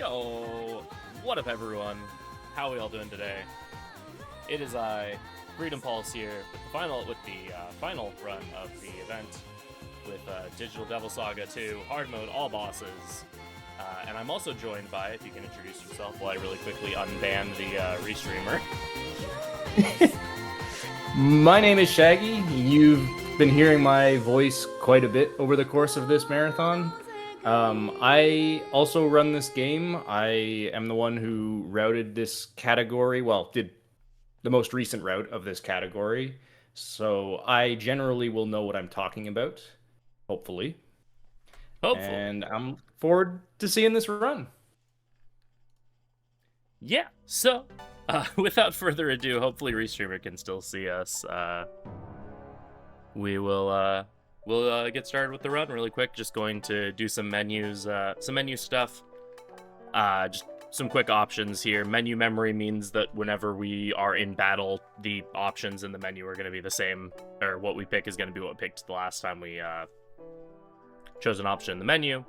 Yo, what up everyone? How are we all doing today? It is I, Freedom Pulse here, with the final run of the event with Digital Devil Saga 2, hard mode, all bosses. And I'm also joined by, if you can introduce yourself while I really quickly unban the restreamer. My name is Shaggy. You've been hearing my voice quite a bit over the course of this marathon. I also run this game. I am the one who routed this category, well, did the most recent route of this category. So I generally will know what I'm talking about, hopefully. And I'm forward to seeing this run. Yeah, so without further ado, hopefully Restreamer can still see us. We'll get started with the run really quick. Just going to do some menus, some menu stuff. Just some quick options here. Menu memory means that whenever we are in battle, the options in the menu are going to be the same, or what we pick is going to be what we picked the last time we chose an option in the menu.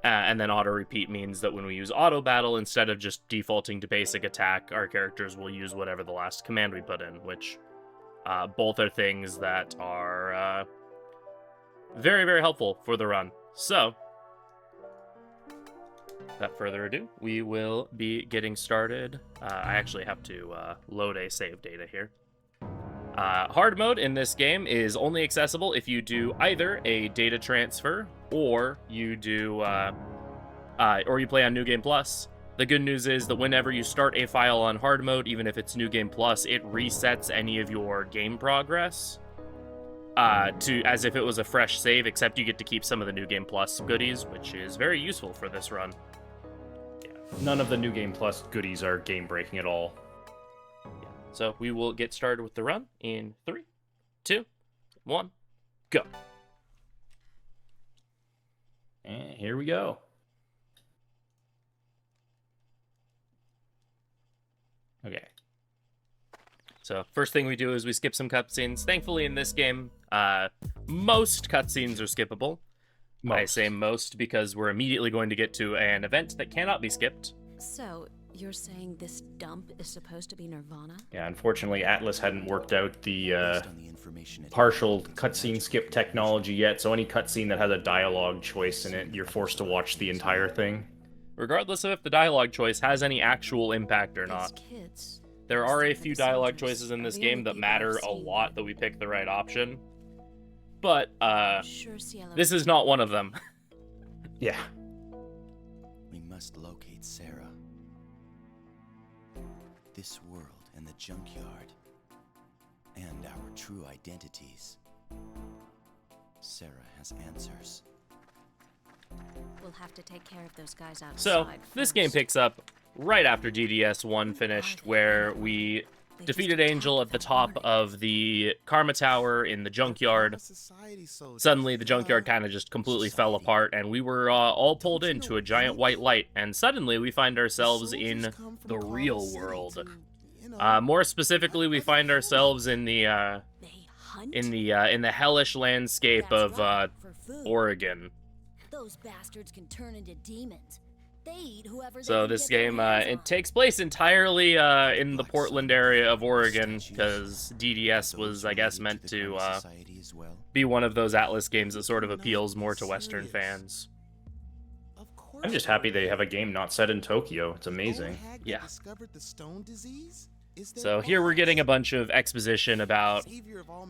And then auto repeat means that when we use auto battle, instead of just defaulting to basic attack, our characters will use whatever the last command we put in, which both are things that are very, very helpful for the run. So, without further ado, we will be getting started. I actually have to load a save data here. Hard mode in this game is only accessible if you do either a data transfer or you do or you play on New Game Plus. The good news is that whenever you start a file on hard mode, even if it's New Game Plus, it resets any of your game progress to as if it was a fresh save, except you get to keep some of the New Game Plus goodies, which is very useful for this run. Yeah. None of the New Game Plus goodies are game breaking at all. So we will get started with the run in 3, 2, 1, go. And here we go. Okay. So first thing we do is we skip some cutscenes. Thankfully in this game, most cutscenes are skippable. Most. I say most because we're immediately going to get to an event that cannot be skipped. So, you're saying this dump is supposed to be Nirvana? Yeah, unfortunately, Atlas hadn't worked out the partial cutscene skip technology yet, so any cutscene that has a dialogue choice in it, you're forced to watch the entire thing. Regardless of if the dialogue choice has any actual impact or not. There are a few dialogue choices in this game that matter a lot that we pick the right option. But, this is not one of them. Yeah. We must locate Sarah. This world and the junkyard, and our true identities. Sarah has answers. We'll have to take care of those guys outside. So, this game picks up right after DDS 1 finished, where we defeated Angel at the top of the Karma Tower in the junkyard. Suddenly, the junkyard kind of just completely fell apart, and we were all pulled into a giant white light, and suddenly we find ourselves in the real world. More specifically, we find ourselves in the hellish landscape of Oregon. Those bastards can turn into demons. They eat whoever. So this game, it takes place entirely in the Portland area of Oregon, because DDS was, I guess, meant to be one of those Atlas games that sort of appeals more to Western fans. I'm just happy they have a game not set in Tokyo. It's amazing. Yeah. So here we're getting a bunch of exposition about,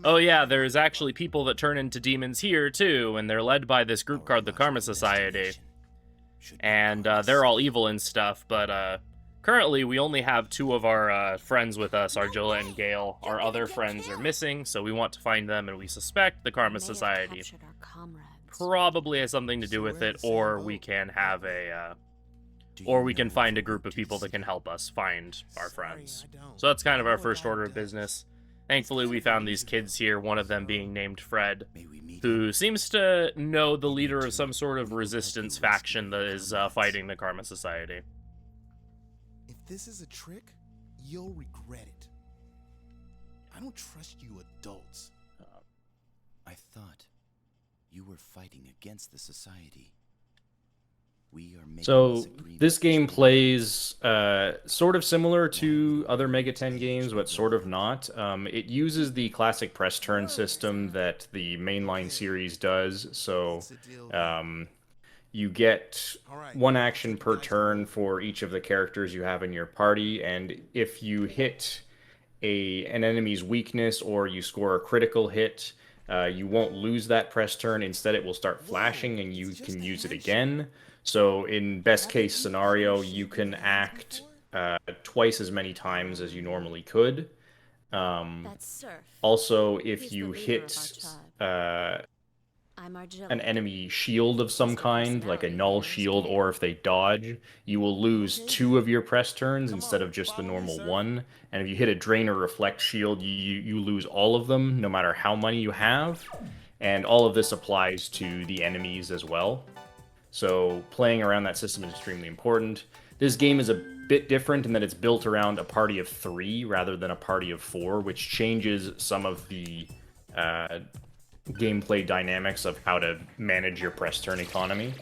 oh yeah, there's actually people that turn into demons here too, and they're led by this group called the Karma Society. And they're all evil and stuff, but currently we only have 2 of our friends with us, Argilla and Gale. Our other friends are missing, so we want to find them, and we suspect the Karma Society probably has something to do with it, or we can have or we can find a group of people that can help us find our friends. So that's kind of our first order of business. Thankfully, we found these kids here, one of them being named Fred, who seems to know the leader of some sort of resistance faction that is fighting the Karma Society. If this is a trick, you'll regret it. I don't trust you adults. I thought you were fighting against the society. We are making So this agreement this game true. plays sort of similar to other Mega 10 games, but sort of not. It uses the classic press turn system that the mainline series does. So What's the deal then? you get All right, one I'll action take you per guys to turn work. for each of the characters you have in your party, and if you hit an enemy's weakness or you score a critical hit, you won't lose that press turn. Instead, it will start flashing and you can use it again. So in best case scenario, you can act twice as many times as you normally could. That's Surf. Also, He's if the you leader of hit our tribe. I'm an Archangels. enemy shield of some His kind, like a personality null here is shield, or chaos. if they dodge, you will lose Okay, 2 of your press turns come instead on, of just the follow me, normal sir. 1. And if you hit a drain or reflect shield, you lose all of them, no matter how many you have. And all of this applies to the enemies as well. So playing around that system is extremely important. This game is a bit different in that it's built around a party of 3 rather than a party of 4, which changes some of the uh, gameplay dynamics of how to manage your press turn economy.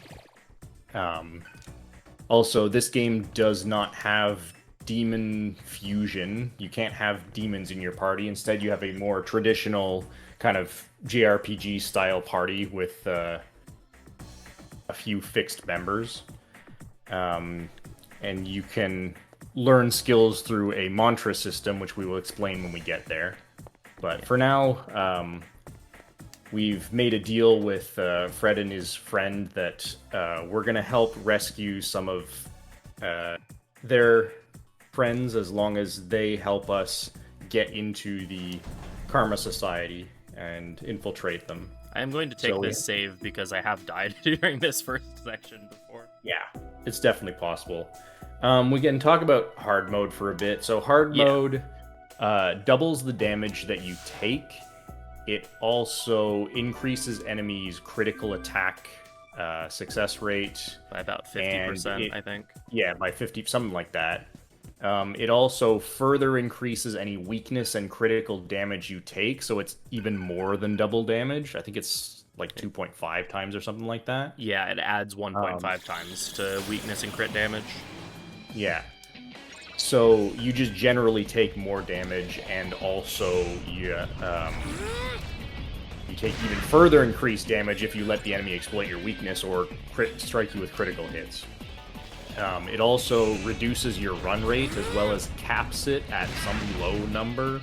Also, this game does not have demon fusion. You can't have demons in your party. Instead, you have a more traditional kind of JRPG style party with a few fixed members. And you can learn skills through a mantra system, which we will explain when we get there. But for now, we've made a deal with Fred and his friend that we're going to help rescue some of their friends as long as they help us get into the Karma Society and infiltrate them. I am going to take So- this save because I have died during this first section before. Yeah, it's definitely possible. We can talk about hard mode for a bit. So hard Yeah. mode doubles the damage that you take. It also increases enemies' critical attack success rate. By about And 50%, it- I think. Yeah, by 50, something like that. It also further increases any weakness and critical damage you take, so it's even more than double damage. I think it's like 2.5 times or something like that. Yeah, it adds 1.5 times to weakness and crit damage. Yeah. So you just generally take more damage, and also you take even further increased damage if you let the enemy exploit your weakness or strike you with critical hits. It also reduces your run rate as well as caps it at some low number.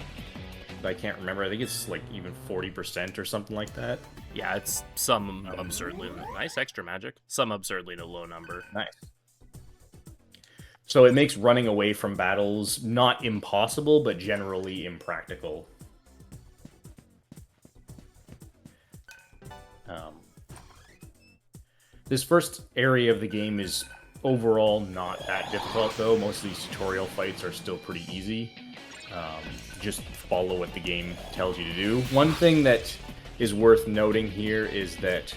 I can't remember. I think it's like even 40% or something like that. Yeah, it's some absurdly nice extra magic. Some absurdly low number. Nice. So it makes running away from battles not impossible, but generally impractical. This first area of the game is overall not that difficult, though. Most of these tutorial fights are still pretty easy. Just follow what the game tells you to do. One thing that is worth noting here is that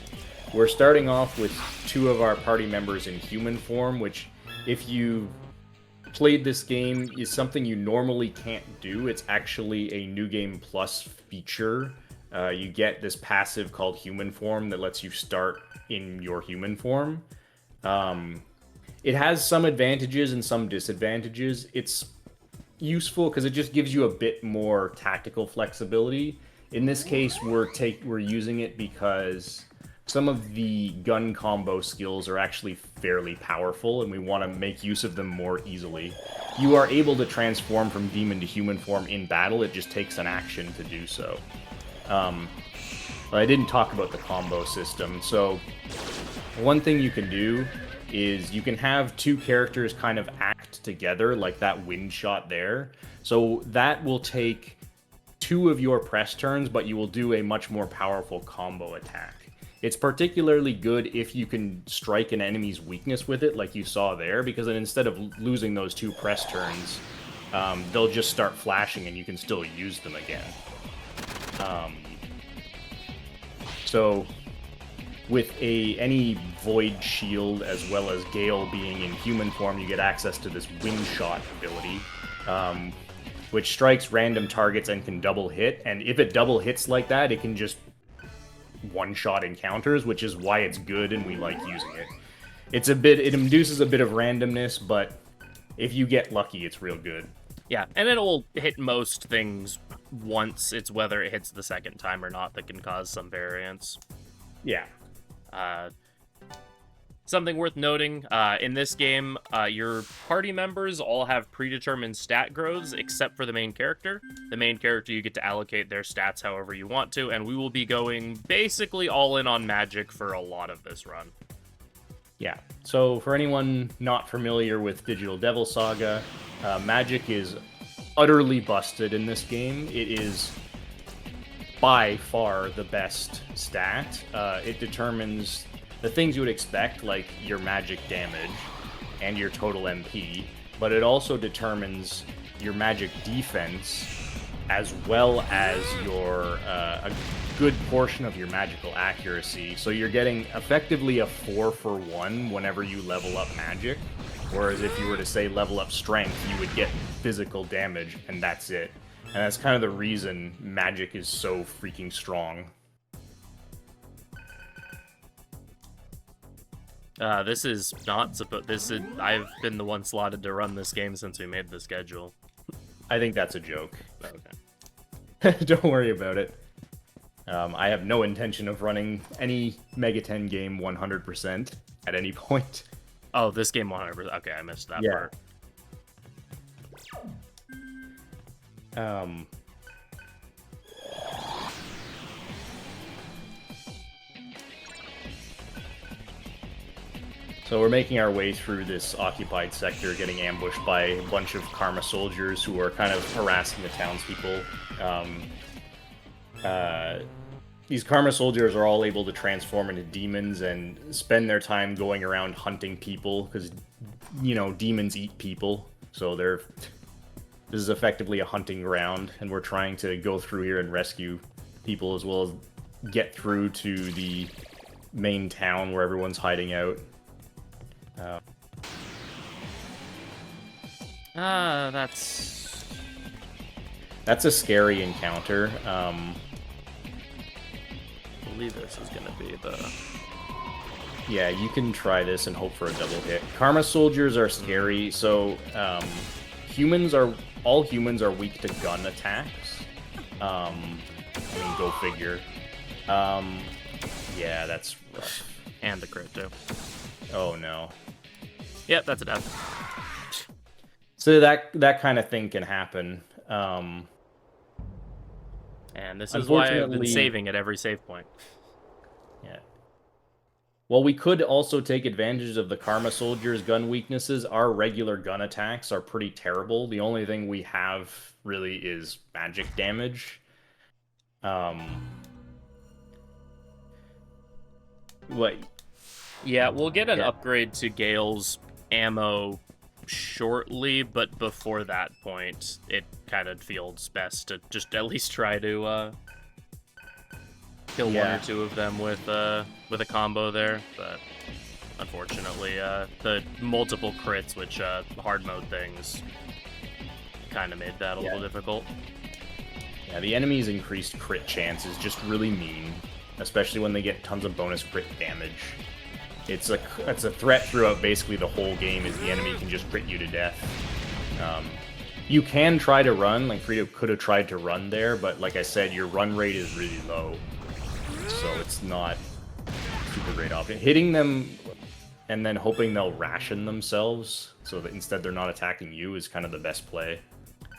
we're starting off with 2 of our party members in human form, which, if you played this game, is something you normally can't do. It's actually a New Game Plus feature. You get this passive called Human Form that lets you start in your human form. It has some advantages and some disadvantages. It's useful because it just gives you a bit more tactical flexibility. In this case, we're using it because some of the gun combo skills are actually fairly powerful, and we want to make use of them more easily. You are able to transform from demon to human form in battle. It just takes an action to do so. But I didn't talk about the combo system. So one thing you can do is you can have 2 characters kind of act together, like that wind shot there. So that will take 2 of your press turns, but you will do a much more powerful combo attack. It's particularly good if you can strike an enemy's weakness with it, like you saw there, because then instead of losing those 2 press turns, they'll just start flashing and you can still use them again. So with any Void Shield as well as Gale being in human form, you get access to this Wind Shot ability, which strikes random targets and can double hit. And if it double hits like that, it can just one-shot encounters, which is why it's good and we like using it. It induces a bit of randomness, but if you get lucky, it's real good. Yeah, and it'll hit most things once. It's whether it hits the second time or not that can cause some variance. Yeah. Something worth noting, in this game, your party members all have predetermined stat growths except for the main character. The main character, you get to allocate their stats however you want to, and we will be going basically all in on magic for a lot of this run. Yeah, so for anyone not familiar with Digital Devil Saga, magic is utterly busted in this game. It is by far the best stat. It determines the things you would expect, like your magic damage and your total MP, but it also determines your magic defense as well as your a good portion of your magical accuracy. So you're getting effectively a 4-for-1 whenever you level up magic, whereas if you were to say level up strength, you would get physical damage, and that's it. And that's kind of the reason magic is so freaking strong. This is not supposed. I've been the one slotted to run this game since we made the schedule. I think that's a joke. Okay. Don't worry about it. I have no intention of running any Mega 10 game 100% at any point. Oh, this game 100%. Okay, I missed that part. So we're making our way through this occupied sector, getting ambushed by a bunch of Karma soldiers who are kind of harassing the townspeople. These Karma soldiers are all able to transform into demons and spend their time going around hunting people, because, you know, demons eat people. So this is effectively a hunting ground, and we're trying to go through here and rescue people, as well as get through to the main town where everyone's hiding out. That's a scary encounter. I believe this is gonna be the... Yeah, you can try this and hope for a double hit. Karma soldiers are scary, so all humans are weak to gun attacks. I mean, go figure. Yeah, that's rough. And the crit too. Oh no. Yep, that's a death. So that kind of thing can happen. And this is why I've been saving at every save point. Yeah. Well, we could also take advantage of the Karma Soldiers' gun weaknesses. Our regular gun attacks are pretty terrible. The only thing we have really is magic damage. What? Yeah, we'll get an upgrade to Gale's ammo shortly, but before that point, it kind of feels best to just at least try to kill one or two of them with a combo there. But unfortunately, the multiple crits, which hard mode things, kind of made that a little difficult. Yeah, the enemy's increased crit chance is just really mean, especially when they get tons of bonus crit damage. It's a threat throughout basically the whole game, is the enemy can just crit you to death. You can try to run, like Frito could have tried to run there, but like I said, your run rate is really low. So it's not super great option. Hitting them and then hoping they'll ration themselves so that instead they're not attacking you is kind of the best play.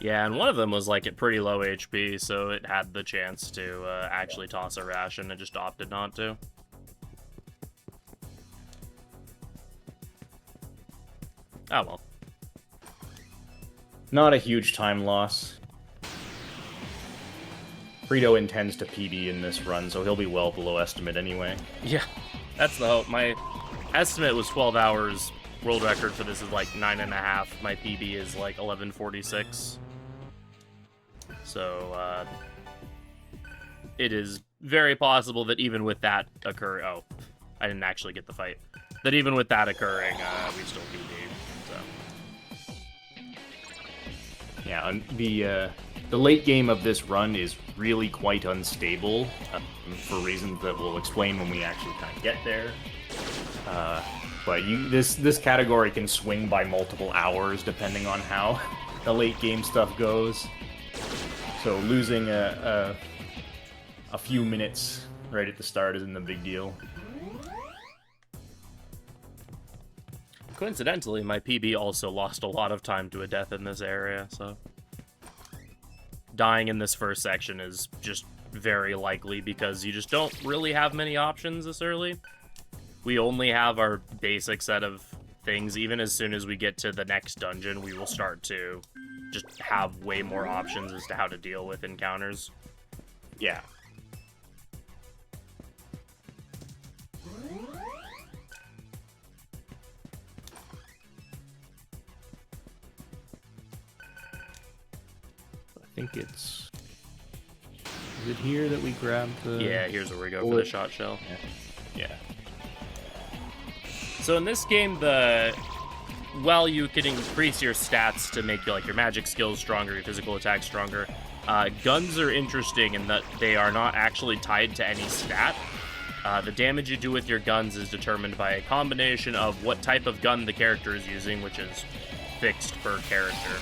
Yeah, and one of them was like at pretty low HP, so it had the chance to actually toss a ration and just opted not to. Oh well. Not a huge time loss. Frito intends to PB in this run, so he'll be well below estimate anyway. Yeah, that's the hope. My estimate was 12 hours. World record for this is like 9.5. My PB is like 11:46. So, it is very possible that even with that occurring... Oh, I didn't actually get the fight. That even with that occurring, we still PB. Yeah, the late game of this run is really quite unstable, for reasons that we'll explain when we actually kind of get there. But this category can swing by multiple hours depending on how the late game stuff goes. So losing a few minutes right at the start isn't a big deal. Coincidentally, my PB also lost a lot of time to a death in this area, so... Dying in this first section is just very likely because you just don't really have many options this early. We only have our basic set of things. Even as soon as we get to the next dungeon, we will start to just have way more options as to how to deal with encounters. Yeah. I think it's... Is it here that we grab the... Yeah, here's where we go for the shot shell. Yeah. So in this game, while you can increase your stats to make like your magic skills stronger, your physical attack stronger, guns are interesting in that they are not actually tied to any stat. The damage you do with your guns is determined by a combination of what type of gun the character is using, which is fixed per character,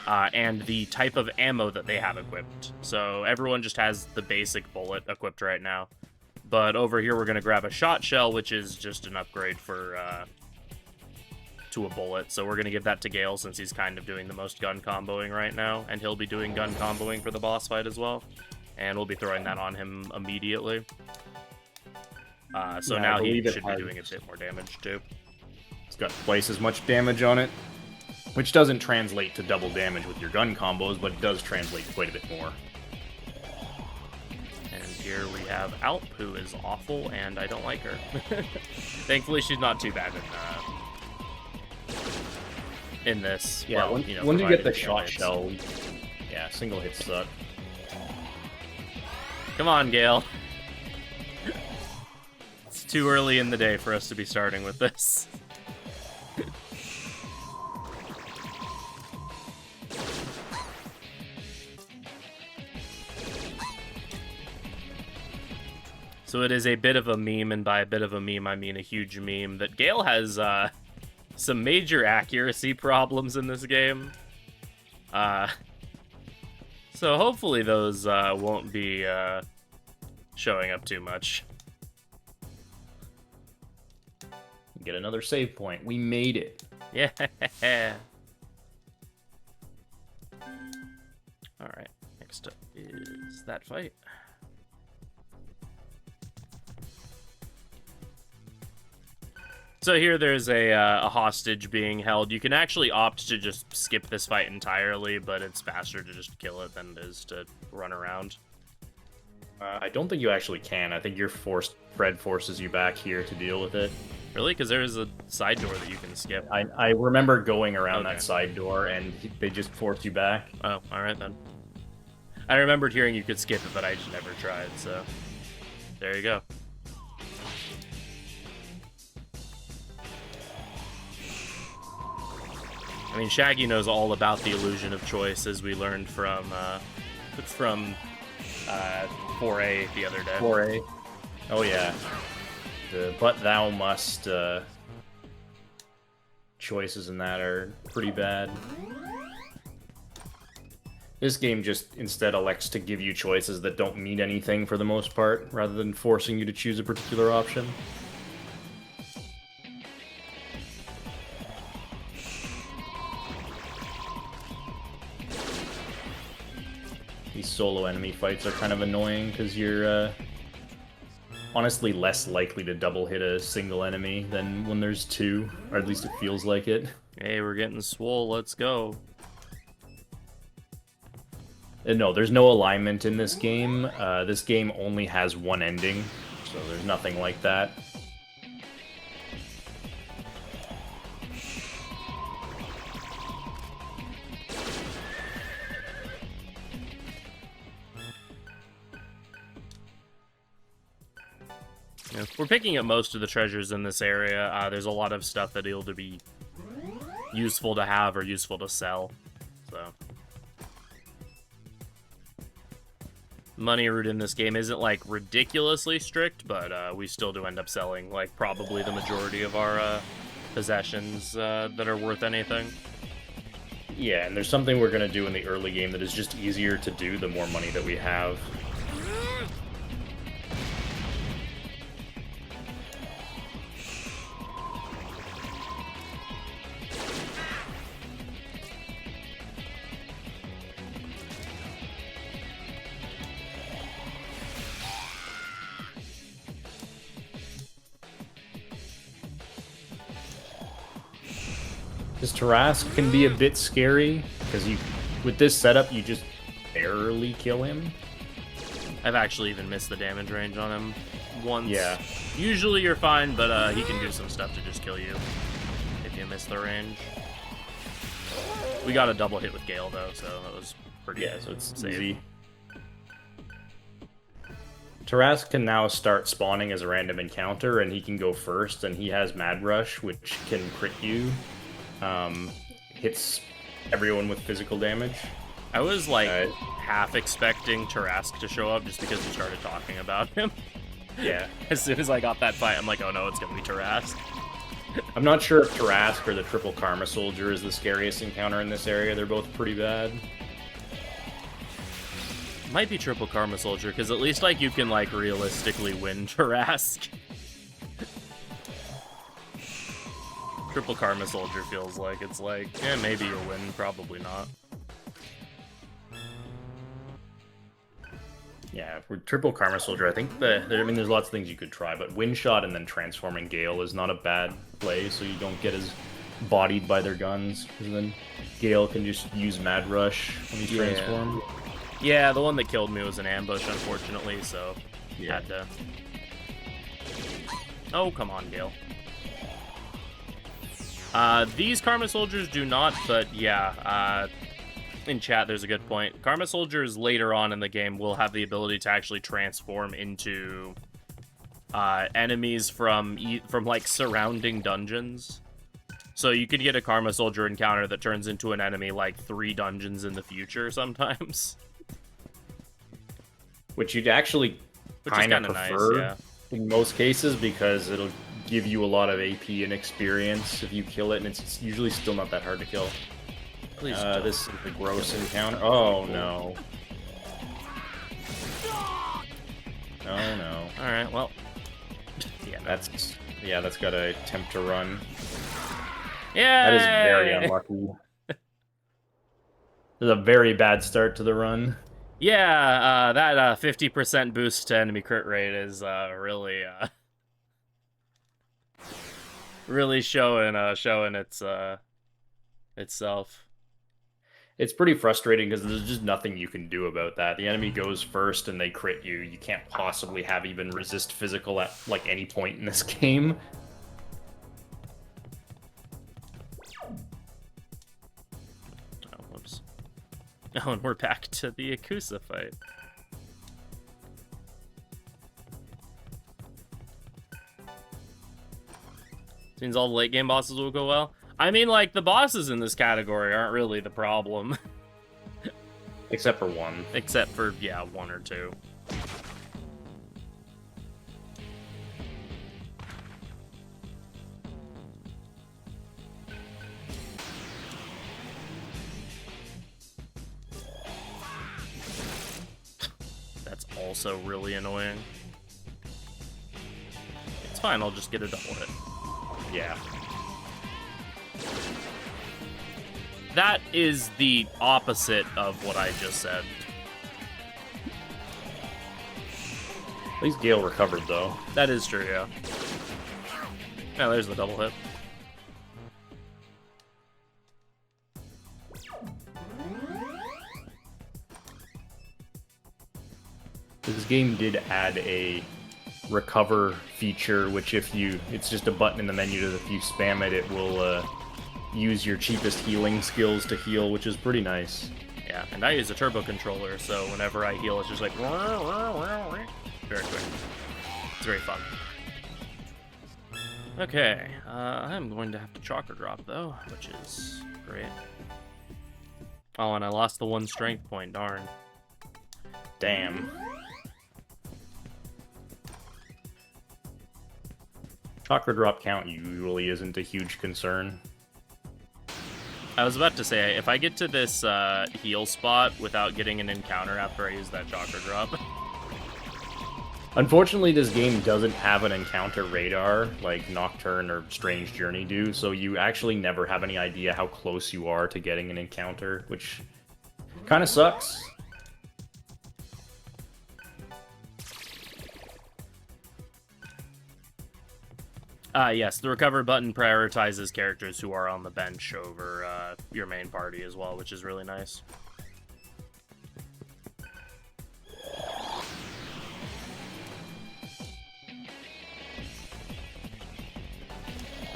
and the type of ammo that they have equipped. So everyone just has the basic bullet equipped right now. But over here, we're going to grab a shot shell, which is just an upgrade for to a bullet. So we're going to give that to Gale, since he's kind of doing the most gun comboing right now. And he'll be doing gun comboing for the boss fight as well. And we'll be throwing that on him immediately. So now he should be doing a bit more damage, too. It's got twice as much damage on it, which doesn't translate to double damage with your gun combos, but it does translate quite a bit more. Here we have Alp, who is awful, and I don't like her. Thankfully, she's not too bad in this. Yeah, well, when you get the shot shell, yeah, single hits suck. Come on, Gale. It's too early in the day for us to be starting with this. So it is a bit of a meme, and by a bit of a meme, I mean a huge meme, that Gale has some major accuracy problems in this game. So hopefully those won't be showing up too much. Get another save point. We made it. Yeah. Alright, next up is that fight. So here there's a hostage being held. You can actually opt to just skip this fight entirely, but it's faster to just kill it than it is to run around. I don't think you actually can. I think Fred forces you back here to deal with it. Really? Because there's a side door that you can skip. I remember going around that side door, and they just force you back. Oh, alright then. I remembered hearing you could skip it, but I just never tried, so... There you go. I mean, Shaggy knows all about the illusion of choice, as we learned from 4A the other day. 4A. Oh yeah. The but thou must choices in that are pretty bad. This game just instead elects to give you choices that don't mean anything for the most part, rather than forcing you to choose a particular option. These solo enemy fights are kind of annoying because you're honestly less likely to double hit a single enemy than when there's two, or at least it feels like it. Hey, we're getting swole, let's go. No, there's no alignment in this game. This game only has one ending, so there's nothing like that. We're picking up most of the treasures in this area. There's a lot of stuff that will be useful to have or useful to sell. So money route in this game isn't like ridiculously strict, but we still do end up selling like probably the majority of our possessions that are worth anything. Yeah, and there's something we're gonna do in the early game that is just easier to do the more money that we have. This Tarask can be a bit scary, because with this setup, you just barely kill him. I've actually even missed the damage range on him once. Yeah. Usually you're fine, but he can do some stuff to just kill you if you miss the range. We got a double hit with Gale, though, so that was pretty So it's safe. easy. Tarask can now start spawning as a random encounter, and he can go first, and he has Mad Rush, which can crit you. Hits everyone with physical damage. I was like half expecting Tarask to show up just because we started talking about him. Yeah. As soon as I got that fight, I'm like, oh no, it's gonna be Tarask. I'm not sure if Tarask or the Triple Karma Soldier is the scariest encounter in this area. They're both pretty bad. Might be Triple Karma Soldier, because at least like you can like realistically win Tarask. Triple Karma Soldier feels like it's like, yeah, maybe you'll win, probably not. Yeah, for Triple Karma Soldier, I think there's lots of things you could try, but Wind Shot and then Transforming Gale is not a bad play, so you don't get as bodied by their guns. And then Gale can just use Mad Rush when he's transformed. Yeah, the one that killed me was an ambush, unfortunately, so had to. Oh, come on, Gale. These Karma Soldiers do not, but yeah, in chat there's a good point. Karma Soldiers later on in the game will have the ability to actually transform into enemies from like surrounding dungeons. So you could get a Karma Soldier encounter that turns into an enemy like 3 dungeons in the future sometimes. Which you'd actually kind of prefer nice, yeah. in most cases, because it'll give you a lot of AP and experience if you kill it, and it's usually still not that hard to kill. Please this is the gross encounter. Oh no. Oh no. Alright, well. Yeah, that's gotta attempt to run. Yeah. That is very unlucky. There's a very bad start to the run. Yeah, that 50% boost to enemy crit rate is really really showing its itself. It's pretty frustrating because there's just nothing you can do about that. The enemy goes first and they crit you. You can't possibly have even resist physical at like any point in this game. Oh, whoops. Oh, and we're back to the Yakuza fight. Seems all the late game bosses will go well. I mean, like, the bosses in this category aren't really the problem. Except for one. Except for, yeah, 1 or 2. That's also really annoying. It's fine, I'll just get a double hit. Yeah. That is the opposite of what I just said. At least Gale recovered, though. That is true, yeah. Yeah, there's the double hit. This game did add a recover feature, which it's just a button in the menu that if you spam it, it will use your cheapest healing skills to heal, which is pretty nice. Yeah, and I use a turbo controller, so whenever I heal, it's just like very quick. It's very fun. Okay, I'm going to have to chakra drop though, which is great. Oh, and I lost the 1 strength point, darn. Damn. Chakra drop count usually isn't a huge concern. I was about to say, if I get to this heal spot without getting an encounter after I use that chakra drop... Unfortunately, this game doesn't have an encounter radar like Nocturne or Strange Journey do, so you actually never have any idea how close you are to getting an encounter, which kind of sucks. Yes, the recover button prioritizes characters who are on the bench over your main party as well, which is really nice.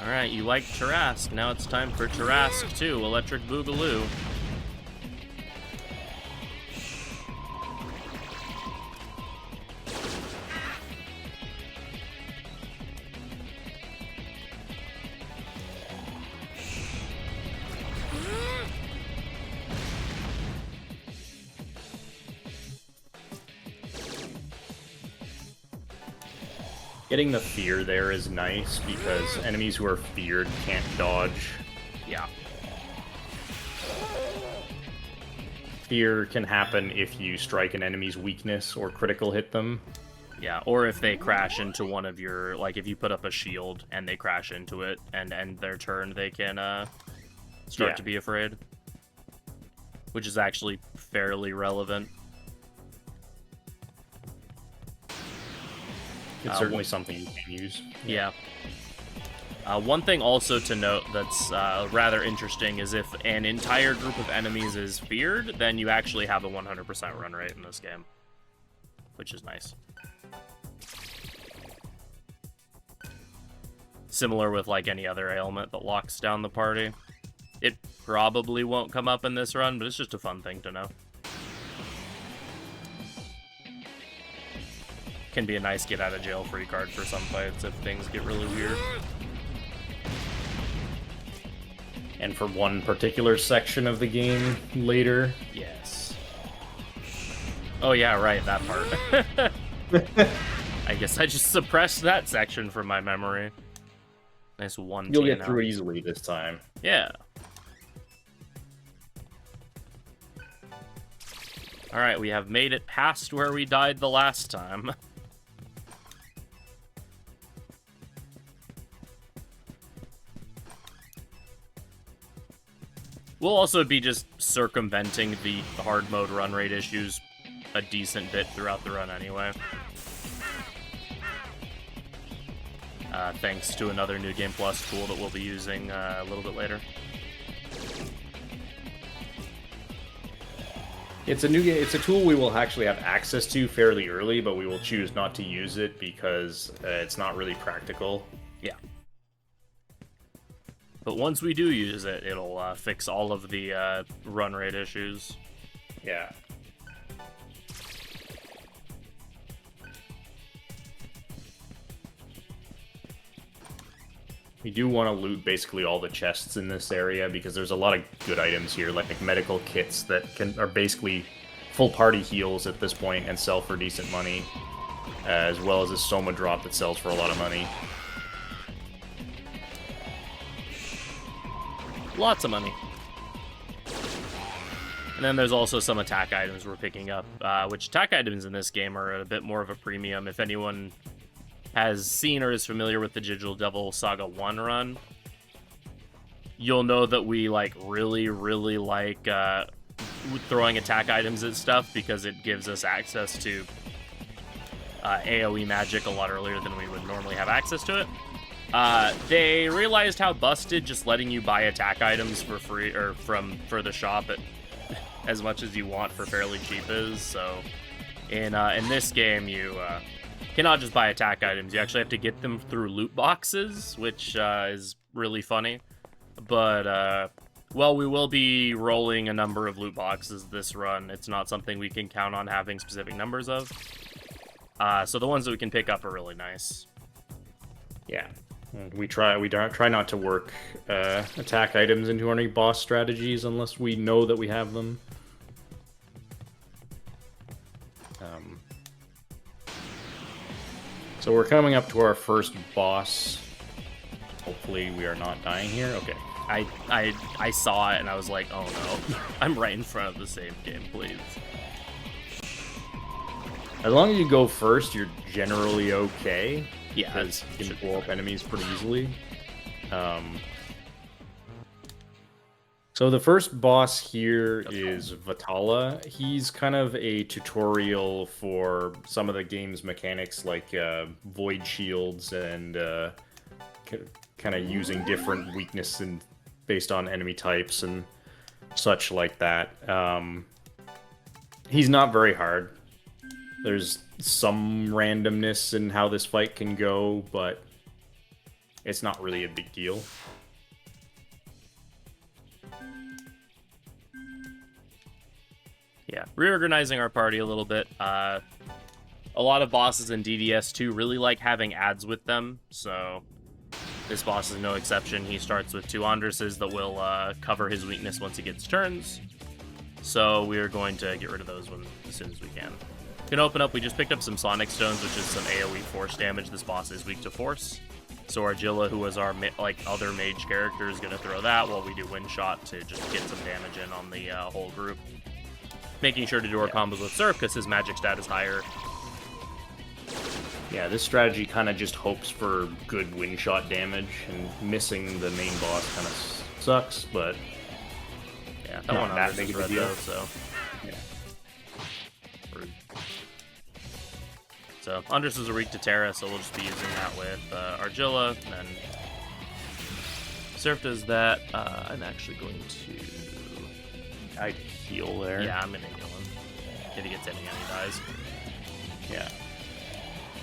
Alright, you like Tarrasque. Now it's time for Tarrasque 2, Electric Boogaloo. Getting the fear there is nice, because enemies who are feared can't dodge. Yeah. Fear can happen if you strike an enemy's weakness or critical hit them. Yeah, or if they crash into one of your... Like, if you put up a shield and they crash into it and end their turn, they can start to be afraid. Which is actually fairly relevant. It's certainly something you can use. Yeah. One thing also to note that's rather interesting is if an entire group of enemies is feared, then you actually have a 100% run rate in this game. Which is nice. Similar with like any other ailment that locks down the party. It probably won't come up in this run, but it's just a fun thing to know. Can be a nice get out of jail free card for some fights if things get really weird. And for one particular section of the game later. Yes. Oh yeah, right, that part. I guess I just suppressed that section from my memory. Nice one. You'll get through easily this time. Yeah. Alright, we have made it past where we died the last time. We'll also be just circumventing the hard mode run rate issues a decent bit throughout the run anyway. Thanks to another New Game Plus tool that we'll be using a little bit later. It's a tool we will actually have access to fairly early, but we will choose not to use it because it's not really practical. Yeah. But once we do use it, it'll fix all of the run rate issues. Yeah. We do want to loot basically all the chests in this area because there's a lot of good items here, like medical kits that are basically full party heals at this point and sell for decent money, as well as a Soma drop that sells for a lot of money. Lots of money. And then there's also some attack items we're picking up, which attack items in this game are a bit more of a premium. If anyone has seen or is familiar with the Digital Devil Saga 1 run, you'll know that we really like throwing attack items at stuff because it gives us access to AoE magic a lot earlier than we would normally have access to it. They realized how busted just letting you buy attack items for free or for the shop at as much as you want for fairly cheap is. So in this game, you cannot just buy attack items. You actually have to get them through loot boxes, which is really funny. But well, we will be rolling a number of loot boxes this run. It's not something we can count on having specific numbers of. So the ones that we can pick up are really nice. Yeah. We try not to work attack items into any boss strategies unless we know that we have them. So we're coming up to our first boss. Hopefully we are not dying here. Okay. I saw it and I was like, oh no, I'm right in front of the save game, please. As long as you go first, you're generally okay. Yeah, because you can blow up enemies pretty easily. So the first boss here is Vatala. He's kind of a tutorial for some of the game's mechanics, like void shields and kind of using different weakness based on enemy types and such like that. He's not very hard. There's some randomness in how this fight can go, but it's not really a big deal. Yeah, reorganizing our party a little bit. A lot of bosses in DDS2 really like having ads with them, so this boss is no exception. He starts with 2 Andresses that will cover his weakness once he gets turns, so we are going to get rid of those as soon as we can. Can open up, we just picked up some Sonic Stones, which is some AoE force damage. This boss is weak to force. So Argilla, who is our other mage character, is going to throw that while we do Wind Shot to just get some damage in on the whole group. Making sure to do our combos with Surf because his magic stat is higher. Yeah, this strategy kind of just hopes for good Wind Shot damage, and missing the main boss kind of sucks, but yeah, that not one that big of a deal. though, so yeah. So, Andresses are weak to Terra, so we'll just be using that with Argilla, and then Surf does that. I'm actually going to... I'd heal there. Yeah, I'm going to heal him. If he gets hit again, he dies. Yeah.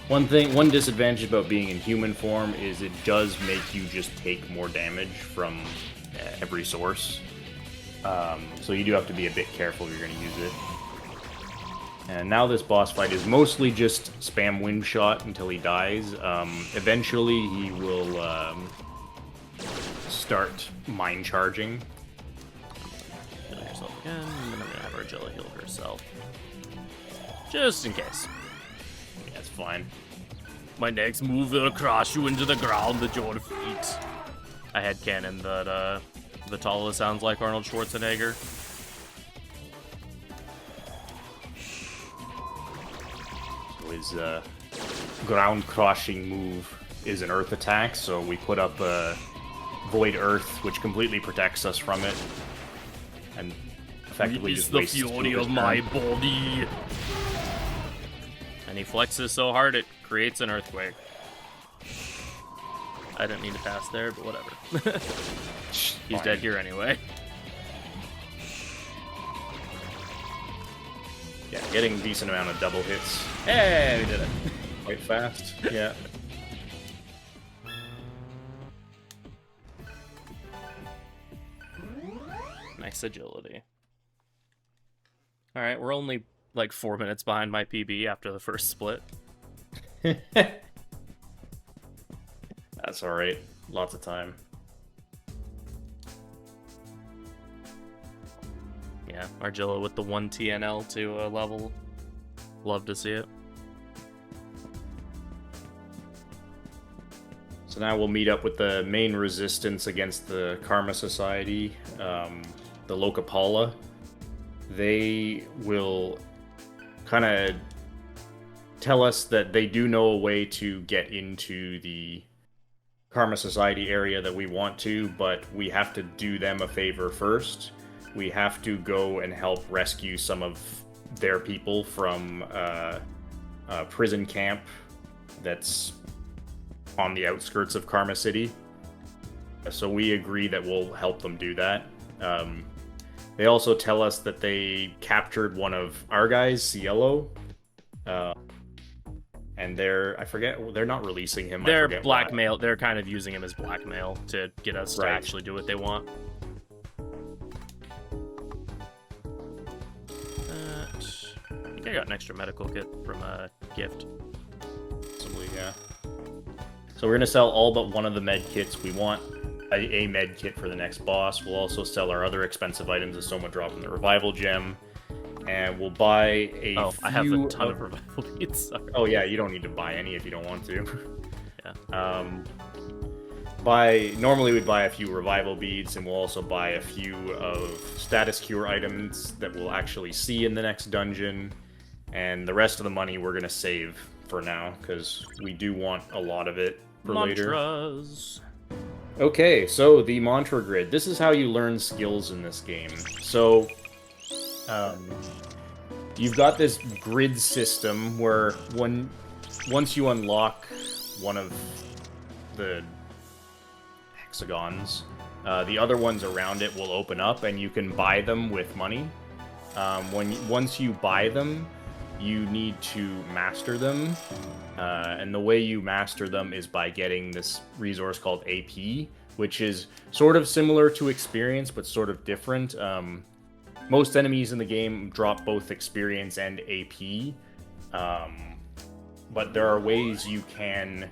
One disadvantage about being in human form is it does make you just take more damage from every source. So you do have to be a bit careful if you're going to use it. And now this boss fight is mostly just spam Wind Shot until he dies. Eventually he will start Mind Charging. Heal yourself again, and then I'm going to have Argilla heal herself. Just in case. Yeah, that's fine. My next move will crush you into the ground at your feet. I had canon that Vatala sounds like Arnold Schwarzenegger. His ground-crushing move is an earth attack, so we put up a Void Earth, which completely protects us from it, and effectively just wastes the fury of my body. And he flexes so hard it creates an earthquake. I didn't mean to pass there, but whatever. He's dead here anyway. Yeah, getting a decent amount of double hits. Hey, we did it. Quite fast. Yeah. Nice agility. Alright, we're only like 4 minutes behind my PB after the first split. That's alright. Lots of time. Yeah, Argilla with the 1 TNL to a level. Love to see it. So now we'll meet up with the main resistance against the Karma Society, the Lokapala. They will kind of tell us that they do know a way to get into the Karma Society area that we want to, but we have to do them a favor first. We have to go and help rescue some of their people from a prison camp that's on the outskirts of Karma City. So we agree that we'll help them do that. They also tell us that they captured one of our guys, Cielo. And they're not releasing him. They're blackmail. They're kind of using him as blackmail to get us to actually do what they want. I think I got an extra medical kit from a gift. Possibly, yeah. So we're gonna sell all but one of the med kits. We want a med kit for the next boss. We'll also sell our other expensive items, the Soma Drop and the Revival Gem. and we'll buy a Oh, few... I have a ton of revival beads. Sorry. Oh yeah, you don't need to buy any if you don't want to. Yeah. Normally we'd buy a few revival beads, and we'll also buy a few of status cure items that we'll actually see in the next dungeon, and the rest of the money we're gonna save for now, because we do want a lot of it for later. Mantras. Okay, so the mantra grid. This is how you learn skills in this game. So, you've got this grid system where once you unlock one of the hexagons, the other ones around it will open up, and you can buy them with money. Once you buy them, you need to master them, and the way you master them is by getting this resource called AP, which is sort of similar to experience, but sort of different. Most enemies in the game drop both experience and AP, but there are ways you can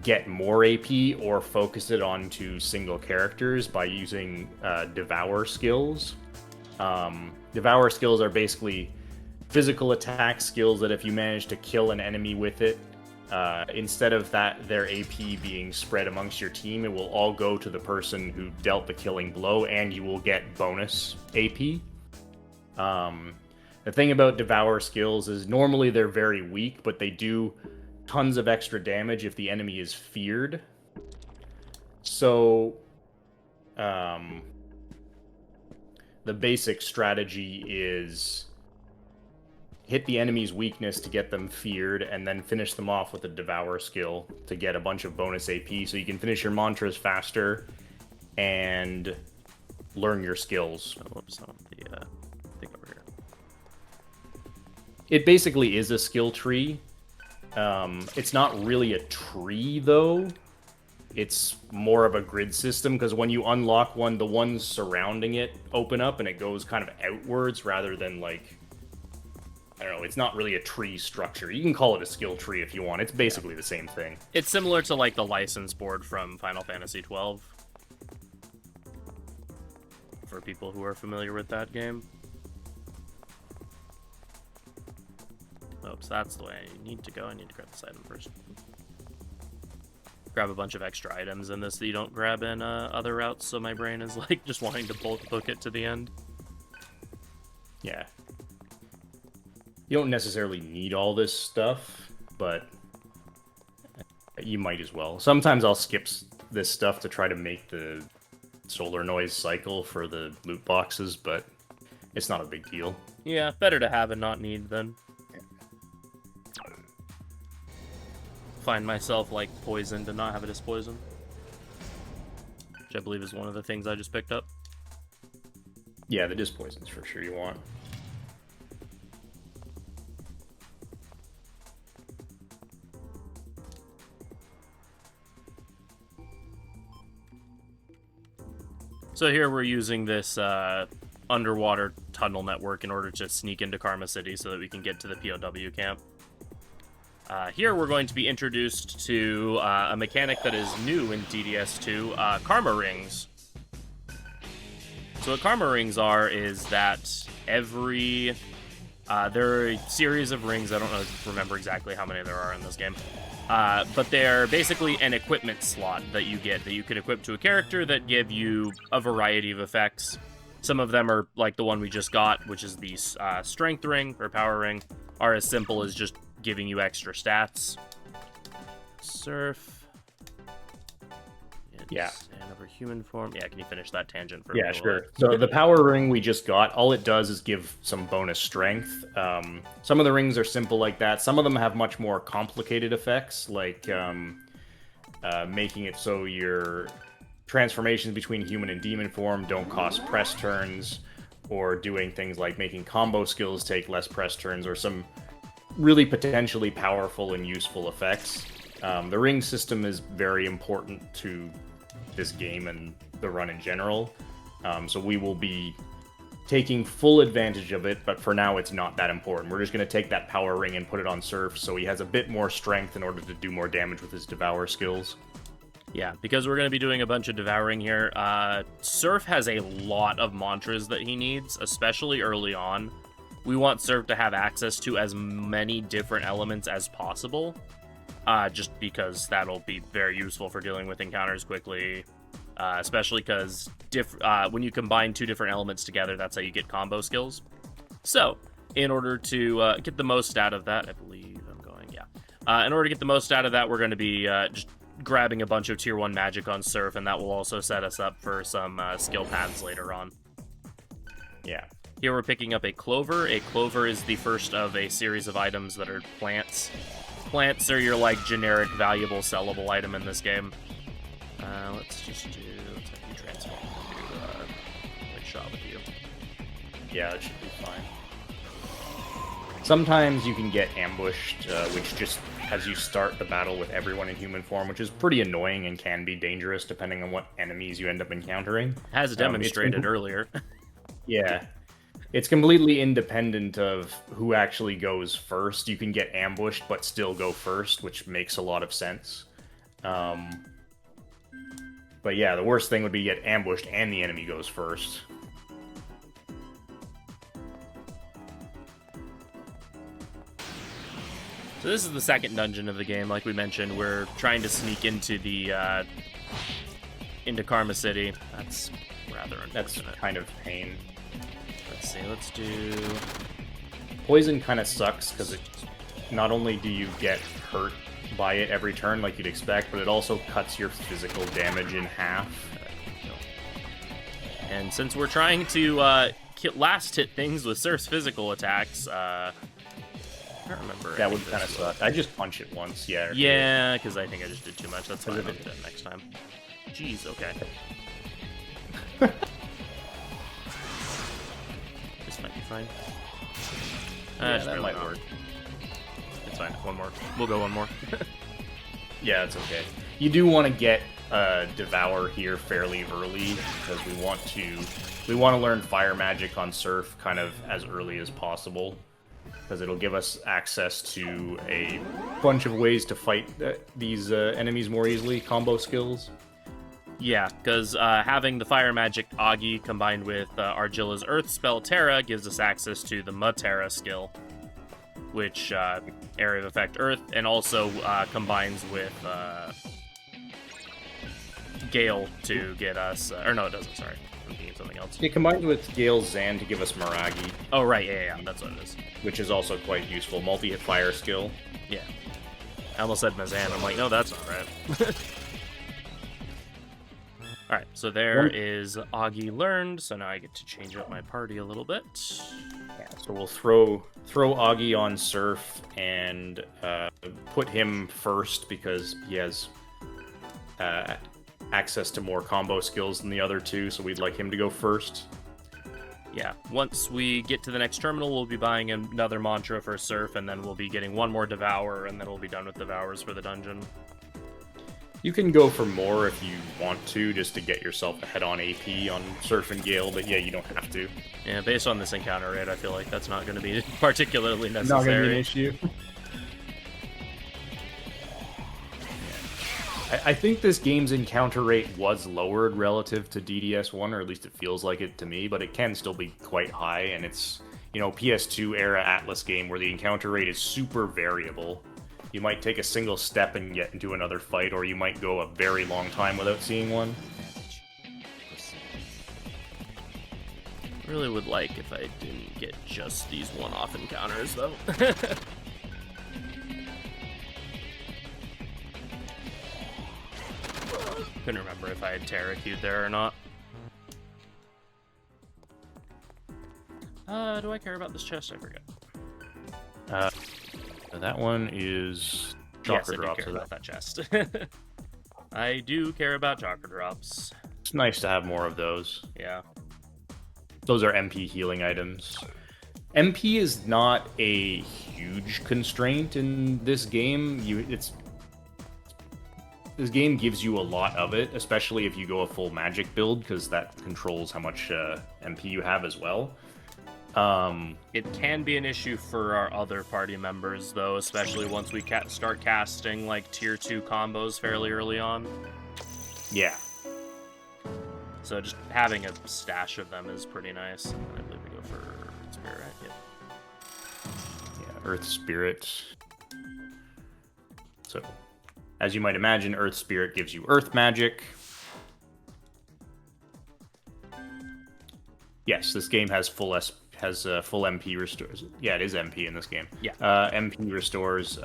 get more AP or focus it onto single characters by using devour skills. Devour skills are basically physical attack skills that if you manage to kill an enemy with it, instead of their AP being spread amongst your team, it will all go to the person who dealt the killing blow, and you will get bonus AP. The thing about devour skills is normally they're very weak, but they do tons of extra damage if the enemy is feared. So, the basic strategy is hit the enemy's weakness to get them feared, and then finish them off with a devour skill to get a bunch of bonus AP, so you can finish your mantras faster and learn your skills. Oh, whoops, on the thing over here. It basically is a skill tree. It's not really a tree, though. It's more of a grid system, because when you unlock one, the ones surrounding it open up, and it goes kind of outwards rather than, like, I don't know, it's not really a tree structure. You can call it a skill tree if you want. It's basically the same thing. It's similar to, like, the license board from Final Fantasy XII. For people who are familiar with that game. Oops, that's the way I need to go. I need to grab this item first. Grab a bunch of extra items in this that you don't grab in other routes, so my brain is, like, just wanting to book it to the end. Yeah. You don't necessarily need all this stuff, but you might as well. Sometimes I'll skip this stuff to try to make the solar noise cycle for the loot boxes, but it's not a big deal. Yeah, better to have and not need then. Find myself, like, poisoned and not have it as poison. Which I believe is one of the things I just picked up. Yeah, the disc poison's for sure you want. So here we're using this underwater tunnel network in order to sneak into Karma City so that we can get to the POW camp. Here we're going to be introduced to a mechanic that is new in DDS2, Karma Rings. So what Karma Rings are is that every... there are a series of rings, I don't remember exactly how many there are in this game. But they're basically an equipment slot that you get, that you can equip to a character that give you a variety of effects. Some of them are like the one we just got, which is the Strength Ring, or Power Ring, are as simple as just giving you extra stats. Surf. Yeah. And over human form. Yeah, can you finish that tangent for Yeah, sure. So the power ring we just got, all it does is give some bonus strength. Some of the rings are simple like that. Some of them have much more complicated effects, like making it so your transformations between human and demon form don't cost press turns, or doing things like making combo skills take less press turns, or some really potentially powerful and useful effects. The ring system is very important to this game and the run in general, so we will be taking full advantage of it, but for now it's not that important. We're just going to take that power ring and put it on Surf so he has a bit more strength in order to do more damage with his Devour skills. Yeah, because we're going to be doing a bunch of devouring here. Surf has a lot of mantras that he needs, especially early on. we want Surf to have access to as many different elements as possible, just because that'll be very useful for dealing with encounters quickly, especially because when you combine two different elements together, that's how you get combo skills. So, in order to get the most out of that, I believe I'm going, yeah. In order to get the most out of that, we're going to be just grabbing a bunch of Tier 1 magic on Surf, and that will also set us up for some skill paths later on. Yeah. Here we're picking up a clover. A clover is the first of a series of items that are plants. Plants are your, like, generic, valuable, sellable item in this game. Let's have you transform into a shot with you. Yeah, that should be fine. Sometimes you can get ambushed, which just has you start the battle with everyone in human form, which is pretty annoying and can be dangerous depending on what enemies you end up encountering. As demonstrated earlier. Yeah. It's completely independent of who actually goes first. You can get ambushed but still go first, which makes a lot of sense. But yeah, the worst thing would be get ambushed and the enemy goes first. So this is the second dungeon of the game, like we mentioned. We're trying to sneak into the into Karma City. That's rather unfortunate. That's kind of pain. Let's see, let's do... Poison kind of sucks, because not only do you get hurt by it every turn like you'd expect, but it also cuts your physical damage in half. And since we're trying to last hit things with Surf's physical attacks, I don't remember. That would kind of suck. I just punch it once, yeah. Yeah, because I think I just did too much. That's fine, I'll do that next time. Jeez, okay. This might be fine. Yeah, that might work. It's fine. One more. We'll go one more. Yeah, it's okay. You do want to get Devour here fairly early because we want to learn fire magic on Surf kind of as early as possible because it'll give us access to a bunch of ways to fight these enemies more easily, combo skills. Yeah, because having the fire magic Augie combined with Argilla's earth spell Terra gives us access to the Ma-Terra skill, which area of effect earth, and also combines with Gale to get us... or no, it doesn't, sorry. I'm thinking of something else. It combines with Gale's Zan to give us Miragi. Oh, right, yeah, that's what it is. Which is also quite useful. Multi-hit fire skill. Yeah. I almost said Mazan. I'm like, no, that's not right. Alright, so there is Augie learned, so now I get to change up my party a little bit. Yeah, so we'll throw Augie on Surf and put him first because he has access to more combo skills than the other two, so we'd like him to go first. Yeah, once we get to the next terminal, we'll be buying another mantra for Surf, and then we'll be getting one more Devour, and then we'll be done with Devours for the dungeon. You can go for more if you want to, just to get yourself ahead on AP on Surf and Gale, but yeah, you don't have to. Yeah, based on this encounter rate, I feel like that's not going to be particularly necessary. Not going to be an issue. I think this game's encounter rate was lowered relative to DDS1, or at least it feels like it to me, but it can still be quite high, and it's, you know, PS2 era Atlas game where the encounter rate is super variable. You might take a single step and get into another fight, or you might go a very long time without seeing one. Really would like if I didn't get just these one-off encounters, though. Couldn't remember if I had Terra queued there or not. Do I care about this chest? I forget. That one is chakra yes, drops. I do care about that chest. I do care about chakra drops. It's nice to have more of those. Yeah. Those are MP healing items. MP is not a huge constraint in this game. This game gives you a lot of it, especially if you go a full magic build, because that controls how much MP you have as well. It can be an issue for our other party members, though, especially once we start casting like tier 2 combos fairly early on. Yeah. So just having a stash of them is pretty nice. I believe we go for Spirit, right? Yep. Earth Spirit. So, as you might imagine, Earth Spirit gives you Earth magic. Yes, this game has full MP restores. Yeah, it is MP in this game. Yeah. MP restores.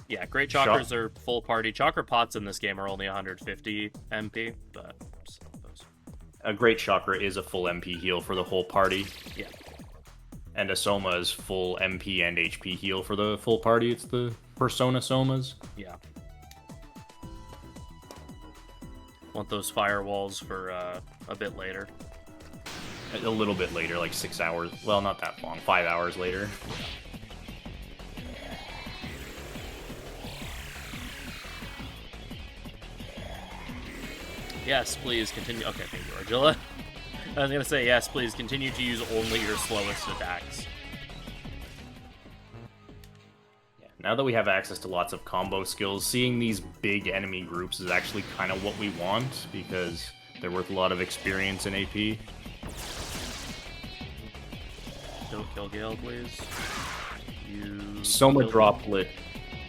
Yeah, Great Chakras are full party. Chakra Pots in this game are only 150 MP, but a Great Chakra is a full MP heal for the whole party. Yeah. And a Soma is full MP and HP heal for the full party. It's the Persona Somas. Yeah. Want those firewalls for a bit later. A little bit later, like 6 hours. Well, not that long. 5 hours later. Yes, please continue. Okay, thank you, Argilla. I was gonna say, yes, please continue to use only your slowest attacks. Yeah, now that we have access to lots of combo skills, seeing these big enemy groups is actually kind of what we want, because they're worth a lot of experience in AP. Don't kill Gale, please. Soma Droplet.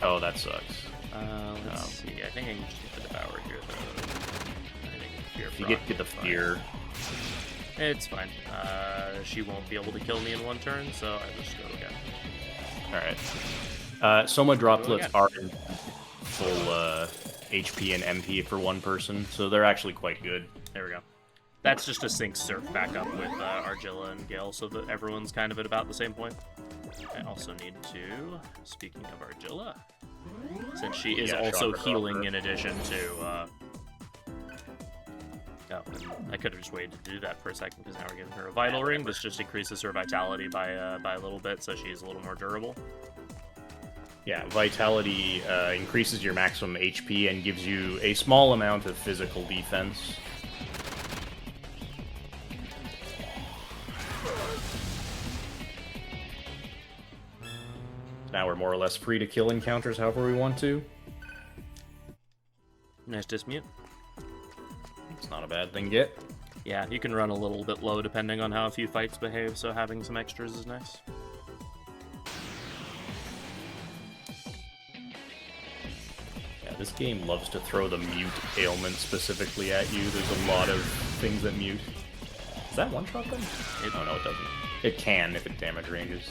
Oh, that sucks. Let's see. I think I can just get the Devour here, though. I think Fear If you Frog get the fear. It's fine. She won't be able to kill me in one turn, so I just go again. Alright. Soma Droplets are in full HP and MP for one person, so they're actually quite good. There we go. That's just to sync Surf back up with Argilla and Gale so that everyone's kind of at about the same point. I also need to, speaking of Argilla, since she is also healing in addition to... Oh, I could have just waited to do that for a second because now we're giving her a Vital Ring. This just increases her Vitality by a little bit, so she's a little more durable. Yeah, Vitality increases your maximum HP and gives you a small amount of physical defense. Now we're more or less free to kill encounters however we want to. Nice dismute. It's not a bad thing to get. Yeah, you can run a little bit low depending on how a few fights behave, so having some extras is nice. Yeah, this game loves to throw the mute ailment specifically at you. There's a lot of things that mute. Is that one shot then? Oh no, it doesn't. It can if it damage ranges.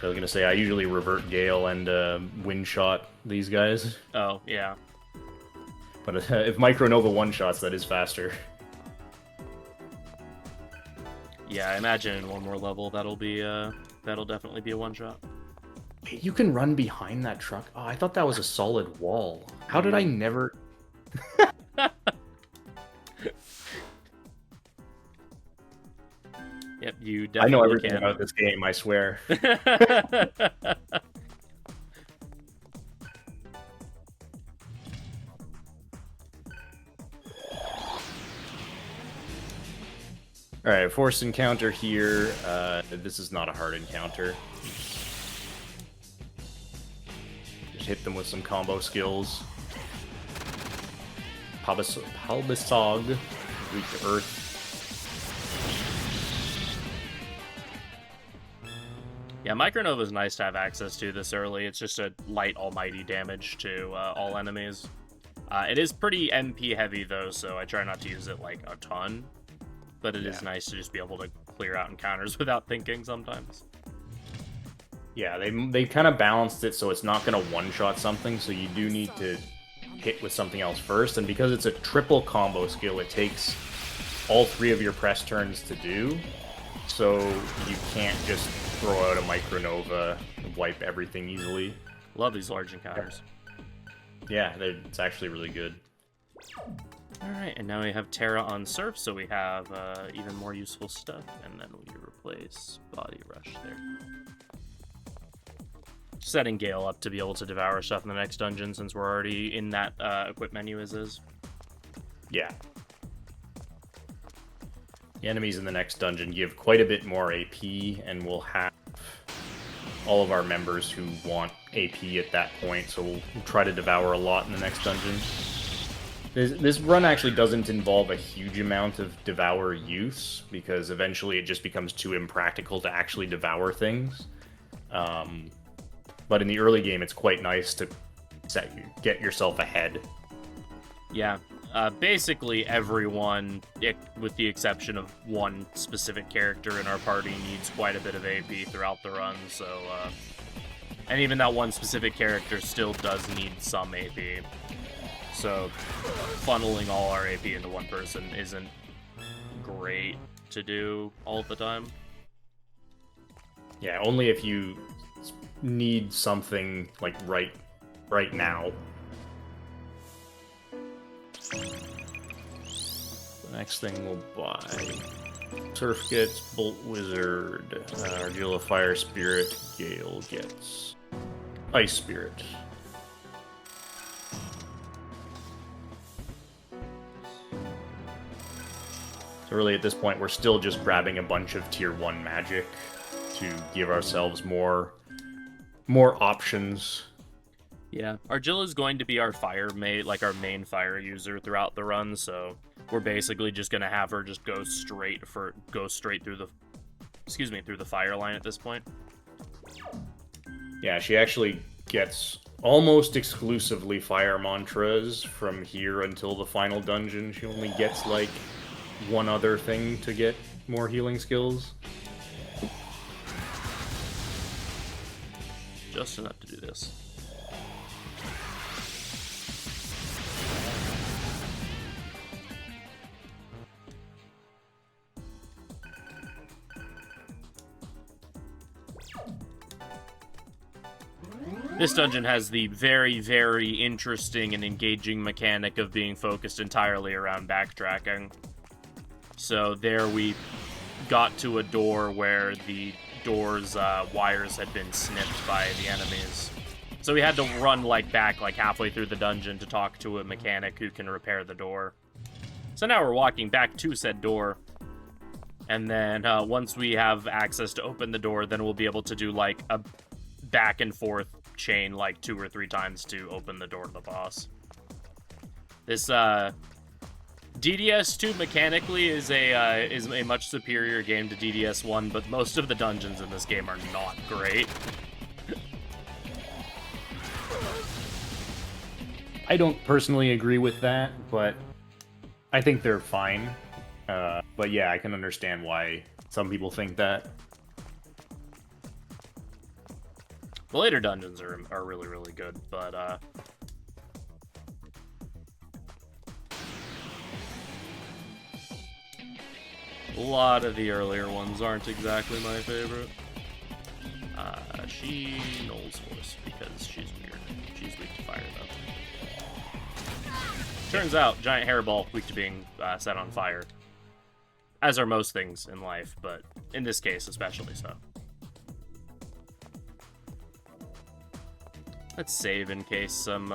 I was gonna say, I usually revert Gale and wind shot these guys. Oh, yeah. But if Micronova one-shots, that is faster. Yeah, I imagine in one more level that'll definitely be a one-shot. You can run behind that truck? Oh, I thought that was a solid wall. How did I never... Yep, you definitely I know everything can. about this game, I swear. Alright, forced encounter here. This is not a hard encounter. Just hit them with some combo skills. Palbisog, weak to earth. Yeah, Micronova is nice to have access to this early. It's just a light almighty damage to all enemies. It is pretty MP heavy though, so I try not to use it like a ton. But it is nice to just be able to clear out encounters without thinking sometimes. Yeah, they kind of balanced it so it's not going to one-shot something, so you do need to hit with something else first. And because it's a triple combo skill, it takes all 3 of your press turns to do. So you can't just throw out a Micronova and wipe everything easily. Love these large encounters. Yeah, it's actually really good. Alright, and now we have Terra on Surf, so we have even more useful stuff, and then we replace Body Rush there. Setting Gale up to be able to devour stuff in the next dungeon, since we're already in that equip menu as is. Yeah. The enemies in the next dungeon give quite a bit more AP, and we'll have all of our members who want AP at that point, so we'll try to devour a lot in the next dungeon. This run actually doesn't involve a huge amount of devour use, because eventually it just becomes too impractical to actually devour things. But in the early game, it's quite nice to get yourself ahead. Yeah. Basically, everyone, with the exception of one specific character in our party, needs quite a bit of AP throughout the run, so... and even that one specific character still does need some AP. So, funneling all our AP into one person isn't great to do all the time. Yeah, only if you need something, like, right now. The next thing we'll buy. Surf gets Bolt Wizard. Argilla Fire Spirit. Gale gets Ice Spirit. So really at this point we're still just grabbing a bunch of tier 1 magic to give ourselves more options. Yeah, Argilla is going to be our fire like our main fire user throughout the run, so we're basically just gonna have her just go straight through the fire line at this point. Yeah, she actually gets almost exclusively fire mantras from here until the final dungeon. She only gets like one other thing to get more healing skills. Just enough to do this. This dungeon has the very, very interesting and engaging mechanic of being focused entirely around backtracking. So there we got to a door where the door's wires had been snipped by the enemies. So we had to run back halfway through the dungeon to talk to a mechanic who can repair the door. So now we're walking back to said door. And then once we have access to open the door, then we'll be able to do a back and forth chain 2 or 3 times to open the door to the boss. This DDS2 mechanically is a much superior game to DDS1, but most of the dungeons in this game are not great. I don't personally agree with that, but I think they're fine. But yeah, I can understand why some people think that. The later dungeons are really, really good, but a lot of the earlier ones aren't exactly my favorite. She Knowles Force because she's weird. She's weak to fire, though. Turns out, giant hairball weak to being set on fire. As are most things in life, but in this case especially so. Let's save in case some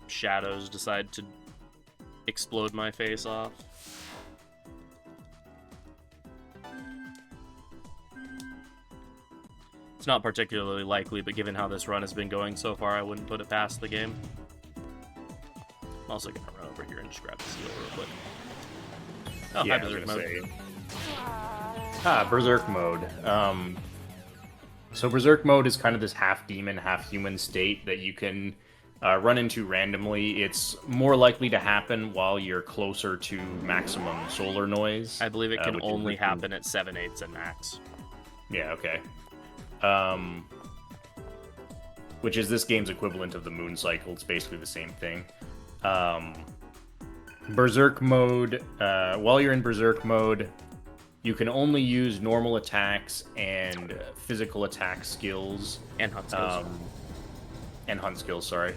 shadows decide to explode my face off. It's not particularly likely, but given how this run has been going so far, I wouldn't put it past the game. I'm also gonna run over here and just grab the seal real quick. Oh, Yeah, hi, Berserk mode. Berserk mode. So Berserk mode is kind of this half demon, half human state that you can run into randomly. It's more likely to happen while you're closer to maximum solar noise. I believe it can only happen at 7/8 at max. Yeah, okay. Which is this game's equivalent of the moon cycle. It's basically the same thing. Berserk mode, while you're in Berserk mode, you can only use normal attacks and physical attack skills. And hunt skills. And hunt skills, sorry.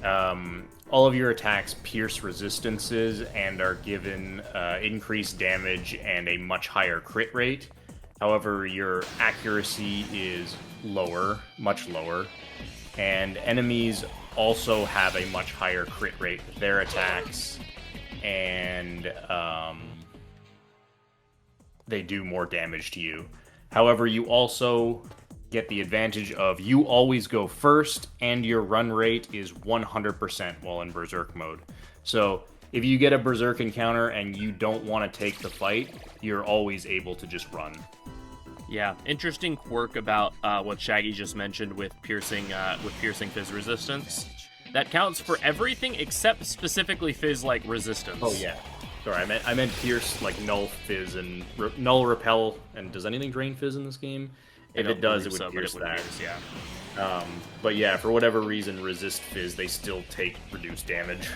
All of your attacks pierce resistances and are given increased damage and a much higher crit rate. However, your accuracy is lower, much lower. And enemies also have a much higher crit rate with their attacks. And they do more damage to you. However, you also get the advantage of you always go first, and your run rate is 100% while in Berserk mode. So if you get a Berserk encounter and you don't want to take the fight, you're always able to just run. Yeah, interesting quirk about what Shaggy just mentioned with piercing fizz resistance. That counts for everything except specifically fizz-like resistance. Oh yeah. Sorry, I meant pierce, like null fizz and null repel. And does anything drain fizz in this game? If it does, it would pierce that. Yeah. But yeah, for whatever reason, resist fizz, they still take reduced damage.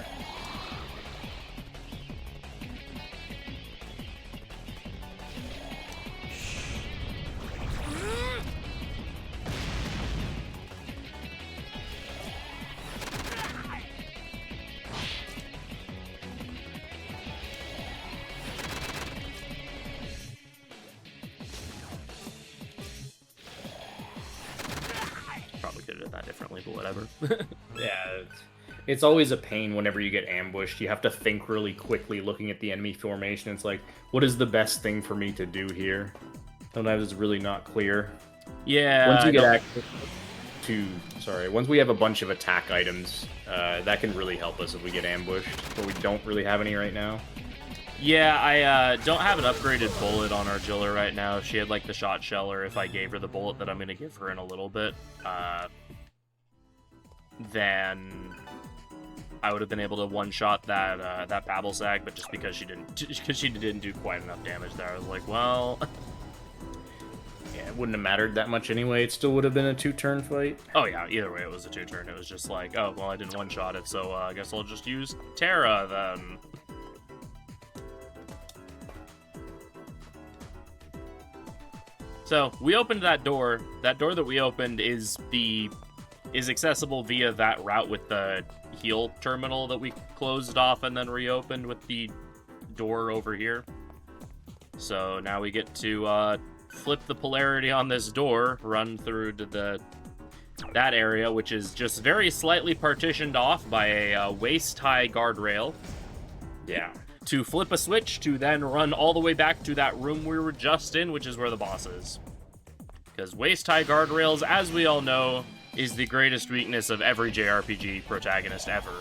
Probably could have done that differently, but whatever. Yeah, it's always a pain whenever you get ambushed. You have to think really quickly looking at the enemy formation. It's like, what is the best thing for me to do here? Sometimes it's really not clear. Yeah. Once you get access to... Sorry, once we have a bunch of attack items, that can really help us if we get ambushed, but we don't really have any right now. Yeah, I don't have an upgraded bullet on Argilla right now. If she had, like, the shot shell, or if I gave her the bullet that I'm going to give her in a little bit, then I would have been able to one-shot that Babel Sag, but just because she didn't do quite enough damage there, I was like, well... Yeah, it wouldn't have mattered that much anyway. It still would have been a 2-turn fight. Oh yeah, either way it was a 2-turn. It was just like, oh, well, I didn't one-shot it, so I guess I'll just use Terra then. So, we opened that door. That door that we opened is accessible via that route with the heal terminal that we closed off and then reopened with the door over here. So now we get to flip the polarity on this door, run through to that area, which is just very slightly partitioned off by a waist-high guardrail. Yeah. To flip a switch to then run all the way back to that room we were just in, which is where the boss is. Because waist-high guardrails, as we all know, is the greatest weakness of every JRPG protagonist ever.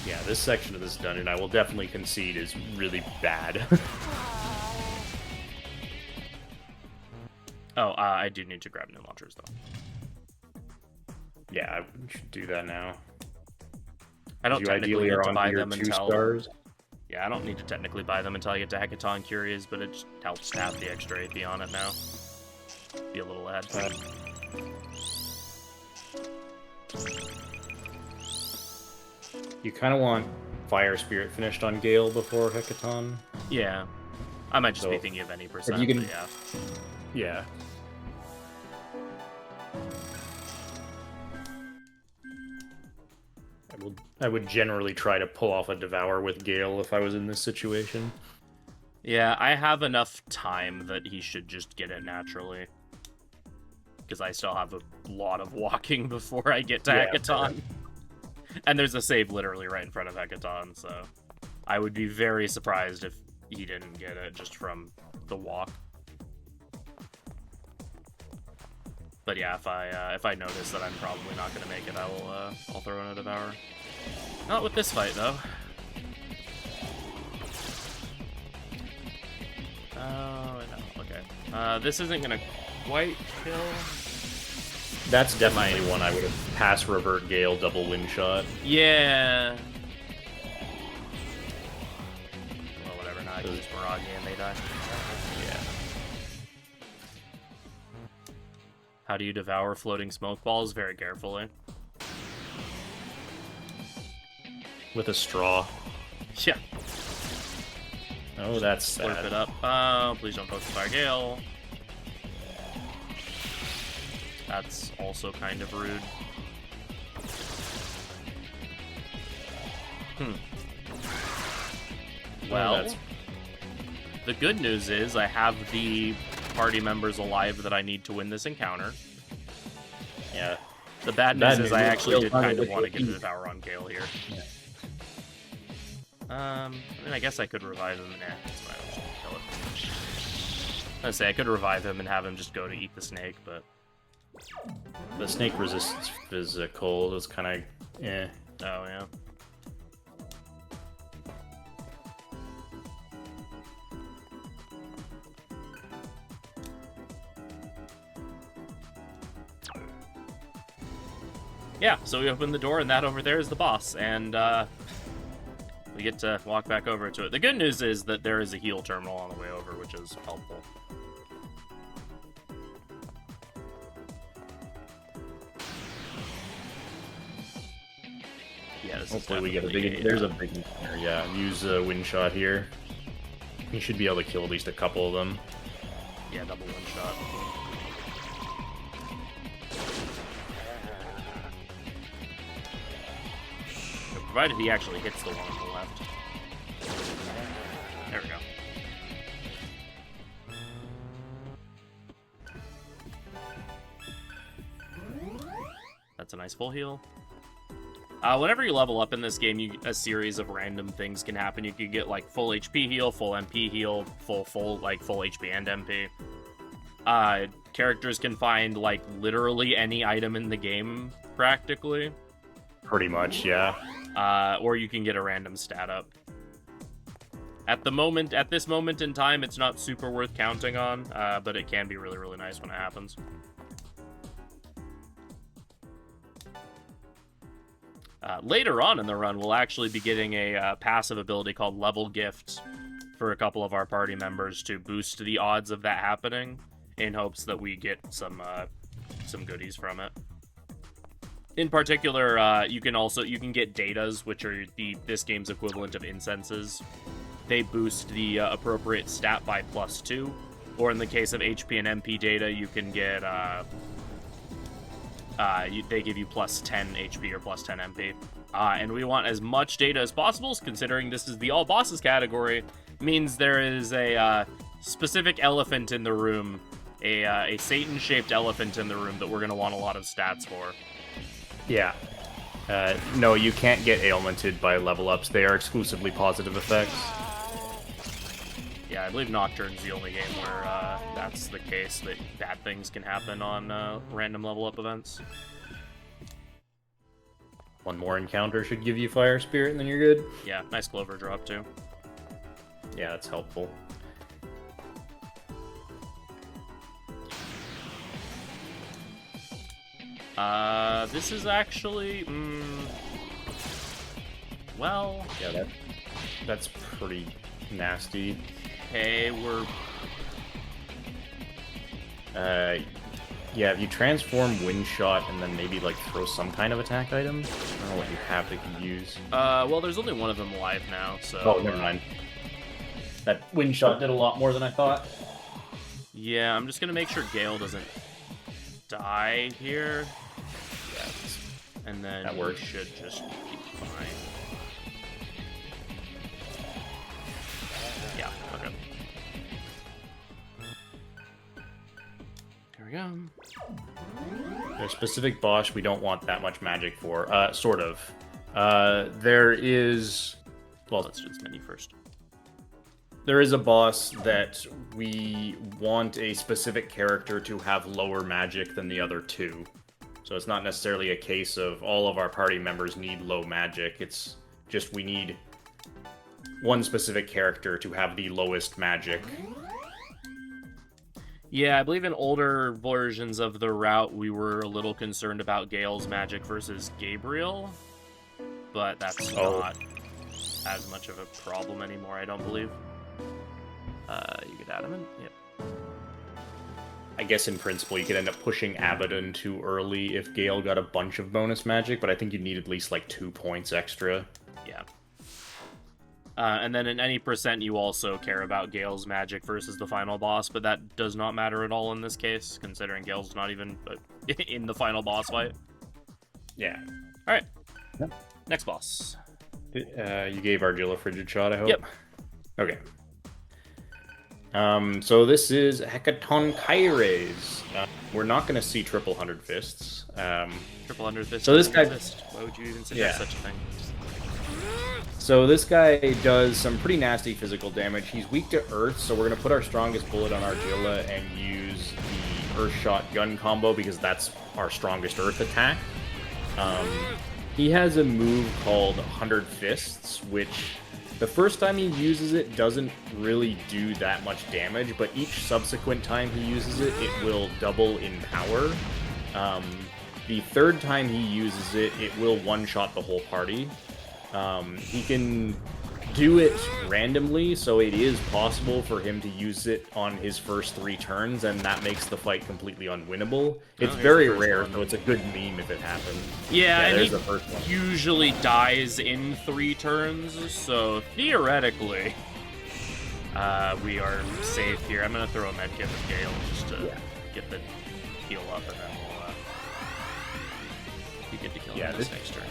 Yeah, this section of this dungeon, I will definitely concede, is really bad. Oh, I do need to grab new launchers, though. Yeah, I should do that now. I don't technically need to buy them two until... stars. Yeah, I don't need to technically buy them until I get to Hecatoncheir, but it just helps to have the extra AP on it now. Be a little ahead. You kind of want Fire Spirit finished on Gale before Hecaton. Yeah. I might just be thinking of any percent, you can, but yeah. Yeah. I would generally try to pull off a Devour with Gale if I was in this situation. Yeah, I have enough time that he should just get it naturally. Because I still have a lot of walking before I get to Hecaton. And there's a save literally right in front of Hecaton, so... I would be very surprised if he didn't get it just from the walk. But yeah, if I notice that I'm probably not gonna make it, I'll throw in a Devour. Not with this fight though. Oh no, okay. This isn't gonna quite kill. That's definitely one I would have pass revert Gale double wind shot. Yeah. Well, whatever. Now I can use Mirage and they die. Yeah. How do you devour floating smoke balls? Very carefully. With a straw. Yeah. Oh, that's sad. Slurp it up. Please don't focus Fire Gale. That's also kind of rude. Well, the good news is I have the party members alive that I need to win this encounter. Yeah. The bad news is I actually did kind of want to get the Devour on Gale here. Yeah. I mean, I guess I could revive him. Nah, that's fine. I'm just gonna kill it. I was gonna say, I could revive him and have him just go to eat the snake, but... The snake resistance is cold. It's kind of, eh. Oh, yeah. yeah, so we open the door, and that over there is the boss, and we get to walk back over to it. The good news is that there is a heal terminal on the way over, which is helpful. Yeah, this Hopefully is we get a big. There's a big encounter. Yeah, use a wind shot here. You should be able to kill at least a couple of them. Yeah, double one shot. Provided he actually hits the one on the left. There we go. That's a nice full heal. Whenever you level up in this game, a series of random things can happen. You could get like full HP heal, full MP heal, full HP and MP. Characters can find like literally any item in the game, practically. Pretty much, yeah. Or you can get a random stat up. At this moment in time, it's not super worth counting on, but it can be really, really nice when it happens. Later on in the run, we'll actually be getting a passive ability called Level Gift for a couple of our party members to boost the odds of that happening, in hopes that we get some goodies from it. In particular, you can get datas, which are this game's equivalent of incenses. They boost the appropriate stat by +2, or in the case of HP and MP data, you can get they give you +10 HP or +10 MP. And we want as much data as possible, considering this is the all bosses category. Means there is a specific elephant in the room, a Satan-shaped elephant in the room that we're going to want a lot of stats for. Yeah. No, you can't get ailmented by level ups. They are exclusively positive effects. Yeah, I believe Nocturne's the only game where that's the case, that bad things can happen on random level up events. One more encounter should give you Fire Spirit, and then you're good. Yeah, nice Clover drop too. Yeah, that's helpful. This is actually, well... Yeah, that's pretty nasty. Okay, we're... Yeah, if you transform Wind Shot and then maybe, like, throw some kind of attack item, I don't know what you have that you use. Well, there's only one of them live now, so... Oh, never mind. That Wind Shot did a lot more than I thought. Yeah, I'm just gonna make sure Gale doesn't die here. Yes. And then that we should just be fine. Yeah, okay. There we go. There's a specific boss we don't want that much magic for. Sort of. There is... Well, let's do this menu first. There is a boss that we want a specific character to have lower magic than the other two. So it's not necessarily a case of all of our party members need low magic. It's just we need one specific character to have the lowest magic. Yeah, I believe in older versions of the route, we were a little concerned about Gale's magic versus Gabriel. But that's not as much of a problem anymore, I don't believe. You get Adamant? Yep. I guess in principle you could end up pushing Abaddon too early if Gale got a bunch of bonus magic, but I think you'd need at least like 2 points extra. Yeah. And then in any percent you also care about Gale's magic versus the final boss, but that does not matter at all in this case, considering Gale's not even in the final boss fight. Yeah. Alright. Yep. Next boss. You gave Argilla Frigid Shot, I hope? Yep. Okay. So this is Hecatoncheir. We're not going to see triple 100 fists. Triple 100 fist. So this guy... Why would you even suggest such a thing? So this guy does some pretty nasty physical damage. He's weak to Earth, so we're going to put our strongest bullet on Argilla and use the Earth Shot gun combo because that's our strongest Earth attack. He has a move called 100 Fists, which... The first time he uses it doesn't really do that much damage, but each subsequent time he uses it, it will double in power. the third time he uses it, it will one-shot the whole party. He can do it randomly, so it is possible for him to use it on his first 3 turns, and that makes the fight completely unwinnable. It's very rare, so it's a good meme if it happens. Yeah, and there's he the first one. usually dies in 3 turns, so theoretically, we are safe here. I'm gonna throw a medkit with Gale just to get the heal up, and then we'll be good to kill him this next turn.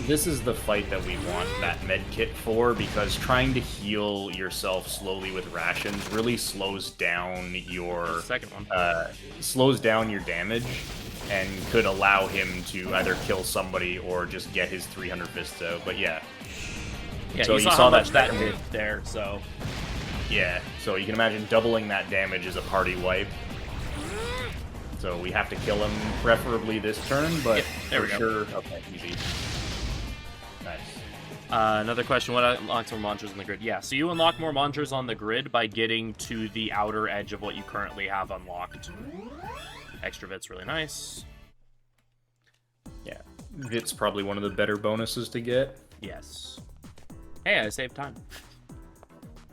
This is the fight that we want that med kit for, because trying to heal yourself slowly with rations really slows down your slows down your damage, and could allow him to either kill somebody or just get his 300 fists out. But yeah, so you saw how much that did there. So so you can imagine doubling that damage is a party wipe. So we have to kill him, preferably this turn, but there we go. sure, okay, easy. Nice. Another question, what unlocks more monsters on the grid? Yeah, so you unlock more monsters on the grid by getting to the outer edge of what you currently have unlocked. Extra Vit's really nice. Yeah, Vit's probably one of the better bonuses to get. Yes. Hey, I saved time.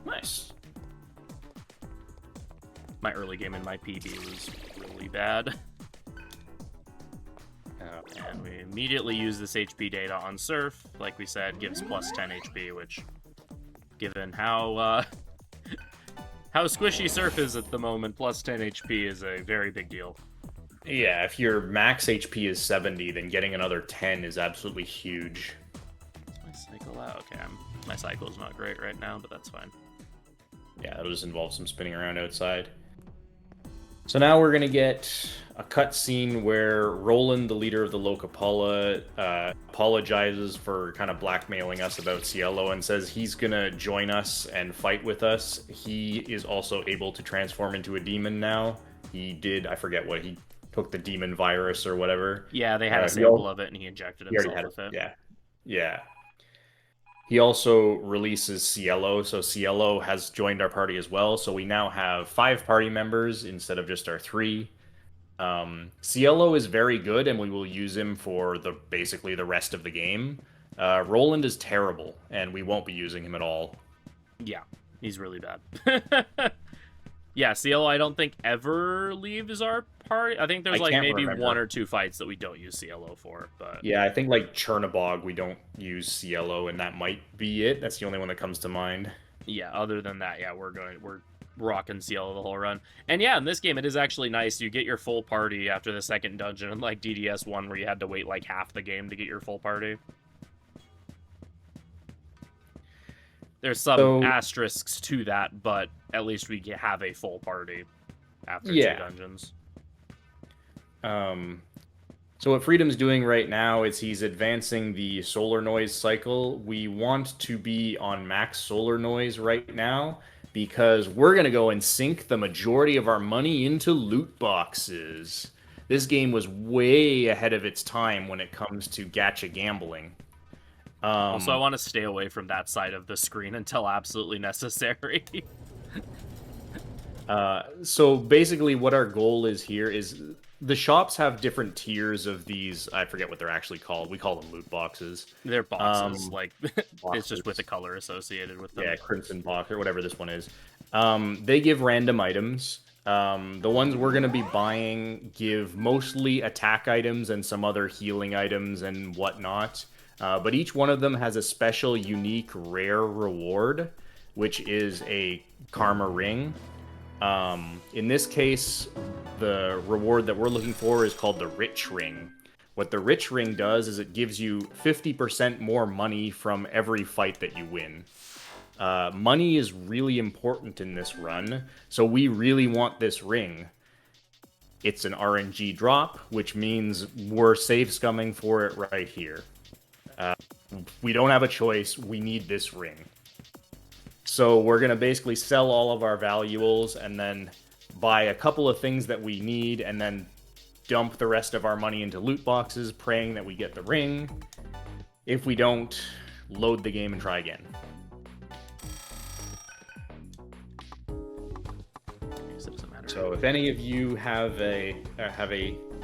Nice. My early game in my PB was really bad. And we immediately use this HP data on Surf. Like we said, gives plus 10 HP, which, given how how squishy Surf is at the moment, plus 10 HP is a very big deal. Yeah, if your max HP is 70, then getting another 10 is absolutely huge. My cycle out. Okay, my cycle is not great right now, but that's fine. Yeah, it'll just involve some spinning around outside. So now we're going to get a cutscene where Roland, the leader of the Lokapala, apologizes for kind of blackmailing us about Cielo and says he's going to join us and fight with us. He is also able to transform into a demon now. He did, I forget what, he took the demon virus or whatever. Yeah, they had a sample of it and he injected himself with it. Yeah. He also releases Cielo, so Cielo has joined our party as well, so we now have 5 party members instead of just our 3. Cielo is very good, and we will use him for basically the rest of the game. Roland is terrible, and we won't be using him at all. Yeah, he's really bad. Yeah, Cielo I don't think ever leaves our party. I think there's like maybe 1 or 2 fights that we don't use Cielo for, but yeah, I think like Chernabog we don't use Cielo, and that might be it. That's the only one that comes to mind. Yeah, other than that, yeah, we're rocking Cielo the whole run. And yeah, in this game it is actually nice. You get your full party after the second dungeon, unlike DDS 1 where you had to wait like half the game to get your full party. There's some asterisks to that, but at least we have a full party after 2 dungeons. So what Freedom's doing right now is he's advancing the solar noise cycle. We want to be on max solar noise right now because we're going to go and sink the majority of our money into loot boxes. This game was way ahead of its time when it comes to gacha gambling. Also, I want to stay away from that side of the screen until absolutely necessary. So basically what our goal is here is the shops have different tiers of these. I forget what they're actually called. We call them loot boxes. They're boxes. It's just with the color associated with them. Yeah, Crimson Box or whatever this one is. They give random items. The ones we're going to be buying give mostly attack items and some other healing items and whatnot. But each one of them has a special, unique, rare reward, which is a karma ring. In this case, the reward that we're looking for is called the Rich Ring. What the Rich Ring does is it gives you 50% more money from every fight that you win. Money is really important in this run, so we really want this ring. It's an RNG drop, which means we're safe scumming for it right here. We don't have a choice. We need this ring. So we're going to basically sell all of our valuables and then buy a couple of things that we need and then dump the rest of our money into loot boxes, praying that we get the ring. If we don't, load the game and try again. So if any of you have a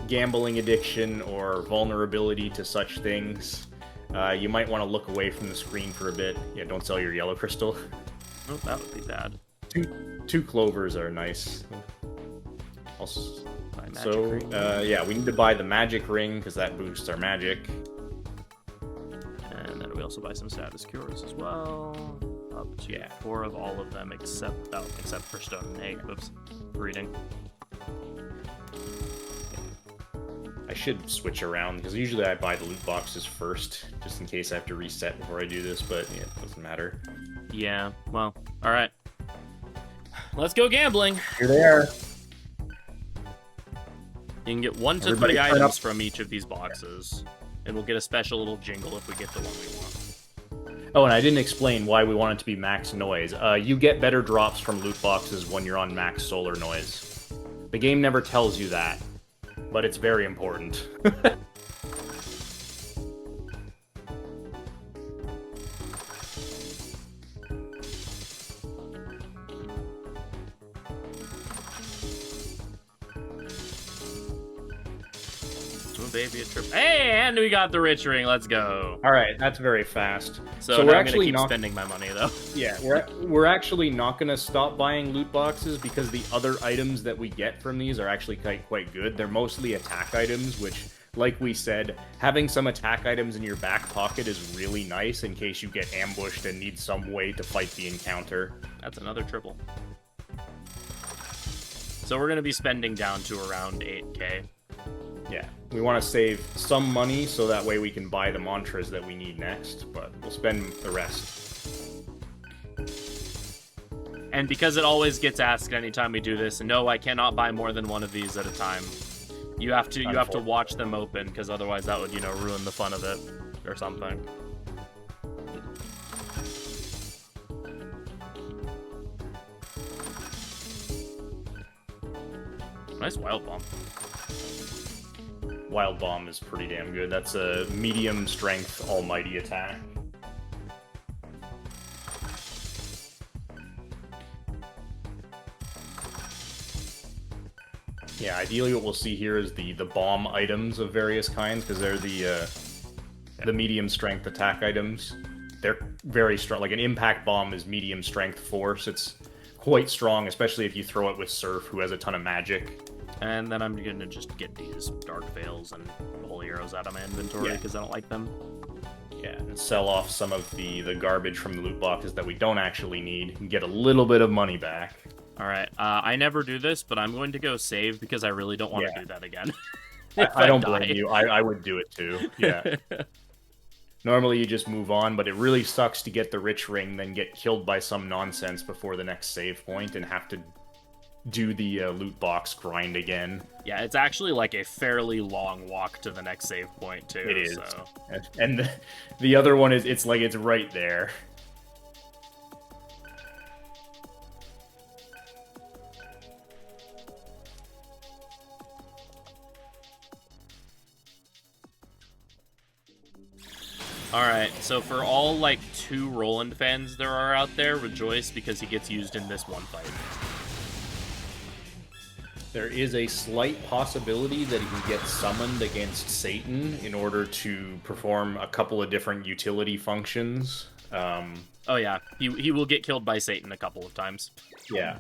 gambling addiction or vulnerability to such things, you might want to look away from the screen for a bit. Yeah, don't sell your yellow crystal. Oh, that would be bad. Two clovers are nice. Also, so, yeah, we need to buy the magic ring, because that boosts our magic. And then we also buy some status cures as well. Up to 4 of all of them, except for Stone and Egg. Oops. Reading. I should switch around, because usually I buy the loot boxes first, just in case I have to reset before I do this, but yeah, it doesn't matter. Yeah, well, alright. Let's go gambling! Here they are. You can get 1 to 3 items from each of these boxes, and we'll get a special little jingle if we get the one we want. Oh, and I didn't explain why we want it to be max noise. You get better drops from loot boxes when you're on max solar noise. The game never tells you that, but it's very important. Baby a trip. Hey, and we got the rich ring. Let's go. All right, that's very fast. So we're actually gonna keep spending my money though. Yeah, we're actually not gonna stop buying loot boxes because the other items that we get from these are actually quite good. They're mostly attack items, which, like we said, having some attack items in your back pocket is really nice in case you get ambushed and need some way to fight the encounter. That's another triple. So we're gonna be spending down to around 8K. Yeah, we want to save some money so that way we can buy the mantras that we need next, but we'll spend the rest. And because it always gets asked anytime we do this, and no, I cannot buy more than one of these at a time. You have to watch them open, because otherwise that would, ruin the fun of it or something. Nice wild bomb. Wild Bomb is pretty damn good. That's a medium strength almighty attack. Yeah, ideally what we'll see here is the bomb items of various kinds, because they're the medium strength attack items. They're very strong. Like an impact bomb is medium strength force. It's quite strong, especially if you throw it with Surf, who has a ton of magic. And then I'm gonna just get these Dark Veils and Holy Arrows out of my inventory because I don't like them. Yeah, and sell off some of the garbage from the loot boxes that we don't actually need and get a little bit of money back. Alright, I never do this, but I'm going to go save because I really don't want to do that again. I don't blame you. I would do it too. Yeah. Normally you just move on, but it really sucks to get the rich ring, then get killed by some nonsense before the next save point and have to do the loot box grind again. Yeah, it's actually like a fairly long walk to the next save point too. It is. So. And the other one is it's right there. Alright, so for all, 2 Roland fans there are out there, rejoice because he gets used in this one fight. There is a slight possibility that he can get summoned against Satan in order to perform a couple of different utility functions. Oh yeah, he will get killed by Satan a couple of times. Yeah.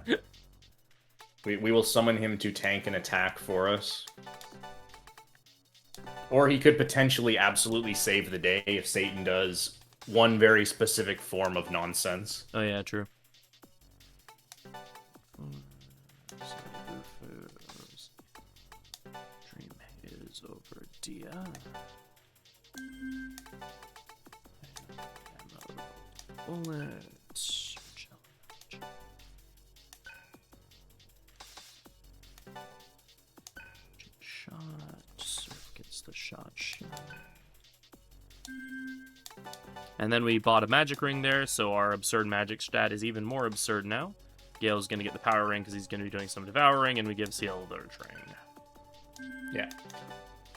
we will summon him to tank an attack for us. Or he could potentially absolutely save the day if Satan does one very specific form of nonsense. Oh yeah, true. Dream is over, dear. Bullets. Shot. Surf gets the shot. And then we bought a magic ring there, so our absurd magic stat is even more absurd now. Gale's going to get the power ring because he's going to be doing some devouring, and we give Ciel the rich ring. Yeah.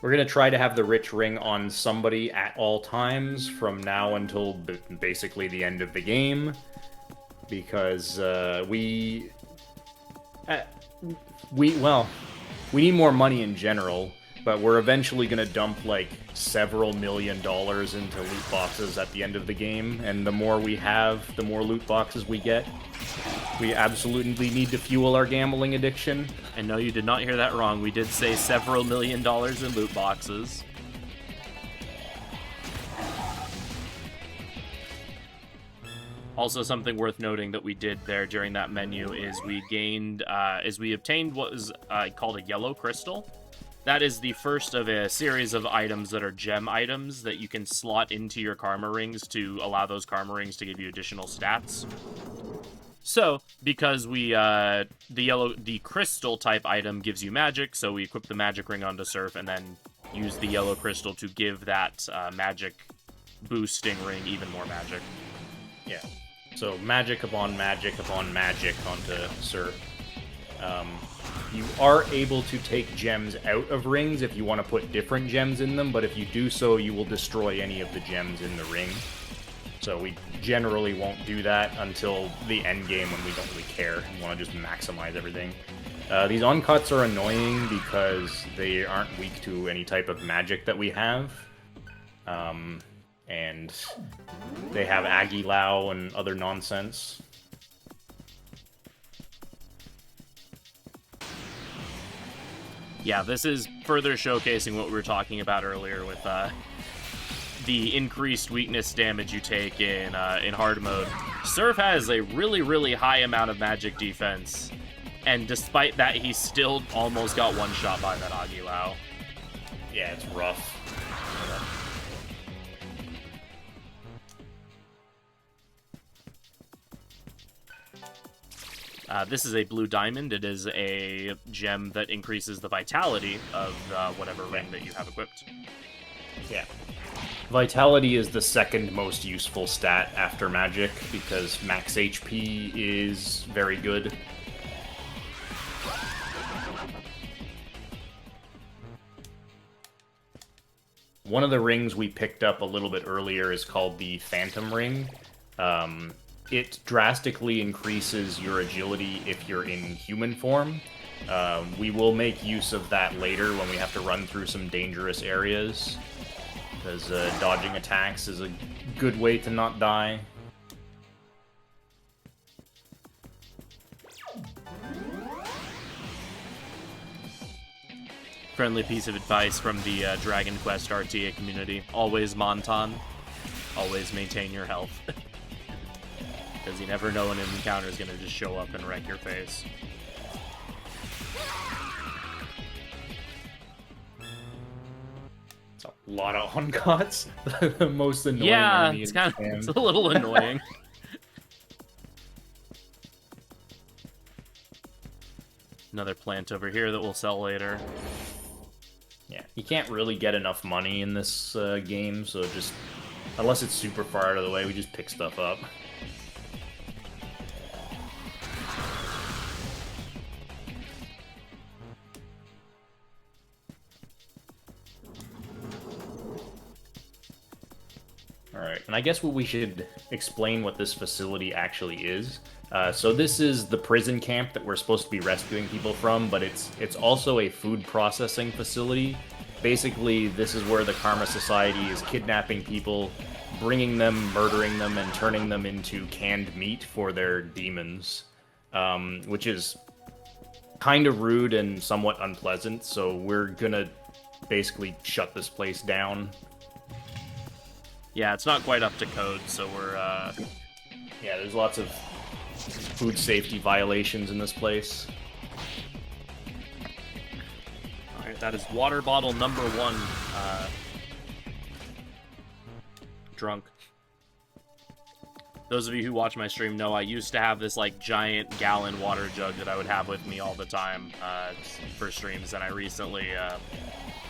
We're going to try to have the rich ring on somebody at all times from now until basically the end of the game. Because we need more money in general. but we're eventually going to dump like several $1 million into loot boxes at the end of the game, and the more we have, the more loot boxes we get. We absolutely need to fuel our gambling addiction. And no, you did not hear that wrong. We did say several $1 million in loot boxes. Also, something worth noting that we did there during that menu is we gained, we obtained what was called a yellow crystal. That is the first of a series of items that are gem items that you can slot into your karma rings to allow those karma rings to give you additional stats. So, because the crystal type item gives you magic, so we equip the magic ring onto Surf and then use the yellow crystal to give that magic boosting ring even more magic. Yeah. So magic upon magic upon magic onto Surf. You are able to take gems out of rings if you want to put different gems in them, but if you do so, you will destroy any of the gems in the ring. So we generally won't do that until the end game when we don't really care. We want to just maximize everything. These uncuts are annoying because they aren't weak to any type of magic that we have. And they have Agilao and other nonsense. Yeah, this is further showcasing what we were talking about earlier with the increased weakness damage you take in hard mode. Surf has a really, really high amount of magic defense, and despite that, he still almost got one-shot by that Agilao. Yeah, it's rough. This is a blue diamond. It is a gem that increases the vitality of whatever ring that you have equipped. Yeah. Vitality is the second most useful stat after magic because max HP is very good. One of the rings we picked up a little bit earlier is called the Phantom Ring. It drastically increases your agility if you're in human form. We will make use of that later when we have to run through some dangerous areas, because dodging attacks is a good way to not die. Friendly piece of advice from the Dragon Quest RTA community. Always Monton. Always maintain your health. Because you never know when an encounter is going to just show up and wreck your face. It's a lot of uncuts. The most annoying Yeah, enemy it's in it's a little annoying. Another plant over here that we'll sell later. Yeah, you can't really get enough money in this game, so just, unless it's super far out of the way, we just pick stuff up. Alright, and I guess what we should explain what this facility actually is. So this is the prison camp that we're supposed to be rescuing people from, but it's also a food processing facility. Basically, this is where the Karma Society is kidnapping people, bringing them, murdering them, and turning them into canned meat for their demons, which is kind of rude and somewhat unpleasant, so we're gonna basically shut this place down. Yeah, it's not quite up to code, so we're, Yeah, there's lots of food safety violations in this place. Alright, that is water bottle number 1, drunk. Those of you who watch my stream know I used to have this, like, giant gallon water jug that I would have with me all the time, for streams, and I recently,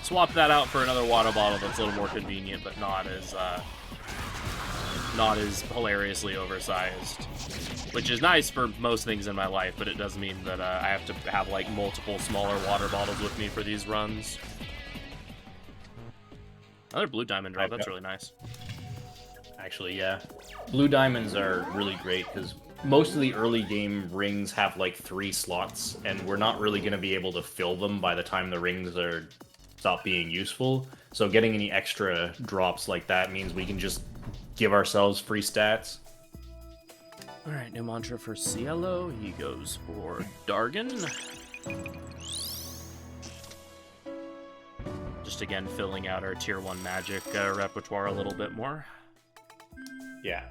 swapped that out for another water bottle that's a little more convenient, but not as hilariously oversized. Which is nice for most things in my life, but it does mean that I have to have, like, multiple smaller water bottles with me for these runs. Another blue diamond drop, that's really nice. Actually, yeah. Blue diamonds are really great, because most of the early game rings have, like, 3 slots, and we're not really going to be able to fill them by the time the rings are stop being useful. So getting any extra drops like that means we can just give ourselves free stats. Alright, new mantra for Cielo. He goes for Dargan. Just again filling out our tier 1 magic repertoire a little bit more. Yeah.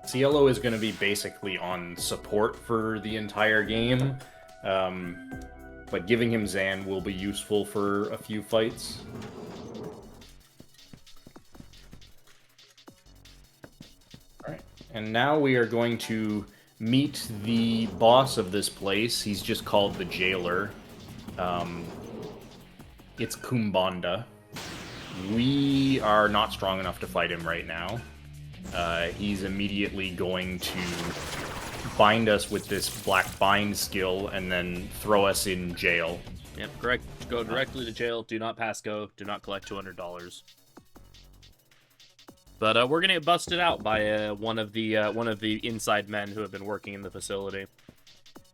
Cielo is going to be basically on support for the entire game, but giving him Zan will be useful for a few fights. Alright, and now we are going to meet the boss of this place. He's just called the Jailer. It's Kumbanda. We are not strong enough to fight him right now. He's immediately going to bind us with this black bind skill and then throw us in jail. Yep, correct. Go directly to jail. Do not pass go. Do not collect $200. But we're gonna get busted out by one of the inside men who have been working in the facility.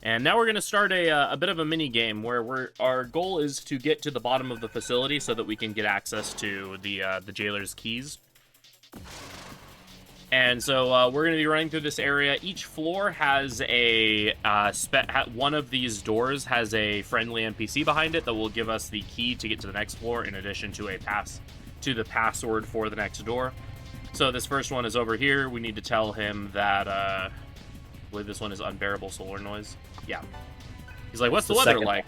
And now we're gonna start a bit of a mini game where our goal is to get to the bottom of the facility so that we can get access to the jailer's keys. And so we're going to be running through this area. Each floor has one of these doors has a friendly NPC behind it that will give us the key to get to the next floor, in addition to the password for the next door. So this first one is over here. We need to tell him that I believe this one is unbearable solar noise. Yeah. He's like, what's the weather like?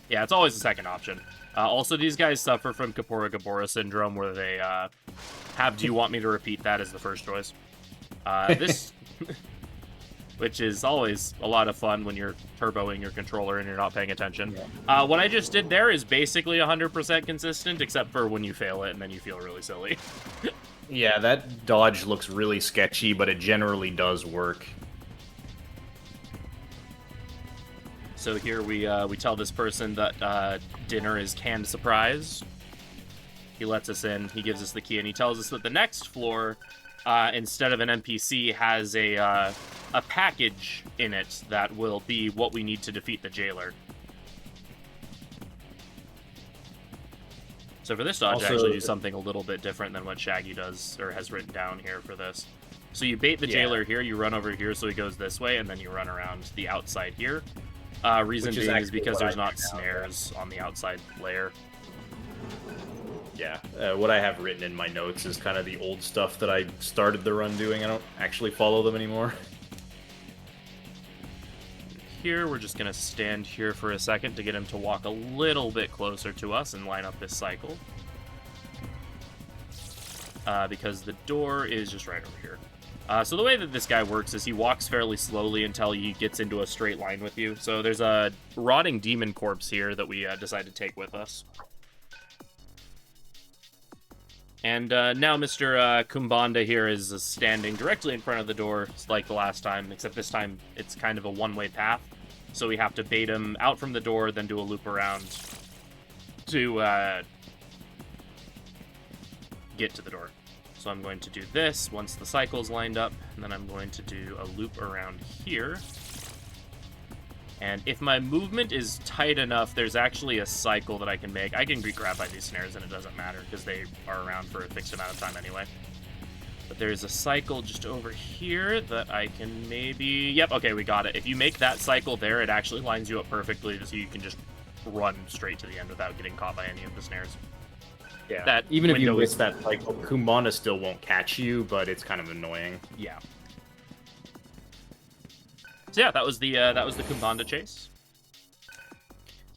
Yeah, it's always the second option. Also, these guys suffer from Kapora-Gabora syndrome, where they have "do you want me to repeat that" as the first choice. This, which is always a lot of fun when you're turboing your controller and you're not paying attention. Yeah. What I just did there is basically 100% consistent, except for when you fail it and then you feel really silly. Yeah, that dodge looks really sketchy, but it generally does work. So here we tell this person that dinner is canned surprise. He lets us in, he gives us the key, and he tells us that the next floor, instead of an NPC, has a package in it that will be what we need to defeat the jailer. So for this dodge, I actually do something a little bit different than what Shaggy does, or has written down here for this. So you bait the jailer here, you run over here so he goes this way, and then you run around the outside here. Reason being is because there's not snares on the outside layer. Yeah, what I have written in my notes is kind of the old stuff that I started the run doing. I don't actually follow them anymore. Here, we're just going to stand here for a second to get him to walk a little bit closer to us and line up this cycle. Because the door is just right over here. So the way that this guy works is he walks fairly slowly until he gets into a straight line with you. So there's a rotting demon corpse here that we decided to take with us. And now Mr. Kumbanda here is standing directly in front of the door, like the last time, except this time it's kind of a one-way path. So we have to bait him out from the door, then do a loop around to get to the door. So I'm going to do this once the cycle's lined up, and then I'm going to do a loop around here. And if my movement is tight enough, there's actually a cycle that I can make. I can be grabbed by these snares, and it doesn't matter, because they are around for a fixed amount of time anyway. But there's a cycle just over here that I can maybe... Yep, okay, we got it. If you make that cycle there, it actually lines you up perfectly, so you can just run straight to the end without getting caught by any of the snares. Yeah, that even if you miss that cycle, Kumbanda still won't catch you, but it's kind of annoying. Yeah. So yeah, that was the Kumbanda chase.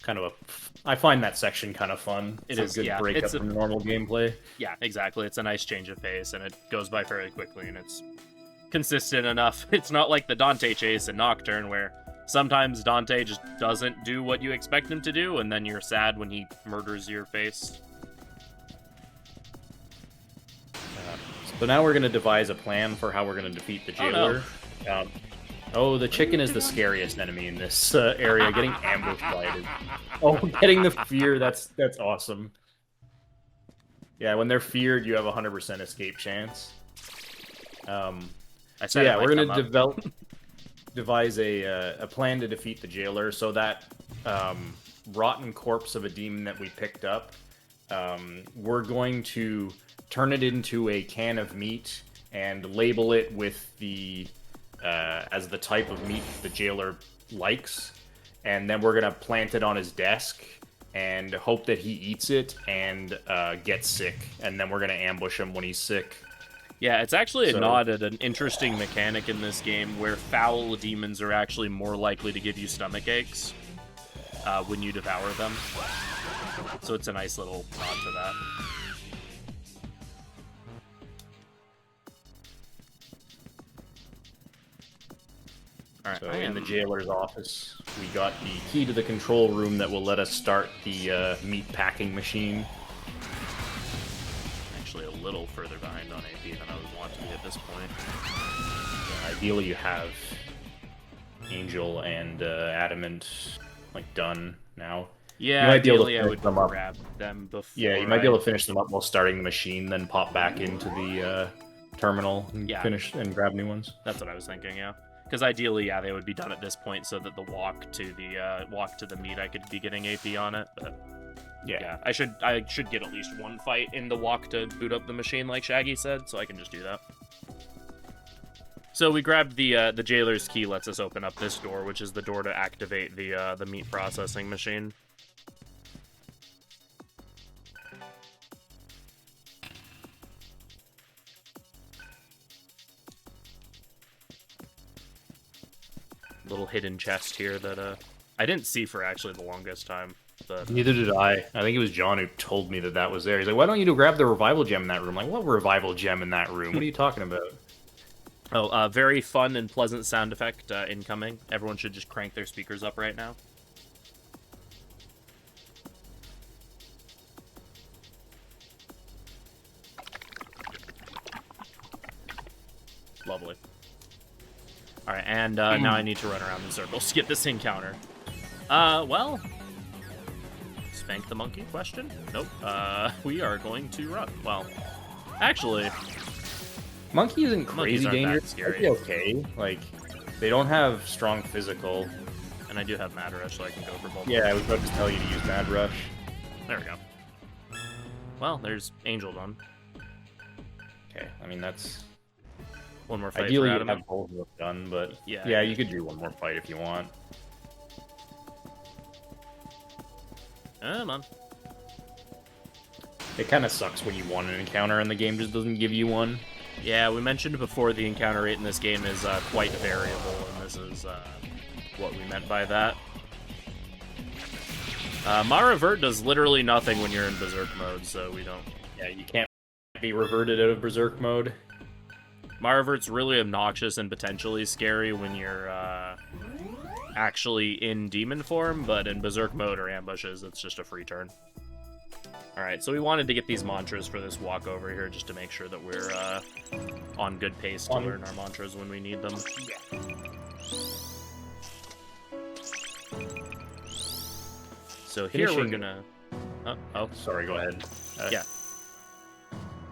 Kind of I find that section kind of fun. It's a good break up from normal gameplay. Yeah, exactly. It's a nice change of pace, and it goes by fairly quickly, and it's consistent enough. It's not like the Dante chase in Nocturne, where sometimes Dante just doesn't do what you expect him to do, and then you're sad when he murders your face. So now we're going to devise a plan for how we're going to defeat the jailer. Oh, the chicken is the scariest enemy in this area. Getting ambushed by it. Oh, getting the fear. That's awesome. Yeah, when they're feared, you have a 100% escape chance. So yeah, we're going to develop... devise a plan to defeat the jailer. So that rotten corpse of a demon that we picked up, we're going to turn it into a can of meat and label it with the as the type of meat the jailer likes, and then we're gonna plant it on his desk and hope that he eats it and gets sick, and then we're gonna ambush him when he's sick. Yeah, it's actually a nod at an interesting mechanic in this game where foul demons are actually more likely to give you stomach aches when you devour them. So it's a nice little nod to that. All right, So in the jailer's office, we got the key to the control room that will let us start the meat packing machine. actually a little further behind on AP than I would want to be at this point. Ideally, you have Angel and Adamant like done now. Yeah, you might be able to ideally I would them up. grab them before. Yeah, you might be able to finish them up while starting the machine, then pop back into the terminal and finish and grab new ones. That's what I was thinking. Yeah, because ideally, yeah, they would be done at this point, so that the walk to the meat, I could be getting AP on it. But yeah, I should get at least one fight in the walk to boot up the machine, like Shaggy said, so I can just do that. So we grabbed the jailer's key, lets us open up this door, which is the door to activate the meat processing machine. Little hidden chest here that I didn't see for actually the longest time. But neither did I. I think it was John who told me that was there. He's like, "Why don't you grab the revival gem in that room?" I'm like, what revival gem in that room? What are you talking about? Oh, very fun and pleasant sound effect incoming. Everyone should just crank their speakers up right now. Lovely. Alright, and now I need to run around in circles to get this encounter. Well... Spank the monkey question? Nope. We are going to run. Well, actually... Monkey isn't crazy dangerous. Scary. Okay. Like, they don't have strong physical. And I do have Mad Rush, so I can go for both. Yeah, I was about to tell you to use Mad Rush. There we go. Well, there's Angel done. Okay, I mean, that's... One more fight ideally, for you Adam. have both of them done, but yeah, you could do one more fight if you want. Come on. It kind of sucks when you want an encounter and the game just doesn't give you one. Yeah, we mentioned before the encounter rate in this game is quite variable, and this is what we meant by that. Maravert does literally nothing when you're in Berserk mode, so we don't... Yeah, you can't be reverted out of Berserk mode. Maravert's really obnoxious and potentially scary when you're actually in demon form, but in Berserk mode or ambushes, it's just a free turn. Alright, so we wanted to get these mantras for this walk over here just to make sure that we're on good pace to learn our mantras when we need them. So here we're gonna... Oh, sorry, go ahead. Yeah.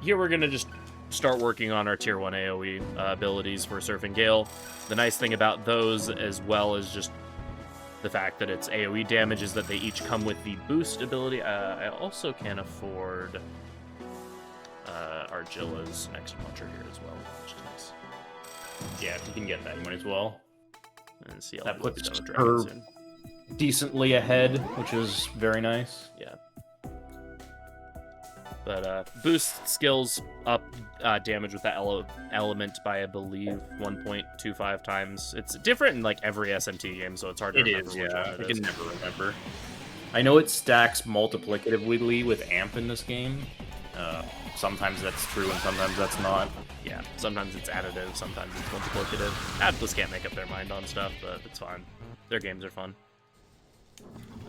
Here we're gonna just start working on our Tier 1 AoE abilities for Surfing Gale. The nice thing about those, as well as just the fact that it's AoE damage, is that they each come with the boost ability. I also can afford Argilla's next mantra here as well, which is nice. Yeah, if you can get that, you might as well. And see, that puts her decently ahead, which is very nice. Yeah. But boost skills up damage with that element by, I believe, 1.25 times. It's different in like every SMT game, so it's hard to remember which one it is. I can never remember. I know it stacks multiplicatively with AMP in this game. Sometimes that's true and sometimes that's not. Yeah, sometimes it's additive, sometimes it's multiplicative. Atlas can't make up their mind on stuff, but it's fine. Their games are fun.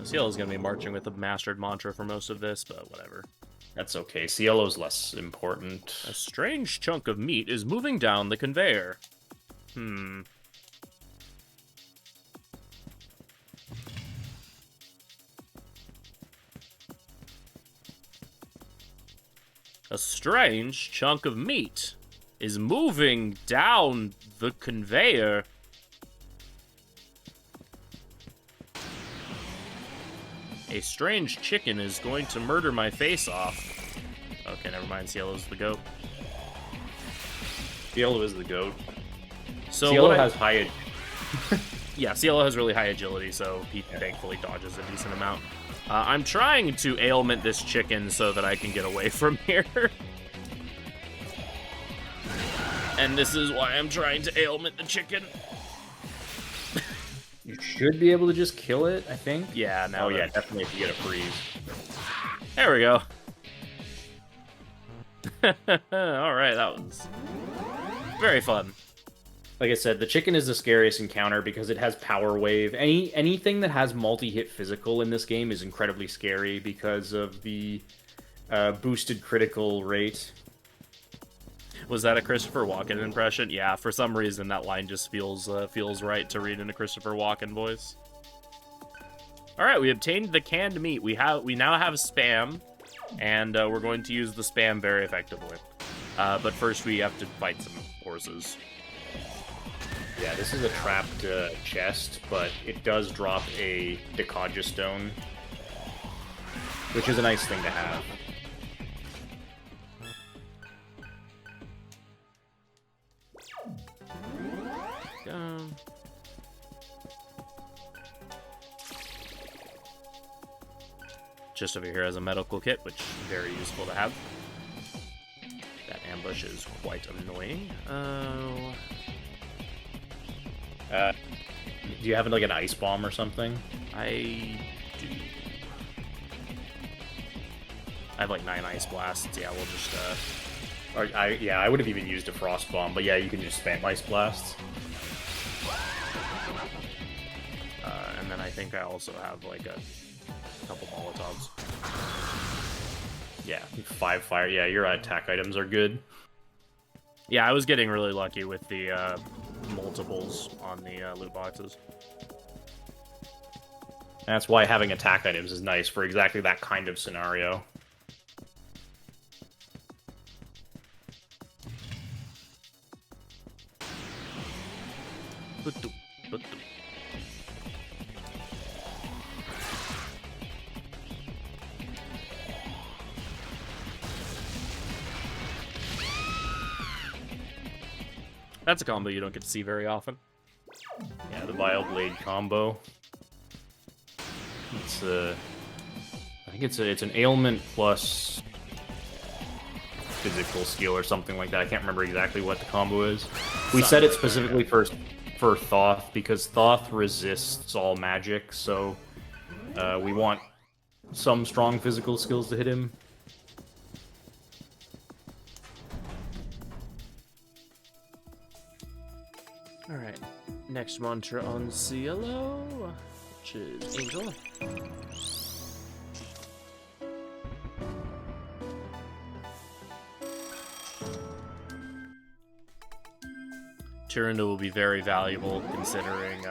Cielo is going to be marching with a mastered mantra for most of this, but whatever. That's okay. Cielo's less important. A strange chunk of meat is moving down the conveyor. A strange chunk of meat is moving down the conveyor. A strange chicken is going to murder my face off. Okay, never mind. Ciela's the goat. Cielo is the goat. So Cielo has high... Yeah, Cielo has really high agility, so he thankfully dodges a decent amount. I'm trying to ailment this chicken so that I can get away from here. And this is why I'm trying to ailment the chicken. You should be able to just kill it, I think. Yeah, now yeah, definitely if you get a freeze. There we go. Alright, that was very fun. Like I said, the chicken is the scariest encounter because it has power wave. Anything that has multi-hit physical in this game is incredibly scary because of the boosted critical rate. Was that a Christopher Walken impression? Yeah, for some reason that line just feels right to read in a Christopher Walken voice. All right, we obtained the canned meat. We now have spam, and we're going to use the spam very effectively. But first, we have to fight some horses. Yeah, this is a trapped chest, but it does drop a Hecatoncheir stone, which is a nice thing to have. Just over here as a medical kit, which is very useful to have. That ambush is quite annoying. Oh. Do you have like an ice bomb or something? I do. I have like 9 ice blasts. Yeah, we'll just. I would have even used a frost bomb, but yeah, you can just spam ice blasts. And then I think I also have like a couple Molotovs. Yeah, 5 fire. Yeah, your attack items are good. Yeah, I was getting really lucky with the multiples on the loot boxes. That's why having attack items is nice for exactly that kind of scenario. That's a combo you don't get to see very often. Yeah, the Vile Blade combo. It's I think it's an ailment plus physical skill or something like that. I can't remember exactly what the combo is. We set it specifically for Thoth because Thoth resists all magic, so we want some strong physical skills to hit him. Alright, next monster on Cielo, which is Angel. Tyrande will be very valuable considering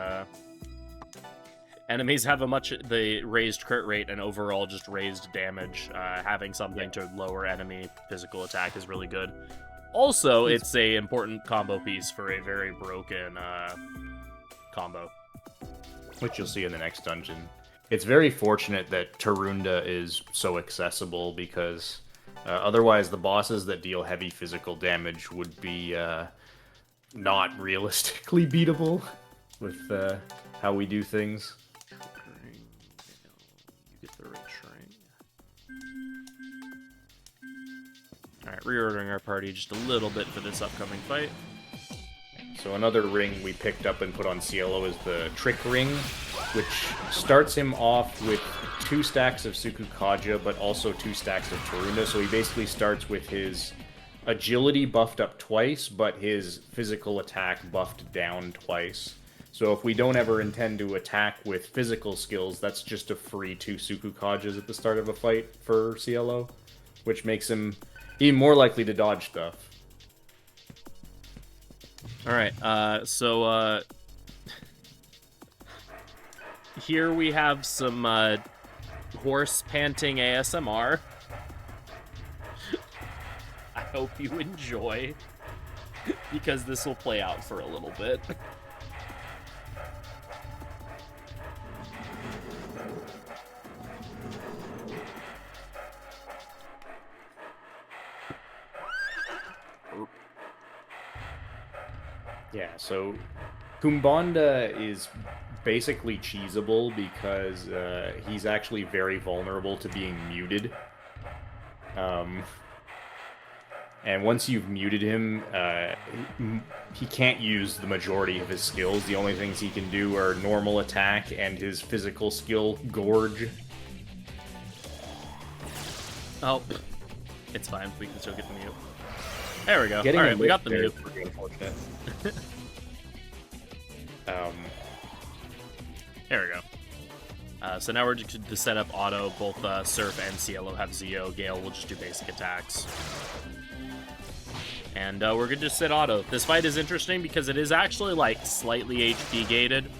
enemies have the raised crit rate and overall just raised damage. Having something to lower enemy physical attack is really good. Also, it's a important combo piece for a very broken combo. Which you'll see in the next dungeon. It's very fortunate that Tyrande is so accessible because otherwise the bosses that deal heavy physical damage would be not realistically beatable with how we do things. You get the right shrine. Alright, reordering our party just a little bit for this upcoming fight. So another ring we picked up and put on Cielo is the Trick Ring, which starts him off with 2 stacks of Sukukaja, but also 2 stacks of Tyrande. So he basically starts with his agility buffed up twice, but his physical attack buffed down twice. So if we don't ever intend to attack with physical skills, that's just a free 2 Sukukajas at the start of a fight for Cielo, which makes him even more likely to dodge stuff. Alright, so here we have some horse panting ASMR. I hope you enjoy, because this will play out for a little bit. Yeah, so Kumbanda is basically cheesable because he's actually very vulnerable to being muted. And once you've muted him, he can't use the majority of his skills. The only things he can do are normal attack and his physical skill, Gorge. Oh, it's fine. We can still get the mute. There we go. Getting All right, we got the mute. pretty unfortunate. There we go. So now we're just to set up auto. Both Surf and Cielo have Zeo. Gale will just do basic attacks. And we're going to just sit auto. This fight is interesting because it is actually, like, slightly HP gated.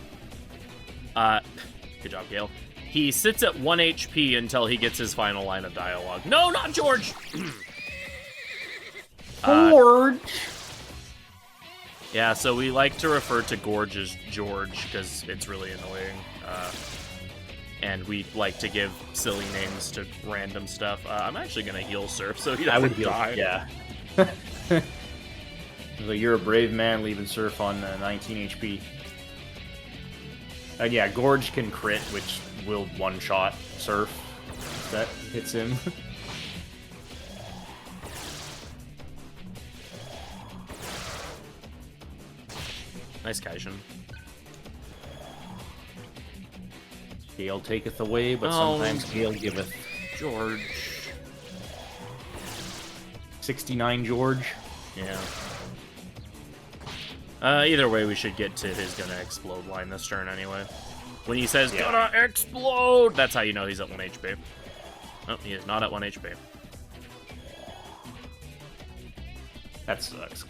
Good job, Gale. He sits at 1 HP until he gets his final line of dialogue. No, not George! Gorge! Yeah, so we like to refer to Gorge as George because it's really annoying. And we like to give silly names to random stuff. I'm actually going to heal Surf so he doesn't die. Yeah. So you're a brave man leaving Surf on 19 HP. Yeah, Gorge can crit, which will one-shot Surf. That hits him. Nice Kaijin. Gale taketh away, but sometimes Gale giveth. George. 69 George. Yeah. Either way, we should get to his gonna explode line this turn anyway. When he says, gonna explode, that's how you know he's at 1 HP. Oh, he is not at 1 HP. That sucks.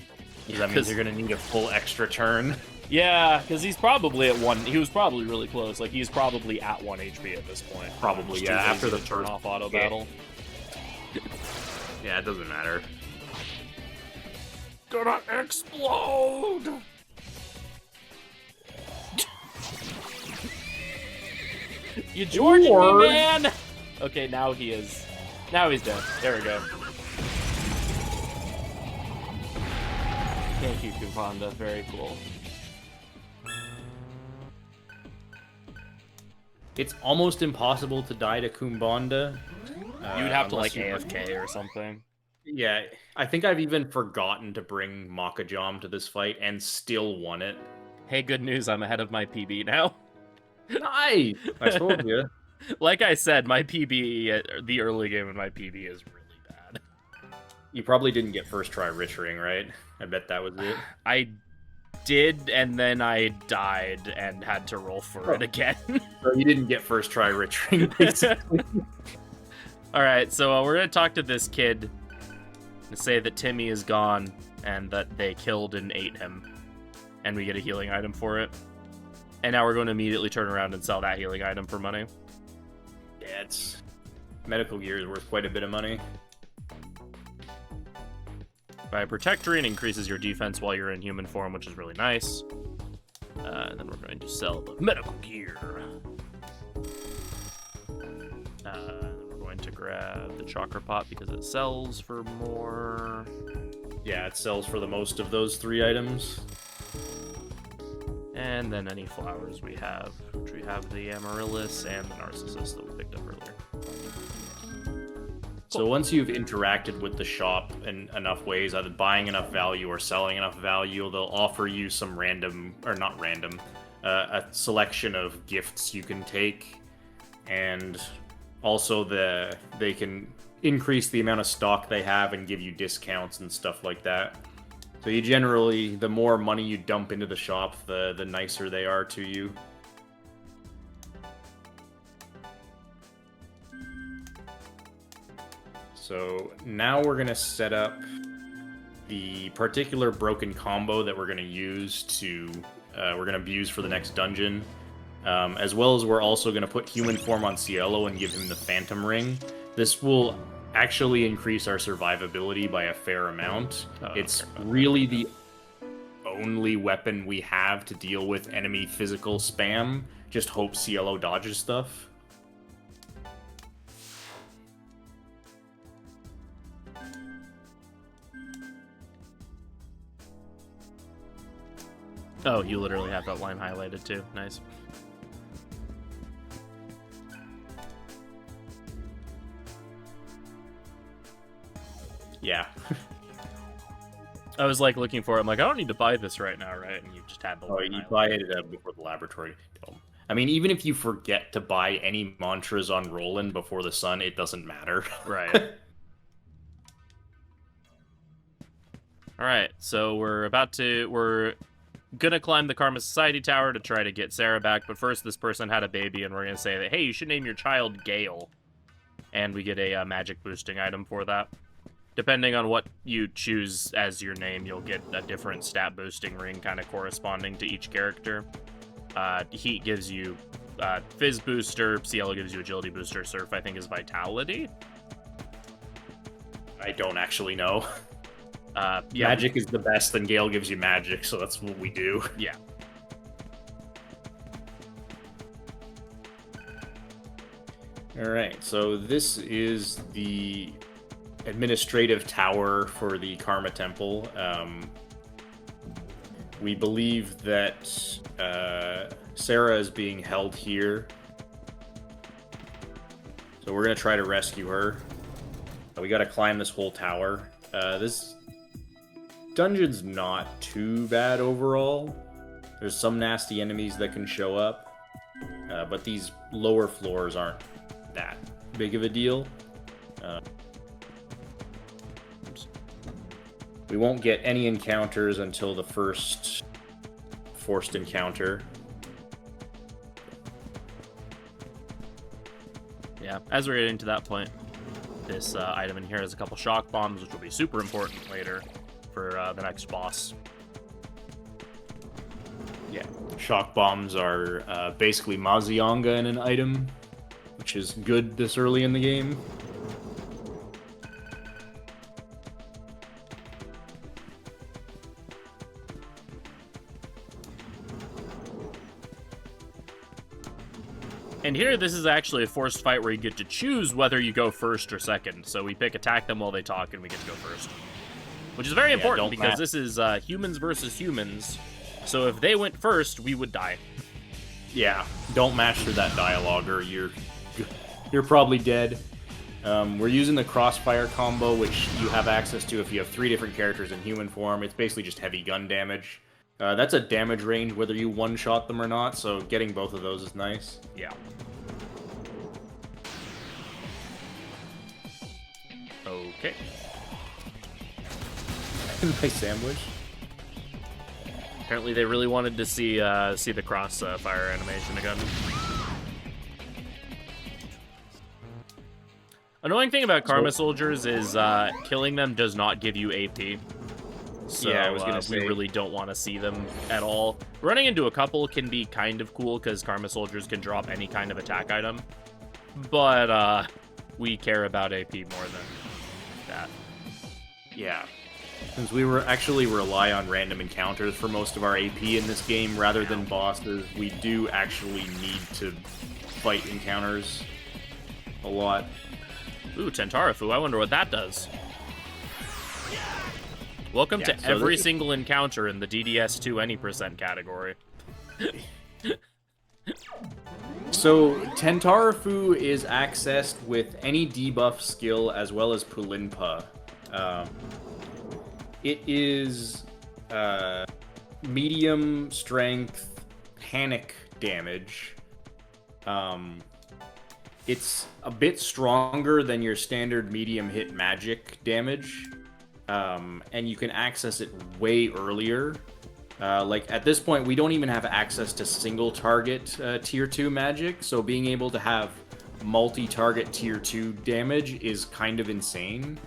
That means you're gonna need a full extra turn. Yeah, because he's probably at 1. He was probably really close. Like, he's probably at 1 HP at this point. Probably, Just yeah, too after lazy the to turn first off auto battle. Yeah, it doesn't matter. Gonna explode! You George me, man! Okay, now he is. Now he's dead. There we go. Thank you, Kumbanda. Very cool. It's almost impossible to die to Kumbanda. You'd have to, like, unless AFK or something. Yeah, I think I've even forgotten to bring Makajam to this fight and still won it. Hey, good news. I'm ahead of my PB now. Nice! I told you. Like I said, my PB, the early game in my PB is really bad. You probably didn't get first try Rittering, right? I bet that was it. I did, and then I died and had to roll for it again. So you didn't get first try Rittering, basically. Alright, so we're going to talk to this kid and say that Timmy is gone and that they killed and ate him. And we get a healing item for it. And now we're going to immediately turn around and sell that healing item for money. Yeah, it's... medical gear is worth quite a bit of money. By Protectorine, increases your defense while you're in human form, which is really nice. And then we're going to sell the medical gear. We're going to grab the chakra pot because it sells for more. Yeah, it sells for the most of those 3 items. And then any flowers we have, which we have the Amaryllis and the Narcissus that we picked up earlier. So once you've interacted with the shop in enough ways, either buying enough value or selling enough value, they'll offer you some random, or not random, a selection of gifts you can take. And also they can increase the amount of stock they have and give you discounts and stuff like that. So you generally, the more money you dump into the shop, the nicer they are to you. So now we're going to set up the particular broken combo that we're going to use to, we're going to abuse for the next dungeon. As well as we're also going to put human form on Cielo and give him the Phantom Ring. This will actually increase our survivability by a fair amount. It's really the only weapon we have to deal with enemy physical spam. Just hope Cielo dodges stuff. Oh, you literally have that line highlighted too. Nice. Yeah. I was like looking for it. I'm like, I don't need to buy this right now, right? And you just had the Oh, line you highlighted. buy it before the laboratory dome. I mean, even if you forget to buy any mantras on Roland before the sun, it doesn't matter. Right. All right, so we're gonna climb the Karma Society Tower to try to get Sarah back, but first this person had a baby, and we're gonna say that, hey, you should name your child Gale. And we get a magic boosting item for that. Depending on what you choose as your name, you'll get a different stat boosting ring kind of corresponding to each character. Heat gives you Fizz booster, Cielo gives you Agility booster, Surf I think is Vitality. I don't actually know. Yeah, Magic is the best, and Gale gives you magic, so that's what we do. Yeah. Alright, so this is the administrative tower for the Karma Temple. We believe that Sarah is being held here. So we're going to try to rescue her. We got to climb this whole tower. This dungeon's not too bad overall. There's some nasty enemies that can show up. But these lower floors aren't that big of a deal. We won't get any encounters until the first forced encounter. Yeah, as we're getting to that point, this item in here has a couple shock bombs, which will be super important later for the next boss. Yeah, shock bombs are basically Mazionga in an item, which is good this early in the game. And here, this is actually a forced fight where you get to choose whether you go first or second. So we pick attack them while they talk, and we get to go first. Which is very important, because this is humans versus humans. So if they went first, we would die. Yeah, don't match through that dialogue, or you're probably dead. We're using the crossfire combo, which you have access to if you have 3 different characters in human form. It's basically just heavy gun damage. That's a damage range whether you one-shot them or not, so getting both of those is nice. Yeah. Okay. Nice sandwich. Apparently they really wanted to see the crossfire animation again. Annoying thing about Karma Soldiers is killing them does not give you AP. So yeah, I was gonna say, we really don't want to see them at all. Running into a couple can be kind of cool because Karma Soldiers can drop any kind of attack item. But we care about AP more than that. Yeah. Since we were actually rely on random encounters for most of our AP in this game rather than bosses, we do actually need to fight encounters a lot. Ooh, Tentarafu, I wonder what that does. Welcome to every single encounter in the DDS2 any % category. So, Tentarafu is accessed with any debuff skill as well as Pulinpa. It is medium strength panic damage. It's a bit stronger than your standard medium hit magic damage. And you can access it way earlier. Like, at this point, we don't even have access to single target tier 2 magic, so being able to have multi-target tier 2 damage is kind of insane.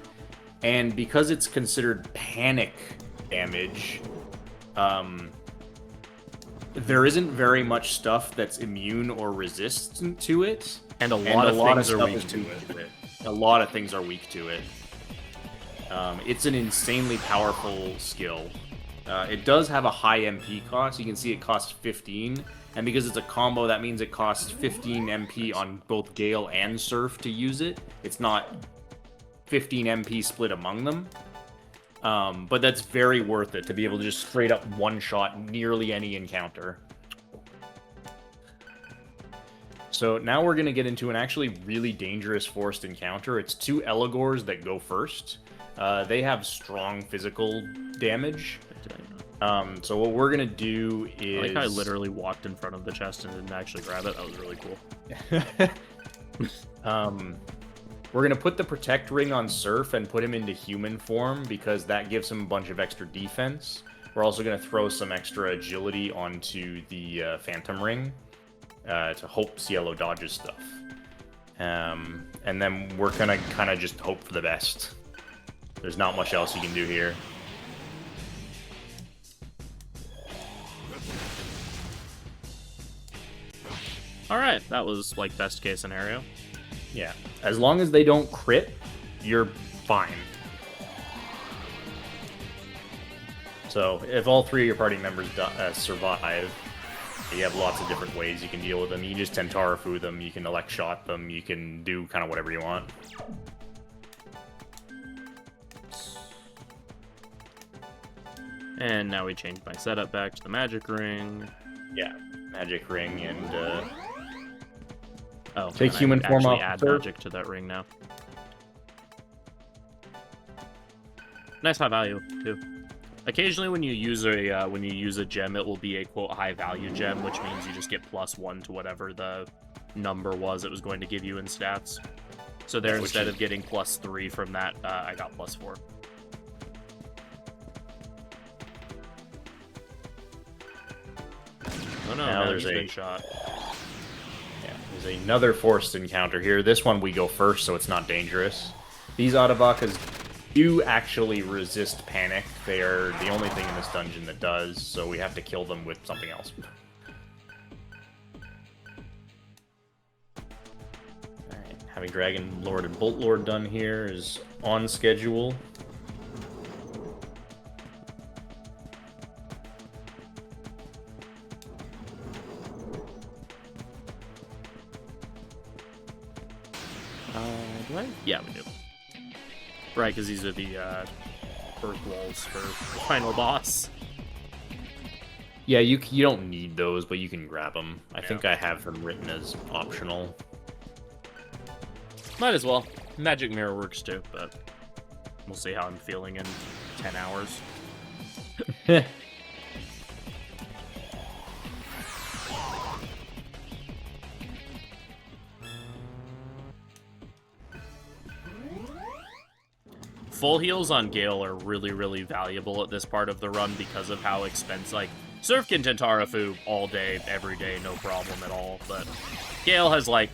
And because it's considered panic damage, there isn't very much stuff that's immune or resistant to it. And a lot of things are weak to it. A lot of things are weak to it. It's an insanely powerful skill. It does have a high MP cost. You can see it costs 15. And because it's a combo, that means it costs 15 MP on both Gale and Surf to use it. It's not 15 MP split among them. But that's very worth it to be able to just straight up one-shot nearly any encounter. So now we're going to get into an actually really dangerous forced encounter. It's 2 Eligors that go first. They have strong physical damage. So what we're going to do is... I like how I literally walked in front of the chest and didn't actually grab it. That was really cool. We're going to put the Protect Ring on Surf and put him into human form because that gives him a bunch of extra defense. We're also going to throw some extra agility onto the Phantom Ring to hope Cielo dodges stuff. And then we're going to kind of just hope for the best. There's not much else you can do here. Alright, that was like best case scenario. Yeah, as long as they don't crit, you're fine. So if all 3 of your party members survive, you have lots of different ways you can deal with them. You can just Tentarafu them, you can elect shot them, you can do kind of whatever you want. And now we changed my setup back to the magic ring. Yeah, magic ring and Oh, take and human I form actually off add Surf. magic to that ring now. Nice high value too. Occasionally, when you use a gem, it will be a quote high value gem, which means you just get +1 to whatever the number was it was going to give you in stats. So there, instead of getting +3 from that, I got +4. Oh no! Now Now there's he's a been shot. Yeah, there's another forced encounter here. This one we go first, so it's not dangerous. These Autobakas do actually resist panic. They are the only thing in this dungeon that does, so we have to kill them with something else. Alright, having Dragon Lord and Bolt Lord done here is on schedule. Do I? Yeah, we do. Right, because these are the Earth Walls for the final boss. Yeah, you don't need those, but you can grab them. I Yeah. think I have them written as optional. Might as well. Magic Mirror works too, but we'll see how I'm feeling in 10 hours. Full heals on Gale are really, really valuable at this part of the run because of how expensive. Like, Surf can Tentarafu all day, every day, no problem at all, but Gale has, like,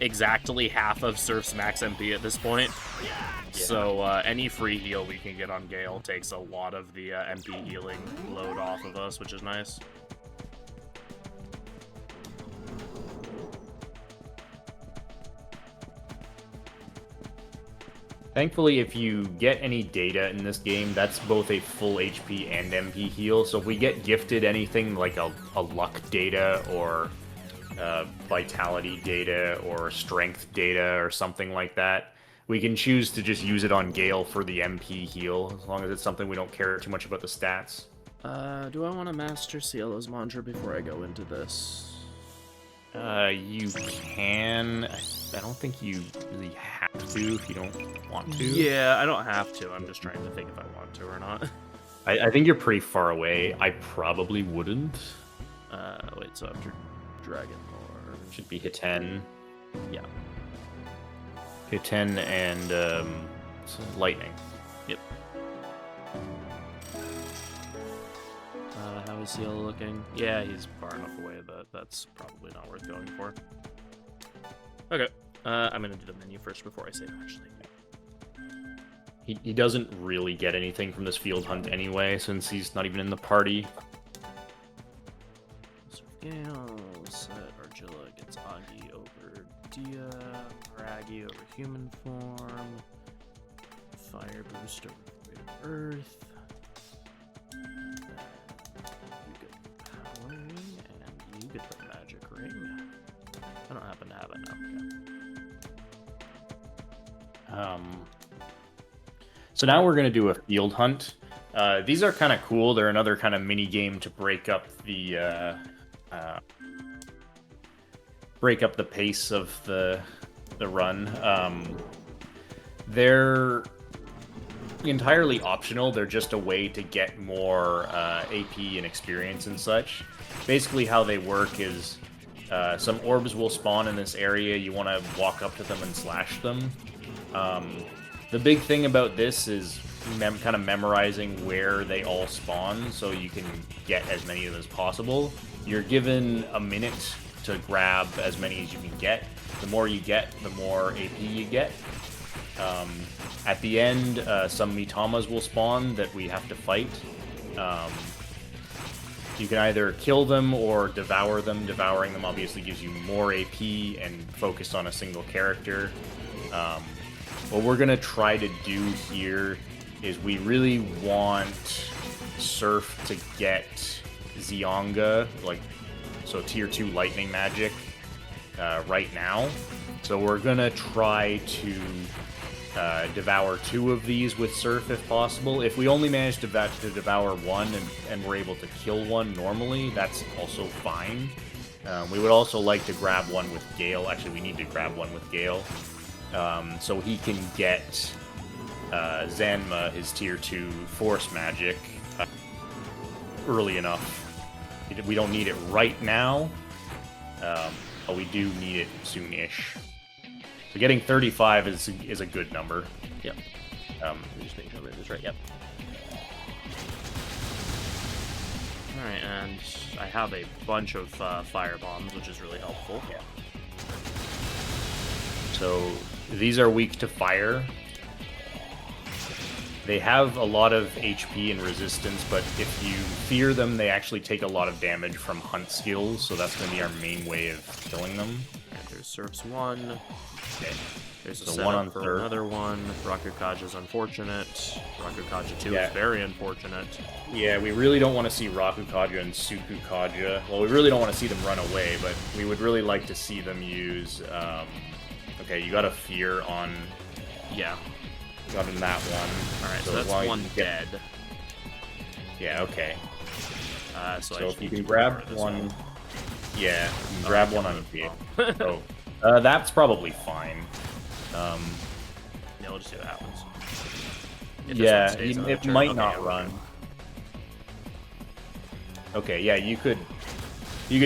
exactly half of Surf's max MP at this point. Yeah. So, any free heal we can get on Gale takes a lot of the MP healing load off of us, which is nice. Thankfully, if you get any data in this game, that's both a full HP and MP heal. So if we get gifted anything like a luck data or vitality data or strength data or something like that, we can choose to just use it on Gale for the MP heal, as long as it's something we don't care too much about the stats. Do I want to master Cielo's mantra before I go into this? You can. I don't think you really have to if you don't want to. Yeah, I don't have to. I'm just trying to think if I want to or not. I think you're pretty far away. I probably wouldn't. Wait, so after Dragon Lord... Should be Hiten. Yeah. Hiten and Lightning. Yep. How is Cielo looking? Yeah, he's far enough away that that's probably not worth going for. Okay. I'm gonna do the menu first before I save, actually. He doesn't really get anything from this field hunt anyway, since he's not even in the party. Gale, set Argilla gets Agi over Dia, Raggy over human form, Fire Boost over Earth. You get Powering, and you get the Magic Ring. I don't happen to have it now. Okay. So now we're going to do a field hunt. These are kind of cool. They're another kind of mini game to break up the pace of the run. They're entirely optional. They're just a way to get more AP and experience and such. Basically, how they work is some orbs will spawn in this area. You want to walk up to them and slash them. The big thing about this is kind of memorizing where they all spawn so you can get as many of them as possible. You're given a minute to grab as many as you can get. The more you get, the more AP you get. At the end, some Mitamas will spawn that we have to fight. You can either kill them or devour them. Devouring them obviously gives you more AP and focus on a single character. What we're going to try to do here is we really want Surf to get Zionga, so tier 2 lightning magic, right now. So we're going to try to devour 2 of these with Surf if possible. If we only manage to devour 1 and we're able to kill 1 normally, that's also fine. We would also like to grab 1 with Gale. Actually, we need to grab 1 with Gale. So he can get Zanma, his tier 2 force magic, early enough. We don't need it right now, but we do need it soon-ish. So getting 35 is a good number. Yep. Just make sure I read this right. Yep. Alright, and I have a bunch of fire bombs, which is really helpful. Yeah. So these are weak to fire. They have a lot of HP and resistance, but if you fear them, they actually take a lot of damage from hunt skills, so that's going to be our main way of killing them. And there's Surf's 1. Okay. There's a So setup 1 on for third. another one. Rakukaja's unfortunate. Rakukaja 2 Yeah. is very unfortunate. Yeah, we really don't want to see Rakukaja and Tsukukaja. Well, we really don't want to see them run away, but we would really like to see them use... Okay, you got a fear on... Yeah. Got in that one. Alright, so as that's long as one you get- dead. Yeah, okay. So I So just if you need can to grab recover this one... Yeah, you can grab I one on killed the it. field. That's probably fine. Yeah, we'll just see what happens. If this Yeah, one stays on it the turn- might okay, not yeah, run. Okay, yeah, you could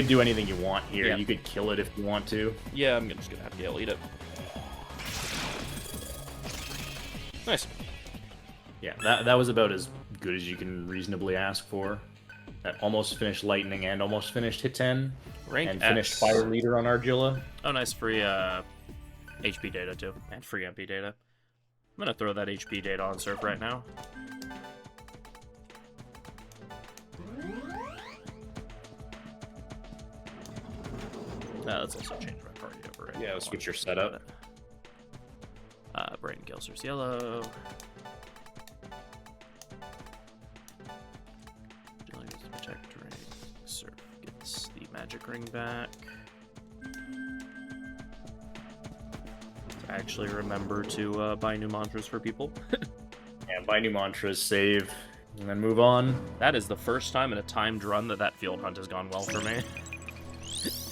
do anything you want here. Yeah. You could kill it if you want to. Yeah, I'm just gonna have to yell eat it. Nice. Yeah, that was about as good as you can reasonably ask for. That almost finished Lightning and almost finished Hiten. Rank And finished X. Fire Leader on Argilla. Oh, nice. Free HP data, too. And free MP data. I'm gonna throw that HP data on Surf right now. Let's also change my party over. Yeah, let's switch your setup. Brain Gilser's yellow. Jill gets the protect ring. Surf gets the magic ring back. Actually remember to buy new mantras for people. Yeah, buy new mantras, save, and then move on. That is the first time in a timed run that field hunt has gone well for me.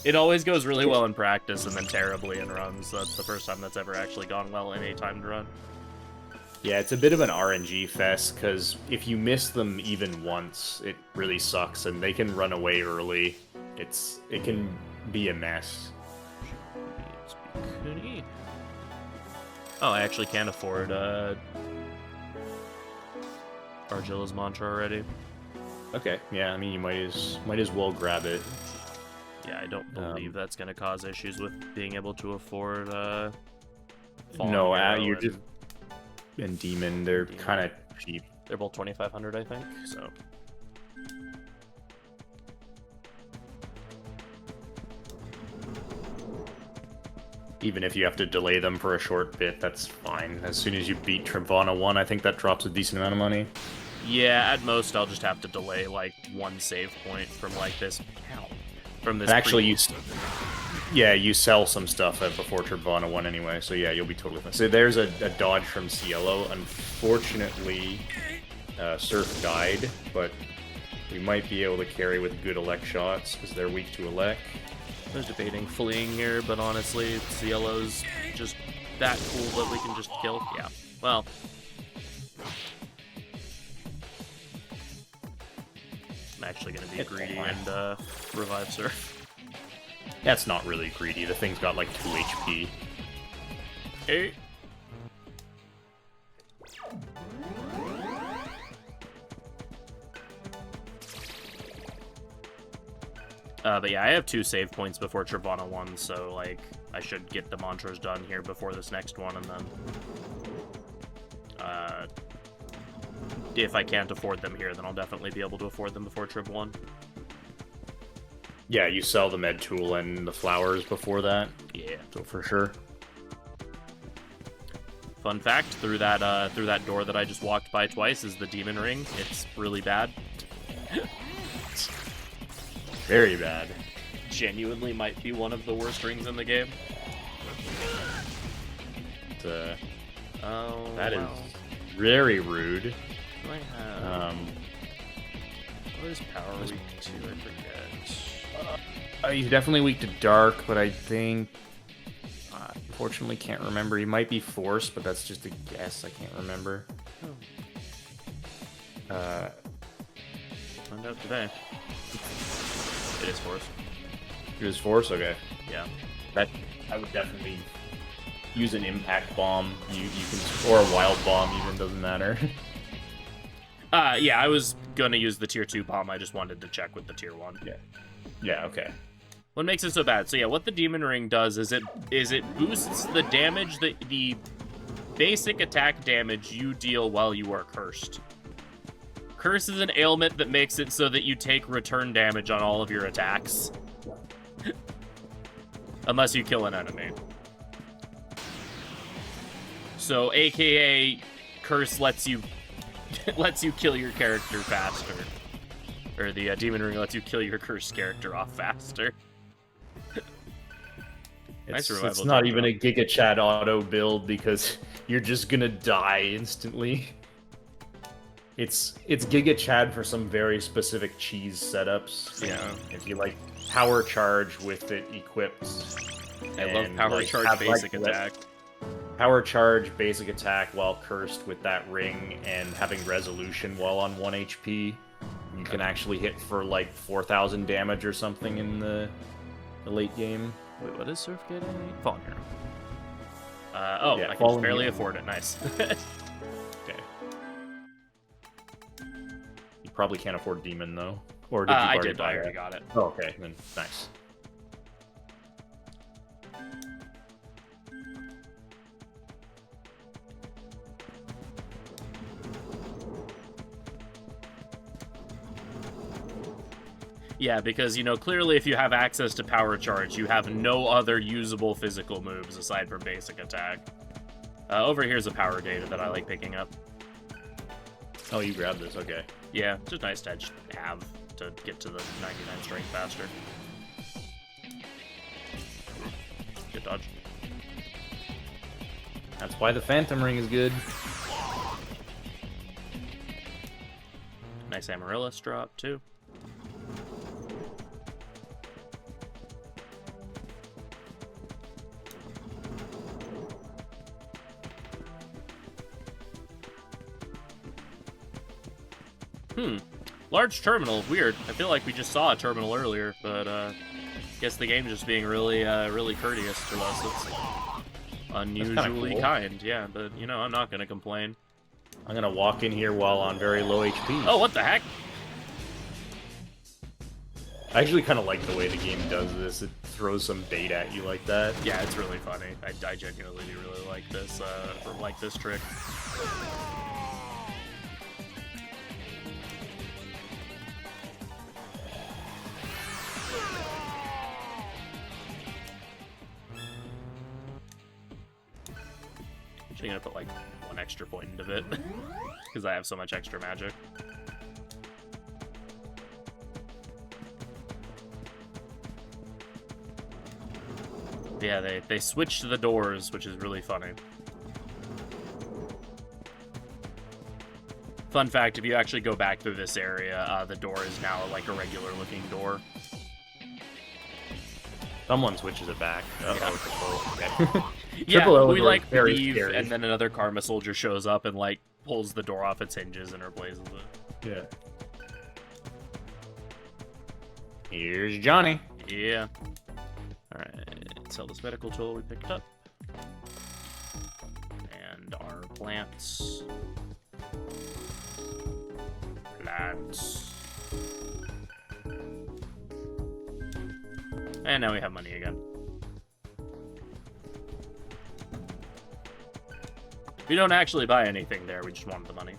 It always goes really well in practice and then terribly in runs. So that's the first time that's ever actually gone well in a timed run. Yeah, it's a bit of an RNG fest, because if you miss them even once, it really sucks, and they can run away early. It can be a mess. Oh, I actually can't afford Argilla's mantra already. Okay, yeah, I mean, you might as well grab it. Yeah, I don't believe that's going to cause issues with being able to afford No, Arrow you're and- just... And Demon, they're kind of cheap. They're both 2,500, I think, so... Even if you have to delay them for a short bit, that's fine. As soon as you beat Tri-Vana 1, I think that drops a decent amount of money. Yeah, at most I'll just have to delay, like, one save point from, like, this... Ow. From this... And actually, Yeah, you sell some stuff before Tri-Vana 1 anyway, so yeah, you'll be totally fine. So there's a dodge from Cielo. Unfortunately, Surf died, but we might be able to carry with good elect shots, because they're weak to elect. I was debating fleeing here, but honestly, Cielo's just that cool that we can just kill. Yeah, well. I'm actually going to be greedy and revive Surf. That's not really greedy. The thing's got like 2 HP. Hey. But yeah, I have 2 save points before Tri-Vana 1, so like I should get the mantras done here before this next one, and then if I can't afford them here, then I'll definitely be able to afford them before Trib 1. Yeah, you sell the med tool and the flowers before that. Yeah. So for sure. Fun fact, through that door that I just walked by twice is the demon ring. It's really bad. Very bad. Genuinely might be one of the worst rings in the game. Oh, that is very rude. Do I have... what is power weak to? I forget. He's definitely weak to dark, but I think... unfortunately can't remember. He might be force, but that's just a guess. I can't remember. Found out today. It is force. It is force? Okay. Yeah. That I would definitely use an impact bomb. You can, or a wild bomb even, doesn't matter. Yeah, I was gonna use the tier 2 bomb. I just wanted to check with the tier 1. Yeah. Yeah, okay. What makes it so bad? So yeah, what the demon ring does is it boosts the damage, the basic attack damage you deal while you are cursed. Curse is an ailment that makes it so that you take return damage on all of your attacks. Unless you kill an enemy. So AKA Curse lets you kill your character faster. Or the demon ring lets you kill your cursed character off faster. Nice revival. It's not even a Giga Chad auto build because you're just gonna die instantly. It's Giga Chad for some very specific cheese setups. Yeah. If you like power charge with it equipped. I love power charge basic attack. Power charge basic attack while cursed with that ring and having resolution while on 1 HP. You can actually hit for like 4,000 damage or something in the late game. Wait, what is Surf getting? Fallen Hero. Yeah, I can just barely afford it. Nice. Okay. You probably can't afford Demon though. Or did you I already did. buy I already it? got it. Oh, okay, then nice. Yeah, because, you know, clearly if you have access to power charge, you have no other usable physical moves aside from basic attack. Over here's a power data that I like picking up. Oh, you grabbed this, okay. Yeah, just nice to have to get to the 99 strength faster. Good dodge. That's why the Phantom Ring is good. Nice Amaryllis drop, too. Large terminal. Weird. I feel like we just saw a terminal earlier, but guess the game's just being really, really courteous to us. It's unusually cool. kind. Yeah, but you know, I'm not gonna complain. I'm gonna walk in here while on very low HP. Oh, what the heck? I actually kind of like the way the game does this. It throws some bait at you like that. Yeah, it's really funny. I genuinely really like this trick. Actually gonna put like 1 extra point into it because I have so much extra magic. Yeah, they switched the doors, which is really funny. Fun fact, if you actually go back through this area, the door is now like a regular looking door. Someone switches it back. Yeah, Triple O we door like is very leave, scary. and then another Karma soldier shows up and like pulls the door off its hinges and replaces it. Yeah. Here's Johnny. Yeah. Alright, sell this medical tool we picked up. And our plants. And now we have money again. We don't actually buy anything there, we just wanted the money.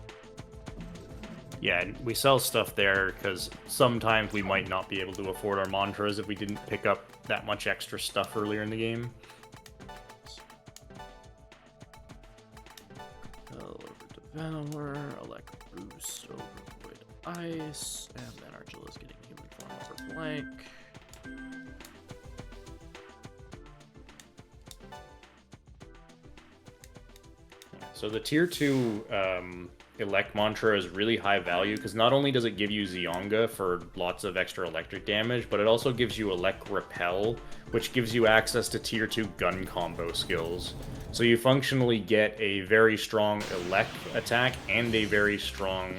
Yeah, and we sell stuff there because sometimes we might not be able to afford our mantras if we didn't pick up that much extra stuff earlier in the game. Over to Valor, Elect Boost over Void Ice, and then Archangels getting human form over Blank. So the tier 2 elect mantra is really high value because not only does it give you Zionga for lots of extra electric damage, but it also gives you elect repel, which gives you access to tier 2 gun combo skills. So you functionally get a very strong elect attack and a very strong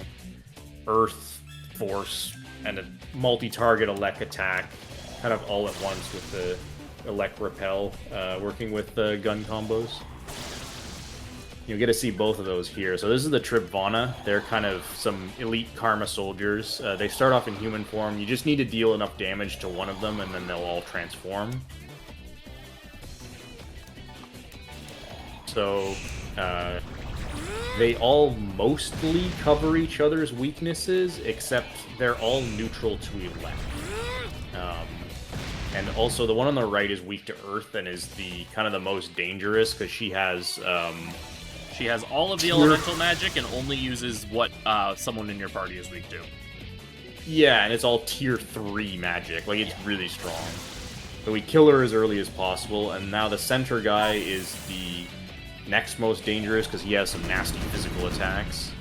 earth force and a multi-target elect attack kind of all at once with the elect repel working with the gun combos. You'll get to see both of those here. So this is the Tri-Vana. They're kind of some elite Karma soldiers. They start off in human form. You just need to deal enough damage to one of them, and then they'll all transform. So they all mostly cover each other's weaknesses, except they're all neutral to elect. And also, the one on the right is weak to Earth and is the kind of the most dangerous because she has... She has all of the elemental magic and only uses what someone in your party is weak to. Yeah, and it's all tier 3 magic. Like, it's really strong. So we kill her as early as possible, and now the center guy is the next most dangerous because he has some nasty physical attacks.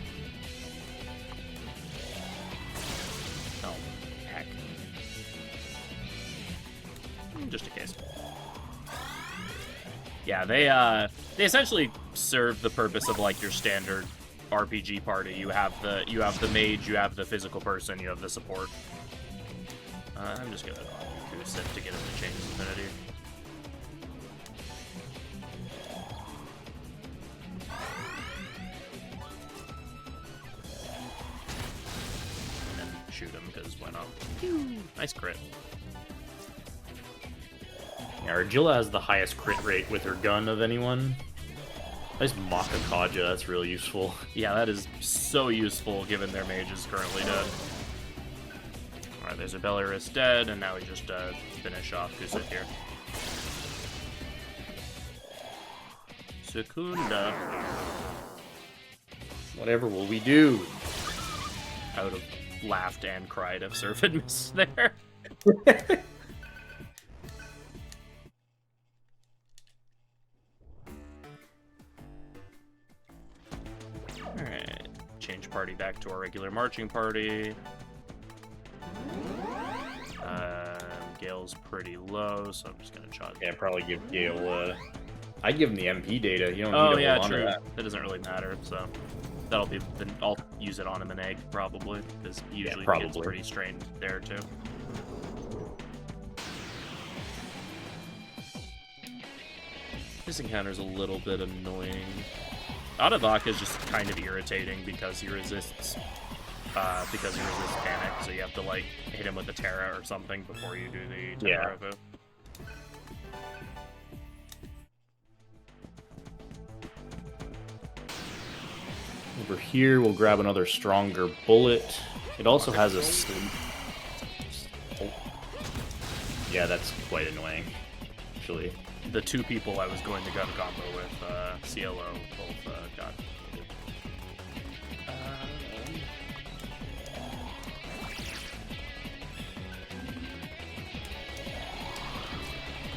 Oh, heck. Just in case. Yeah, they essentially serve the purpose of like your standard RPG party. You have the mage, you have the physical person, you have the support. I'm just gonna boost it to get him to change his affinity. And then shoot him because why not? Nice crit. Yeah, Argilla has the highest crit rate with her gun of anyone. Nice Maka Kaja, that's really useful. Yeah, that is so useful given their mage is currently dead. Alright, there's a Belarus dead, and now we just finish off Kusit here. Secunda. Whatever will we do? I would have laughed and cried if Surf had missed there. Alright, change party back to our regular marching party. Gale's pretty low, so I'm just gonna chug. Yeah, probably give Gale, I'd give him the MP data. You don't need Oh to yeah, hold on true. to that. That doesn't really matter, so that'll be. Then I'll use it on him and egg probably, because usually he gets probably. pretty strained there too. This encounter's a little bit annoying. Adavaka is just kind of irritating because he resists. Panic, so you have to like hit him with a Terra or something before you do the Terra Revo. Over here, we'll grab another stronger bullet. It also has a sleep. Oh. Yeah, that's quite annoying, actually. The two people I was going to gun combo with, CLO, both got.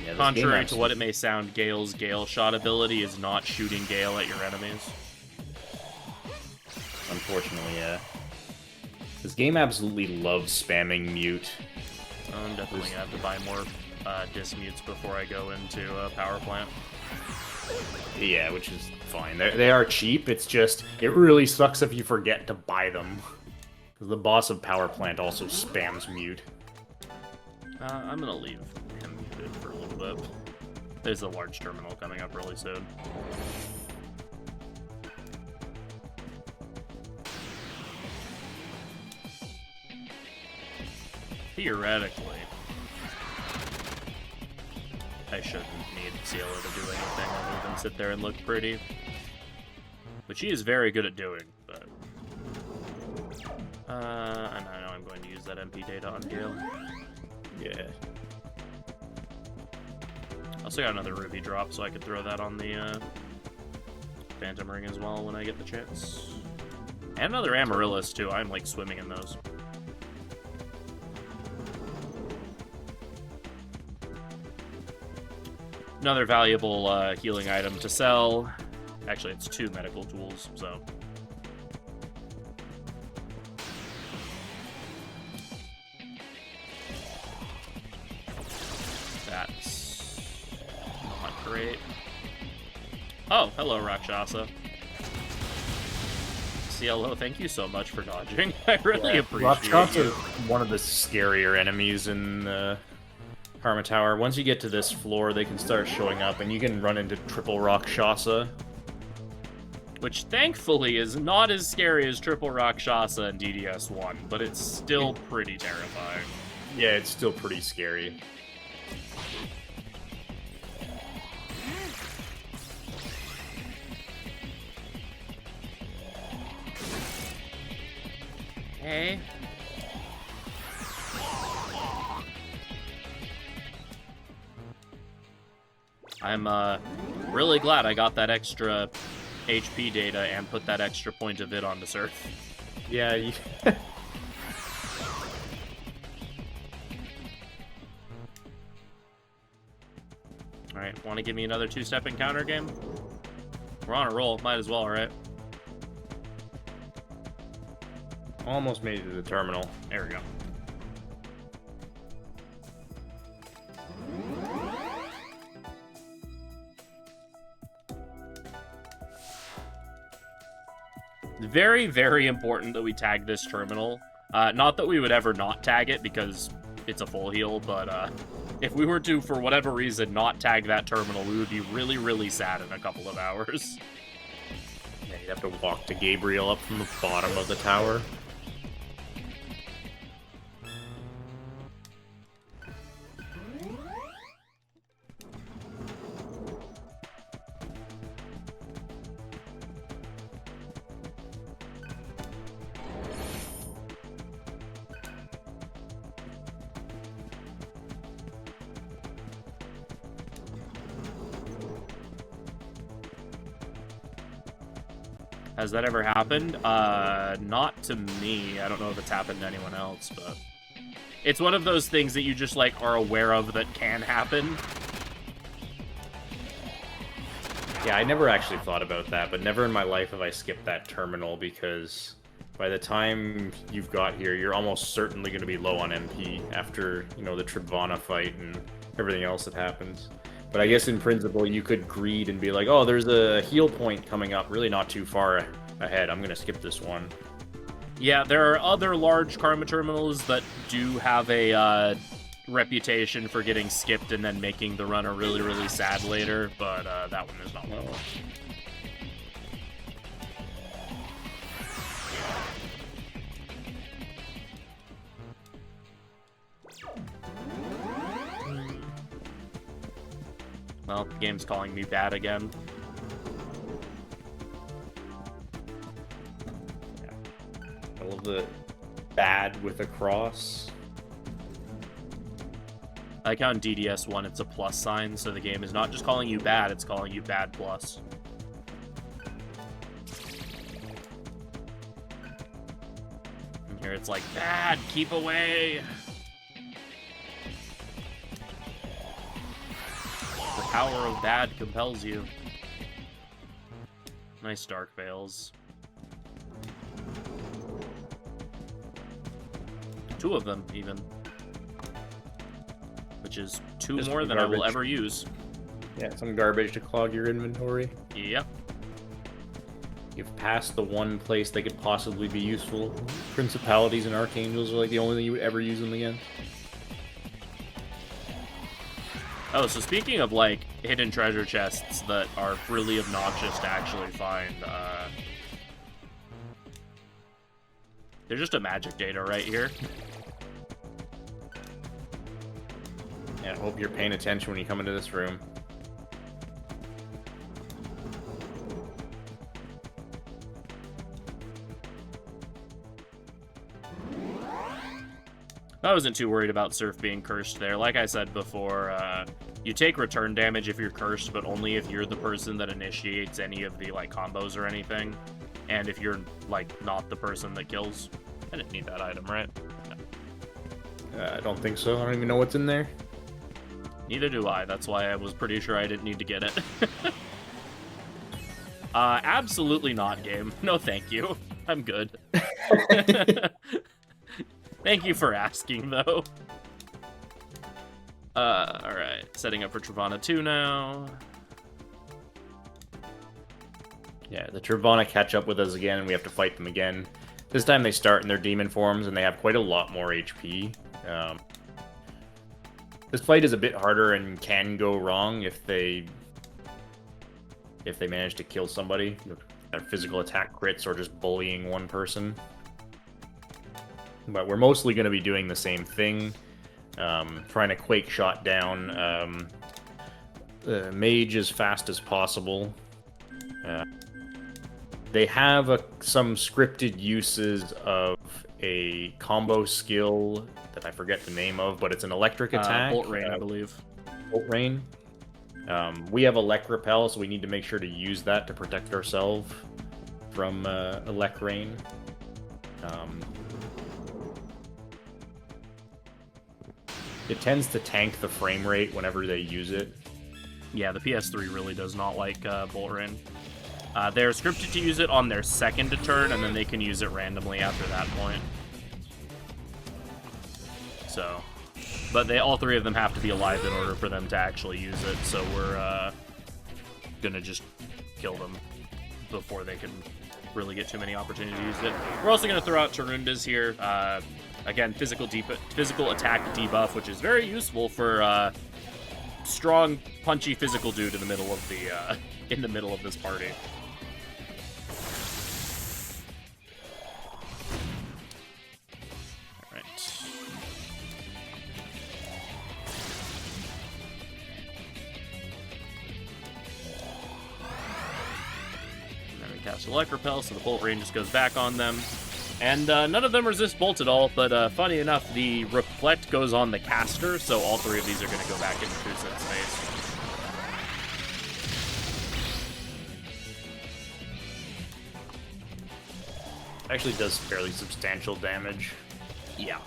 Yeah, Contrary to what it may sound, Gale's Gale Shot ability is not shooting Gale at your enemies. Unfortunately, yeah. This game absolutely loves spamming mute. I'm definitely gonna have to buy more dismutes before I go into a power plant. Yeah, which is fine. They are cheap, it's just, it really sucks if you forget to buy them. Because the boss of power plant also spams mute. I'm gonna leave him muted for a little bit. There's a large terminal coming up really soon. Theoretically, I shouldn't need Cielo to do anything other than sit there and look pretty. Which he is very good at doing, but... and I know I'm going to use that MP data on Gale. Yeah. Also got another Ruby drop, so I could throw that on the Phantom Ring as well when I get the chance. And another Amaryllis, too. I'm, like, swimming in those. Another valuable healing item to sell. Actually, it's 2 medical tools, so... That's not great. Oh, hello, Rakshasa. CLO, thank you so much for dodging. I really appreciate Rakshasa you. is one of the scarier enemies in Karma Tower. Once you get to this floor, they can start showing up, and you can run into triple Rakshasa. Which, thankfully, is not as scary as triple Rakshasa in DDS1, but it's still pretty terrifying. Yeah, it's still pretty scary. Okay. I'm really glad I got that extra HP data and put that extra point of it onto Surf. Yeah, you... Alright, want to give me another 2-step encounter game? We're on a roll, might as well, right? Almost made it to the terminal. There we go. Very, very important that we tag this terminal. Not that we would ever not tag it, because it's a full heal, but if we were to, for whatever reason, not tag that terminal, we would be really, really sad in a couple of hours. Yeah, you'd have to walk to Gabriel up from the bottom of the tower. Has that ever happened? Not to me. I don't know if it's happened to anyone else, but... It's one of those things that you just, like, are aware of that can happen. Yeah, I never actually thought about that, but never in my life have I skipped that terminal, because by the time you've got here, you're almost certainly going to be low on MP after, you know, the Tri-Vana fight and everything else that happens. But I guess in principle, you could greed and be like, oh, there's a heal point coming up, really not too far ahead. I'm going to skip this one. Yeah, there are other large Karma terminals that do have a reputation for getting skipped and then making the runner really, really sad later, but that one is not one of them. Well, the game's calling me bad again. I love the bad with a cross. I like how in DDS1 it's a plus sign, so the game is not just calling you bad, it's calling you bad plus. And here it's like, bad, keep away! power of bad compels you. Nice dark veils. 2 of them, even. Which is 2 Just more than I will garbage. ever use. Yeah, some garbage to clog your inventory. Yep. You've passed the one place they could possibly be useful. Principalities and Archangels are like the only thing you would ever use them against. Oh, so speaking of, like, hidden treasure chests that are really obnoxious to actually find, there's just a magic data right here. Yeah, I hope you're paying attention when you come into this room. I wasn't too worried about Surf being cursed there. Like I said before, you take return damage if you're cursed, but only if you're the person that initiates any of the, like, combos or anything. And if you're, like, not the person that kills. I didn't need that item, right? I don't think so. I don't even know what's in there. Neither do I. That's why I was pretty sure I didn't need to get it. Absolutely not, game. No, thank you. I'm good. Thank you for asking, though. Alright. Setting up for Tri-Vana 2 now. Yeah, the Tri-Vana catch up with us again, and we have to fight them again. This time they start in their demon forms, and they have quite a lot more HP. This fight is a bit harder and can go wrong if they manage to kill somebody. Physical attack crits or just bullying one person. But we're mostly going to be doing the same thing. Trying to Quake Shot down Mage as fast as possible. They have some scripted uses of a combo skill that I forget the name of, but it's an electric attack. Bolt Rain, I believe. Bolt Rain. We have Elect Repel, so we need to make sure to use that to protect ourselves from Elect Rain. It tends to tank the frame rate whenever they use it. Yeah, the PS3 really does not like Bolt Rain. They're scripted to use it on their second turn, and then they can use it randomly after that point. So, but all 3 of them have to be alive in order for them to actually use it, so we're gonna just kill them before they can really get too many opportunities to use it. We're also gonna throw out Tarundas here. Again, physical attack debuff, which is very useful for strong, punchy physical dude in the middle of this party. All right. And then we cast Elect Repel, so the Bolt Rain just goes back on them. And none of them resist Bolt at all, but funny enough, the Reflect goes on the caster, so all 3 of these are going to go back into Kuset's face. Actually does fairly substantial damage. Yeah.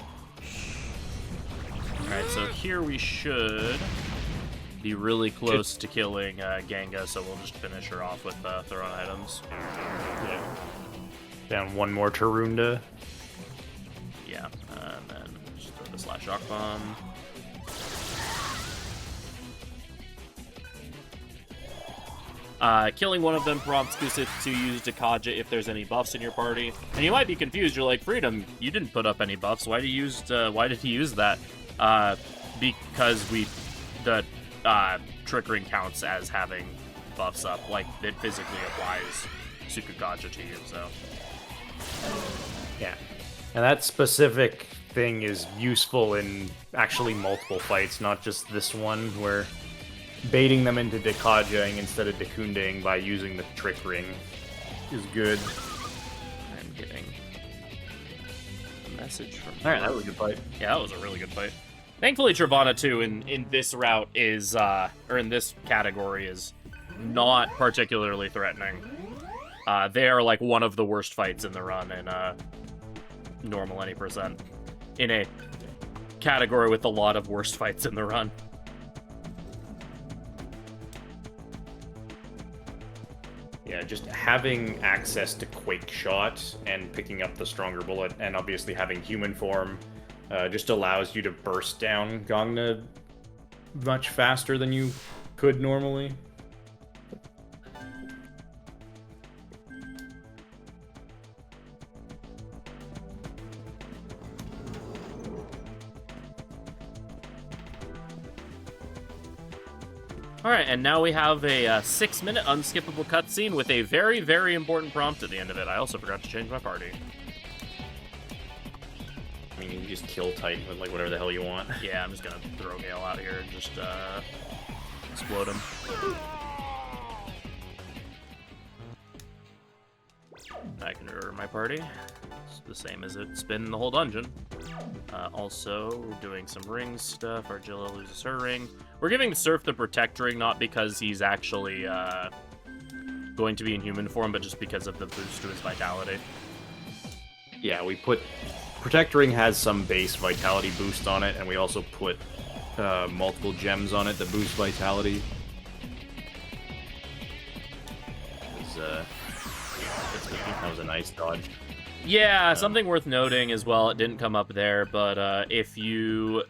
Alright, so here we should be really close to killing Ganga, so we'll just finish her off with thrown items. Yeah. Down one more Tarunda. Yeah, and then just throw the Slash Shock Bomb. Killing one of them prompts Kuset to use Dekaja if there's any buffs in your party. And you might be confused. You're like, Freedom, you didn't put up any buffs. Why did he use that? Because the Trick Ring counts as having buffs up. Like, it physically applies Sukagaja to you, so. Yeah. And that specific thing is useful in actually multiple fights, not just this one, where baiting them into Dekajaing instead of Dekunding by using the Trick Ring is good. I'm getting a message from... Alright, that was a good fight. Yeah, that was a really good fight. Thankfully, Tri-Vana 2 in this route is, or in this category is not particularly threatening. They are like one of the worst fights in the run in normal any percent. In a category with a lot of worst fights in the run. Yeah, just having access to Quake Shot and picking up the stronger bullet, and obviously having human form, just allows you to burst down Gongna much faster than you could normally. Alright, and now we have a 6-minute unskippable cutscene with a very, very important prompt at the end of it. I also forgot to change my party. I mean, you can just kill Titan with, like, whatever the hell you want. Yeah, I'm just gonna throw Gale out here and just, explode him. I can reorder my party. It's the same as it's been the whole dungeon. Also, we're doing some ring stuff. Argilla loses her ring. We're giving Surf the Protect ring, not because he's actually going to be in human form, but just because of the boost to his vitality. Yeah, we put... Protect Ring has some base vitality boost on it, and we also put multiple gems on it that boost vitality. That was a nice dodge. Yeah, something worth noting as well, it didn't come up there, but if you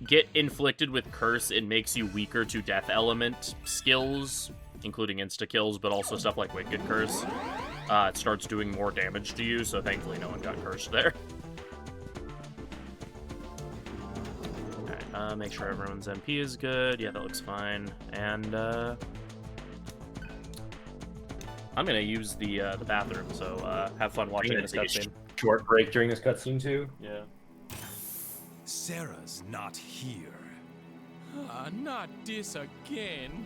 get inflicted with Curse, it makes you weaker to death element skills, including insta-kills, but also stuff like Wicked Curse. It starts doing more damage to you, so thankfully no one got cursed there. Alright, make sure everyone's MP is good. Yeah, that looks fine. And, I'm gonna use the bathroom, so have fun watching this cutscene. Short break during this cutscene too. Yeah. Sarah's not here. Not this again.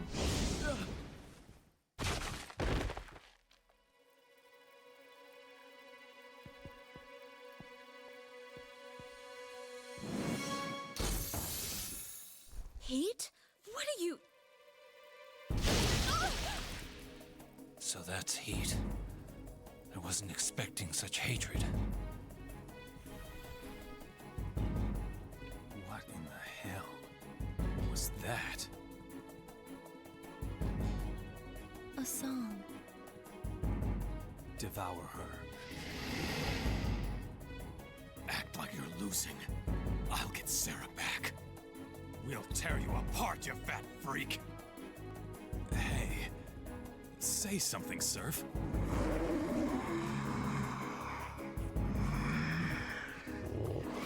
Heat? What are you... So that's Heat. I wasn't expecting such hatred. What in the hell was that? A song. Devour her. Act like you're losing. I'll get Sarah back. We'll tear you apart, you fat freak. Hey, say something, Surf.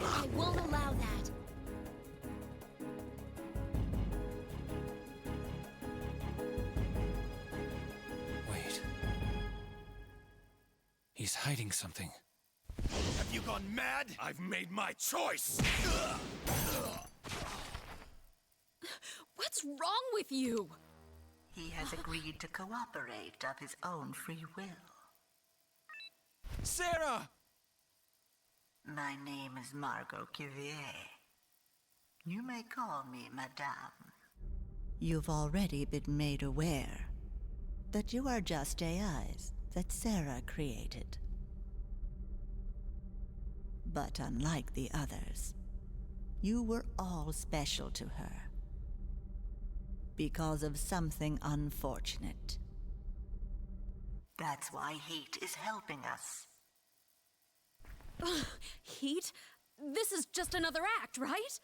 I won't allow that. Wait. He's hiding something. Have you gone mad? I've made my choice! What's wrong with you? He has agreed to cooperate of his own free will. Sarah! My name is Margot Cuvier. You may call me Madame. You've already been made aware that you are just AIs that Sarah created. But unlike the others, you were all special to her. Because of something unfortunate. That's why Heat is helping us. Heat? This is just another act, right?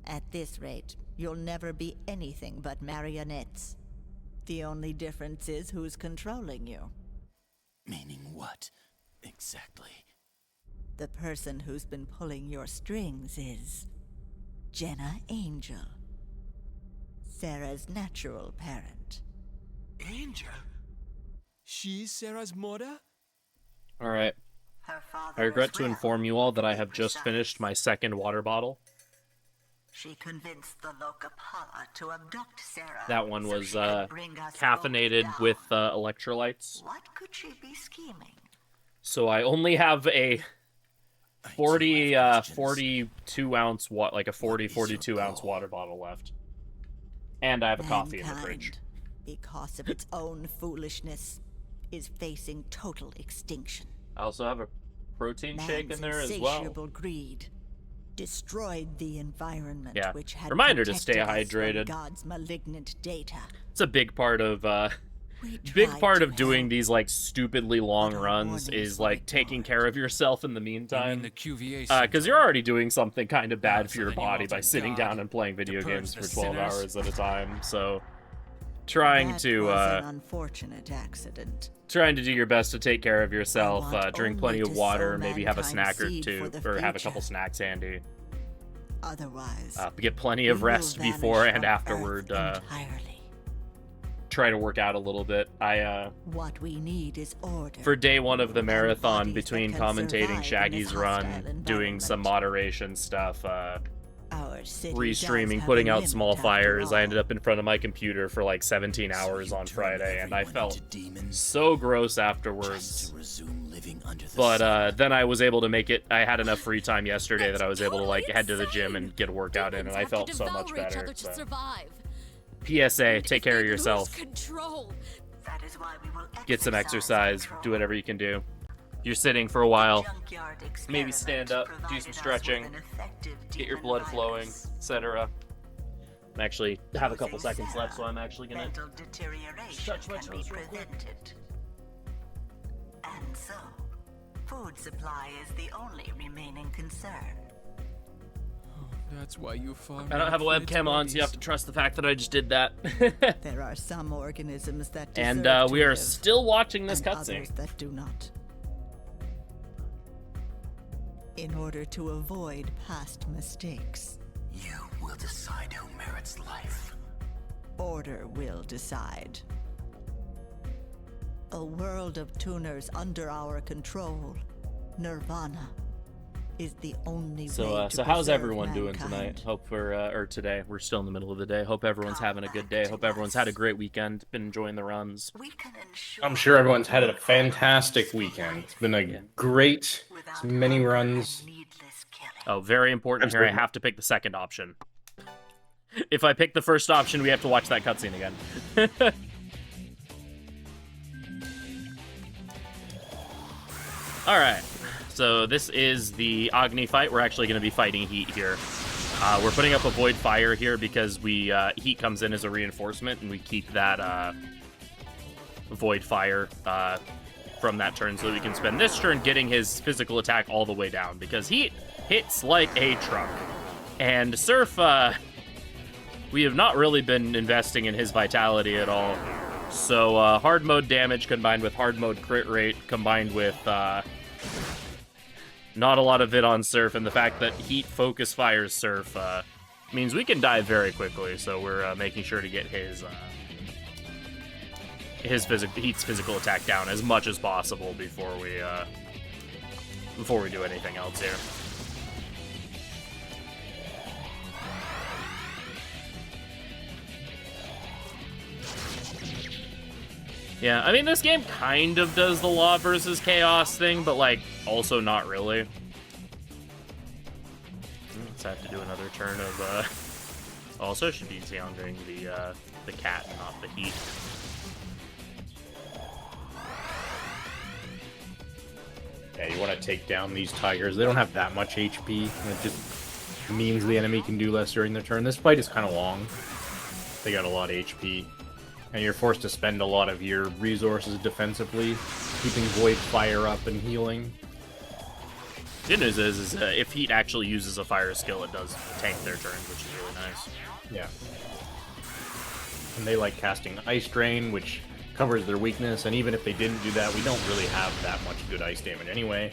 At this rate, you'll never be anything but marionettes. The only difference is who's controlling you. Meaning what, exactly? The person who's been pulling your strings is Jenna Angel. Sarah's natural parent. Angel? She's Sarah's mother? Alright. Her father I regret was to inform you all that I have just finished my second water bottle. She convinced the Lokapala to abduct Sarah. That one so was she could bring us caffeinated both with down. electrolytes. What could she be scheming? So I only have a 42 ounce like a 42 ounce water bottle left. And I have a coffee in the fridge. Mankind, because of its own foolishness, is facing total extinction. I also have a protein shake in there as well. Insatiable greed destroyed the environment Yeah. which had Reminder to stay protected us from hydrated. God's malignant data. It's a big part of big part of doing these like stupidly long runs is like taking care of yourself in the meantime, because you're already doing something kind of bad for your body by sitting down and playing video games for 12 hours at a time. So trying to unfortunate accident. trying to do your best to take care of yourself, drink plenty of water, maybe have a snack or two, or have a couple snacks handy. Otherwise, Get plenty of rest before and afterward. Try to work out a little bit. What we need is order. For day one of the marathon, between commentating Shaggy's run, doing some moderation stuff, restreaming, putting out small fires, I ended up in front of my computer for like 17 hours on Friday, and I felt so gross afterwards. But then I was able to make it. I had enough free time yesterday that I was able to like head to the gym and get a workout in, and I felt so much better. So. PSA, take care of yourself. Get some exercise, do whatever you can do. If you're sitting for a while, maybe stand up, do some stretching, get your blood flowing, etc. I actually have a couple seconds left, so I'm actually gonna touch my toes real quick. And so, food supply is the only remaining concern. That's why you farm. I don't have a webcam on, so you have to trust the fact that I just did that. There are some organisms that deserve And to we are live, still watching this and others cutscene. that do not. In order to avoid past mistakes, You will decide who merits life. order will decide. A world of tuners under our control, Nirvana, is the only way So to how's preserve everyone doing tonight? mankind. Hope or today. We're still in the middle of the day. Hope everyone's having a good day. Hope everyone's had a great weekend. Been enjoying the runs. We can ensure I'm sure everyone's had a fantastic weekend. It's been a great, many runs. needless killing. Oh, very important here. I have to pick the second option. If I pick the first option, we have to watch that cutscene again. All right. So this is the Agni fight. We're actually going to be fighting Heat here. We're putting up a Void Fire here because we Heat comes in as a reinforcement, and we keep that Void Fire from that turn so that we can spend this turn getting his physical attack all the way down, because Heat hits like a truck. And Surf, we have not really been investing in his vitality at all. So hard mode damage combined with hard mode crit rate combined with not a lot of it on Surf, and the fact that Heat focus fires Surf means we can die very quickly. So we're making sure to get Heat's physical attack down as much as possible before we do anything else here. Yeah, I mean, this game kind of does the law versus chaos thing, but, like, also not really. Let's have to do another turn of, also should be encountering the cat and not the Heat. Yeah, you want to take down these tigers. They don't have that much HP, and it just means the enemy can do less during their turn. This fight is kind of long. They got a lot of HP. And you're forced to spend a lot of your resources defensively, keeping Void Fire up and healing. Good news is if Heat actually uses a fire skill, it does tank their turn, which is really nice. Yeah. And they like casting Ice Drain, which covers their weakness, and even if they didn't do that, we don't really have that much good ice damage anyway.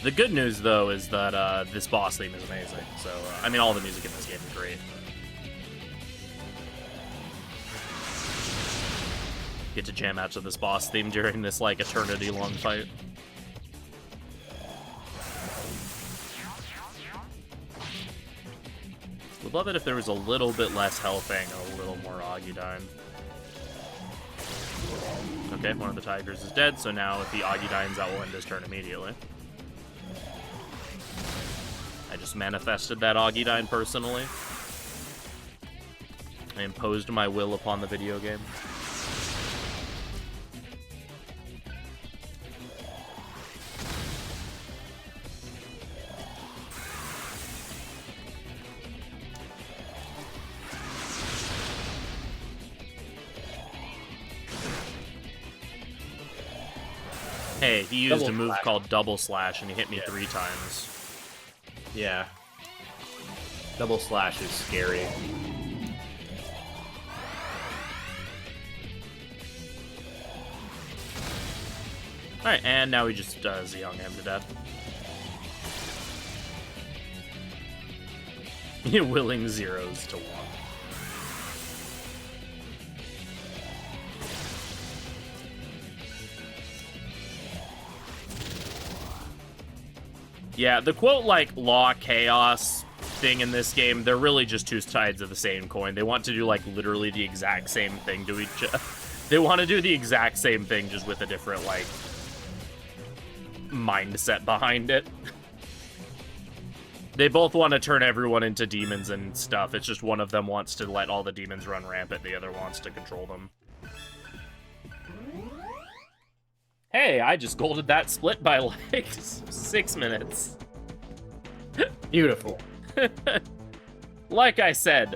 The good news, though, is that this boss theme is amazing. So, I mean, all the music in this game is great. Get to jam out to this boss theme during this, like, eternity-long fight. Would love it if there was a little bit less healthing and a little more Augudine. Okay, one of the tigers is dead, so now if he Augudines, that will end his turn immediately. I just manifested that Augudine personally. I imposed my will upon the video game. Hey, he used a move called Double Slash, and he hit me 3 times. Yeah. Double Slash is scary. Alright, and now we just Zeong him to death. Willing zeros to 1. Yeah, the quote, like, law chaos thing in this game, they're really just two sides of the same coin. They want to do, like, literally the exact same thing to each other. They want to do the exact same thing, just with a different, like, mindset behind it. They both want to turn everyone into demons and stuff. It's just one of them wants to let all the demons run rampant, the other wants to control them. Hey, I just golded that split by, like, 6 minutes. Beautiful. Like I said,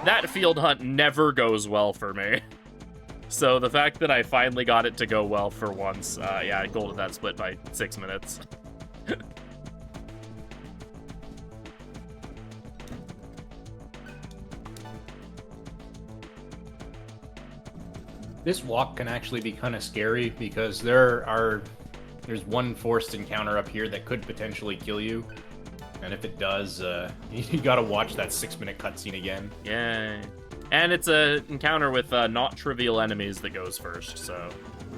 that field hunt never goes well for me. So the fact that I finally got it to go well for once, yeah, I golded that split by 6 minutes. This walk can actually be kind of scary because there's one forced encounter up here that could potentially kill you. And if it does, you gotta watch that 6-minute cutscene again. Yeah. And it's a encounter with not trivial enemies that goes first, so...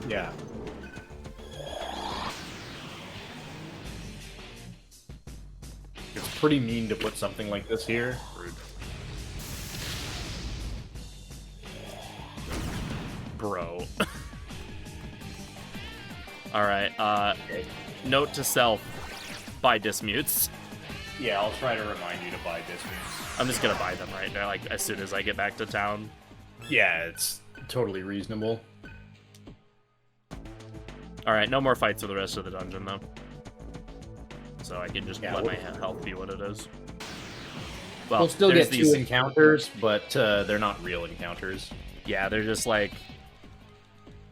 Yeah. It's pretty mean to put something like this here. Rude. Bro. Alright, note to self, buy dismutes. Yeah, I'll try to remind you to buy dismutes. I'm just gonna buy them right now, like, as soon as I get back to town. Yeah, it's totally reasonable. Alright, no more fights for the rest of the dungeon, though. So I can just let my health be what it is. Well, we'll still get these 2 encounters, but they're not real encounters. Yeah, they're just, like,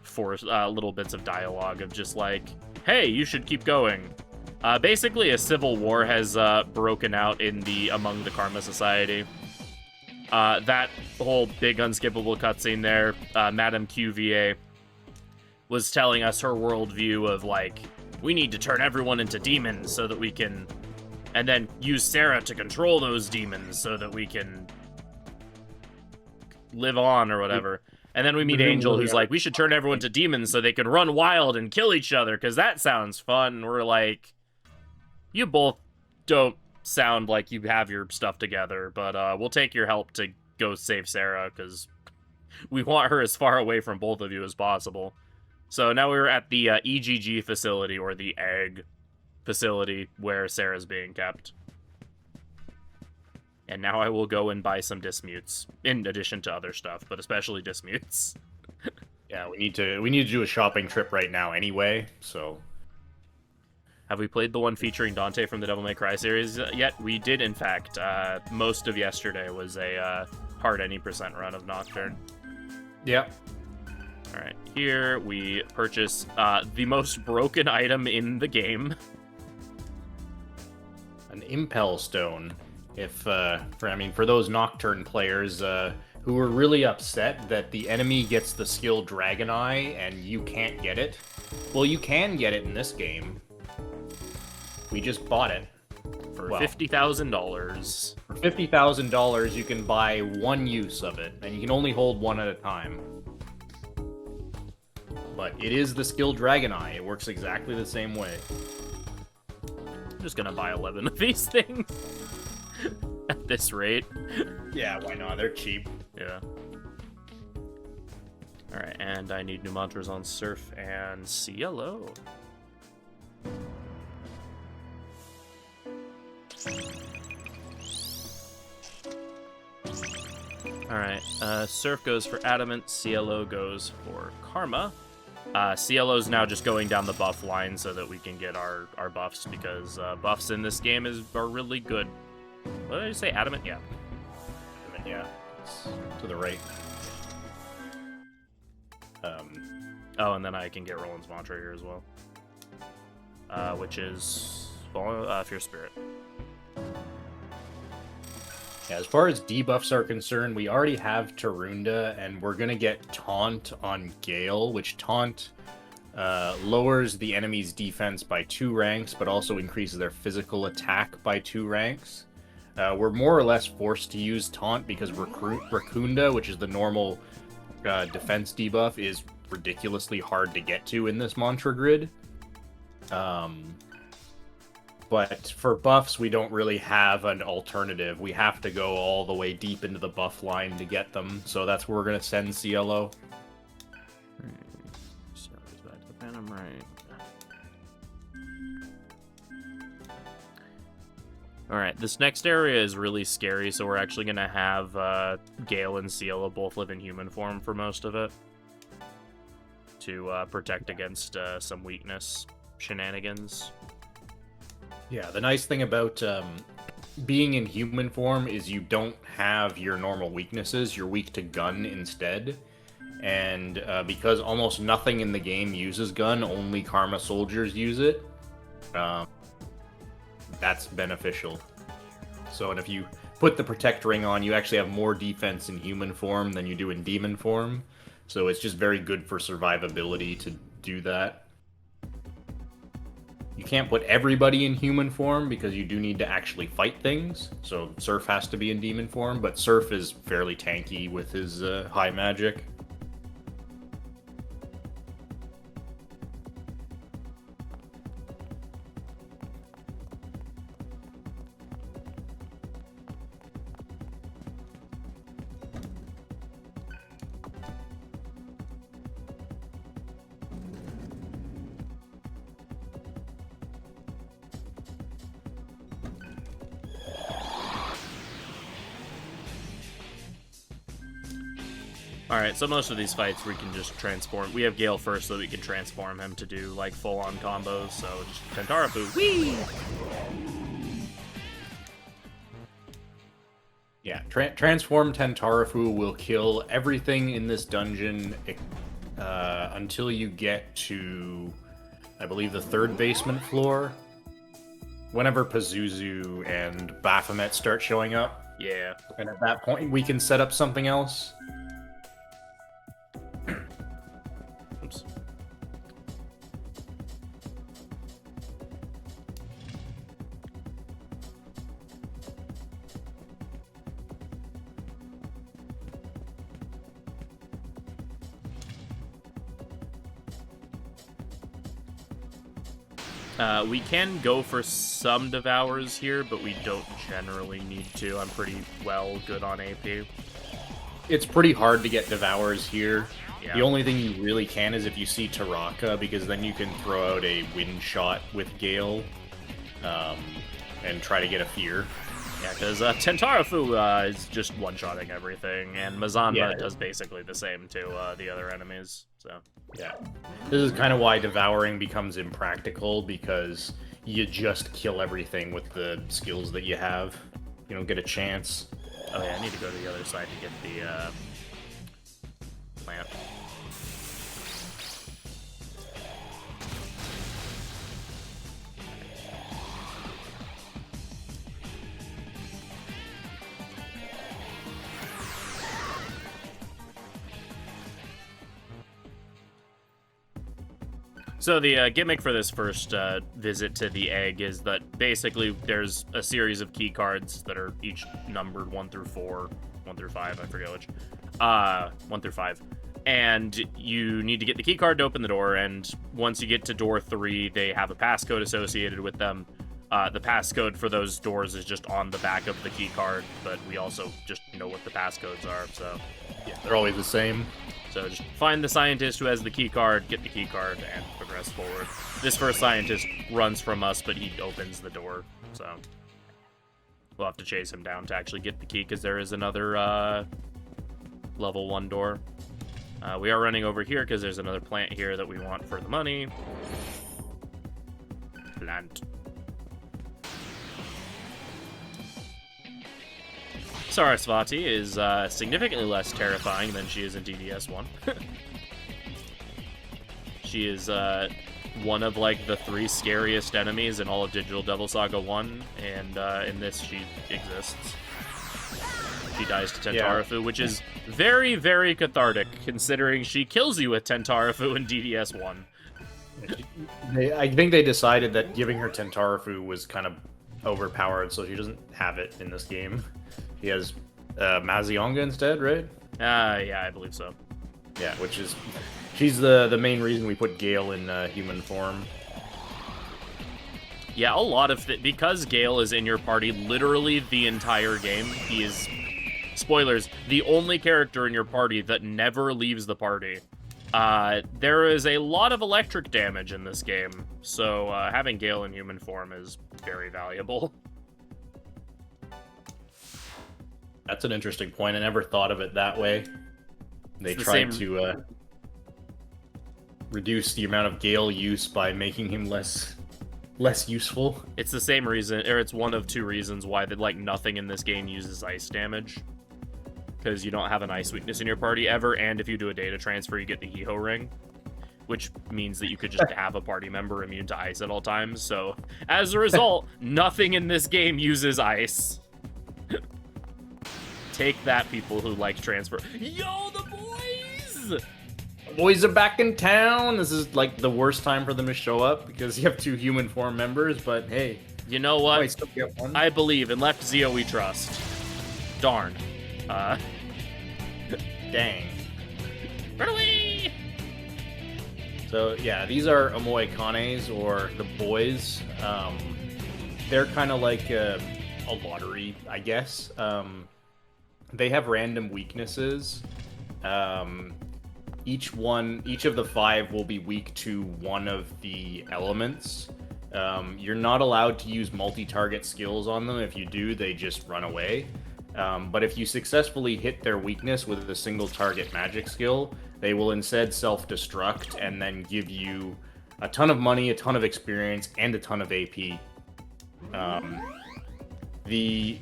4 little bits of dialogue of just, like, hey, you should keep going. Basically, a civil war has broken out among the Karma Society. That whole big unskippable cutscene there, Madame QVA was telling us her worldview of, like, we need to turn everyone into demons so that we can... And then use Sarah to control those demons so that we can live on or whatever. And then we meet Angel, who's like, we should turn everyone to demons so they can run wild and kill each other, because that sounds fun. And we're like, you both don't sound like you have your stuff together, but we'll take your help to go save Sarah, because we want her as far away from both of you as possible. So now we're at the EGG facility, or the egg facility, where Sarah's being kept. And now I will go and buy some dismutes, in addition to other stuff, but especially dismutes. Yeah, we need to do a shopping trip right now anyway, so... Have we played the one featuring Dante from the Devil May Cry series yet? We did, in fact. Most of yesterday was a hard any % run of Nocturne. Yep. Alright, here we purchase the most broken item in the game. An Impel Stone. For those Nocturne players who were really upset that the enemy gets the skill Dragon Eye and you can't get it, well, you can get it in this game. We just bought it. For $50,000. For $50,000, you can buy 1 use of it, and you can only hold 1 at a time. But it is the skill Dragon Eye. It works exactly the same way. I'm just gonna buy 11 of these things. At this rate. Yeah, why not? They're cheap. Yeah. Alright, and I need new mantras on Surf and Cielo. Alright, Surf goes for Adamant, CLO goes for Karma. CLO's now just going down the buff line so that we can get our buffs, because buffs in this game are really good. What did I say? Adamant? Yeah. Adamant, yeah. It's to the right. Oh, and then I can get Roland's Mantra here as well. Which is Fierce Spirit. Yeah, as far as debuffs are concerned, we already have Tarunda, and we're going to get Taunt on Gale, which Taunt lowers the enemy's defense by 2 ranks, but also increases their physical attack by 2 ranks. We're more or less forced to use Taunt because Racunda, which is the normal defense debuff, is ridiculously hard to get to in this mantra grid. But for buffs, we don't really have an alternative. We have to go all the way deep into the buff line to get them, so that's where we're going to send CLO. So he's back to Phantom, right. Alright, this next area is really scary, so we're actually going to have Gale and CLO both live in human form for most of it, to protect against some weakness shenanigans. Yeah, the nice thing about being in human form is you don't have your normal weaknesses. You're weak to gun instead. And because almost nothing in the game uses gun, only Karma soldiers use it, that's beneficial. So, and if you put the Protect Ring on, you actually have more defense in human form than you do in demon form. So it's just very good for survivability to do that. You can't put everybody in human form because you do need to actually fight things. So Surf has to be in demon form, but Surf is fairly tanky with his high magic. Alright, so most of these fights we can just transform. We have Gale first so that we can transform him to do, like, full-on combos, so just Tentarafu, whee! Yeah, Transform Tentarafu will kill everything in this dungeon until you get to, I believe, the 3rd basement floor. Whenever Pazuzu and Baphomet start showing up. Yeah. And at that point, we can set up something else. Oops. We can go for some Devours here, but we don't generally need to. I'm pretty good on AP. It's pretty hard to get Devours here. Yeah. The only thing you really can is if you see Taraka, because then you can throw out a wind shot with Gale and try to get a fear. Yeah, because Tentarafu is just one-shotting everything, and Mazanma does basically the same to the other enemies, so... Yeah. This is kind of why Devouring becomes impractical, because you just kill everything with the skills that you have. You don't get a chance. Oh yeah, I need to go to the other side to get the plant. So the gimmick for this first visit to the egg is that basically there's a series of key cards that are each numbered 1 through 4, 1 through 5, I forget which, 1 through 5. And you need to get the key card to open the door, and once you get to door 3, they have a passcode associated with them. The passcode for those doors is just on the back of the key card, but we also just know what the passcodes are, so... Yeah, they're always the same. So just find the scientist who has the key card, get the key card, and progress forward. This first scientist runs from us, but he opens the door, so we'll have to chase him down to actually get the key, because there is another level 1 door. We are running over here because there's another plant here that we want for the money. Plant. Sarasvati is significantly less terrifying than she is in DDS1. She is one of like the 3 scariest enemies in all of Digital Devil Saga 1, and in this she exists. She dies to Tentarafu, which is very, very cathartic, considering she kills you with Tentarafu in DDS1. I think they decided that giving her Tentarafu was kind of overpowered, so she doesn't have it in this game. He has Mazionga instead, right? Yeah, I believe so. Yeah, which is... She's the main reason we put Gale in human form. Yeah, a lot of... Because Gale is in your party literally the entire game, he is... Spoilers, the only character in your party that never leaves the party. There is a lot of electric damage in this game, so having Gale in human form is very valuable. That's an interesting point. I never thought of it that way. They tried to reduce the amount of Gale use by making him less useful. It's the same reason, or it's one of 2 reasons why like nothing in this game uses ice damage. Because you don't have an ice weakness in your party ever, and if you do a data transfer, you get the Eho ring, which means that you could just have a party member immune to ice at all times. So, as a result, nothing in this game uses ice. Take that, people who like transfer. Yo, the boys! The boys are back in town! This is, like, the worst time for them to show up, because you have 2 human form members, but hey. You know what? I still get one. I believe, and left Zio we trust. Darn. Dang. Run away! So, yeah, these are Omoe Kanes, or the boys. They're kind of like a lottery, I guess. They have random weaknesses. Each of the 5 will be weak to one of the elements. You're not allowed to use multi-target skills on them. If you do, they just run away. But if you successfully hit their weakness with a single target magic skill, they will instead self-destruct and then give you a ton of money, a ton of experience, and a ton of AP. The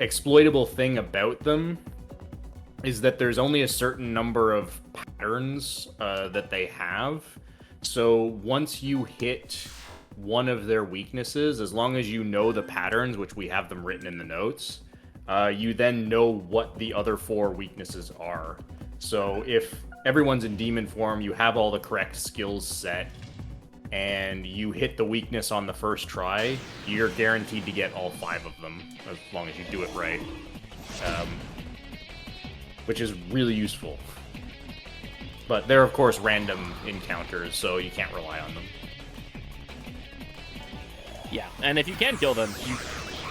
exploitable thing about them is that there's only a certain number of patterns that they have. So once you hit one of their weaknesses, as long as you know the patterns, which we have them written in the notes, you then know what the other 4 weaknesses are. So if everyone's in demon form, you have all the correct skills set, and you hit the weakness on the first try, you're guaranteed to get all 5 of them, as long as you do it right. Which is really useful. But they're, of course, random encounters, so you can't rely on them. Yeah, and if you can kill them, you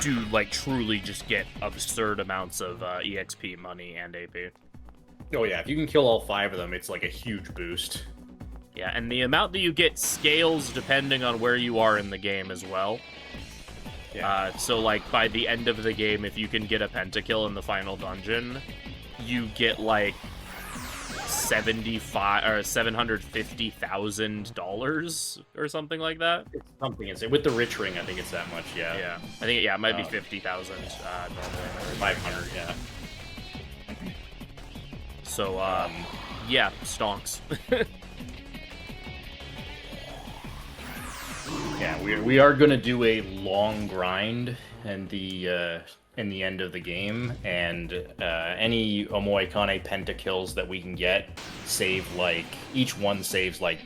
do, like, truly just get absurd amounts of EXP, money, and AP. Oh yeah, if you can kill all 5 of them, it's like a huge boost. Yeah, and the amount that you get scales depending on where you are in the game as well. Yeah. So, like, by the end of the game, if you can get a pentakill in the final dungeon, you get, like, $750,000 or something like that. It's something insane. With the Rich Ring, I think it's that much, yeah. Yeah. I think, yeah, it might be 50,000 normally. 500, yeah. So, yeah, stonks. Yeah, we are gonna do a long grind in the end of the game, and any Omoe Kane pentakills that we can get save, like, each one saves like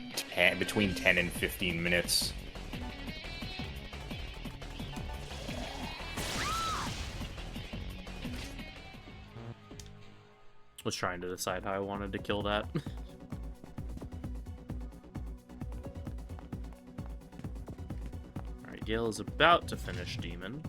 between 10 and 15 minutes. Was trying to decide how I wanted to kill that. Alright, Gale is about to finish Demon.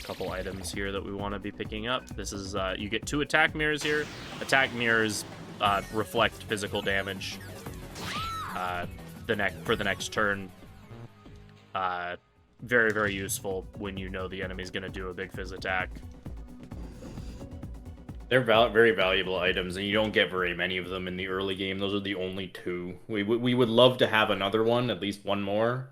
Couple items here that we want to be picking up. This is, you get 2 attack mirrors here. Attack mirrors reflect physical damage for the next turn. very, very useful when you know the enemy's going to do a big fizz attack. They're very valuable items, and you don't get very many of them in the early game. Those are the only two. We would love to have another one, at least one more.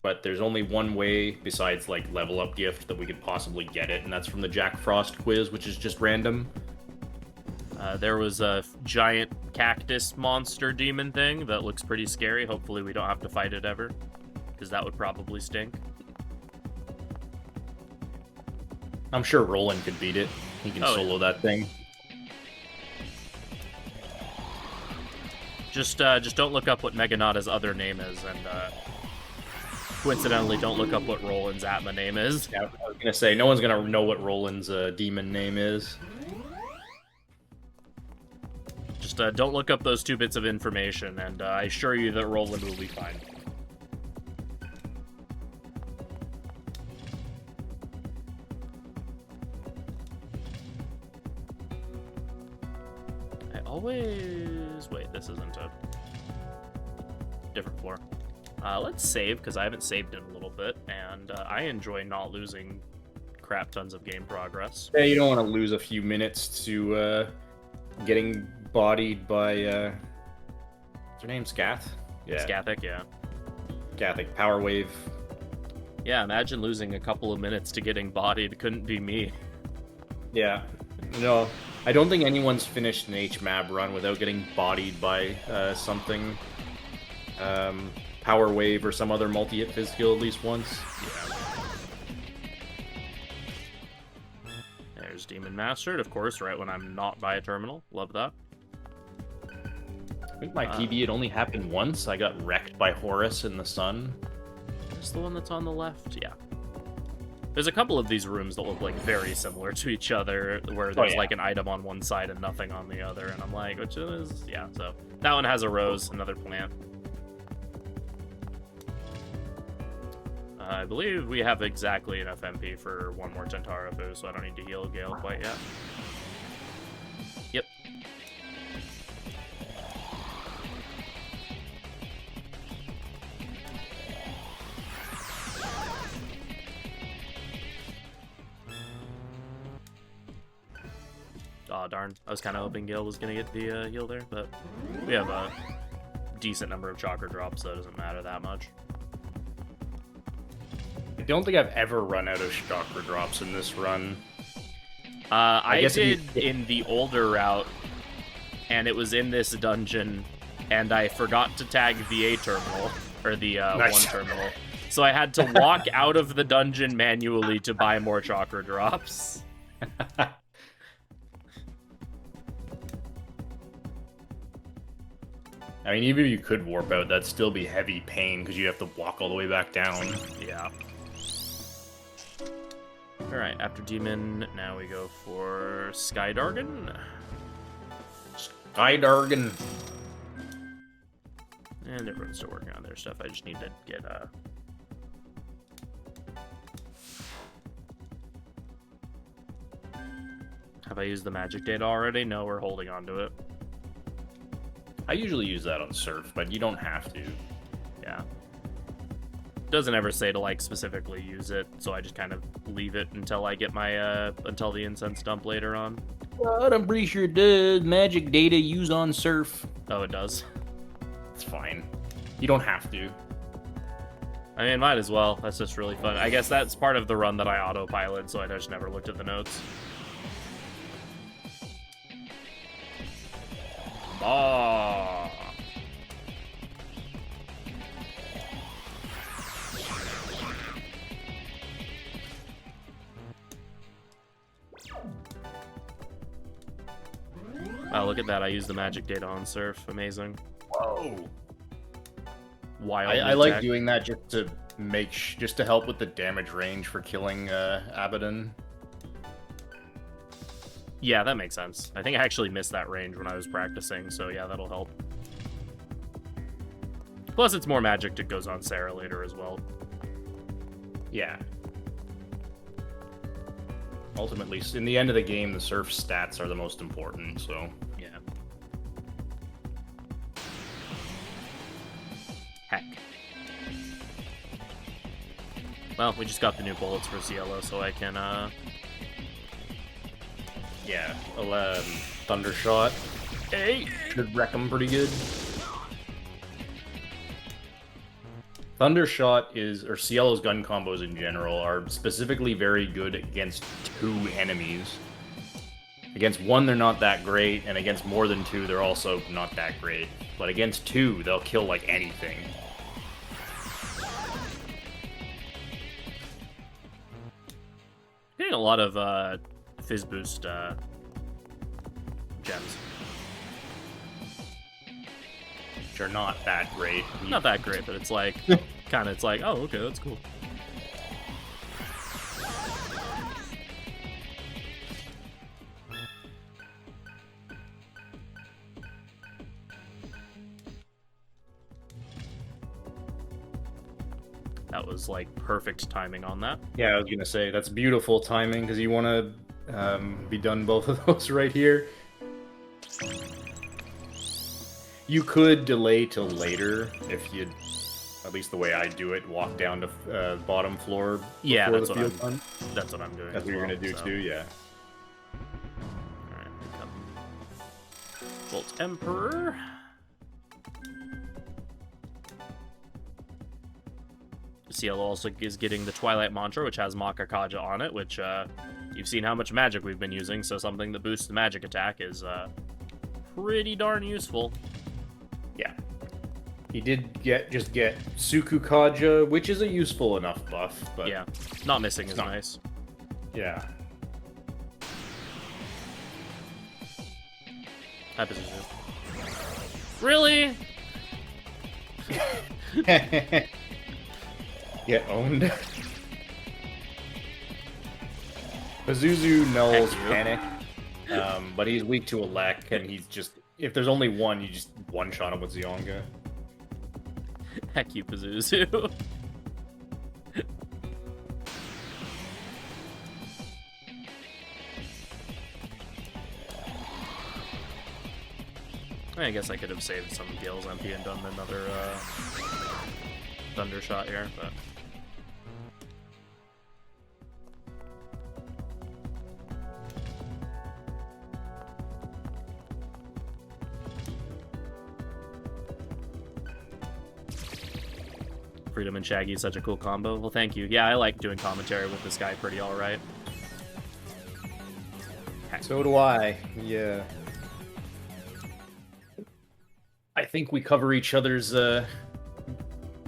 But there's only one way besides like level up gift that we could possibly get it, and that's from the Jack Frost quiz, which is just random. There was a giant cactus monster demon thing that looks pretty scary. Hopefully we don't have to fight it ever, because that would probably stink. I'm sure Roland could beat it. He can solo that thing. Just don't look up what Meganada's other name is, and coincidentally, don't look up what Roland's Atma name is. Yeah, I was gonna say, no one's gonna know what Roland's demon name is. Just don't look up those 2 bits of information, and I assure you that Roland will be fine. I always... Wait, this isn't a different floor. Let's save, because I haven't saved in a little bit, and I enjoy not losing crap tons of game progress. Yeah, you don't want to lose a few minutes to getting bodied by what's her name? Scath? Yeah. Scathic, yeah. Scathic Power Wave. Yeah, imagine losing a couple of minutes to getting bodied. Couldn't be me. Yeah. No, I don't think anyone's finished an HMAB run without getting bodied by something. Power Wave or some other multi-hit fizz skill at least once. Yeah. There's Demon Mastered, of course, right when I'm not by a terminal. Love that. I think my PB had only happened once. I got wrecked by Horus in the sun. Is the one that's on the left? Yeah. There's a couple of these rooms that look like very similar to each other, where there's like an item on one side and nothing on the other, and I'm like, which is, yeah, so. That one has a rose, another plant. I believe we have exactly enough MP for one more Tentarafu, so I don't need to heal Gale quite yet. Yep. Aw, darn. I was kind of hoping Gale was going to get the heal there, but we have a decent number of chakra drops, so it doesn't matter that much. I don't think I've ever run out of chakra drops in this run. I guess did in the older route, and it was in this dungeon, and I forgot to tag the A terminal, or the Nice. 1 terminal. So I had to walk out of the dungeon manually to buy more chakra drops. I mean, even if you could warp out, that'd still be heavy pain, because you'd have to walk all the way back down. Yeah. Alright, after Demon, now we go for Skydargan. Skydargan. And everyone's still working on their stuff. I just need to get, Have I used the magic data already? No, we're holding on to it. I usually use that on Surf, but you don't have to. Yeah. Doesn't ever say to, like, specifically use it, so I just kind of leave it until I get my, until the incense dump later on. But I'm pretty sure it does. Magic data use on Surf. Oh, it does? It's fine. You don't have to. I mean, might as well. That's just really fun. I guess that's part of the run that I autopilot, so I just never looked at the notes. Ah. Wow, look at that. I used the magic data on Surf. Amazing. Whoa. Wild. I like doing that just to just to help with the damage range for killing Abaddon. Yeah, that makes sense. I think I actually missed that range when I was practicing, so yeah, that'll help. Plus, it's more magic that goes on Sarah later as well. Yeah. Ultimately, in the end of the game, the Surf stats are the most important, so... Yeah. Heck. Well, we just got the new bullets for Cielo, so I can, Yeah, Thundershot. Hey! Should wreck them pretty good. Thundershot or Cielo's gun combos in general are specifically very good against 2 enemies. Against 1, they're not that great, and against more than 2, they're also not that great. But against 2, they'll kill like anything. Getting a lot of Fizz Boost gems. Which are not that great. Not that great, but it's like, kind of, it's like, oh, okay, that's cool. That was like perfect timing on that. Yeah, I was gonna say that's beautiful timing because you want to be done both of those right here. You could delay till later if you'd, at least the way I do it, walk down to bottom floor. Yeah, before that's the what field hunt. That's what I'm doing. That's what you're gonna do too. Yeah. All right, Bolt Emperor. Cielo also is getting the Twilight Mantra, which has Makakaja on it, which you've seen how much magic we've been using, so something that boosts the magic attack is pretty darn useful. Yeah. He did just get Sukukaja, which is a useful enough buff, but Yeah, not missing is nice. yeah. Hi, Pazuzu. Really? Get owned. Pazuzu nulls Panic, but he's weak to Elec, and he's just, if there's only one, you just one-shot him with Zionga. Heck you, Pazuzu. I guess I could have saved some Gale's MP and done another Thunder Shot here, but... Freedom and Shaggy is such a cool combo. Well, thank you. Yeah, I like doing commentary with this guy pretty alright. So do I. Yeah. I think we cover each other's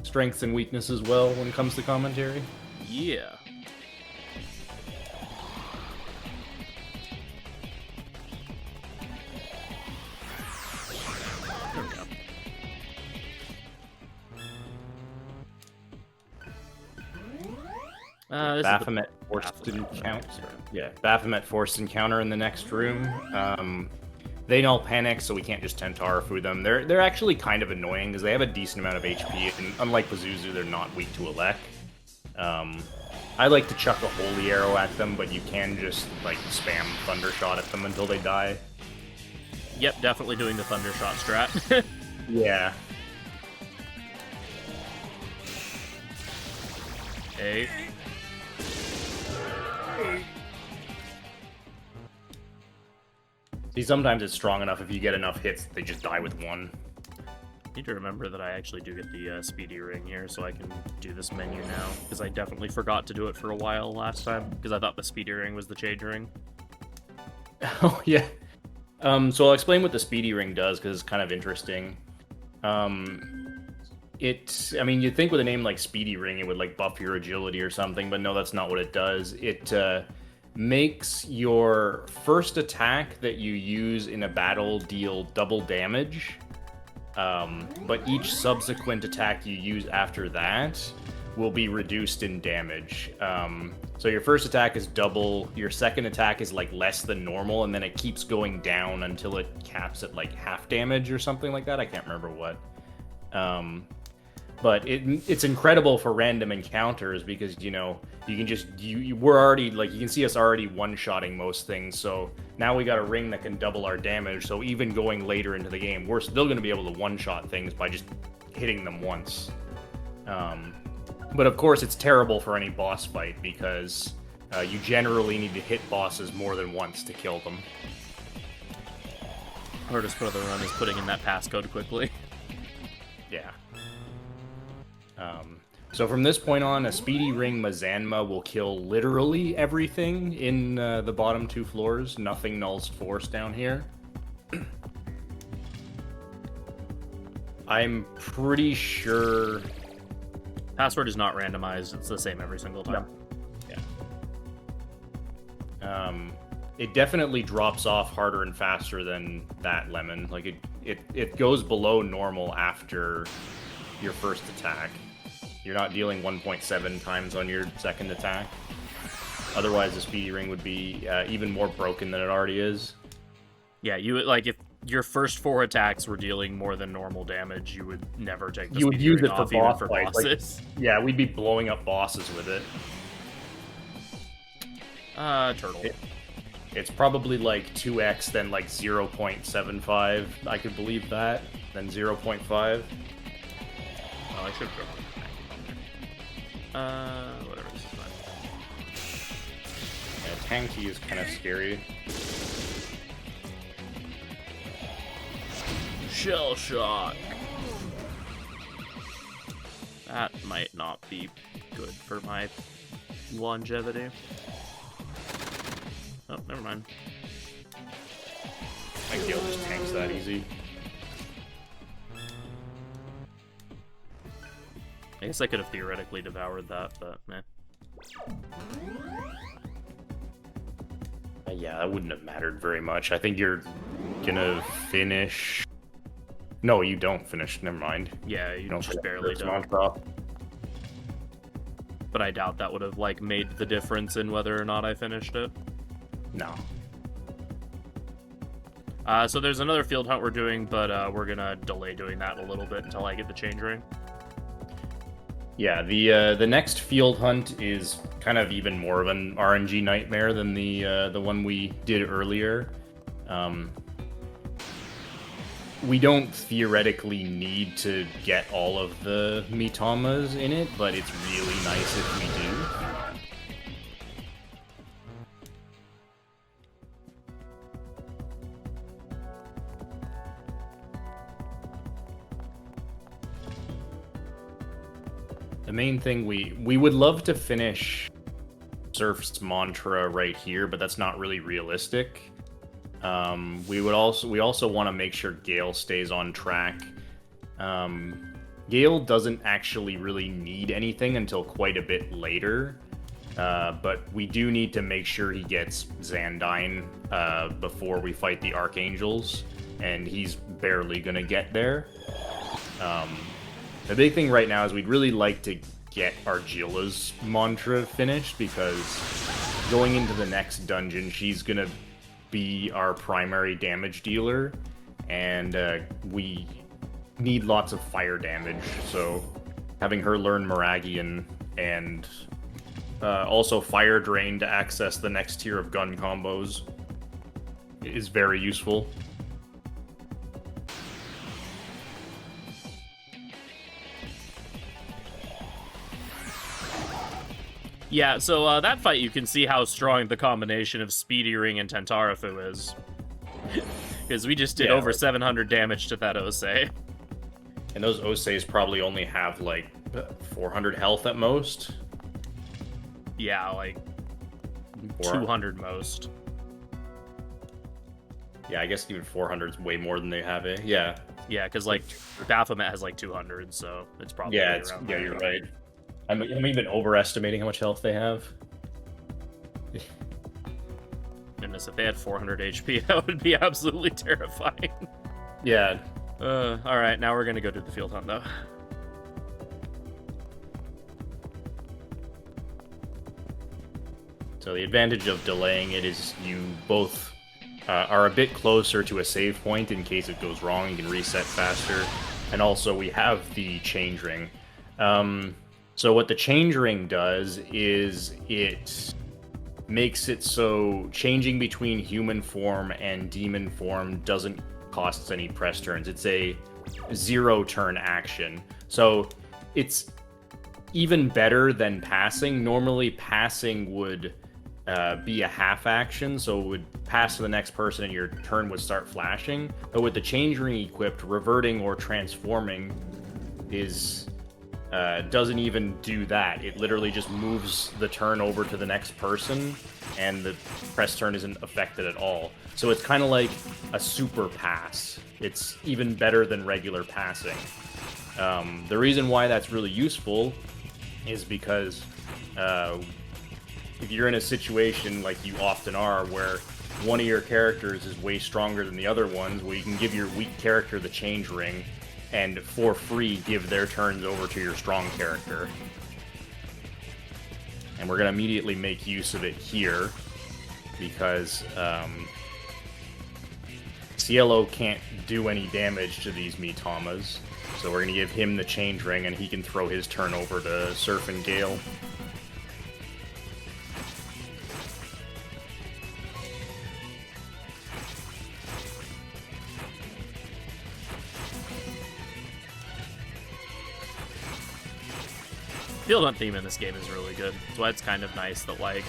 strengths and weaknesses well when it comes to commentary. Yeah. There we go. Baphomet forced encounter. Yeah, Baphomet forced encounter in the next room. They null Panic, so we can't just Tentara through them. They're actually kind of annoying because they have a decent amount of HP, and unlike Pazuzu, they're not weak to Elec. I like to chuck a Holy Arrow at them, but you can just like spam Thundershot at them until they die. Yep, definitely doing the Thundershot strat. Yeah. Hey. See, sometimes it's strong enough if you get enough hits, they just die with one. Need to remember that I actually do get the speedy ring here, so I can do this menu now, because I definitely forgot to do it for a while last time, because I thought the speedy ring was the change ring. Oh, yeah. So I'll explain what the speedy ring does, because it's kind of interesting. I mean, you'd think with a name like Speedy Ring, it would like buff your agility or something, but no, that's not what it does. It makes your first attack that you use in a battle deal double damage, but each subsequent attack you use after that will be reduced in damage. So your first attack is double, your second attack is like less than normal, and then it keeps going down until it caps at like half damage or something like that. I can't remember what. But it's incredible for random encounters because, you know, you can just, we're already, like, you can see us already one-shotting most things, so now we got a ring that can double our damage, so even going later into the game, we're still going to be able to one-shot things by just hitting them once. But of course, it's terrible for any boss fight because you generally need to hit bosses more than once to kill them. Hardest part of the run is putting in that passcode quickly. Yeah. So from this point on, a Speedy Ring Mazanma will kill literally everything in the bottom 2 floors. Nothing nulls force down here. I'm pretty sure... Password is not randomized. It's the same every single time. Yeah. It definitely drops off harder and faster than that lemon. Like it goes below normal after your first attack. You're not dealing 1.7 times on your second attack. Otherwise, the Speedy Ring would be even more broken than it already is. Yeah, you would, like, if your first 4 attacks were dealing more than normal damage, you would never take the You would Speedy use Ring it for off, even boss for fights. bosses. Like, yeah, we'd be blowing up bosses with it. Turtle. It's probably like 2x, then like 0.75. I could believe that. Then 0.5. Oh, I should go. Whatever, this is fine. Yeah, Tanky is kind of scary. Shell Shock. That might not be good for my longevity. Oh, never mind. My Gale just tanks that easy. I guess I could have theoretically devoured that, but meh. Yeah, that wouldn't have mattered very much. I think you're gonna finish... No, you don't finish. Never mind. Yeah, you don't just finish barely this don't. mantra. But I doubt that would have, like, made the difference in whether or not I finished it. No. So there's another field hunt we're doing, but we're gonna delay doing that a little bit until I get the change ring. Yeah, the next field hunt is kind of even more of an RNG nightmare than the one we did earlier. We don't theoretically need to get all of the Mitamas in it, but it's really nice if we do. The main thing we would love to finish Surf's mantra right here, but that's not really realistic. We also want to make sure Gale stays on track. Gale doesn't actually really need anything until quite a bit later, but we do need to make sure he gets Xandine before we fight the Archangels, and he's barely gonna get there. The big thing right now is we'd really like to get Argila's mantra finished, because going into the next dungeon, she's gonna be our primary damage dealer, and we need lots of fire damage, so having her learn Meragian and also Fire Drain to access the next tier of gun combos is very useful. Yeah, so that fight, you can see how strong the combination of Speedy Ring and Tentarafu is. Because we just did over 700 damage to that Osei. And those Oseis probably only have, like, 400 health at most? Yeah, like 200 most. Yeah, I guess even 400 is way more than they have, eh? Yeah. Yeah, because, like, Baphomet has, like, 200, so it's probably around there. You're right. I'm even overestimating how much health they have. Goodness, if they had 400 HP, that would be absolutely terrifying. Yeah. Alright, now we're gonna go do the field hunt, though. So the advantage of delaying it is you both are a bit closer to a save point in case it goes wrong. You can reset faster. And also, we have the change ring. So what the change ring does is it makes it so changing between human form and demon form doesn't cost any press turns. It's a 0-turn action. So it's even better than passing. Normally, passing would be a half action, so it would pass to the next person and your turn would start flashing. But with the change ring equipped, reverting or transforming is doesn't even do that. It literally just moves the turn over to the next person, and the press turn isn't affected at all. So it's kind of like a super pass. It's even better than regular passing. The reason why that's really useful is because if you're in a situation like you often are, where one of your characters is way stronger than the other ones, well, you can give your weak character the change ring, and for free give their turns over to your strong character. And we're going to immediately make use of it here, because Cielo can't do any damage to these Mitamas, so we're going to give him the change ring, and he can throw his turn over to Surf and Gale. Field hunt theme in this game is really good. That's why it's kind of nice that, like,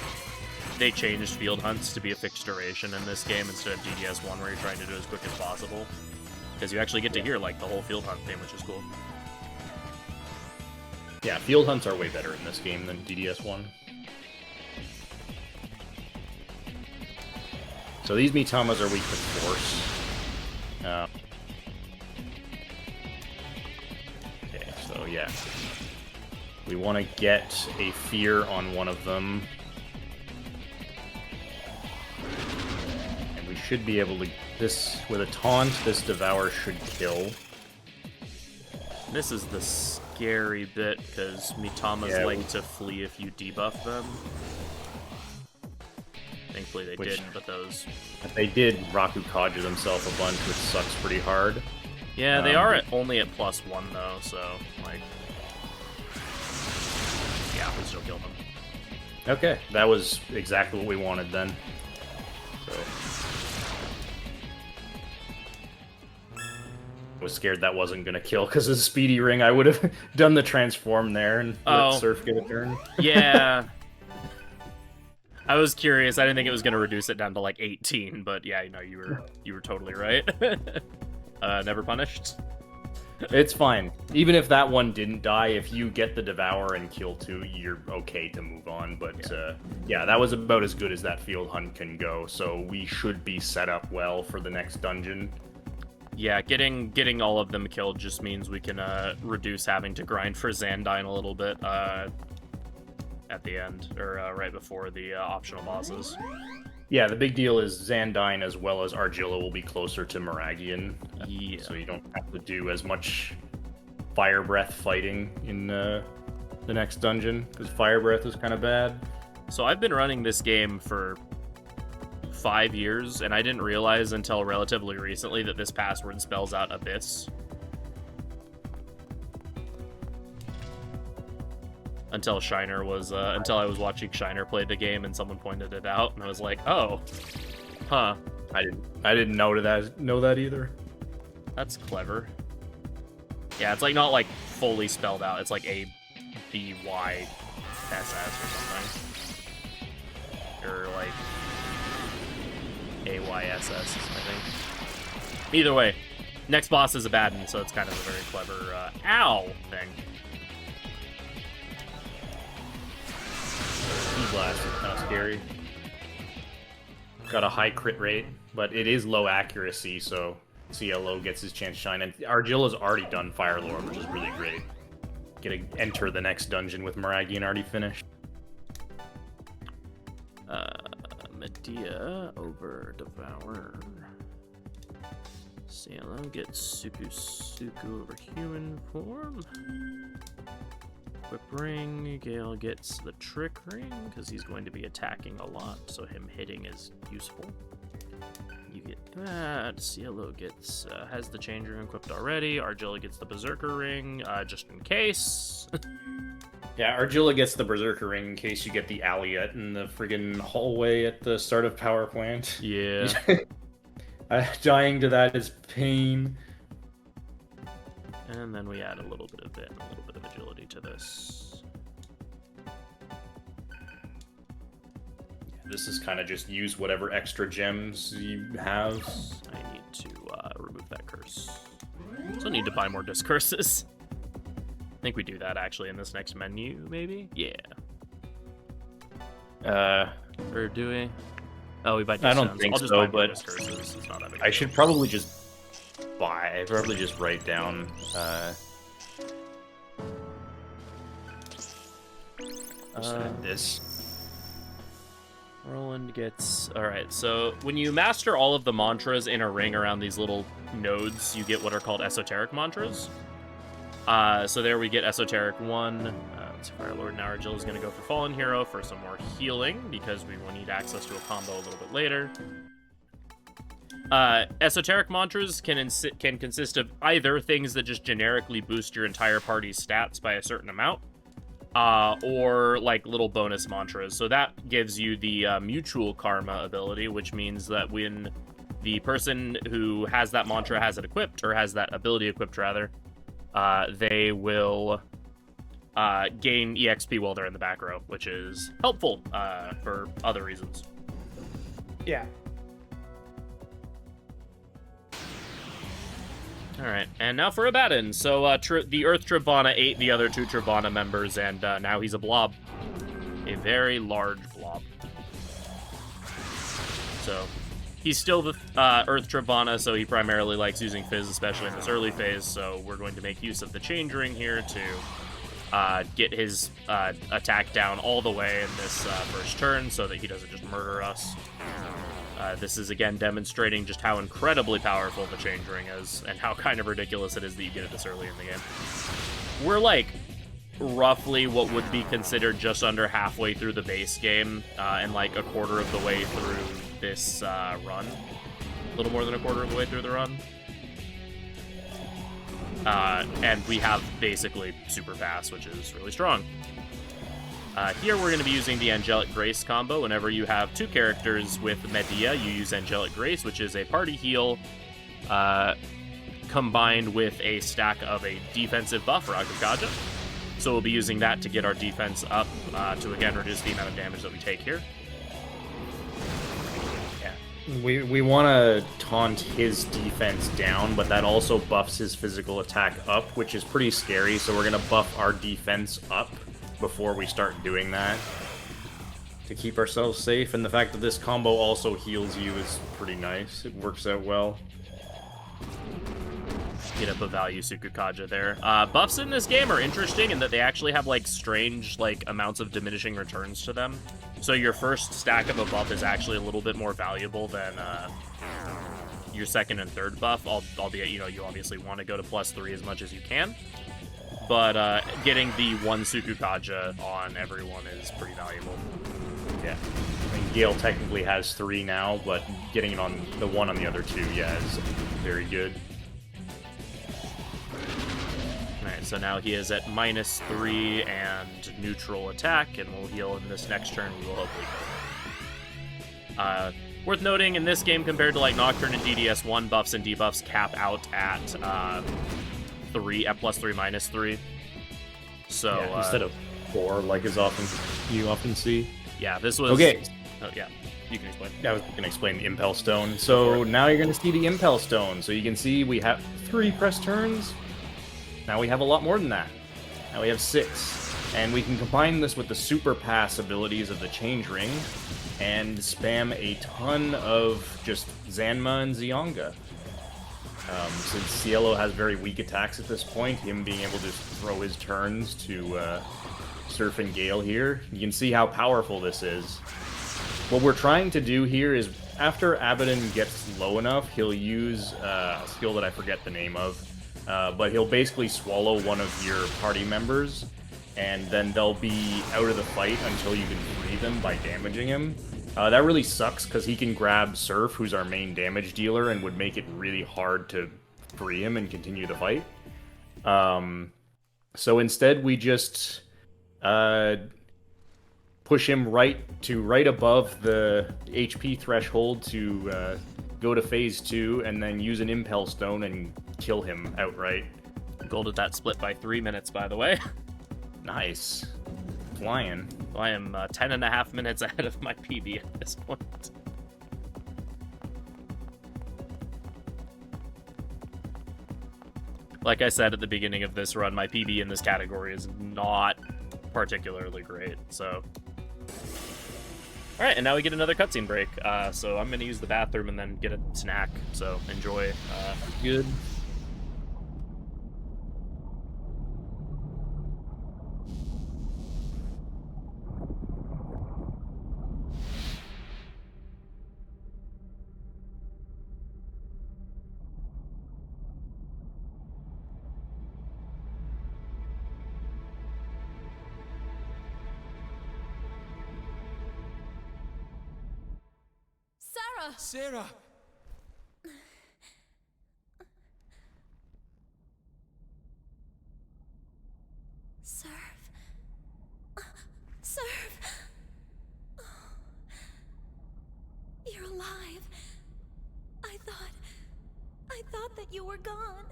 they changed field hunts to be a fixed duration in this game instead of DDS1 where you're trying to do it as quick as possible. Because you actually get to hear, like, the whole field hunt theme, which is cool. Yeah, field hunts are way better in this game than DDS1. So these Mitamas are weak to force. Okay, so yeah. We want to get a fear on one of them. And we should be able to... This, with a taunt, this Devour should kill. This is the scary bit, because Mitamas like to flee if you debuff them. Thankfully they didn't, but those... If they did, Raku Kaja himself a bunch, which sucks pretty hard. Yeah, they are only at +1 though, so, like... Yeah, we still kill them. Okay, that was exactly what we wanted then. So... I was scared that wasn't going to kill because of the Speedy Ring. I would have done the transform there and let Surf get a turn. Yeah. I was curious. I didn't think it was going to reduce it down to like 18, but yeah, you know, you were totally right. Never punished. It's fine. Even if that one didn't die, if you get the Devour and kill 2, you're okay to move on. But yeah, that was about as good as that field hunt can go. So we should be set up well for the next dungeon. Yeah, getting all of them killed just means we can reduce having to grind for Xandine a little bit at the end, or right before the optional bosses. Yeah, the big deal is Xandine as well as Argilla will be closer to Meragian, yeah. So you don't have to do as much Fire Breath fighting in the next dungeon, because Fire Breath is kind of bad. So I've been running this game for 5 years, and I didn't realize until relatively recently that this password spells out Abyss. Until until I was watching Shiner play the game and someone pointed it out, and I was like, oh, huh. I didn't know that either. That's clever. Yeah, it's like not like fully spelled out. It's like ABYSS or something. Or like AYSS, I think. Either way, next boss is a bad one, so it's kind of a very clever ow thing. E-Blast is kind of scary. Got a high crit rate, but it is low accuracy, so CLO gets his chance to shine. And Argilla's already done Fire Lord, which is really great. Get to enter the next dungeon with Meragian already finished. Medea over Devour. CLO gets Suku over human form. Equip ring. Gale gets the trick ring because he's going to be attacking a lot, so him hitting is useful. You get that. CLO gets has the change ring equipped already. Argilla gets the Berserker ring just in case. Yeah, Argilla gets the Berserker ring in case you get the Aliette in the friggin' hallway at the start of Power Plant. Yeah. Dying to that is pain. And then we add a little bit of it and a little bit of agility to this. This is kind of just use whatever extra gems you have. I need to remove that curse. So I need to buy more disc curses. I think we do that actually in this next menu, maybe? Yeah. Or do we? Oh, we buy disc I don't gems. think I'll just so, buy more but disc curses. It's not that big I a should deal. probably just probably just write down this. Roland gets... Alright, so when you master all of the mantras in a ring around these little nodes, you get what are called esoteric mantras. So there we get Esoteric 1. So Fire Lord Archangels is going to go for Fallen Hero for some more healing, because we will need access to a combo a little bit later. Esoteric mantras can consist of either things that just generically boost your entire party's stats by a certain amount, or like little bonus mantras. So that gives you the mutual karma ability, which means that when the person who has that mantra has it equipped, or has that ability equipped rather, they will gain EXP while they're in the back row, which is helpful for other reasons. Yeah. Alright, and now for Abaddon. So the Earth Tri-Vana ate the other two Tri-Vana members, and now he's a blob. A very large blob. So, he's still the Earth Tri-Vana, so he primarily likes using Fizz, especially in this early phase, so we're going to make use of the Change Ring here to get his attack down all the way in this first turn, so that he doesn't just murder us. This is, again, demonstrating just how incredibly powerful the Change Ring is, and how kind of ridiculous it is that you get it this early in the game. We're, like, roughly what would be considered just under halfway through the base game, and, like, a quarter of the way through this run. A little more than a quarter of the way through the run. And we have basically super fast, which is really strong. Here we're going to be using the Angelic Grace combo. Whenever you have two characters with Medea, you use Angelic Grace, which is a party heal, combined with a stack of a defensive buff, Ragakaja. So we'll be using that to get our defense up, to again reduce the amount of damage that we take here. We want to taunt his defense down, but that also buffs his physical attack up, which is pretty scary, so we're going to buff our defense up before we start doing that to keep ourselves safe, and the fact that this combo also heals you is pretty nice. It works out well. Get up a value Sukukaja there. Buffs in this game are interesting in that they actually have like strange amounts of diminishing returns to them. So your first stack of a buff is actually a little bit more valuable than your second and third buff, albeit you obviously want to go to +3 as much as you can. But getting the one Sukukaja on everyone is pretty valuable. Yeah. I mean, Gale technically has 3 now, but getting it on the one on the other 2, yeah, is very good. Alright, so now he is at -3 and neutral attack, and we'll heal in this next turn. We will hopefully go. Worth noting, in this game, compared to like Nocturne and DDS1, buffs and debuffs cap out at 3 at +3 -3. So yeah, instead of 4, like you often see. Yeah, this was okay. Oh yeah, you can explain. I was going to explain the Impel Stone. So now you're going to see the Impel Stone. So you can see we have 3 press turns. Now we have a lot more than that. Now we have 6. And we can combine this with the super pass abilities of the Change Ring and spam a ton of just Zanma and Zionga. Since Cielo has very weak attacks at this point, him being able to throw his turns to Surf and Gale here, you can see how powerful this is. What we're trying to do here is, after Abaddon gets low enough, he'll use a skill that I forget the name of, but he'll basically swallow one of your party members, and then they'll be out of the fight until you can free them by damaging him. That really sucks, because he can grab Surf, who's our main damage dealer, and would make it really hard to free him and continue the fight. So instead, we just push him right above the HP threshold to go to phase 2, and then use an Impel Stone and kill him outright. Gold at that split by 3 minutes, by the way. Nice. Flying. I am 10.5 minutes ahead of my PB at this point. Like I said at the beginning of this run, my PB in this category is not particularly great, so... Alright, and now we get another cutscene break, so I'm gonna use the bathroom and then get a snack, so enjoy. Good. Sarah! Serve. Serve. Oh. You're alive. I thought that you were gone.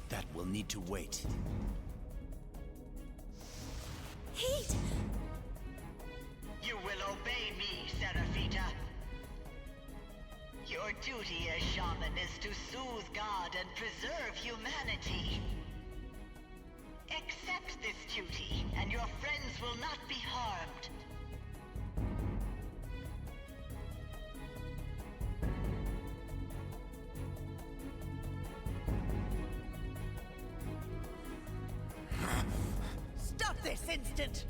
That will need to wait. Heat! You will obey me, Seraphita. Your duty as shaman is to soothe God and preserve humanity. Accept this duty, and your friends will not be harmed. Stop this instant!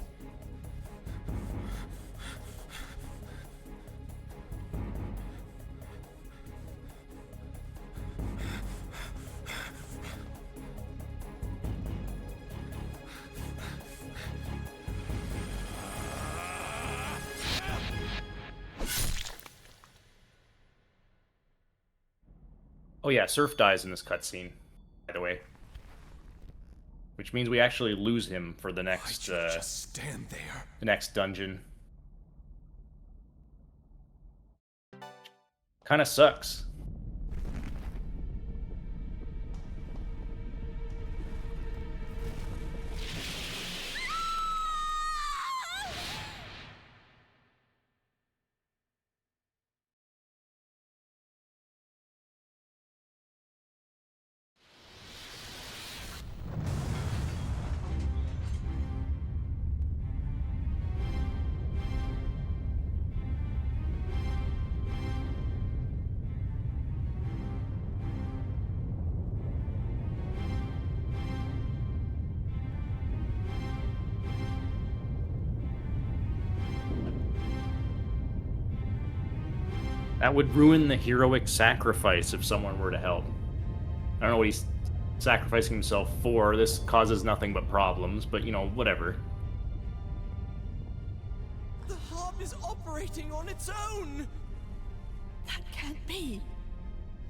Oh yeah, Surf dies in this cutscene, by the way. Which means we actually lose him for the next, just stand there. the next dungeon. Kinda sucks. That would ruin the heroic sacrifice if someone were to help. I don't know what he's sacrificing himself for. This causes nothing but problems, but you know, whatever. The hub is operating on its own! That can't be.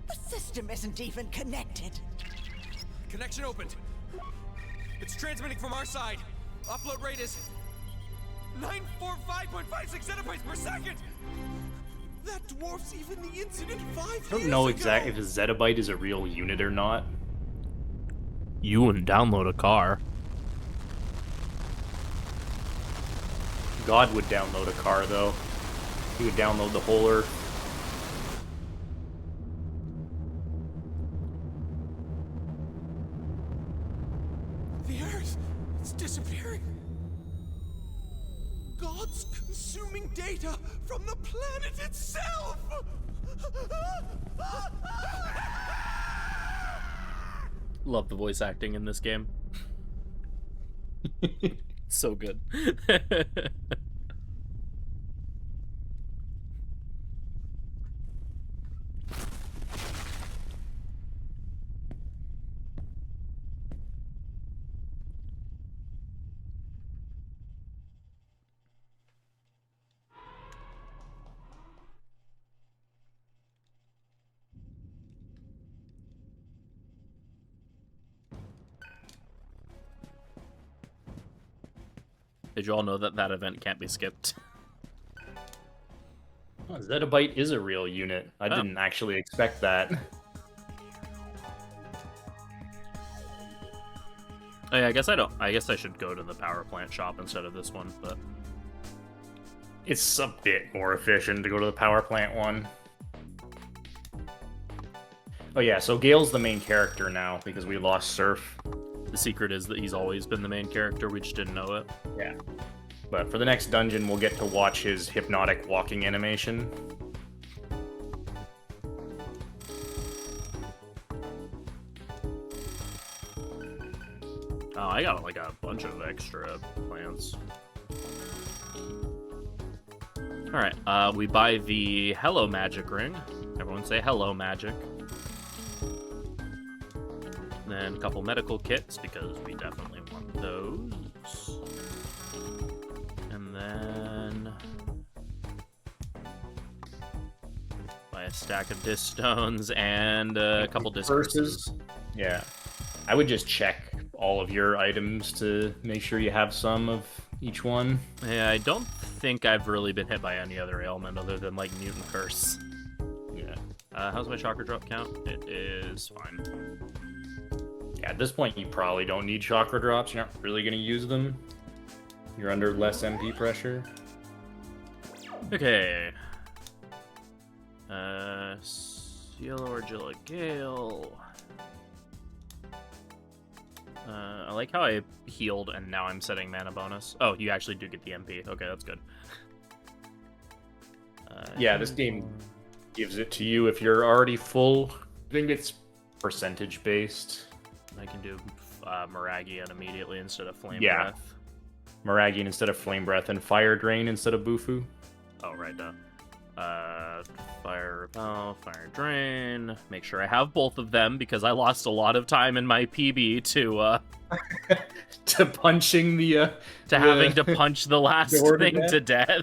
The system isn't even connected. Connection opened. It's transmitting from our side. Upload rate is 945.56 zettabytes per second! That dwarfs even the incident 5 years I don't know ago. exactly if a zettabyte is a real unit or not. You wouldn't download a car. God would download a car, though. He would download the whole Earth. The Earth, it's disappearing. God's consuming data from the planet itself! Love the voice acting in this game. So good. Did you all know that that event can't be skipped? Oh, zettabyte is a real unit. I didn't actually expect that. Oh yeah, I guess I don't. I guess I should go to the power plant shop instead of this one, but It's a bit more efficient to go to the power plant one. Oh yeah, so Gale's the main character now because we lost Surf. the secret is that he's always been the main character. We just didn't know it. Yeah. But for the next dungeon, we'll get to watch his hypnotic walking animation. Oh, I got like a bunch of extra plants. Alright, we buy the Hello Magic ring. Everyone say hello, magic. Then a couple medical kits, because we definitely want those. And then buy a stack of disc stones and a couple disc curses. Yeah. I would just check all of your items to make sure you have some of each one. Yeah, I don't think I've really been hit by any other ailment other than like mutant curse. Yeah. How's my chakra drop count? It is fine. Yeah, at this point, you probably don't need chakra drops. You're not really going to use them. You're under less MP pressure. Okay. Cielo Argilla Gale. I like how I healed and now I'm setting mana bonus. Oh, you actually do get the MP. Okay, that's good. Yeah, this game gives it to you if you're already full. I think it's percentage based. I can do Meragian immediately instead of Flame Yeah. Breath. Meragian instead of Flame Breath and Fire Drain instead of Bufu. Oh, right, duh. Fire Repel, Fire Drain. Make sure I have both of them because I lost a lot of time in my PB to to punching the having to punch the last door to thing death. to death.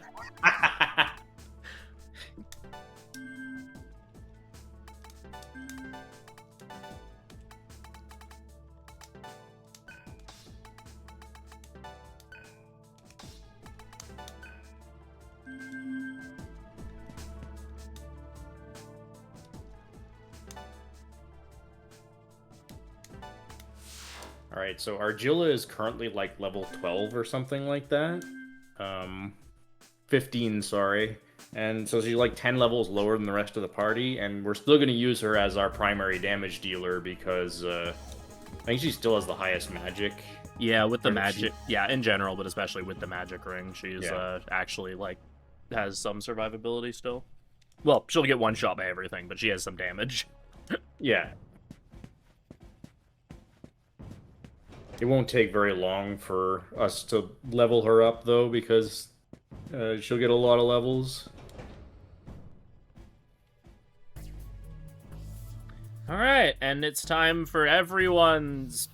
Alright, so Argilla is currently like level 12 or something like that. 15, sorry. And so she's like 10 levels lower than the rest of the party, and we're still going to use her as our primary damage dealer because I think she still has the highest magic. Yeah, with the Or magic. Yeah, in general, but especially with the magic ring, she's actually like has some survivability still. Well, she'll get one shot by everything, but she has some damage. Yeah. It won't take very long for us to level her up, though, because she'll get a lot of levels. Alright, and it's time for everyone's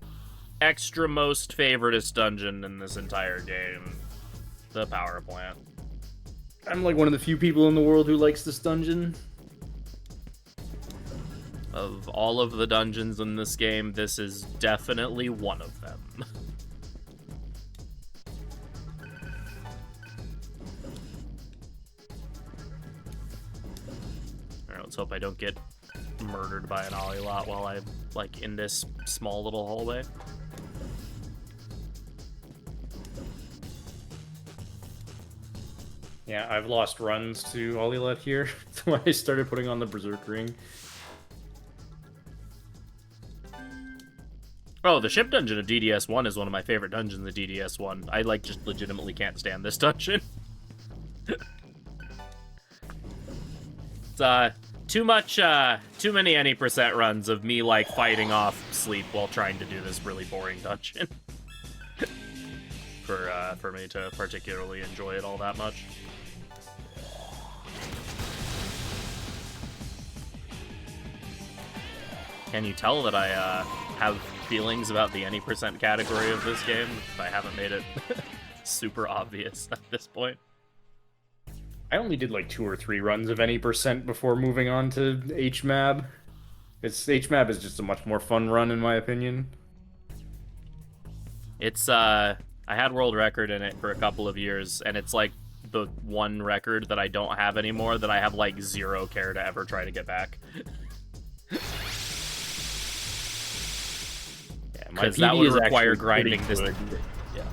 extra most favoritist dungeon in this entire game. The power plant. I'm like one of the few people in the world who likes this dungeon. Of all of the dungeons in this game, this is definitely one of them. Alright, let's hope I don't get murdered by an ollie lot while I'm, like, in this small little hallway. Yeah, I've lost runs to Olilet here. That's why I started putting on the Berserk Ring. Oh, the ship dungeon of DDS1 is one of my favorite dungeons of DDS1. I, like, just legitimately can't stand this dungeon. It's, too many any percent runs of me, like, fighting off sleep while trying to do this really boring dungeon. For me to particularly enjoy it all that much. Can you tell that I, have feelings about the any percent category of this game if I haven't made it super obvious at this point? I only did like 2 or 3 runs of any percent before moving on to HMAB. HMAB is just a much more fun run in my opinion. It's I had world record in it for a couple of years, and it's like the one record that I don't have anymore that I have like zero care to ever try to get back. Yeah, My Because that PB would is require actually pretty grinding this. good.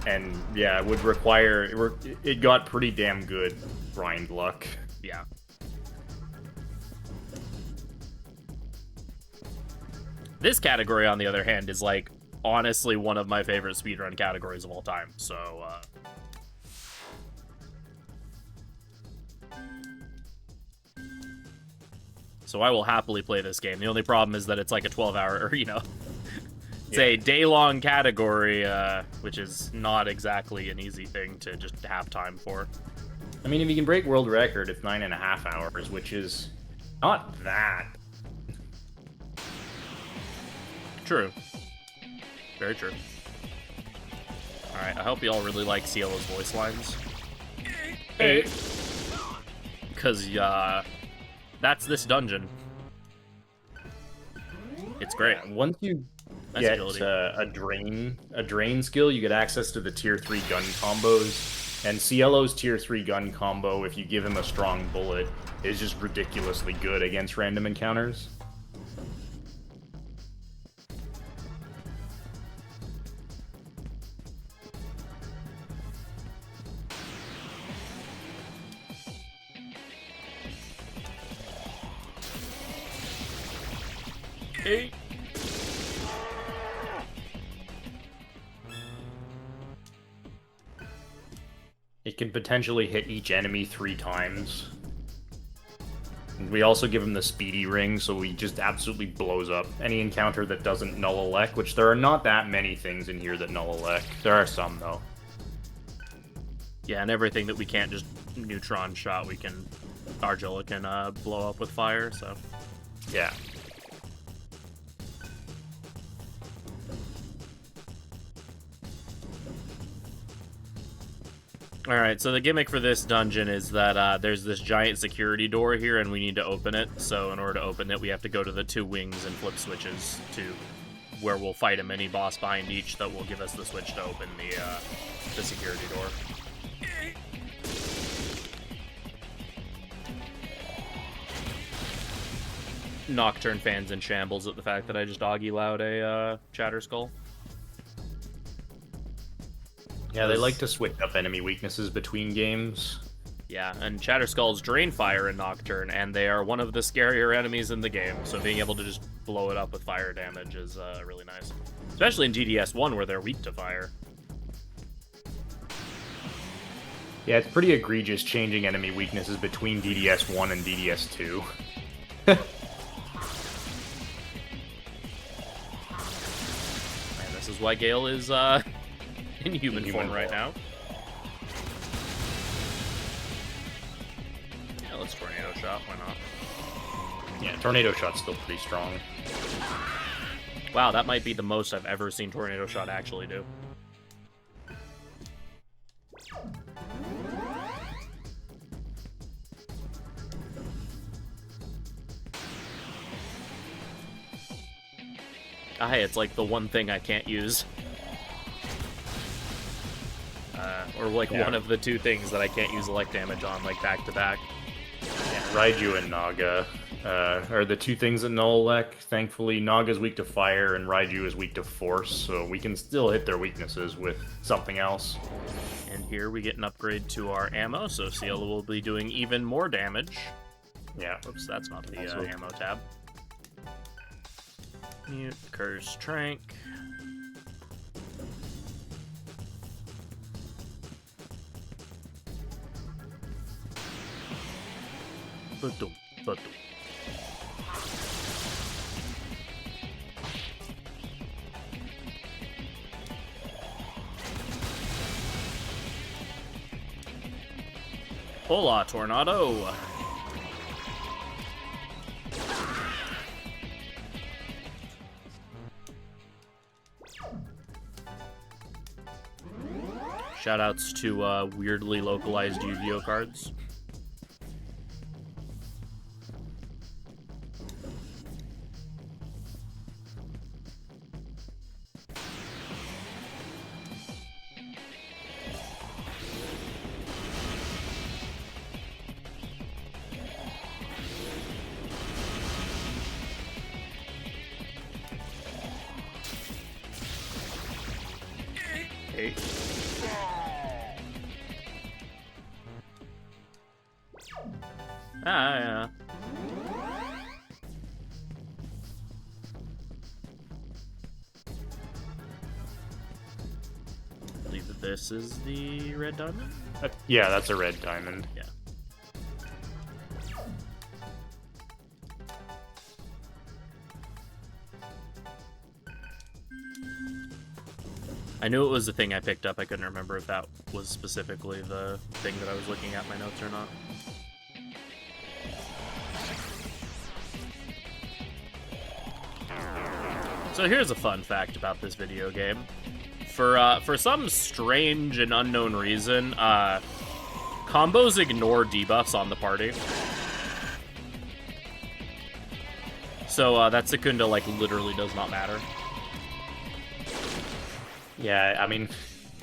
And yeah, it would require... It got pretty damn good grind luck. Yeah. This category, on the other hand, is like honestly one of my favorite speedrun categories of all time. So, I will happily play this game. The only problem is that it's like a 12-hour, or, you know, it's a day-long category, which is not exactly an easy thing to just have time for. I mean, if you can break world record, it's 9.5 hours, which is not that. True. Very true. Alright, I hope you all really like Cielo's voice lines. Hey. Because, that's this dungeon. It's great. Once you Nice get agility. a drain skill, you get access to the tier 3 gun combos. And Cielo's tier 3 gun combo, if you give him a strong bullet, is just ridiculously good against random encounters. Hey. It can potentially hit each enemy 3 times. We also give him the speedy ring, so he just absolutely blows up any encounter that doesn't null elect, which there are not that many things in here that null elect. There are some, though. Yeah, and everything that we can't just neutron shot, Argilla can blow up with fire, so. Yeah. Alright, so the gimmick for this dungeon is that there's this giant security door here, and we need to open it. So in order to open it, we have to go to the 2 wings and flip switches to where we'll fight a mini-boss behind each that will give us the switch to open the security door. Nocturne fans in shambles at the fact that I just doggy-loud a Chatter Skull. Yeah, they like to switch up enemy weaknesses between games. Yeah, and Chatter Skulls drain fire in Nocturne, and they are one of the scarier enemies in the game, so being able to just blow it up with fire damage is really nice. Especially in DDS1, where they're weak to fire. Yeah, it's pretty egregious changing enemy weaknesses between DDS1 and DDS2. And this is why Gale is in human form right now. Yeah, let's Tornado Shot, why not? Yeah, Tornado Shot's still pretty strong. Wow, that might be the most I've ever seen Tornado Shot actually do. Hey, it's like the one thing I can't use. Or like one of the 2 things that I can't use elect damage on, like back to back. Yeah, Raiju and Naga are the 2 things that null elect. Thankfully, Naga's weak to fire and Raiju is weak to force, so we can still hit their weaknesses with something else. And here we get an upgrade to our ammo, so Cielo will be doing even more damage. Yeah. Oops, that's not the ammo tab. Mute, Curse, Trank. Ba-dum, ba-dum. Hola, Tornado! Shoutouts to weirdly localized Yu-Gi-Oh cards. Okay. Ah, yeah. I believe that this is the red diamond? Yeah, that's a red diamond. Yeah. I knew it was the thing I picked up. I couldn't remember if that was specifically the thing that I was looking at in my notes or not. So here's a fun fact about this video game. For some strange and unknown reason, combos ignore debuffs on the party. So that Secunda, like, literally does not matter. Yeah, I mean,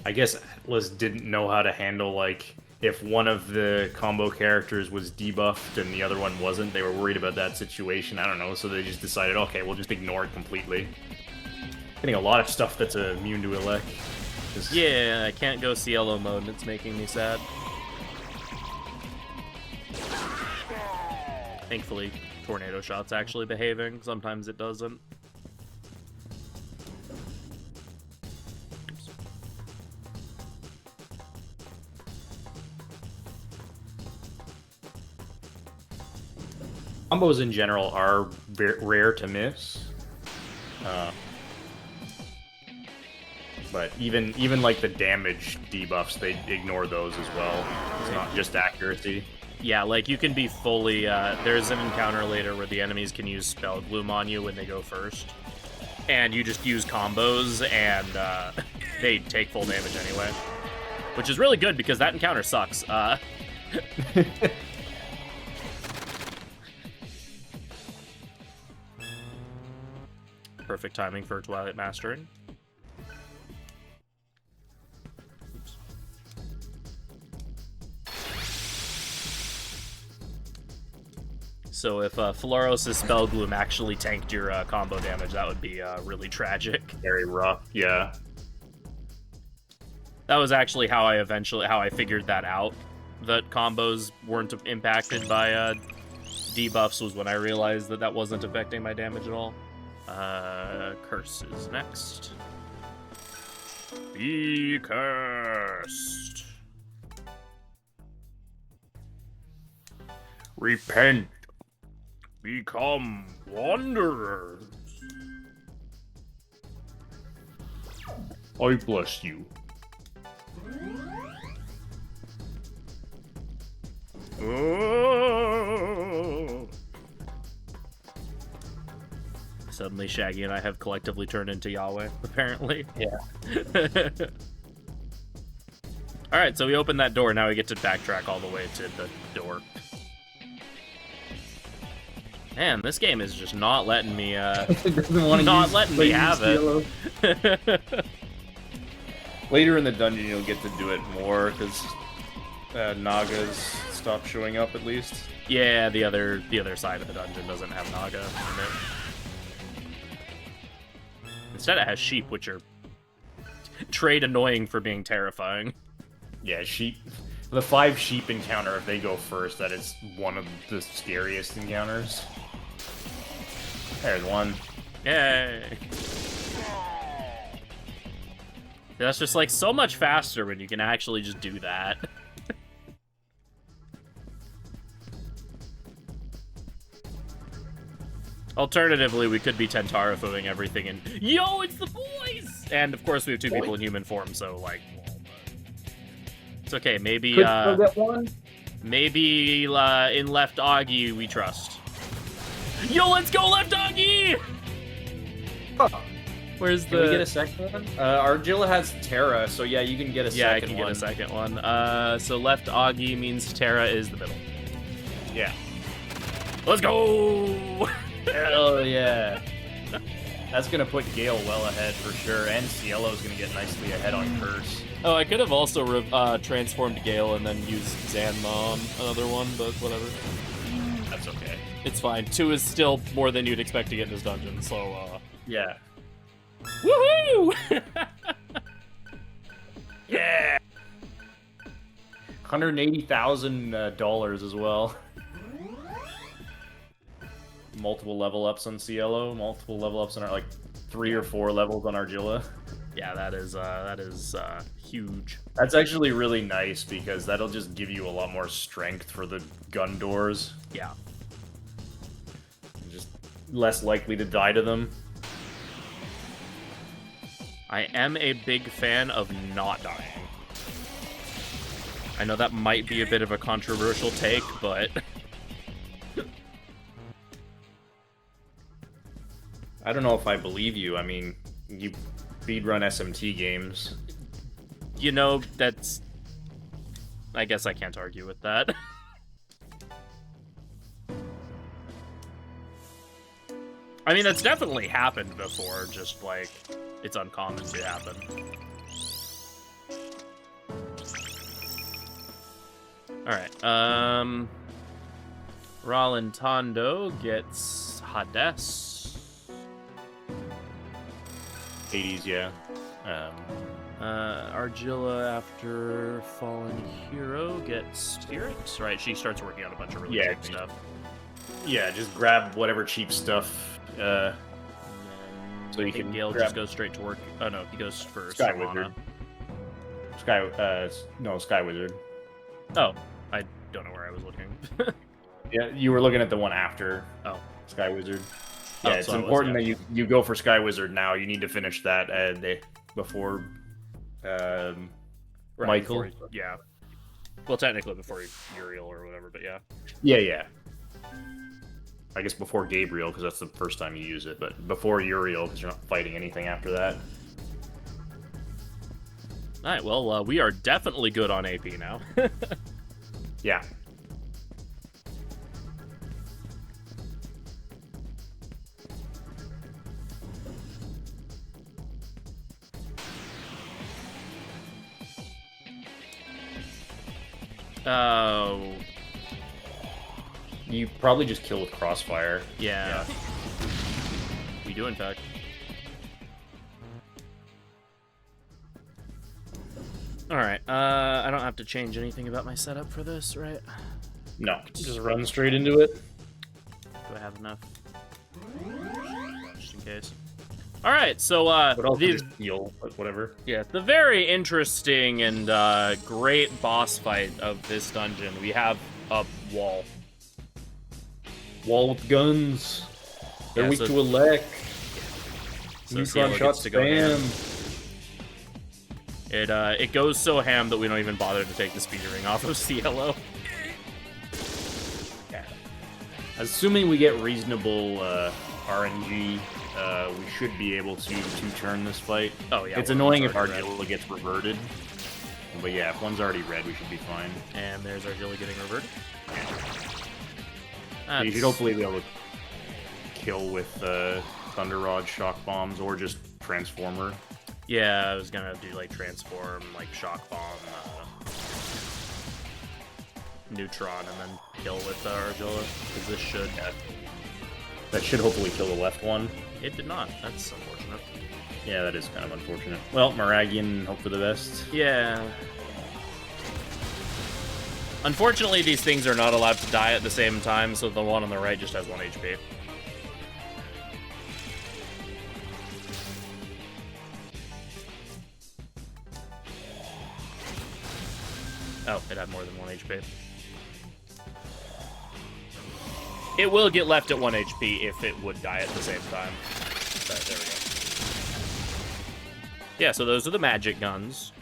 I guess Atlas didn't know how to handle, like, if one of the combo characters was debuffed and the other one wasn't. They were worried about that situation. I don't know, so they just decided, okay, we'll just ignore it completely. Getting a lot of stuff that's immune to elect. Just... Yeah, I can't go Cielo mode and it's making me sad. Thankfully, Tornado Shot's actually behaving. Sometimes it doesn't. Oops. Combos in general are rare to miss. But even like the damage debuffs, they ignore those as well. It's not just accuracy. Yeah, like you can be fully, there's an encounter later where the enemies can use Spell Gloom on you when they go first. And you just use combos and they take full damage anyway. Which is really good because that encounter sucks. Perfect timing for Twilight Mastering. So if Floros' Spell Gloom actually tanked your combo damage, that would be really tragic. Very rough, yeah. That was actually how I figured that out. That combos weren't impacted by debuffs was when I realized that wasn't affecting my damage at all. Curse is next. Be cursed. Repent. Become wanderers. I bless you. Oh. Suddenly, Shaggy and I have collectively turned into Yahweh, apparently. Yeah. Alright, so we open that door, now we get to backtrack all the way to the door. Man, this game is just not letting me, not letting me have it. Later in the dungeon, you'll get to do it more, because Nagas stop showing up, at least. Yeah, the other side of the dungeon doesn't have Naga in it. Instead, it has sheep, which are trade annoying for being terrifying. Yeah, sheep. The 5 sheep encounter, if they go first, that is one of the scariest encounters. There's one. Yay! That's just like so much faster when you can actually just do that. Alternatively, we could be Tentara-foing everything and yo, it's the boys! And of course, we have 2 people in human form, so like, it's okay. Maybe get one. Maybe in Left Augie we trust. Yo, let's go Left Augie! Huh. Where's Can we get a second one? Argilla has Terra, so yeah, you can get a second one. Yeah, I can get a second one. So Left Augie means Terra is the middle. Yeah. Let's go! Hell yeah. That's gonna put Gale well ahead for sure, and Cielo's gonna get nicely ahead on Curse. Oh, I could have also transformed Gale and then used Zanma on another one, but whatever. That's okay. It's fine. 2 is still more than you'd expect to get in this dungeon, so, yeah. Woohoo! $180,000 as well. Multiple level ups on Cielo, multiple level ups on our, like 3 or 4 levels on Argilla. Yeah, that is huge. That's actually really nice because that'll just give you a lot more strength for the gun doors. Yeah. Just less likely to die to them. I am a big fan of not dying. I know that might be a bit of a controversial take, but... I don't know if I believe you. I mean, you speedrun SMT games. You know, that's... I guess I can't argue with that. I mean, that's definitely happened before, just, like, it's uncommon to happen. Alright, Ralentando gets Hades. 80s, yeah. Argilla, after Fallen Hero, gets Spirit. Right, she starts working on a bunch of really cheap stuff. Yeah, just grab whatever cheap stuff. So you can Gale grab... just goes straight to work. Oh no, he goes for Sky Savannah. Wizard. Sky Wizard. Oh, I don't know where I was looking. Yeah, you were looking at the one after. Oh. Sky Wizard. Oh, Yeah, it's so important that you go for Sky Wizard now. You need to finish that before Michael. Yeah. Well, technically before Uriel or whatever, but yeah. Yeah. I guess before Gabriel, because that's the first time you use it, but before Uriel, because you're not fighting anything after that. Alright, well, we are definitely good on AP now. Yeah. Oh. You probably just kill with Crossfire. Yeah. We do, in fact. Alright, I don't have to change anything about my setup for this, right? No, just run straight into it. Do I have enough? Just in case. Alright, so, But also just heal, but whatever. yeah, the very interesting and, great boss fight of this dungeon, we have a wall. Wall with guns. They're Yeah, weak so- to elect. So Neutron Cielo shots gets to go ham. spam. It goes so ham that we don't even bother to take the speed ring off of Cielo. Yeah. Assuming we get reasonable RNG, we should be able to two-turn this fight. Oh, yeah. It's well, annoying if already red. Argilla gets reverted. But yeah, if one's already red, we should be fine. And there's Argilla getting reverted. So you should hopefully be able to kill with Thunder Rod, Shock Bombs, or just Transformer. Yeah, I was gonna do like Transform, like Shock Bomb, Neutron, and then kill with Argilla, because this should... That should hopefully kill the left one. It did not. That's unfortunate. Yeah, that is kind of unfortunate. Well, Maragian, hope for the best. Yeah. Unfortunately, these things are not allowed to die at the same time, so the one on the right just has 1 HP. Oh, it had more than 1 HP. It will get left at 1 HP if it would die at the same time. But there we go. Yeah, so those are the magic guns.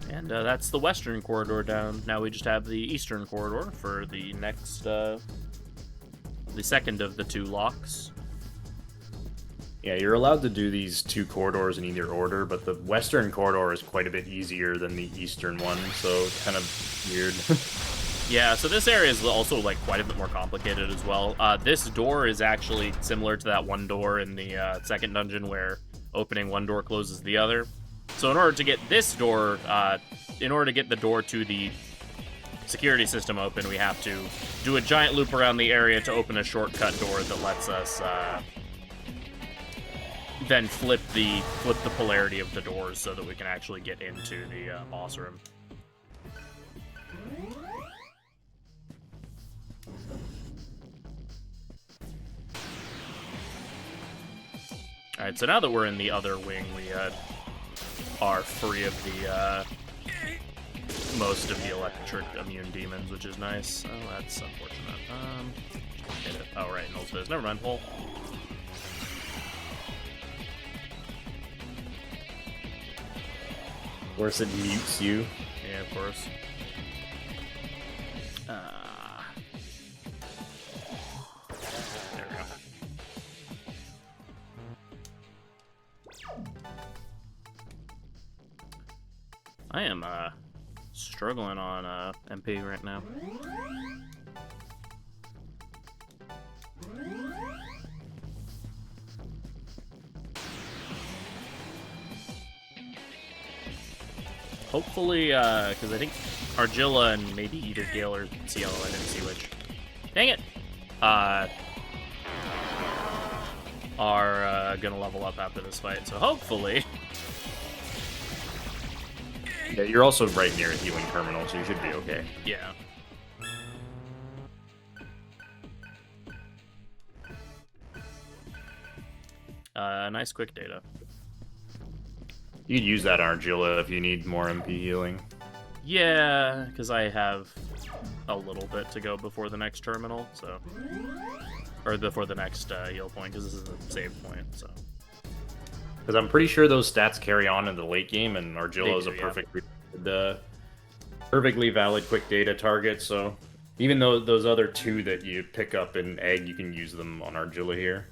And that's the western corridor down. Now we just have the eastern corridor for the next, the second of the 2 locks. Yeah, you're allowed to do these 2 corridors in either order, but the western corridor is quite a bit easier than the eastern one, so it's kind of weird. Yeah, so this area is also like quite a bit more complicated as well. This door is actually similar to that one door in the second dungeon where opening one door closes the other. So in order to get this door, in order to get the door to the security system open, we have to do a giant loop around the area to open a shortcut door that lets us then flip the polarity of the doors so that we can actually get into the boss room. Alright, so now that we're in the other wing, we are free of the most of the electric immune demons, which is nice. Oh, that's unfortunate. Hit it. Oh, right, Null's Fizz. Never mind, Hole. Of course, it mutes you. Yeah, of course. There we go. I am struggling on MP right now. Hopefully, because I think Argilla and maybe either Gale or Cielo, I didn't see which. Dang it! Are gonna level up after this fight, so hopefully. Yeah, you're also right near a healing terminal, so you should be okay. Yeah. Nice quick data. You could use that Argilla if you need more MP healing. Yeah, because I have a little bit to go before the next terminal, so... Or before the next heal point, because this is a save point, so... Because I'm pretty sure those stats carry on in the late game, and Argilla is a perfectly valid quick data target, so... Even though those other 2 that you pick up in Egg, you can use them on Argilla here.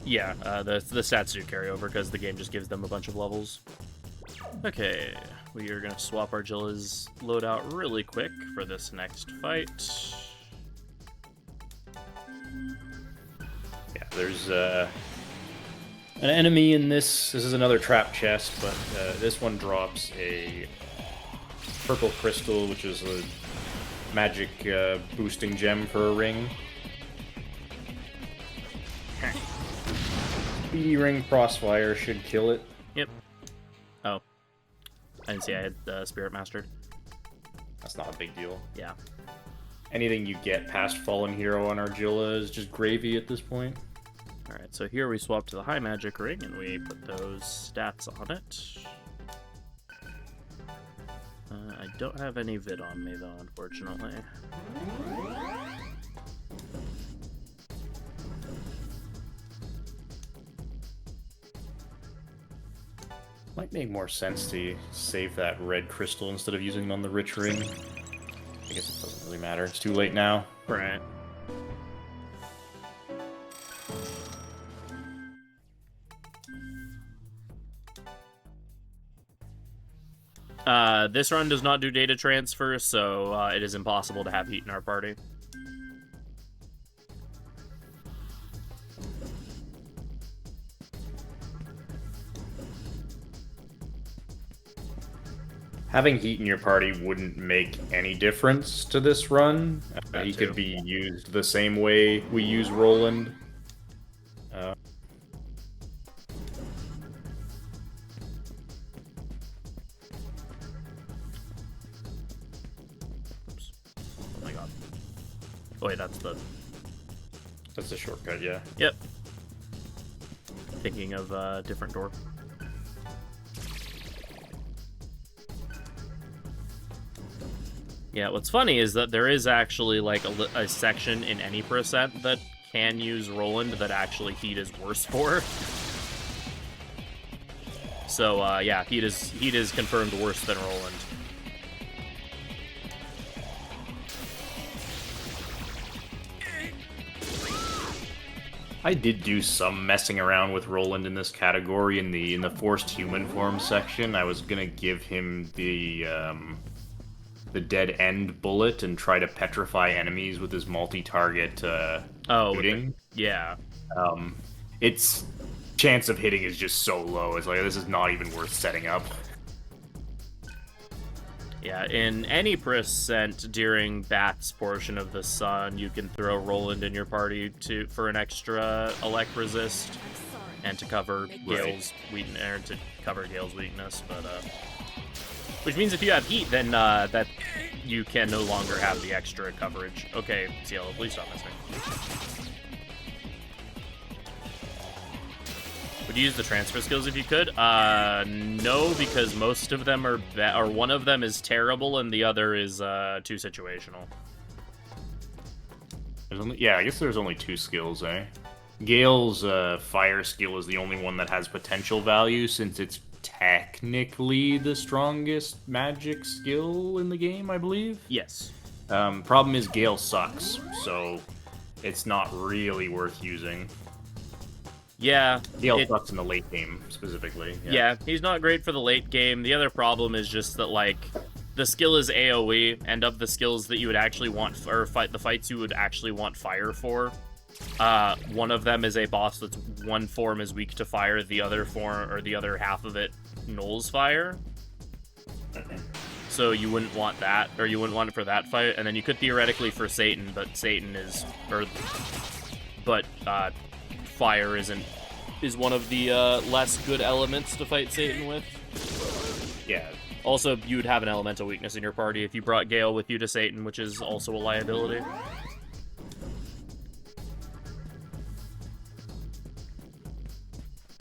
Yeah, the stats do carry over because the game just gives them a bunch of levels. Okay, we are going to swap Argilla's loadout really quick for this next fight. Yeah, there's an enemy in this. This is another trap chest, but this one drops a purple crystal, which is a magic boosting gem for a ring. Speedy Ring Crossfire should kill it. Yep. Oh. I didn't see I had Spirit Mastered. That's not a big deal. Yeah. Anything you get past Fallen Hero on Argilla is just gravy at this point. Alright, so here we swap to the High Magic Ring and we put those stats on it. I don't have any vid on me though, unfortunately. Might make more sense to save that red crystal instead of using it on the rich ring. I guess it doesn't really matter. It's too late now. Right. This run does not do data transfer, so it is impossible to have heat in our party. Having heat in your party wouldn't make any difference to this run. He could be used the same way we use Roland. Oops. Oh my god. Oh wait, that's the shortcut, yeah. Yep. Thinking of a different door. Yeah, what's funny is that there is actually like a section in any percent that can use Roland that actually heat is worse for. So yeah, heat is confirmed worse than Roland. I did do some messing around with Roland in this category in the forced human form section. I was gonna give him the dead end bullet and try to petrify enemies with his multi-target shooting. Yeah. Its chance of hitting is just so low. It's like, this is not even worth setting up. Yeah, in any percent during Bath's portion of the sun, you can throw Roland in your party for an extra elect resist and to cover Gale's weakness, or to cover Gale's weakness. But which means if you have heat, then that you can no longer have the extra coverage. Okay, Cielo, please stop messing. Would you use the transfer skills if you could? No, because most of them are or one of them is terrible and the other is too situational. I guess there's only 2 skills, eh? Gale's fire skill is the only one that has potential value, since it's technically the strongest magic skill in the game, I believe. Yes. Problem is Gale sucks, so it's not really worth using. Yeah. Gale sucks in the late game, specifically. Yeah, he's not great for the late game. The other problem is just that, like, the skill is AoE, and of the skills that you would actually want, or the fights you would actually want fire for, one of them is a boss that's one form is weak to fire, the other form, or the other half of it, nulls fire. So you wouldn't want that, or you wouldn't want it for that fight, and then you could theoretically for Satan, but Satan is, fire is one of the less good elements to fight Satan with. Yeah. Also, you would have an elemental weakness in your party if you brought Gale with you to Satan, which is also a liability.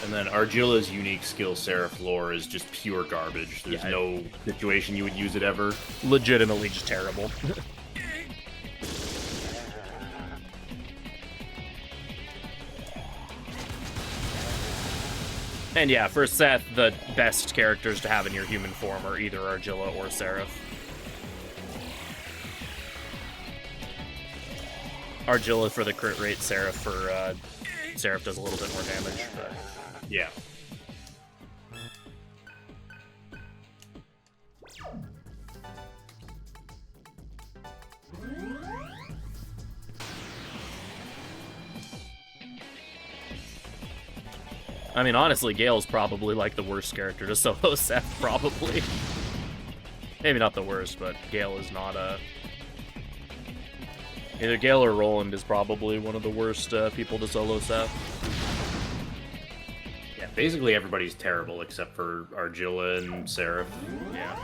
And then Argilla's unique skill, Seraph Lore, is just pure garbage. There's no situation you would use it ever. Legitimately just terrible. And yeah, for Seth, the best characters to have in your human form are either Argilla or Seraph. Argilla for the crit rate, Seraph does a little bit more damage, but yeah. I mean, honestly, Gale's probably, like, the worst character to solo Seth, probably. Maybe not the worst, but Gale is not either Gale or Roland is probably one of the worst people to solo Seth. Yeah, basically everybody's terrible except for Argilla and Seraph. Yeah.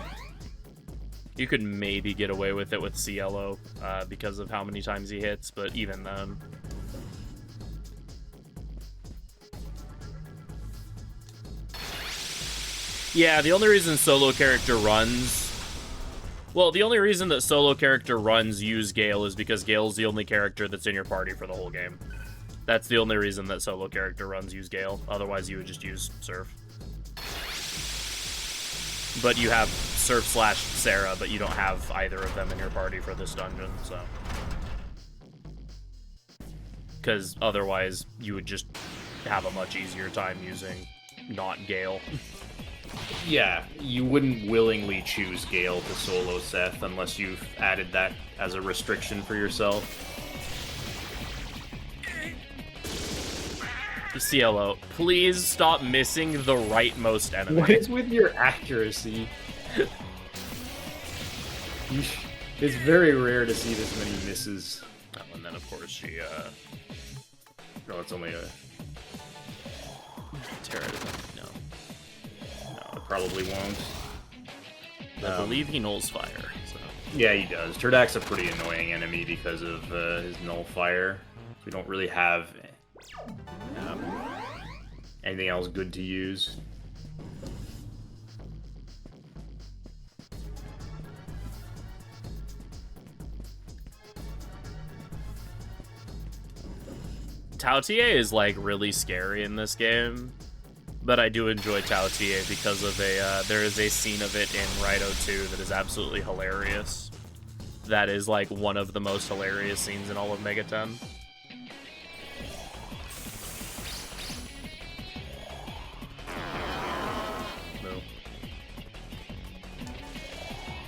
You could maybe get away with it with Cielo because of how many times he hits, but even then... Yeah, the only reason solo character runs... Well, the only reason that solo character runs use Gale is because Gale's the only character that's in your party for the whole game. That's the only reason that solo character runs use Gale. Otherwise, you would just use Surf. But you have Surf/Sarah, but you don't have either of them in your party for this dungeon, so... Because otherwise, you would just have a much easier time using not Gale. Yeah, you wouldn't willingly choose Gale to solo Seth unless you've added that as a restriction for yourself. Cielo, please stop missing the rightmost enemy. What is with your accuracy? It's very rare to see this many misses. Oh, and then, of course, she, No, it's only a... Terra doesn't... Probably won't. I believe he nulls fire. So. Yeah, he does. Turdak's a pretty annoying enemy because of his null fire. We don't really have anything else good to use. Taotie is, like, really scary in this game. But I do enjoy Taotie because of there is a scene of it in Raito 2 that is absolutely hilarious. That is, like, one of the most hilarious scenes in all of Megaten.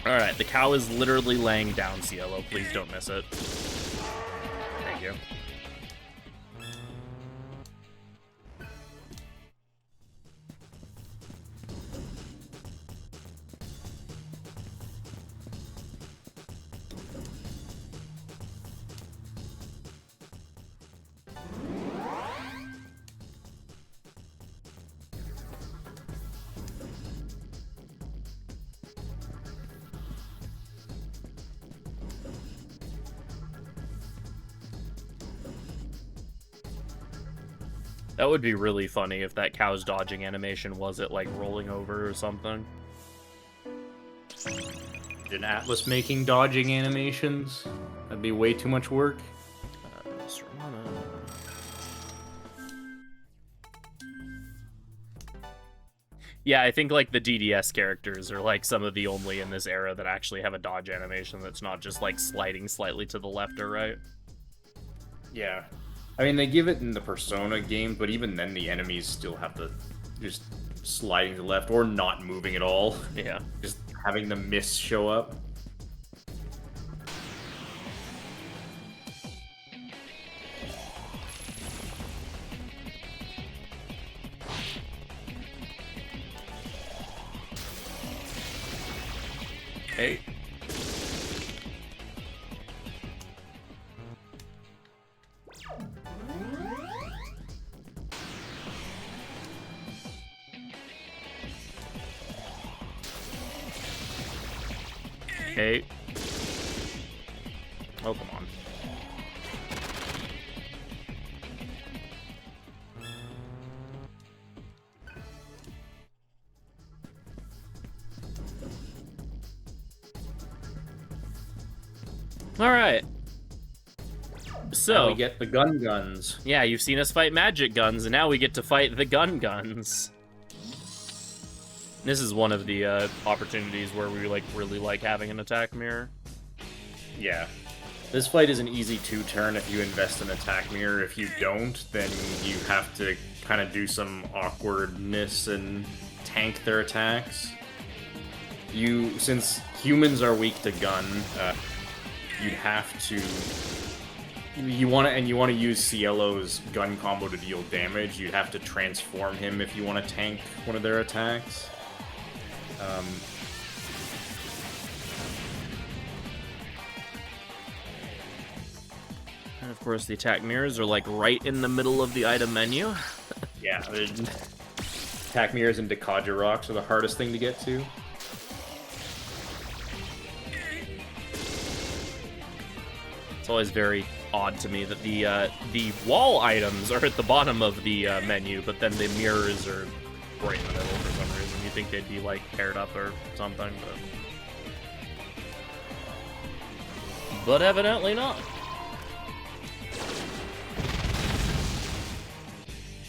Alright, the cow is literally laying down, Cielo. Please don't miss it. Thank you. That would be really funny if that cow's dodging animation was it like rolling over or something. An Atlas making dodging animations? That'd be way too much work. Yeah, I think like the DDS characters are like some of the only in this era that actually have a dodge animation that's not just like sliding slightly to the left or right. Yeah. I mean, they give it in the Persona game, but even then the enemies still have to just sliding to the left or not moving at all. Yeah. Just having the miss show up. Hey. Hey. Oh, come on. All right. So now we get the guns. Yeah, you've seen us fight magic guns, and now we get to fight the guns. This is one of the opportunities where we really like having an attack mirror. Yeah. This fight is an easy 2-turn if you invest in attack mirror. If you don't, then you have to kind of do some awkwardness and tank their attacks. Since humans are weak to gun, you'd have to. You want to use Cielo's gun combo to deal damage. You'd have to transform him if you want to tank one of their attacks. And of course, the attack mirrors are like right in the middle of the item menu. Yeah, attack mirrors and Dekaja rocks are the hardest thing to get to. It's always very odd to me that the wall items are at the bottom of the menu, but then the mirrors are right in the middle for some reason. You think they'd be like paired up or something, but evidently not.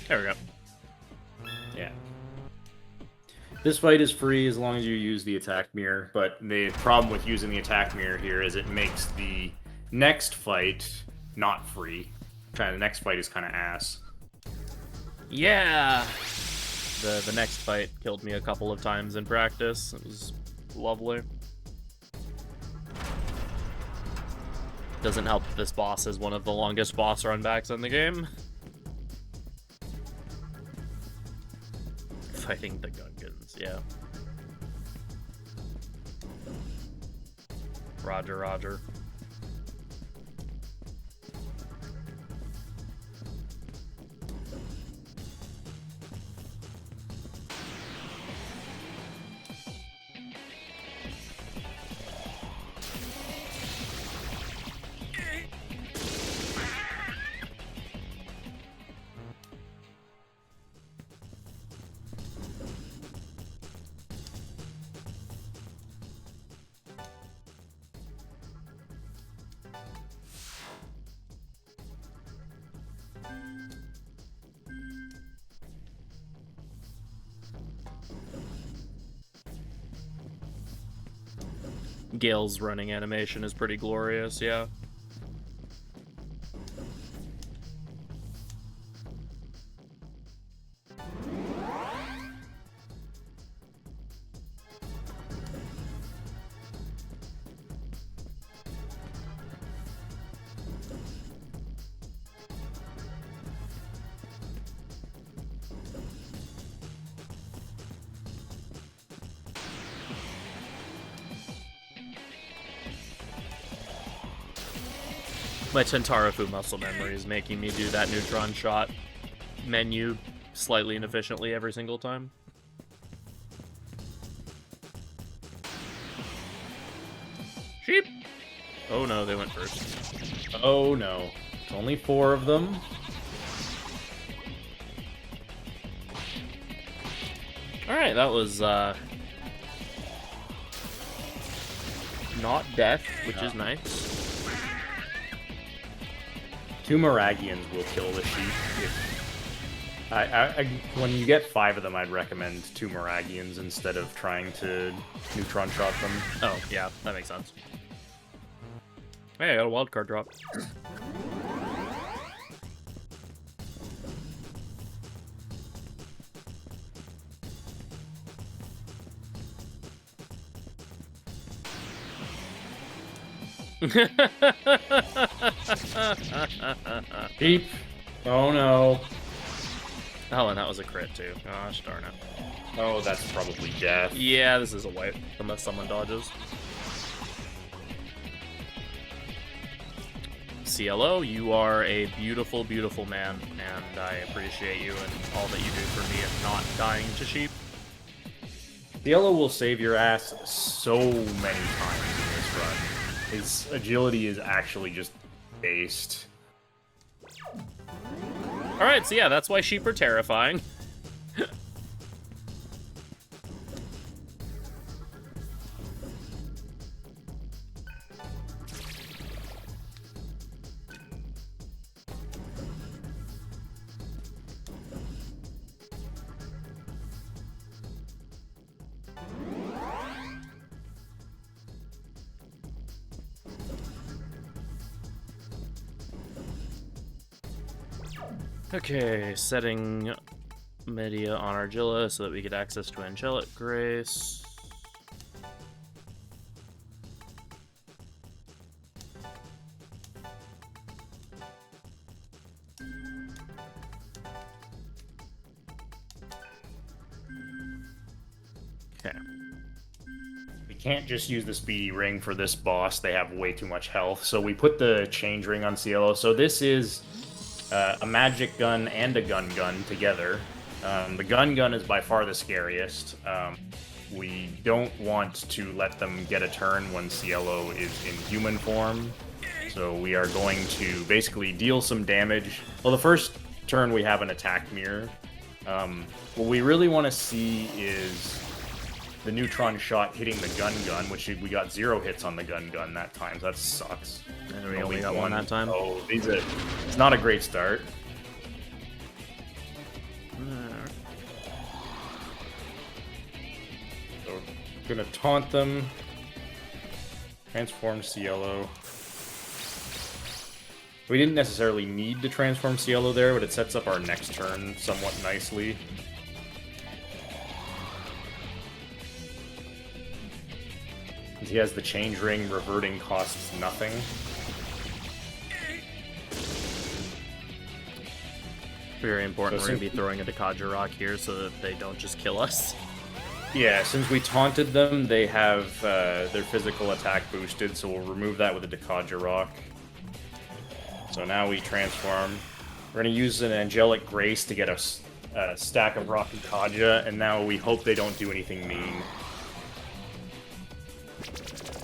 There we go. Yeah. This fight is free as long as you use the attack mirror, but the problem with using the attack mirror here is it makes the next fight not free. The next fight is kind of ass. Yeah. The next fight killed me a couple of times in practice. It was lovely. Doesn't help that this boss is one of the longest boss runbacks in the game. Fighting the Gungans, yeah. Roger, roger. Gale's running animation is pretty glorious, yeah. My Tentarafu muscle memory is making me do that neutron shot menu slightly inefficiently every single time. Sheep! Oh no, they went first. Oh no. It's only 4 of them. Alright, that was, not death, which is nice. 2 Moragians will kill the sheep. When you get 5 of them, I'd recommend 2 Moragians instead of trying to neutron shot them. Oh, yeah, that makes sense. Hey, I got a wild card drop. Sheep. Oh no. Oh, and that was a crit too. Gosh darn it. Oh, that's probably death. Yeah, this is a wipe, unless someone dodges. CLO, you are a beautiful, beautiful man, and I appreciate you and all that you do for me and not dying to sheep. Cielo will save your ass so many times in this run. His agility is actually just based. Alright, so yeah, that's why sheep are terrifying. Okay, setting media on Argilla so that we get access to Angelic Grace. Okay. We can't just use the speedy ring for this boss. They have way too much health. So we put the change ring on Cielo. So this is a magic gun and a gun together. The gun is by far the scariest. We don't want to let them get a turn when Cielo is in human form. So we are going to basically deal some damage. Well, the first turn we have an attack mirror. What we really want to see is the neutron shot hitting the gun, which we got 0 hits on the gun that time. So that sucks. And we only got one that time. Oh, it's not a great start. So we're gonna taunt them. Transform Cielo. We didn't necessarily need to transform Cielo there, but it sets up our next turn somewhat nicely. He has the change ring, reverting costs nothing. Very important, So we're going to be throwing a Dekaja Rock here so that they don't just kill us. Yeah, since we taunted them, they have their physical attack boosted, so we'll remove that with a Dekaja Rock. So now we transform. We're going to use an Angelic Grace to get a stack of Rocky Kaja, and now we hope they don't do anything mean.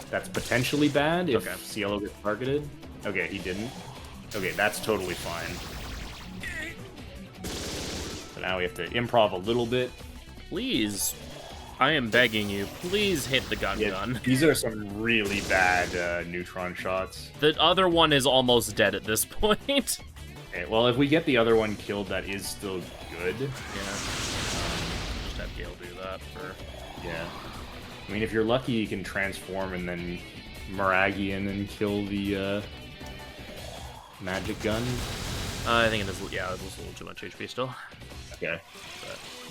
That's potentially bad if Cielo gets targeted. Okay, he didn't. Okay, that's totally fine. So now we have to improv a little bit. Please, I am begging you, please hit the gun. These are some really bad neutron shots. The other one is almost dead at this point. Okay, well, if we get the other one killed, that is still good. Yeah. Just have Gale do that for... Yeah. I mean, if you're lucky, you can transform and then Moragian and kill the magic gun. I think it is, yeah, it's a little too much HP still. Okay.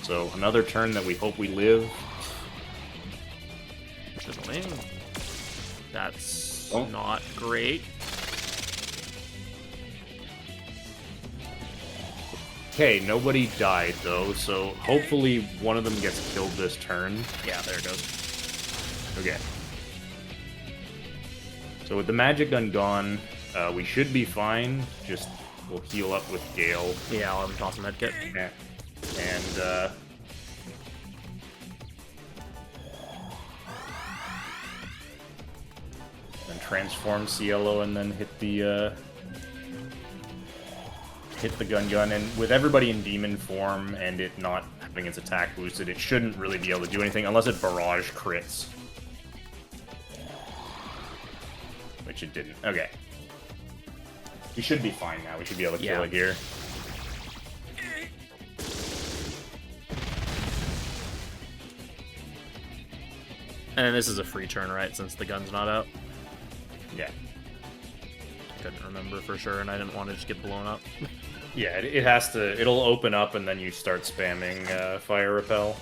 So, another turn that we hope we live. That's not great. Okay, nobody died, though, so hopefully one of them gets killed this turn. Yeah, there it goes. Okay. So with the magic gun gone, We should be fine. Just we'll heal up with Gale. Yeah, I'll have him toss a medkit. Yeah. And transform Cielo and then hit the gun, and with everybody in demon form and it not having its attack boosted, it shouldn't really be able to do anything unless it barrage crits. Which it didn't. Okay. We should be fine now. We should be able to kill it here. And this is a free turn, right? Since the gun's not out? Yeah. Couldn't remember for sure, and I didn't want to just get blown up. Yeah, it has to... It'll open up, and then you start spamming Fire Repel.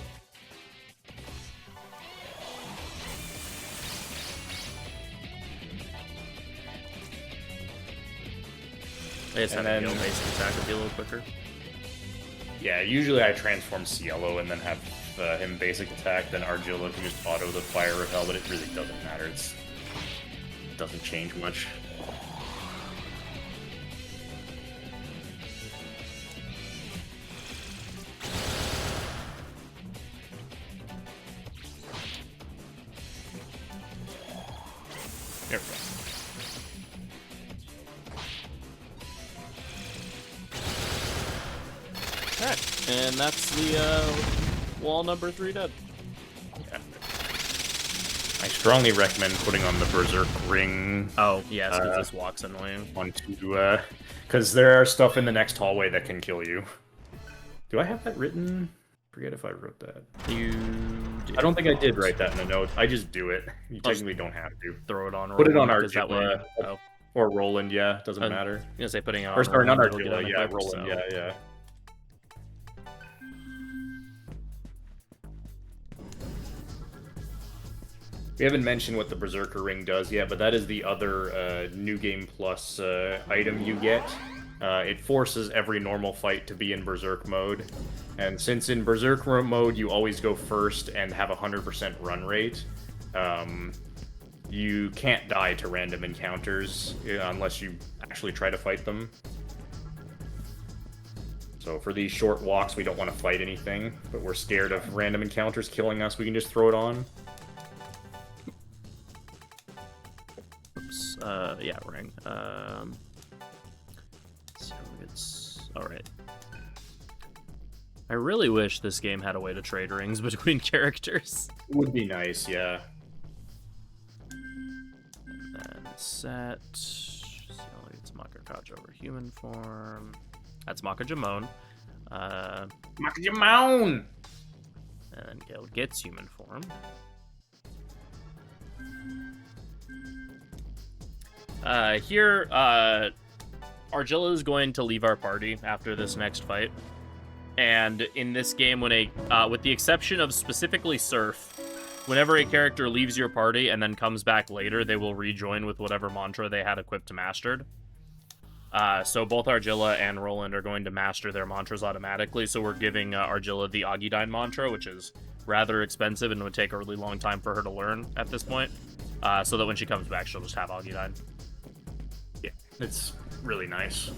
I guess having Gale basic attack would be a little quicker. Yeah, usually I transform Cielo and then have him basic attack, then Argilla can just auto the Fire Repel, but it really doesn't matter. It doesn't change much. There we go. Alright, and that's the wall number 3 dead. Yeah. I strongly recommend putting on the Berserk Ring. Oh, yes, because this walk's annoying. Because there are stuff in the next hallway that can kill you. Do I have that written? Forget if I wrote that. You did. I don't think I did write that in the note. I just do it. You technically don't have to. Throw it on. Put it on Argilla. Or Roland, yeah. Doesn't matter. I'm gonna say putting it on. Or sorry, not Roland, Argilla, yeah, Roland, so. yeah. We haven't mentioned what the Berserker Ring does yet, but that is the other New Game Plus item you get. It forces every normal fight to be in Berserk mode. And since in Berserk mode you always go first and have 100% run rate, you can't die to random encounters unless you actually try to fight them. So for these short walks we don't want to fight anything, but we're scared of random encounters killing us, we can just throw it on. Yeah, ring. So it's alright. I really wish this game had a way to trade rings between characters. Would be nice, yeah. And then set. It's Makakaja over human form. That's Makajamon. Makajamon! And then Gale gets human form. Here, Argilla is going to leave our party after this next fight. And in this game, when with the exception of specifically Surf, whenever a character leaves your party and then comes back later, they will rejoin with whatever mantra they had equipped to mastered. So both Argilla and Roland are going to master their mantras automatically, so we're giving Argilla the Augidine mantra, which is rather expensive and would take a really long time for her to learn at this point, so that when she comes back, she'll just have Augidine. Yeah, it's really nice.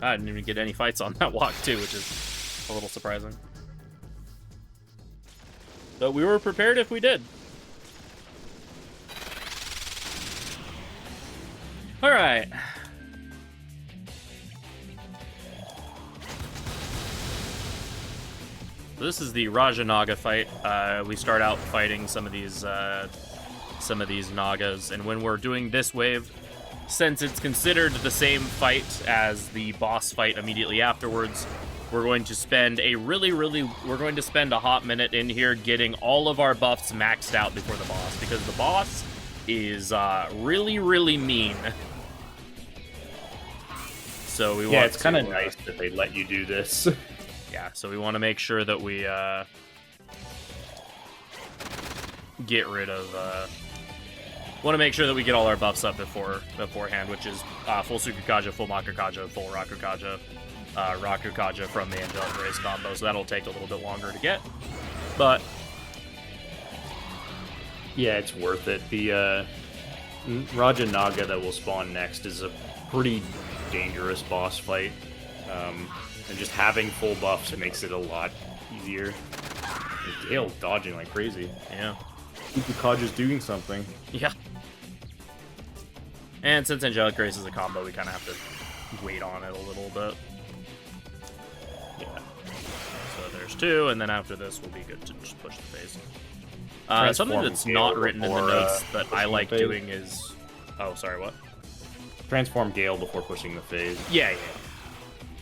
I didn't even get any fights on that walk, too, which is a little surprising. But we were prepared if we did. Alright. This is the Rajanaga fight. We start out fighting some of these Nagas, and when we're doing this wave, since it's considered the same fight as the boss fight immediately afterwards, we're going to spend a hot minute in here getting all of our buffs maxed out before the boss, because the boss is really, really mean. So we want it's kind of nice that they let you do this. Yeah, so we want to make sure that we get rid of. Want to make sure that we get all our buffs up beforehand, which is full Sukukaja, full Makakaja, full Rakukaja, Rakukaja from the Angelic Race combo. So that'll take a little bit longer to get, but yeah, it's worth it. Raja Naga that will spawn next is a pretty dangerous boss fight. And just having full buffs makes it a lot easier. And Gale dodging like crazy. Yeah. Ukaj is doing something. Yeah. And since Angelic Grace is a combo, we kind of have to wait on it a little bit. Yeah. So there's 2, and then after this, we'll be good to just push the phase. Something that's Gale not written in the before, notes that I pushing like the phase. doing is... Oh, sorry, what? Transform Gale before pushing the phase. Yeah.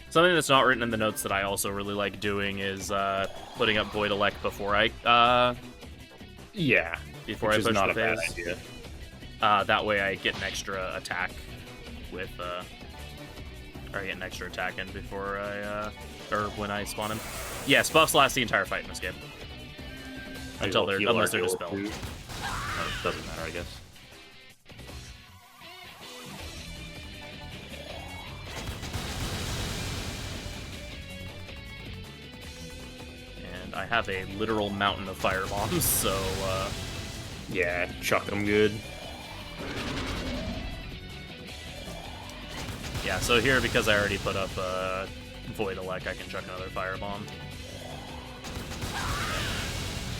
Something that's not written in the notes that I also really like doing is putting up Void Elect before I Yeah. before which I is push not the a bad phase. idea. That way I get an extra attack with or I get an extra attack in before I or when I spawn him. Yes, buffs last the entire fight in this game. Until they're unless they're dispelled. Doesn't matter, I guess. And I have a literal mountain of fire bombs, so Yeah, chuck them good. yeah, so here, because I already put up Void Elect, I can chuck another firebomb.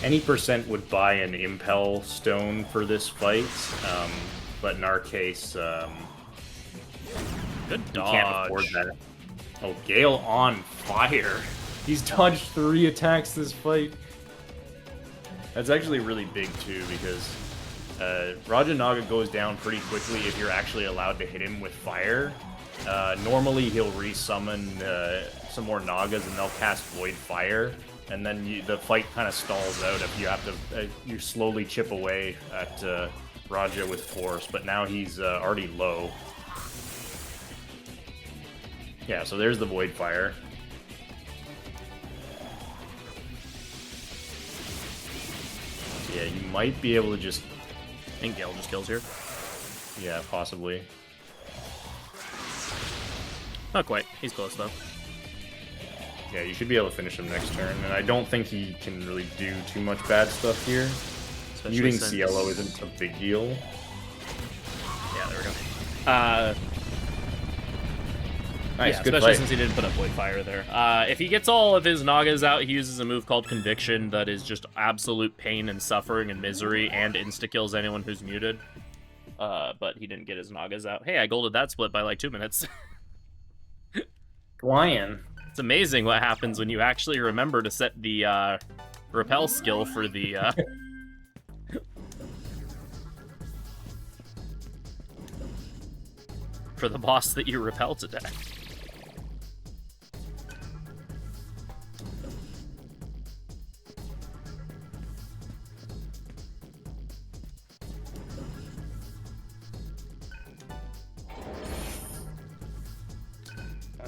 Any percent would buy an Impel Stone for this fight, but in our case, Good we dodge. can't afford that. Oh, Gale on fire! He's dodged 3 attacks this fight. That's actually really big too, because Raja Naga goes down pretty quickly if you're actually allowed to hit him with fire. Normally he'll resummon some more Nagas and they'll cast Void Fire, and then the fight kind of stalls out if you have to you slowly chip away at Raja with force. But now he's already low. Yeah, so there's the Void Fire. Yeah, you might be able to just... I think Gale just kills here. Yeah, possibly. Not quite. He's close, though. Yeah, you should be able to finish him next turn, and I don't think he can really do too much bad stuff here. Especially Muting since... Cielo isn't a big deal. Yeah, there we go. Nice, yeah, good especially fight. since he didn't put up Void Fire there. If he gets all of his Nagas out, he uses a move called Conviction that is just absolute pain and suffering and misery and insta-kills anyone who's muted. But he didn't get his Nagas out. Hey, I golded that split by like 2 minutes. Lion. It's amazing what happens when you actually remember to set the repel skill for the... for the boss that you repel today.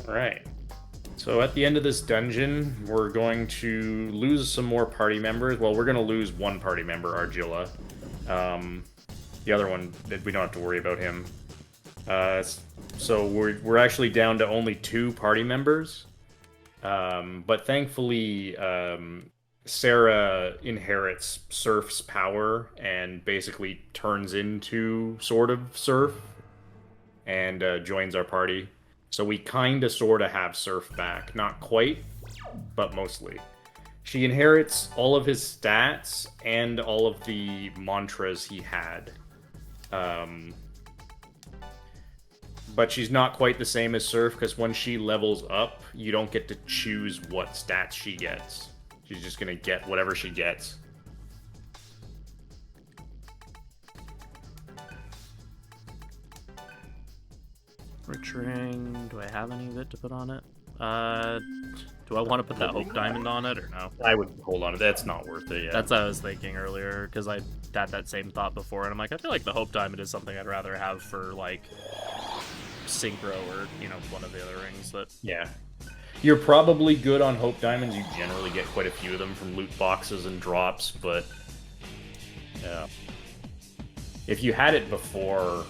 Alright. So at the end of this dungeon, we're going to lose some more party members. Well, we're going to lose one party member, Argilla. The other one, we don't have to worry about him. So we're actually down to only 2 party members. But thankfully, Sarah inherits Surf's power and basically turns into sort of Surf and joins our party. So we kinda sorta have Surf back. Not quite, but mostly. She inherits all of his stats and all of the mantras he had. But she's not quite the same as Surf, because when she levels up, you don't get to choose what stats she gets. She's just gonna get whatever she gets. Ring. Do I have any of it to put on it? Do I want to put that Hope Diamond on it or no? I would hold on to that. That's not worth it, yeah. That's what I was thinking earlier, because I had that same thought before, and I'm like, I feel like the Hope Diamond is something I'd rather have for, like, Synchro or, you know, one of the other rings that... Yeah. You're probably good on Hope Diamonds. You generally get quite a few of them from loot boxes and drops, but... Yeah. If you had it before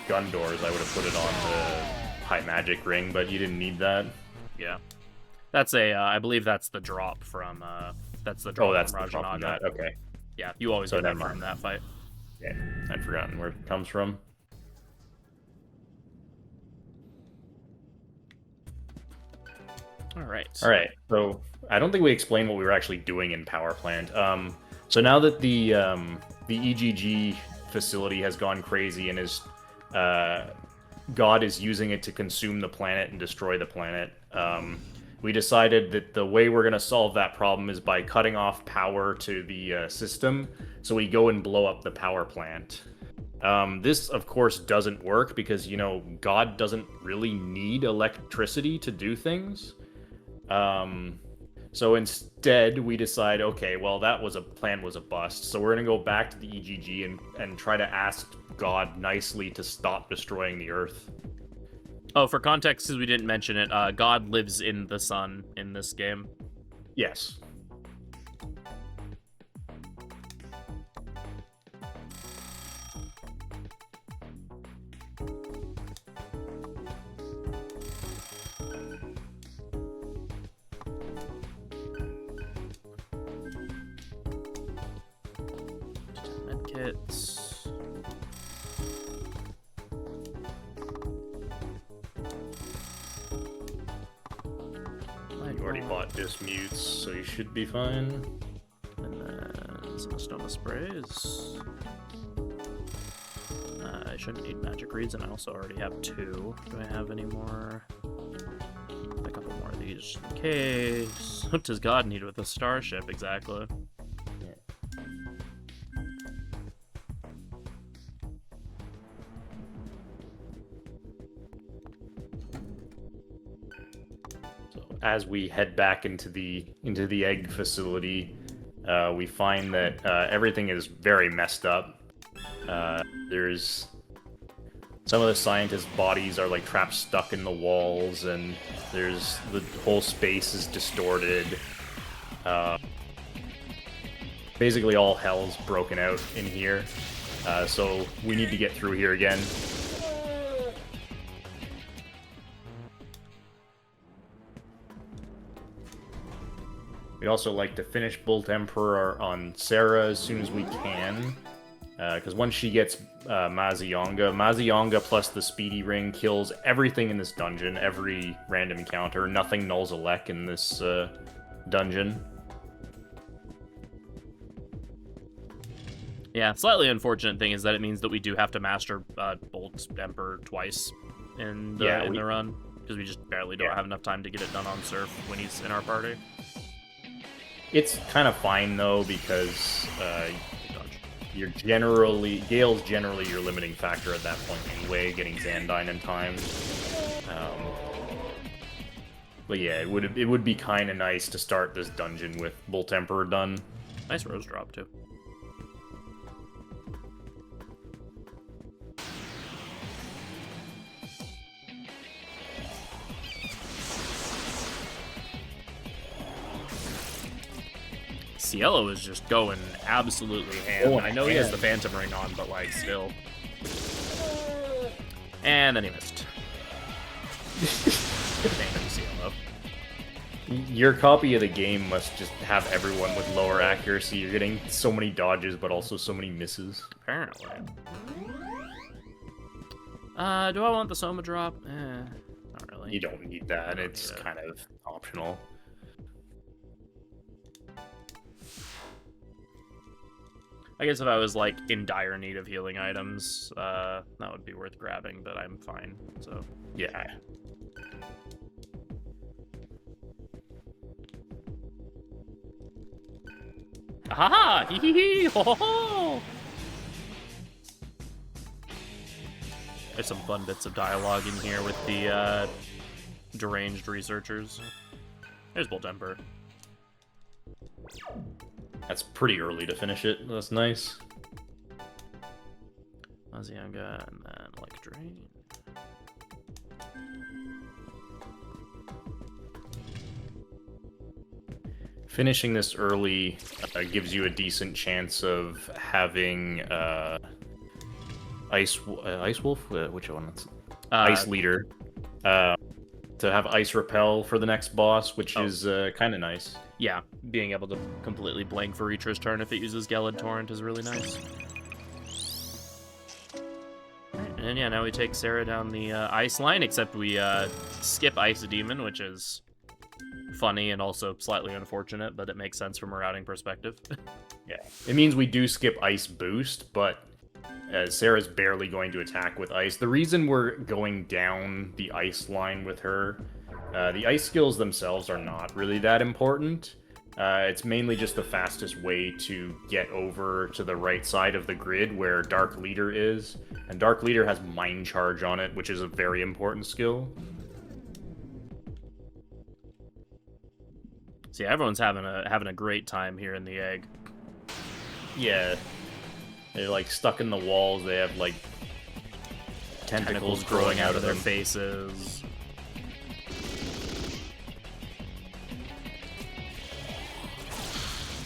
Gun Doors, I would have put it on the High Magic ring, but you didn't need that. Yeah. That's a, I believe that's the drop from, that's the drop Oh, that's from the drop from Rajanaga. that. Okay. Yeah, you always So get that never mind. from that fight. Yeah, I'd forgotten where it comes from. All right. All right, so I don't think we explained what we were actually doing in Power Plant. So now that the EGG facility has gone crazy and is God is using it to consume the planet and destroy the planet, we decided that the way we're going to solve that problem is by cutting off power to the system. So we go and blow up the power plant. This, of course, doesn't work because, you know, God doesn't really need electricity to do things. So instead, we decide, okay, well, that plan was a bust. So we're going to go back to the EGG and try to ask God nicely to stop destroying the Earth. Oh, for context, because we didn't mention it, God lives in the sun in this game. Yes. Medkits. You already bought dismutes, so you should be fine. And then some stoma sprays. I shouldn't need magic reads, and I also already have 2. Do I have any more? A couple more of these just in case. What does God need with a starship exactly? As we head back into the egg facility, we find that everything is very messed up. There's some of the scientists' bodies are like trapped stuck in the walls, and there's the whole space is distorted. Basically, all hell's broken out in here. So we need to get through here again. We'd also like to finish Bolt Emperor on Sarah as soon as we can, because once she gets Mazionga plus the Speedy Ring kills everything in this dungeon, every random encounter. Nothing nulls Elec in this dungeon. Yeah, slightly unfortunate thing is that it means that we do have to master Bolt Emperor twice in the run, because we just barely don't have enough time to get it done on Surf when he's in our party. It's kind of fine though, because Gale's generally your limiting factor at that point anyway, getting Xandine in time. But yeah, it would be kind of nice to start this dungeon with Bolt Emperor done. Nice rose drop too. Cielo is just going absolutely ham. I know he has the Phantom Ring on, but like still. And then he missed. Damn Cielo. Your copy of the game must just have everyone with lower accuracy. You're getting so many dodges, but also so many misses. Apparently. Do I want the Soma drop? Not really. You don't need that. It's kind of optional. I guess if I was, like, in dire need of healing items, that would be worth grabbing, but I'm fine, so... Yeah. Aha! Hee hee hee! Ho ho ho! There's some fun bits of dialogue in here with the, deranged researchers. There's Bolt Emperor. That's pretty early to finish it. That's nice. Mazionga and then Electrain. Finishing this early gives you a decent chance of having Ice Wolf? Which one? Ice Leader. To have Ice Repel for the next boss, which is kind of nice. Yeah, being able to completely blank for Reacher's turn if it uses Gelid Torrent is really nice. And yeah, now we take Sarah down the ice line, except we skip Ice Demon, which is funny and also slightly unfortunate, but it makes sense from a routing perspective. Yeah, it means we do skip Ice Boost, but Sarah's barely going to attack with Ice. The reason we're going down the ice line with her, the ice skills themselves are not really that important. It's mainly just the fastest way to get over to the right side of the grid where Dark Leader is. And Dark Leader has Mind Charge on it, which is a very important skill. See, everyone's having a great time here in the egg. Yeah. They're like stuck in the walls, they have like tentacles growing out of their them. faces.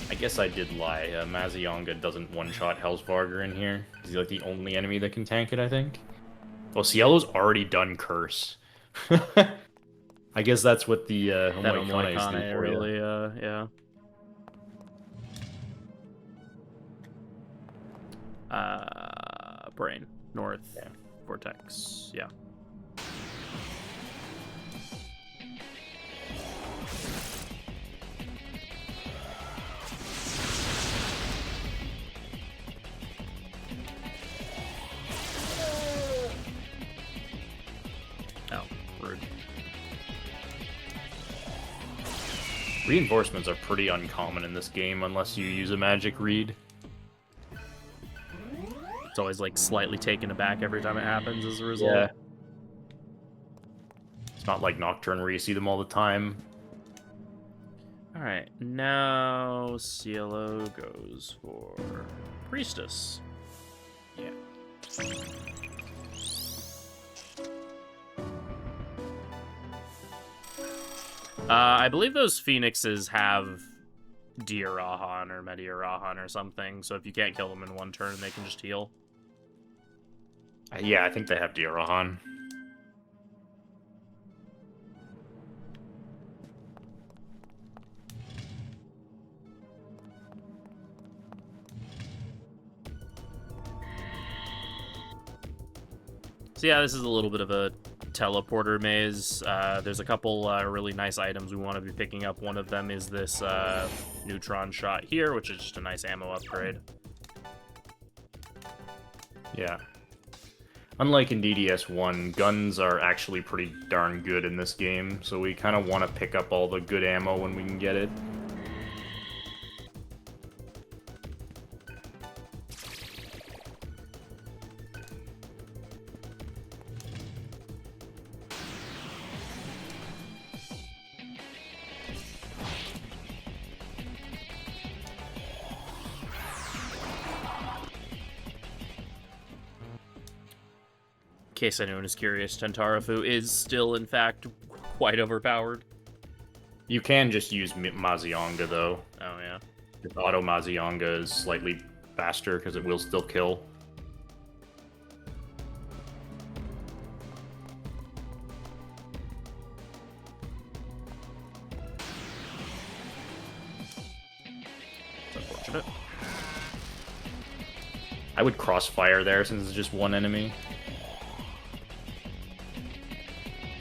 I guess I did lie. Mazionga doesn't one-shot Hellsvarger in here. He's like the only enemy that can tank it, I think. Oh, Cielo's already done Curse. I guess that's what the Homoikane is doing for you. Really, yeah. Brain. North. Yeah. Vortex. Yeah. Oh, rude. Reinforcements are pretty uncommon in this game unless you use a magic read. It's always like slightly taken aback every time it happens as a result. Yeah. It's not like Nocturne where you see them all the time. Alright, now Cielo goes for Priestess. Yeah. I believe those Phoenixes have Diarahan or Mediarahan or something, so if you can't kill them in one turn, they can just heal. Yeah, I think they have Diarahan. So yeah, this is a little bit of a teleporter maze. There's a couple really nice items we want to be picking up. One of them is this neutron shot here, which is just a nice ammo upgrade. Yeah. Unlike in DDS1, guns are actually pretty darn good in this game, so we kind of want to pick up all the good ammo when we can get it. In case anyone is curious, Tentarafu is still, in fact, quite overpowered. You can just use Mazionga, though. Oh, yeah. If auto Mazionga is slightly faster, because it will still kill. It's unfortunate. I would crossfire there, since it's just one enemy.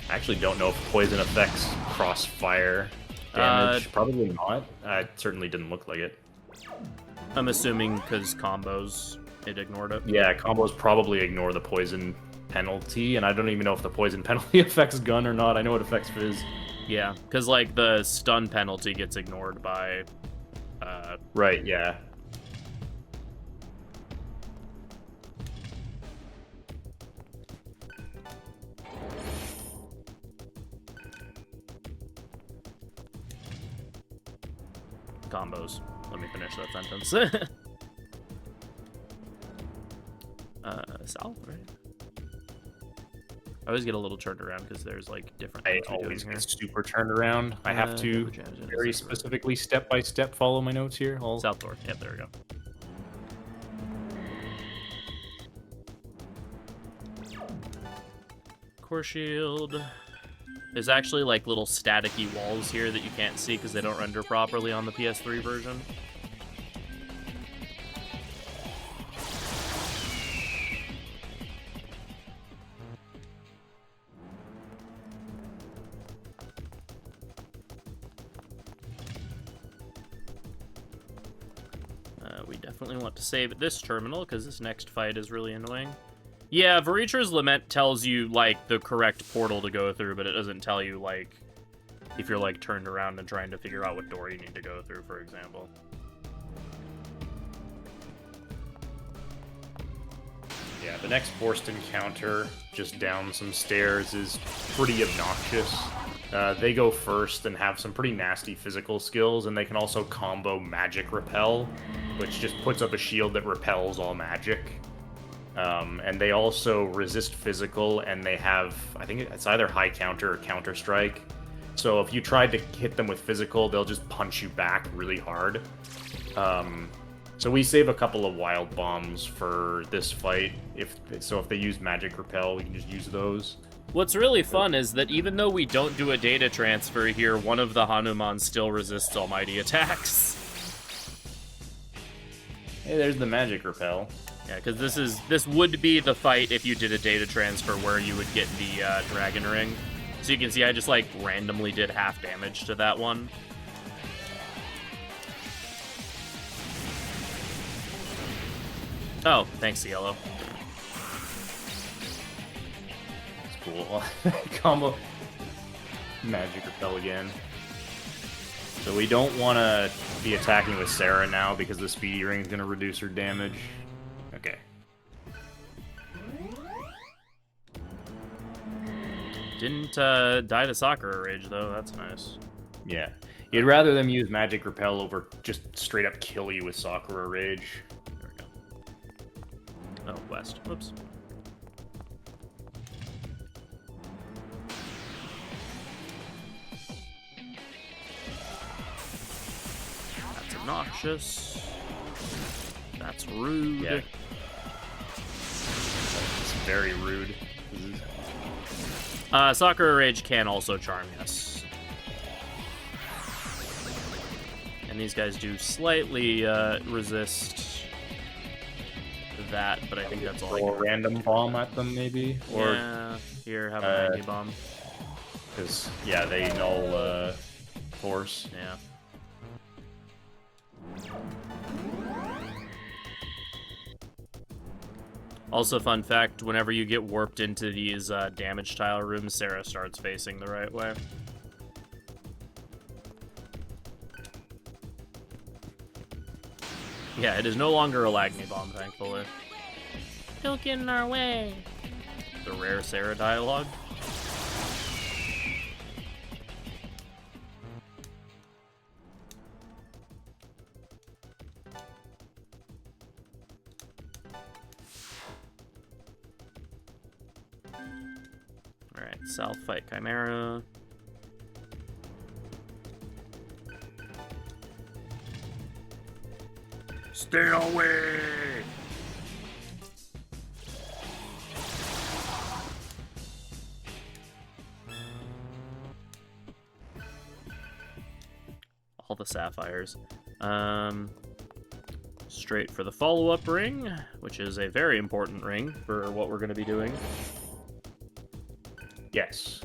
I actually don't know if poison affects crossfire damage. Probably not. It certainly didn't look like it. I'm assuming because combos, it ignored it. Yeah, combos probably ignore the poison penalty, and I don't even know if the poison penalty affects gun or not. I know it affects Fizz. Yeah, because like the stun penalty gets ignored by... Right, yeah. combos. Let me finish that sentence. Sal, right? I always get a little turned around because there's like different I things we do always here. get super turned around. I have to very specifically step-by-step follow my notes here. South door. Yep, there we go. Core shield. There's actually like little staticky walls here that you can't see because they don't render properly on the PS3 version. we definitely want to save at this terminal, because this next fight is really annoying. Yeah, Veritra's Lament tells you, like, the correct portal to go through, but it doesn't tell you, like, if you're, like, turned around and trying to figure out what door you need to go through, for example. Yeah, the next forced encounter, just down some stairs, is pretty obnoxious. They go first and have some pretty nasty physical skills, and they can also combo Magic Repel, which just puts up a shield that repels all magic. And they also resist physical, and they have, I think it's either high counter or counter strike. So if you tried to hit them with physical, they'll just punch you back really hard. So we save a couple of wild bombs for this fight. If they use Magic Repel, we can just use those. What's really fun is that even though we don't do a data transfer here, one of the Hanuman still resists almighty attacks. Hey, there's the Magic Repel. Yeah, because this would be the fight if you did a data transfer where you would get the Dragon Ring. So you can see I just, like, randomly did half damage to that one. Oh, thanks, Yellow. It's cool. Combo Magic Repel again. So we don't want to be attacking with Sarah now because the Speedy Ring is going to reduce her damage. Okay. Didn't die to Sakura Rage, though. That's nice. Yeah. You'd rather them use Magic Repel over just straight up kill you with Sakura Rage. There we go. Oh, west. Whoops. That's obnoxious. That's rude. Yeah. It's very rude. Sakura Rage can also charm, yes. And these guys do slightly resist that, but I think that's all I Throw can. a random bomb at them, maybe? Or, yeah, here, have a Maggie Bomb. Because, yeah, they null force. Yeah. Also, fun fact, whenever you get warped into these damage tile rooms, Sarah starts facing the right way. Yeah, it is no longer a Lagme Bomb, thankfully. Don't get in our way. The rare Sarah dialogue. Alright, South fight Chimera. Stay away! All the sapphires. Straight for the follow-up ring, which is a very important ring for what we're going to be doing. Yes.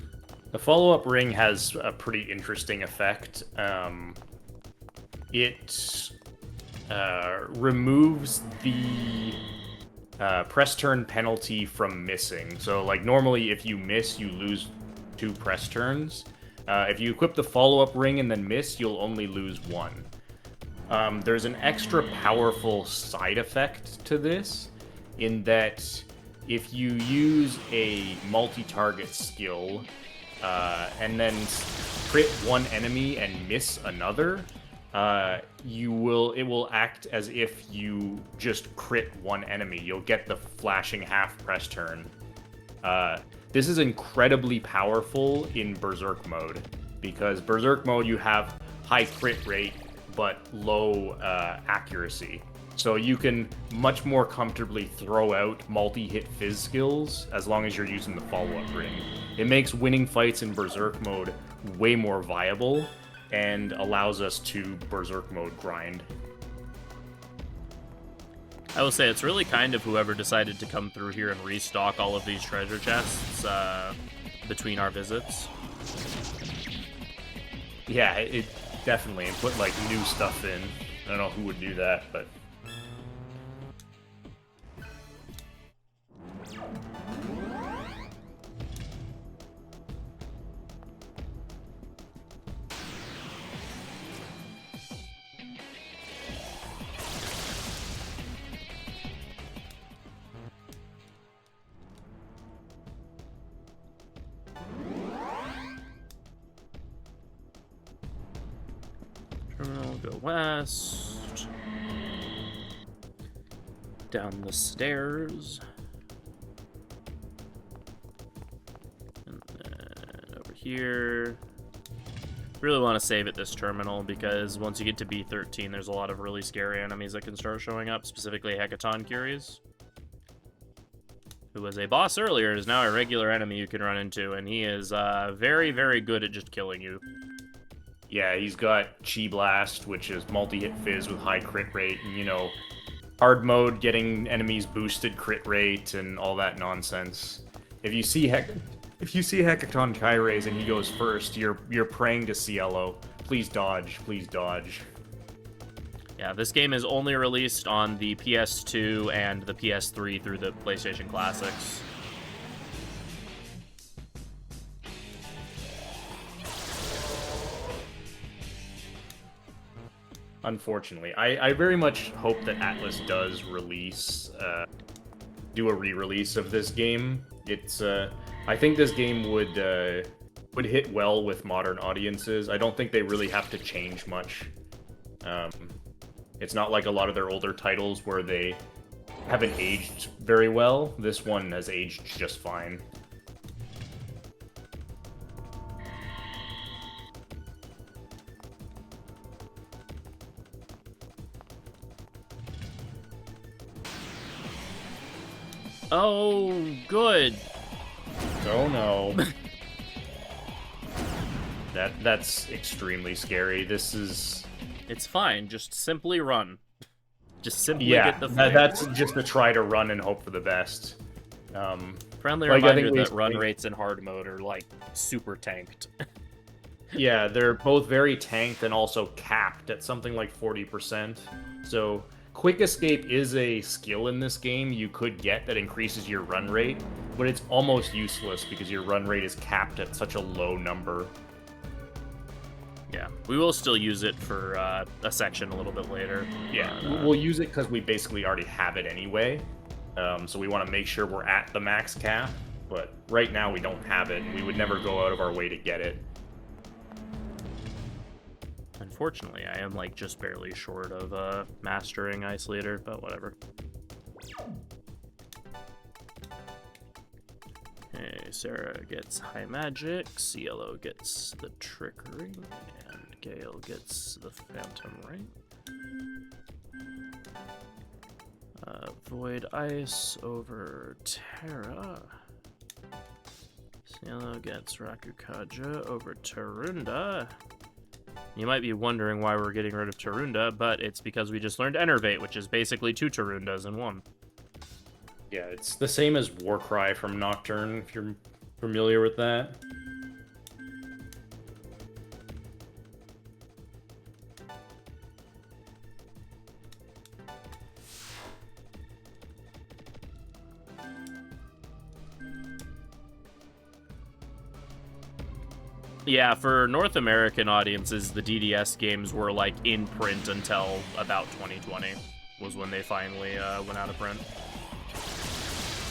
The follow-up ring has a pretty interesting effect. It removes the press turn penalty from missing. So, like, normally if you miss, you lose 2 press turns. If you equip the follow-up ring and then miss, you'll only lose 1. There's an extra powerful side effect to this, in that if you use a multi-target skill and then crit one enemy and miss another, it will act as if you just crit one enemy. You'll get the flashing half press turn. This is incredibly powerful in Berserk mode, because Berserk mode you have high crit rate but low accuracy. So you can much more comfortably throw out multi-hit fizz skills as long as you're using the follow-up ring. It makes winning fights in Berserk mode way more viable and allows us to Berserk mode grind. I will say it's really kind of whoever decided to come through here and restock all of these treasure chests between our visits. Yeah, it definitely, and put like new stuff in. I don't know who would do that, but Terminal, go west. Down the stairs. And then over here. Really want to save at this terminal because once you get to B13, there's a lot of really scary enemies that can start showing up, specifically Hecatoncheir, who was a boss earlier, is now a regular enemy you can run into, and he is very, very good at just killing you. Yeah, he's got Chi Blast, which is multi-hit fizz with high crit rate, and, you know, hard mode, getting enemies boosted crit rate, and all that nonsense. If you see Hecatoncheir and he goes first, you're praying to CLO. Please dodge, please dodge. Yeah, this game is only released on the PS2 and the PS3 through the PlayStation Classics. Unfortunately, I very much hope that Atlas does do a re-release of this game. It's I think this game would hit well with modern audiences. I don't think they really have to change much. It's not like a lot of their older titles where they haven't aged very well. This one has aged just fine. Oh, good. Oh no. That's extremely scary. It's fine. Just simply run. Just simply yeah, get the thing. that's just to try to run and hope for the best. Friendly like, reminder that run rates in hard mode are, like, super tanked. Yeah, they're both very tanked and also capped at something like 40%. So, Quick Escape is a skill in this game you could get that increases your run rate, but it's almost useless because your run rate is capped at such a low number. Yeah, we will still use it for a section a little bit later. Yeah, we'll use it because we basically already have it anyway. So we want to make sure we're at the max cap, but right now we don't have it, and we would never go out of our way to get it. Unfortunately, I am, like, just barely short of mastering Isolator, but whatever. Okay, Sarah gets High Magic, CLO gets the Trickery, and Gale gets the Phantom Ring. Void Ice over Terra. CLO gets Rakukaja over Tarunda. You might be wondering why we're getting rid of Tarunda, but it's because we just learned Enervate, which is basically 2 Tarundas in one. Yeah, it's the same as Warcry from Nocturne, if you're familiar with that. Yeah, for North American audiences, the DDS games were, like, in print until about 2020, was when they finally went out of print.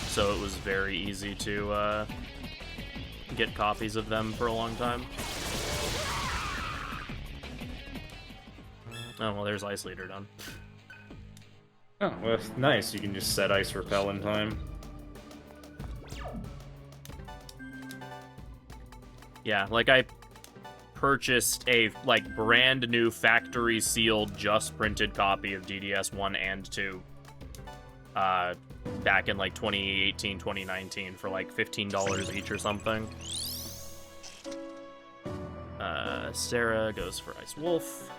So it was very easy to get copies of them for a long time. Oh, well, there's Ice Leader done. Oh, well, nice. You can just set Ice Repel in time. Yeah, like, I purchased a, like, brand new factory sealed, just printed copy of DDS 1 and 2 back in, like, 2018, 2019 for, like, $15 each or something. Sarah goes for Ice Wolf.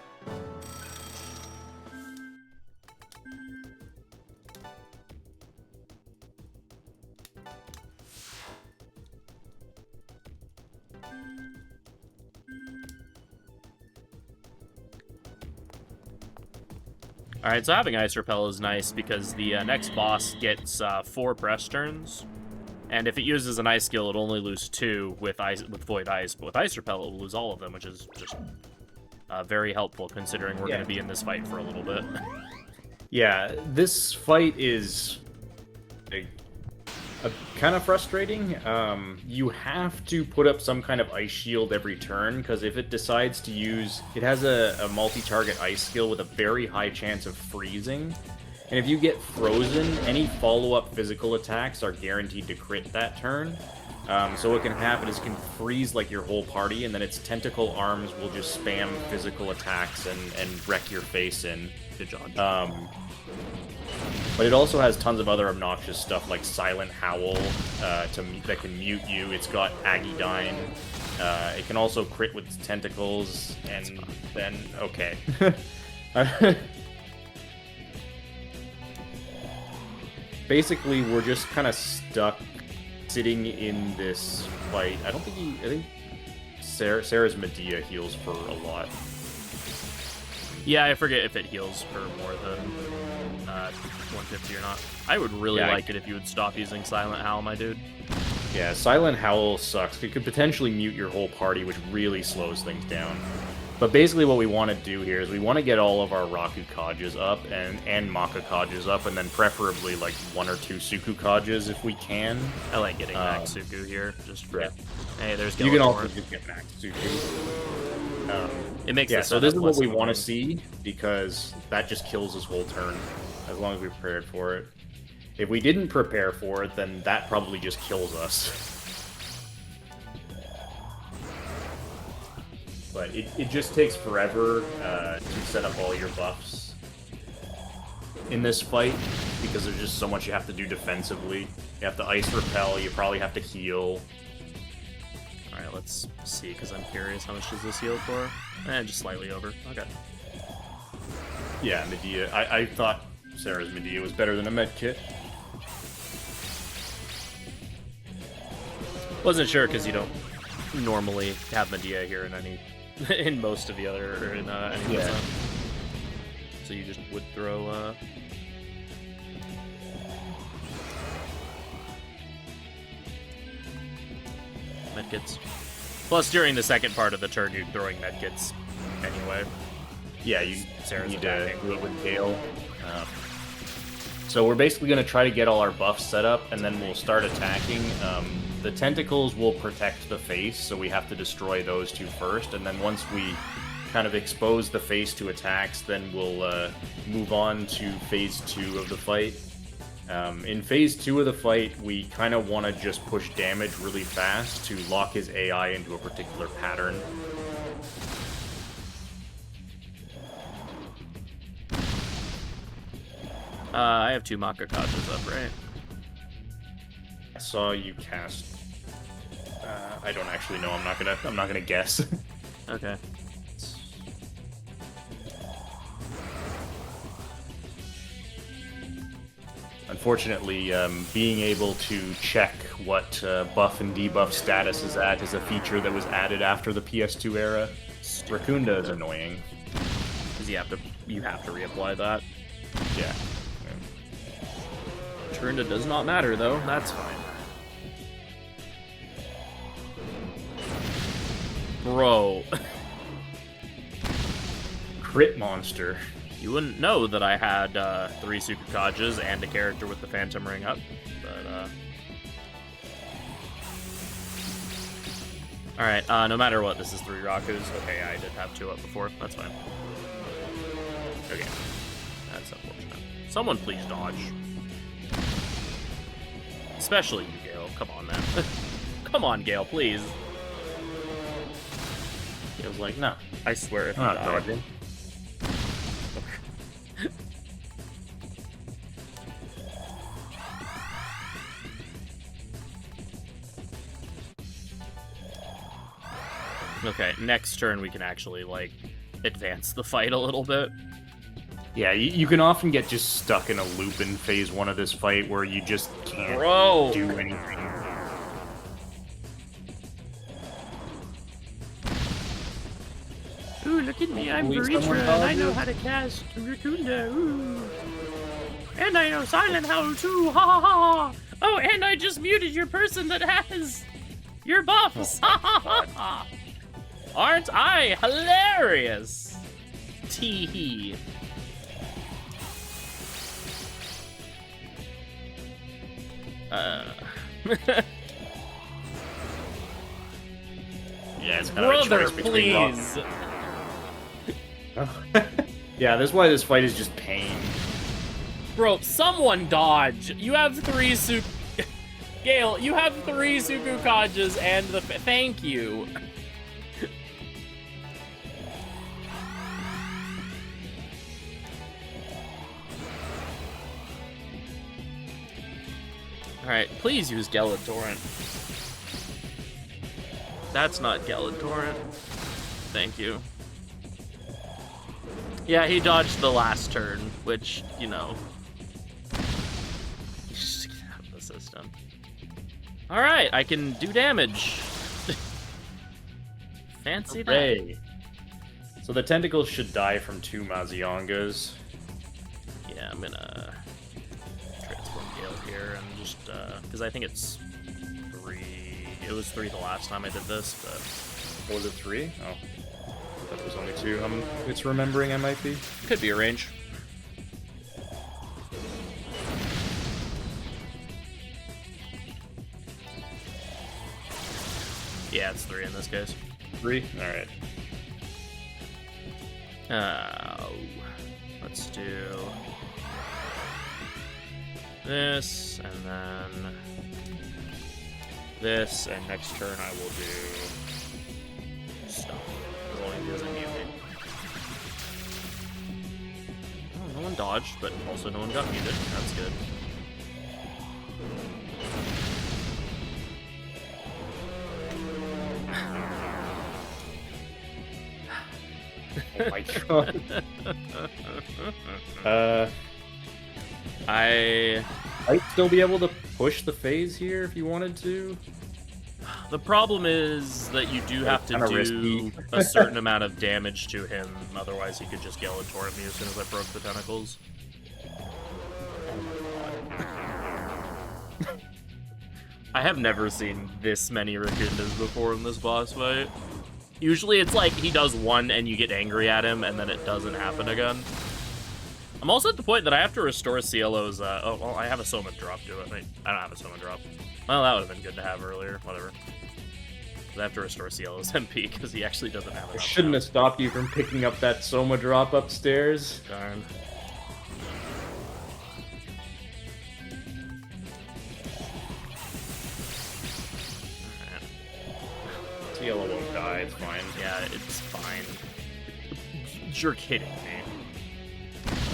Alright, so having Ice Repel is nice because the next boss gets 4 press turns, and if it uses an Ice skill, it'll only lose 2 with Void Ice, but with Ice Repel, it'll lose all of them, which is just very helpful considering we're going to be in this fight for a little bit. Yeah, this fight is kind of frustrating. You have to put up some kind of ice shield every turn, because if it decides to use... It has a multi-target ice skill with a very high chance of freezing. And if you get frozen, any follow-up physical attacks are guaranteed to crit that turn. So what can happen is it can freeze like your whole party, and then its tentacle arms will just spam physical attacks and wreck your face in. Good job. But it also has tons of other obnoxious stuff like Silent Howl that can mute you. It's got Agidyne. It can also crit with its tentacles, and then okay. Basically, we're just kind of stuck sitting in this fight. I think Sarah's Medea heals for a lot. Yeah, I forget if it heals for more than 150 or not. I would really like it if you would stop using Silent Howl, my dude. Yeah, Silent Howl sucks. It could potentially mute your whole party, which really slows things down. But basically what we want to do here is we want to get all of our Rakukages up and Makakages up, and then preferably like 1 or 2 Sukukages if we can. I like getting Max Suku here. Just for, yeah. Hey, there's You can also just get Max Suku. It makes so this is what we want to see, because that just kills this whole turn, as long as we prepared for it. If we didn't prepare for it, then that probably just kills us. But it just takes forever to set up all your buffs in this fight, because there's just so much you have to do defensively. You have to ice repel, you probably have to heal. Alright, let's see, because I'm curious, how much does this heal for? Just slightly over. Okay. Yeah, Medea. I thought Sarah's Medea was better than a med kit. Wasn't sure, because you don't normally have Medea here in any... in most of the other... or in any of them. So you just would throw... medkits. Plus, during the second part of the turn, you're throwing medkits anyway. Yeah, you Sarah's need to attacking. do it with Gale. So we're basically going to try to get all our buffs set up, and then we'll start attacking. The tentacles will protect the face, so we have to destroy those 2 first, and then once we kind of expose the face to attacks, then we'll move on to phase 2 of the fight. In phase 2 of the fight, we kind of want to just push damage really fast to lock his AI into a particular pattern. I have 2 Makakajas up, right? I saw you cast. I don't actually know. I'm not gonna guess. Okay. Unfortunately, being able to check what buff and debuff status is at is a feature that was added after the PS2 era. Raccoonda is annoying. Because you have to reapply that. Yeah. Chernabog does not matter though. That's fine. Bro. Crit monster. You wouldn't know that I had 3 Sukukajas and a character with the Phantom Ring up, but alright, no matter what, this is 3 Rakus. Okay, I did have 2 up before. That's fine. Okay. That's unfortunate. Someone please dodge. Especially you, Gale. Come on, man. Come on, Gale, please. He was like, no. I swear if you I'm not die. dodging. Okay, next turn we can actually, like, advance the fight a little bit. Yeah, you can often get just stuck in a loop in phase 1 of this fight where you just can't do anything. Ooh, look at me, I'm Veritra, and I know how to cast Raccoonda, ooh. And I know Silent Howl too, ha ha ha! Oh, and I just muted your person that has your buffs, ha ha ha ha! Aren't I hilarious? Tee-hee. Yeah, it's kind of a Brother, choice between please. Yeah, that's why this fight is just pain. Bro, someone dodge. You have 3 Gale, you have 3 Sukukajas and the... Thank you. Alright, please use Gelatorrent. That's not Gelatorrent. Thank you. Yeah, he dodged the last turn, which, you know... Just get out of the system. Alright, I can do damage. Fancy that. So the tentacles should die from 2 Maziongas. Yeah, I'm gonna transform Gale here and just, because I think it's 3. It was 3 the last time I did this, but... Was it 3? Oh. I thought it was only 2. It's remembering I might be. Could be a range. Yeah, it's 3 in this case. 3? Alright. Let's do this, and then this, and next turn I will do stuff. As long as he doesn't mute me. Oh, no one dodged, but also no one got muted. That's good. Oh my god. I'd still be able to push the phase here if you wanted to. The problem is that you do have to do a certain amount of damage to him, otherwise he could just Gelatorrent me as soon as I broke the tentacles. I have never seen this many Raccoondas before in this boss fight. Usually it's like he does one and you get angry at him and then it doesn't happen again. I'm also at the point that I have to restore Cielo's, oh, well, I have a Soma drop to it. Wait, I don't have a Soma drop. Well, that would have been good to have earlier, whatever. I have to restore Cielo's MP because he actually doesn't have it. I shouldn't have stopped you from picking up that Soma drop upstairs. Darn. Cielo won't die, it's fine. Yeah, it's fine. You're kidding me.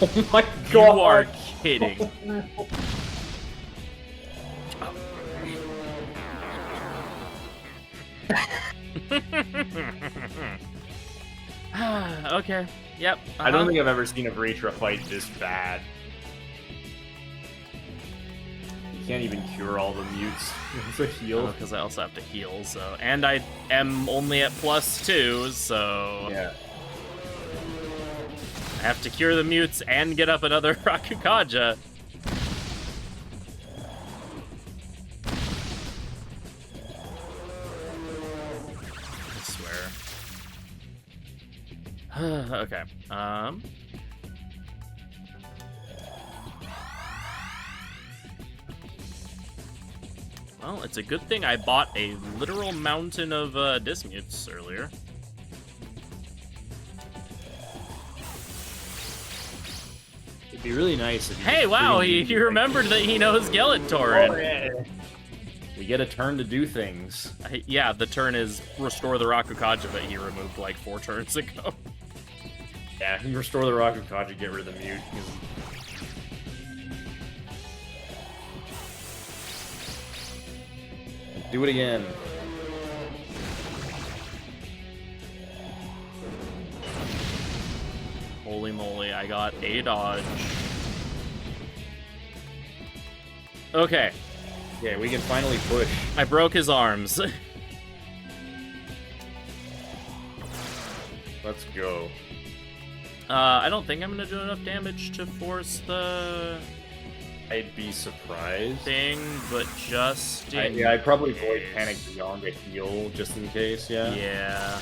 Oh my god! You are kidding. Okay, yep. I don't think I've ever seen a Vritra fight this bad. You can't even cure all the mutes. It's a heal. Because I also have to heal, so... And I am only at +2, so... Yeah. I have to cure the mutes and get up another Rakukaja. I swear. Okay. Well, it's a good thing I bought a literal mountain of Dismutes earlier. It'd be really nice if you Hey, wow, he remembered that he knows Gelatorrent. Oh, yeah. We get a turn to do things. Yeah, the turn is restore the Rakukaja that he removed like 4 turns ago. Yeah, restore the Rakukaja, get rid of the mute. Do it again. Holy moly, I got a dodge. Okay. Yeah, we can finally push. I broke his arms. Let's go. I don't think I'm gonna do enough damage to force the I'd be surprised. thing, but just in Yeah, I'd probably case. avoid Panic Beyond to heal just in case, yeah. Yeah.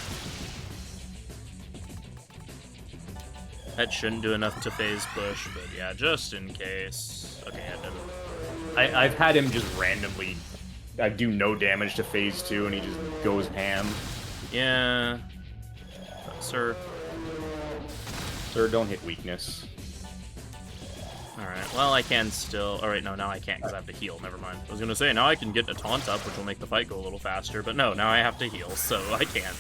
That shouldn't do enough to phase push, but yeah, just in case. Okay, I didn't. I've had him just randomly I do no damage to phase 2 and he just goes ham. Yeah. Sir. Sir, don't hit weakness. Alright, well, I can still... Alright, no, now I can't because I have to heal. Never mind. I was going to say, now I can get a taunt up, which will make the fight go a little faster, but no, now I have to heal, so I can't.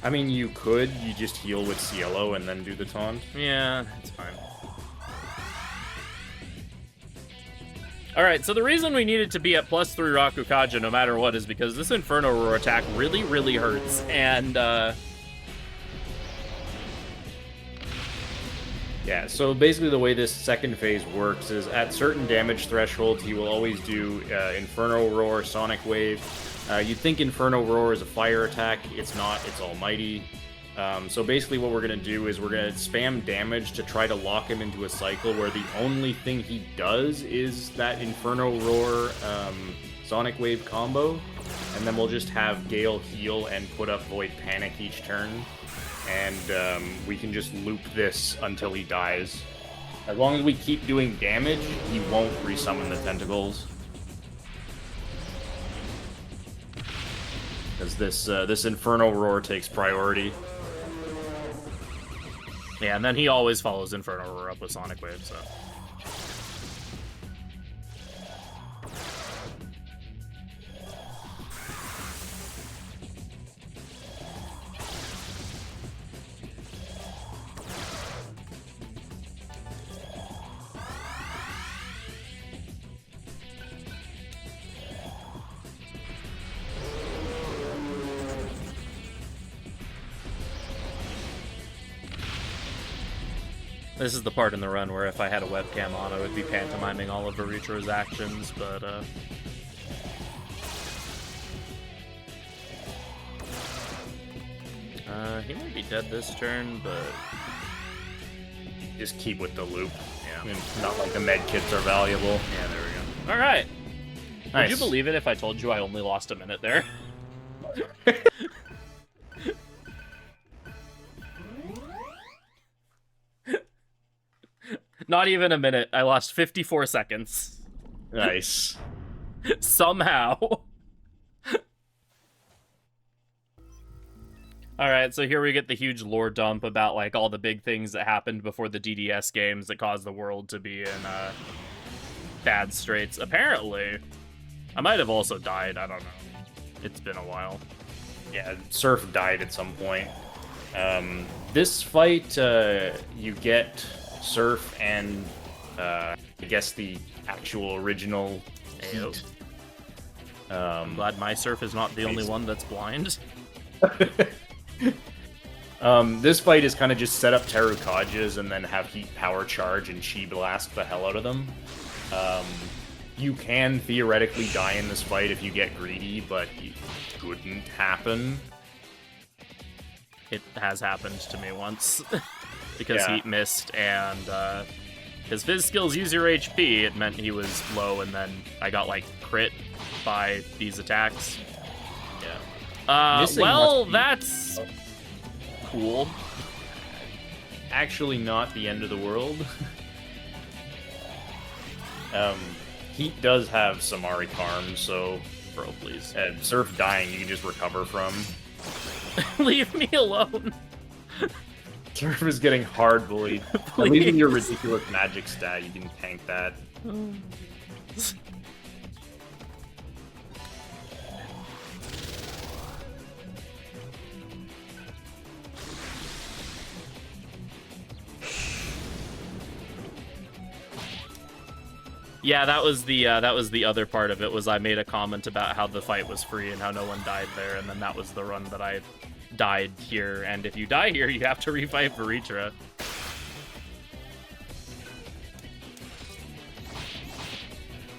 I mean, you could. You just heal with Cielo and then do the taunt. Yeah, it's fine. Alright, so the reason we needed to be at +3 Rakukaja no matter what is because this Inferno Roar attack really, really hurts, and, Yeah, so basically the way this second phase works is at certain damage thresholds, he will always do Inferno Roar, Sonic Wave. You'd think Inferno Roar is a fire attack. It's not. It's almighty. So basically what we're going to do is we're going to spam damage to try to lock him into a cycle where the only thing he does is that Inferno Roar Sonic Wave combo. And then we'll just have Gale heal and put up Void Panic each turn. And we can just loop this until he dies. As long as we keep doing damage, he won't resummon the tentacles. Because this Inferno Roar takes priority. yeah, and then he always follows Inferno Roar up with Sonic Wave, so... This is the part in the run where if I had a webcam on, I would be pantomiming all of Veritra's actions, but, he might be dead this turn, but... Just keep with the loop. Yeah. I mean, not like the med kits are valuable. Yeah, there we go. Alright! Nice. Would you believe it if I told you I only lost a minute there? Not even a minute. I lost 54 seconds. Nice. Somehow. Alright, so here we get the huge lore dump about, like, all the big things that happened before the DDS games that caused the world to be in, bad straits. Apparently. I might have also died, I don't know. It's been a while. Yeah, Surf died at some point. This fight, you get Surf and, I guess the actual original Heat. I'm glad my Surf is not the only one that's blind. This fight is kind of just set up Terukajas and then have Heat Power Charge and Chi Blast the hell out of them. You can theoretically die in this fight if you get greedy, but it couldn't happen. It has happened to me once. Because Heat missed, and his Fizz skills use your HP, it meant he was low, and then I got, like, crit by these attacks. Yeah. Well, that's cool. Actually not the end of the world. Heat does have Samari Karm, so... Bro, please. Surf dying you can just recover from. Leave me alone! Surf is getting hard bullied. At least in your ridiculous magic stat, you can tank that. Yeah, that was the other part of it, was I made a comment about how the fight was free and how no one died there, and then that was the run that I died here, and if you die here, you have to refight Veritra.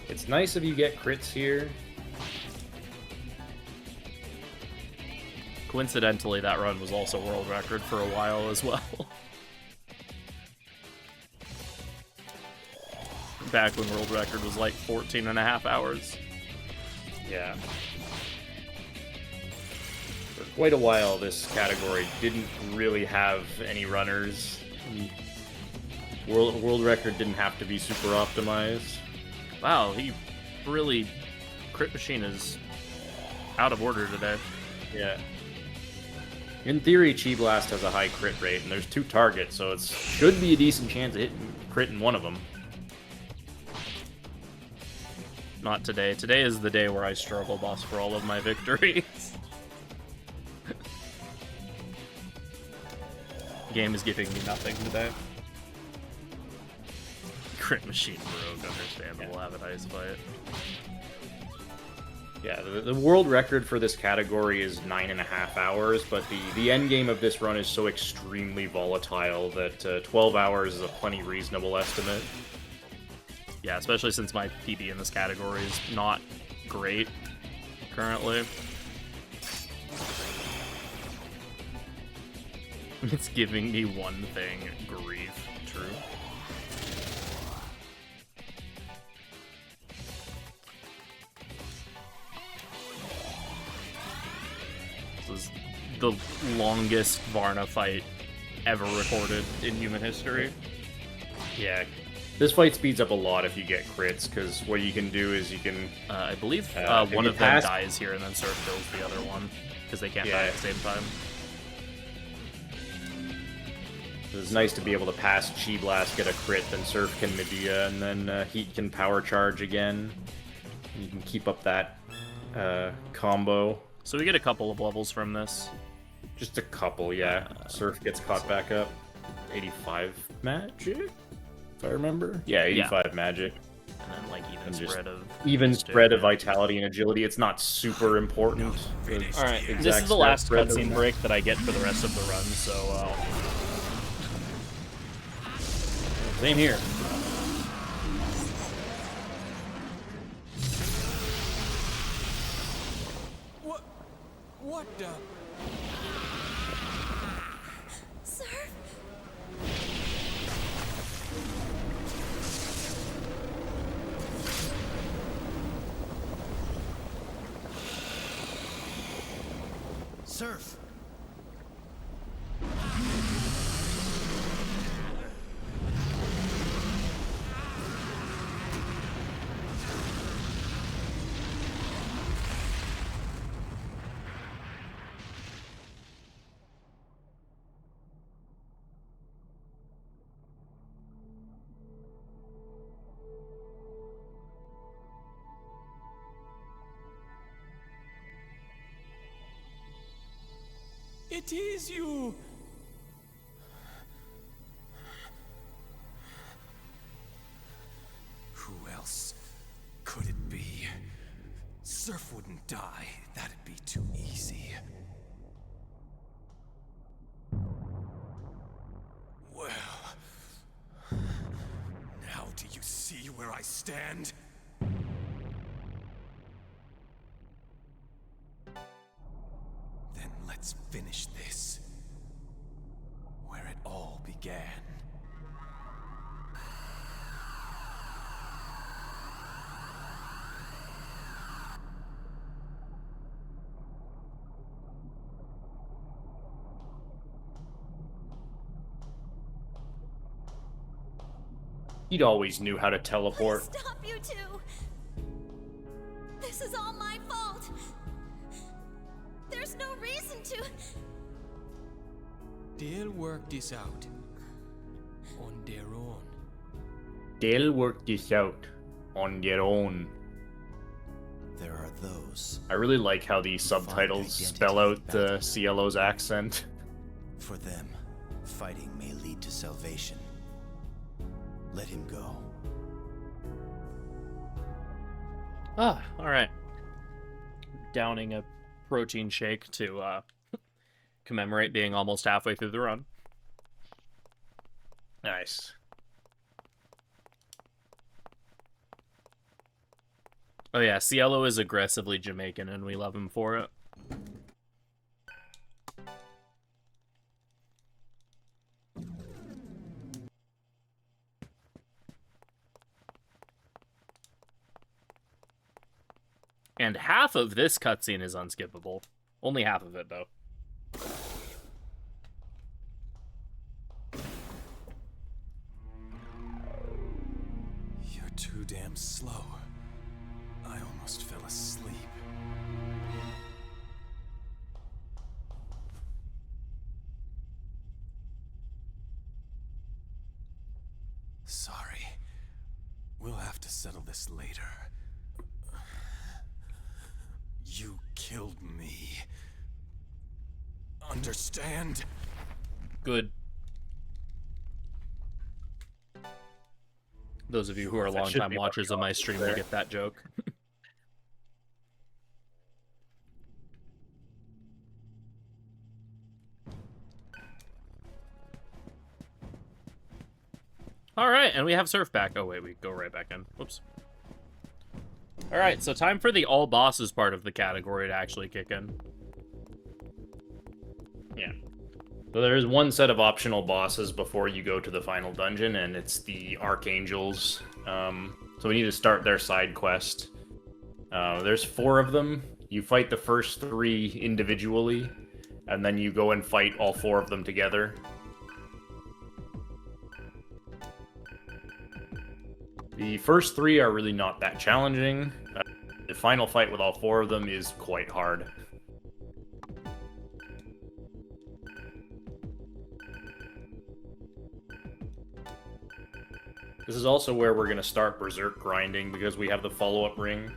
It's nice if you get crits here. Coincidentally, that run was also world record for a while as well. Back when world record was like 14.5 hours. Yeah. For quite a while, this category didn't really have any runners. World record didn't have to be super optimized. Wow, he really... Crit Machine is out of order today. Yeah. In theory, Chi Blast has a high crit rate, and there's 2 targets, so it should be a decent chance of hitting crit in one of them. Not today. Today is the day where I struggle boss for all of my victories. Game is giving me nothing today. Crit Machine Rogue, understandable. Have a nice fight. Yeah, the world record for this category is 9.5 hours, but the end game of this run is so extremely volatile that 12 hours is a plenty reasonable estimate. Yeah, especially since my PB in this category is not great currently. It's giving me one thing, grief. True. This is the longest Varna fight ever recorded in human history. Yeah, this fight speeds up a lot if you get crits, because what you can do is you can... I believe one of them dies here and then Surf kills the other one, because they can't die at the same time. It's nice to be able to pass Chi Blast, get a crit, then Surf can Medea, and then Heat can Power Charge again. You can keep up that combo. So we get a couple of levels from this. Just a couple, yeah. Surf gets caught back up. 85 magic, if I remember. Yeah, 85 magic. And then like even spread of vitality and agility. It's not super important. Alright, this is the last cutscene break that I get for the rest of the run, so same here. What the? Surf? Surf. It is you! Who else could it be? Surf wouldn't die. That'd be too easy. Well... now do you see where I stand? Let's finish this. Where it all began. He'd always knew how to teleport. Please stop, you two! This is all my fault! There's no reason to... They'll work this out. On their own. They'll work this out. On their own. There are those. I really like how the subtitles spell out CLO's accent. For them, fighting may lead to salvation. Let him go. Ah, alright. Downing a protein shake to commemorate being almost halfway through the run. Nice. Oh yeah, Cielo is aggressively Jamaican and we love him for it. And half of this cutscene is unskippable. Only half of it, though. You're too damn slow. I almost fell asleep. Sorry. We'll have to settle this later. You killed me. Understand? Good. Those of you who are That should longtime be watchers of my stream will get that joke. Alright, and we have Surf back. Oh wait, we go right back in. Whoops. Alright, so time for the all bosses part of the category to actually kick in. Yeah. So there's one set of optional bosses before you go to the final dungeon, and it's the Archangels. So we need to start their side quest. There's 4 of them. You fight the first 3 individually, and then you go and fight all 4 of them together. The first 3 are really not that challenging. The final fight with all 4 of them is quite hard. This is also where we're going to start Berserk grinding, because we have the follow-up ring.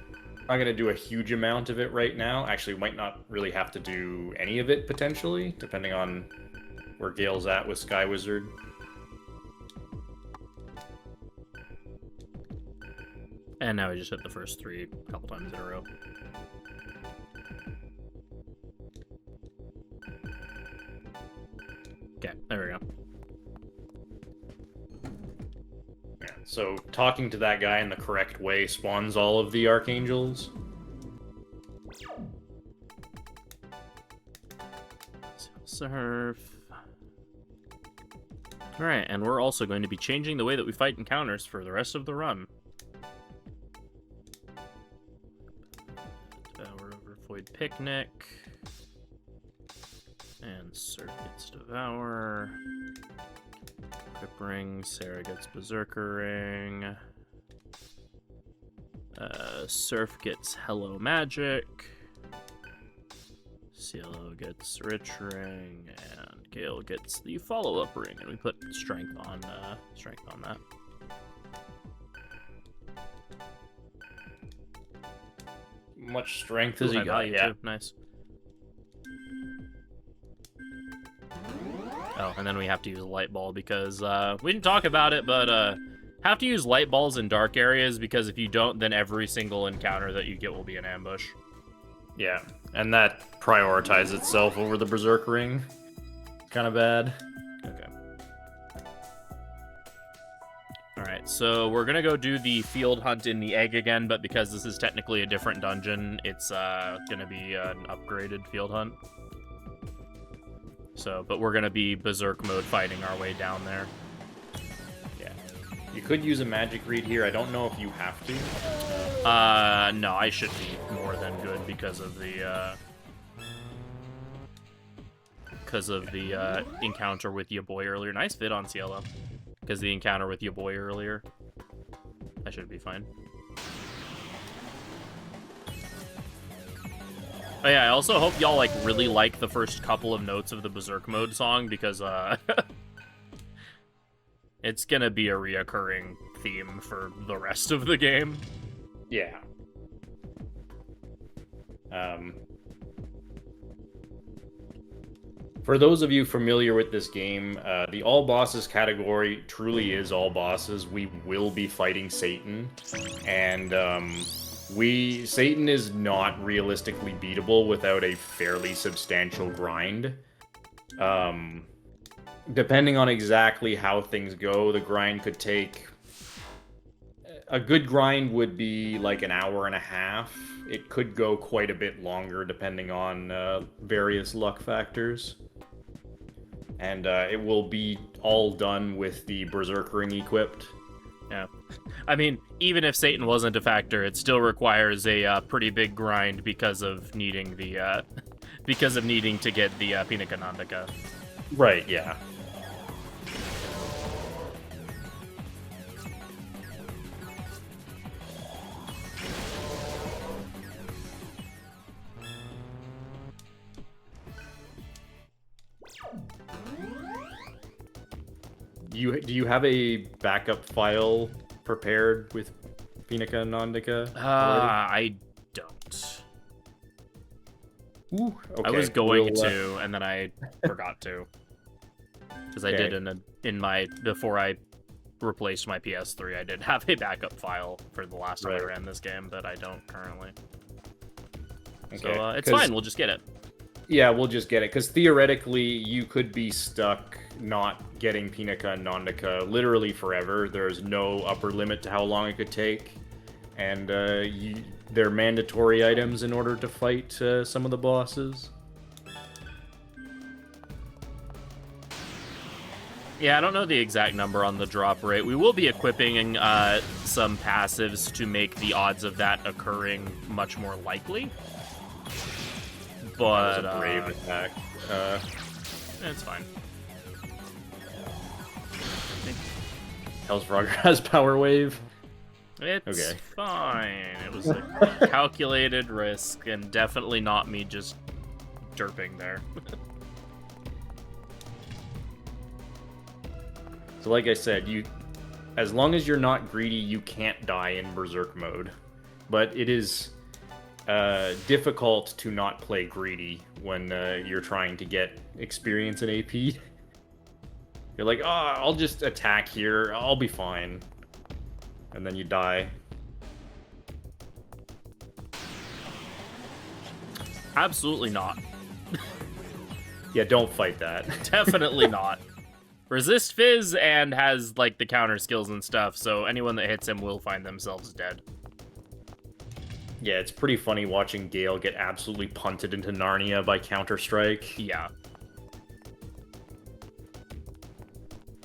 I'm going to do a huge amount of it right now. Actually, we might not really have to do any of it, potentially, depending on where Gale's at with Sky Wizard. And now we just hit the first 3 a couple times in a row. Okay, there we go. Yeah, so talking to that guy in the correct way spawns all of the Archangels. Surf. Alright, and we're also going to be changing the way that we fight encounters for the rest of the run. Devour over Void Picnic. And Surf gets Devour. Equip Ring, Sarah gets Berserker Ring. Surf gets Hello Magic. Cielo gets Rich Ring, and Gale gets the follow-up ring, and we put strength on that. Much strength has he High got? value Yeah. too. Nice. Oh, and then we have to use a light ball because we didn't talk about it, but have to use light balls in dark areas because if you don't, then every single encounter that you get will be an ambush. Yeah, and that prioritizes itself over the Berserk Ring. Kind of bad. Okay. Alright, so we're gonna go do the field hunt in the egg again, but because this is technically a different dungeon, it's gonna be an upgraded field hunt. So, but we're gonna be Berserk mode fighting our way down there. Yeah. You could use a magic read here. I don't know if you have to. No, I should be more than good because of the encounter with your boy earlier. Nice fit on Cielo. Because the encounter with your boy earlier. I should be fine. Oh yeah, I also hope y'all like really like the first couple of notes of the Berserk mode song because it's gonna be a reoccurring theme for the rest of the game. Yeah. For those of you familiar with this game, the all bosses category truly is all bosses. We will be fighting Satan, and Satan is not realistically beatable without a fairly substantial grind. Depending on exactly how things go, the grind could take... A good grind would be like an hour and a half. It could go quite a bit longer depending on various luck factors. And it will be all done with the Berserk Ring equipped. Yeah. I mean, even if Satan wasn't a factor, it still requires a pretty big grind because of needing the to get the Pinakanandaka. Right, yeah. Do you have a backup file prepared with Pinica and Nandika? I don't. Ooh, okay. I was going to, and then I forgot to. Because I did before I replaced my PS3, I did have a backup file for the last time I ran this game, but I don't currently. Okay. So it's fine, we'll just get it. Yeah, we'll just get it, because theoretically, you could be stuck not getting Pinica and Nandika literally forever. There's no upper limit to how long it could take, and they're mandatory items in order to fight some of the bosses. Yeah, I don't know the exact number on the drop rate. We will be equipping some passives to make the odds of that occurring much more likely. But that was a brave attack. It's fine. Hellsfrogger has Power Wave. It's fine. It was a calculated risk, and definitely not me just derping there. So like I said, as long as you're not greedy, you can't die in Berserk mode. But it is difficult to not play greedy when you're trying to get experience in AP. You're like, oh, I'll just attack here, I'll be fine. And then you die. Absolutely not. Yeah, don't fight that. Definitely not. Resist Fizz and has, like, the counter skills and stuff, so anyone that hits him will find themselves dead. Yeah, it's pretty funny watching Gale get absolutely punted into Narnia by Counter-Strike. Yeah.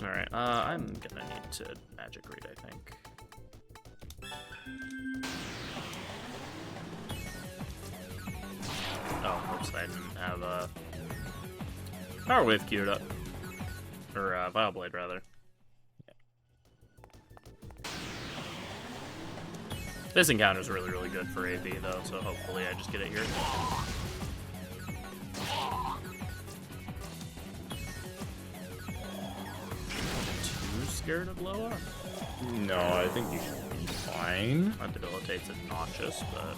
Alright, I'm gonna need to magic read, I think. Oh, oops, I didn't have Power Wave queued up. Or, Vile Blade, rather. Yeah. This encounter's really, really good for AV, though, so hopefully I just get it here. Too scared of Loa? No, I think you should be fine. My debilitate's obnoxious, but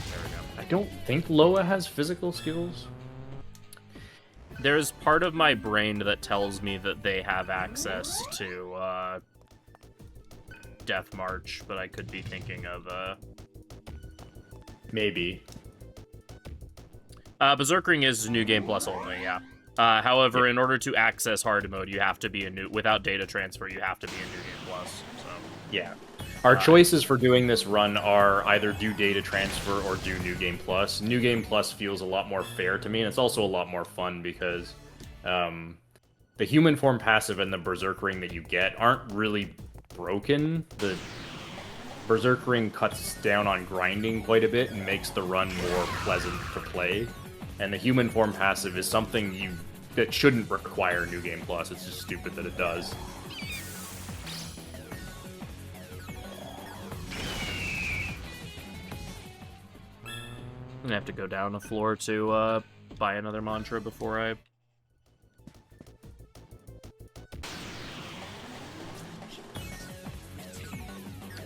there we go. I don't think Loa has physical skills. There's part of my brain that tells me that they have access to Death March, but I could be thinking of maybe. Berserkring is New Game Plus only, yeah. However, in order to access hard mode, you have to be without data transfer, you have to be a New Game Plus. So yeah. Our choices for doing this run are either do data transfer or do New Game Plus. New Game Plus feels a lot more fair to me, and it's also a lot more fun because the human form passive and the Berserk Ring that you get aren't really broken. The Berserk Ring cuts down on grinding quite a bit and makes the run more pleasant to play. And the human form passive is something that shouldn't require New Game Plus. It's just stupid that it does. I'm gonna have to go down a floor to buy another mantra before I...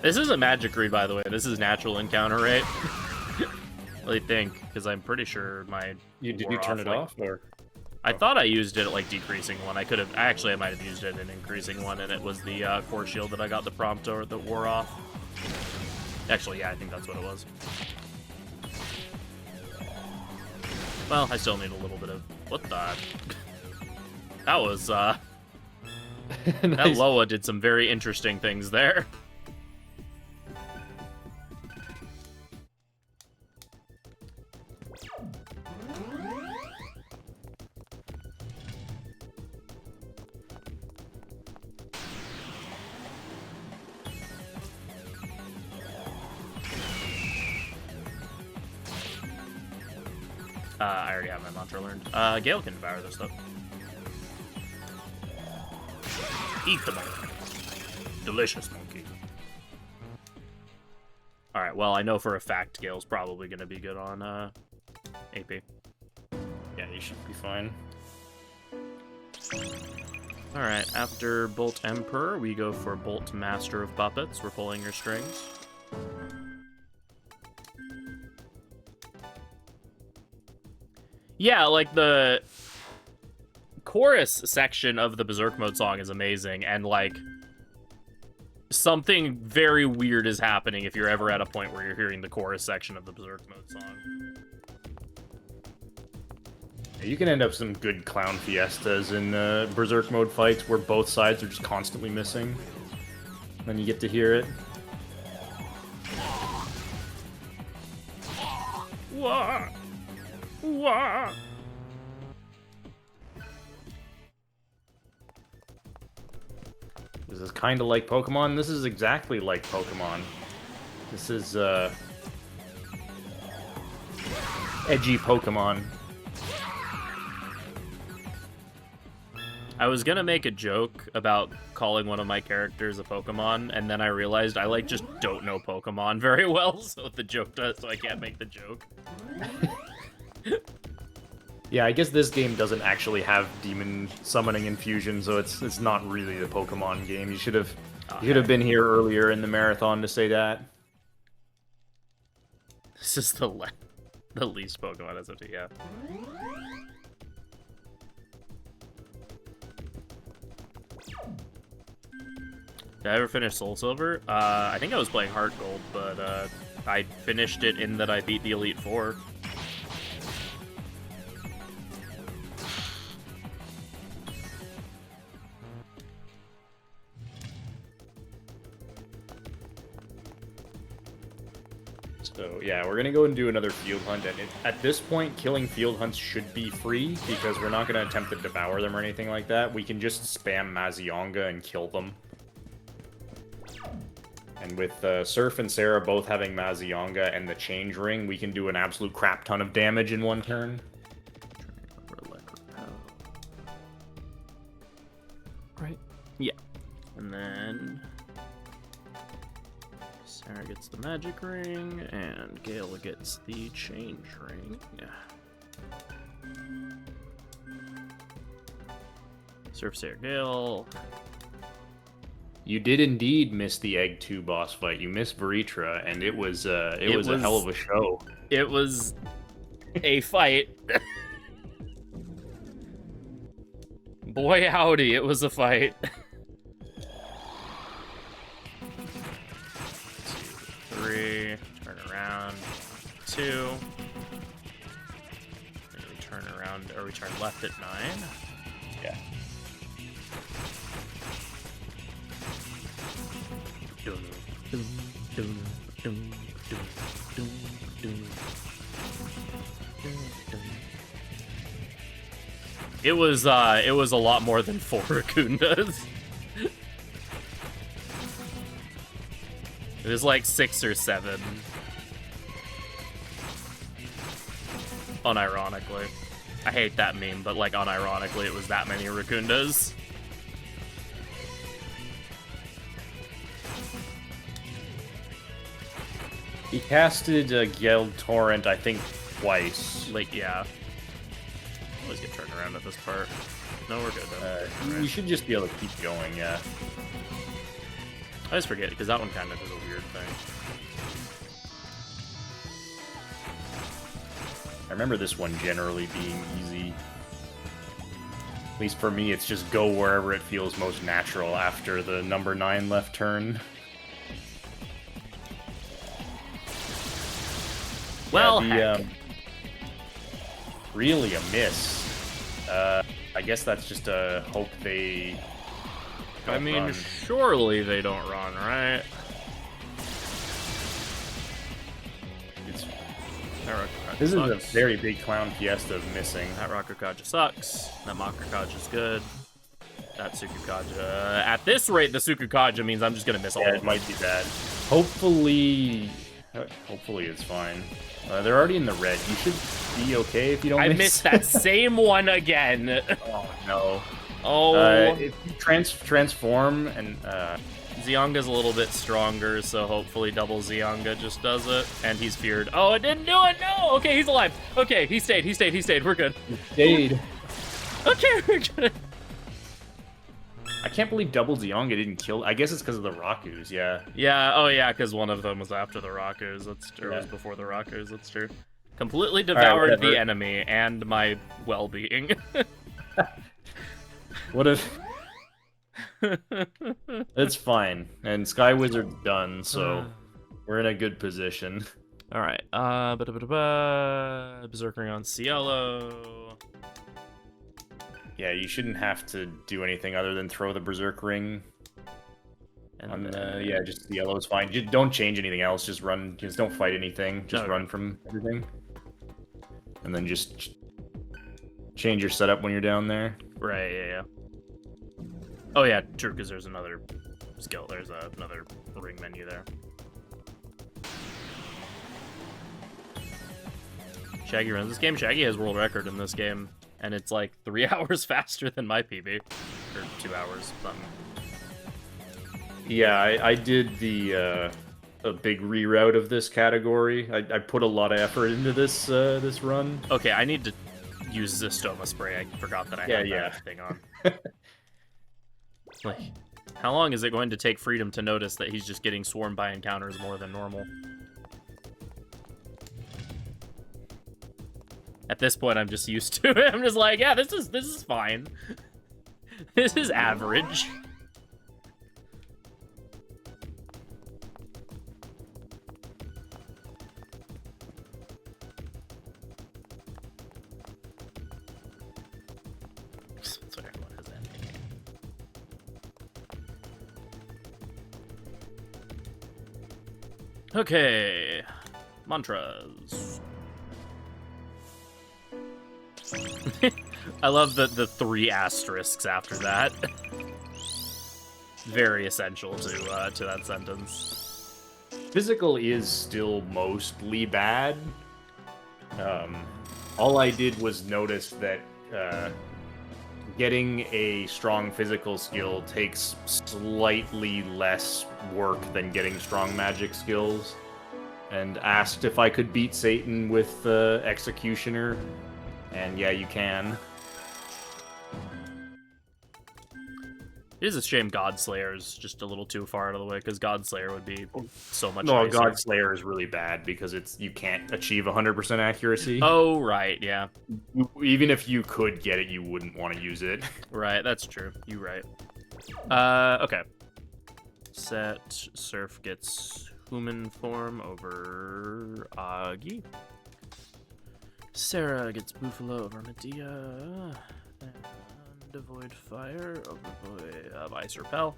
This isn't magic read, by the way. This is natural encounter rate. I think, because I'm pretty sure my... Did you turn it off, or...? I thought I used it at, like, decreasing one. I might have used it in increasing one, and it was the core shield that I got the prompt or that wore off. Actually, yeah, I think that's what it was. Well, I still need a little bit of... What the... That was, nice. That Loa did some very interesting things there. I already have my mantra learned. Gale can devour this stuff. Eat the monkey. Delicious monkey. Alright, well, I know for a fact Gale's probably going to be good on AP. Yeah, you should be fine. Alright, after Bolt Emperor, we go for Bolt Master of Puppets. We're pulling your strings. Yeah, like the chorus section of the Berserk Mode song is amazing, and like something very weird is happening if you're ever at a point where you're hearing the chorus section of the Berserk Mode song. You can end up some good clown fiestas in Berserk Mode fights where both sides are just constantly missing. Then you get to hear it. Wah! Wah! This is kind of like Pokemon. This is exactly like Pokemon. This is, edgy Pokemon. I was gonna make a joke about calling one of my characters a Pokemon, and then I realized I, like, just don't know Pokemon very well, so the joke does, so I can't make the joke. Yeah, I guess this game doesn't actually have demon summoning infusion, so it's not really the Pokemon game. You should have been here earlier in the marathon to say that. This is the least Pokemon SMT, yeah. Did I ever finish Soul Silver? I think I was playing Heart Gold, but I finished it in that I beat the Elite Four. So yeah, we're gonna go and do another field hunt, and at this point, killing field hunts should be free, because we're not gonna attempt to devour them or anything like that. We can just spam Mazionga and kill them. And with Surf and Sarah both having Mazionga and the Change Ring, we can do an absolute crap ton of damage in one turn. Right? Yeah. And then Sarah gets the Magic Ring, and Gale gets the Change Ring. Surf, Sarah, Gale. You did indeed miss the Egg 2 boss fight. You missed Veritra, and it was a hell of a show. It was a fight. Boy howdy, it was a fight. 2, 3, turn around, 2. And we turn around, or we turn left at 9. Yeah. It was a lot more than 4 Rakundas. It was like 6 or 7. Unironically. I hate that meme, but like unironically it was that many Rakundas. He casted Gale Torrent, I think, twice. Like, yeah. Always get turned around at this part. No, we're good though. We should just be able to keep going, yeah. I always forget, because that one kind of is a weird thing. I remember this one generally being easy. At least for me, it's just go wherever it feels most natural after the number 9 left turn. Well, yeah, really a miss. I guess that's just a hope they don't run. Surely they don't run, right? This is a very big clown fiesta of missing. That Rakukaja sucks. That Makukaja's good. That Sukukaja. At this rate, the Sukukaja means I'm just gonna miss all of them. It might be bad. Hopefully it's fine. They're already in the red. You should be okay if you don't miss. I missed that same one again. Oh, no. Oh. If you transform and... Zeonga's a little bit stronger, so hopefully double Zeonga just does it. And he's feared. Oh, it didn't do it! No! Okay, he's alive. Okay, he stayed. We're good. He stayed. Okay, we're good. I can't believe Double Zionga didn't kill. I guess it's because of the Rakus, yeah. Yeah, oh yeah, because one of them was after the Rakus. That's true. Yeah. It was before the Rakus, that's true. Completely devoured the whatever. enemy and my well-being. What if... It's fine. And Sky Wizard's done, so we're in a good position. Alright, Berserkering on Cielo. Yeah, you shouldn't have to do anything other than throw the Berserk Ring. And Yeah, just Cielo's fine. Just don't change anything else, just run, just don't fight anything, just run from everything. And then just change your setup when you're down there. Right, yeah. Oh yeah, true, because there's another skill. There's another ring menu there. Shaggy runs this game. Shaggy has world record in this game, and it's like 3 hours faster than my PB. Or 2 hours, something. Yeah, I did the a big reroute of this category. I put a lot of effort into this this run. Okay, I need to use the stoma spray. I forgot that I had that thing on. Like, how long is it going to take Freedom to notice that he's just getting swarmed by encounters more than normal? At this point, I'm just used to it. I'm just like, yeah, this is fine. This is average. Okay, mantras. I love the 3 asterisks after that. Very essential to that sentence. Physical is still mostly bad. All I did was notice that getting a strong physical skill takes slightly less work than getting strong magic skills, and asked if I could beat Satan with Executioner, and yeah, you can. It is a shame Godslayer is just a little too far out of the way, because Godslayer would be so much No, nicer. Godslayer is really bad because you can't achieve 100% accuracy. Oh, right, yeah. Even if you could get it, you wouldn't want to use it. Right, that's true. You're right. Okay. Set Surf gets human form over Agi. Sarah gets Buffalo over Medea. And Devoid Fire over Ice Repel.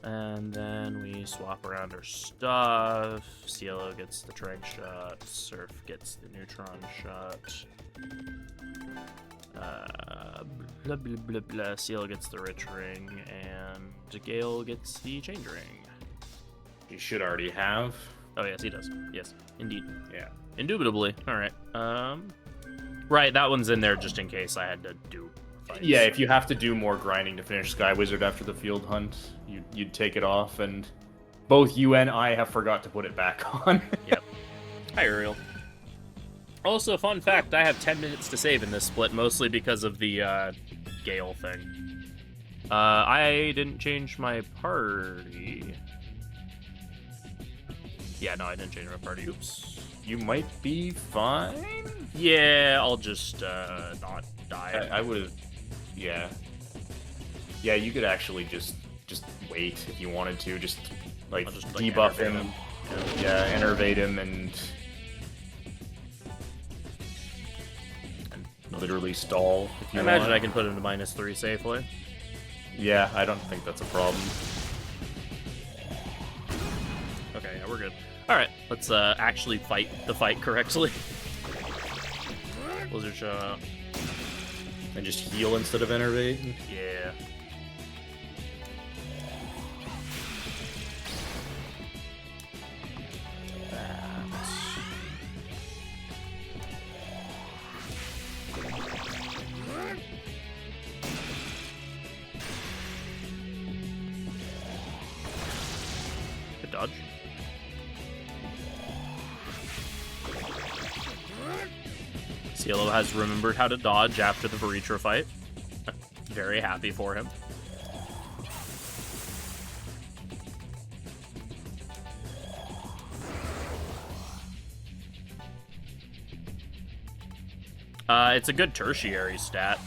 And then we swap around our stuff. Cielo gets the Trank Shot. Surf gets the Neutron Shot. Blah blah blah blah. Cielo gets the Rich Ring. And Gale gets the Change Ring. You should already have. Oh, yes, he does. Yes, indeed. Yeah. Indubitably. Alright. Right, that one's in there just in case I had to do fights. Yeah, if you have to do more grinding to finish Sky Wizard after the field hunt, you'd take it off, and both you and I have forgot to put it back on. Yep. Hi, Uriel. Also, fun fact, I have 10 minutes to save in this split, mostly because of the Gale thing. I didn't change my party. Yeah, no, I didn't change my party. Oops. You might be fine? Yeah, I'll just not die. I would have... Yeah. Yeah, you could actually just wait if you wanted to. Just, like, debuff him. Yeah, enervate him and literally stall if you I imagine want. I can put him to -3 safely. Yeah, I don't think that's a problem. Okay, yeah, we're good. Alright, let's actually fight the fight correctly. Blizzard Shot. And just heal instead of enervate? Yeah. Good dodge. Cielo has remembered how to dodge after the Varitra fight. Very happy for him. It's a good tertiary stat.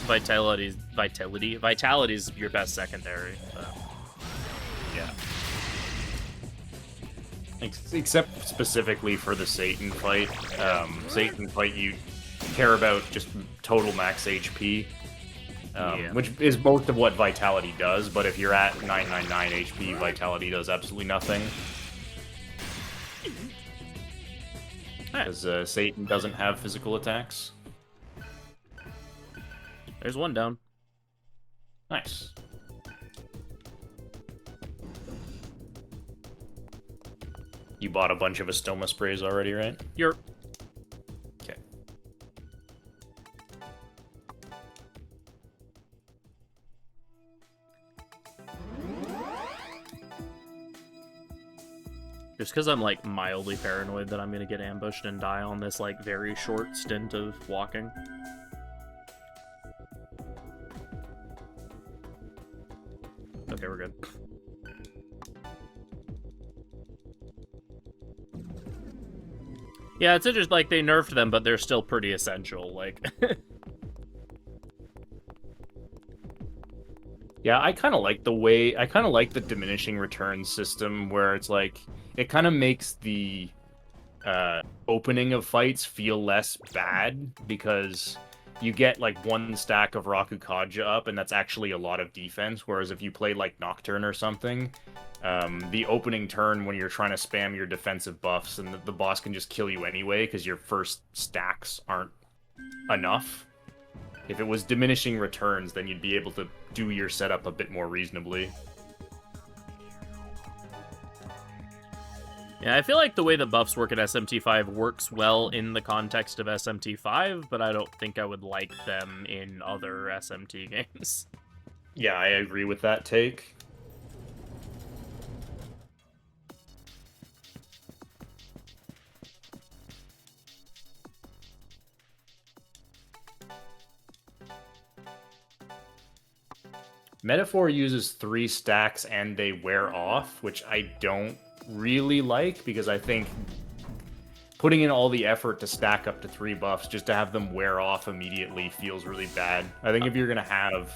Vitality's your best secondary. Yeah. Except specifically for the Satan fight. Satan fight, you care about just total max HP. Which is most of what Vitality does, but if you're at 999 HP, Vitality does absolutely nothing. Because Satan doesn't have physical attacks. There's one down. Nice. You bought a bunch of Astoma sprays already, right? You're... Okay. Just because I'm, like, mildly paranoid that I'm gonna get ambushed and die on this, like, very short stint of walking. Okay, we're good. Yeah, it's interesting, like, they nerfed them, but they're still pretty essential, like... Yeah, I kind of like the diminishing returns system, where it's like, it kind of makes the opening of fights feel less bad, because you get, like, one stack of Rakukaja up, and that's actually a lot of defense, whereas if you play, like, Nocturne or something, the opening turn when you're trying to spam your defensive buffs, and the boss can just kill you anyway, because your first stacks aren't enough. If it was diminishing returns, then you'd be able to do your setup a bit more reasonably. Yeah, I feel like the way the buffs work at SMT5 works well in the context of SMT5, but I don't think I would like them in other SMT games. Yeah, I agree with that take. Metaphor uses 3 stacks and they wear off, which I don't really like, because I think putting in all the effort to stack up to 3 buffs just to have them wear off immediately feels really bad. I think if you're going to have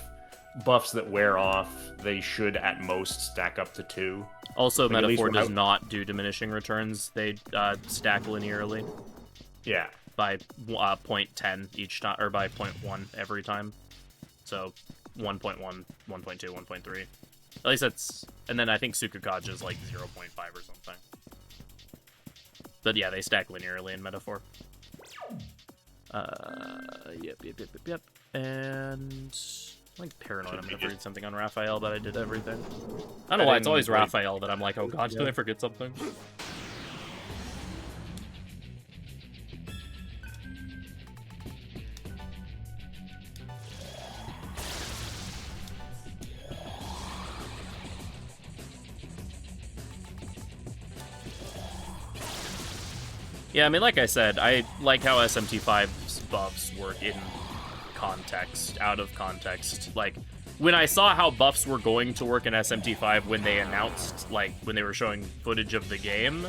buffs that wear off, they should at most stack up to 2. Also, like, Metaphor does not do diminishing returns. They stack linearly. Yeah. By 0.10 each time, or by 0.1 every time. So 1.1, 1.2, 1.3. At least that's... And then I think Sukukaja is like 0.5 or something. But yeah, they stack linearly in Metaphor. Yep. And... I'm like paranoid I'm gonna read something on Raphael, but I did everything. I don't know why it's always Raphael that I'm like, oh god, did I forget something? Yeah, I mean, like I said, I like how SMT5's buffs work in context, out of context. Like, when I saw how buffs were going to work in SMT5 when they announced, like, when they were showing footage of the game,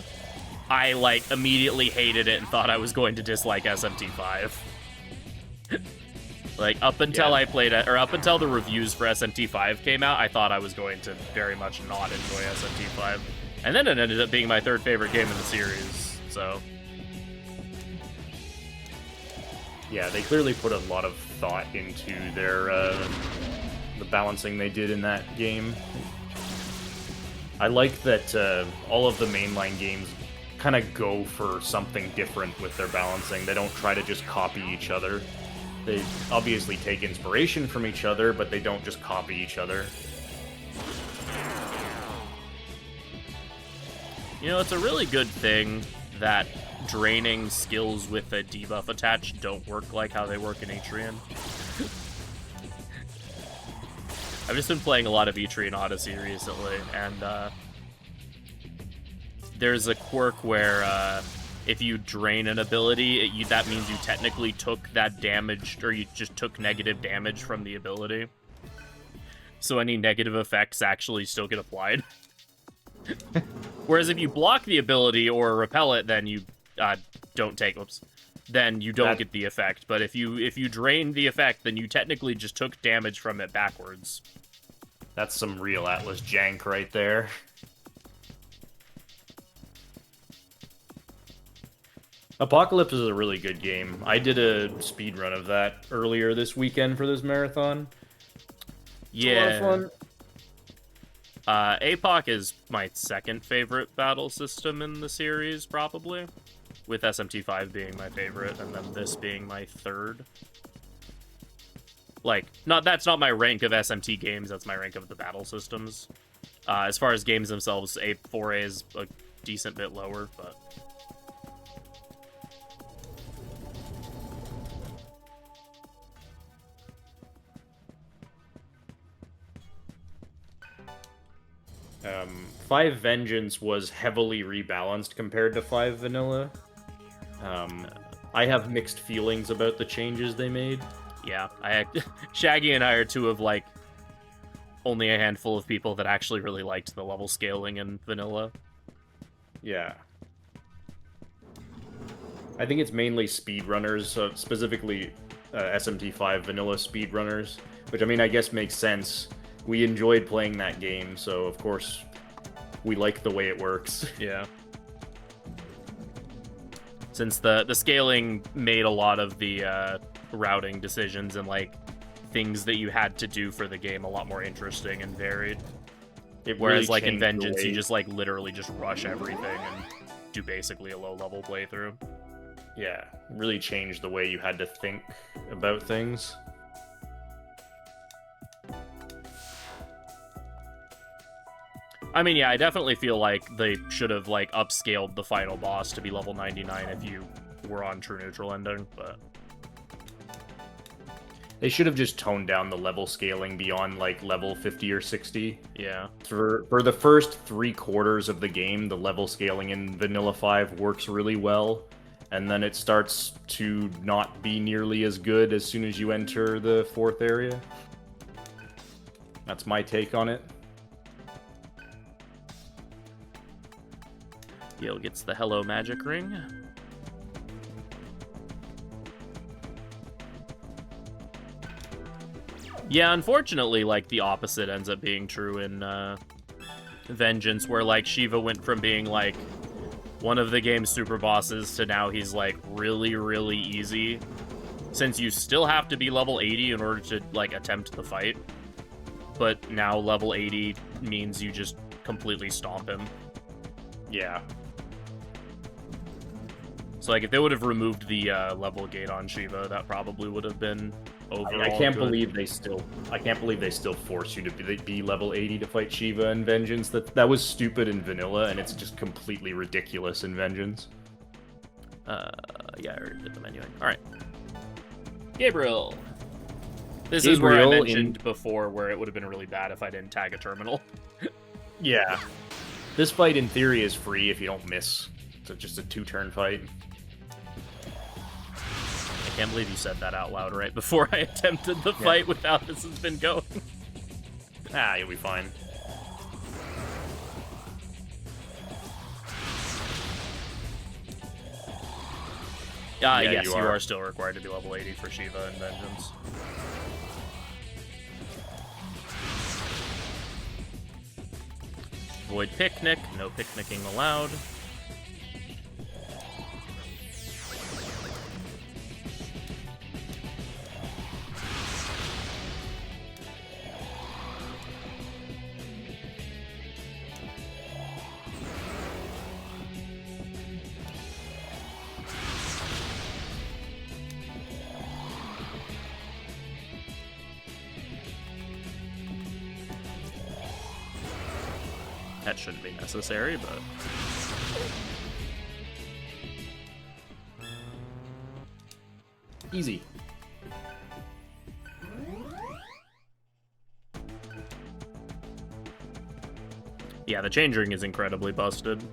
I, like, immediately hated it and thought I was going to dislike SMT5. Like, up until I played it, or up until the reviews for SMT5 came out, I thought I was going to very much not enjoy SMT5. And then it ended up being my 3rd favorite game in the series, so... Yeah, they clearly put a lot of thought into their the balancing they did in that game. I like that all of the mainline games kind of go for something different with their balancing. They don't try to just copy each other. They obviously take inspiration from each other, but they don't just copy each other. You know, it's a really good thing that draining skills with a debuff attached don't work like how they work in Atrian. I've just been playing a lot of Atrian Odyssey recently, and there's a quirk where if you drain an ability, that means you technically took that damage, or you just took negative damage from the ability. So any negative effects actually still get applied. Whereas if you block the ability or repel it, then you don't take... Whoops. then you don't get the effect. But if you drain the effect, then you technically just took damage from it backwards. That's some real Atlas jank right there. Apocalypse is a really good game. I did a speedrun of that earlier this weekend for this marathon. Yeah. It's a lot of fun. APOC is my second favorite battle system in the series, probably. With SMT5 being my favorite, and then this being my third. Like, that's not my rank of SMT games, that's my rank of the battle systems. As far as games themselves, 4A is a decent bit lower, but... Five Vengeance was heavily rebalanced compared to 5 Vanilla. I have mixed feelings about the changes they made. Yeah, Shaggy and I are two of, like, only a handful of people that actually really liked the level scaling in Vanilla. Yeah. I think it's mainly speedrunners, specifically SMT5 Vanilla speedrunners, which, I mean, I guess makes sense. We enjoyed playing that game, so, of course, we like the way it works. Yeah. Since the scaling made a lot of the routing decisions and, like, things that you had to do for the game a lot more interesting and varied. Whereas, like, in Vengeance, you just, like, literally just rush everything and do basically a low-level playthrough. Yeah, really changed the way you had to think about things. I mean, yeah, I definitely feel like they should have, like, upscaled the final boss to be level 99 if you were on True Neutral Ending, but... They should have just toned down the level scaling beyond, like, level 50 or 60. Yeah. For the first 3/4 of the game, the level scaling in Vanilla 5 works really well, and then it starts to not be nearly as good as soon as you enter the 4th area. That's my take on it. Gil gets the Hello Magic Ring. Yeah, unfortunately, like, the opposite ends up being true in Vengeance, where, like, Shiva went from being, like, one of the game's super bosses to now he's, like, really, really easy. Since you still have to be level 80 in order to, like, attempt the fight. But now level 80 means you just completely stomp him. Yeah. So, like, if they would have removed the level gate on Shiva, that probably would have been overall I can't good. believe they still force you to be level 80 to fight Shiva in Vengeance. That was stupid in Vanilla, and it's just completely ridiculous in Vengeance. Yeah, I already did the menuing. Alright. Gabriel. This is where I mentioned before where it would have been really bad if I didn't tag a terminal. Yeah. This fight, in theory, is free if you don't miss. It's just a 2-turn fight. I can't believe you said that out loud right before I attempted the fight with how this has been going. You'll be fine. Yes, you are still required to be level 80 for Shiva and Vengeance. Avoid picnic, no picnicking allowed. That shouldn't be necessary, but... Easy. Yeah, the change ring is incredibly busted.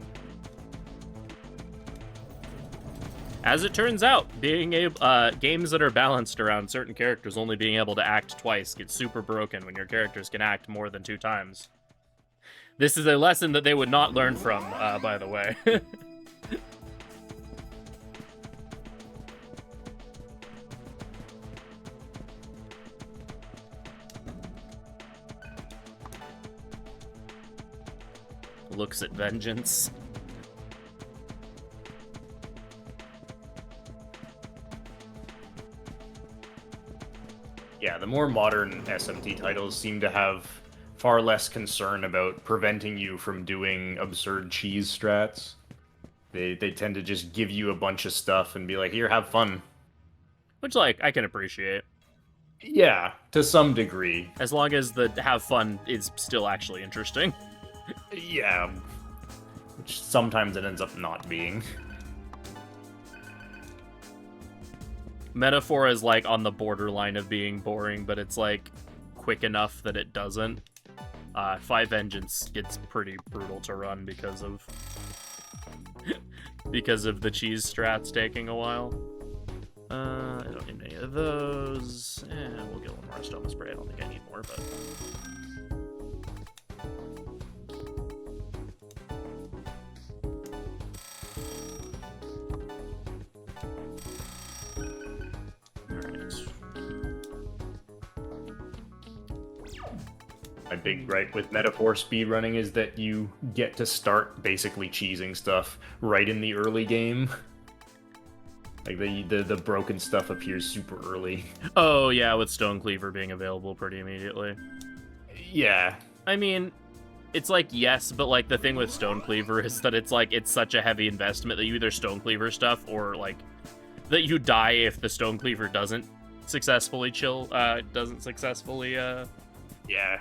As it turns out, being able, games that are balanced around certain characters only being able to act twice get super broken when your characters can act more than 2 times. This is a lesson that they would not learn from, by the way. looks at vengeance. Yeah, the more modern SMT titles seem to have far less concern about preventing you from doing absurd cheese strats. They tend to just give you a bunch of stuff and be like, here, have fun. Which, like, I can appreciate. Yeah, to some degree. As long as the have fun is still actually interesting. Yeah. Which sometimes it ends up not being. Metaphor is, like, on the borderline of being boring, but it's, like, quick enough that it doesn't. 5 Vengeance gets pretty brutal to run because of... because of the cheese strats taking a while. I don't need any of those. We'll get one more Stoma Spray. I don't think I need more, but... My big gripe with metaphor speedrunning is that you get to start basically cheesing stuff right in the early game. Like, the broken stuff appears super early. Oh, yeah, with Stone Cleaver being available pretty immediately. Yeah. I mean, it's like, yes, but, like, the thing with Stone Cleaver is that it's, like, it's such a heavy investment that you either Stone Cleaver stuff or, like, that you die if the Stone Cleaver doesn't successfully Yeah.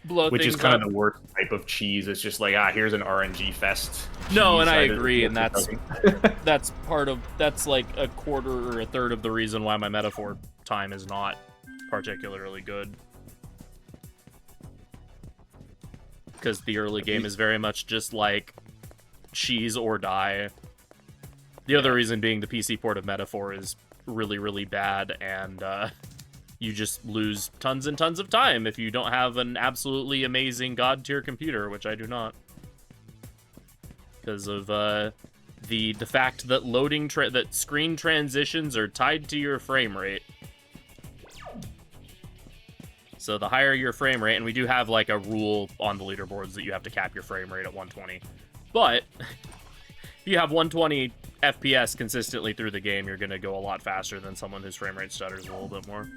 blow Which things is kind up. of the worst type of cheese. It's just like, here's an RNG fest. No, cheese and I side of agree, it. and that's like a quarter or a third of the reason why my metaphor time is not particularly good. Because the early game is very much just like cheese or die. The other reason being the PC port of metaphor is really, really bad, and you just lose tons and tons of time if you don't have an absolutely amazing god tier computer, which I do not. Because of the fact that that screen transitions are tied to your frame rate. So the higher your frame rate, and we do have like a rule on the leaderboards that you have to cap your frame rate at 120. But if you have 120 FPS consistently through the game, you're going to go a lot faster than someone whose frame rate stutters a little bit more.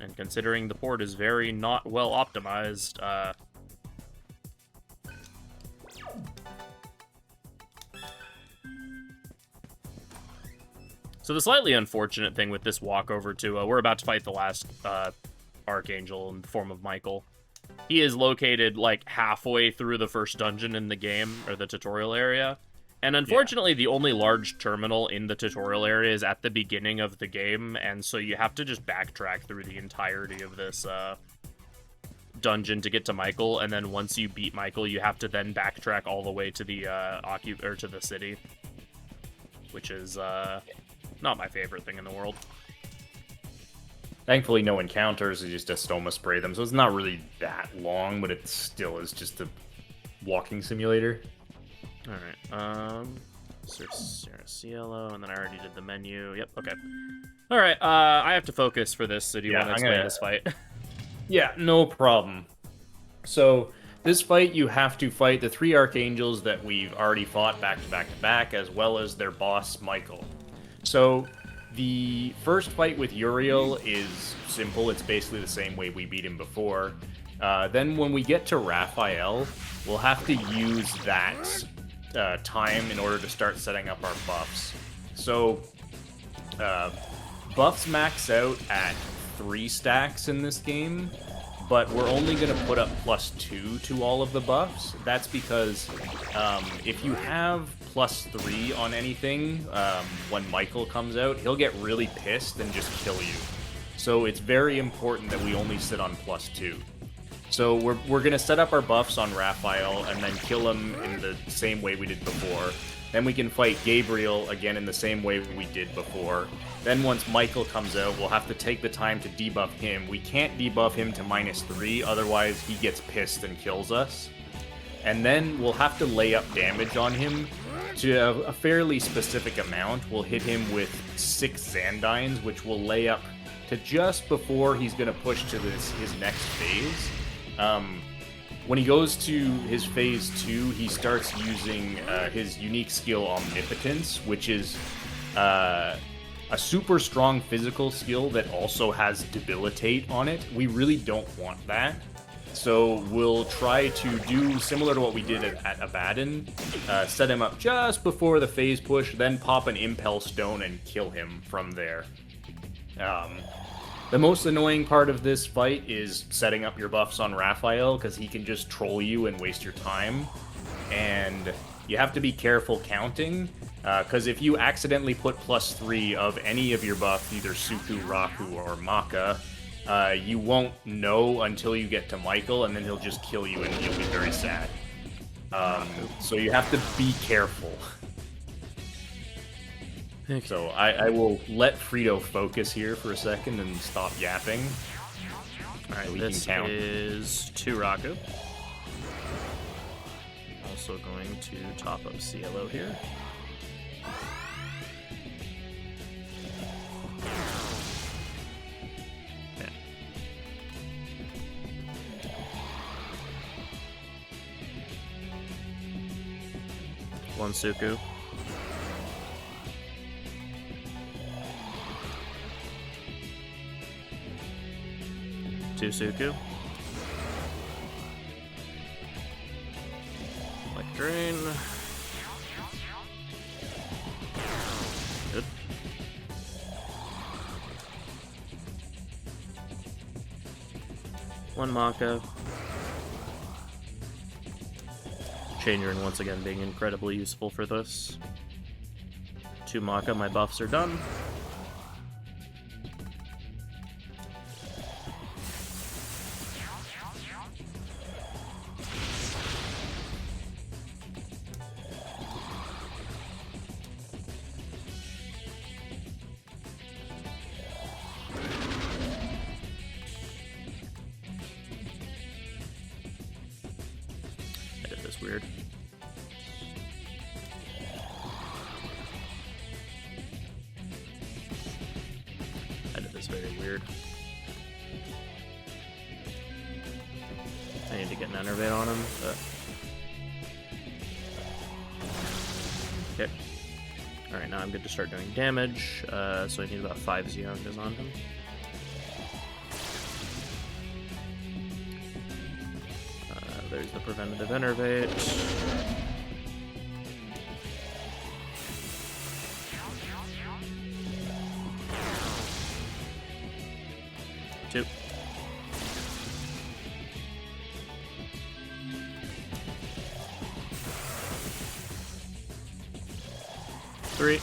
And considering the port is very not well optimized, so the slightly unfortunate thing with this walkover to, we're about to fight the last Archangel in the form of Michael. He is located like halfway through the first dungeon in the game, or the tutorial area. And unfortunately, the only large terminal in the tutorial area is at the beginning of the game, and so you have to just backtrack through the entirety of this dungeon to get to Michael, and then once you beat Michael, you have to then backtrack all the way to the to the city, which is not my favorite thing in the world. Thankfully, no encounters. It's just a Stoma Spray them, so it's not really that long, but it still is just a walking simulator. Alright, Cielo, and then I already did the menu. Yep, okay. Alright, I have to focus for this, so do you want to explain this fight? Yeah, no problem. So, this fight, you have to fight the 3 Archangels that we've already fought back to back to back, as well as their boss, Michael. So, the first fight with Uriel is simple. It's basically the same way we beat him before. Then when we get to Raphael, we'll have to use that time in order to start setting up our buffs. So, buffs max out at 3 stacks in this game, but we're only going to put up +2 to all of the buffs. That's because if you have +3 on anything, when Michael comes out, he'll get really pissed and just kill you. So it's very important that we only sit on +2. So we're going to set up our buffs on Raphael and then kill him in the same way we did before. Then we can fight Gabriel again in the same way we did before. Then once Michael comes out, we'll have to take the time to debuff him. We can't debuff him to -3, otherwise he gets pissed and kills us. And then we'll have to lay up damage on him to a fairly specific amount. We'll hit him with 6 Xandines, which will lay up to just before he's going to push to his next phase. When he goes to his phase 2, he starts using his unique skill Omnipotence, which is a super strong physical skill that also has Debilitate on it. We really don't want that. So we'll try to do similar to what we did at Abaddon, set him up just before the phase push, then pop an Impel Stone and kill him from there. The most annoying part of this fight is setting up your buffs on Raphael, because he can just troll you and waste your time. And you have to be careful counting, because if you accidentally put +3 of any of your buffs, either Suku, Raku, or Maka, you won't know until you get to Michael, and then he'll just kill you and you'll be very sad. So you have to be careful. Okay. So I will let Frito focus here for a second and stop yapping. Alright, so this can count. is 2 Raku. Also going to top up CLO here. Okay. One Suku. Two Suku. Like drain. Good. One Maka. Changering once again being incredibly useful for this. 2 Maka, my buffs are done. Weird. I did this very weird. I need to get an Enervate on him, but... Okay. Alright, now I'm good to start doing damage, so I need about 5 Zeongas on him. There's the preventative Enervate. Two. Three.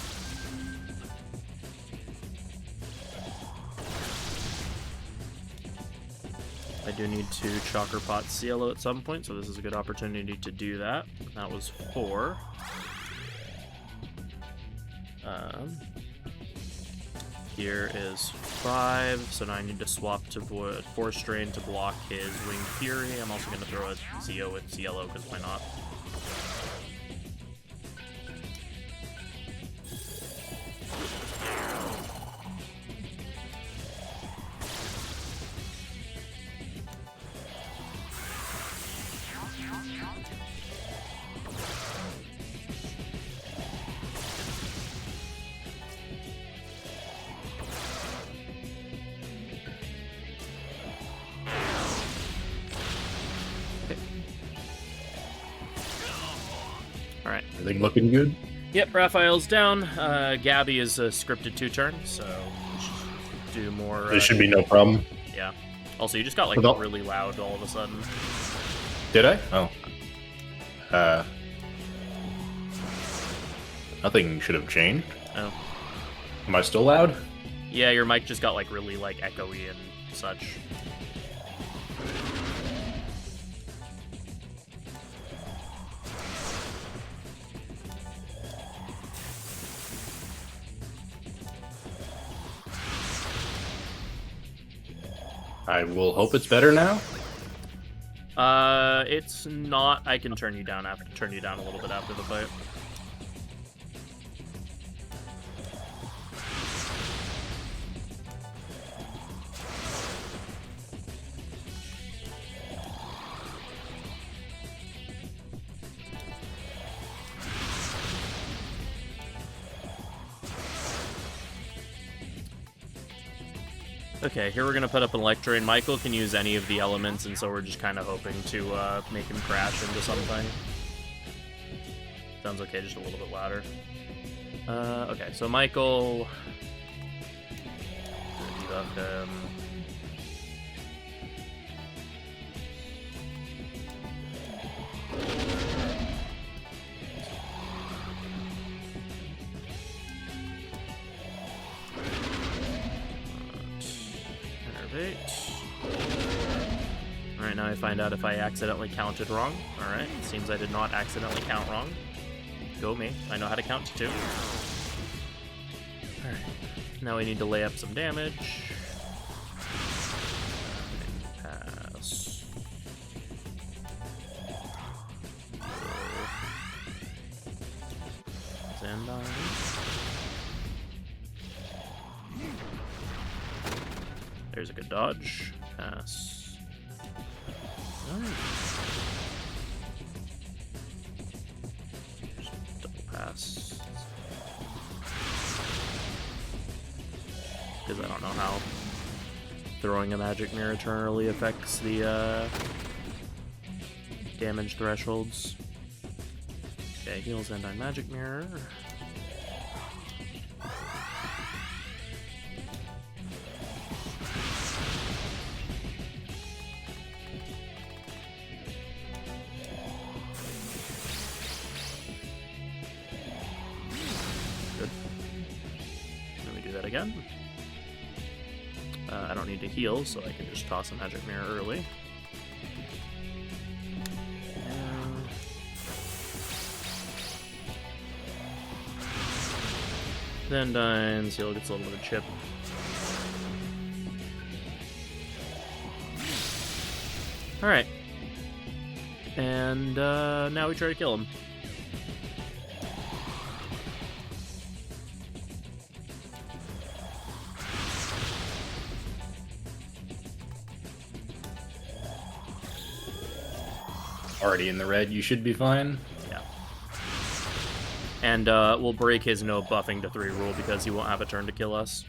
I do need to Chakra Pot CLO at some point, so this is a good opportunity to do that. That was 4. Here is 5, so now I need to swap to Force Drain to block his Winged Fury. I'm also going to throw a Zeo with CLO, because why not? Alright. Everything looking good? Yep, Raphael's down. Gabby is a scripted 2-turn, so we should do more... There should be no problem. Yeah. Also, you just got, like, really loud all of a sudden. Did I? Oh. Nothing should have changed. Oh. Am I still loud? Yeah, your mic just got, like, really, like, echoey and such. I will hope it's better now. It's not. I can turn you down a little bit after the fight. Okay, here we're gonna put up an Electroid. Michael can use any of the elements, and so we're just kind of hoping to make him crash into something. Sounds okay, just a little bit louder. Okay, so Michael... debuff him. Alright, now I find out if I accidentally counted wrong. Alright, seems I did not accidentally count wrong. Go me. I know how to count to 2. Alright, now we need to lay up some damage. Pass. Zandine. There's a good dodge. Pass. Nice. Double pass. Because I don't know how throwing a magic mirror eternally affects the damage thresholds. Okay, heals and magic mirror. Again. I don't need to heal, so I can just toss a magic mirror early. Then Dine, Seal gets a little bit of chip. Alright. And now we try to kill him. Already in the red, you should be fine. Yeah. And we'll break his no buffing to 3 rule because he won't have a turn to kill us.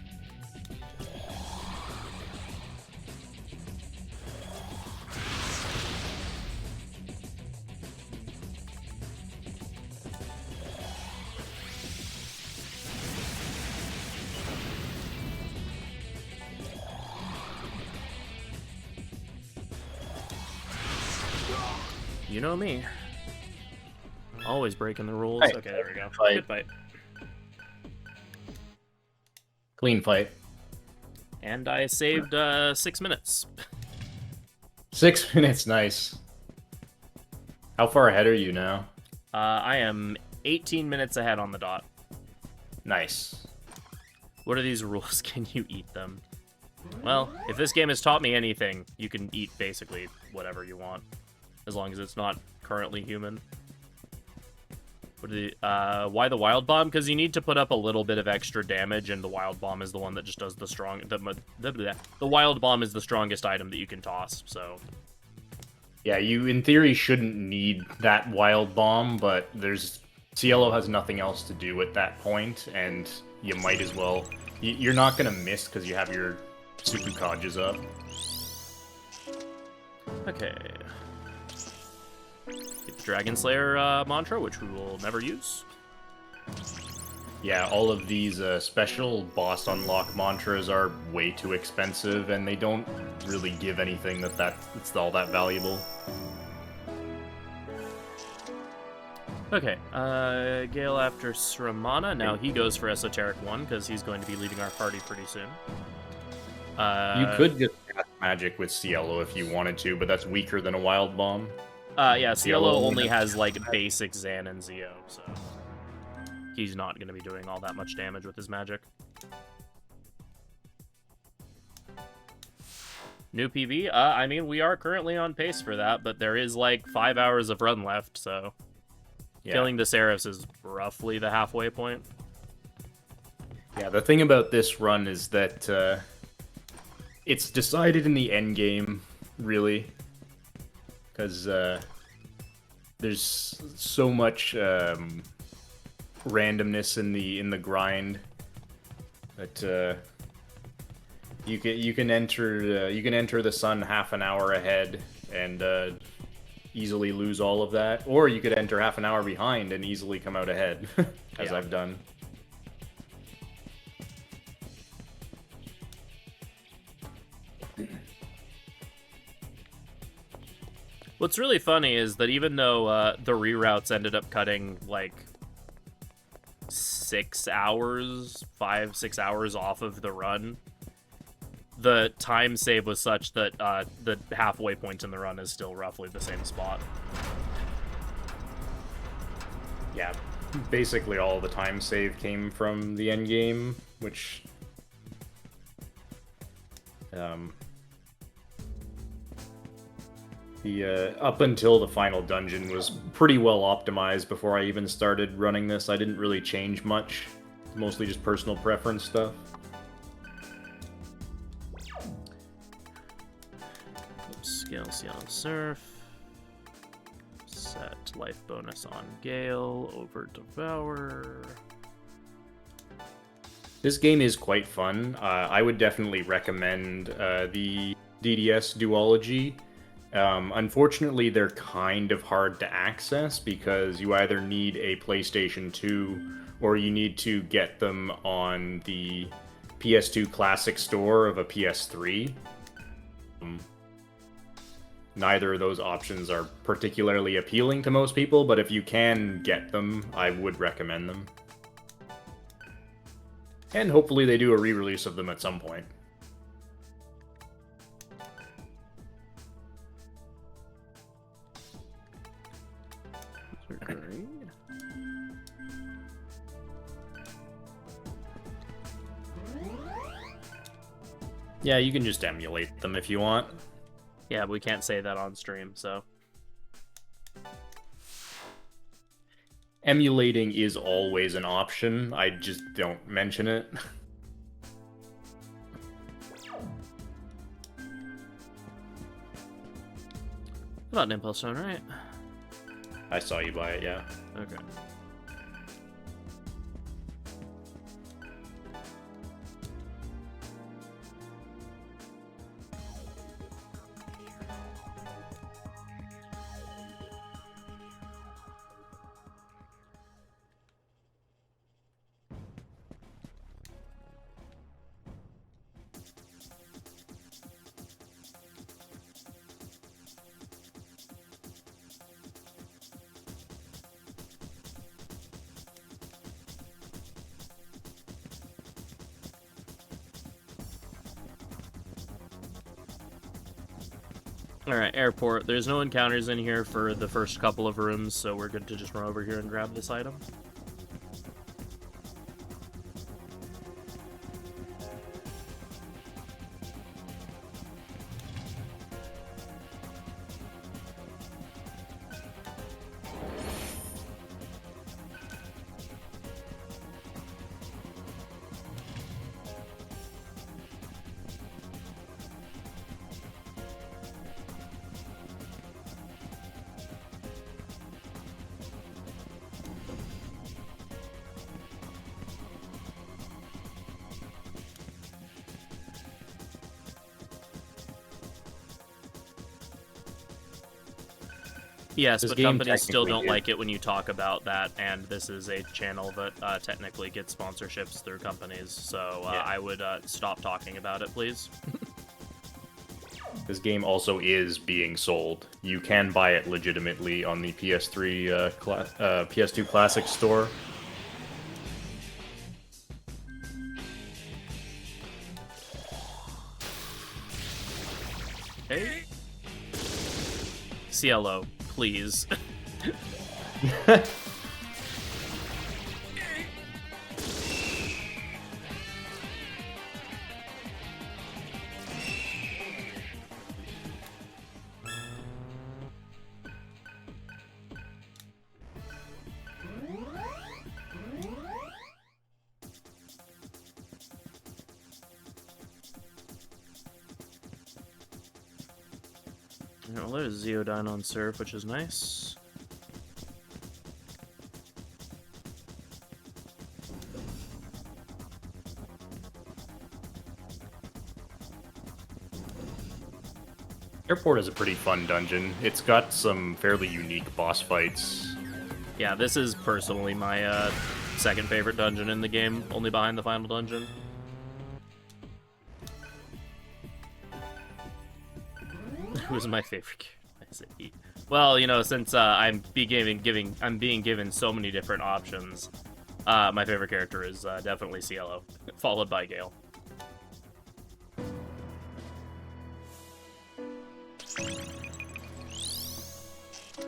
You know me. Always breaking the rules. Hey, okay, there we go. fight. Good fight. Clean fight. And I saved 6 minutes. 6 minutes, nice. How far ahead are you now? I am 18 minutes ahead on the dot. Nice. What are these rules? Can you eat them? Well, if this game has taught me anything, you can eat basically whatever you want. As long as it's not currently human. What are the, why the Wild Bomb? Because you need to put up a little bit of extra damage, and the Wild Bomb is the one that just does the strong... The Wild Bomb is the strongest item that you can toss, so... Yeah, you, in theory, shouldn't need that Wild Bomb, but there's... Cielo has nothing else to do at that point, and you might as well... You're not going to miss because you have your Tsukukages up. Okay. Get the Dragon Slayer mantra, which we will never use. Yeah, all of these special boss unlock mantras are way too expensive, and they don't really give anything that's all that valuable. Okay, Gale after Sramana. Now he goes for Esoteric 1, because he's going to be leaving our party pretty soon. You could just cast magic with Cielo if you wanted to, but that's weaker than a Wild Bomb. Yeah, Cielo only has, like, basic Zan and Zio, so... He's not going to be doing all that much damage with his magic. New PV? I mean, we are currently on pace for that, but there is, like, 5 hours of run left, so... Yeah. Killing the Seraphs is roughly the halfway point. Yeah, the thing about this run is that, it's decided in the end game, really. Because, there's so much, randomness in the grind that You can enter the sun half an hour ahead and easily lose all of that, or you could enter half an hour behind and easily come out ahead, as I've done. What's really funny is that even though the reroutes ended up cutting like 6 hours, 5-6 hours off of the run, the time save was such that the halfway point in the run is still roughly the same spot. Yeah, basically all the time save came from the end game, which up until the final dungeon was pretty well optimized before I even started running this. I didn't really change much, mostly just personal preference stuff. Scale Seal on Surf. Set life bonus on Gale over Devour. This game is quite fun. I would definitely recommend the DDS duology. Unfortunately, they're kind of hard to access because you either need a PlayStation 2 or you need to get them on the PS2 Classic Store of a PS3. Neither of those options are particularly appealing to most people, but if you can get them, I would recommend them. And hopefully they do a re-release of them at some point. Yeah, you can just emulate them if you want. Yeah, but we can't say that on stream, so... Emulating is always an option, I just don't mention it. About an Impulse Stone, right? I saw you buy it, yeah. Okay. Alright, airport. There's no encounters in here for the first couple of rooms, so we're good to just run over here and grab this item. Yes, This but game companies still technically don't is- like it when you talk about that, and this is a channel that technically gets sponsorships through companies, so Yeah. I would stop talking about it, please. This game also is being sold. You can buy it legitimately on the PS2 Classic Store. Hey? CLO, please. Well, there's Zeodyne on Surf, which is nice. Airport is a pretty fun dungeon. It's got some fairly unique boss fights. Yeah, this is personally my second favorite dungeon in the game, only behind the final dungeon. Who's my favorite? Well, you know, since I'm being given so many different options, my favorite character is definitely Cielo, followed by Gale.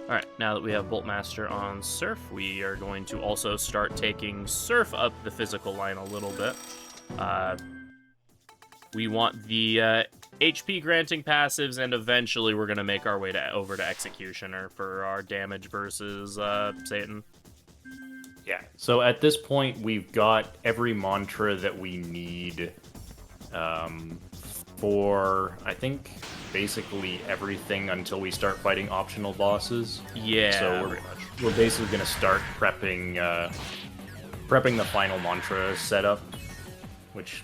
Alright, now that we have Boltmaster on Surf, we are going to also start taking Surf up the physical line a little bit. We want the HP granting passives, and eventually we're going to make our way over to Executioner for our damage versus Satan. Yeah, so at this point, we've got every mantra that we need for, I think, basically everything until we start fighting optional bosses. Yeah, so we're basically going to start prepping the final mantra setup, which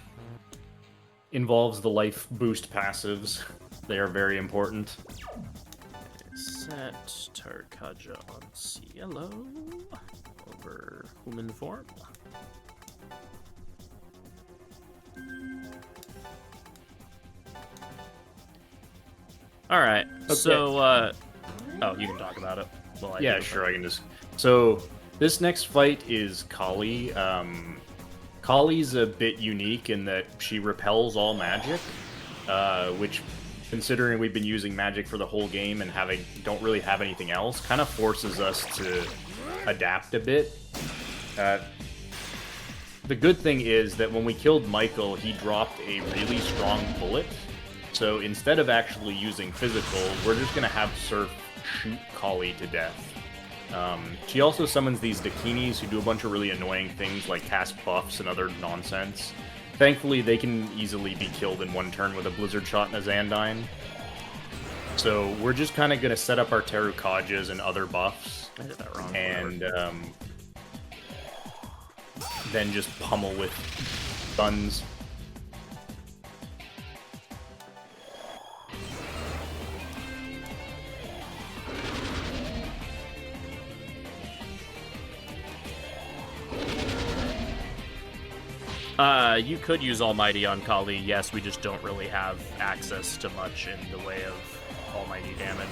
involves the life boost passives. They are very important. Set Tarkaja on Cielo over human form. All right. Okay. So, oh, you can talk about it. Well, yeah, sure. I can just. So this next fight is Kali. Kali's a bit unique in that she repels all magic, which, considering we've been using magic for the whole game and don't really have anything else, kind of forces us to adapt a bit. The good thing is that when we killed Michael, he dropped a really strong bullet. So instead of actually using physical, we're just going to have Surf shoot Kali to death. She also summons these Dakinis who do a bunch of really annoying things like cast buffs and other nonsense. Thankfully, they can easily be killed in one turn with a Blizzard Shot and a Xandine. So we're just kind of going to set up our Terukajas and other buffs. I did that wrong. And then just pummel with guns. You could use Almighty on Kali, yes, we just don't really have access to much in the way of Almighty damage.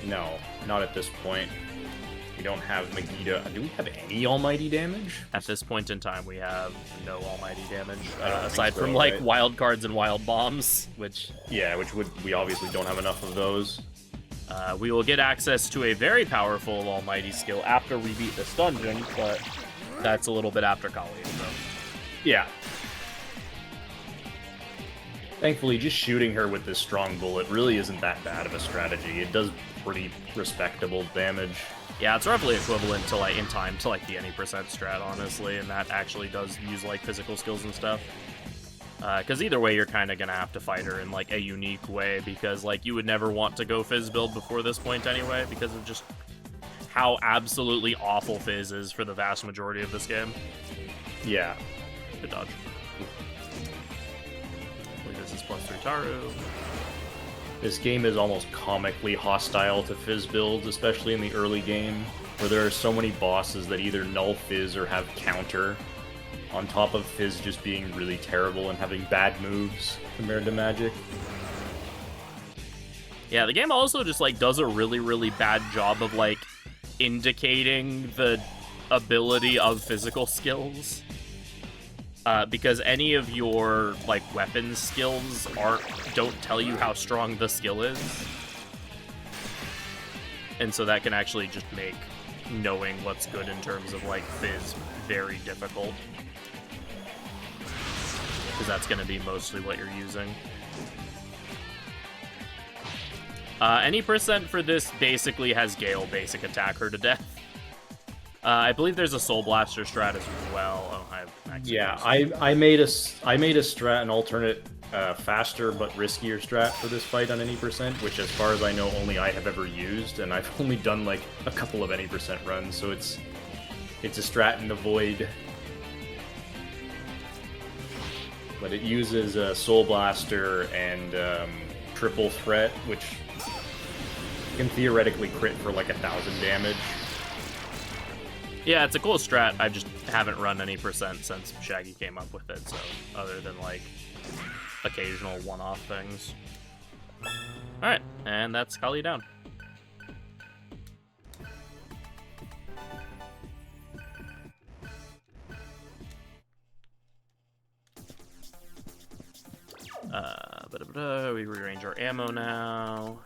No, not at this point. We don't have Megiddo. Do we have any Almighty damage? At this point in time, we have no Almighty damage, aside from, like, wild cards and wild bombs, which... Yeah, we obviously don't have enough of those. We will get access to a very powerful Almighty skill after we beat this dungeon, but that's a little bit after Kali, so... Yeah. Thankfully, just shooting her with this strong bullet really isn't that bad of a strategy. It does pretty respectable damage. Yeah, it's roughly equivalent to, like, in time to, like, the any percent strat, honestly, and that actually does use, like, physical skills and stuff. Because either way, you're kind of going to have to fight her in, like, a unique way, because, like, you would never want to go Fizz build before this point anyway, because of just how absolutely awful Fizz is for the vast majority of this game. Yeah. Good dodge. This is +3 Taru. This game is almost comically hostile to Fizz builds, especially in the early game, where there are so many bosses that either null Fizz or have counter, on top of Fizz just being really terrible and having bad moves compared to magic. Yeah, the game also just, like, does a really, really bad job of, like, indicating the ability of physical skills. Because any of your, like, weapon skills don't tell you how strong the skill is. And so that can actually just make knowing what's good in terms of, like, Fizz very difficult. Because that's going to be mostly what you're using. Any percent for this basically has Gale basic attack her to death. I believe there's a Soul Blaster strat as well. Oh, I made a strat, an alternate, faster but riskier strat for this fight on any percent, which, as far as I know, only I have ever used, and I've only done like a couple of any percent runs, so it's a strat in the void. But it uses a Soul Blaster and triple threat, which can theoretically crit for like 1,000 damage. Yeah, it's a cool strat. I just haven't run any percent since Shaggy came up with it, so other than like occasional one-off things. Alright, and that's Kali down. We rearrange our ammo now.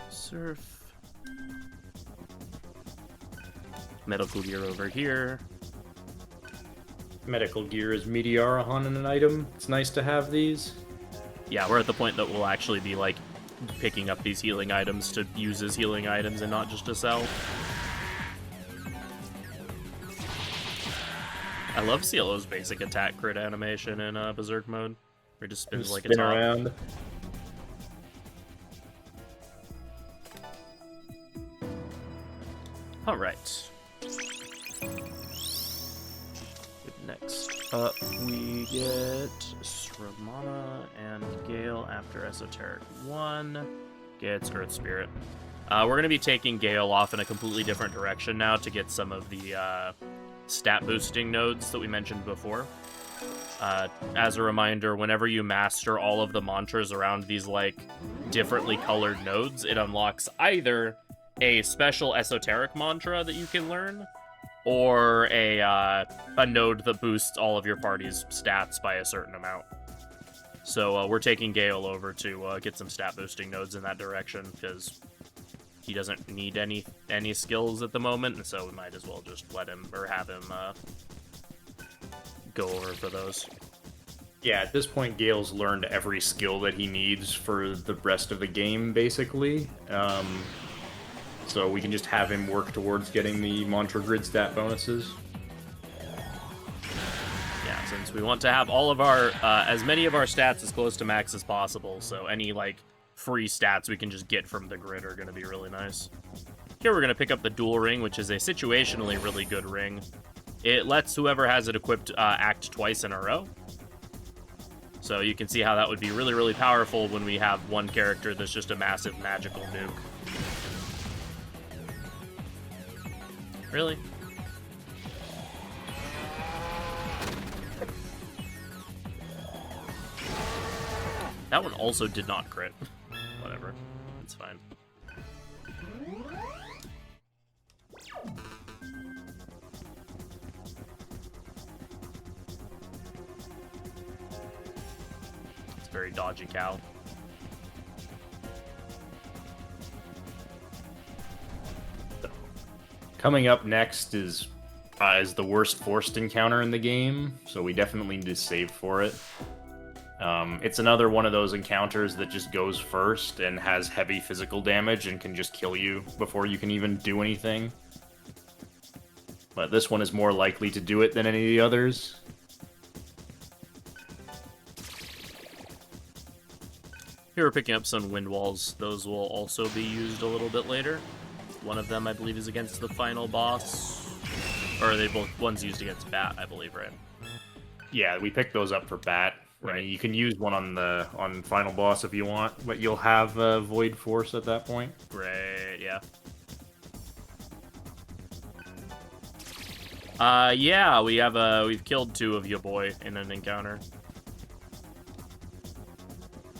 Surf. Medical gear over here. Medical gear is Meteorahon in an item. It's nice to have these. Yeah, we're at the point that we'll actually be like picking up these healing items to use as healing items and not just to sell. I love Cielo's basic attack crit animation in Berserk mode. Where it just spins like a top. Around. Alright. Next up, we get Sramana and Gale after Esoteric 1. Gets Earth Spirit. We're going to be taking Gale off in a completely different direction now to get some of the stat boosting nodes that we mentioned before. As a reminder, whenever you master all of the mantras around these like differently colored nodes, it unlocks either a special esoteric mantra that you can learn, or a node that boosts all of your party's stats by a certain amount. So we're taking Gale over to get some stat boosting nodes in that direction, because he doesn't need any skills at the moment, and so we might as well just let him, or have him go over for those. Yeah, at this point, Gale's learned every skill that he needs for the rest of the game, basically. So we can just have him work towards getting the mantra grid stat bonuses. Yeah, since we want to have all of our, as many of our stats as close to max as possible, so any, like, free stats we can just get from the grid are going to be really nice. Here we're going to pick up the Dual Ring, which is a situationally really good ring. It lets whoever has it equipped act twice in a row. So you can see how that would be really, really powerful when we have one character that's just a massive magical nuke. Really? That one also did not crit. Whatever. It's fine. It's a very dodgy cow. Coming up next is the worst forced encounter in the game, so we definitely need to save for it. It's another one of those encounters that just goes first and has heavy physical damage and can just kill you before you can even do anything. But this one is more likely to do it than any of the others. Here we're picking up some wind walls. Those will also be used a little bit later. One of them, I believe, is against the final boss. Or are they both one's used against Bat, I believe, right? Yeah, we picked those up for Bat. Right. I mean, you can use one on final boss if you want, but you'll have Void Force at that point. Great, yeah. Yeah, we've killed 2 of your boy in an encounter.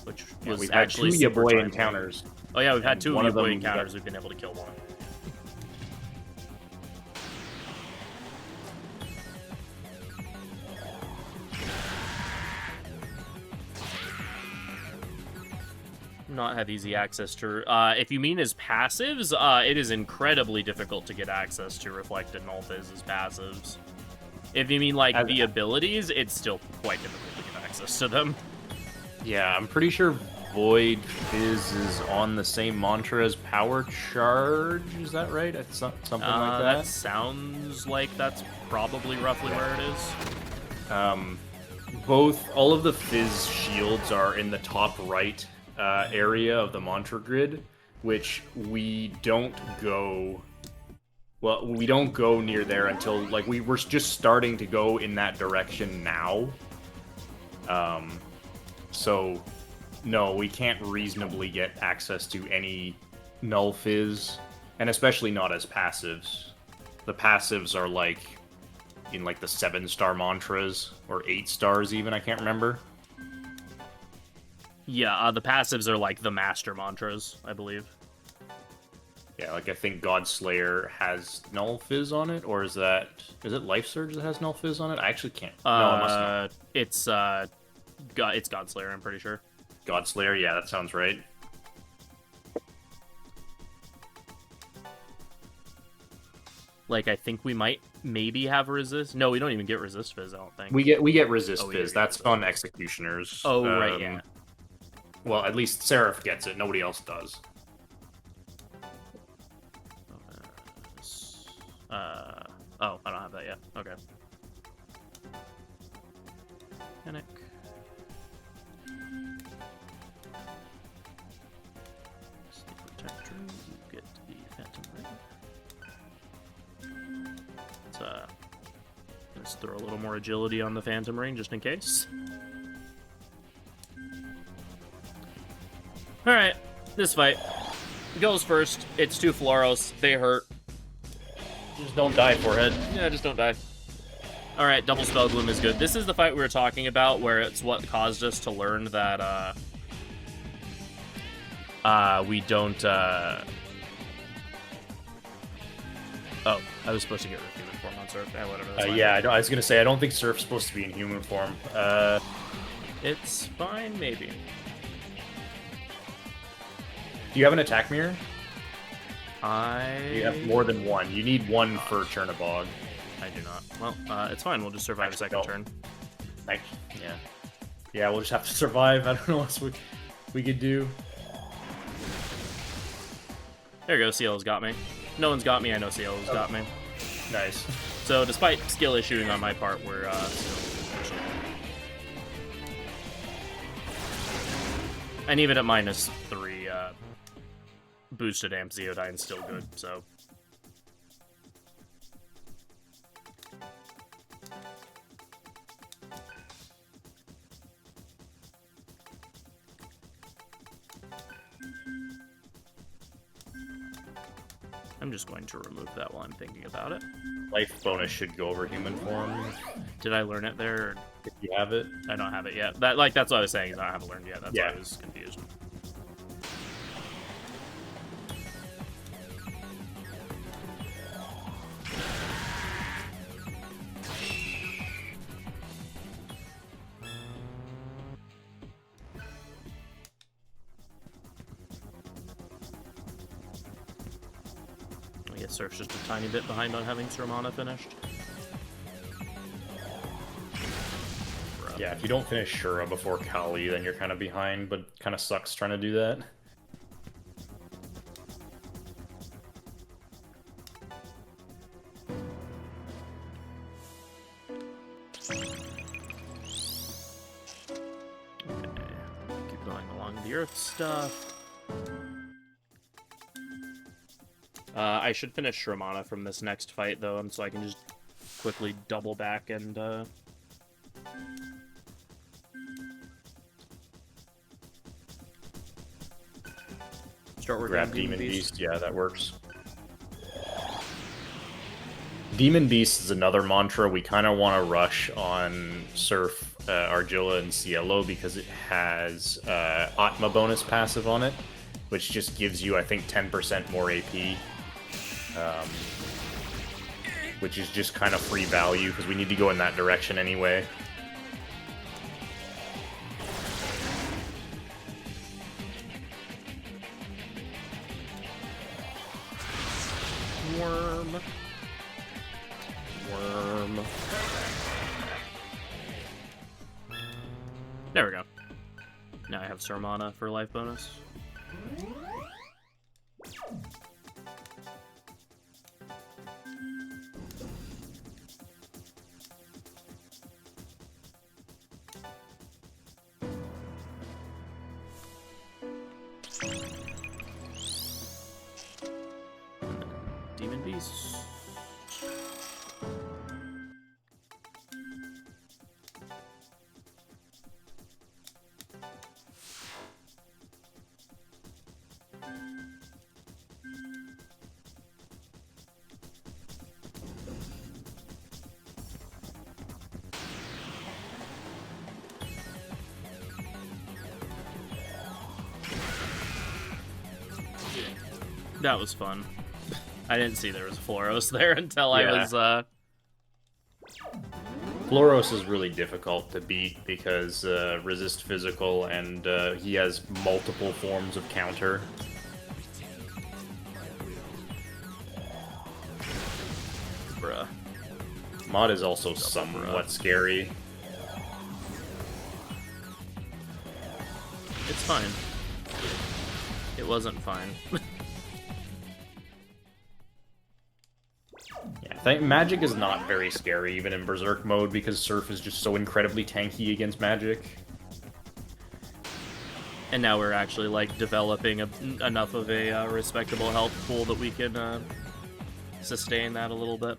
Which was we've actually had 2 super Yaboy timely. encounters. Oh yeah, we've had 2 one of of Yaboy them encounters. We've been able to kill one. Not have easy access to. If you mean as passives, it is incredibly difficult to get access to Reflected and Alphys as passives. If you mean like the abilities, it's still quite difficult to get access to them. Yeah, I'm pretty sure Void Fizz is on the same mantra as Power Charge. Is that right? It's something like that. That sounds like that's probably roughly where it is. All of the Fizz shields are in the top right area of the mantra grid, which we don't go... Well, we don't go near there until, like, we're just starting to go in that direction now. So, no, we can't reasonably get access to any null fizz, and especially not as passives. The passives are, like, in, like, the 7-star mantras, or 8 stars even, I can't remember. Yeah, the passives are, like, the master mantras, I believe. Yeah, like I think Godslayer has Null Fizz on it, or is it Life Surge that has Null Fizz on it? I actually can't. No, it must not. It's Godslayer, I'm pretty sure. Godslayer, yeah, that sounds right. Like, I think we might maybe have resist. No, we don't even get resist fizz, I don't think. We get resist fizz. That's on Executioners. Oh, right, yeah. Well, at least Seraph gets it. Nobody else does. Oh, I don't have that yet. Okay. Panic. Snake Protector, you get the Phantom Ring. Let's throw a little more agility on the Phantom Ring just in case. Alright, this fight goes first. It's 2 Floros. They hurt. Just don't die, Forehead. Yeah, just don't die. Alright, double Spell Gloom is good. This is the fight we were talking about, where it's what caused us to learn that, we don't, Oh, I was supposed to get human form on Surf. Whatever. Yeah, I was gonna say, I don't think Surf's supposed to be in human form. It's fine, maybe. Do you have an attack mirror? You have more than one. You need one for Chernabog. I do not. Well, it's fine. We'll just survive a second turn. Yeah. Yeah, we'll just have to survive. I don't know what else we could do. There you go. CL's got me. No one's got me. I know CL's got me. Nice. So, despite skill issuing on my part, we're still... And even at -3, boosted amp Zeodyne's still good, so... I'm just going to remove that while I'm thinking about it. Life bonus should go over human form. Did I learn it there? Or... If you have it. I don't have it yet. That's what I was saying, is I haven't learned yet. That's why I was confused. I guess Surf's just a tiny bit behind on having Sermana finished. Yeah, if you don't finish Shura before Kali, then you're kind of behind, but kind of sucks trying to do that. Okay, keep going along the Earth stuff. I should finish Shramana from this next fight, though, so I can just quickly double back and, start working Grab on Demon Beast. Yeah, that works. Demon Beast is another mantra we kind of want to rush on Surf, Argilla, and Cielo because it has Atma bonus passive on it, which just gives you, I think, 10% more AP. Which is just kind of free value, because we need to go in that direction anyway. Worm. There we go. Now I have Sermana for life bonus. Peace. That was fun. I didn't see there was Floros there until I was, Floros is really difficult to beat because resist physical, and he has multiple forms of counter. Bruh. Mod is also somewhat scary. It's fine. It wasn't fine. Yeah, magic is not very scary, even in Berserk mode, because Surf is just so incredibly tanky against magic. And now we're actually, like, developing enough of a respectable health pool that we can sustain that a little bit.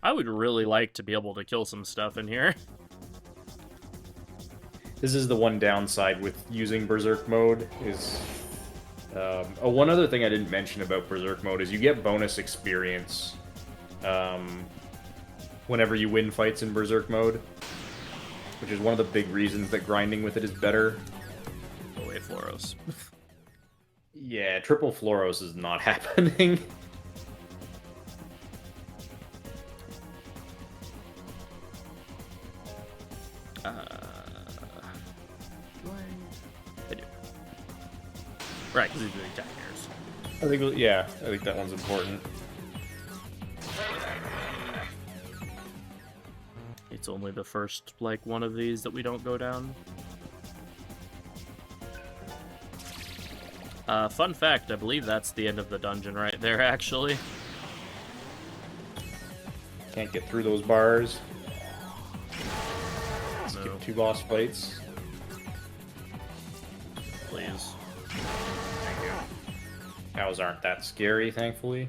I would really like to be able to kill some stuff in here. This is the one downside with using Berserk mode, is... one other thing I didn't mention about Berserk mode is you get bonus experience whenever you win fights in Berserk mode, which is one of the big reasons that grinding with it is better. Go away, Floros. Yeah, triple Floros is not happening. I do. Right, because he's the attack mirrors. I think that one's important. It's only the first, like, one of these that we don't go down. Fun fact, I believe that's the end of the dungeon right there, actually. Can't get through those bars. No. Skip 2 boss fights. Please. Thank you. Cows aren't that scary, thankfully.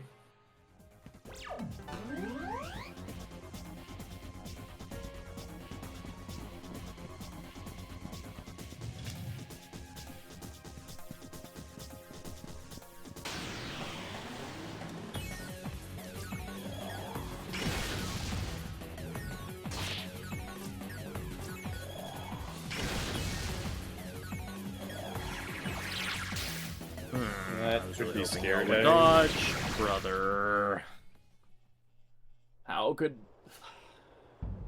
That should be scared. Dodge, brother. How could...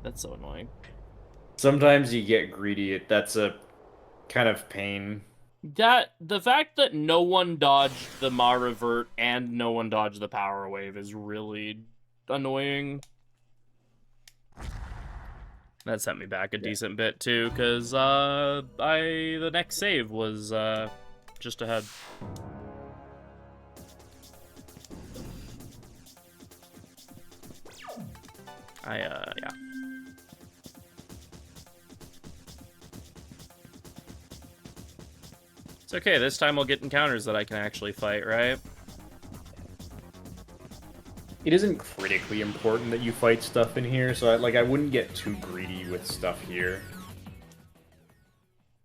That's so annoying. Sometimes you get greedy. That's a kind of pain. The fact that no one dodged the Ma Revert and no one dodged the Power Wave is really annoying. That sent me back a decent bit too, because the next save was just ahead. Yeah. It's okay, this time we'll get encounters that I can actually fight, right? It isn't critically important that you fight stuff in here, so I wouldn't get too greedy with stuff here.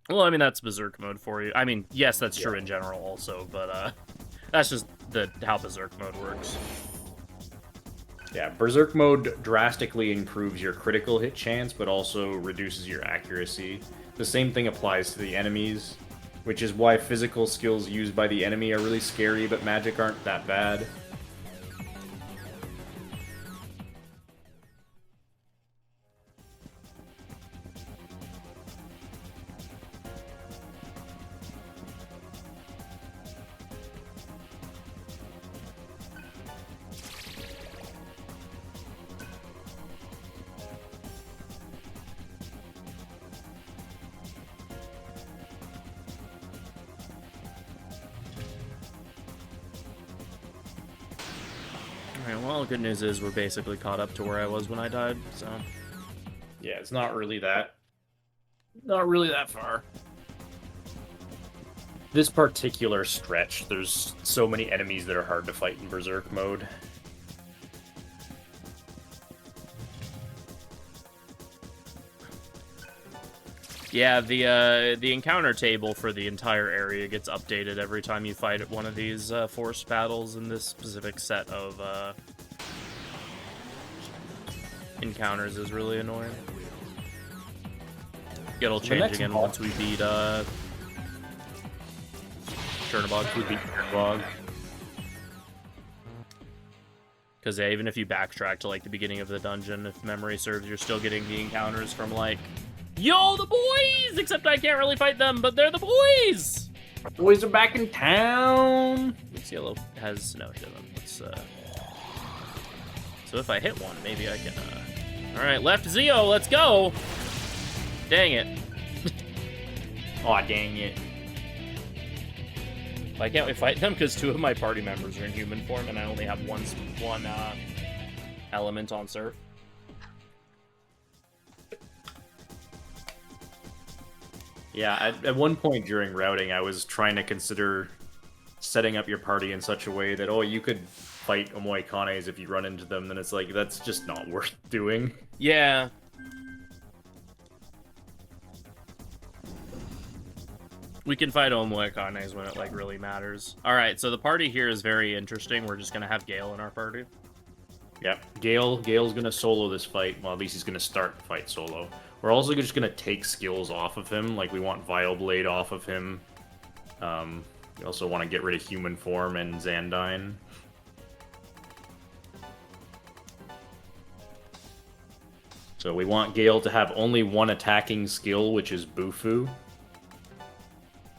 Well, I mean, that's Berserk mode for you. I mean, yes, that's true in general also, but that's just how Berserk mode works. Yeah, Berserk mode drastically improves your critical hit chance, but also reduces your accuracy. The same thing applies to the enemies, which is why physical skills used by the enemy are really scary, but magic aren't that bad. Well, good news is we're basically caught up to where I was when I died, so... Yeah, it's not really that far. This particular stretch, there's so many enemies that are hard to fight in Berserk mode. Yeah, the encounter table for the entire area gets updated every time you fight at one of these forced battles in this specific set of encounters is really annoying. It'll change again once we beat Chernabog. We beat Chernabog. Because yeah, even if you backtrack to like the beginning of the dungeon, if memory serves, you're still getting the encounters from like, yo, the boys! Except I can't really fight them, but they're the boys! Boys are back in town! This yellow has, no, he doesn't. Let's, so if I hit one, maybe I can, Alright, left Zeo, let's go! Dang it. Aw, dang it. Why can't we fight them? Because 2 of my party members are in human form, and I only have one element on Surf. Yeah, at one point during routing, I was trying to consider setting up your party in such a way that, oh, you could fight Omoikanes if you run into them, then it's like, that's just not worth doing. Yeah. We can fight Omoikanes when it, like, really matters. Alright, so the party here is very interesting. We're just gonna have Gale in our party. Yeah, Gale's gonna solo this fight. Well, at least he's gonna start the fight solo. We're also just gonna take skills off of him. Like, we want Vile Blade off of him. We also want to get rid of Human Form and Xandine. So we want Gale to have only one attacking skill, which is Bufu.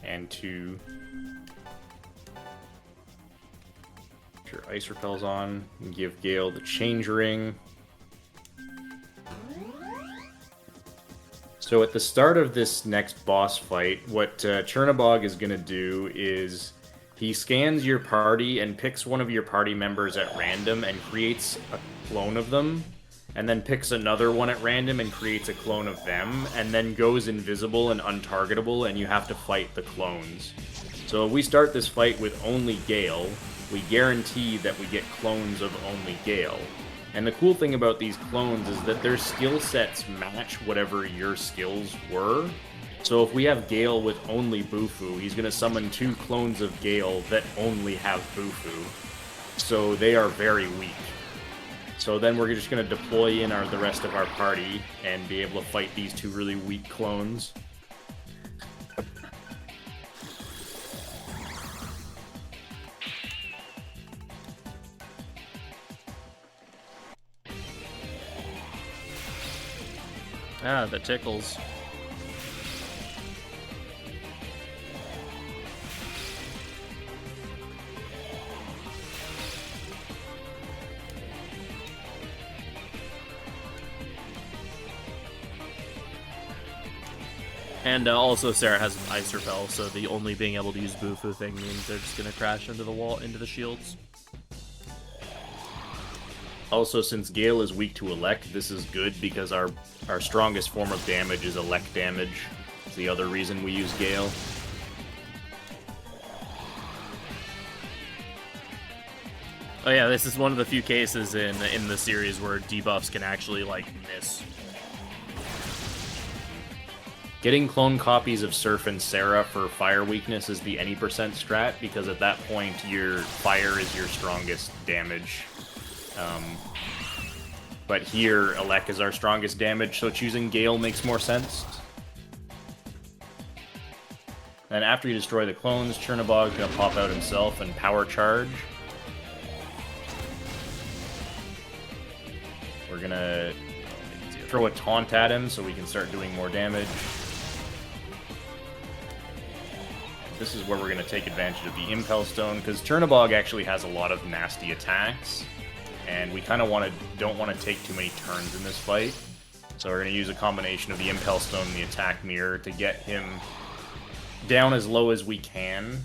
And to... put your Ice Repels on, and give Gale the Change Ring. So at the start of this next boss fight, what Chernabog is going to do is he scans your party and picks one of your party members at random and creates a clone of them, and then picks another one at random and creates a clone of them, and then goes invisible and untargetable, and you have to fight the clones. So if we start this fight with only Gale, we guarantee that we get clones of only Gale. And the cool thing about these clones is that their skill sets match whatever your skills were. So if we have Gale with only Bufu, he's going to summon 2 clones of Gale that only have Bufu. So they are very weak. So then we're just going to deploy in the rest of our party and be able to fight these 2 really weak clones. Ah, the tickles. And also Sarah has an Ice Repel, so the only being able to use Bufu thing means they're just gonna crash into the wall, into the shields. Also, since Gale is weak to Elect, this is good because our strongest form of damage is Elect damage. It's the other reason we use Gale. Oh yeah, this is one of the few cases in the series where debuffs can actually, like, miss. Getting clone copies of Surf and Sarah for fire weakness is the any percent strat, because at that point your fire is your strongest damage. But here, Elec is our strongest damage, so choosing Gale makes more sense. Then after you destroy the clones, Chernabog's gonna pop out himself and power charge. We're gonna throw a taunt at him so we can start doing more damage. This is where we're going to take advantage of the Impel Stone, because Chernabog actually has a lot of nasty attacks, and we kind of don't want to take too many turns in this fight. So we're going to use a combination of the Impel Stone and the Attack Mirror to get him down as low as we can.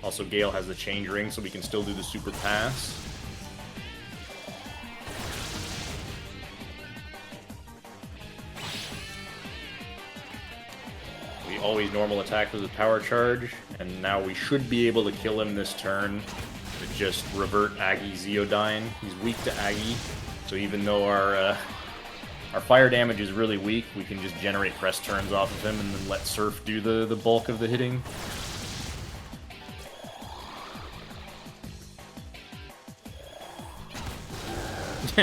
Also, Gale has the Change Ring, so we can still do the Super Pass. We always normal attack with the Power Charge, and now we should be able to kill him this turn with just revert Aggie Zeodyne. He's weak to Aggie, so even though our Our fire damage is really weak. We can just generate press turns off of him and then let Surf do the bulk of the hitting.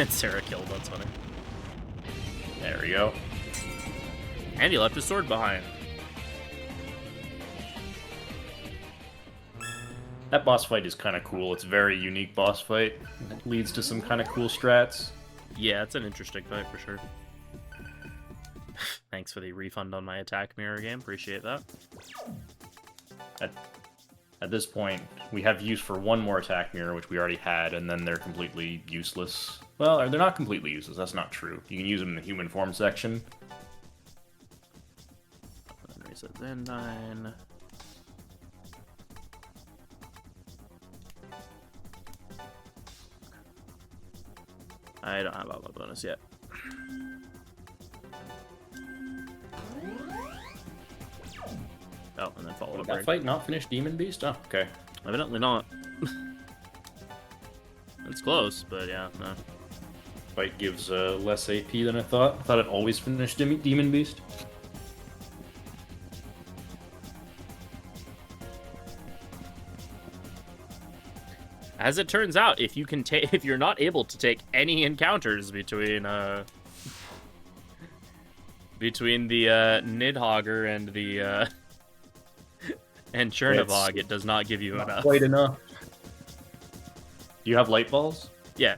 Sarah killed, that's funny. There we go. And he left his sword behind. That boss fight is kind of cool. It's a very unique boss fight. It leads to some kind of cool strats. Yeah, it's an interesting fight for sure. Thanks for the refund on my attack mirror game. Appreciate that. At this point, we have use for one more attack mirror, which we already had, and then they're completely useless. Well, they're not completely useless. That's not true. You can use them in the human form section. Then reset Zen9. I don't have outlaw bonus yet. Oh, and then follow up. That fight not finished Demon Beast? Oh, okay. Evidently not. It's close, but yeah, no. Fight gives less AP than I thought. I thought it always finished Demon Beast. As it turns out, if you're not able to take any encounters between the Nidhogger and the and Chernabog, it does not give you not enough. Quite enough. Do you have light balls? Yeah.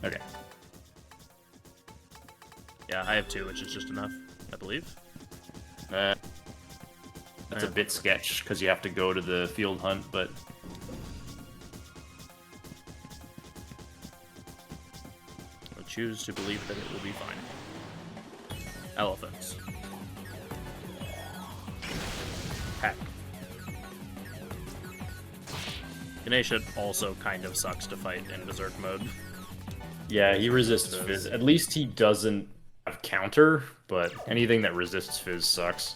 Okay. Yeah, I have 2, which is just enough, I believe. That's a bit sketch because you have to go to the field hunt, but I choose to believe that it will be fine. Elephants. Heck. Ganesha also kind of sucks to fight in Berserk mode. yeah, he resists Fizz. At least he doesn't have counter, but anything that resists Fizz sucks.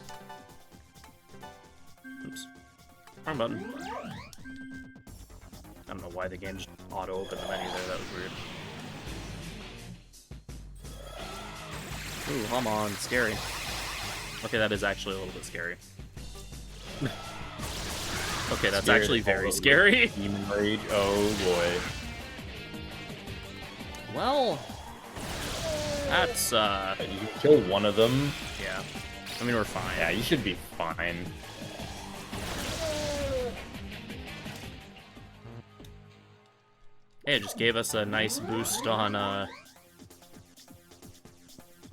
Oops. Wrong button. I don't know why the game just auto-opened the menu there, that was weird. Ooh, come on, scary. Okay, that is actually a little bit scary. Okay, that's actually very scary. Demon Rage, oh boy. Well, that's, You can kill one of them. yeah. I mean, we're fine. Yeah, you should be fine. Hey, it just gave us a nice boost on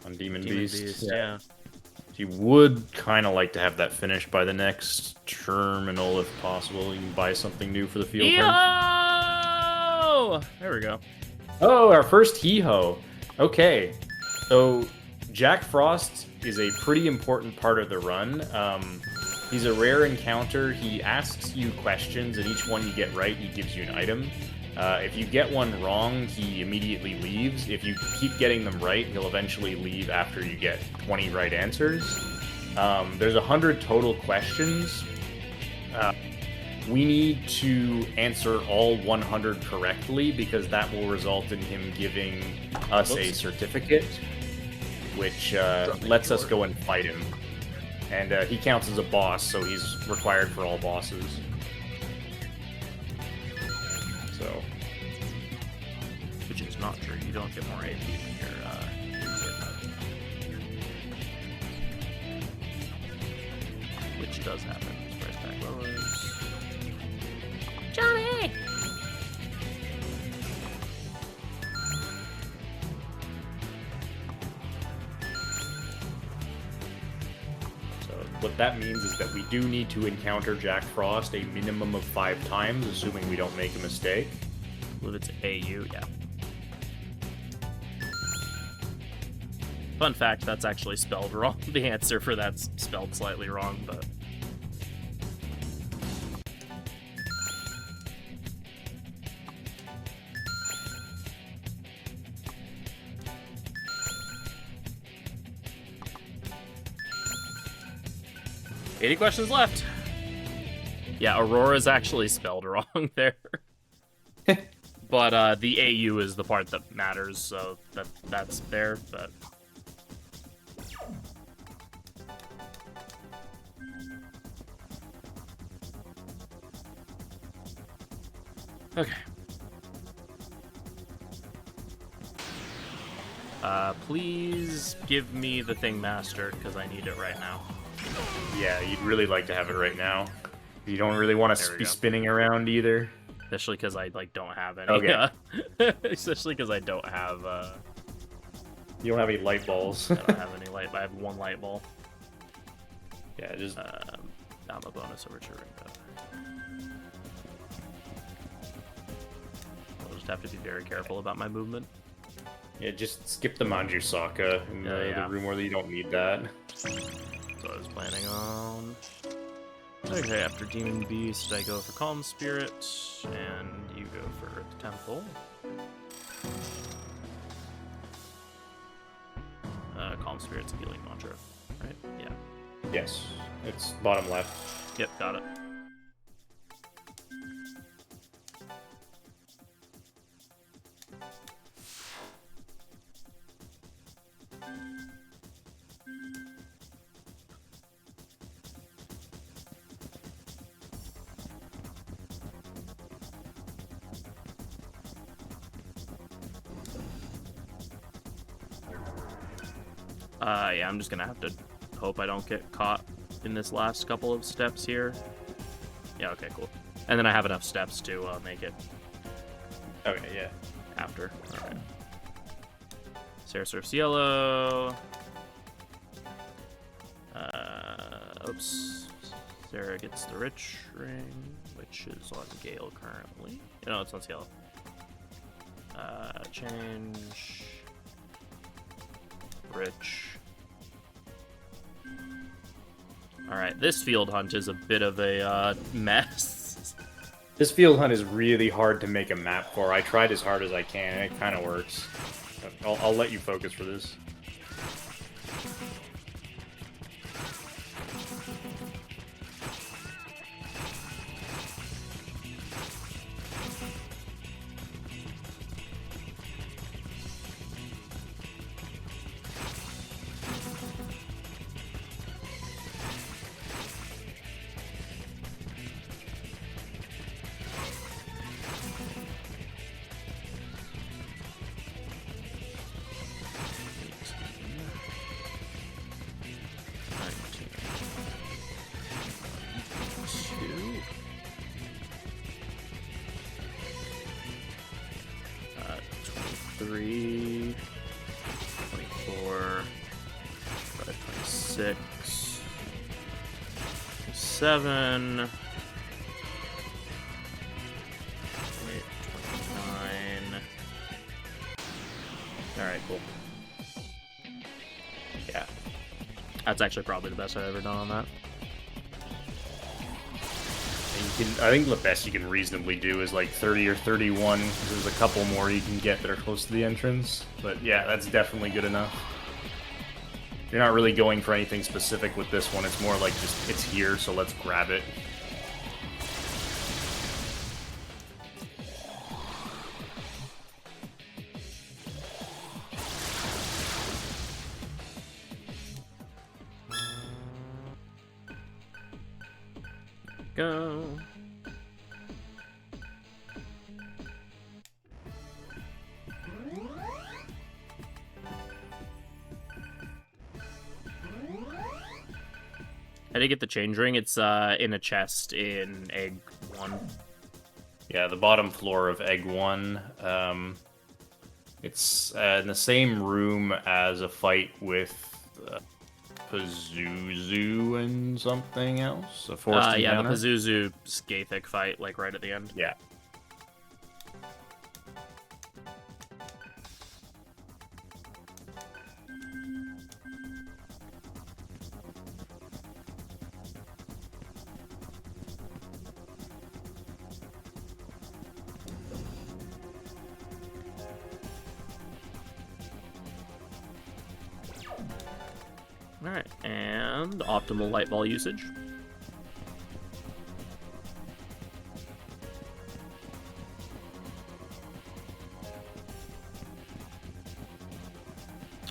Demon Demon Beast. Beast, yeah. You would kind of like to have that finished by the next terminal if possible. You can buy something new for the field hunt. Yo! There we go. Oh, our first hee-ho. Okay. So, Jack Frost is a pretty important part of the run. He's a rare encounter. He asks you questions, and each one you get right, he gives you an item. If you get one wrong, he immediately leaves. If you keep getting them right, he'll eventually leave after you get 20 right answers. There's 100 total questions. We need to answer all 100 correctly because that will result in him giving us a certificate, which lets us go and fight him. And he counts as a boss, so he's required for all bosses. So, Which is not true. You don't get more AP when you're which does happen. Price tag lowers. Johnny! So what that means is that we do need to encounter Jack Frost a minimum of 5 times, assuming we don't make a mistake. I believe it's AU, yeah. Fun fact, that's actually spelled wrong. The answer for that's spelled slightly wrong, but... $80 questions left. Yeah, Aurora's actually spelled wrong there. But the AU is the part that matters, so that's there, but Okay. Please give me the thing mastered, because I need it right now. Yeah, you'd really like to have it right now. You don't really want There to we be go. spinning around either. Especially because I, like, don't have any. Okay. Especially because I don't have, You don't have any light balls. I don't have any light, I have one light ball. Yeah, just... I'm a bonus over Chernabog. I'll just have to be very careful about my movement. Yeah, just skip the Manjusaka in the room where you don't need that. That's what I was planning on. Okay, after Demon Beast, I go for Calm Spirit, and you go for the Temple. Calm Spirit's a healing mantra, right? Yeah. Yes, it's bottom left. Yep, got it. Yeah, I'm just gonna have to hope I don't get caught in this last couple of steps here. Yeah, okay, cool. And then I have enough steps to make it. Okay, yeah. After. Alright. Sarah surfs yellow. Oops. Sarah gets the rich ring, which is on Gale currently. No, it's on Cielo. Change. Rich. Alright, this field hunt is a bit of a mess. This field hunt is really hard to make a map for. I tried as hard as I can, and it kind of works. I'll let you focus for this. Three, 24, 26, 7, 29. Alright, cool. Yeah. That's actually probably the best I've ever done on that. I think the best you can reasonably do is like 30 or 31. There's a couple more you can get that are close to the entrance. But yeah, that's definitely good enough. You're not really going for anything specific with this one. It's more like just, it's here, so let's grab it. Go. I did get the change ring. It's in a chest in Egg 1. Yeah, the bottom floor of Egg 1. It's in the same room as a fight with Pazuzu and something else. A forced yeah, the encounter? Pazuzu Skathic fight, like right at the end. Yeah. Alright, and optimal light ball usage.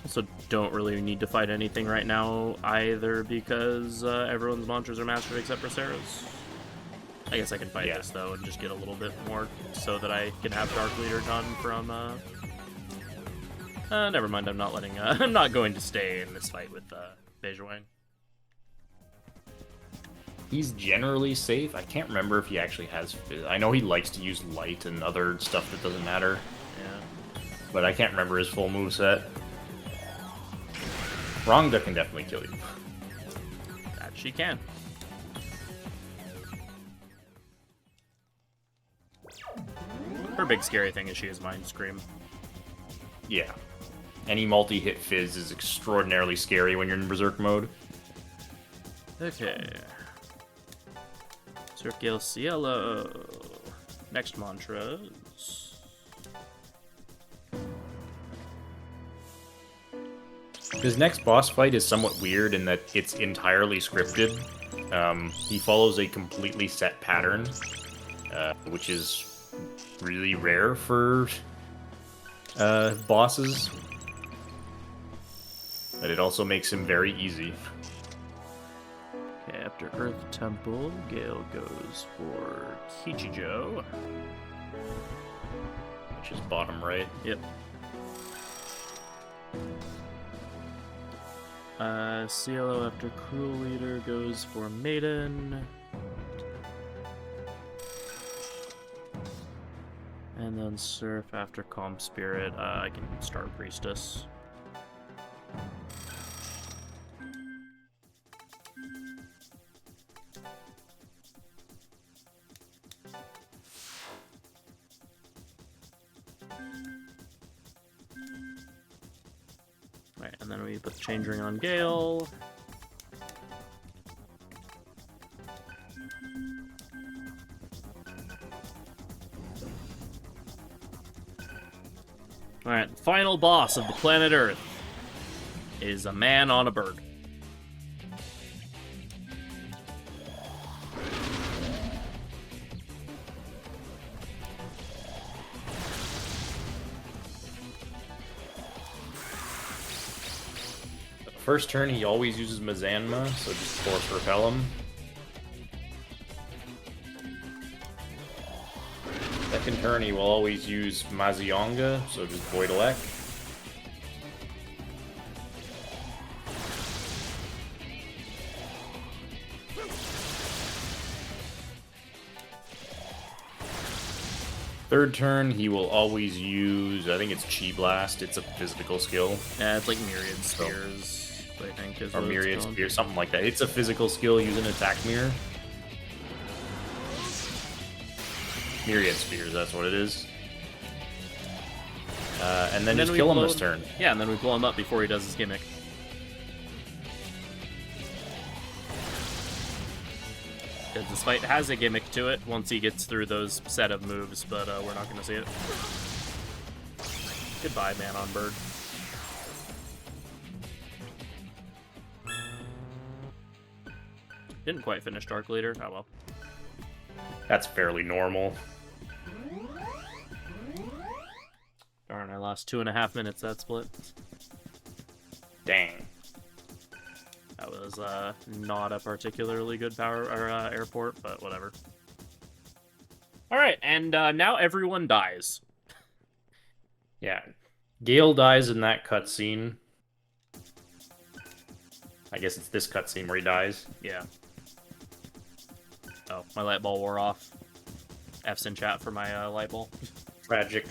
Also, don't really need to fight anything right now either because everyone's mantras are mastered except for Sarah's. I guess I can fight this, though, and just get a little bit more so that I can have Dark Leader done from, never mind, I'm not letting, I'm not going to stay in this fight with, Bejuan. He's generally safe. I can't remember if he actually has... I know he likes to use light and other stuff that doesn't matter. Yeah. But I can't remember his full moveset. Rongda can definitely kill you. That she can. Her big scary thing is she has Mind Scream. Yeah. Any multi-hit fizz is extraordinarily scary when you're in Berserk mode. Okay. Circle Cielo. Next mantras. His next boss fight is somewhat weird in that it's entirely scripted. He follows a completely set pattern, which is really rare for bosses. But it also makes him very easy. Okay, after Earth Temple, Gale goes for Kichijo. Which is bottom right. Yep. Cielo after Cruel Leader goes for Maiden. And then Surf after Calm Spirit. I can start Priestess. Right, and then we put the Change Ring on Gale. Alright, the final boss of the planet Earth is a man on a bird. First turn, he always uses Mizanma, so just force repel him. Second turn, he will always use Mazionga, so just Void Elect. Third turn, he will always use, I think it's Chi Blast, it's a physical skill. Yeah, it's like Myriad Spears. I think, is or what Myriad it's called. Spear, something like that. It's a physical skill using Attack Mirror. Myriad Spears, that's what it is. And then just kill him this turn. Yeah, and then we blow him up before he does his gimmick. Because this fight has a gimmick to it once he gets through those set of moves, but we're not going to see it. Goodbye, man on bird. Didn't quite finish Dark Leader. Oh well. That's fairly normal. Darn, I lost 2.5 minutes that split. Dang. That was not a particularly good power or airport, but whatever. All right, and now everyone dies. Yeah. Gale dies in that cutscene. I guess it's this cutscene where he dies. Yeah. Oh, my light bulb wore off. F's in chat for my light bulb. Tragic.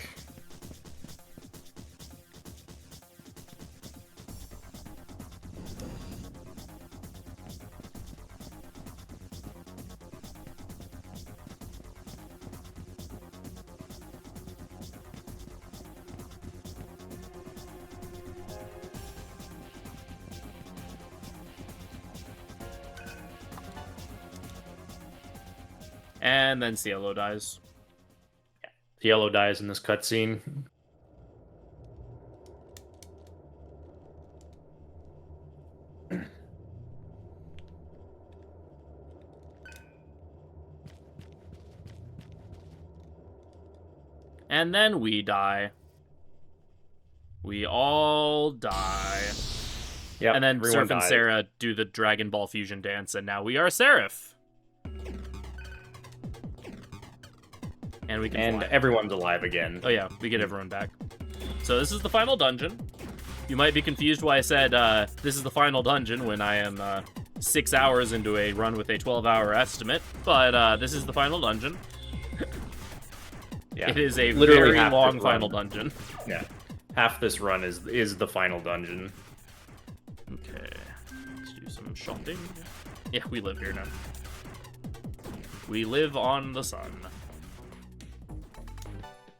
And then Cielo dies. Cielo dies in this cutscene. And then we die. We all die. Yep, and then everyone Surf and died. Sarah do the Dragon Ball fusion dance, and now we are Seraph. And we can And fly. everyone's alive again. Oh yeah, we get everyone back. So this is the final dungeon. You might be confused why I said this is the final dungeon when I am 6 hours into a run with a 12-hour estimate, but this is the final dungeon. Yeah. It is a Literally very half long this final run. dungeon. Yeah. Half this run is the final dungeon. Okay, let's do some shopping. Yeah, we live here now. We live on the sun.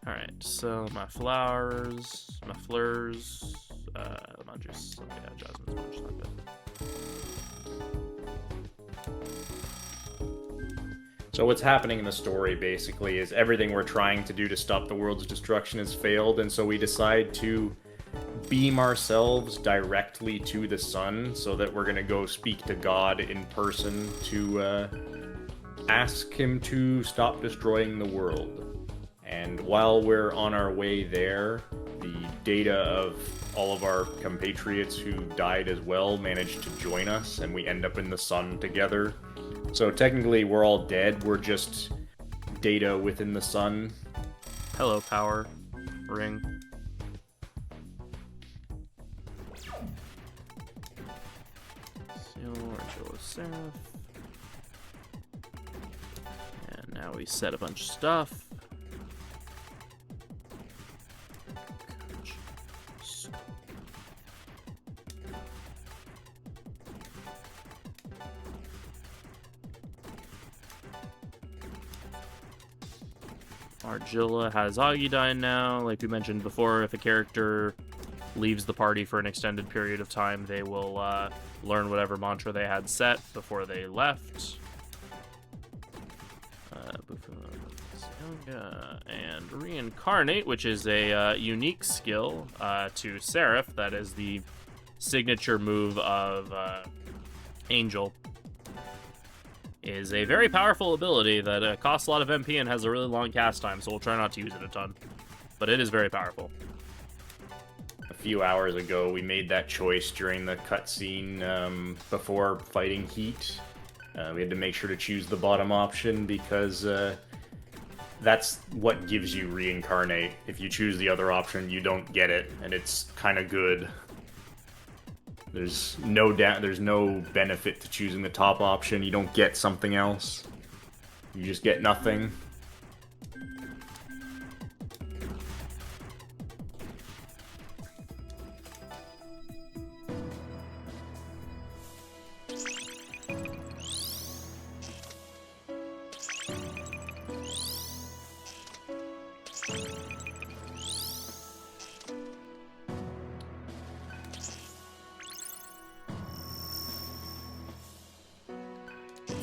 Alright, so my flowers, my fleurs, my juice. Oh, yeah, jasmine's much not good. So what's happening in the story basically is everything we're trying to do to stop the world's destruction has failed, and so we decide to beam ourselves directly to the sun so that we're gonna go speak to God in person to ask him to stop destroying the world. And while we're on our way there, the data of all of our compatriots who died as well managed to join us, and we end up in the sun together. So technically we're all dead, we're just data within the sun. Hello, power ring. Seraph. And now we set a bunch of stuff. Argilla has Augudine now. Like we mentioned before, if a character leaves the party for an extended period of time, they will learn whatever mantra they had set before they left. And Reincarnate, which is a unique skill to Seraph. That is the signature move of Angel. Is a very powerful ability that costs a lot of MP and has a really long cast time, so we'll try not to use it a ton. But it is very powerful. A few hours ago, we made that choice during the cutscene before fighting Heat. We had to make sure to choose the bottom option because that's what gives you Reincarnate. If you choose the other option, you don't get it, and it's kind of good. There's no benefit to choosing the top option. You don't get something else. You just get nothing.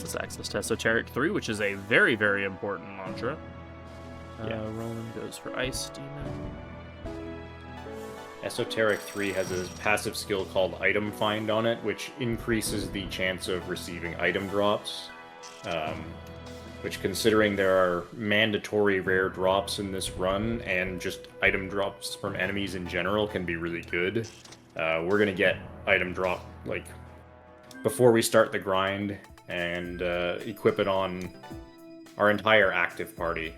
Let's access to Esoteric 3, which is a very, very important mantra. Yeah. Roland goes for Ice Demon. Esoteric 3 has a passive skill called Item Find on it, which increases the chance of receiving item drops. Which, considering there are mandatory rare drops in this run, and just item drops from enemies in general can be really good. We're gonna get item drop, like, before we start the grind, and equip it on our entire active party.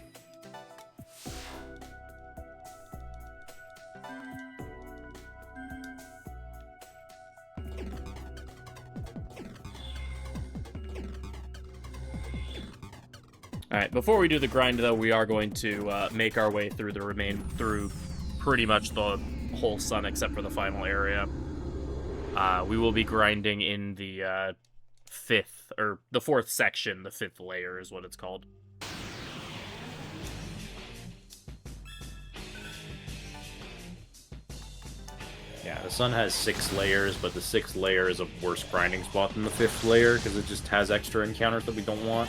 Alright, before we do the grind, though, we are going to make our way through through pretty much the whole sun except for the final area. We will be grinding in the the fourth section, the fifth layer is what it's called. Yeah, the sun has 6 layers, but the 6th layer is a worse grinding spot than the 5th layer, because it just has extra encounters that we don't want.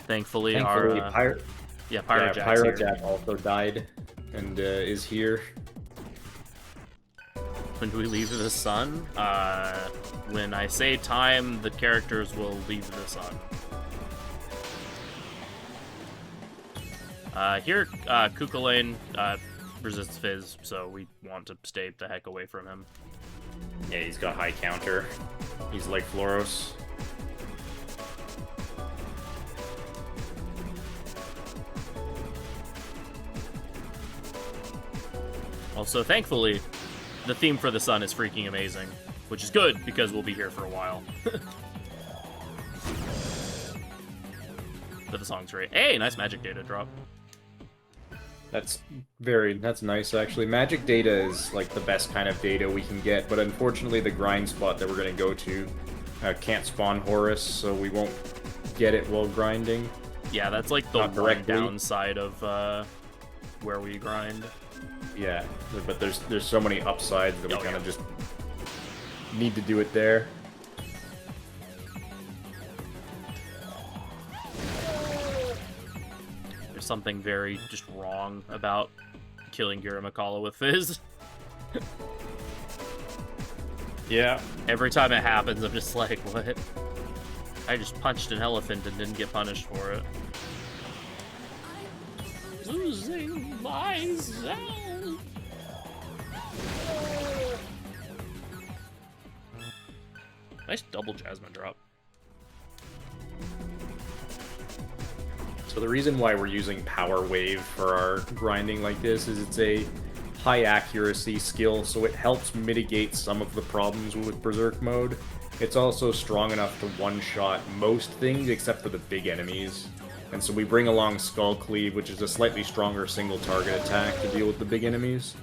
Thankfully Pyro Jack's here. Jack also died and is here. When do we leave the sun? When I say time, the characters will leave the sun. Here, Kukulane resists Fizz, so we want to stay the heck away from him. Yeah, he's got high counter. He's like Floros. Also, thankfully, the theme for the sun is freaking amazing, which is good because we'll be here for a while. But the song's great. Hey, nice magic data drop. That's nice actually. Magic data is like the best kind of data we can get, but unfortunately the grind spot that we're gonna go to can't spawn Horus, so we won't get it while grinding. Yeah, that's like the one downside of where we grind. Yeah, but there's so many upsides that we kind of just need to do it there. There's something very just wrong about killing Gira Makala with Fizz. Yeah. Every time it happens, I'm just like, what? I just punched an elephant and didn't get punished for it. Losing myself. Nice double Jasmine drop. So the reason why we're using Power Wave for our grinding like this is it's a high accuracy skill, so it helps mitigate some of the problems with Berserk mode. It's also strong enough to one-shot most things except for the big enemies. And so we bring along Skull Cleave, which is a slightly stronger single target attack to deal with the big enemies.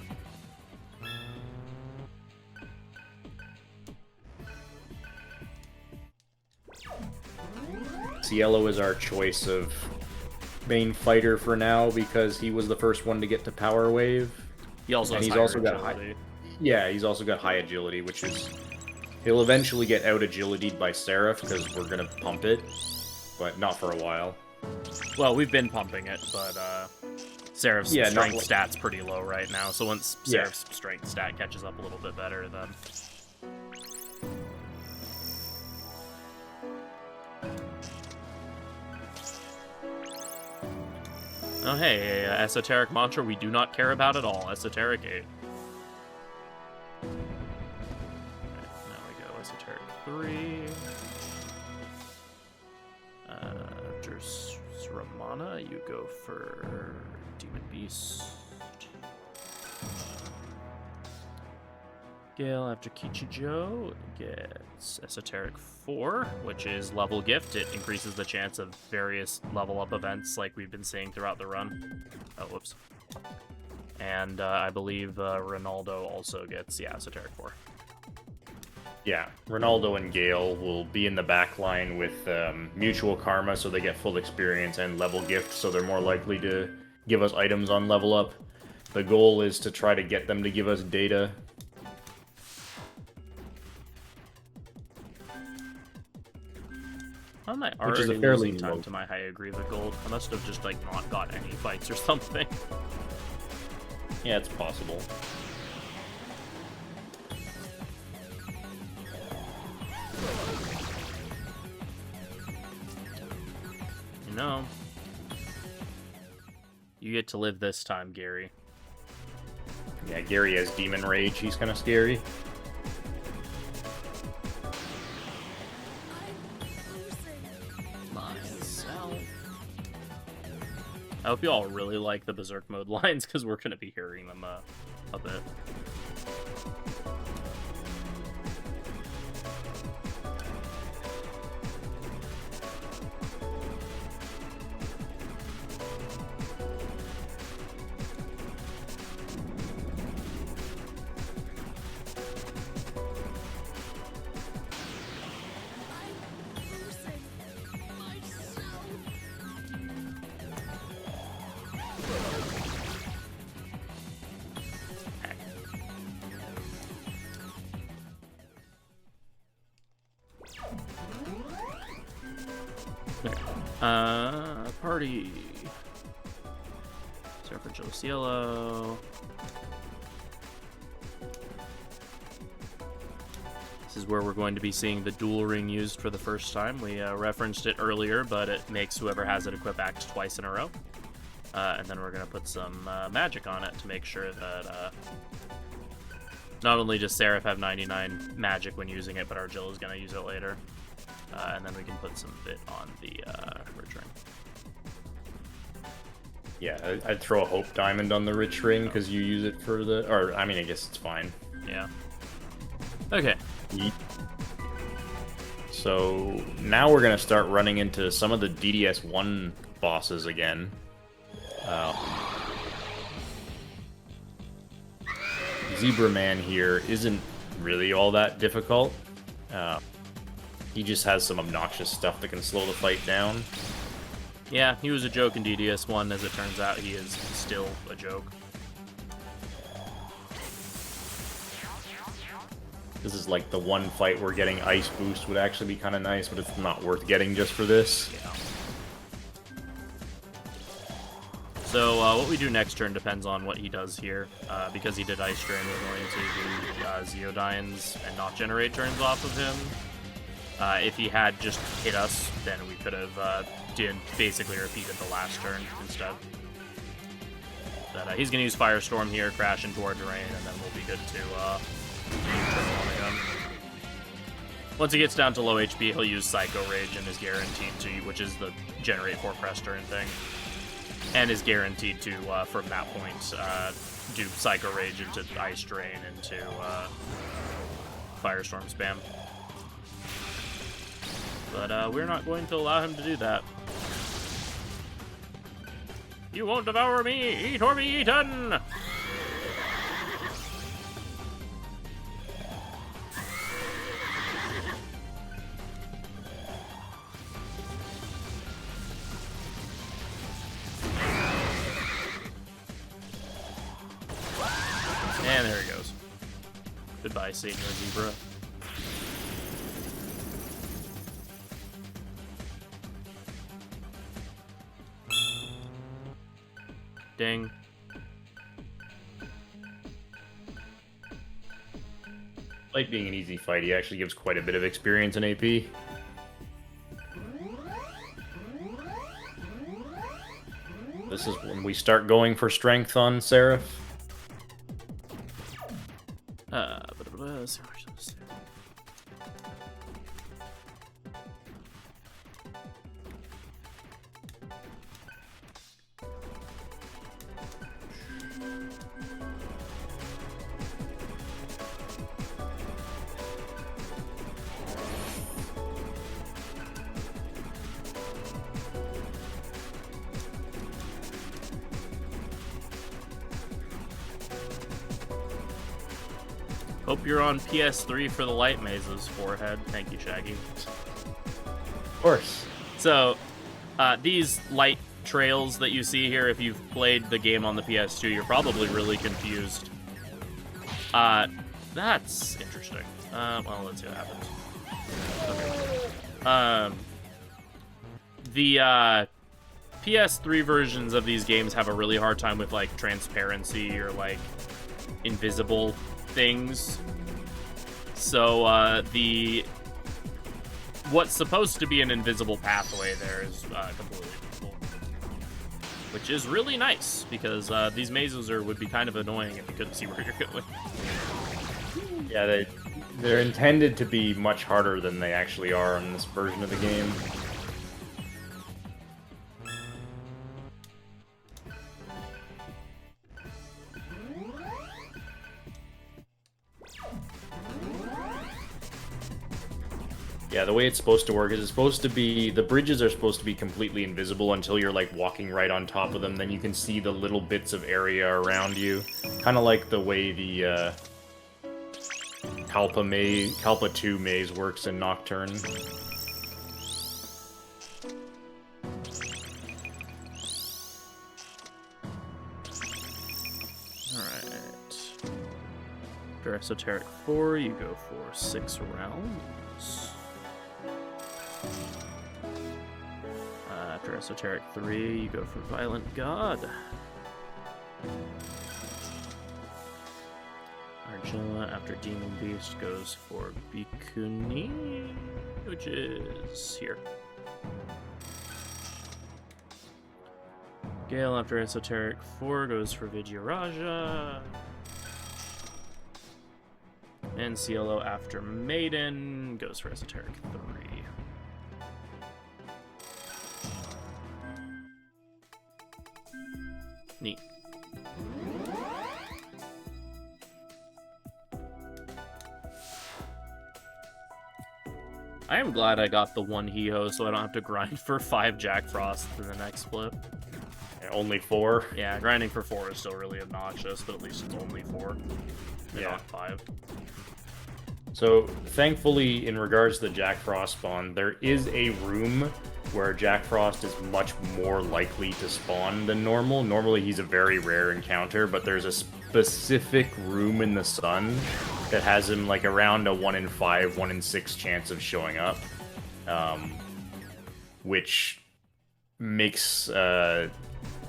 Cielo is our choice of main fighter for now because he was the first one to get to Power Wave. He also has he's higher also got agility. he's also got high agility, which is he'll eventually get out agilitied by Seraph because we're gonna pump it, but not for a while. Well, we've been pumping it, but Seraph's strength stat's pretty low right now, so once Seraph's strength stat catches up a little bit better, then... Oh hey, esoteric mantra we do not care about at all, Esoteric 8. Right, now we go Esoteric 3. After Ramana, you go for Demon Beast. Gale after Kichijo gets Esoteric 4, which is level gift. It increases the chance of various level up events like we've been seeing throughout the run. Oh, whoops. And I believe Ronaldo also gets, Esoteric 4. Yeah, Ronaldo and Gale will be in the back line with mutual karma, so they get full experience and level gift, so they're more likely to give us items on level up. The goal is to try to get them to give us data. How am I already losing time to my Hyagriva gold? I must have just, like, not got any fights or something. Yeah, it's possible. You know, you get to live this time, Gary. Yeah, Gary has Demon Rage. He's kind of scary. I hope you all really like the Berserk mode lines, because we're going to be hearing them a bit. Party. Serpent Cielo. This is where we're going to be seeing the dual ring used for the first time. We referenced it earlier, but it makes whoever has it equip axe twice in a row. And then we're going to put some magic on it to make sure that not only does Seraph have 99 magic when using it, but Argilla is going to use it later. And then we can put some bit on the Rich Ring. Yeah, I'd throw a Hope Diamond on the Rich Ring because you use it for the... Or, I mean, I guess it's fine. Yeah. Okay. So now we're going to start running into some of the DDS1 bosses again. Zebra Man here isn't really all that difficult. He just has some obnoxious stuff that can slow the fight down. Yeah, he was a joke in DDS1. As it turns out, he is still a joke. This is like the one fight where getting Ice Boost would actually be kind of nice, but it's not worth getting just for this. Yeah. So what we do next turn depends on what he does here. Because he did Ice Drain, we're going to do Zeodynes and not generate turns off of him. If he had just hit us, then we could have basically repeated the last turn instead. But he's going to use Firestorm here, crash into our terrain, and then we'll be good to turn 1 again. Once he gets down to low HP, he'll use Psycho Rage and is guaranteed to, which is the generate 4 press turn thing, and is guaranteed to, from that point, do Psycho Rage into Ice Drain into Firestorm spam. But we're not going to allow him to do that. You won't devour me! Eat or be eaten! And there he goes. Goodbye, Senior Zebra. Ding. Despite being an easy fight, he actually gives quite a bit of experience in AP. This is when we start going for strength on Seraph. Hope you're on PS3 for the light mazes, Forehead. Thank you, Shaggy. Of course. So, these light trails that you see here, if you've played the game on the PS2, you're probably really confused. That's interesting. Well, let's see what happens. Okay. The PS3 versions of these games have a really hard time with, like, transparency or, like, invisible things. So what's supposed to be an invisible pathway there is completely visible, which is really nice because these mazes would be kind of annoying if you couldn't see where you're going. Yeah, they're intended to be much harder than they actually are in this version of the game. Yeah, the way it's supposed to work is it's supposed to be, the bridges are supposed to be completely invisible until you're like walking right on top of them, then you can see the little bits of area around you. Kind of like the way the Kalpa 2 maze works in Nocturne. Alright. After Esoteric 4, you go for 6 rounds. After Esoteric 3, you go for Violent God. Argilla, after Demon Beast, goes for Bikuni, which is here. Gale after Esoteric 4 goes for Vidyaraja. And Cielo after Maiden goes for Esoteric 3. Neat. I am glad I got the one He-Ho so I don't have to grind for 5 Jack Frost in the next split. Only 4? Yeah, grinding for 4 is still really obnoxious, but at least it's only 4. Yeah. Not 5. So, thankfully, in regards to the Jack Frost spawn, there is a room where Jack Frost is much more likely to spawn than normal. Normally, he's a very rare encounter, but there's a specific room in the sun that has him like around a 1 in 5, 1 in 6 chance of showing up, which makes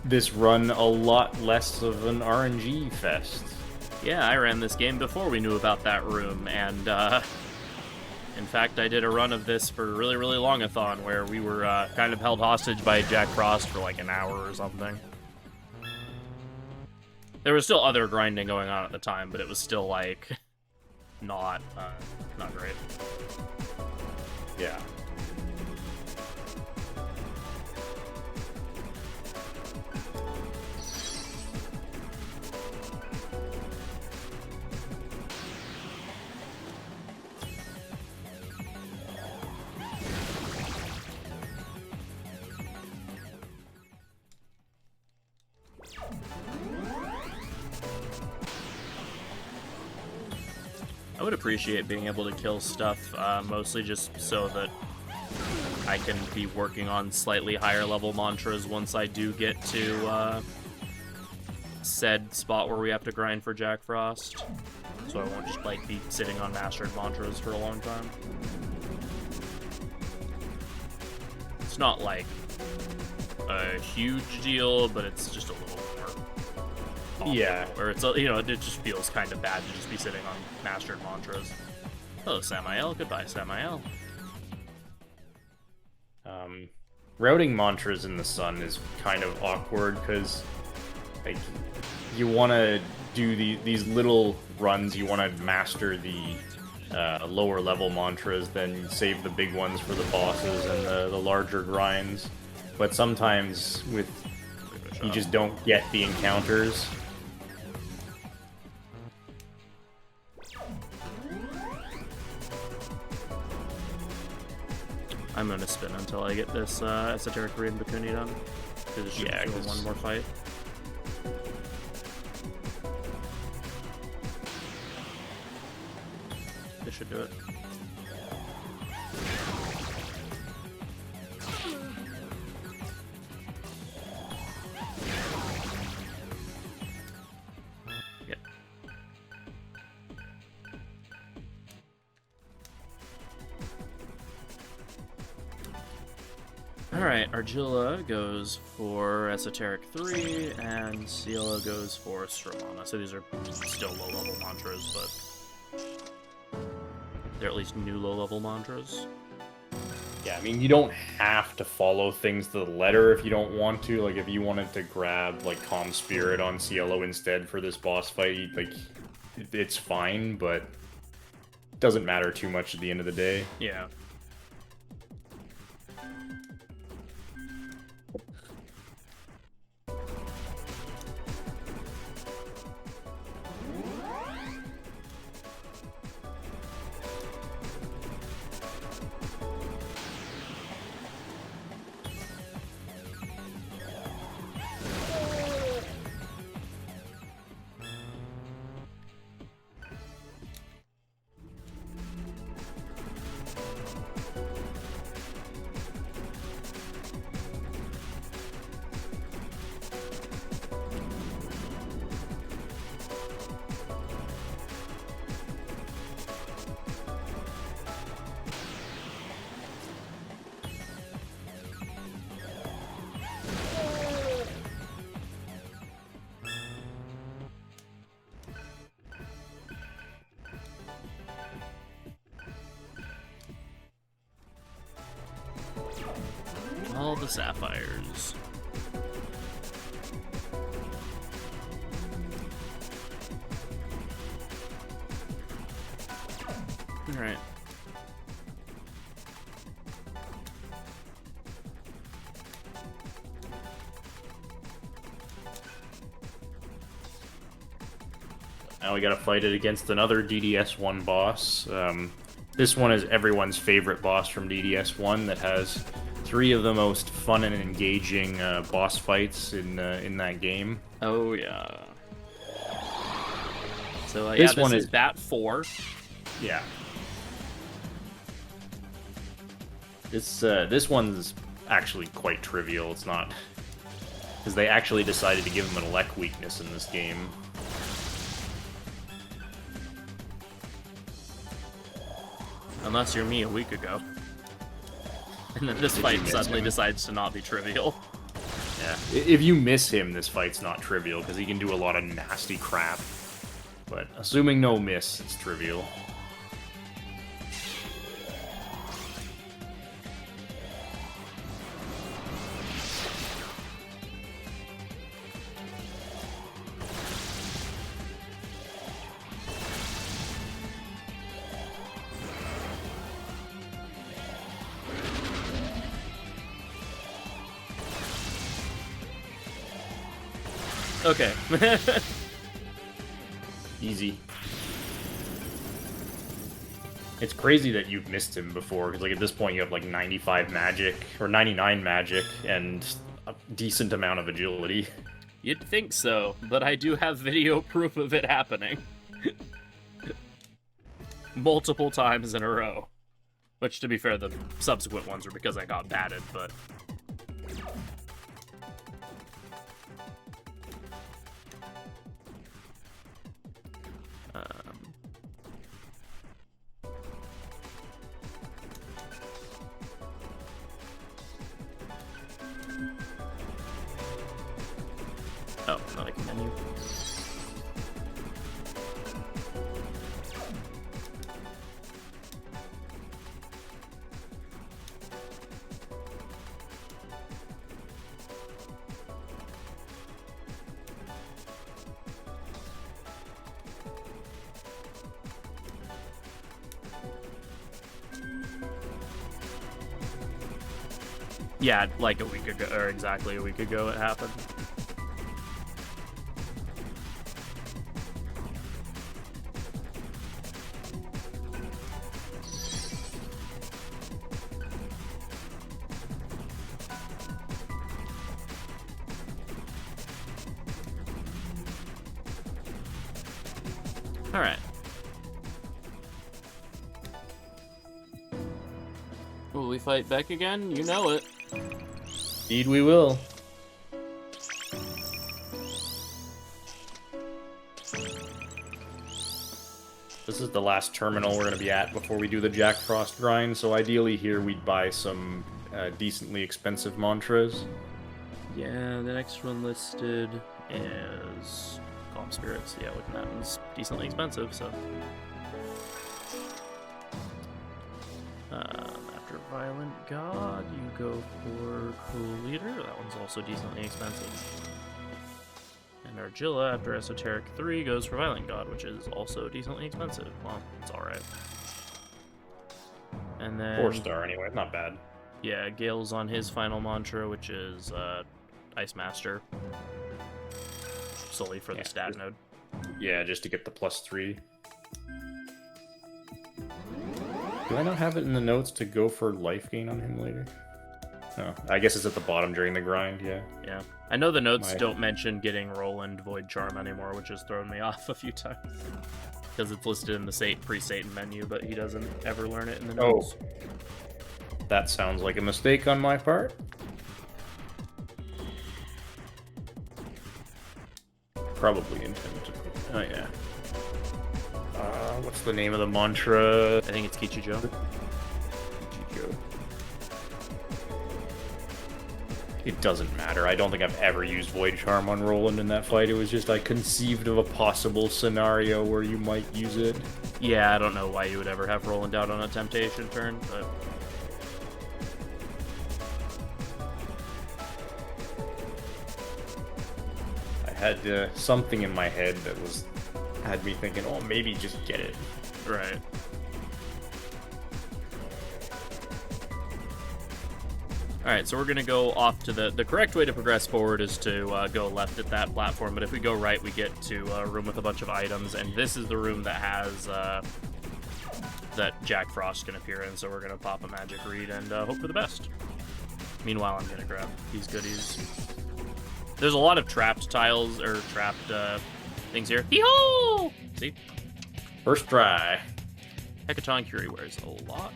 this run a lot less of an RNG fest. Yeah, I ran this game before we knew about that room, and in fact, I did a run of this for a really, really long-a-thon where we were kind of held hostage by Jack Frost for like an hour or something. There was still other grinding going on at the time, but it was still like not great. Yeah. I would appreciate being able to kill stuff, mostly just so that I can be working on slightly higher level mantras once I do get to said spot where we have to grind for Jack Frost. So I won't just like be sitting on mastered mantras for a long time. It's not like a huge deal, but it's just a little more. Yeah. Or it's, you know, it just feels kind of bad to just be sitting on mastered mantras. Hello, Samael. Goodbye, Samael. Routing mantras in the sun is kind of awkward because, like, you want to do these little runs. You want to master the lower level mantras, then save the big ones for the bosses and the larger grinds. But sometimes you just don't get the encounters. I'm gonna spin until I get this Esoteric Reed and Bakuni done. Because it should Yeah, do one more fight. This should do it. Yep. Alright, Argilla goes for Esoteric 3, and Cielo goes for Stramana. So these are still low-level mantras, but they're at least new low-level mantras. Yeah, I mean, you don't have to follow things to the letter if you don't want to. Like, if you wanted to grab, like, Calm Spirit on Cielo instead for this boss fight, like, it's fine, but it doesn't matter too much at the end of the day. Yeah. All the sapphires. Alright. Now we gotta fight it against another DDS1 boss. This one is everyone's favorite boss from DDS1 that has 3 of the most fun and engaging boss fights in that game. Oh, yeah. So, This this one is is- Bat 4. Yeah. This one's actually quite trivial. It's not... Because they actually decided to give him an elect weakness in this game. Unless you're me a week ago. And then this fight miss suddenly him? decides to not be trivial. Yeah. If you miss him, this fight's not trivial, because he can do a lot of nasty crap. But assuming no miss, it's trivial. Okay. Easy. It's crazy that you've missed him before, because like at this point you have like 95 magic, or 99 magic, and a decent amount of agility. You'd think so, but I do have video proof of it happening. Multiple times in a row. Which, to be fair, the subsequent ones were because I got batted, but... Oh, not like a menu. Yeah, like a week ago, or exactly a week ago it happened. Alright. Will we fight Beck again? You know it. Indeed we will. This is the last terminal we're going to be at before we do the Jack Frost grind, so ideally here we'd buy some decently expensive mantras. Yeah, the next one listed is Calm Spirits. Yeah, looking at that one's decently expensive, so. After Violent God, you go for Cool Leader. That one's also decently expensive. And Argilla, after Esoteric 3, goes for Violent God, which is also decently expensive. Well, it's alright. And then... 4-star anyway, not bad. Yeah, Gale's on his final mantra, which is Ice Master. Solely for the stat node. Yeah, just to get the +3. Do I not have it in the notes to go for life gain on him later? Oh, I guess it's at the bottom during the grind, yeah. Yeah. I know the notes don't mention getting Roland Void Charm anymore, which has thrown me off a few times. Because it's listed in the pre-Satan menu, but he doesn't ever learn it in the notes. Oh. That sounds like a mistake on my part. Probably intended to put... Oh, yeah. What's the name of the mantra? I think it's Kichijo. Kichijo. It doesn't matter. I don't think I've ever used Void Charm on Roland in that fight. It was just I conceived of a possible scenario where you might use it. Yeah, I don't know why you would ever have Roland out on a Temptation turn, but... I had something in my head that had me thinking, oh, maybe just get it. Right. Alright, so we're going to go off to the correct way to progress forward is to go left at that platform, but if we go right, we get to a room with a bunch of items, and this is the room that has, that Jack Frost can appear in, so we're going to pop a magic read and hope for the best. Meanwhile, I'm going to grab these goodies. There's a lot of trapped tiles, or trapped things here. Hee-ho! See? First try. Hecatoncheir wears a lock.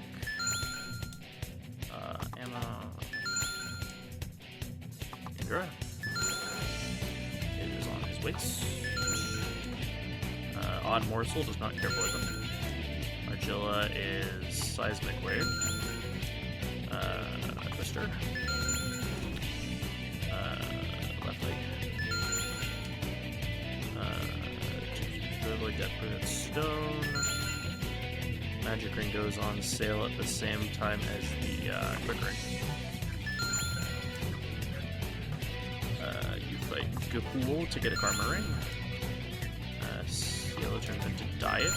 Emma... Indra. It is on his waist. Odd Morsel does not care poison. Argilla is Seismic Wave. Twister. Left leg. To avoid Death-Prooted Stone. Magic Ring goes on sale at the same time as the Quick Ring. You fight Gahul to get a Karma Ring. Cielo turns into Diet.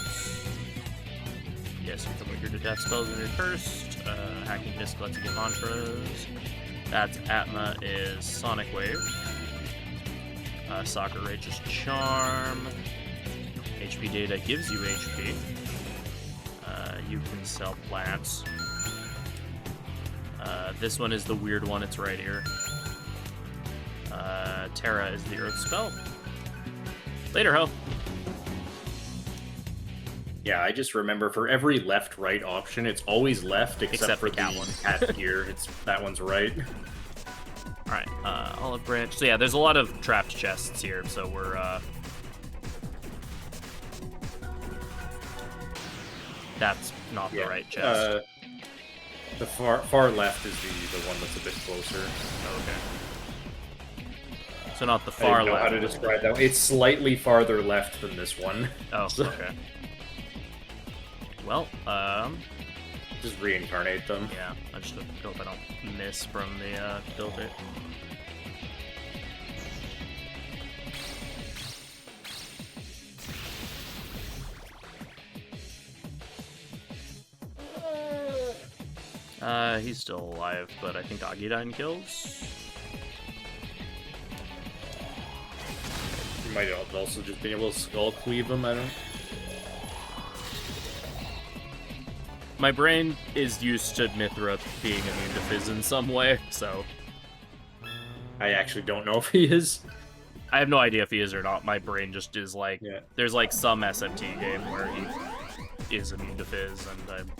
Yes, you can weaker to death spells when you're cursed. Hacking Disc lets you get mantras. That's Atma is Sonic Wave. Soccer Rage is Charm. HP Data gives you HP. You can sell plants. This one is the weird one, it's right here. Terra is the Earth spell. Later, ho. Yeah, I just remember for every left-right option, it's always left except for the cat one. Cat here. That one's right. Alright, Olive Branch. So yeah, there's a lot of trapped chests here, so we're, that's not the right chest. The far left is the one that's a bit closer. Okay. So not the far I don't know left. how to describe that. It's slightly farther left than this one. Oh, okay. Well, just reincarnate them. Yeah, I just hope I don't miss from the build it. He's still alive, but I think Agidine kills. You might also just be able to skull cleave him, I don't. My brain is used to Mithra being immune to Fizz in some way, so... I actually don't know if he is. I have no idea if he is or not. My brain just is like... Yeah. There's like some SMT game where he is immune to Fizz, and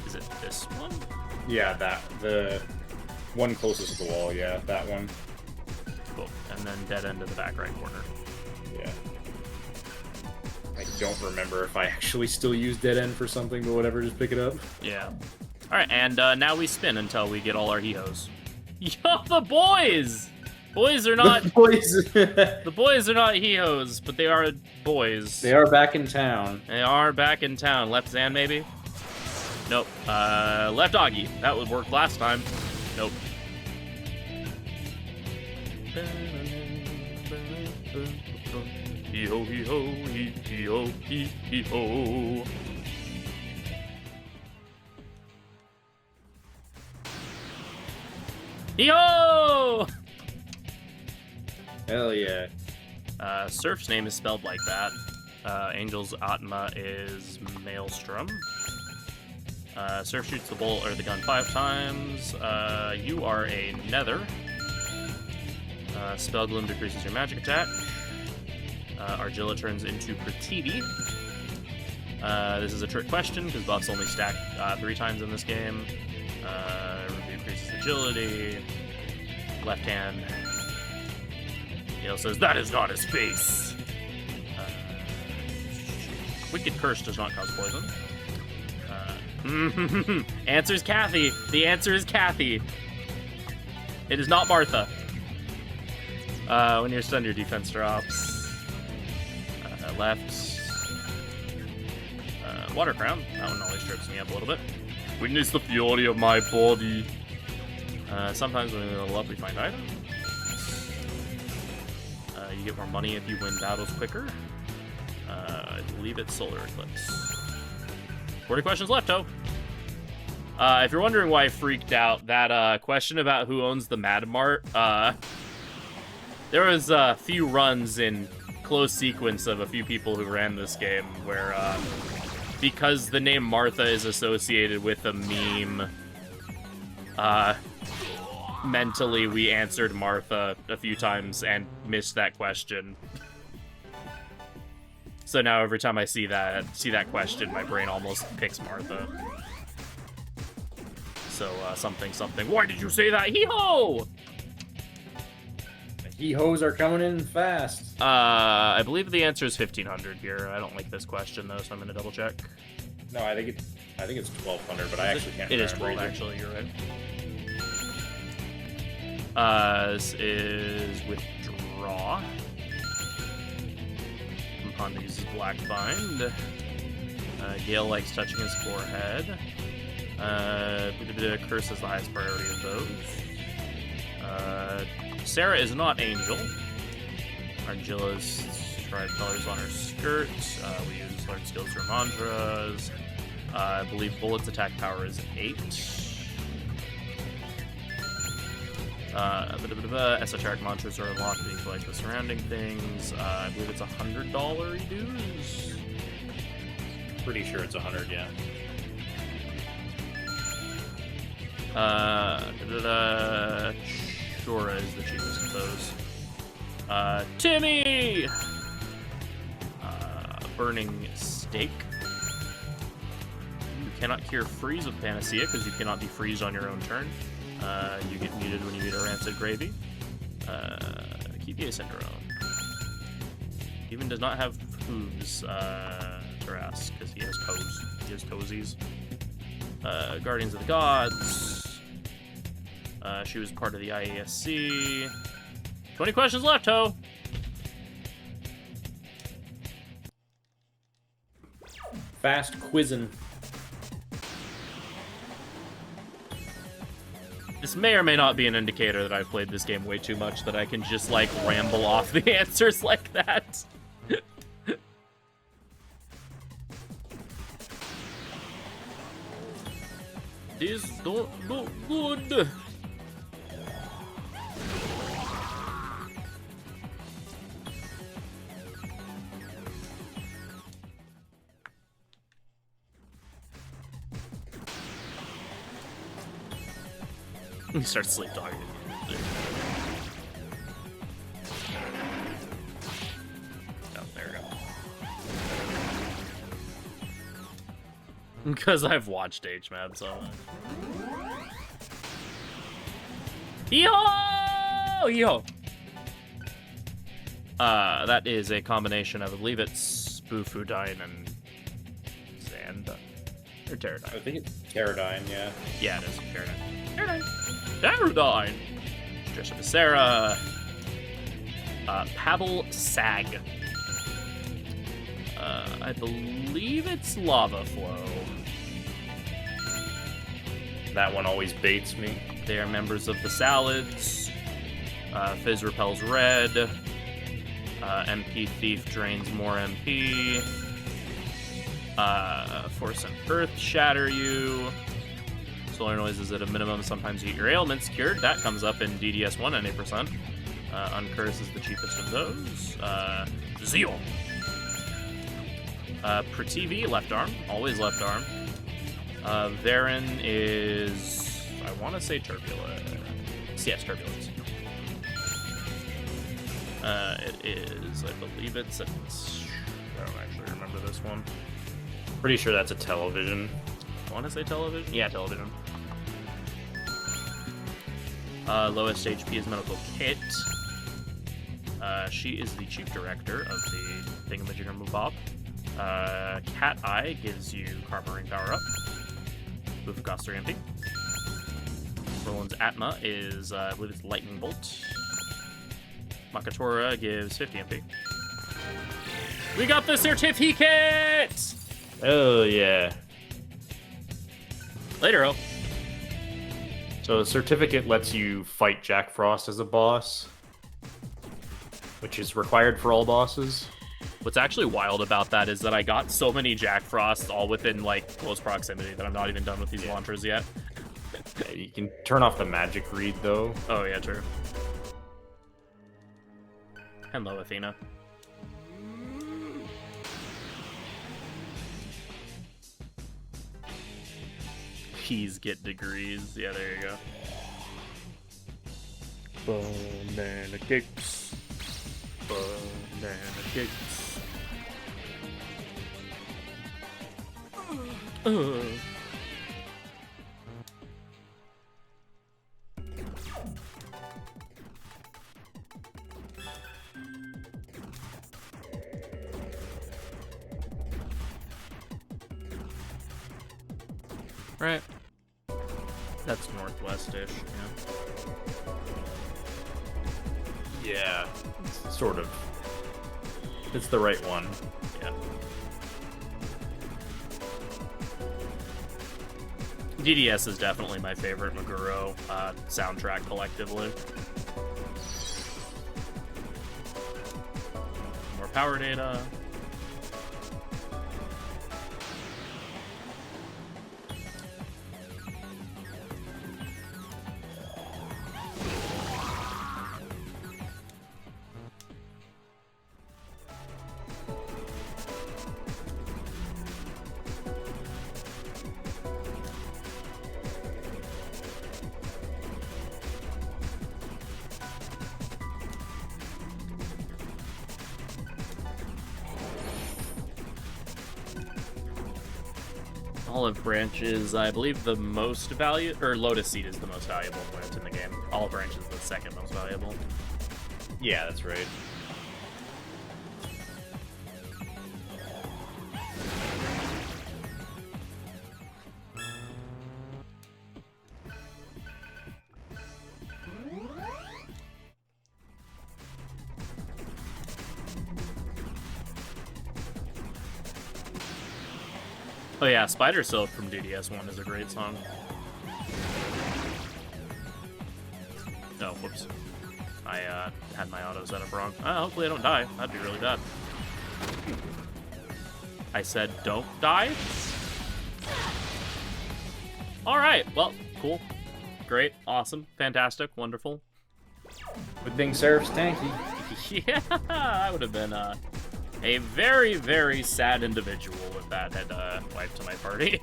is it this one? Yeah, the one closest to the wall, yeah, that one. Cool. And then dead end to the back right corner. Yeah. I don't remember if I actually still use Dead End for something, but whatever, just pick it up. Yeah. Alright, and now we spin until we get all our Hehos. Yo, the boys! Boys are not... The boys! The boys are not Hehos, but they are boys. They are back in town. They are back in town. Left Zan, maybe? Nope. Left Augie. That would work last time. Nope. Hee-ho, hee-ho, hee-ho, hee-ho. Hee-ho! Hell yeah. Surf's name is spelled like that. Angel's Atma is Maelstrom. Surf shoots the bolt or the gun 5 times. You are a Nether. Spell Gloom decreases your magic attack. Argilla turns into Prativi. This is a trick question because buffs only stack 3 times in this game. Ruby increases agility. Left hand. Yale says, "That is not his face." Wicked Curse does not cause poison. Answer's Kathy. The answer is Kathy. It is not Martha. When you're stunned, your defense drops. Left. Water Crown. That one always trips me up a little bit. Witness the fury of my body. Sometimes when we level up, we find items. You get more money if you win battles quicker. I believe it's Solar Eclipse. 40 questions left, Ho. If you're wondering why I freaked out, that question about who owns the Mad Mart, there was a few runs in close sequence of a few people who ran this game where, because the name Martha is associated with a meme, mentally we answered Martha a few times and missed that question. So now every time I see that question, my brain almost picks Martha. So, something. Why did you say that? Hee-ho! Hee-hos are coming in fast. I believe the answer is 1,500 here. I don't like this question, though, so I'm gonna double check. No, I think it's 1,200, but I actually can't remember. It is 12, either. actually, you're right. This is withdraw. Kumbanda uses black bind. Gale likes touching his forehead. Curse is the highest priority of those. Sarah is not Angel. Argilla's tried colors on her skirt. We use learn skills for mantras. I believe Bullet's attack power is 8. Esoteric mantras are unlocked when you collect the surrounding things. I believe it's $100 dues. Pretty sure it's 100, yeah. Shura is the cheapest of those. Timmy! Burning Stake. You cannot cure freeze with Panacea because you cannot be freezed on your own turn. You get muted when you eat a rancid gravy. Kippie Syndrome. Even does not have hooves, Taras, because he has toes. He has toesies. Guardians of the Gods. She was part of the IASC. 20 questions left, Ho! Fast quizzing. This may or may not be an indicator that I've played this game way too much, that I can just, like, ramble off the answers like that. This don't look good. He starts sleep talking. Oh, there we go. Because I've watched HMAP so much. Yo! Yo! That is a combination of, I believe it's Spoofudine and Xanda. Or Pterodine. I think it's Pterodine, yeah. Yeah, it is Pterodine. Pterodine! Trisha Becerra. Pabble Sag. I believe it's Lava Flow. That one always baits me. They are members of the Salads. Fizz repels red. MP Thief drains more MP. Force and Earth shatter you. Solar noise is at a minimum. Sometimes you get your ailments cured. That comes up in DDS 1 at 8%. Uncurse is the cheapest of those. Zeal. Prativi, left arm. Always left arm. Varen is... I want to say Turbulence. Yes, Turbulence. It is... I believe it's... I don't actually remember this one. Pretty sure that's a television. I want to say television? Yeah, television. Lowest HP is Medical Kit. She is the chief director of the Thingamajiggermabob. Cat Eye gives you Karma Ring power up. Boof costs 3 MP. Roland's Atma is, I believe it's Lightning Bolt. Makatora gives 50 MP. We got the certificate! Oh, yeah. Later, O. So the certificate lets you fight Jack Frost as a boss, which is required for all bosses. What's actually wild about that is that I got so many Jack Frosts all within, like, close proximity that I'm not even done with these launchers yet. Yeah, you can turn off the magic read, though. Oh, yeah, true. Hello, Athena. Keys get degrees. Yeah, there you go. Banana kicks. Banana kicks. Right. That's northwest-ish, yeah. Yeah, sort of. It's the right one. Yeah. DDS is definitely my favorite Meguro soundtrack collectively. More power data. Olive Branch is, I believe, the most valuable, or Lotus Seed is the most valuable plant in the game. Olive Branch is the second most valuable. Yeah, that's right. Oh yeah, Spider Silk from DDS1 is a great song. Oh, whoops. I had my auto set up wrong. Hopefully I don't die. That'd be really bad. I said don't die? Alright, well, cool. Great, awesome, fantastic, wonderful. Good thing Seraph's tanky. Yeah, I would have been a very, very sad individual if that had wiped to my party.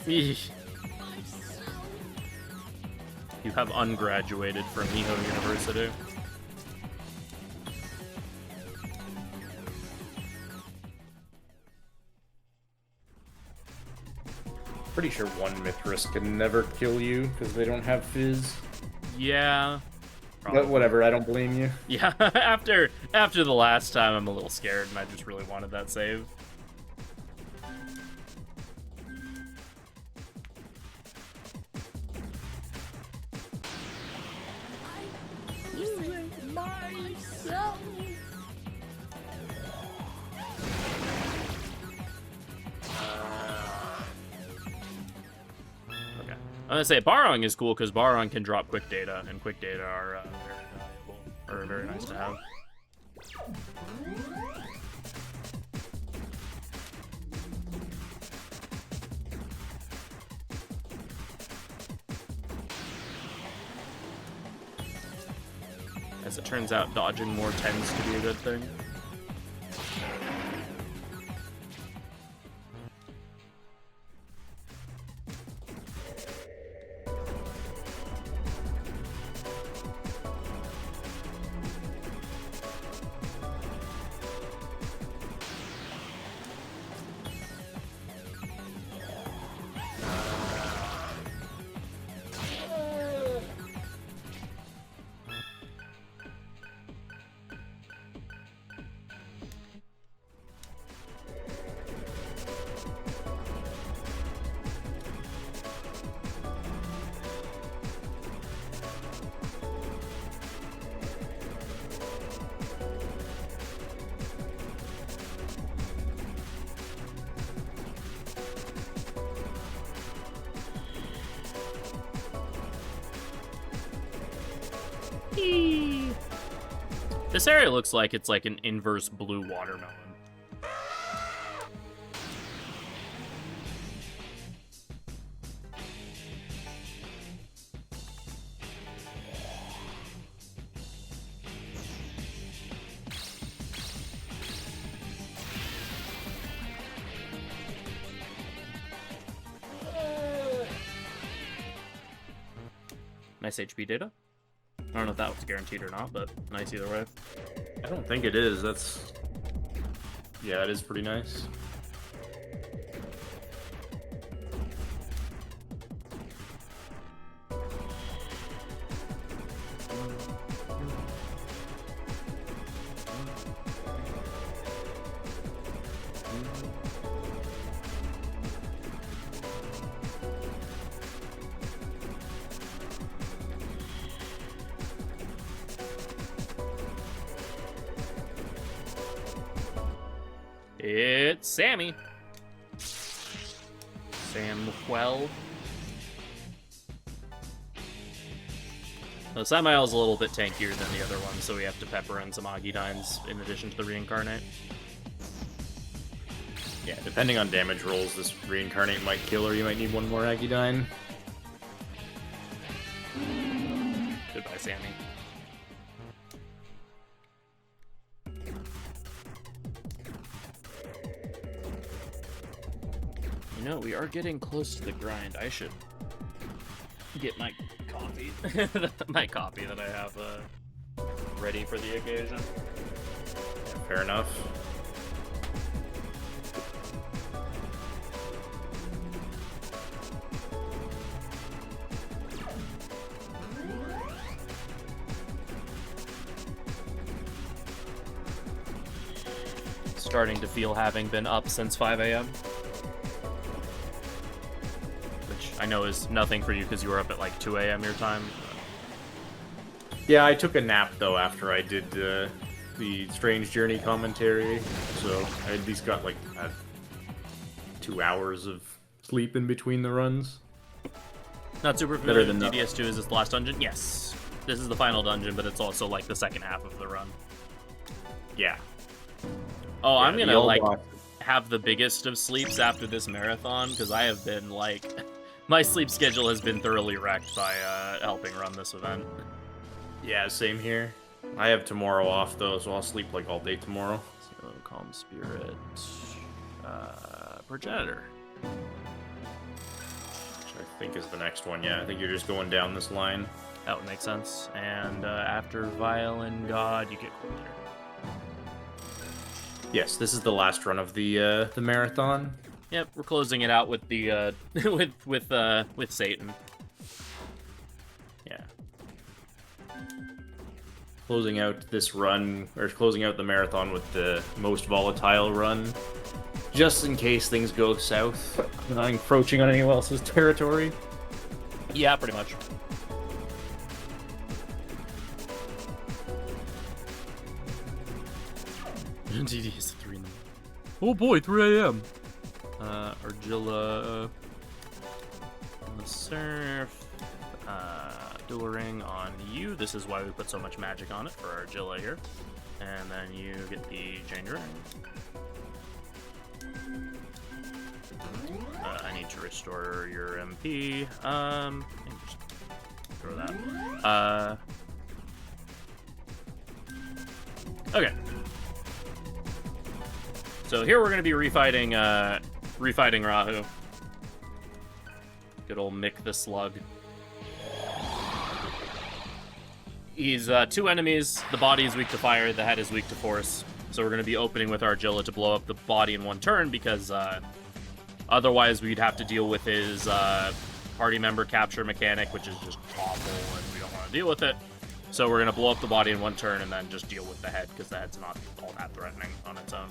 Eesh. You have ungraduated from Miho University. Pretty sure one Mithras can never kill you because they don't have fizz. Yeah. But whatever, I don't blame you. Yeah, after the last time, I'm a little scared, and I just really wanted that save. I'm gonna say Barong is cool because Barong can drop quick data, and quick data are very valuable, or very nice to have. As it turns out, dodging more tends to be a good thing. This area looks like it's like an inverse blue watermelon. Nice HP data. I don't know if that was guaranteed or not, but nice either way. I don't think it is. That's... Yeah, it is pretty nice. It's Sammy. Samuel. Well, Samael's a little bit tankier than the other one, so we have to pepper in some Agidines in addition to the reincarnate. Yeah, depending on damage rolls, this reincarnate might kill, or you might need one more Agidine. Goodbye, Sammy. You know, we are getting close to the grind. I should get my coffee. My coffee that I have ready for the occasion. Yeah, fair enough. Starting to feel having been up since 5 a.m. I know is nothing for you because you were up at like 2 a.m. your time. Yeah, I took a nap though after I did the Strange Journey commentary, so I at least got like 2 hours of sleep in between the runs. Not super familiar with DDS2. Is this the last dungeon? Yes. This is the final dungeon, but it's also like the second half of the run. Yeah. Oh, yeah, I'm gonna like have the biggest of sleeps after this marathon because I have been like... My sleep schedule has been thoroughly wrecked by helping run this event. Yeah, same here. I have tomorrow off though, so I'll sleep like all day tomorrow. So, Calm Spirit, Progenitor, which I think is the next one. Yeah, I think you're just going down this line. That would make sense. And after Violin God, you get Quarter. Yes, this is the last run of the marathon. Yep, we're closing it out with the with Satan. Yeah. Closing out this run, or closing out the marathon with the most volatile run, just in case things go south. Not encroaching on anyone else's territory. Yeah, pretty much. DD is 3 in the morning. Oh boy, 3 a.m. Argilla, the surf, dual ring on you. This is why we put so much magic on it for Argilla here. And then you get the chain ring. I need to restore your MP. Just throw that. Okay. So here we're going to be refighting Rahu. Good old Mick the Slug. He's 2 enemies. The body is weak to fire, the head is weak to force. So we're going to be opening with Argilla to blow up the body in 1 turn because otherwise we'd have to deal with his party member capture mechanic, which is just awful and we don't want to deal with it. So we're going to blow up the body in 1 turn and then just deal with the head because the head's not all that threatening on its own.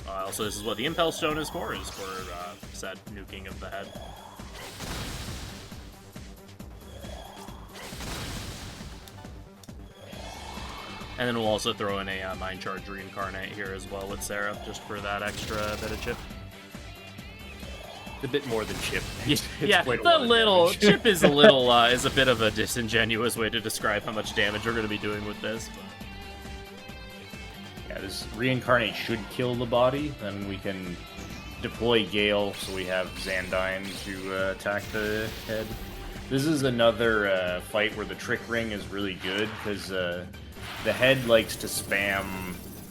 Also, this is what the Impel Stone is for said nuking of the head. And then we'll also throw in a Mind Charge Reincarnate here as well with Seraph, just for that extra bit of chip. A bit more than chip. Yeah, the little chip is a little is a bit of a disingenuous way to describe how much damage we're going to be doing with this. But this reincarnate should kill the body. Then we can deploy Gale, so we have Xandine to attack the head. This is another fight where the Trick Ring is really good, because the head likes to spam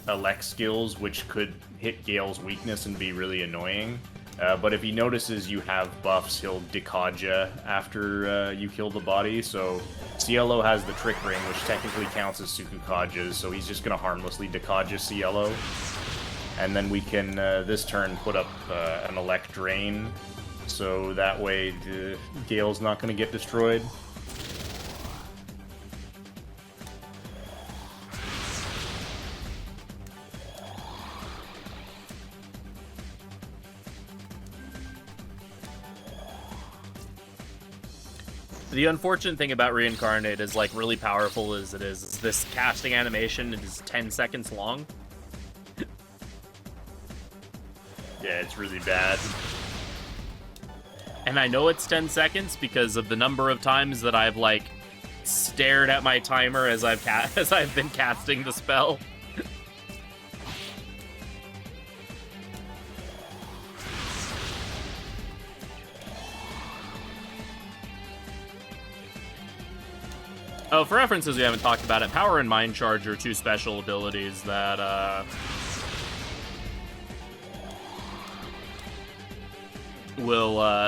elect skills, which could hit Gale's weakness and be really annoying. But if he notices you have buffs, he'll Dekaja after you kill the body. So Cielo has the Trick Ring, which technically counts as Sukukajas, so he's just going to harmlessly Dekaja Cielo. And then we can, this turn, put up an Elect Drain, so that way Gale's not going to get destroyed. The unfortunate thing about Reincarnate is, like, really powerful as it is this casting animation is 10 seconds long. Yeah, it's really bad. And I know it's 10 seconds because of the number of times that I've, like, stared at my timer as I've been casting the spell. Oh, for references we haven't talked about it, Power and Mind Charge are two special abilities that,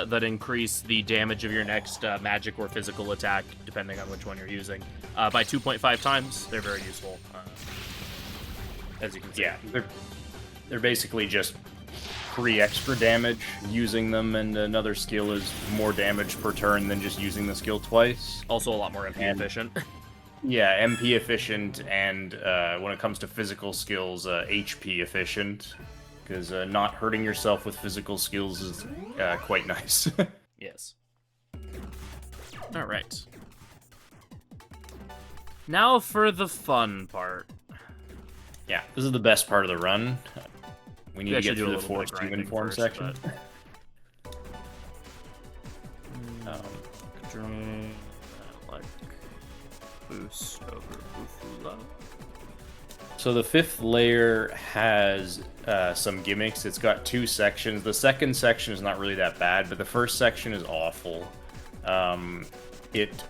that increase the damage of your next magic or physical attack, depending on which one you're using, by 2.5 times. They're very useful, as you can see. Yeah, they're basically just 3 extra damage using them, and another skill is more damage per turn than just using the skill twice. Also a lot more MP efficient. Yeah, MP efficient, and when it comes to physical skills, HP efficient, because not hurting yourself with physical skills is quite nice. Yes. Alright. Now for the fun part. Yeah, this is the best part of the run. We need to get through the little bit forced of human grinding form first, section. Like boost over Ufula. So the 5th layer has some gimmicks. It's got 2 sections. The second section is not really that bad, but the first section is awful. It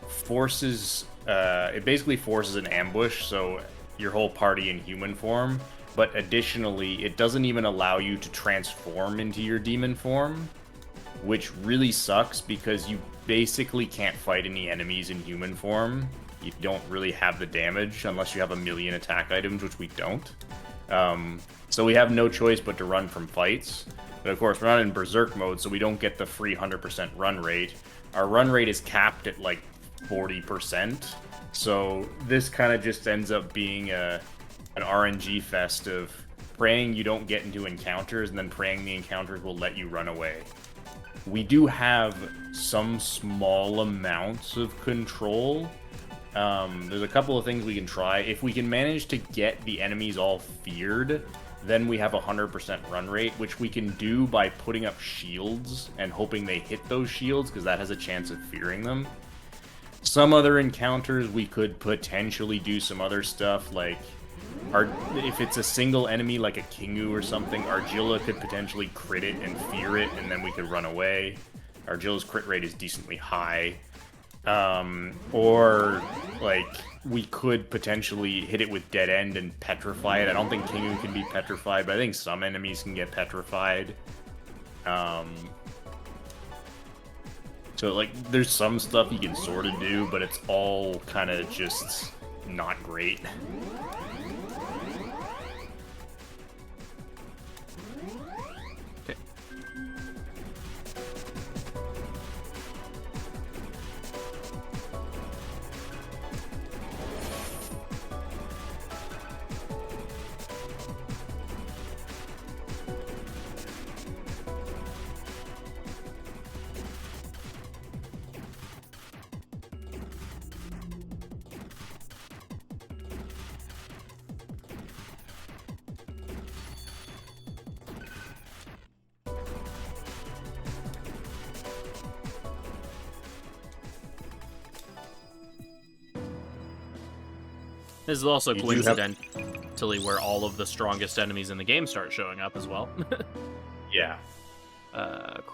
basically forces an ambush, so your whole party in human form. But additionally, it doesn't even allow you to transform into your demon form, which really sucks because you basically can't fight any enemies in human form. You don't really have the damage unless you have a million attack items, which we don't. So we have no choice but to run from fights. But of course, we're not in Berserk mode, so we don't get the free 100% run rate. Our run rate is capped at like 40%. So this kind of just ends up being an RNG fest of praying you don't get into encounters and then praying the encounters will let you run away. We do have some small amounts of control. There's a couple of things we can try. If we can manage to get the enemies all feared, then we have a 100% run rate, which we can do by putting up shields and hoping they hit those shields, because that has a chance of fearing them. Some other encounters, we could potentially do some other stuff, like if it's a single enemy like a Kingu or something, Argilla could potentially crit it and fear it, and then we could run away. Argilla's crit rate is decently high. Or, like, we could potentially hit it with Dead End and petrify it. I don't think Kingu can be petrified, but I think some enemies can get petrified. So, like, there's some stuff you can sort of do, but it's all kind of just not great. This is also coincidental fundamentally where all of the strongest enemies in the game start showing up as well. Yeah.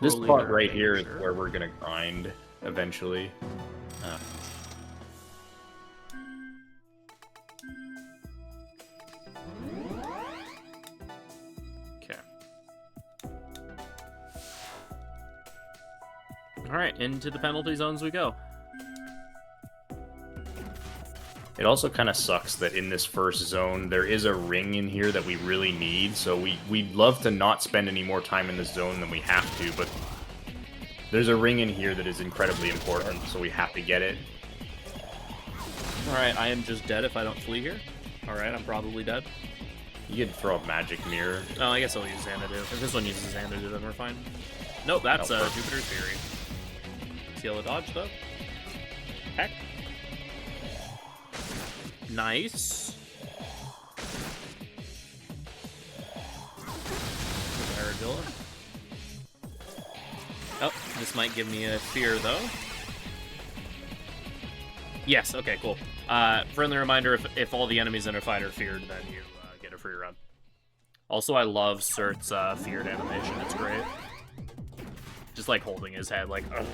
This Crow spot leader, right here is sure. where we're gonna grind eventually. Okay. Alright, into the penalty zones we go. It also kind of sucks that in this first zone, there is a ring in here that we really need, so we'd love to not spend any more time in this zone than we have to, but there's a ring in here that is incredibly important, so we have to get it. Alright, I am just dead if I don't flee here. Alright, I'm probably dead. You could throw a magic mirror. Oh, I guess I'll use Xanadu. If this one uses Xanadu, then we're fine. Nope, that's Jupiter's Fury. Seal a dodge, though. Heck. Nice. Aragilla. Oh, this might give me a fear, though. Yes, okay, cool. Friendly reminder, if all the enemies in a fight are feared, then you get a free run. Also, I love Surt's feared animation. It's great. Just like holding his head, like, oh.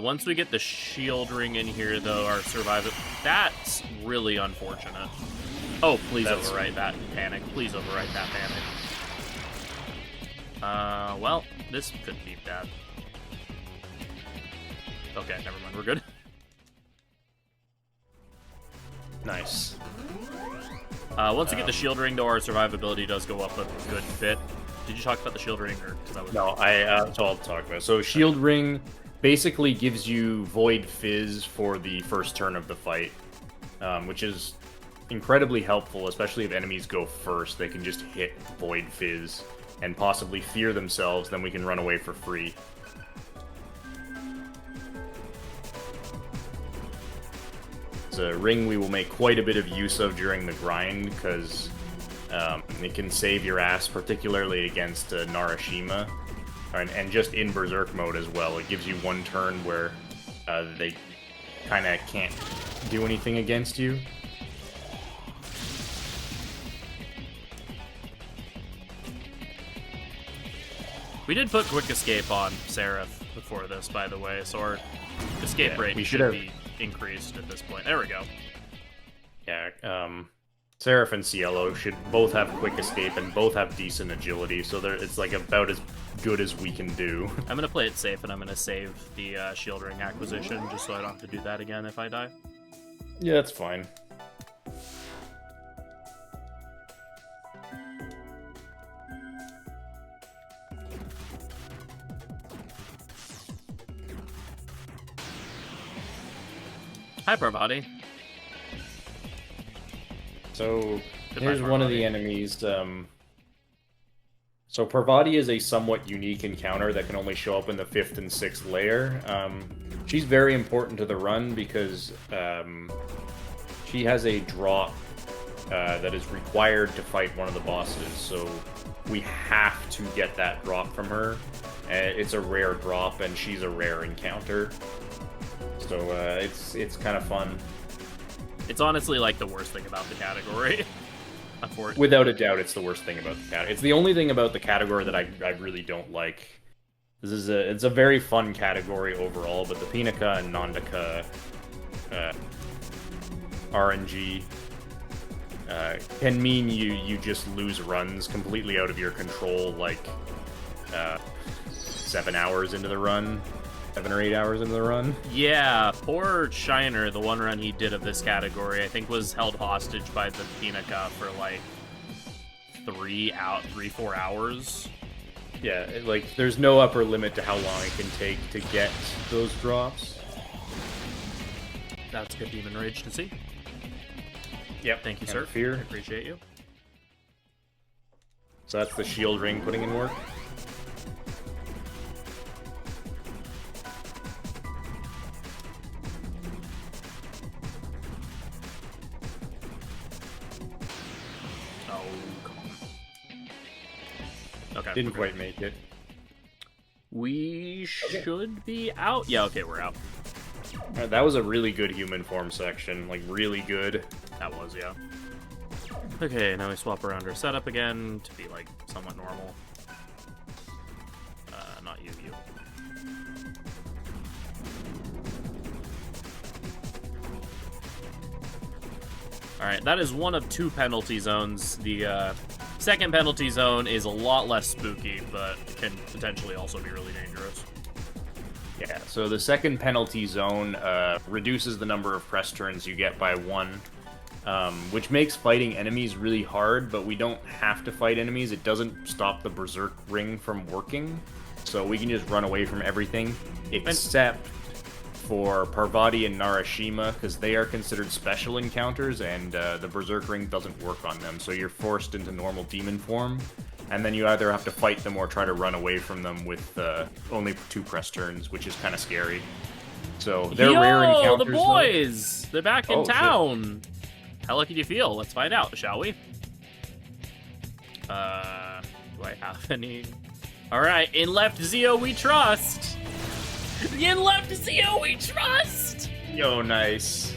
Once we get the shield ring in here, though, our survival... That's really unfortunate. Oh, please overwrite that panic. Please overwrite that panic. Well, this could be bad. Okay, never mind. We're good. Nice. Once we get the shield ring, though, our survivability does go up a good bit. Did you talk about the shield ring, or... No, so I'll talk about it. So shield ring basically gives you Void Fizz for the first turn of the fight, which is incredibly helpful, especially if enemies go first. They can just hit Void Fizz and possibly fear themselves, then we can run away for free. It's a ring we will make quite a bit of use of during the grind, because it can save your ass, particularly against Narashima. And just in Berserk mode as well. It gives you one turn where they kind of can't do anything against you. We did put Quick Escape on Seraph before this, by the way, so our escape rate should be increased at this point. There we go. Yeah, Seraph and Cielo should both have Quick Escape and both have decent agility, so it's like about as good as we can do. I'm gonna play it safe, and I'm gonna save the shield ring acquisition, just so I don't have to do that again if I die. Yeah, that's fine. Hi, Parvati. So, Goodbye, here's one of Parvati. the enemies. So Parvati is a somewhat unique encounter that can only show up in the 5th and 6th layer. She's very important to the run because she has a drop that is required to fight one of the bosses, so we have to get that drop from her. It's a rare drop, and she's a rare encounter. So it's kind of fun. It's honestly like the worst thing about the category. Unfortunately. Without a doubt, it's the worst thing about the category. It's the only thing about the category that I really don't like. It's a very fun category overall, but the Pinaka and Nandaka RNG can mean you just lose runs completely out of your control, like 7 hours into the run. 7 or 8 hours into the run. Yeah, poor Shiner, the one run he did of this category, I think was held hostage by the Pinaka for like 3-4 hours. Yeah, like there's no upper limit to how long it can take to get those drops. That's good Demon Rage to see. Yep. Thank you, And sir. Fear. I appreciate you. So that's the shield ring putting in work. Okay. Didn't quite make it. We should be out. Yeah, okay, we're out. Alright, that was a really good human form section. Like, really good. That was, yeah. Okay, now we swap around our setup again to be, like, somewhat normal. Not you. Alright, that is one of 2 penalty zones. The second penalty zone is a lot less spooky, but can potentially also be really dangerous. Yeah, so the second penalty zone reduces the number of press turns you get by 1, which makes fighting enemies really hard, but we don't have to fight enemies. It doesn't stop the Berserk ring from working, so we can just run away from everything, except for Parvati and Narashima, because they are considered special encounters, and the Berserk ring doesn't work on them, so you're forced into normal demon form. And then you either have to fight them or try to run away from them with only 2 press turns, which is kind of scary. So they're rare encounters. The boys! Though. They're back in town! Shit. How lucky do you feel? Let's find out, shall we? Do I have any? Alright, in left Zio we trust! In left Zio we trust! Yo, nice.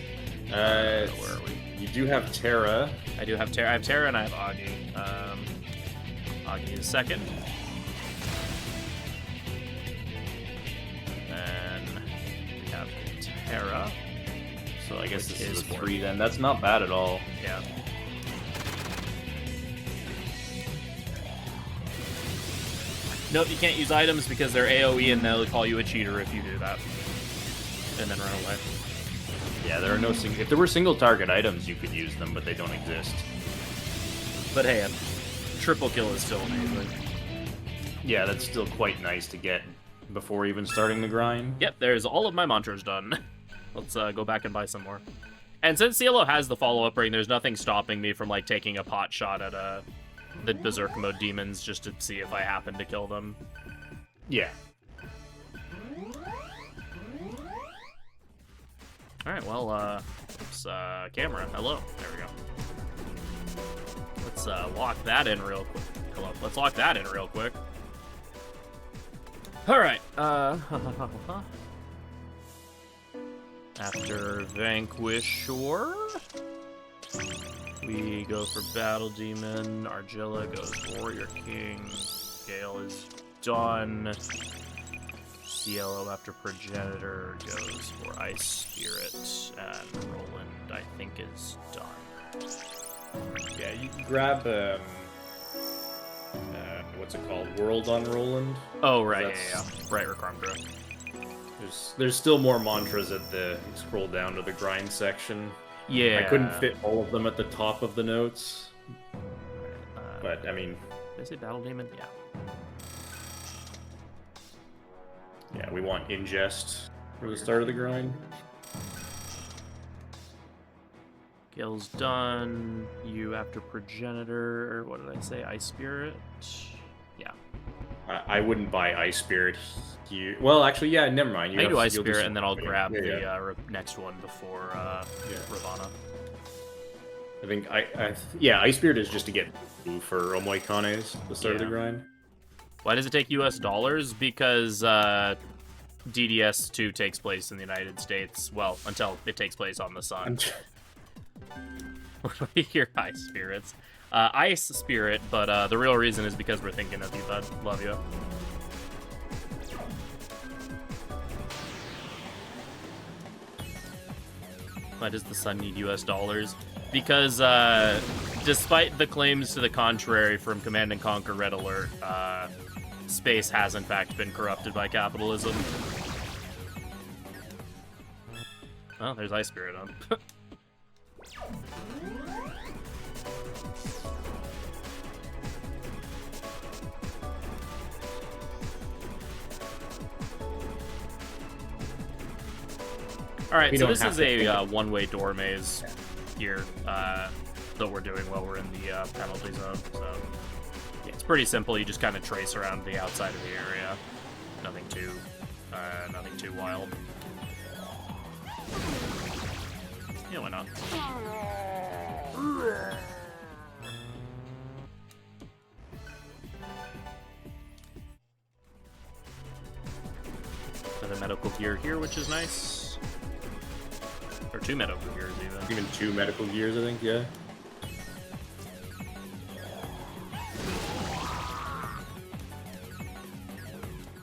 Where are we? You do have Terra. I do have Terra. I have Terra and I have Augie. Augie is second. And then we have Terra. So I guess this is a 3 then. That's not bad at all. Yeah. Nope, you can't use items because they're AoE and they'll call you a cheater if you do that. And then run away. Yeah, there are no if there were single target items, you could use them, but they don't exist. But hey, a triple kill is still amazing. Yeah, that's still quite nice to get before even starting the grind. Yep, there's all of my mantras done. Let's go back and buy some more. And since Cielo has the follow-up ring, there's nothing stopping me from like taking a pot shot at the Berserk mode demons just to see if I happen to kill them. Yeah. Alright, well, oops, camera, hello. There we go. Let's lock that in real quick. Hello, let's lock that in real quick. Alright, after Vanquishor, we go for Battle Demon, Argilla goes Warrior King, Gale is done, Cielo after Progenitor goes for Ice Spirit, and Roland, I think, is done. Yeah, you can grab, what's it called? World on Roland? Oh, right, yeah. Right, Rakarmdra. There's still more mantras at the scroll down to the grind section. Yeah. I couldn't fit all of them at the top of the notes. But, I mean... Did I say Battle Demon? Yeah. Yeah, we want Ingest for the start of the grind. Gale's done. You after Progenitor. What did I say? Ice Spirit? Yeah. I wouldn't buy Ice Spirit here. Well, actually, yeah, never mind. I do Ice Spirit, and then I'll grab the next one before Ravana. I think Ice Spirit is just to get for Omoikanes, the start of the grind. Why does it take US dollars? Because DDS2 takes place in the United States. Well, until it takes place on the sun. What do we hear? Ice Spirits. Ice Spirit, but the real reason is because we're thinking of you, bud. Love you. Why does the sun need US dollars? Because despite the claims to the contrary from Command and Conquer Red Alert, space has in fact been corrupted by capitalism. Oh, there's Ice Spirit on. Alright, so this is a one-way door maze here that we're doing while we're in the penalty zone. So yeah, it's pretty simple. You just kind of trace around the outside of the area. Nothing too wild. Yeah, why not? a medical gear here, which is nice. Or 2 medical gears, even. Even 2 medical gears, I think, yeah.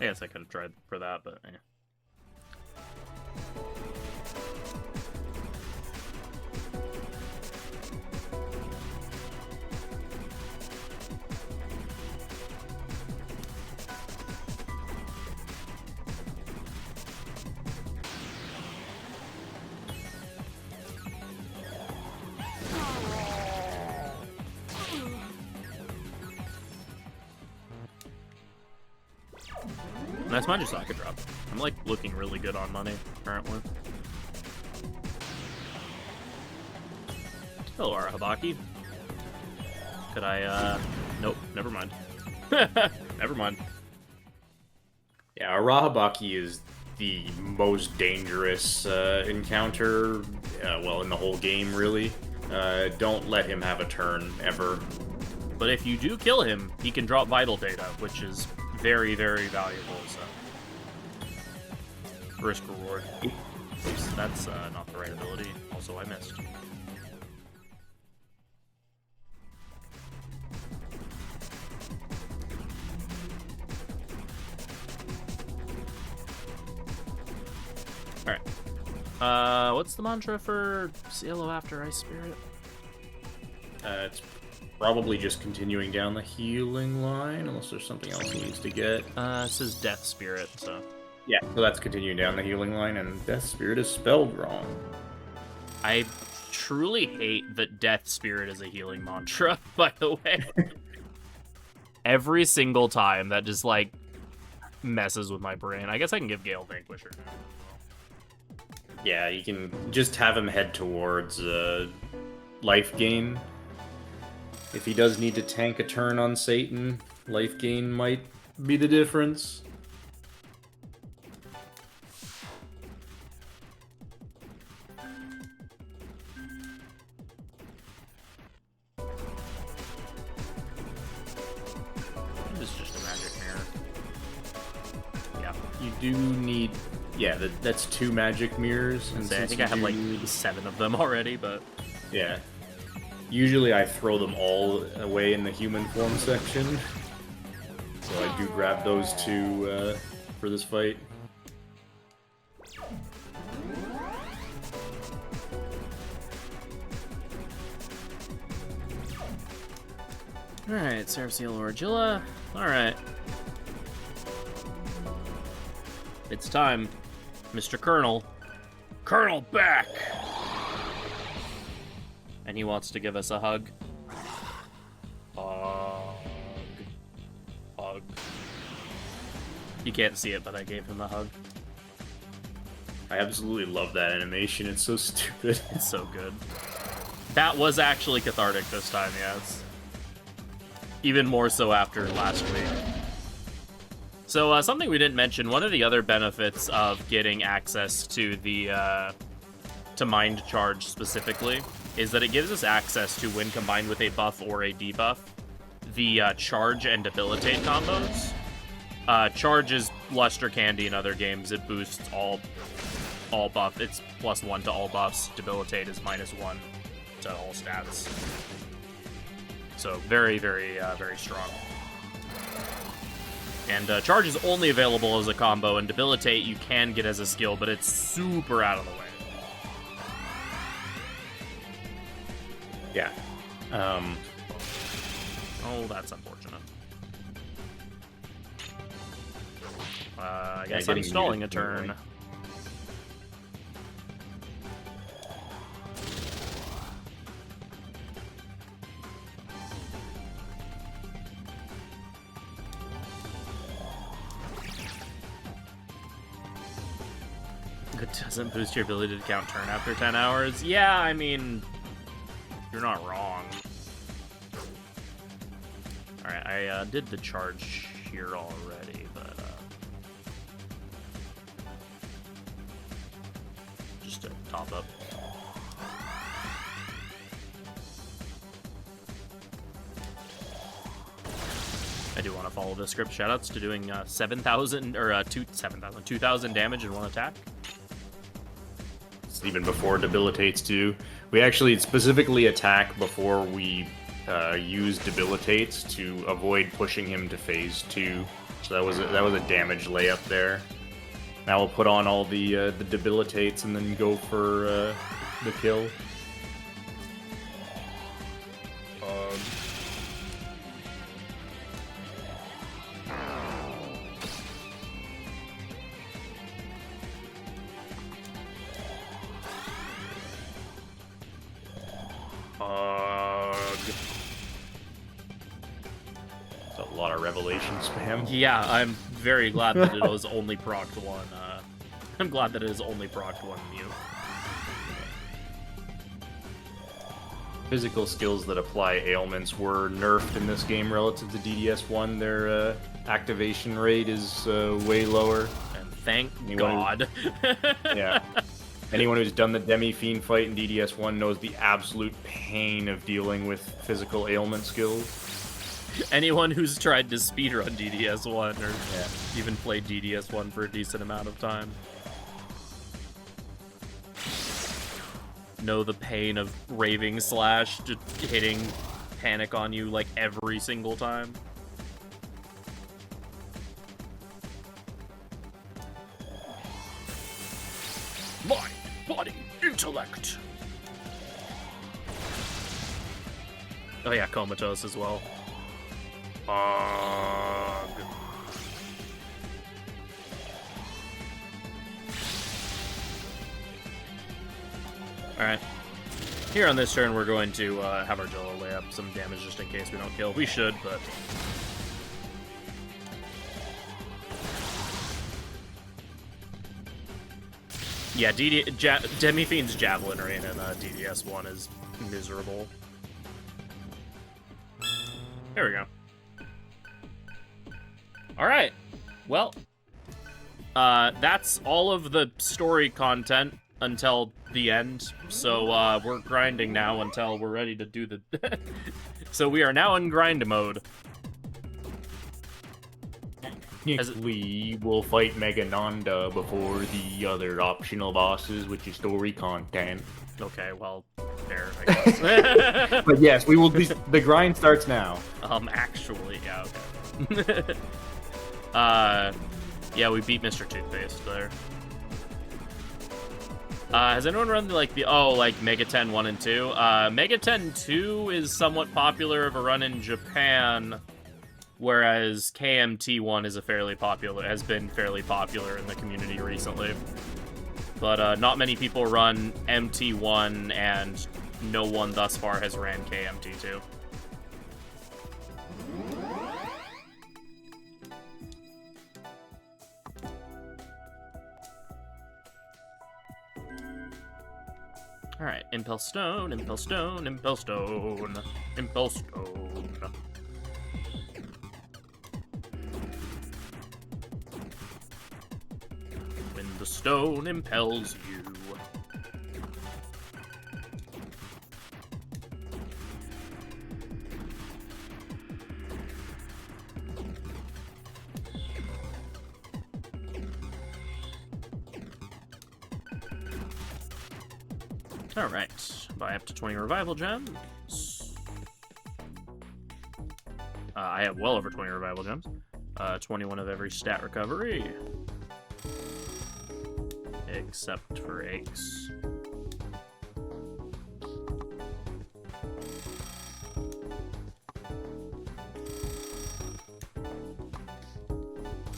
I guess I could have tried for that, but yeah. That's my Saga drop. I'm like looking really good on money currently. Hello, Arahabaki. Could I, nope, never mind. Never mind. Yeah, Arahabaki is the most dangerous encounter, well, in the whole game, really. Don't let him have a turn, ever. But if you do kill him, he can drop vital data, which is very, very valuable, so... Risk reward. Oops, that's not the right ability. Also, I missed. Alright. What's the mantra for Cielo after Ice Spirit? It's probably just continuing down the healing line, unless there's something else he needs to get. It says Death Spirit, so... Yeah, so that's continuing down the healing line, and Death Spirit is spelled wrong. I truly hate that Death Spirit is a healing mantra, by the way. Every single time, that just, like, messes with my brain. I guess I can give Gale Vanquisher now. Yeah, you can just have him head towards life gain. If he does need to tank a turn on Satan, life gain might be the difference. You do need, yeah, that's 2 magic mirrors. And I think I have like 7 of them already, but... Yeah. Usually I throw them all away in the human form section. So I do grab those 2 for this fight. Alright, Cerebrseal Orgilla. Alright. It's time, Mr. Colonel. Colonel back! And he wants to give us a hug. Hug. Hug. You can't see it, but I gave him a hug. I absolutely love that animation. It's so stupid. It's so good. That was actually cathartic this time, yes. Even more so after last week. So, something we didn't mention, one of the other benefits of getting access to the, to Mind Charge specifically, is that it gives us access to, when combined with a buff or a debuff, the, Charge and Debilitate combos. Charge is Luster Candy in other games. It boosts all buff. It's +1 to all buffs. Debilitate is -1 to all stats. So, very, very, very strong. And Charge is only available as a combo, and Debilitate you can get as a skill, but it's super out of the way. Yeah. Oh, that's unfortunate. I guess I'm stalling a turn. It doesn't boost your ability to count turn after 10 hours. Yeah, I mean, you're not wrong. Alright, I did the charge here already, but just to top up. I do want to follow the script. Shoutouts to doing 7,000 or 2,000 damage in one attack. Even before debilitates too. We actually specifically attack before we use debilitates to avoid pushing him to phase 2. So that was a damage layup there. Now we'll put on all the debilitates and then go for the kill. That's a lot of revelation spam. Yeah, I'm very glad that it was only procced one. I'm glad that it is only procced one mute. Physical skills that apply ailments were nerfed in this game relative to DDS1. Their activation rate is way lower. And thank God. Yeah. Anyone who's done the Demi-Fiend fight in DDS1 knows the absolute pain of dealing with physical ailment skills. Anyone who's tried to speedrun DDS1 or even played DDS1 for a decent amount of time know the pain of raving slash just hitting panic on you like every single time. Mind, body, intellect. Oh yeah, comatose as well. Alright. Here on this turn, we're going to have our Jello lay up some damage just in case we don't kill. We should, but... Yeah, Demi-Fiend's Javelin Rain in DDS1 is miserable. There we go. Alright. Well, that's all of the story content until the end. So, we're grinding now until we're ready to do the... So we are now in grind mode. We will fight Megananda before the other optional bosses, which is story content. Okay, well, fair, I guess. But yes, we will be... The grind starts now. Actually, yeah, okay. Yeah, we beat Mr. Toothpaste there. Has anyone run like Megaten 1 and 2? Megaten 2 is somewhat popular of a run in Japan, whereas KMT 1 is has been fairly popular in the community recently. But not many people run MT1, and no one thus far has ran KMT 2. Alright, Impel Stone, Impel Stone, Impel Stone, Impel Stone. When the stone impels you. Alright, buy up to 20 revival gems. I have well over 20 revival gems. 21 of every stat recovery. Except for Aches.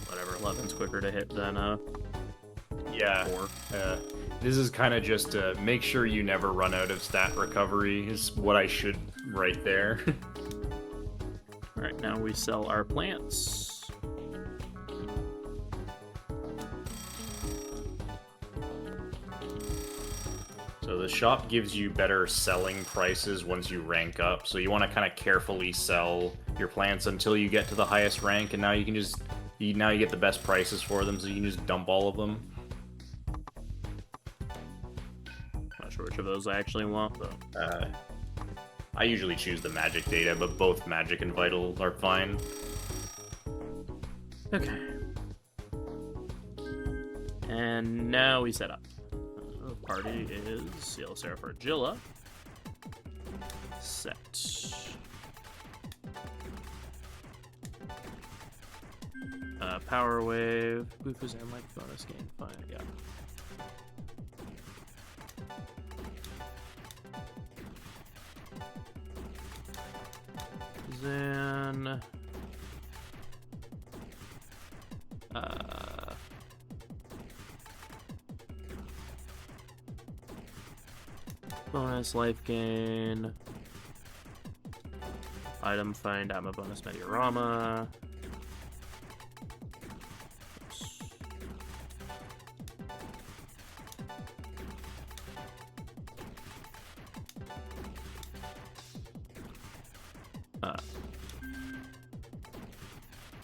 Whatever, 11's quicker to hit than, yeah. 4. This is kind of just make sure you never run out of stat recovery is what I should write there. Alright, now we sell our plants. So the shop gives you better selling prices once you rank up, so you want to kind of carefully sell your plants until you get to the highest rank, and now you can just... Now you get the best prices for them, so you can just dump all of them. Not sure which of those I actually want, though. I usually choose the magic data, but both magic and vital are fine. Okay. And now we set up. The party is Yellow Seraph Argilla. Set. Power Wave. Goofus and like bonus game. Fine, yeah. Then bonus life gain. Item find. I'm a bonus Meteorama.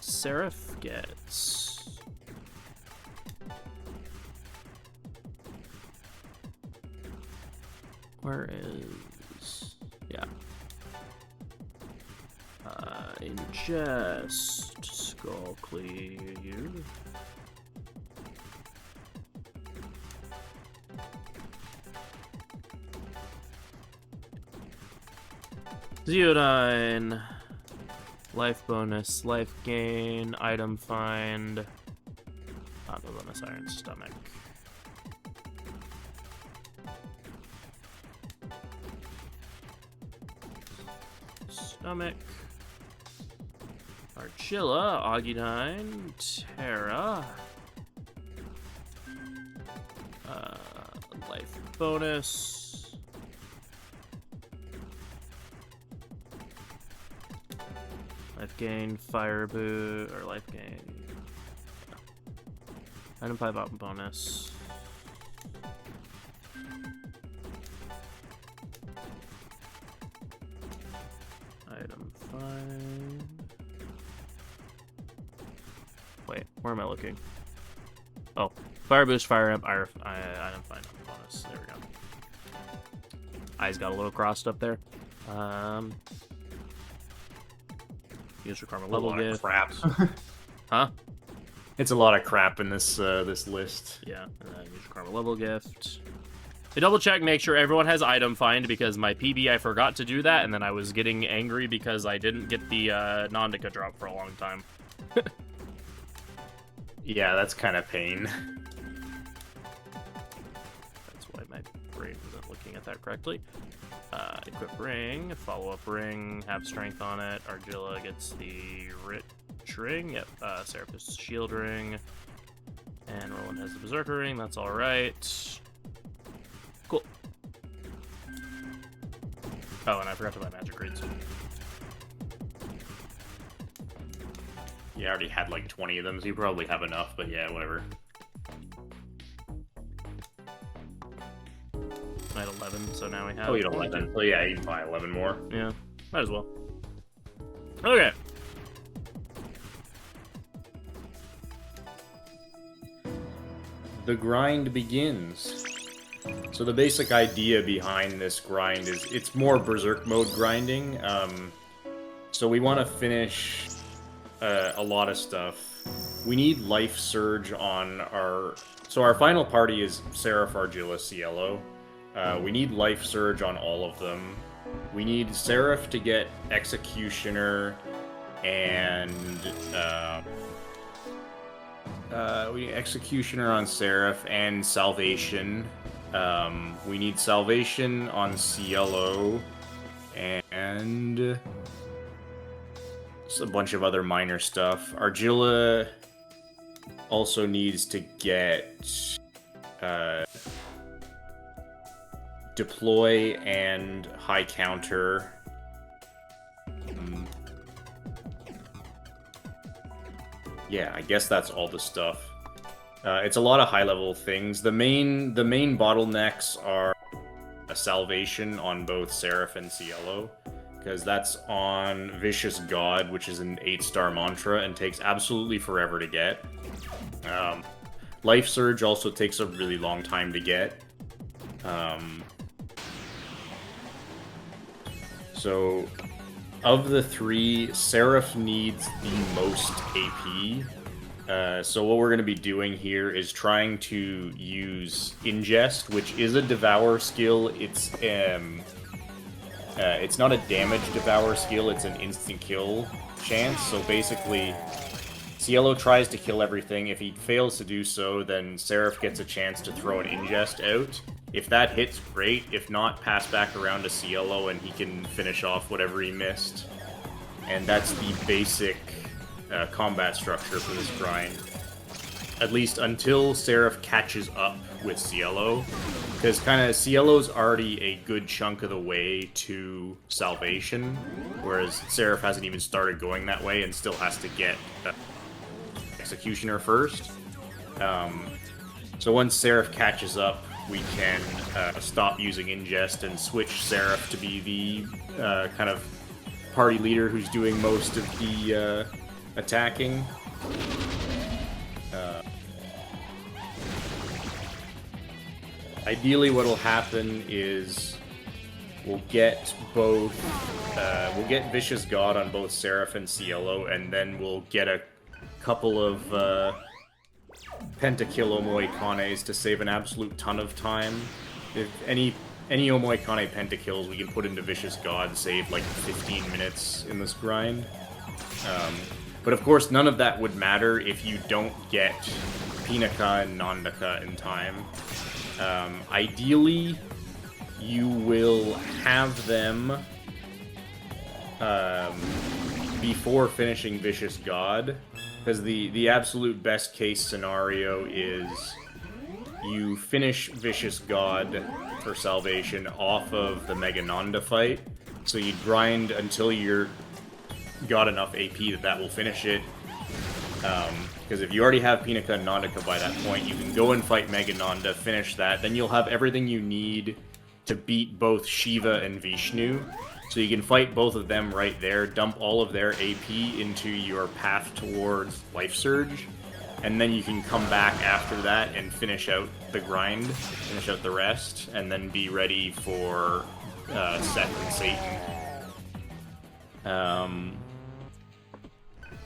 Seraph gets where is ingest skull cleave. Zeodine. Life bonus, life gain, item find. Not the bonus iron stomach. Stomach. Archilla, Augudine, Terra. Life bonus. Life gain, fire boot, or life gain. Yeah. Item 5 out bonus. Item 5. Wait, where am I looking? Oh, fire boost, fire amp, item find bonus. There we go. Eyes got a little crossed up there. Use requirement level gift. Crap. Huh? It's a lot of crap in this this list. Yeah, and then use requirement level gift. I double check, make sure everyone has item find because my PB I forgot to do that, and then I was getting angry because I didn't get the Nandika drop for a long time. Yeah, that's kind of pain. That's why my brain wasn't looking at that correctly. Equip ring, follow-up ring, have strength on it. Argilla gets the rich ring. Yep, Seraphis shield ring. And Roland has the Berserker ring, that's alright. Cool. Oh, and I forgot to buy magic reads. Yeah, I already had like 20 of them, so you probably have enough, but yeah, whatever. I had 11, so now we have... Oh, you had 11. So yeah, you can buy 11 more. Yeah, might as well. Okay. The grind begins. So the basic idea behind this grind is it's more Berserk mode grinding. So we want to finish a lot of stuff. We need Life Surge on our... So our final party is Seraph, Argilla, Cielo. We need Life Surge on all of them. We need Seraph to get Executioner and we need Executioner on Seraph and Salvation. We need Salvation on Cielo and a bunch of other minor stuff. Argilla also needs to get Deploy and High Counter. Yeah, I guess that's all the stuff. It's a lot of high-level things. The main bottlenecks are a Salvation on both Seraph and Cielo, because that's on Vicious God, which is an 8-star mantra and takes absolutely forever to get. Life Surge also takes a really long time to get. So, of the three, Seraph needs the most AP, So what we're going to be doing here is trying to use Ingest, which is a Devour skill. It's not a damage Devour skill, it's an instant kill chance. So basically, Cielo tries to kill everything. If he fails to do so, then Seraph gets a chance to throw an Ingest out. If that hits, great. If not, pass back around to Cielo and he can finish off whatever he missed. And that's the basic combat structure for this grind. At least until Seraph catches up with Cielo. Because kind of Cielo's already a good chunk of the way to Salvation, whereas Seraph hasn't even started going that way and still has to get Executioner first. So once Seraph catches up, we can stop using Ingest and switch Seraph to be the kind of party leader who's doing most of the attacking. Ideally, what'll happen is we'll get both. We'll get Vicious God on both Seraph and Cielo, and then we'll get a couple of pentakill Omoikanes to save an absolute ton of time. If any Omoikane pentakills we can put into Vicious God, save like 15 minutes in this grind. But of course, none of that would matter if you don't get Pinaka and Nandaka in time. Ideally, you will have them before finishing Vicious God, because the absolute best case scenario is you finish Vicious God for Salvation off of the Mega Nanda fight, so you grind until you're got enough AP that will finish it. Because if you already have Pinaka and Nandaka by that point, you can go and fight Mega Nanda, finish that, then you'll have everything you need to beat both Shiva and Vishnu. So you can fight both of them right there, dump all of their AP into your path towards Life Surge, and then you can come back after that and finish out the grind, finish out the rest, and then be ready for Seth and Satan.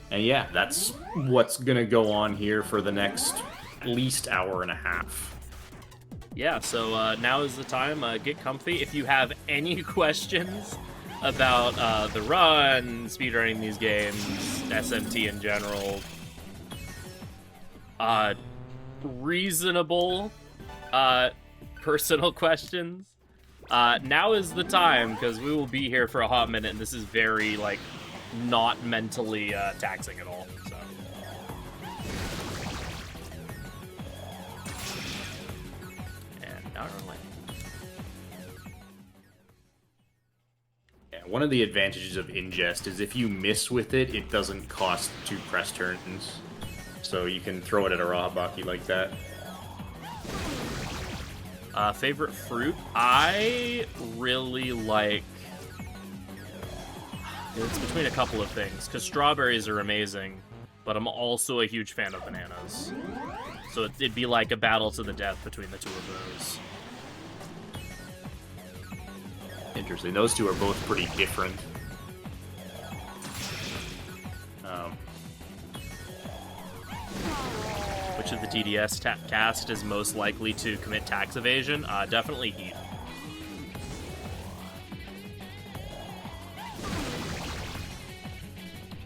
And yeah, that's what's gonna go on here for the next at least hour and a half. Yeah, so now is the time. Get comfy. If you have any questions about the run, speedrunning these games, SMT in general, reasonable personal questions, now is the time, because we will be here for a hot minute, and this is very, like, not mentally taxing at all, so. And now run away. Yeah, one of the advantages of Ingest is if you miss with it, it doesn't cost 2 press turns. So you can throw it at a Rahabaki like that. Favorite fruit? I really like... It's between a couple of things, because strawberries are amazing, but I'm also a huge fan of bananas. So it'd be like a battle to the death between the two of those. Interesting. Those two are both pretty different. Which of the TDS cast is most likely to commit tax evasion? Definitely Heat.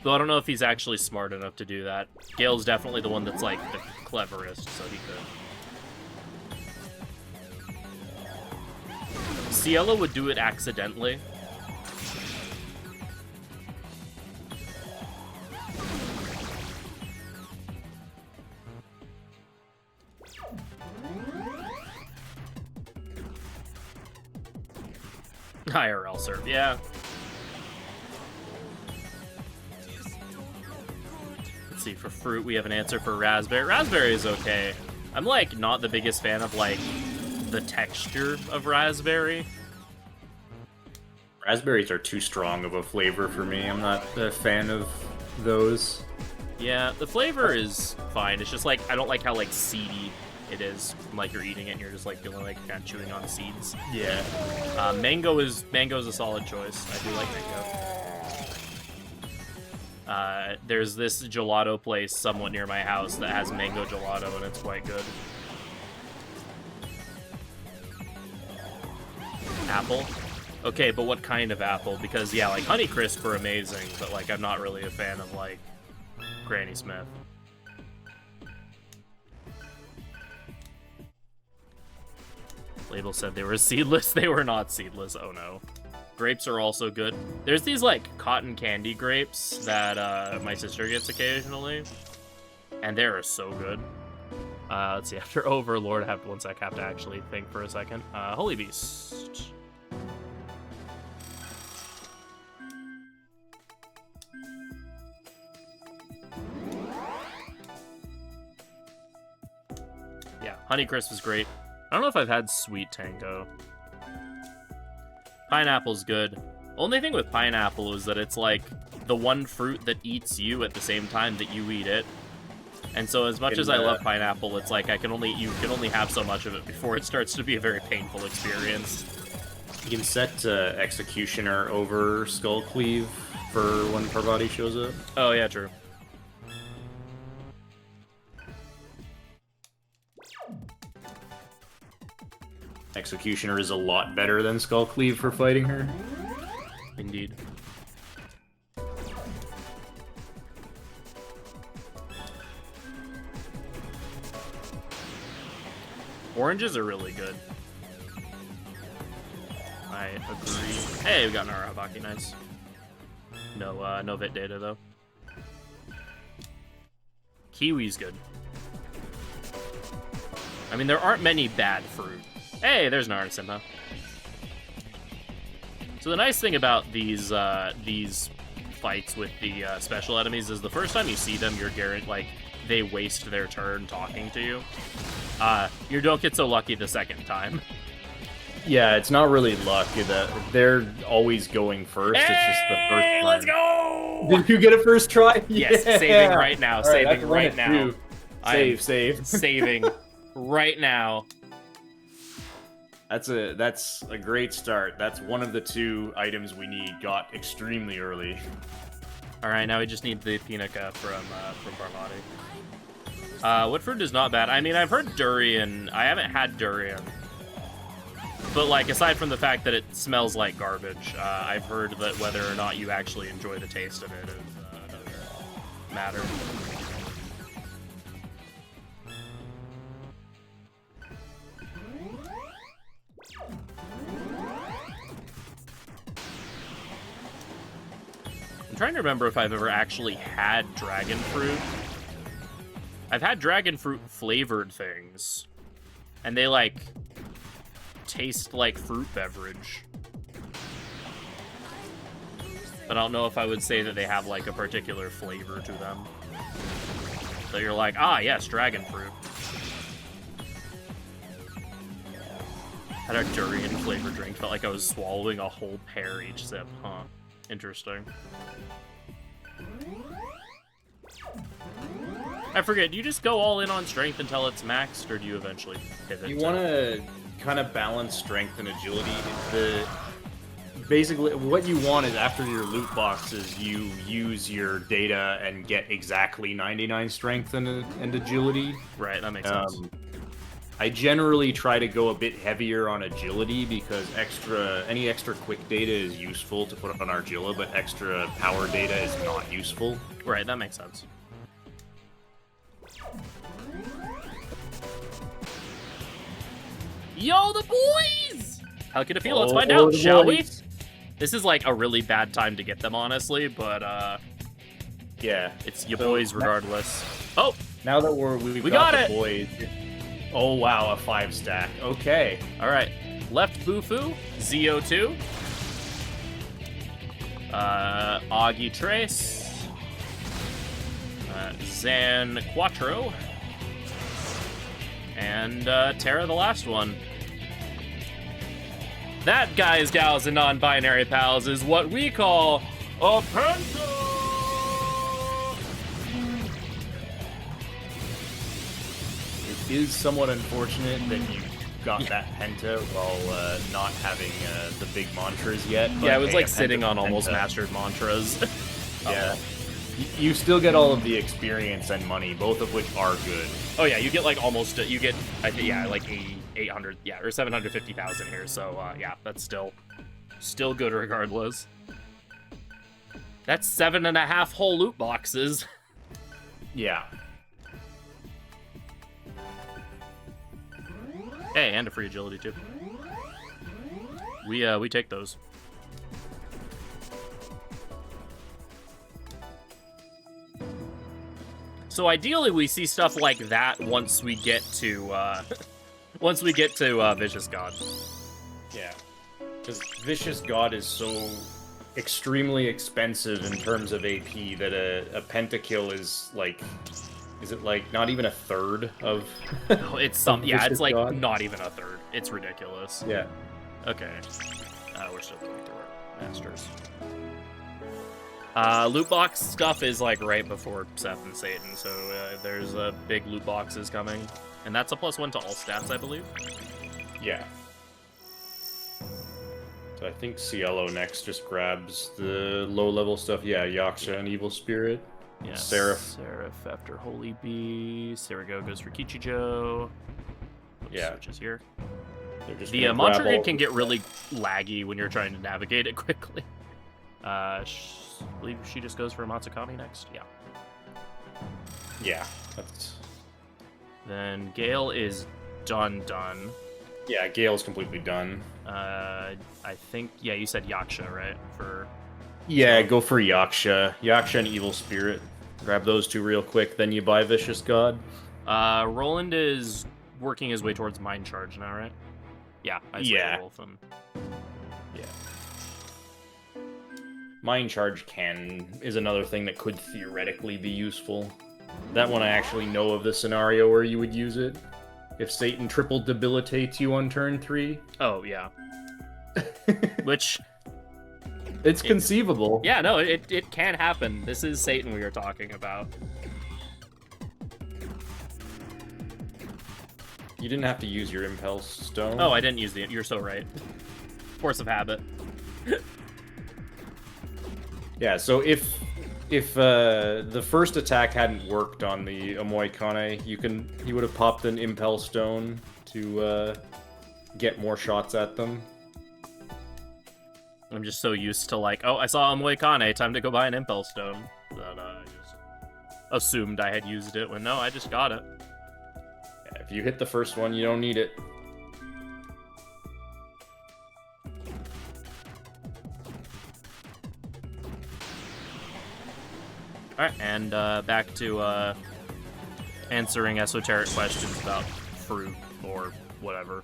Though I don't know if he's actually smart enough to do that. Gale's definitely the one that's, like, the cleverest, so he could. Cielo would do it accidentally. IRL serve, yeah. Let's see, for fruit, we have an answer for raspberry. Raspberry is okay. I'm, like, not the biggest fan of, like, the texture of raspberry. Raspberries are too strong of a flavor for me. I'm not a fan of those. Yeah, the flavor is fine. It's just, like, I don't like how, like, seedy it is. Like, you're eating it and you're just, like, feeling like you're kind of chewing on seeds. Yeah. Mango's a solid choice. I do like There's this gelato place somewhat near my house that has mango gelato, and it's quite good. Apple? Okay, but what kind of apple? Because, yeah, like, Honeycrisp are amazing, but, like, I'm not really a fan of, like, Granny Smith. Label said they were seedless. They were not seedless. Oh, no. Grapes are also good. There's these, like, cotton candy grapes that my sister gets occasionally, and they're so good. Let's see. After Overlord, I have to actually think for a second. Holy Beast. Yeah, Honeycrisp is great. I don't know if I've had Sweet Tango. Pineapple's good. Only thing with pineapple is that it's like the one fruit that eats you at the same time that you eat it. And so as much as I love pineapple, it's like you can only have so much of it before it starts to be a very painful experience. You can set Executioner over Skull Cleave for when Parvati shows up. Oh yeah, true. Executioner is a lot better than Skull Cleave for fighting her. Indeed. Oranges are really good. I agree. Hey, we got an Arabaki, nice. No Vit data though. Kiwi's good. I mean, there aren't many bad fruit. Hey, there's Narasimha. So the nice thing about these fights with the special enemies is the first time you see them, you're guaranteed, like, they waste their turn talking to you. You don't get so lucky the second time. Yeah, it's not really luck. They're always going first. Hey, it's just the first time. Let's go! Did you get a first try? Yes, yeah. saving right now. All saving right now. Save. Saving right now. That's a great start. That's one of the two items we got extremely early. All right, now we just need the Pinaka from Parvati. What fruit is not bad? I mean, I've heard durian. I haven't had durian. But, like, aside from the fact that it smells like garbage, I've heard that whether or not you actually enjoy the taste of it is another matter. I'm trying to remember if I've ever actually had dragon fruit. I've had dragon fruit flavored things, and they, like, taste like fruit beverage. But I don't know if I would say that they have, like, a particular flavor to them. So you're like, ah, yes, dragon fruit. Had a durian flavored drink, felt like I was swallowing a whole pear each sip. Huh. Interesting. I forget, do you just go all in on strength until it's maxed, or do you eventually pivot? You want to kind of balance strength and agility. Basically, what you want is after your loot boxes, you use your data and get exactly 99 strength and agility. Right, that makes sense. I generally try to go a bit heavier on agility because any extra quick data is useful to put on Argilla, but extra power data is not useful. Right, that makes sense. Yo, the boys! How can it feel? Let's find out, shall we? This is like a really bad time to get them, honestly, but yeah, it's your boys regardless. Oh, now that we got the boys. Oh wow, a 5-stack. Okay, all right. Left Bufu, ZO2, Augie Trace, Zan Quattro, and Terra, the last one. That, guys, gals, and non-binary pals, is what we call a penta! It is somewhat unfortunate that you got that penta while not having the big mantras yet. Yeah, it was like sitting on almost mastered mantras. Yeah. You still get all of the experience and money, both of which are good. Oh yeah, you get like almost, you get, yeah, like 800, yeah, or 750,000 here, so yeah, that's still good regardless. That's 7.5 whole loot boxes. Yeah. Hey, and a free agility too. We take those. So ideally, we see stuff like that once we get to Vicious God. Yeah, because Vicious God is so extremely expensive in terms of AP that a pentakill is like, is it like not even a third of? Oh, it's some, yeah, it's like God? not even a third. It's ridiculous. Yeah. Okay. We're still going through our masters. Loot box stuff is like right before Seth and Satan, so there's big loot boxes coming, and that's a +1 to all stats, I believe. Yeah. So I think Cielo next just grabs the low-level stuff. Yeah, Yaksha and Evil Spirit. Yeah, Seraph. Seraph after Holy Bee. Sarago goes for Kichijo. Oops, Yeah. switches here. They're just The gonna Mantra grab all Grid can of get the really laggy when you're trying to navigate it quickly. I believe she just goes for Matsukami next. Yeah. Yeah, that's... Then Gale is done. Yeah, Gale's completely done. I think, yeah, you said Yaksha, right? Yeah, go for Yaksha. Yaksha and Evil Spirit. Grab those two real quick, then you buy Vicious God. Roland is working his way towards Mind Charge now, right? Yeah, Yeah. Wolf and... Yeah. Mind Charge is another thing that could theoretically be useful. That one I actually know of the scenario where you would use it. If Satan triple debilitates you on turn 3. Oh, yeah. Which... It's conceivable. Yeah, no, it can happen. This is Satan we are talking about. You didn't have to use your Impulse Stone. Oh, I didn't use the... You're so right. Force of habit. Yeah, so if the first attack hadn't worked on the Omoikane, he would have popped an Impel Stone to get more shots at them. I'm just so used to like, oh, I saw Omoikane, time to go buy an Impel Stone. That I just assumed I had used it when no, I just got it. Yeah, if you hit the first one, you don't need it. Alright, and back to answering esoteric questions about fruit or whatever.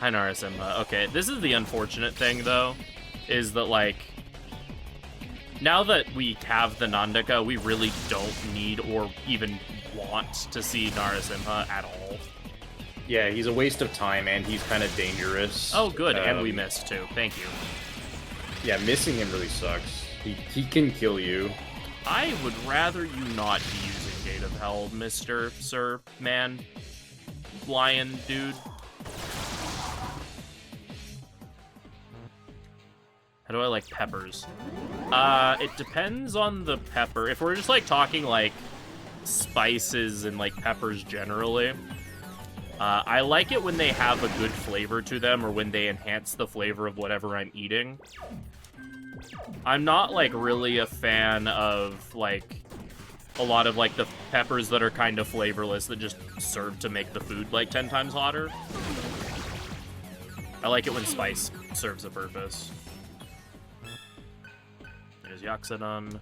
Hi, Narasimha. Okay, this is the unfortunate thing, though, is that, like, now that we have the Nandaka, we really don't need or even want to see Narasimha at all. Yeah, he's a waste of time, and he's kind of dangerous. Oh, good, and we missed, too. Thank you. Yeah, missing him really sucks. He can kill you. I would rather you not be using Gate of Hell, Mr. Sir, man, lion, dude. How do I like peppers? It depends on the pepper. If we're just, like, talking, like, spices and, like, peppers generally, I like it when they have a good flavor to them or when they enhance the flavor of whatever I'm eating. I'm not, like, really a fan of, like, a lot of, like, the peppers that are kind of flavorless that just serve to make the food, like, 10 times hotter. I like it when spice serves a purpose. There's Yaxadon.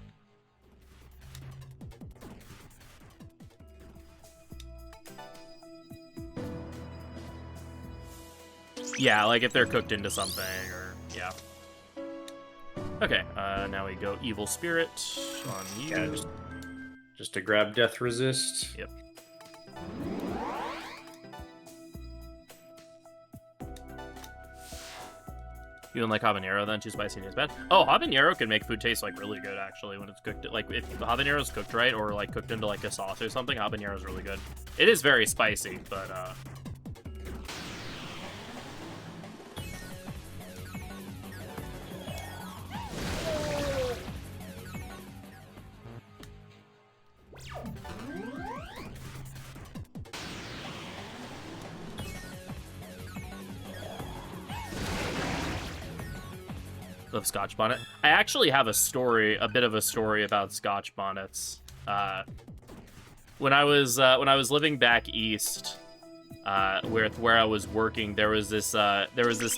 Yeah, like if they're cooked into something, or, yeah. Okay, now we go Evil Spirit on you. Yeah, just to grab Death Resist. Yep. You don't like habanero then? Too spicy and it's bad? Oh, habanero can make food taste, like, really good, actually, when it's cooked. Like, if the habanero's cooked right, or, like, cooked into, like, a sauce or something, habanero's really good. It is very spicy, but, Scotch bonnet. I actually have a bit of a story about Scotch bonnets. When I was living back east, where I was working, there was this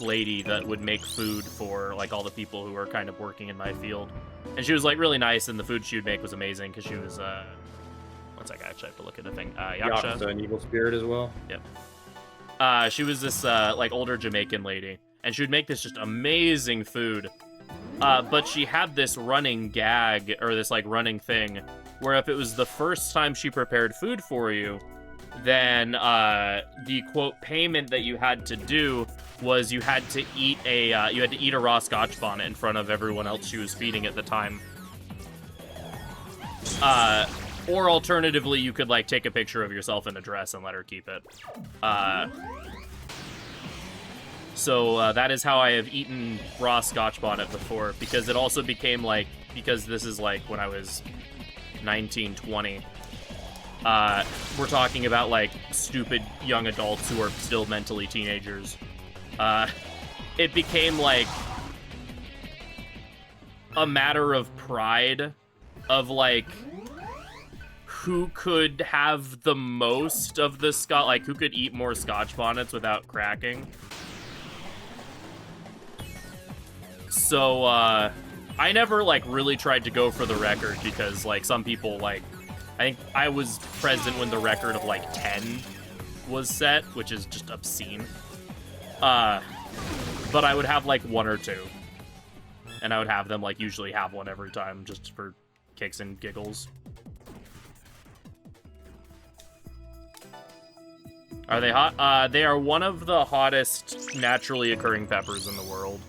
lady that would make food for like all the people who were kind of working in my field, and she was like really nice, and the food she would make was amazing because she was one second, I actually have to look at the thing. Yaksha, an evil spirit as well. Yep. She was this like older Jamaican lady, and she would make this just amazing food. But she had this running gag, or this like running thing, where if it was the first time she prepared food for you, then the quote payment that you had to do was you had to eat a raw Scotch bonnet in front of everyone else she was feeding at the time. Or alternatively, you could like take a picture of yourself in a dress and let her keep it. So that is how I have eaten raw Scotch bonnet before, because it also became like, because this is like when I was 19, 20. We're talking about like stupid young adults who are still mentally teenagers. It became like a matter of pride of like who could have the most of the Scotch, like who could eat more Scotch bonnets without cracking. So I never like really tried to go for the record, because like some people, like I think I was present when the record of like 10 was set, which is just obscene. But I would have like one or two, and I would have them like usually have one every time, just for kicks and giggles. Are they hot? They are one of the hottest naturally occurring peppers in the world.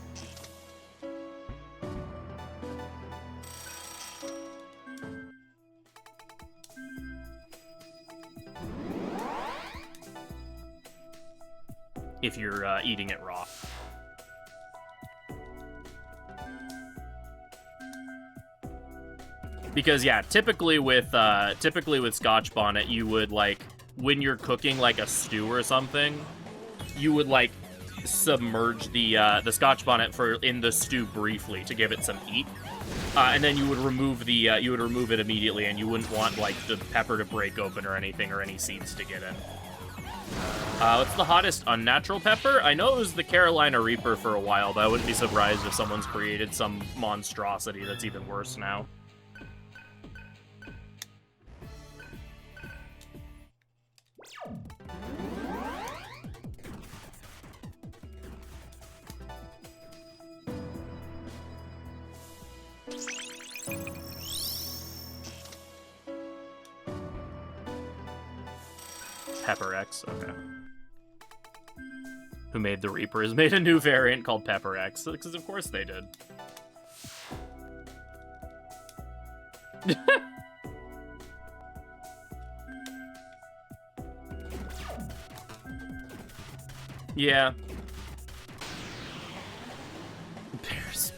If you're eating it raw. Because yeah, typically with Scotch bonnet, you would like, when you're cooking like a stew or something, you would like submerge the Scotch bonnet in the stew briefly to give it some heat, and then you would remove it immediately, and you wouldn't want like the pepper to break open or anything, or any seeds to get in. What's the hottest unnatural pepper? I know it was the Carolina Reaper for a while, but I wouldn't be surprised if someone's created some monstrosity that's even worse now. Pepper X, okay. Who made the Reaper has made a new variant called Pepper X, because of course they did. Yeah. Bears.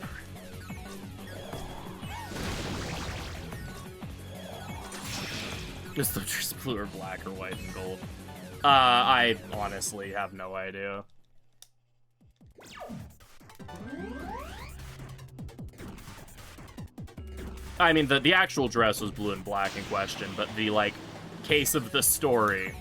Is the just blue or black or white and gold? I honestly have no idea. I mean, the actual dress was blue and black in question, but the, like, case of the story...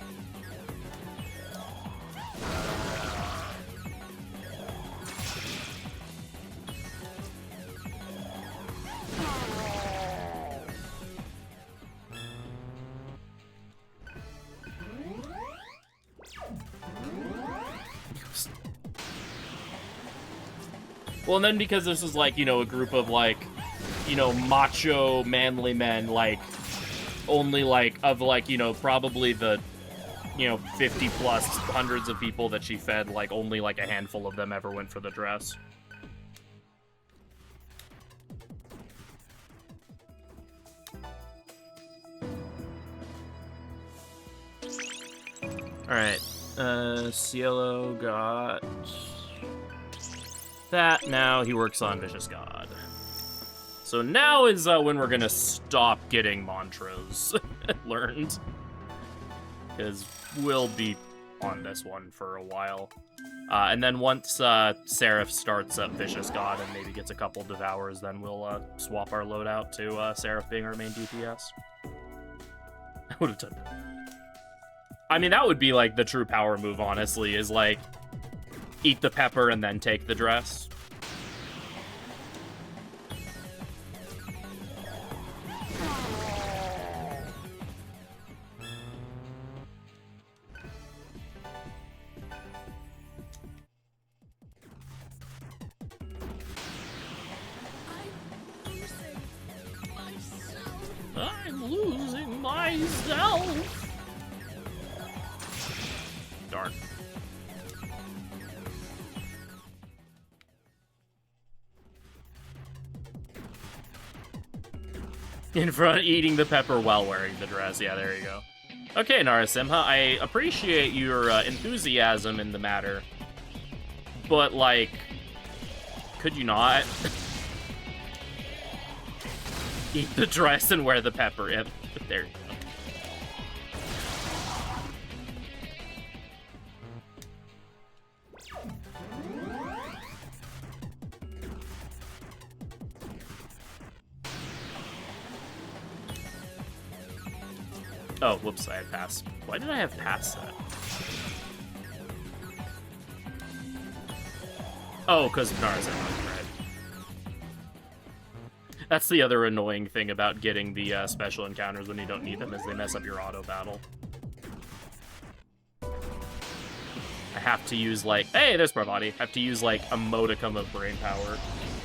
Well, and then because this is, like, you know, a group of, like, you know, macho, manly men, like, only, like, of, like, you know, probably the, you know, 50 plus hundreds of people that she fed, like, only, like, a handful of them ever went for the dress. Alright, Cielo got... that. Now he works on Vicious God. So now is when we're gonna stop getting mantras learned, because we'll be on this one for a while. And then once Seraph starts up Vicious God and maybe gets a couple Devours, then we'll swap our loadout to Seraph being our main DPS. I would have done that. I mean, that would be like the true power move, honestly, is like eat the pepper and then take the dress. I'm losing myself. Darn. In front, eating the pepper while wearing the dress. Yeah, there you go. Okay, Narasimha, I appreciate your enthusiasm in the matter, but, like, could you not eat the dress and wear the pepper? Yeah, there you go. Oh, whoops, I had pass. Why did I have pass set? Oh, because Narasimha, right. That's the other annoying thing about getting the special encounters when you don't need them, is they mess up your auto battle. I have to use, like... Hey, there's Parvati. I have to use, like, a modicum of brain power.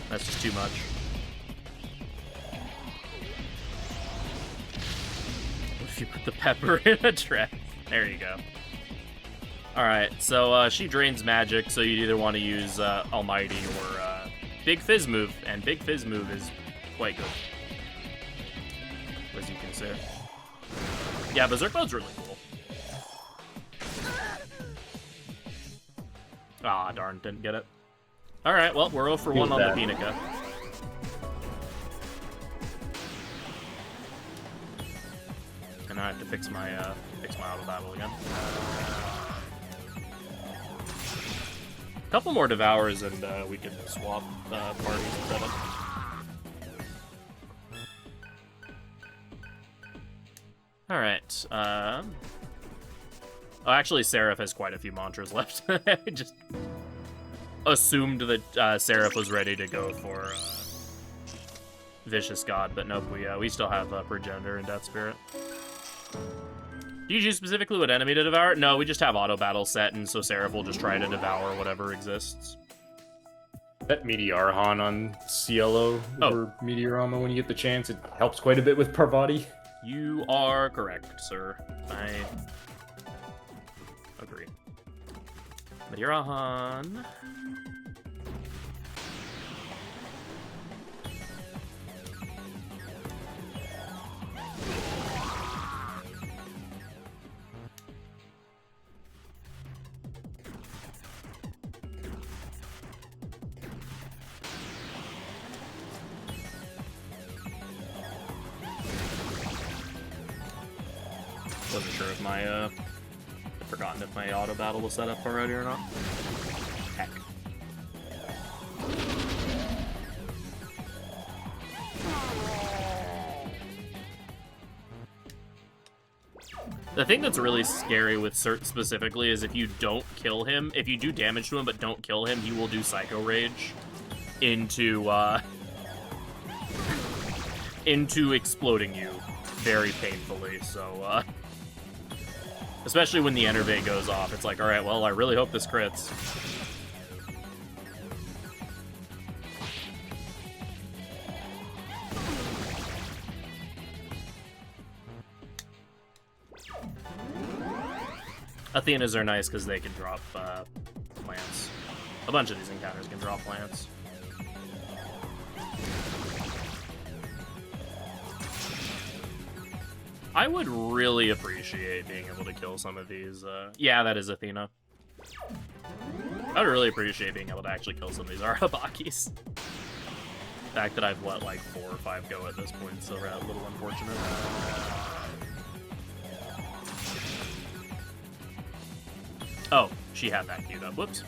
That's just too much. If you put the pepper in a dress. There you go. Alright, so she drains magic, so you'd either want to use Almighty or Big Fizz move, and Big Fizz move is quite good, as you can see. Yeah, Berserk Mode's really cool. Ah, darn, didn't get it. Alright, well, we're 0 for 1 on the Pinica. And I have to fix my auto battle again. A couple more Devours and we can swap parties and setup. Alright, oh, actually, Seraph has quite a few mantras left. I just assumed that Seraph was ready to go for Vicious God, but nope, we still have Progenitor and Death Spirit. Do you choose specifically what enemy to devour? No, we just have auto battle set, and so Seraph will just try to devour whatever exists. That Meteorhan on CLO or Meteorama when you get the chance, it helps quite a bit with Parvati. You are correct, sir. I agree. Meteorhan. Wasn't sure if my, I'd forgotten if my auto battle was set up already or not. Heck. The thing that's really scary with Cert specifically is if you don't kill him, if you do damage to him but don't kill him, he will do Psycho Rage into, into exploding you very painfully, so, especially when the Enervate goes off, it's like, alright, well, I really hope this crits. Athenas are nice because they can drop plants. A bunch of these encounters can drop plants. I would really appreciate being able to kill some of these. Yeah, that is Athena. I would really appreciate being able to actually kill some of these Arabakis. The fact that I've let like 4 or 5 go at this point is a little unfortunate. Oh, she had that queued up. Whoops.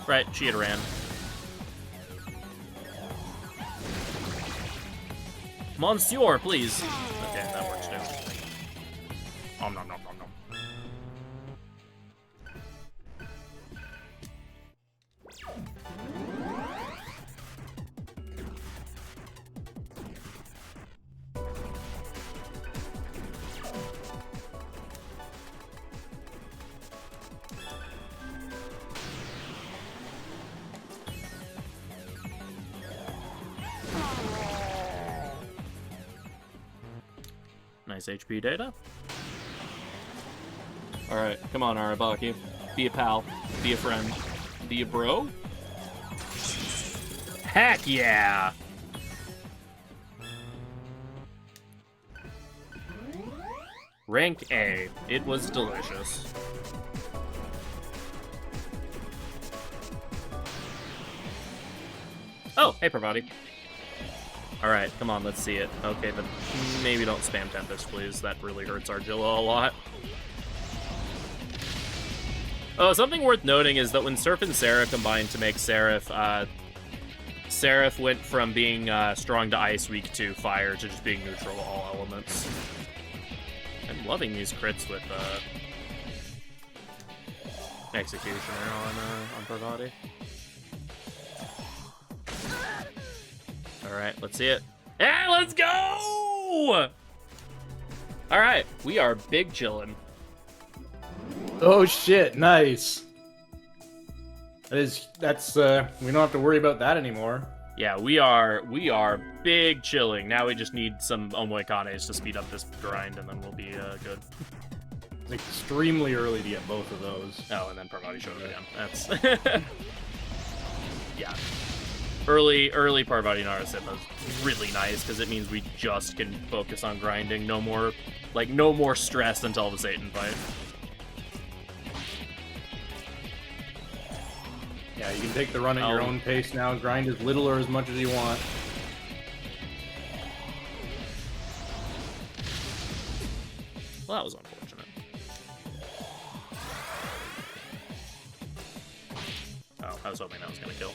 Right, she had ran. Monsieur, please. Okay, that works too. Nom nom nom nom nom. Nice HP data. Alright, come on, Arabaki. Be a pal. Be a friend. Be a bro? Heck yeah! Rank A. It was delicious. Oh, hey, Parvati. Alright, come on, let's see it. Okay, but maybe don't spam Tempest, please. That really hurts Argilla a lot. Oh, something worth noting is that when Surf and Seraph combined to make Seraph, Seraph went from being strong to ice, weak to fire, to just being neutral to all elements. I'm loving these crits with Executioner on Parvati. Alright, let's see it. Yeah, let's go! Alright, we are big chillin'. Oh shit, nice. That's we don't have to worry about that anymore. Yeah, we are big chilling. Now we just need some Omoikanes to speed up this grind, and then we'll be good. It's extremely early to get both of those. Oh, and then Parvati showed it again. That's... yeah. Early Parvati Narasimha is really nice, because it means we just can focus on grinding. No more stress until the Satan fight. Yeah, you can take the run at your own pace now, grind as little or as much as you want. Well, that was unfortunate. Oh, I was hoping that was gonna kill.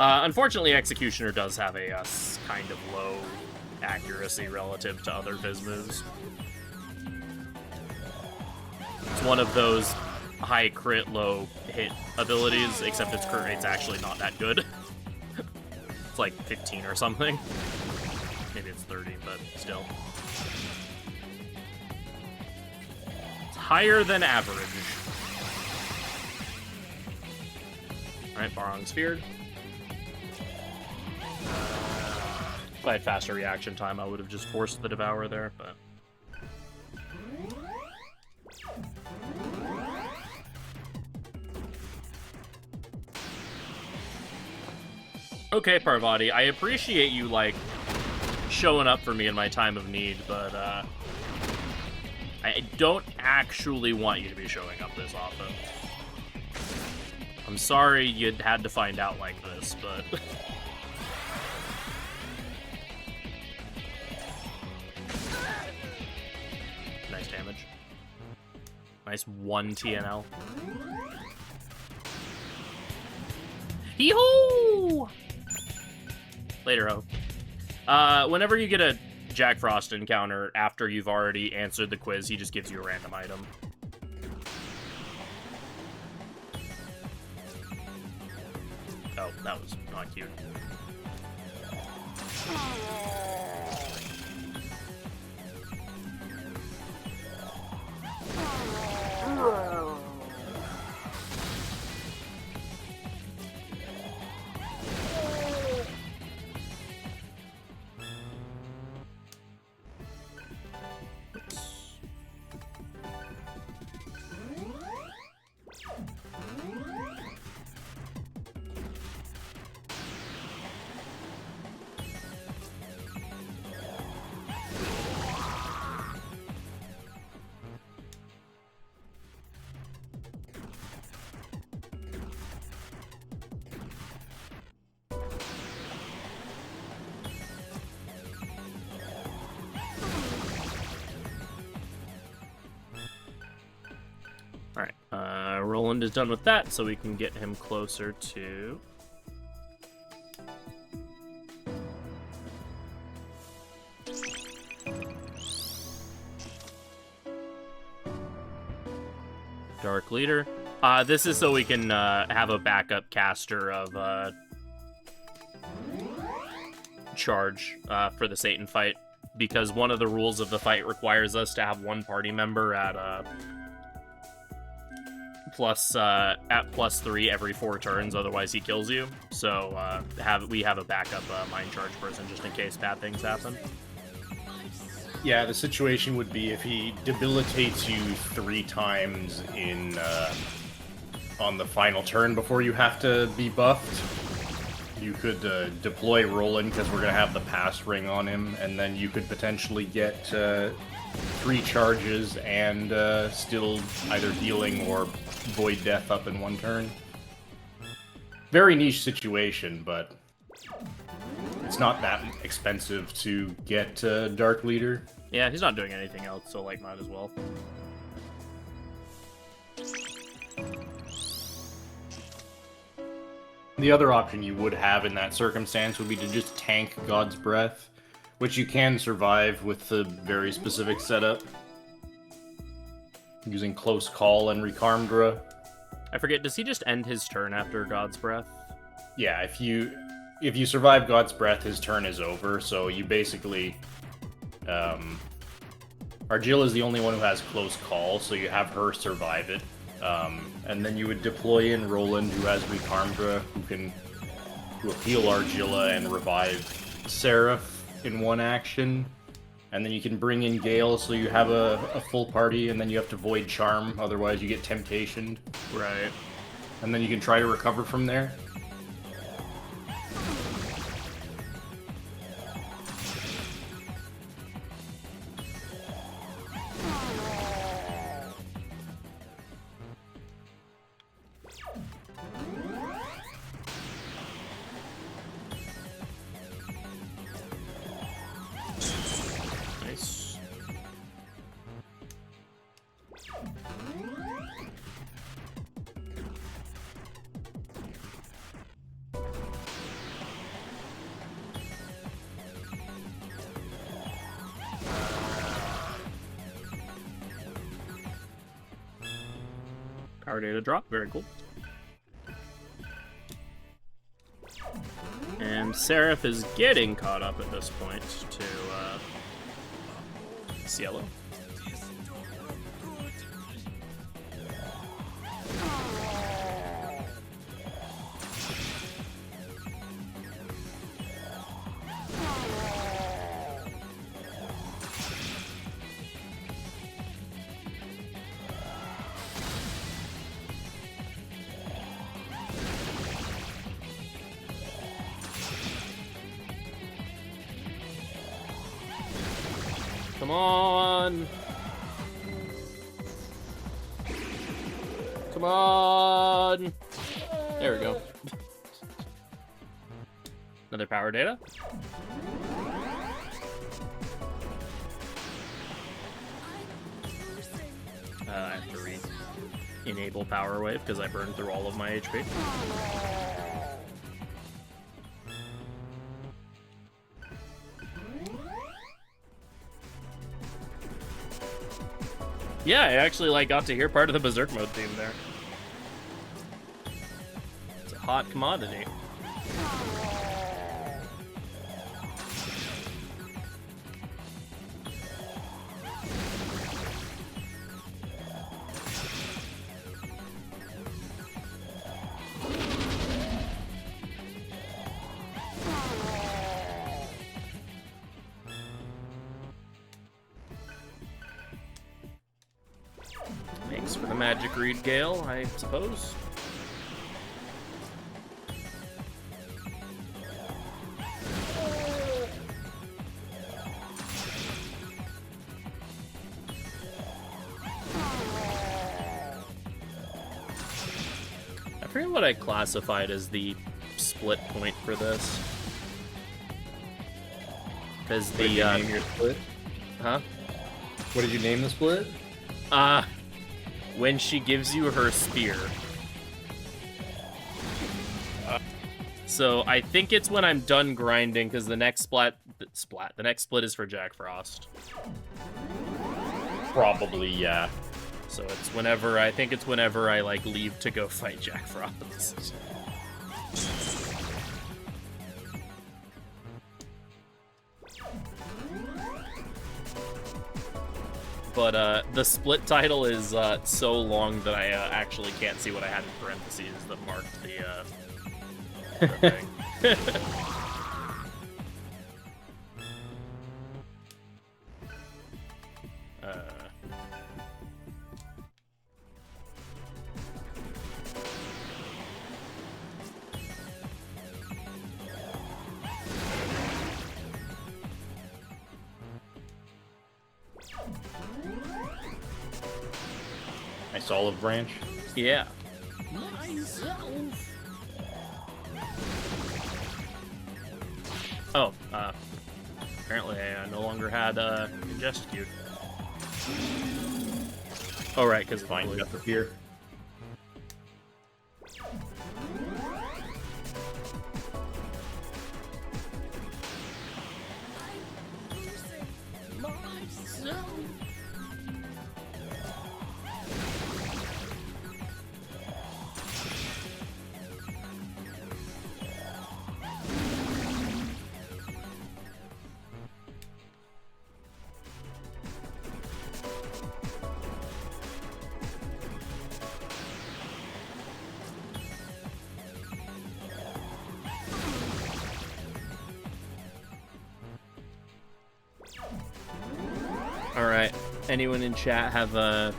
Unfortunately, Executioner does have a kind of low accuracy relative to other Viz moves. It's one of those high crit, low hit abilities, except its crit rate's actually not that good. It's like 15 or something. Maybe it's 30, but still. It's higher than average. Alright, Barong's feared. If I had faster reaction time, I would have just forced the Devour there, but... Okay, Parvati, I appreciate you, like, showing up for me in my time of need, but, I don't actually want you to be showing up this often. I'm sorry you had to find out like this, but... Nice damage. Nice 1 TNL. Yee-hoo! Later, Ho. Whenever you get a Jack Frost encounter after you've already answered the quiz, he just gives you a random item. Oh, that was not cute. Alright, Roland is done with that, so we can get him closer to... Dark Leader. This is so we can have a backup caster of charge for the Satan fight, because one of the rules of the fight requires us to have one party member at +3 every 4 turns, otherwise he kills you. So we have a backup mind charge person just in case bad things happen. Yeah, the situation would be if he debilitates you 3 times in on the final turn before you have to be buffed. You could deploy Roland, because we're going to have the pass ring on him, and then you could potentially get 3 charges and still either healing or void death up in 1 turn. Very niche situation, but it's not that expensive to get Dark Leader. Yeah, he's not doing anything else, so like might as well. The other option you would have in that circumstance would be to just tank God's Breath, which you can survive with the very specific setup. Using Close Call and Recarmdra. I forget, does he just end his turn after God's Breath? Yeah, if you survive God's Breath, his turn is over, so you basically... Argilla is the only one who has Close Call, so you have her survive it. And then you would deploy in Roland, who has Recarmdra, who will heal Argilla and revive Seraph in 1 action. And then you can bring in Gale, so you have a full party, and then you have to Void Charm, otherwise you get Temptationed. Right. And then you can try to recover from there. Power data drop, very cool. And Seraph is getting caught up at this point to Cielo. Come on! Come on! There we go. Another power data. I have to re-enable Power Wave because I burned through all of my HP. Yeah, I actually got to hear part of the Berserk mode theme there. It's a hot commodity. Thanks for the magic read, Gale, I suppose. I forget what I classified as the split point for this. Because the What did you name your split? Huh? What did you name the split? when she gives you her spear. So I think it's when I'm done grinding, because the next the next split is for Jack Frost. Probably, yeah. So it's whenever, I think it's whenever I, like, leave to go fight Jack Frost. But the split title is so long that I actually can't see what I had in parentheses that marked the thing. Nice olive branch. Yeah. Oh, apparently I no longer had ingest. Oh, right, because Fine, you got the fear. Alright, anyone in chat have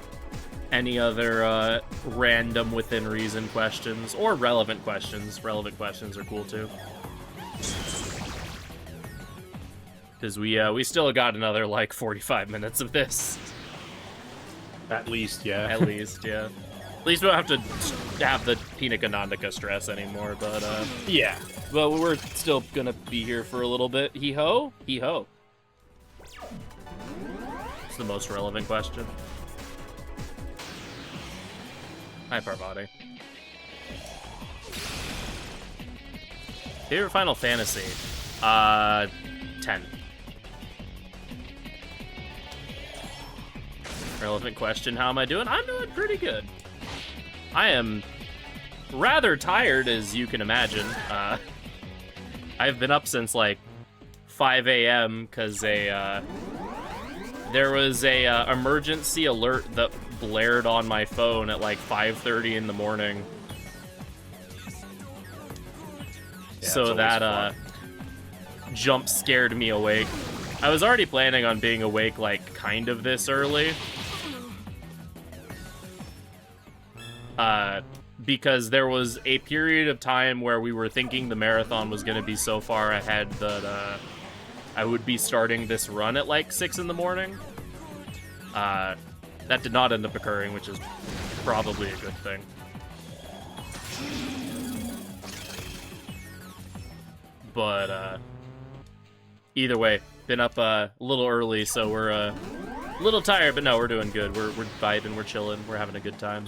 any other random within reason questions? Or relevant questions. Relevant questions are cool too. Because we still got another, like, 45 minutes of this. At least, yeah. At least, yeah. At least we don't have to have the Pina Canonica stress anymore, but, yeah. But we're still gonna be here for a little bit. Hee-ho? Hee-ho. It's the most relevant question. Hi, Parvati. Favorite Final Fantasy? 10. Relevant question, how am I doing? I'm doing pretty good. I am rather tired, as you can imagine. I've been up since, like, 5 a.m. because there was a emergency alert that blared on my phone at, like, 5:30 in the morning. Yeah, so that jump scared me awake. I was already planning on being awake, like, kind of this early. Because there was a period of time where we were thinking the marathon was going to be so far ahead that I would be starting this run at like 6 in the morning. That did not end up occurring, which is probably a good thing. But either way, been up a little early, so we're a little tired, but no, we're doing good. We're vibing, we're chilling, we're having a good time.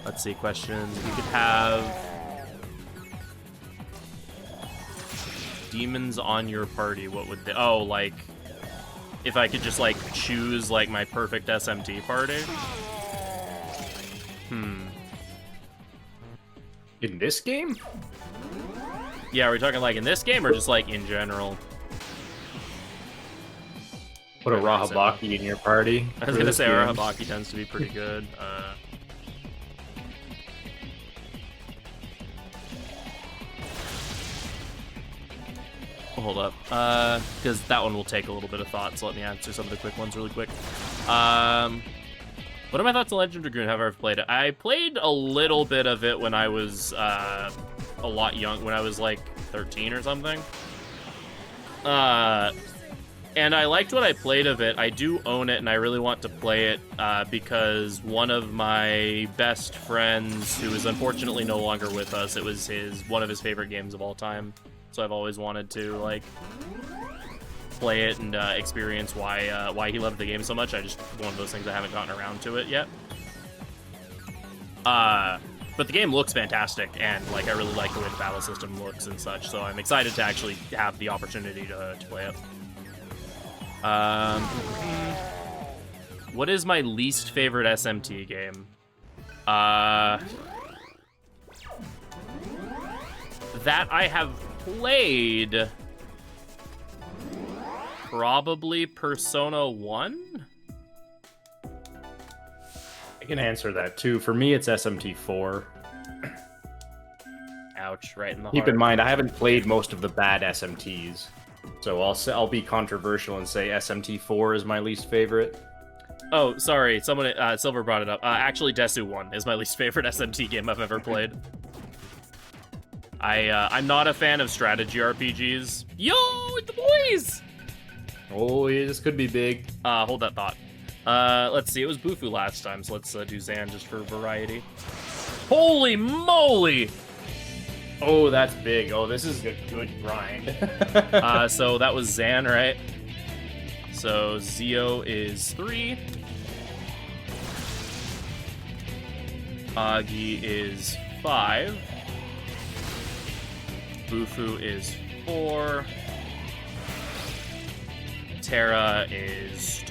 Let's see, questions. We could have demons on your party. What would they... Oh, like, if I could just, like, choose, like, my perfect SMT party? In this game? Yeah, are we talking, like, in this game or just, like, in general? Put a Rahabaki in your party. I was gonna say Rahabaki tends to be pretty good. Hold up, because that one will take a little bit of thought, so let me answer some of the quick ones really quick. What are my thoughts on Legend of Dragoon? Have I ever played it? I played a little bit of it when I was a lot young, when I was like 13 or something. And I liked what I played of it. I do own it, and I really want to play it because one of my best friends, who is unfortunately no longer with us, it was one of his favorite games of all time. So I've always wanted to, like, play it and experience why he loved the game so much. I just one of those things I haven't gotten around to it yet. But the game looks fantastic, and like I really like the way the battle system looks and such. So I'm excited to actually have the opportunity to play it. What is my least favorite SMT game? That I have played, probably Persona 1? I can answer that too. For me, it's SMT 4. Ouch, right in the heart. Keep in mind, I haven't played most of the bad SMTs, so I'll be controversial and say SMT 4 is my least favorite. Oh, sorry, someone Silver brought it up. Actually, Desu 1 is my least favorite SMT game I've ever played. I'm not a fan of strategy RPGs. Yo, the boys! Oh, yeah, this could be big. Hold that thought. Let's see, it was Bufu last time, so let's do Zan just for variety. Holy moly! Oh, that's big. Oh, this is a good grind. So that was Zan, right? So Zio is 3. Agi is 5. Bufu is 4. Terra is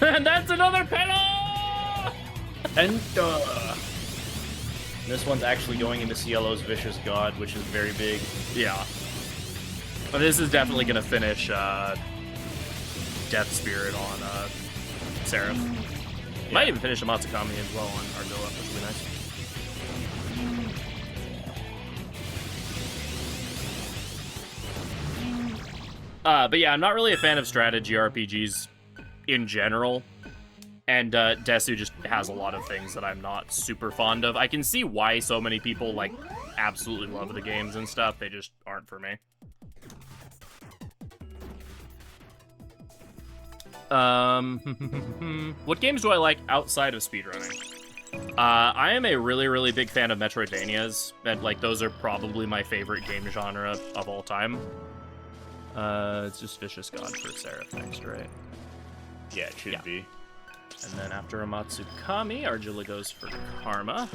2. And that's another penta! And this one's actually going into Cielo's Vicious God, which is very big. Yeah. But this is definitely going to finish Death Spirit on Seraph. Yeah. Might even finish Amatsukami as well on Argola, which would be nice. But yeah, I'm not really a fan of strategy RPGs in general. And Desu just has a lot of things that I'm not super fond of. I can see why so many people, like, absolutely love the games and stuff. They just aren't for me. What games do I like outside of speedrunning? I am a really, really big fan of Metroidvanias. And, like, those are probably my favorite game genre of all time. It's just Vicious God for Seraph next, right? Yeah, it should be. And then after Amatsukami, Argilla goes for Karma.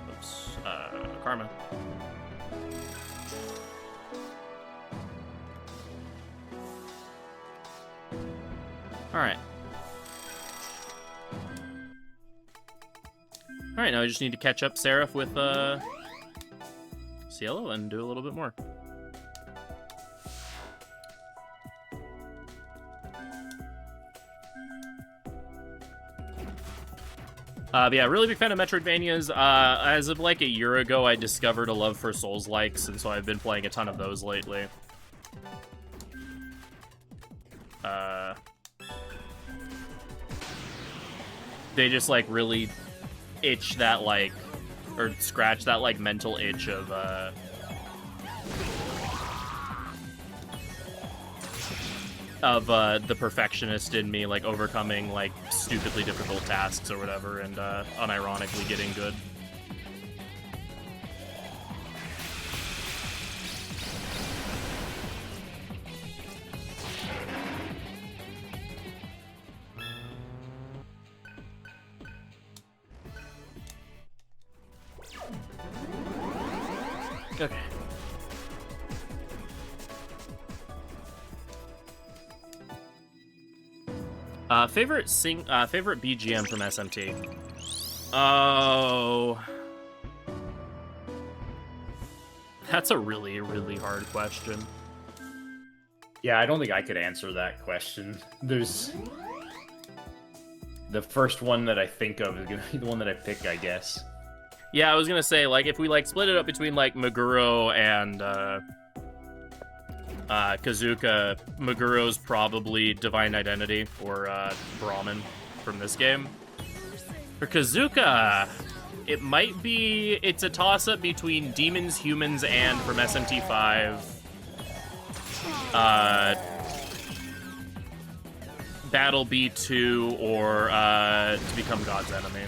Oops, Karma. Alright. Alright, now I just need to catch up Seraph with, Cielo and do a little bit more. But yeah, really big fan of Metroidvanias. As of like a year ago, I discovered a love for Souls-likes, and so I've been playing a ton of those lately. They just like really itch that like, or scratch that like mental itch of the perfectionist in me, like overcoming like stupidly difficult tasks or whatever, and unironically getting good. Okay. Favorite BGM from SMT? Oh, that's a really, really hard question. Yeah, I don't think I could answer that question. There's the first one that I think of is gonna be the one that I pick, I guess. Yeah, I was gonna say, like, if we like split it up between like Meguro and Kazuka, Maguro's probably Divine Identity or Brahman from this game. For Kazuka, it might be, it's a toss-up between Demons, Humans, and from SMT5, Battle B2 or To Become God's Enemy.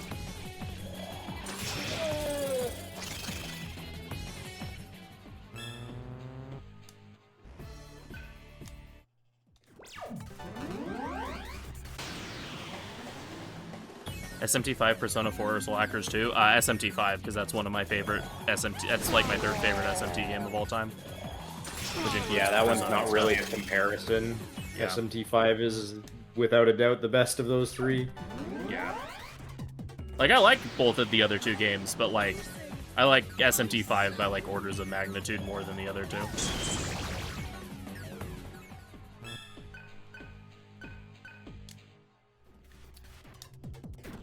SMT5, Persona 4, or Soul Hackers 2? SMT5, because that's one of my favorite SMT. That's like my third favorite SMT game of all time. Yeah, that one's not really a comparison. Yeah. SMT5 is, without a doubt, the best of those three. Yeah. Like, I like both of the other two games, but, like, I like SMT5 by, like, orders of magnitude more than the other two.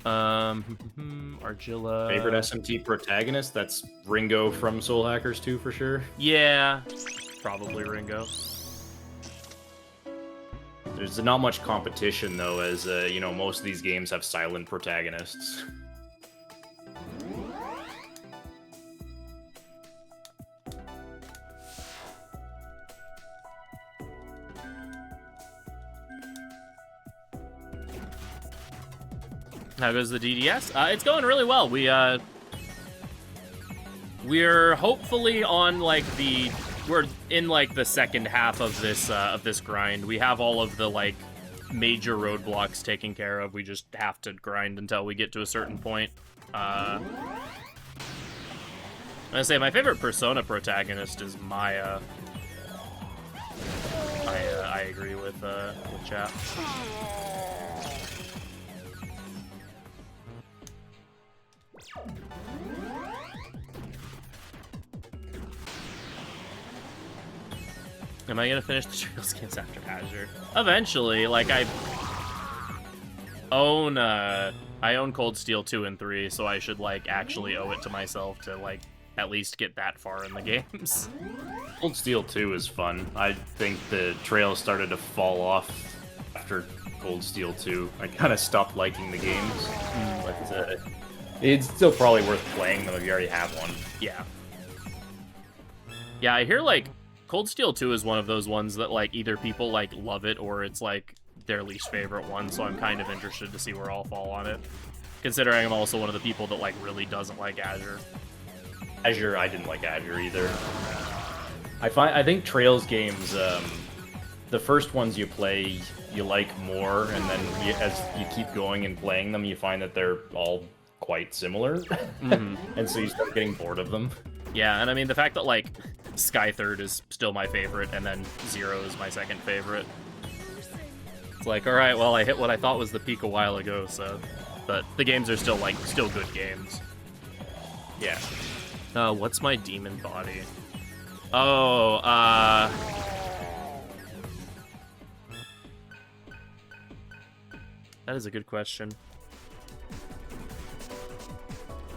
Argilla. Favorite SMT protagonist? That's Ringo from Soul Hackers 2 for sure. Yeah, probably Ringo. There's not much competition though, as you know, most of these games have silent protagonists. How goes the DDS? It's going really well. We're hopefully on like we're in like the second half of this grind. We have all of the like major roadblocks taken care of. We just have to grind until we get to a certain point. I'm gonna say my favorite Persona protagonist is Maya. I agree with chat. Am I gonna finish the Trails games after Azure? Eventually, like I own Cold Steel 2 and 3, so I should like actually owe it to myself to like at least get that far in the games. Cold Steel 2 is fun. I think the Trails started to fall off after Cold Steel 2. I kind of stopped liking the games, but it's still probably worth playing them if you already have one. Yeah. Yeah, I hear like Cold Steel 2 is one of those ones that like either people like love it or it's like their least favorite one, so I'm kind of interested to see where I'll fall on it. Considering I'm also one of the people that like really doesn't like Azure. I didn't like Azure either. I think Trails games, the first ones you play, you like more, and then as you keep going and playing them, you find that they're all quite similar, and so you start getting bored of them. Yeah, and I mean the fact that like Sky Third is still my favorite, and then Zero is my second favorite. It's like, all right, well I hit what I thought was the peak a while ago, so, but the games are still good games. Yeah. What's my demon body? Oh, that is a good question.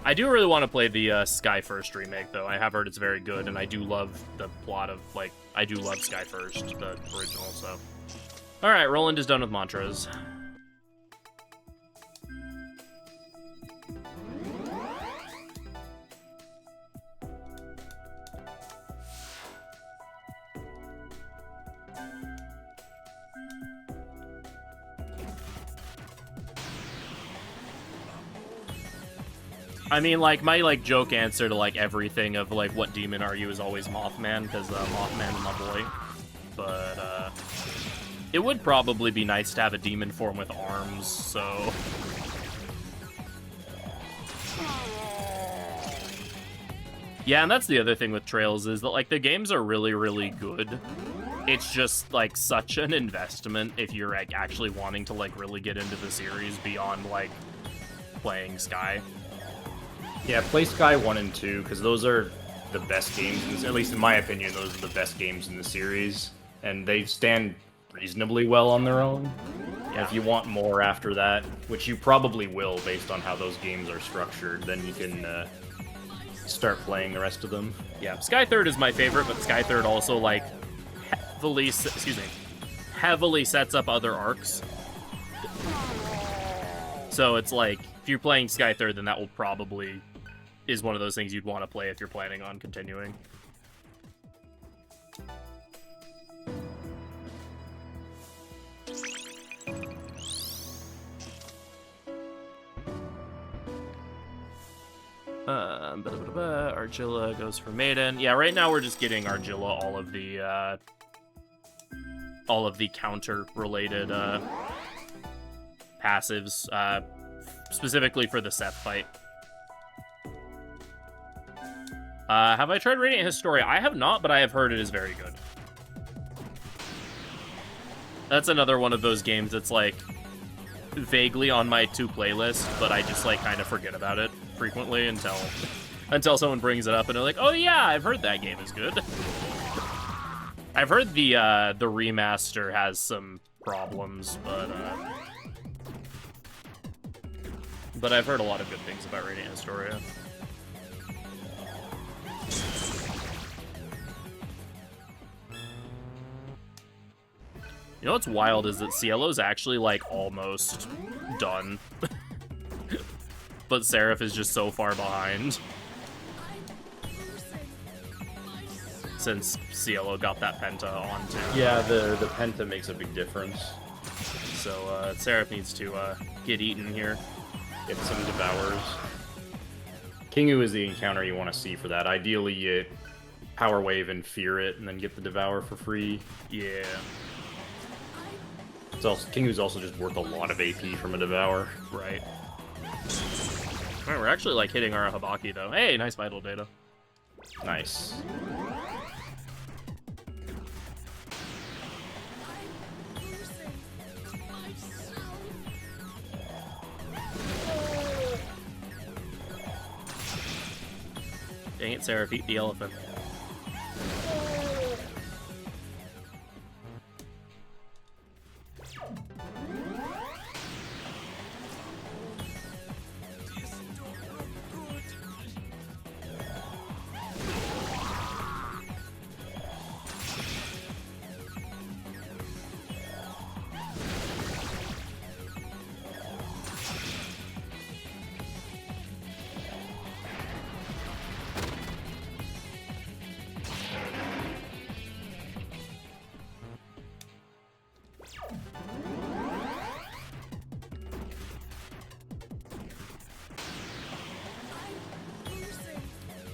I do really want to play the Sky First remake, though. I have heard it's very good, and I do love the plot of, like, I do love Sky First, the original, so. Alright, Roland is done with mantras. I mean, like, my, like, joke answer to, like, everything of, like, what demon are you is always Mothman, because Mothman's my boy. But, it would probably be nice to have a demon form with arms, so... Yeah, and that's the other thing with Trails, is that, like, the games are really, really good. It's just, like, such an investment if you're, like, actually wanting to, like, really get into the series beyond, like, playing Sky. Yeah, play Sky 1 and 2, because those are the best games, at least in my opinion, those are the best games in the series, and they stand reasonably well on their own. Yeah. If you want more after that, which you probably will based on how those games are structured, then you can start playing the rest of them. Yeah, Sky Third is my favorite, but Sky Third also, like, heavily sets up other arcs. So it's like, if you're playing Sky Third, then that will probably is one of those things you'd want to play if you're planning on continuing. Argilla goes for Maiden. Yeah, right now we're just getting Argilla all of the counter-related passives. specifically for the Seth fight. Have I tried Radiant Historia? I have not, but I have heard it is very good. That's another one of those games that's, like, vaguely on my to-play list, but I just, like, kind of forget about it frequently until someone brings it up and they're like, oh yeah, I've heard that game is good. I've heard the remaster has some problems, but I've heard a lot of good things about Radiant Historia. You know what's wild is that Cielo's actually, like, almost done. But Seraph is just so far behind. Since Cielo got that Penta on, too. Yeah, the Penta makes a big difference. So, Seraph needs to, get eaten here. Get some Devours. Kingu is the encounter you want to see for that. Ideally, you Power Wave and Fear it, and then get the Devour for free. Yeah. Kingu's also just worth a lot of AP from a Devour. Right. Alright, we're actually, like, hitting our Habaki, though. Hey, nice vital data. Nice. Dang it, Seraph, eat the elephant.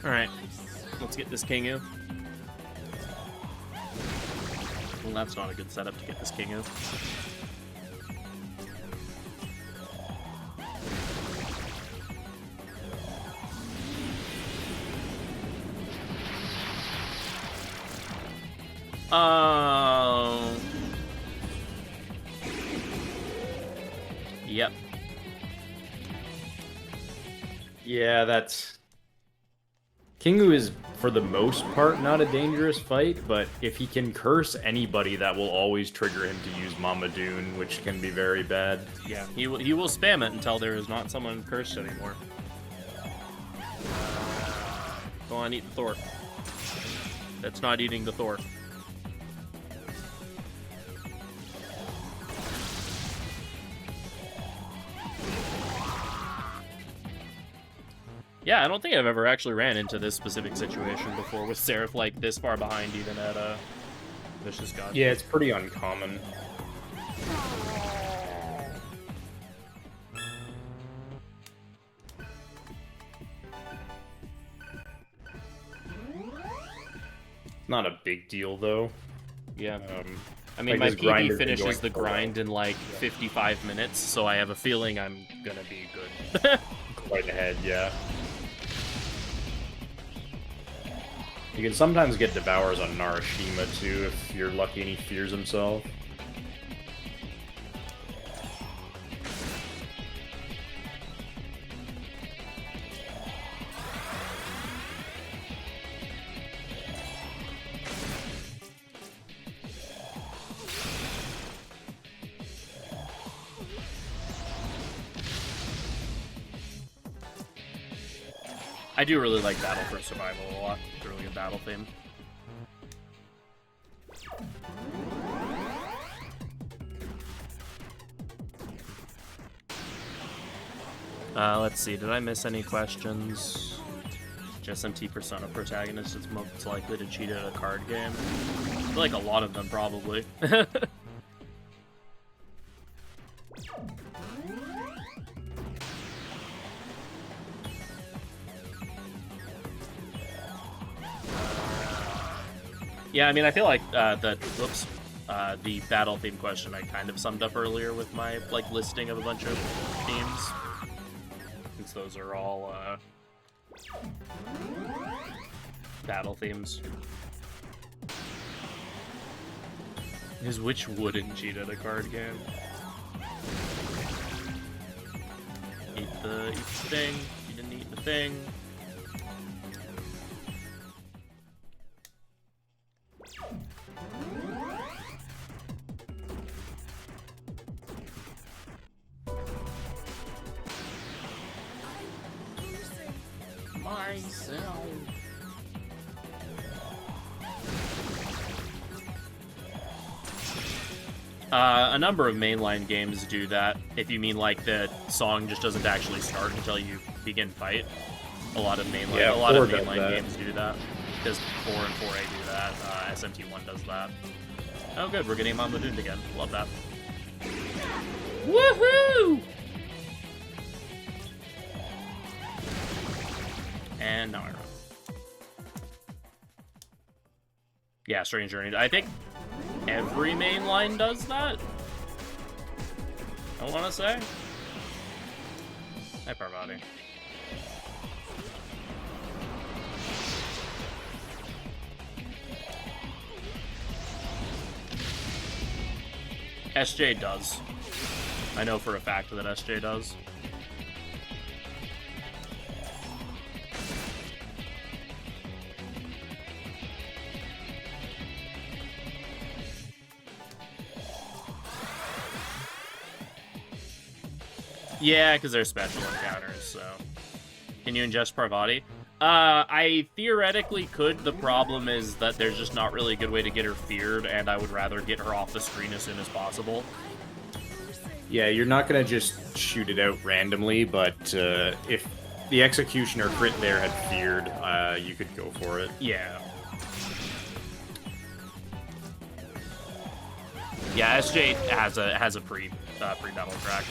Alright, let's get this Kingu. Well, that's not a good setup to get this Kingu. Oh. Yep. Yeah, that's... Kingu is, for the most part, not a dangerous fight, but if he can curse anybody, that will always trigger him to use Mama Dune, which can be very bad. Yeah, he will spam it until there is not someone cursed anymore. Go on, eat the Thor. That's not eating the Thor. Yeah, I don't think I've ever actually ran into this specific situation before with Seraph, like, this far behind even at Vicious God. Yeah, it's pretty uncommon. Not a big deal, though. Yeah. I mean, like my PB finishes the grind in, like, 55 minutes, so I have a feeling I'm gonna be good. Quite ahead, yeah. You can sometimes get Devours on Narashima, too, if you're lucky and he fears himself. I do really like Battle for Survival a lot. It's a really good battle theme. Let's see, did I miss any questions? SMT Persona protagonist is most likely to cheat at a card game. I feel like a lot of them probably. Yeah, I mean, I feel like the battle theme question I kind of summed up earlier with my, like, listing of a bunch of themes. since those are all battle themes. Is which wouldn't cheat at a card game? Eat the thing. You didn't eat the thing. Myself. A number of mainline games do that. If you mean like the song just doesn't actually start until you begin fight. A lot of mainline games do that. Because 4 and 4A do that. SMT1 does that. Oh good, we're getting Mama Dune again. Love that. Woohoo! And now I run. Yeah, Strange Journey. I think every main line does that. I want to say. Hi, Parvati. SJ does. I know for a fact that SJ does. Yeah, because they're special encounters, so... Can you ingest Parvati? I theoretically could. The problem is that there's just not really a good way to get her feared, and I would rather get her off the screen as soon as possible. Yeah, you're not going to just shoot it out randomly, but if the Executioner crit there had feared, you could go for it. Yeah. Yeah, SJ has a pre-battle track.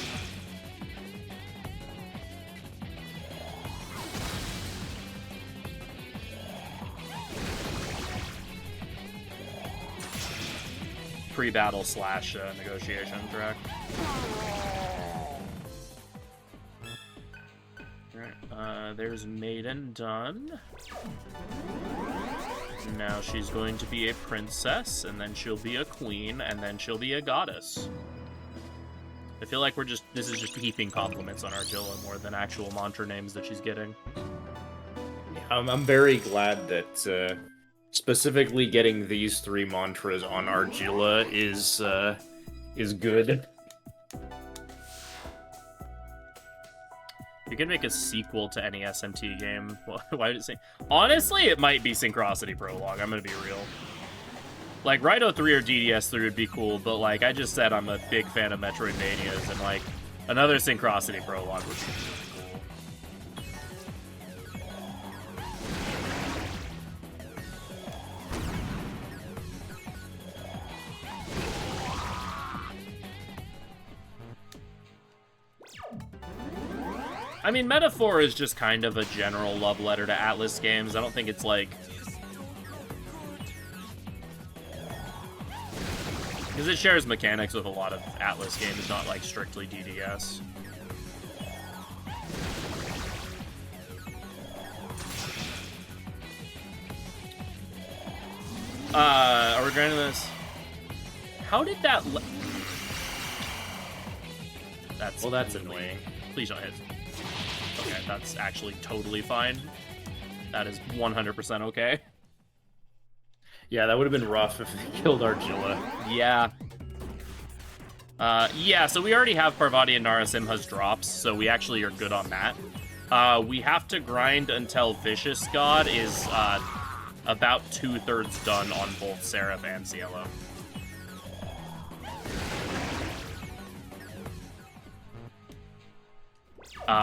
Pre-battle slash negotiation track. Alright, there's Maiden done. Now she's going to be a princess, and then she'll be a queen, and then she'll be a goddess. I feel like this is just heaping compliments on Argilla more than actual mantra names that she's getting. I'm very glad that specifically getting these 3 mantras on Argilla is good. You can make a sequel to any SMT game. Why did it say? Honestly, it might be Synchronicity Prologue. I'm gonna be real. Like, Rhino 3 or DDS 3 would be cool, but like I just said, I'm a big fan of Metroidvanias, and like another Synchronicity Prologue would be really cool. I mean, Metaphor is just kind of a general love letter to Atlas games. I don't think it's like... Because it shares mechanics with a lot of Atlas games, not like strictly DDS. Are we granting this? How did that... That's annoying. Please don't hit. Okay, that's actually totally fine. That is 100% okay. Yeah, that would have been rough if they killed Argilla. Yeah. Yeah, so we already have Parvati and Narasimha's drops, so we actually are good on that. We have to grind until Vicious God is about 2/3 done on both Seraph and Cielo.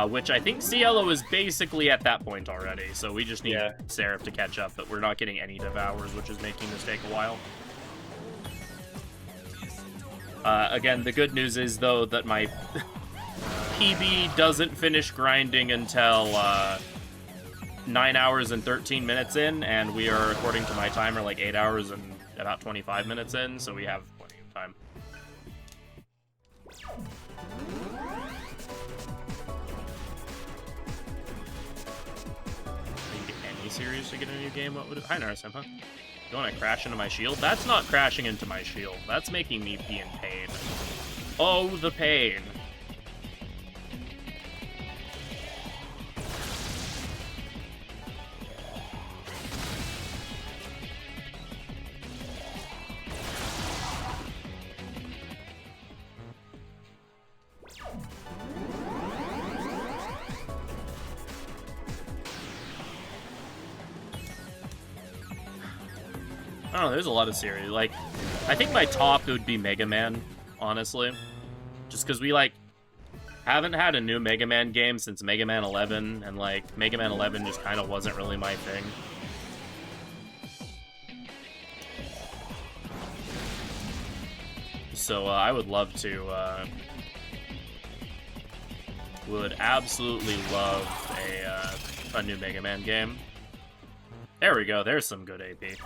Which I think Cielo is basically at that point already, so we just need Seraph to catch up, but we're not getting any devours, which is making this take a while. Again, the good news is, though, that my PB doesn't finish grinding until 9 hours and 13 minutes in, and we are, according to my timer, like 8 hours and about 25 minutes in, so we have plenty of time. series to get a new game, what would it... Hi, Narasimha. You want to crash into my shield? That's not crashing into my shield. That's making me be in pain. Oh, the pain. I don't know, there's a lot of series. Like, I think my top would be Mega Man, honestly. Just because we, like, haven't had a new Mega Man game since Mega Man 11, and, like, Mega Man 11 just kind of wasn't really my thing. So, I would love to, would absolutely love a new Mega Man game. There we go, there's some good AP.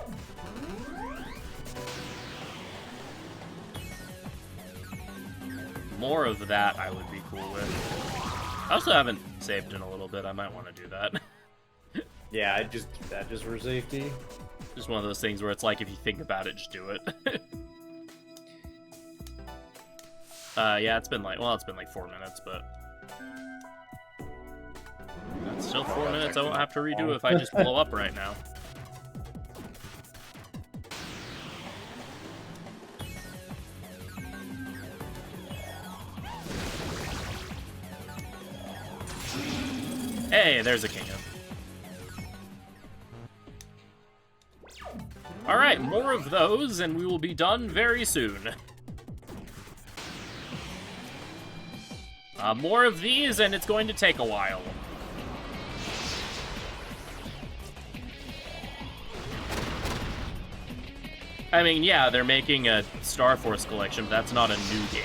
More of that I would be cool with. I also haven't saved in a little bit, I might want to do that. Yeah, I just do that just for safety. Just one of those things where it's like, if you think about it, just do it. Yeah, it's been like 4 minutes, but... That's still 4 minutes I won't have to redo if I just blow up right now. Hey, there's a kingdom. Alright, more of those, and we will be done very soon. More of these, and it's going to take a while. I mean, yeah, they're making a Star Force collection, but that's not a new game.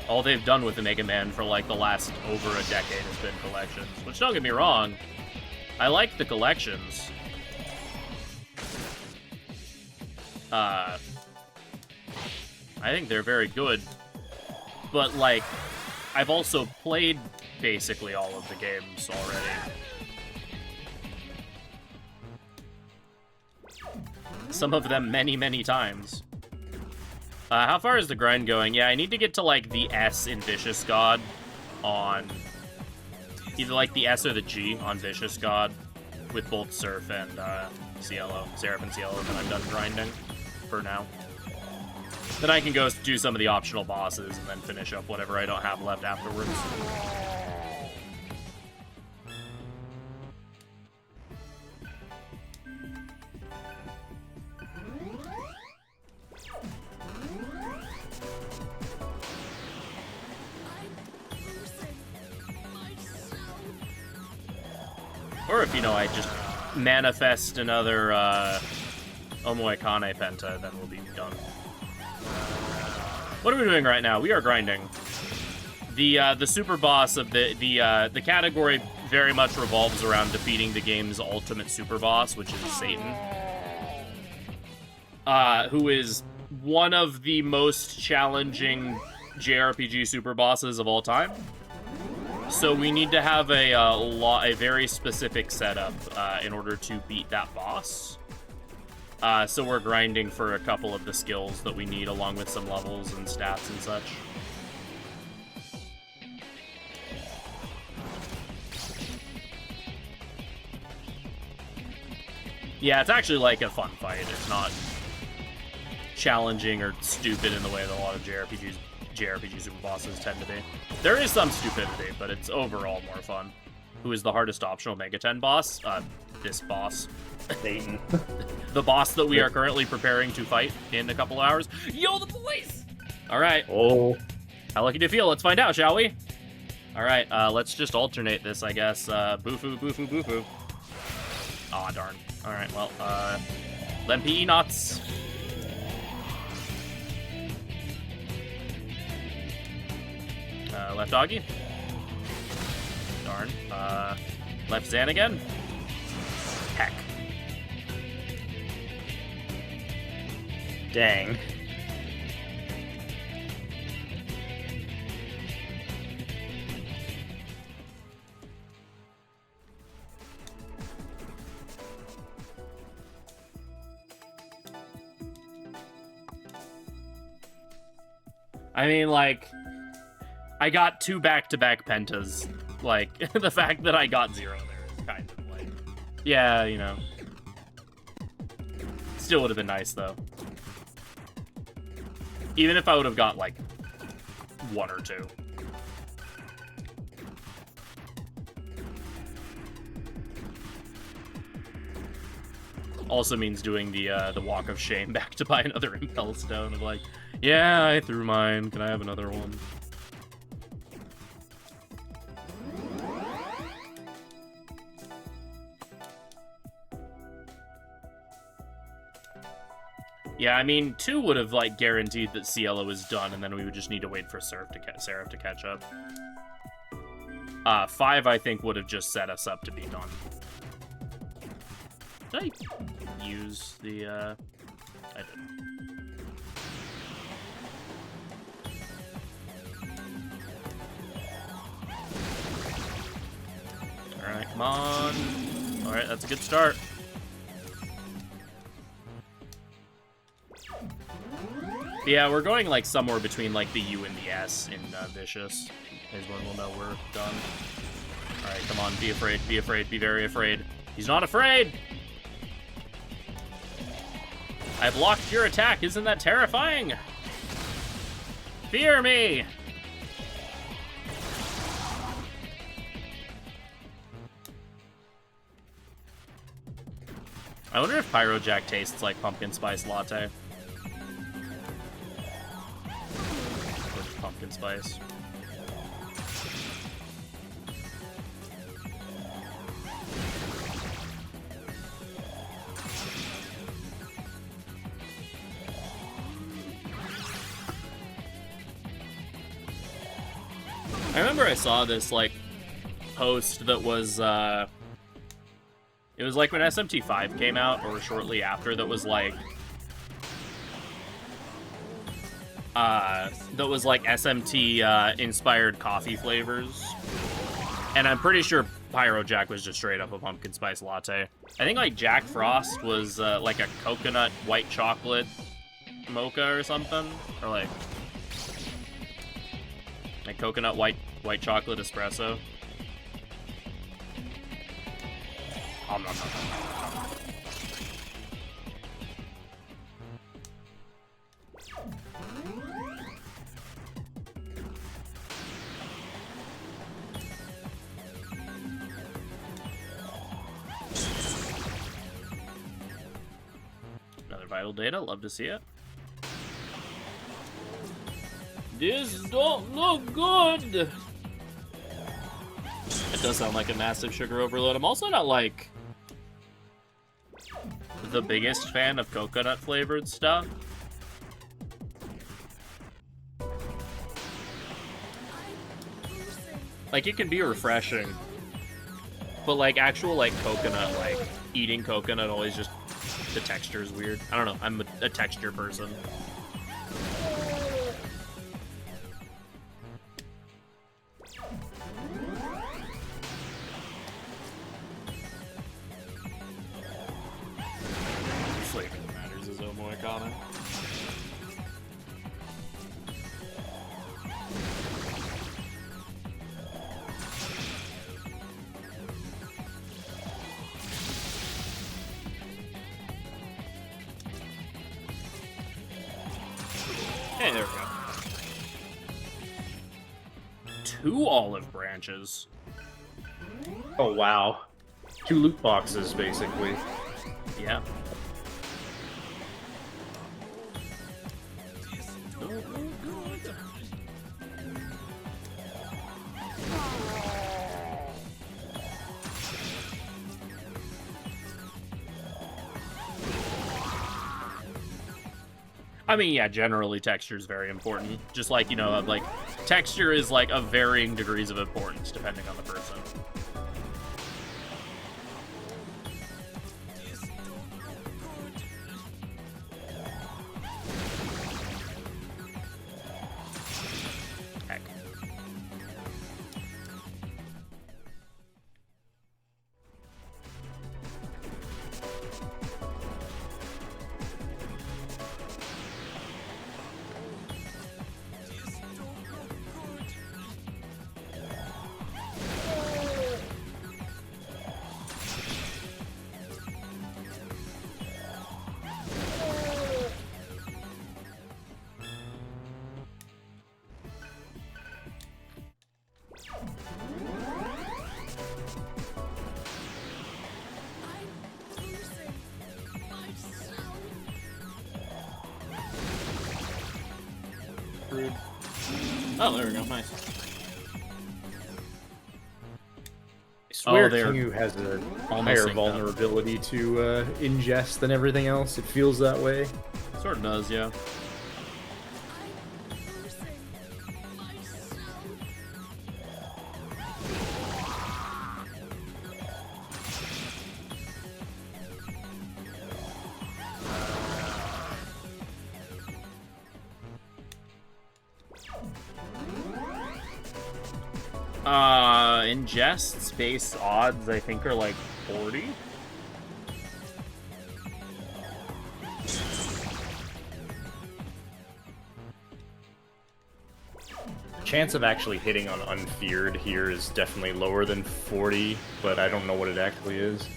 All they've done with the Mega Man for, like, the last over a decade has been collections. Which, don't get me wrong, I like the collections. I think they're very good. But, like, I've also played basically all of the games already. Some of them many, many times. How far is the grind going? Yeah, I need to get to, like, the S in Vicious God on... Either, like, the S or the G on Vicious God with both Surf and, Cielo. Seraph and Cielo, and then I'm done grinding for now. Then I can go do some of the optional bosses and then finish up whatever I don't have left afterwards. Or if, you know, I just manifest another, Omoikane Penta, then we'll be done. What are we doing right now? We are grinding. The super boss of the category very much revolves around defeating the game's ultimate super boss, which is Satan. Who is one of the most challenging JRPG super bosses of all time. So we need to have a very specific setup in order to beat that boss. So we're grinding for a couple of the skills that we need, along with some levels and stats and such. Yeah, it's actually like a fun fight. It's not challenging or stupid in the way that a lot of JRPG super bosses tend to be. There is some stupidity, but it's overall more fun. Who is the hardest optional Mega 10 boss? This boss. Satan. The boss that we are currently preparing to fight in a couple hours. Yo, the boys! Alright. Oh. How lucky do you feel? Let's find out, shall we? Alright, let's just alternate this, I guess. Boofoo, boofoo, boofoo. Aw, darn. Alright, well, Lempe nuts. Left doggy. Darn. Left Zan again. Heck. Dang. I mean, like, I got 2 back-to-back pentas. Like, the fact that I got 0 there is kind of like, yeah, you know. Still would have been nice, though. Even if I would have got, like, 1 or 2. Also means doing the walk of shame back to buy another Impel Stone of like, yeah, I threw mine. Can I have another one? Yeah, I mean, 2 would have, like, guaranteed that Cielo was done, and then we would just need to wait for Seraph to catch up. 5, I think, would have just set us up to be done. Did I use the, I did. Alright, come on. Alright, that's a good start. Yeah, we're going, like, somewhere between, like, the U and the S in Vicious. Is when we'll know we're done. Alright, come on, be afraid, be afraid, be very afraid. He's not afraid! I blocked your attack, isn't that terrifying? Fear me! I wonder if Pyro Jack tastes like pumpkin spice latte. Pumpkin spice. I remember I saw this, like, post that was, it was like when SMT 5 came out, or shortly after, that was like, SMT, inspired coffee flavors. And I'm pretty sure Pyro Jack was just straight up a pumpkin spice latte. I think, like, Jack Frost was, like a coconut white chocolate mocha or something, or like coconut white chocolate espresso. Nom, nom, nom, nom. Another vital data, love to see it. This don't look good! It does sound like a massive sugar overload. I'm also not, like, the biggest fan of coconut flavored stuff. Like, it can be refreshing. But, like, actual, like, coconut, like, eating coconut always just, the texture is weird. I don't know, I'm a texture person. Hey, there we go. 2 olive branches. Oh, wow. 2 loot boxes, basically. Yeah. I mean, yeah, generally texture is very important. Just like, you know, like, texture is, like, of varying degrees of importance depending on the person. Heck. Oh, there we go. Nice. I swear they're Kingu has a almost higher synced up. vulnerability to ingest than everything else. It feels that way. Sort of does, yeah. Ingest space odds, I think, are like 40. Chance of actually hitting on Unfeared here is definitely lower than 40, but I don't know what it actually is.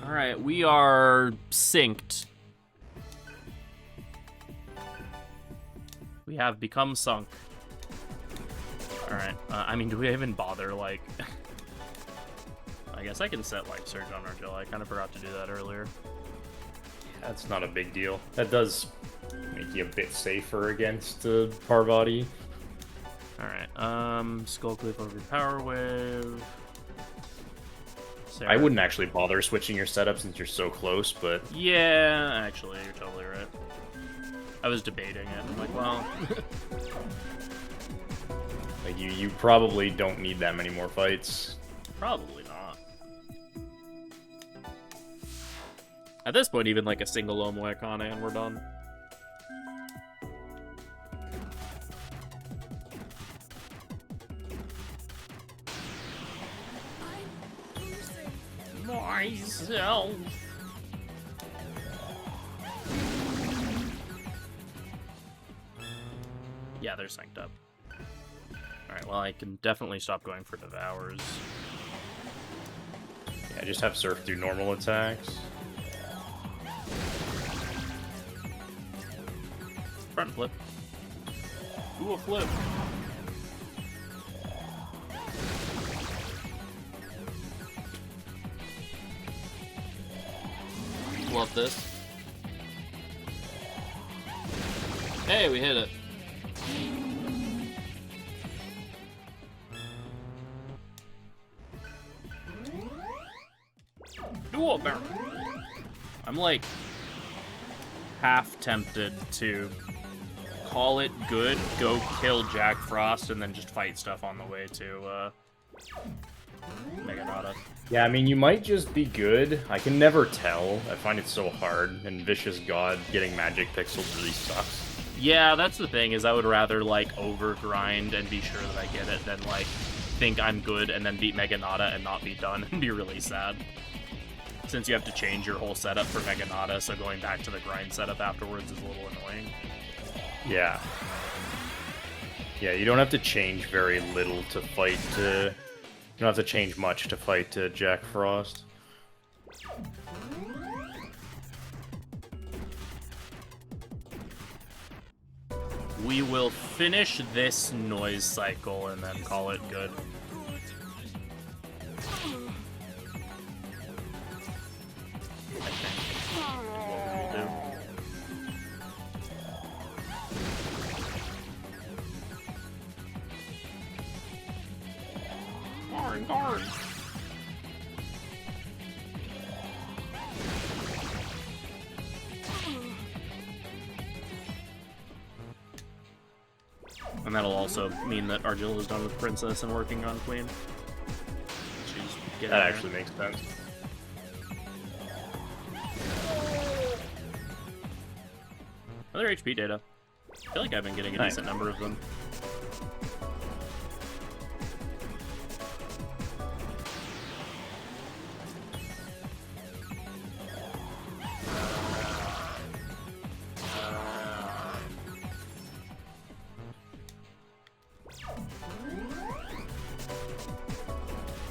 Alright, we are synced. We have become sunk. Alright, I mean, do we even bother, like... I guess I can set Life Surge on Argilla. I kind of forgot to do that earlier. That's not a big deal. That does make you a bit safer against Parvati. Alright, Skullcliffe over Power Wave. Sarah. I wouldn't actually bother switching your setup since you're so close, but... Yeah, actually, you're totally right. I was debating it. I'm like, well... like, you probably don't need that many more fights. Probably not. At this point, even like a single Omo Ekane and we're done. Myself. Yeah, they're synced up. Alright, well, I can definitely stop going for Devours. Yeah, just have Surf do normal attacks. Front flip. Do a flip. Love this. Hey, we hit it. Dual barrel. I'm like half tempted to call it good, go kill Jack Frost, and then just fight stuff on the way to Meganata. Yeah, I mean, you might just be good. I can never tell. I find it so hard, and Vicious God getting magic pixels really sucks. Yeah, that's the thing, is I would rather, like, over-grind and be sure that I get it than, like, think I'm good and then beat Meganata and not be done and be really sad. Since you have to change your whole setup for Meganata, so going back to the grind setup afterwards is a little annoying. Yeah. Yeah, you don't have to change very little to fight, you don't have to change much to fight Jack Frost. We will finish this noise cycle and then call it good. I think is what we'll do. Guard. And that'll also mean that Argilla is done with Princess and working on Queen. That actually makes sense. Other HP data. I feel like I've been getting a decent number of them.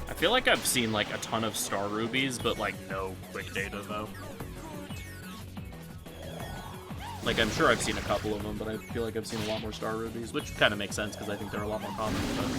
I feel like I've seen like a ton of Star Rubies, but like no quick data though. Like, I'm sure I've seen a couple of them, but I feel like I've seen a lot more star rubies, which kind of makes sense because I think they're a lot more common. But...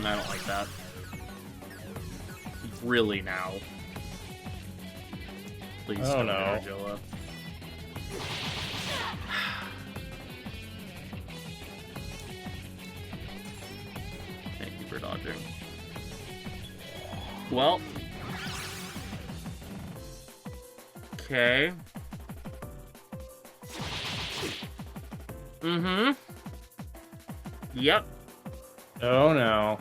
I don't like that. Really now. Please Oh, don't no. Argilla. Thank you for dodging. Well. Okay. Mm-hmm. Yep. Oh no.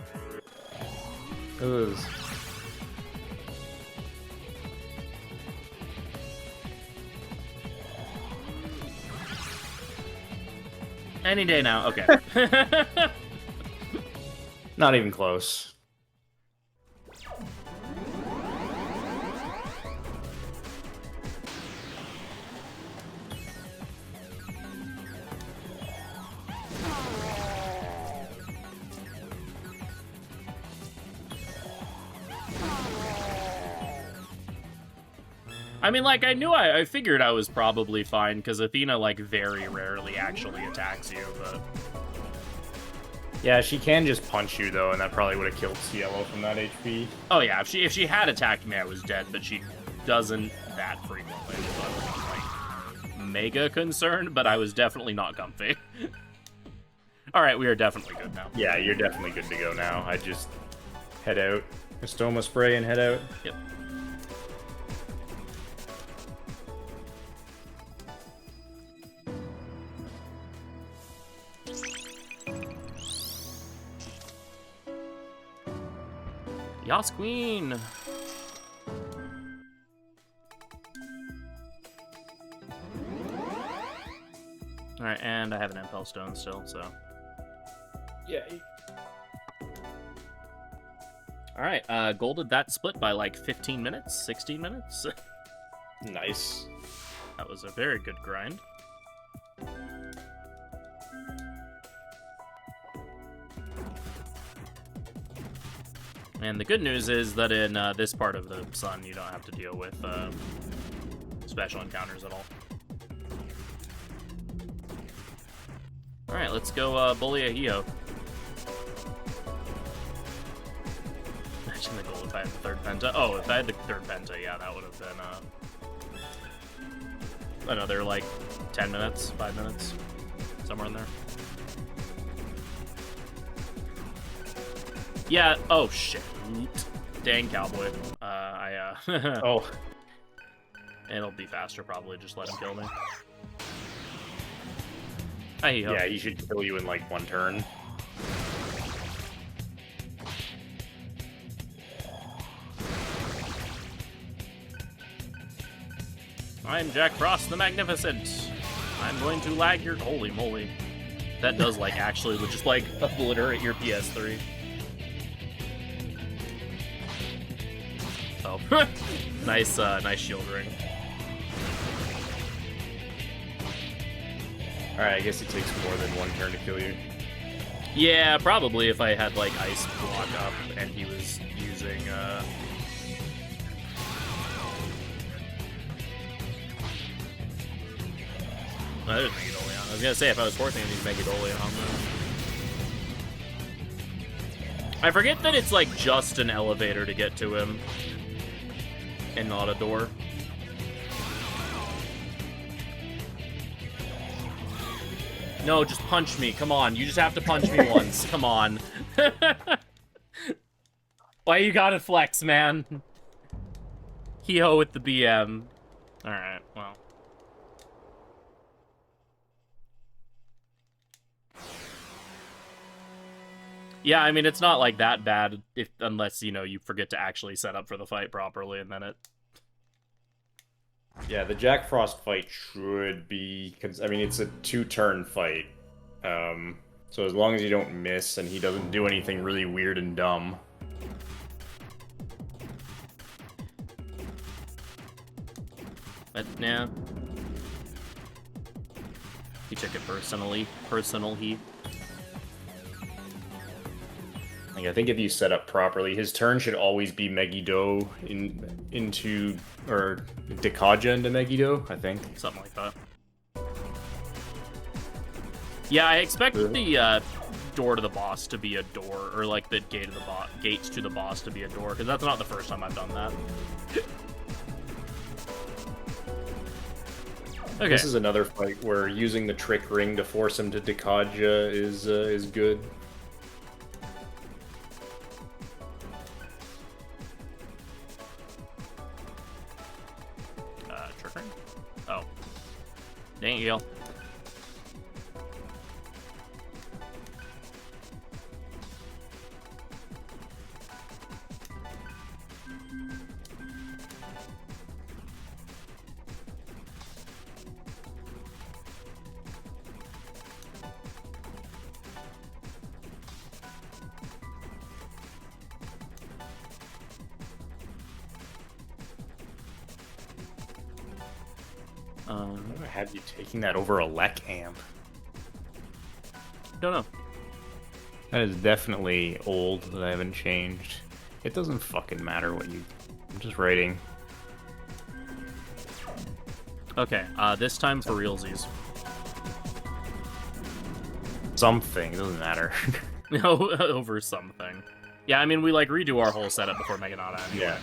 Ugh. Any day now. Okay. Not even close. I mean, like, I figured I was probably fine, because Athena, like, very rarely actually attacks you, but... Yeah, she can just punch you, though, and that probably would have killed Cielo from that HP. Oh, yeah, if she had attacked me, I was dead, but she doesn't that frequently, so I wasn't, like, mega concerned, but I was definitely not comfy. Alright, we are definitely good now. Yeah, you're definitely good to go now. I just head out. Stoma spray and head out. Yep. Yas Queen! Alright, and I have an Impel Stone still, so... Yeah. Alright, golded that split by like 15 minutes? 16 minutes? Nice. That was a very good grind. And the good news is that in this part of the sun, you don't have to deal with special encounters at all. Alright, let's go bully a Hio. Imagine the goal if I had the third penta. Oh, if I had the third penta, yeah, that would have been another, like, 10 minutes, 5 minutes, somewhere in there. Yeah, oh shit. Dang, cowboy. Oh. It'll be faster, probably. Just let him kill me. Hey, Yeah, he should kill you in like one turn. I'm Jack Frost the Magnificent. I'm going to lag your... Holy moly. That does, like, actually just, like, obliterate your PS3. Oh. Nice, nice shield ring. Alright, I guess it takes more than one turn to kill you. Yeah, probably if I had, like, ice block up and he was using, Oh, there's Megadoleon. I was gonna say, if I was forcing him, he's Megadoleon. I forget that it's, like, just an elevator to get to him. And not a door. No, just punch me. Come on. You just have to punch me once. Come on. Why you gotta flex, man? Hio with the BM. Alright, well. Yeah, I mean, it's not like that bad unless, you know, you forget to actually set up for the fight properly, and then it... Yeah, the Jack Frost fight should be... I mean, it's a 2-turn fight. So as long as you don't miss and he doesn't do anything really weird and dumb... But, yeah. He took it personally. Like, I think if you set up properly, his turn should always be Megiddo into... or Dekaja into Megiddo, I think. Something like that. Yeah, I expect the door to the boss to be a door, or like the gates to the boss to be a door, because that's not the first time I've done that. Okay. This is another fight where using the trick ring to force him to Dekaja is good. Trick ring? Oh. Dang it, Gale. I have you taking that over a Lek amp. Don't know. That is definitely old that I haven't changed. It doesn't fucking matter what you... I'm just writing. Okay, this time for realsies. Something, it doesn't matter. No, over something. Yeah, I mean, we, like, redo our whole setup before Meganata anyway. Yeah.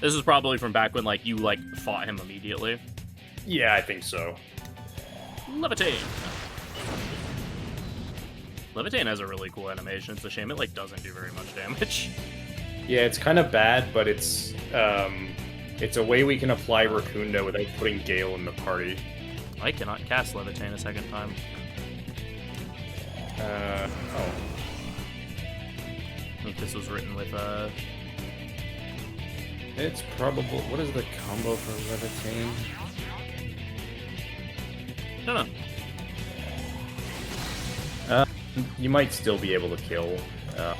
This is probably from back when, like, you, like, fought him immediately. Yeah, I think so. Levitate! Levitate has a really cool animation. It's a shame it, like, doesn't do very much damage. Yeah, it's kind of bad, but it's a way we can apply Raccoonda without putting Gale in the party. I cannot cast Levitate a second time. Oh. I think this was written with, It's probably... What is the combo for Levitate? I don't know. You might still be able to kill. I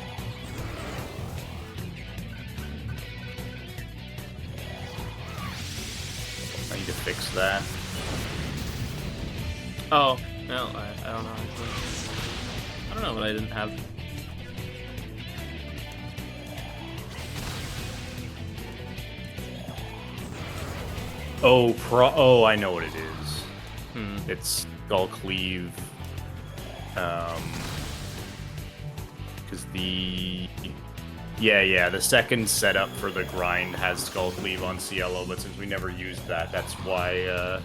need to fix that. Oh, no, I don't know, actually. I don't know what I didn't have. Oh, I know what it is. It's Skull Cleave. Because the... Yeah, the second setup for the grind has Skull Cleave on Cielo, but since we never used that, that's why,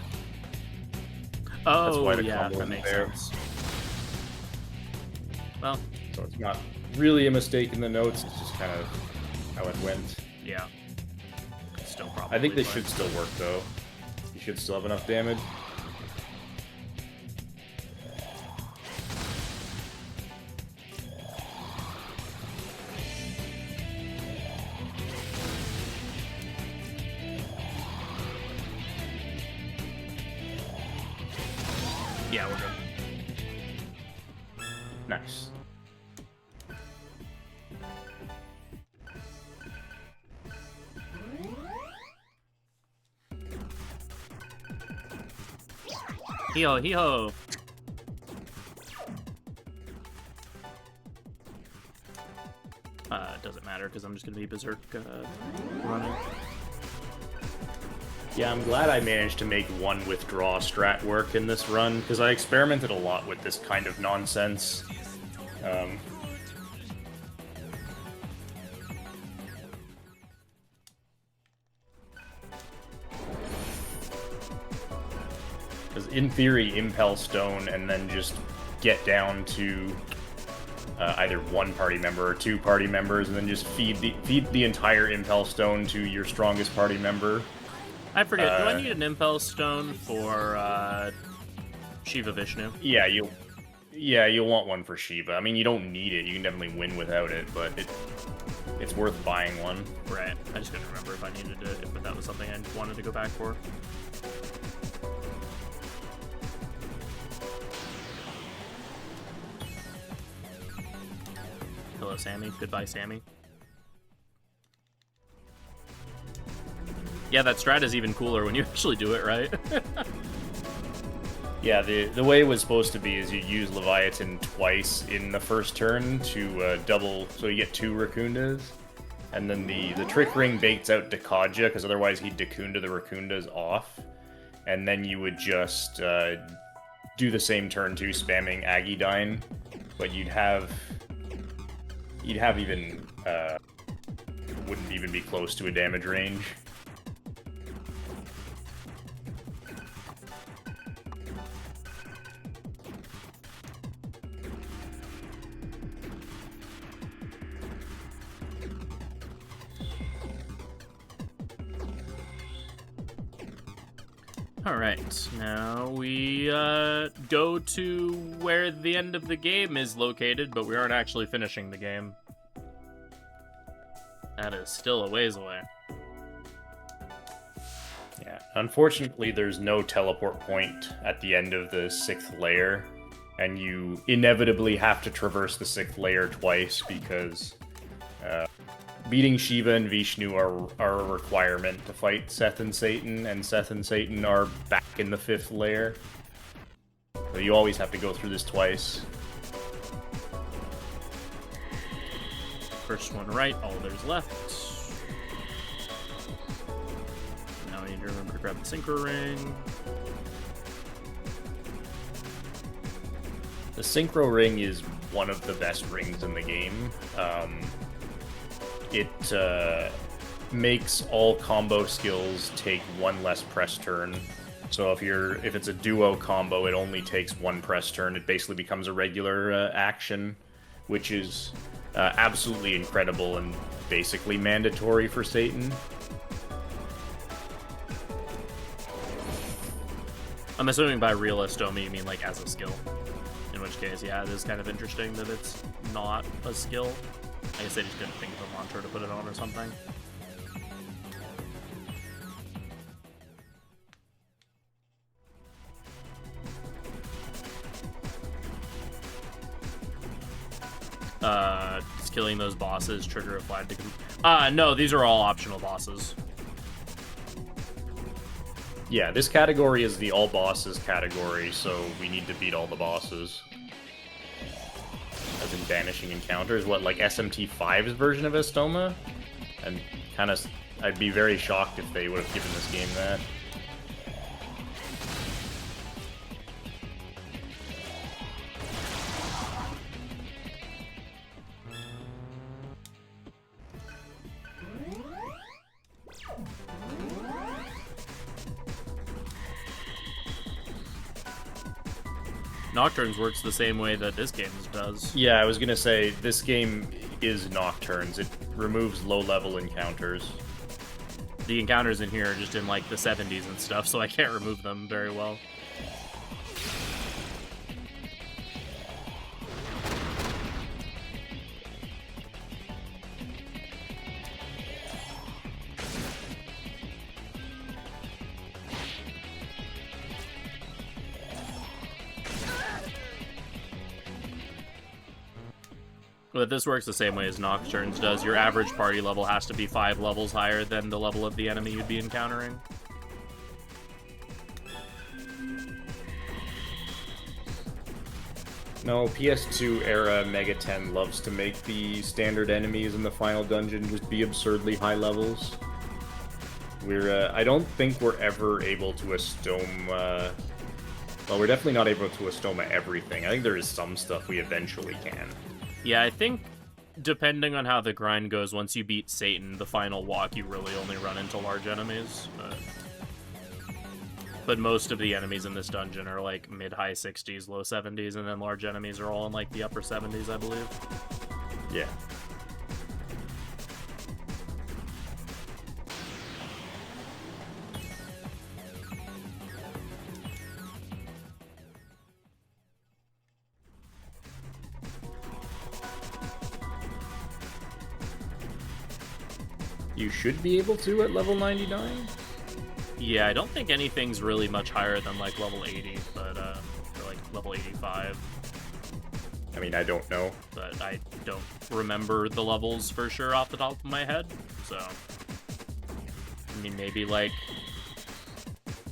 that's why the combo that makes sense. Well... So it's not really a mistake in the notes, it's just kind of how it went. Yeah. Still probably I think this should still work, though. You should still have enough damage. Yeah, we're good. Nice. Hee-ho, hee-ho! It doesn't matter, because I'm just going to be Berserk running. Yeah, I'm glad I managed to make one withdraw strat work in this run, because I experimented a lot with this kind of nonsense. Because in theory, Impel Stone and then just get down to either one party member or two party members, and then just feed the entire Impel Stone to your strongest party member. I forget, do I need an Impel Stone for Shiva Vishnu? Yeah, Yeah, you'll want one for Shiva. I mean, you don't need it. You can definitely win without it, but it's worth buying one. Right. I just couldn't remember if I needed it, if that was something I wanted to go back for. Hello, Sammy. Goodbye, Sammy. Yeah, that strat is even cooler when you actually do it right. Yeah, the way it was supposed to be is you use Leviathan twice in the first turn to double, so you get 2 Raccoondas. And then the Trick Ring baits out Dakaja, because otherwise he'd Dakunda the Raccoondas off. And then you would just do the same turn 2, spamming Agidyne. But you'd have even, wouldn't even be close to a damage range. Alright, now we go to where the end of the game is located, but we aren't actually finishing the game. That is still a ways away. Yeah, unfortunately there's no teleport point at the end of the 6th layer, and you inevitably have to traverse the 6th layer twice because beating Shiva and Vishnu are a requirement to fight Seth and Satan, and Seth and Satan are back in the 5th layer. So you always have to go through this twice. First one right, all there's left. Now we need to remember to grab the Synchro Ring. The Synchro Ring is one of the best rings in the game. It makes all combo skills take 1 less press turn. So if it's a duo combo, it only takes 1 press turn. It basically becomes a regular action, which is absolutely incredible and basically mandatory for Satan. I'm assuming by real Estoma you mean like as a skill. In which case, yeah, it is kind of interesting that it's not a skill. I guess they just couldn't think of a mantra to put it on or something. Does killing those bosses trigger a flag to no, these are all optional bosses. Yeah, this category is the all bosses category, so we need to beat all the bosses. As in banishing encounters, what, like SMT 5's version of Estoma? And kind of, I'd be very shocked if they would have given this game that. Nocturnes works the same way that this game does. Yeah, I was gonna say, this game is Nocturnes. It removes low-level encounters. The encounters in here are just in, like, the 70s and stuff, so I can't remove them very well. But this works the same way as Nocturnes does. Your average party level has to be 5 levels higher than the level of the enemy you'd be encountering. No, PS2 era Mega 10 loves to make the standard enemies in the final dungeon just be absurdly high levels. I don't think we're ever able to Estoma... well, we're definitely not able to Estoma everything. I think there is some stuff we eventually can. Yeah, I think depending on how the grind goes, once you beat Satan, the final walk, you really only run into large enemies. But most of the enemies in this dungeon are like mid-high 60s, low 70s, and then large enemies are all in like the upper 70s, I believe. Yeah. you should be able to at level 99. Yeah, I don't think anything's really much higher than like level 80, but or like level 85. I mean, I don't know. But I don't remember the levels for sure off the top of my head, so... I mean, maybe, like,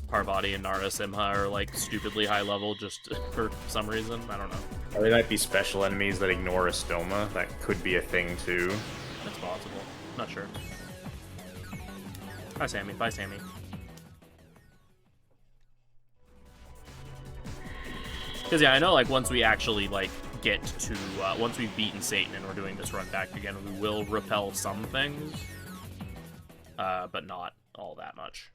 Parvati and Narasimha are, like, stupidly high level just for some reason. I don't know. Or they might be special enemies that ignore a stoma. That could be a thing, too. That's possible. Not sure. Bye, Sammy. Bye, Sammy. Because, yeah, I know, like, once we actually, like, get to, once we've beaten Satan and we're doing this run back again, we will repel some things, but not all that much.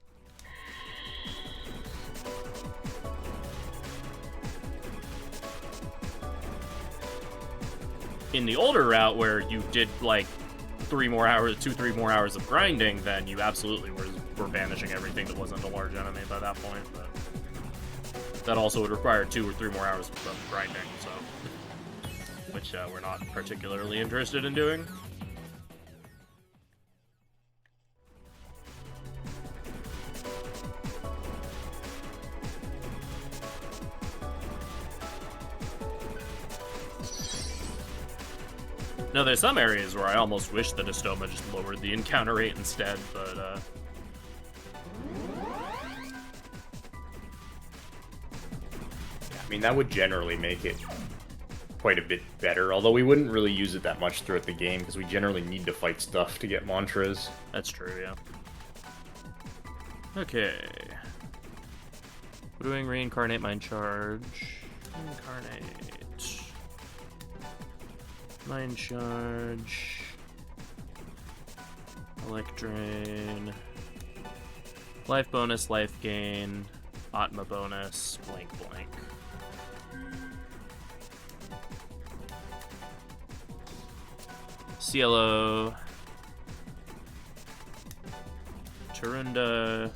In the older route, where you did, like, 3 more hours of grinding, then you absolutely were banishing everything that wasn't a large enemy by that point, but that also would require 2 or 3 more hours of grinding, so... which we're not particularly interested in doing. Now, there's some areas where I almost wish that Astoma just lowered the encounter rate instead, but I mean, that would generally make it quite a bit better, although we wouldn't really use it that much throughout the game, because we generally need to fight stuff to get mantras. That's true, yeah. Okay. We're doing Reincarnate Mind Charge. Reincarnate. Mind Charge. Electrain. Life bonus, life gain. Atma bonus, blank blank. Cielo, Tarunda,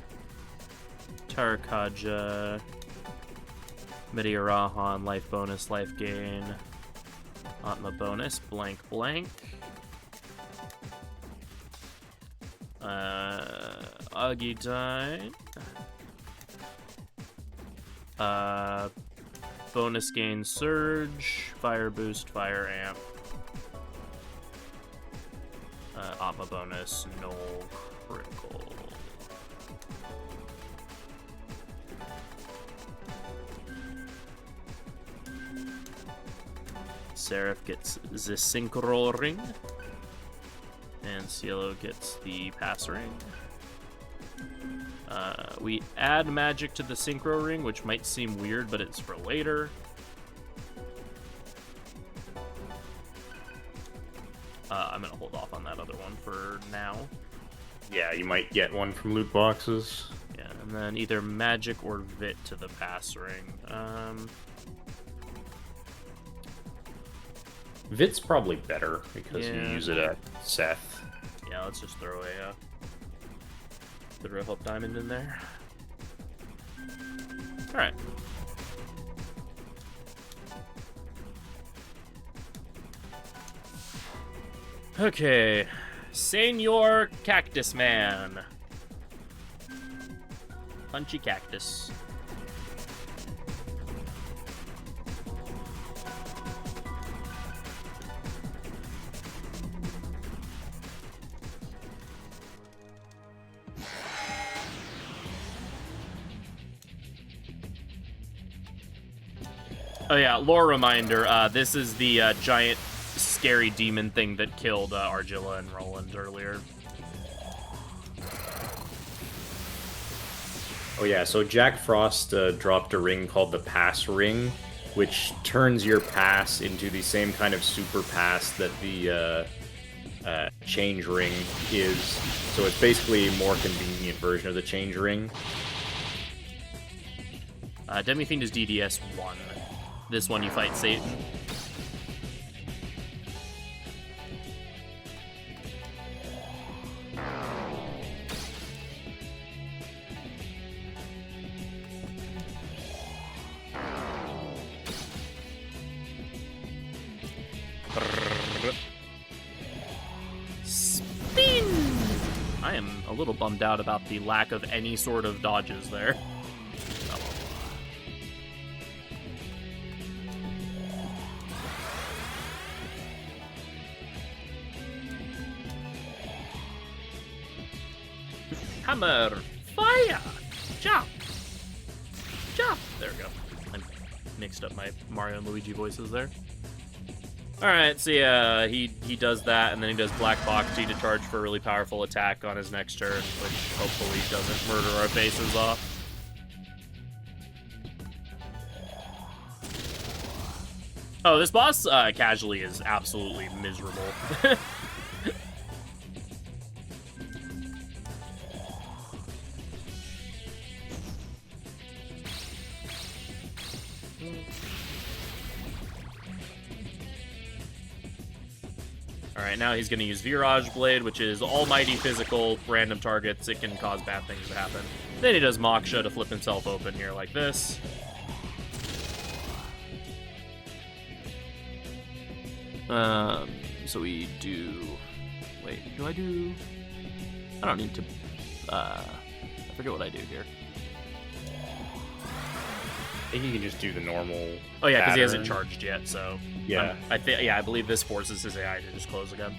Tarakaja, Meteorahan, life bonus, life gain, Atma bonus, blank blank, Agitine, bonus gain surge, fire boost, fire amp, Atma bonus, no critical. Seraph gets the Synchro Ring. And Cielo gets the Pass Ring. We add magic to the Synchro Ring, which might seem weird, but it's for later. I'm gonna hold off on that other one for now. Yeah, you might get one from loot boxes. Yeah, and then either magic or Vit to the Pass Ring. Vit's probably better because you use it at Seth. Yeah, let's just throw a Hope Diamond in there. Alright. Okay. Senor Cactus Man. Punchy Cactus. Oh yeah, lore reminder, this is the giant scary demon thing that killed Argilla and Roland earlier. Oh yeah, so Jack Frost dropped a ring called the Pass Ring, which turns your pass into the same kind of super pass that the Change Ring is. So it's basically a more convenient version of the Change Ring. Demi-Fiend is DDS 1. This one you fight Satan. Spin! little bummed out about the lack of any sort of dodges there. Oh, well. Hammer! Fire! Jump! Jump! There we go. I mixed up my Mario and Luigi voices there. Alright, so yeah, he does that, and then he does Black Bhakti to charge for a really powerful attack on his next turn, which hopefully doesn't murder our faces off. Oh, this boss casually is absolutely miserable. Alright, now he's going to use Virage Blade, which is almighty physical, random targets. It can cause bad things to happen. Then he does Moksha to flip himself open here like this. So we do... Wait, do I do... I don't need to... I forget what I do here. I think you can just do the normal. Oh yeah, because he hasn't pattern. charged yet, so... Yeah. I believe this forces his AI to just close again.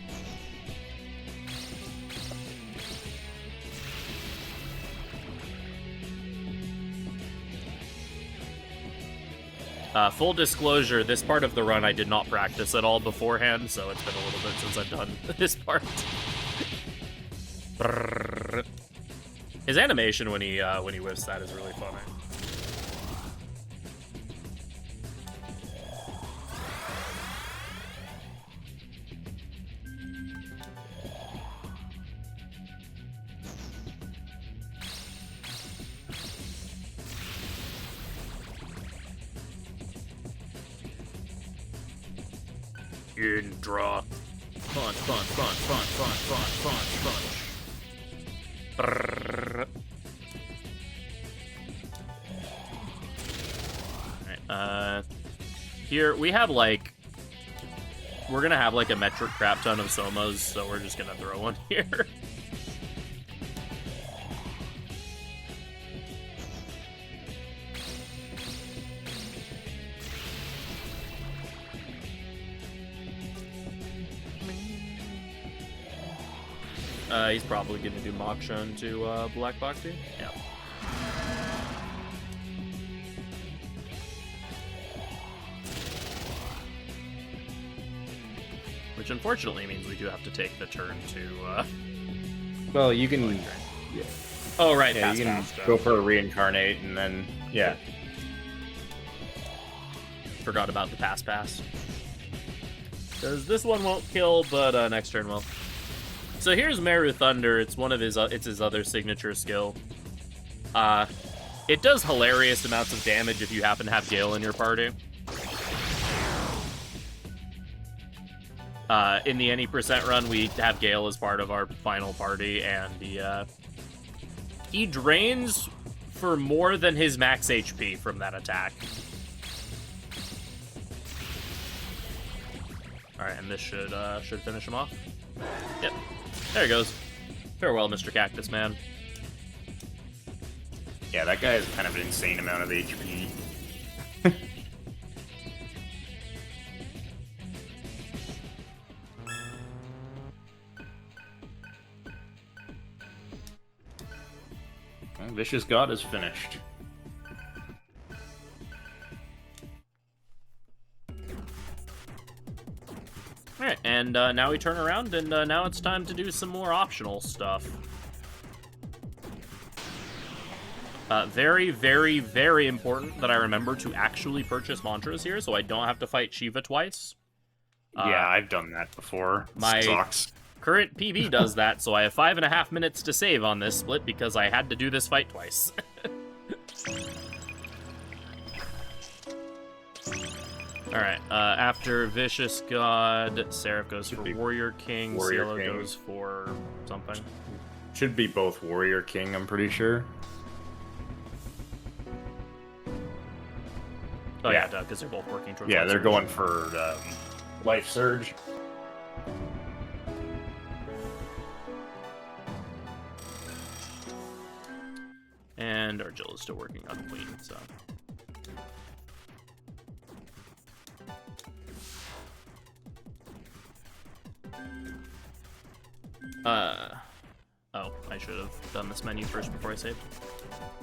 Full disclosure, this part of the run I did not practice at all beforehand, so it's been a little bit since I've done this part. His animation when he whiffs that is really funny. Indra. Punch, punch, punch, punch, punch, punch, punch, punch. Brrr. Alright, here we have like... We're gonna have like a metric crap ton of Somos, so we're just gonna throw one here. He's probably going to do Moksha into Black Bhakti. Yeah. Which unfortunately means we do have to take the turn to... Well, you can... Yeah. Oh, right. Yeah, you can go for a reincarnate and then... Yeah. Forgot about the pass. Because this one won't kill, but next turn will. So here's Meru Thunder. It's one of his. It's his other signature skill. It does hilarious amounts of damage if you happen to have Gale in your party. In the any percent run, we have Gale as part of our final party, and he drains for more than his max HP from that attack. All right, and this should finish him off. Yep. There he goes. Farewell, Mr. Cactus Man. Yeah, that guy has kind of an insane amount of HP. Well, Vicious God is finished. Alright, and now we turn around, and now it's time to do some more optional stuff. Very, very, very important that I remember to actually purchase mantras here, so I don't have to fight Shiva twice. Yeah, I've done that before. My Sucks. current PB does that, so I have 5.5 minutes to save on this split because I had to do this fight twice. Alright, after Vicious God, Seraph goes for Warrior King, Cielo goes for something. Should be both Warrior King, I'm pretty sure. Oh yeah, because they're both working towards... Yeah, they're going for Life Surge. is still working on Queen, so. Oh, I should have done this menu first before I saved.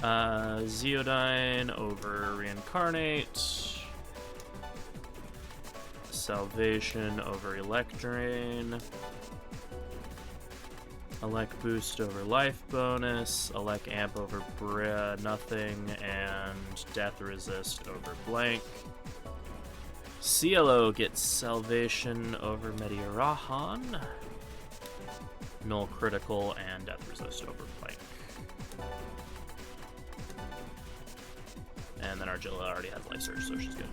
Zeodyne over Reincarnate. Salvation over Electrain. Elec Boost over Life Bonus. Elec Amp over Nothing. And Death Resist over Blank. CLO gets Salvation over Mediarahan. Null Critical and Death Resist over Blank. And then Argilla already has Life Surge, so she's good.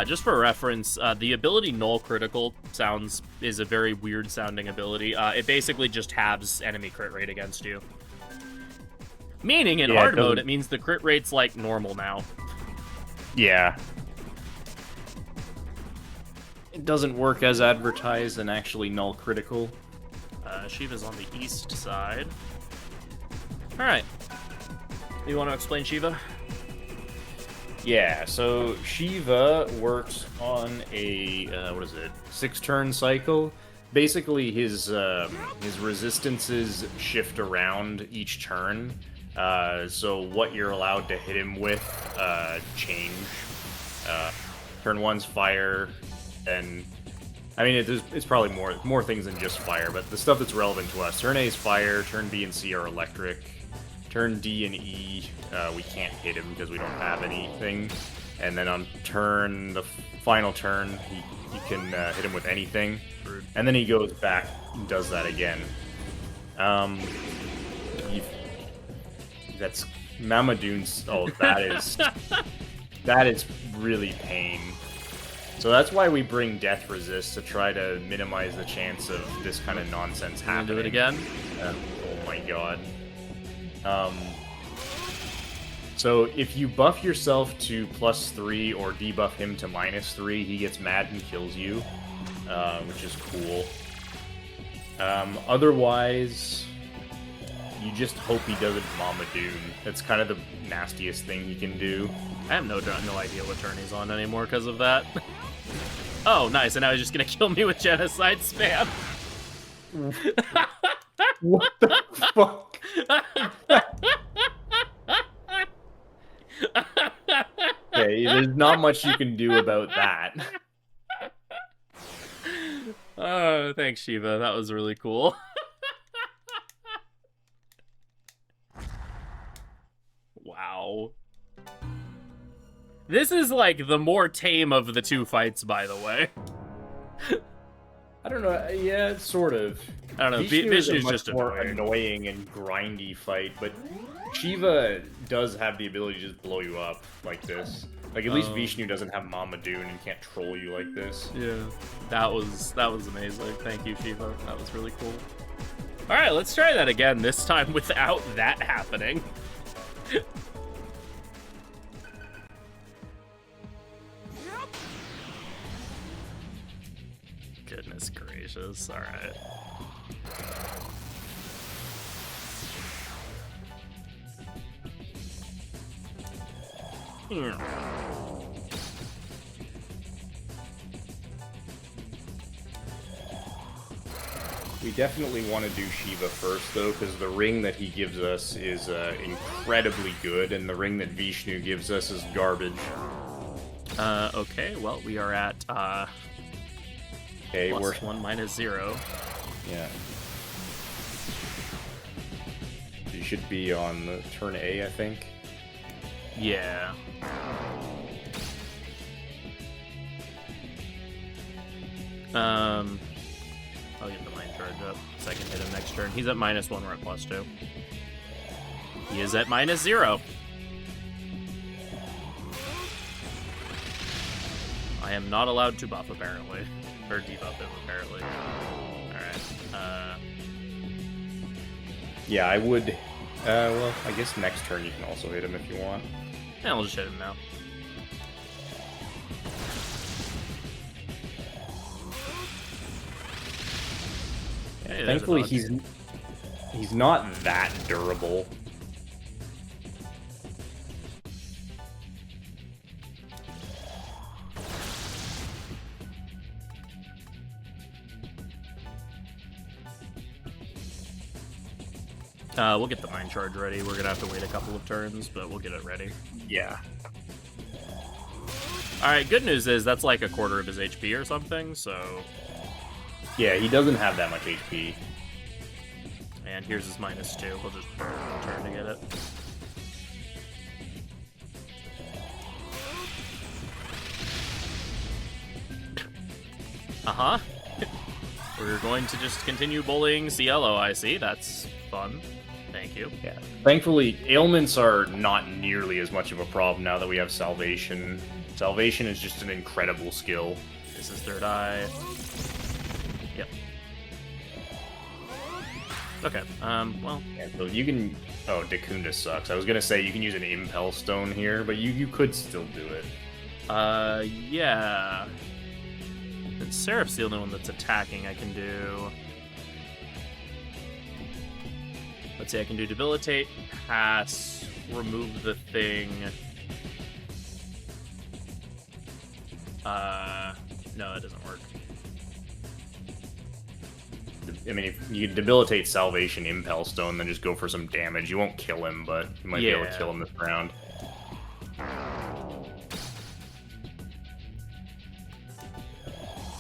Just for reference, the ability Null Critical is a very weird sounding ability. It basically just halves enemy crit rate against you. Meaning in hard mode, it means the crit rate's like normal now. Yeah. It doesn't work as advertised and actually Null Critical. Shiva's on the east side. Alright. You want to explain Shiva? Yeah, so Shiva works on a, 6-turn cycle. Basically, his resistances shift around each turn. So what you're allowed to hit him with change. Turn 1's fire, and I mean, it's probably more things than just fire, but the stuff that's relevant to us. Turn A is fire, turn B and C are electric. Turn D and E, we can't hit him because we don't have anything. And then on the final turn, you can hit him with anything. And then he goes back and does that again. That's Mamadoon's. Oh, that is really pain. So that's why we bring Death Resist, to try to minimize the chance of this kind of nonsense happening. Do it again? Oh my god. So if you buff yourself to +3 or debuff him to -3, he gets mad and kills you, which is cool. Otherwise, you just hope he doesn't Mamadoon. That's kind of the nastiest thing he can do. I have no idea what turn he's on anymore because of that. Oh, nice, and now he's just gonna kill me with Genocide Spam. What the fuck? Okay, there's not much you can do about that. Oh, thanks, Shiva. That was really cool. Wow. This is like the more tame of the two fights, by the way. I don't know. Yeah, sort of. I don't know. Vishnu's just a more annoying and grindy fight, but Shiva does have the ability to just blow you up like this. Like, at least Vishnu doesn't have Mamadoon and can't troll you like this. Yeah, that was amazing. Thank you, Shiva. That was really cool. All right, let's try that again. This time without that happening. Goodness gracious. All right. We definitely want to do Shiva first, though, because the ring that he gives us is incredibly good, and the ring that Vishnu gives us is garbage. Okay, well, we are at, Okay, we're... +1 -0. Yeah. You should be on the turn A, I think. Yeah. I'll get the mind charge up so I can hit him next turn. He's at -1, we're at +2. He is at -0. I am not allowed to buff, apparently. Or debuff him, apparently. Alright. Yeah, I would... well, I guess next turn you can also hit him if you want. Yeah, I'll just hit him now. Hey, thankfully, he's not that durable. We'll get the Mind Charge ready. We're gonna have to wait a couple of turns, but we'll get it ready. Yeah. Alright, good news is that's like a quarter of his HP or something, so... Yeah, he doesn't have that much HP. And here's his -2. We'll just turn to get it. Uh-huh. We're going to just continue bullying Cielo, I see. That's fun. Thank you. Yeah. Thankfully, ailments are not nearly as much of a problem now that we have Salvation. Salvation is just an incredible skill. This is third eye. Yep. Okay, well... Yeah, so you can... Oh, Dacunda sucks. I was gonna say you can use an Impel Stone here, but you could still do it. Yeah... And Seraph's the only one that's attacking I can do. Let's see, I can do Debilitate, Pass, remove the thing. No, that doesn't work. I mean, if you Debilitate Salvation, Impel Stone, then just go for some damage. You won't kill him, but you might be able to kill him this round.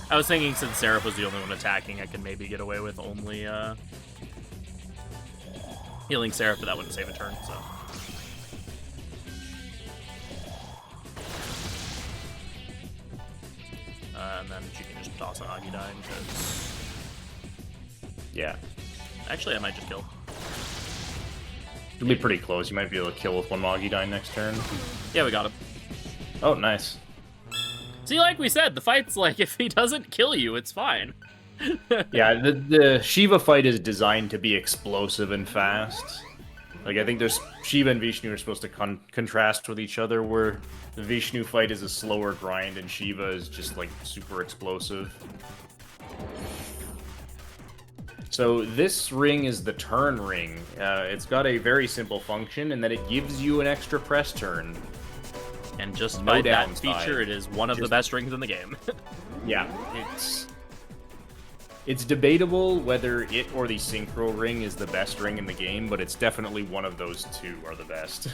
I was thinking since Seraph was the only one attacking, I could maybe get away with only, healing Seraph, but that wouldn't save a turn, so... and then you can just toss an Agidine, because... Yeah. Actually, I might just kill. It'll be pretty close. You might be able to kill with one Agidine next turn. Yeah, we got him. Oh, nice. See, like we said, the fight's like, if he doesn't kill you, it's fine. Yeah, the Shiva fight is designed to be explosive and fast. Like, I think there's Shiva and Vishnu are supposed to contrast with each other, where the Vishnu fight is a slower grind and Shiva is just, like, super explosive. So this ring is the turn ring. It's got a very simple function in that it gives you an extra press turn. And just No by that downside. feature, it is one of the best rings in the game. Yeah, it's debatable whether it or the Synchro ring is the best ring in the game, but it's definitely one of those two are the best.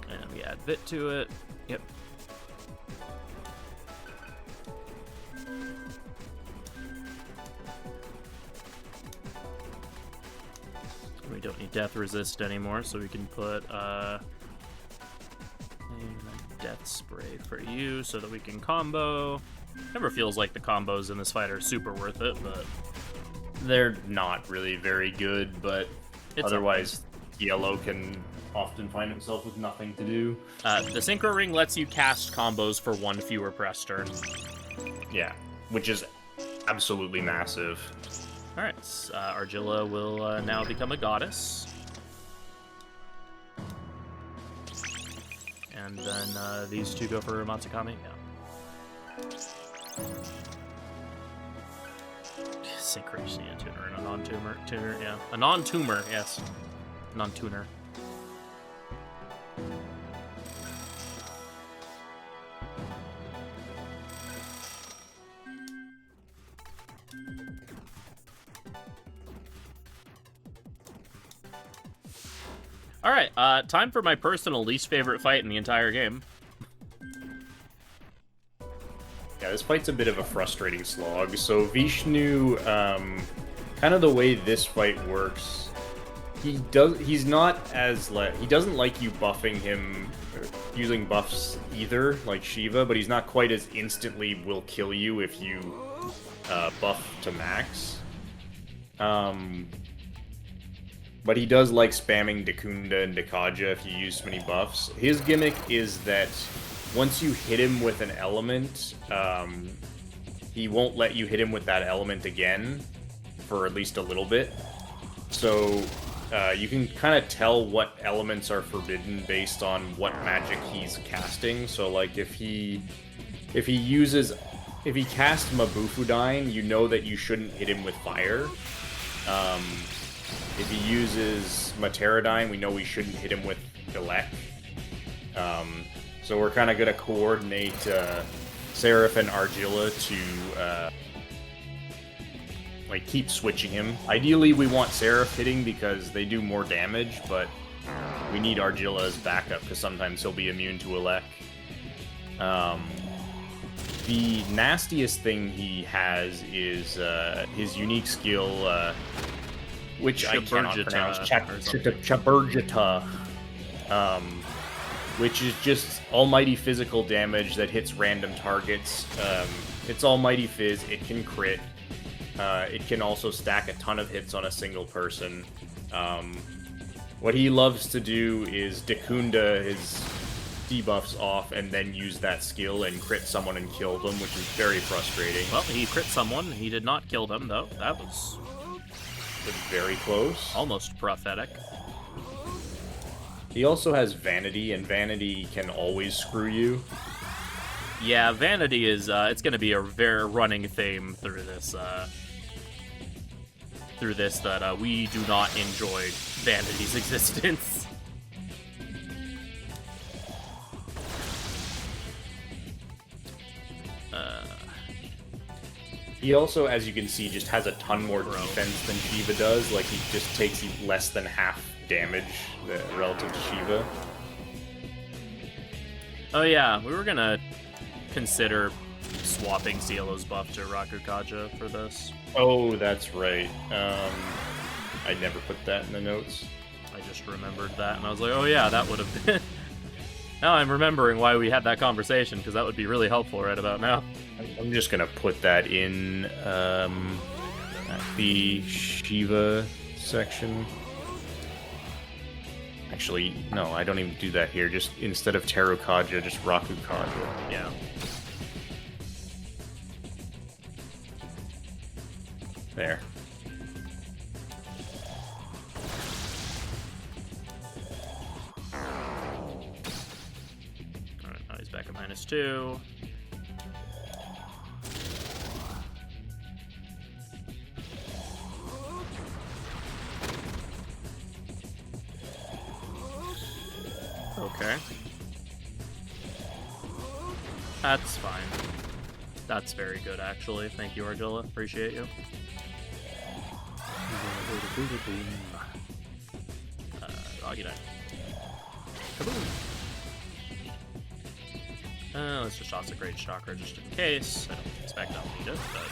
And we add Vit to it. Yep. We don't need Death Resist anymore, so we can put Death Spray for you so that we can combo. Never feels like the combos in this fight are super worth it, but... They're not really very good, but otherwise Yellow can often find himself with nothing to do. The Synchro Ring lets you cast combos for one fewer press turn. Yeah, which is absolutely massive. Alright, Argilla will now become a goddess. And then these two go for Matsukami. Yeah. Synchronicity, a tuner, and a non-tuner. Tuner, yeah. A non-tuner, yes. Non-tuner. Alright, time for my personal least favorite fight in the entire game. Yeah, this fight's a bit of a frustrating slog. So Vishnu, kind of the way this fight works, he doesn't like you buffing him, using buffs either, like Shiva, but he's not quite as instantly will kill you if you buff to max. But he does like spamming Dacunda and Dakaja if you use too many buffs. His gimmick is that once you hit him with an element, he won't let you hit him with that element again for at least a little bit. So you can kind of tell what elements are forbidden based on what magic he's casting. So like if he casts Mabufudine, you know that you shouldn't hit him with fire. If he uses Materadine, we know we shouldn't hit him with Elec. So we're kind of going to coordinate Seraph and Argilla to like keep switching him. Ideally, we want Seraph hitting because they do more damage, but we need Argilla as backup because sometimes he'll be immune to Elec. The nastiest thing he has is his unique skill, which I cannot pronounce, Chaburgita, which is just almighty physical damage that hits random targets. It's almighty fizz, it can crit, it can also stack a ton of hits on a single person. What he loves to do is Dekunda his debuffs off and then use that skill and crit someone and kill them, which is very frustrating. Well, he crit someone. He did not kill them, though. That was very close. Almost prophetic. He also has Vanity, and Vanity can always screw you. Yeah, Vanity is, it's going to be a very running theme through this, that we do not enjoy Vanity's existence. He also, as you can see, just has a ton more defense than Shiva does. Like, he just takes less than half damage relative to Shiva. Oh yeah, we were gonna consider swapping Cielo's buff to Rakukaja for this. Oh, that's right. I never put that in the notes. I just remembered that, and I was like, oh yeah, that would have been... Now I'm remembering why we had that conversation, because that would be really helpful right about now. I'm just gonna put that in at the Shiva section. Actually, no, I don't even do that here. Just instead of Terukaja, just Rakukaja. Yeah. There. Alright, now he's back at -2. Okay. That's fine. That's very good, actually. Thank you, Argilla. Appreciate you. Doggy die. Kaboom! Let's just toss a Great Chakra just in case. I don't expect I'll need it, but...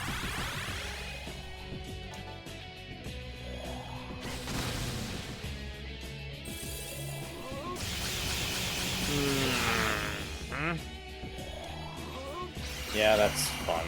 Yeah, that's fun.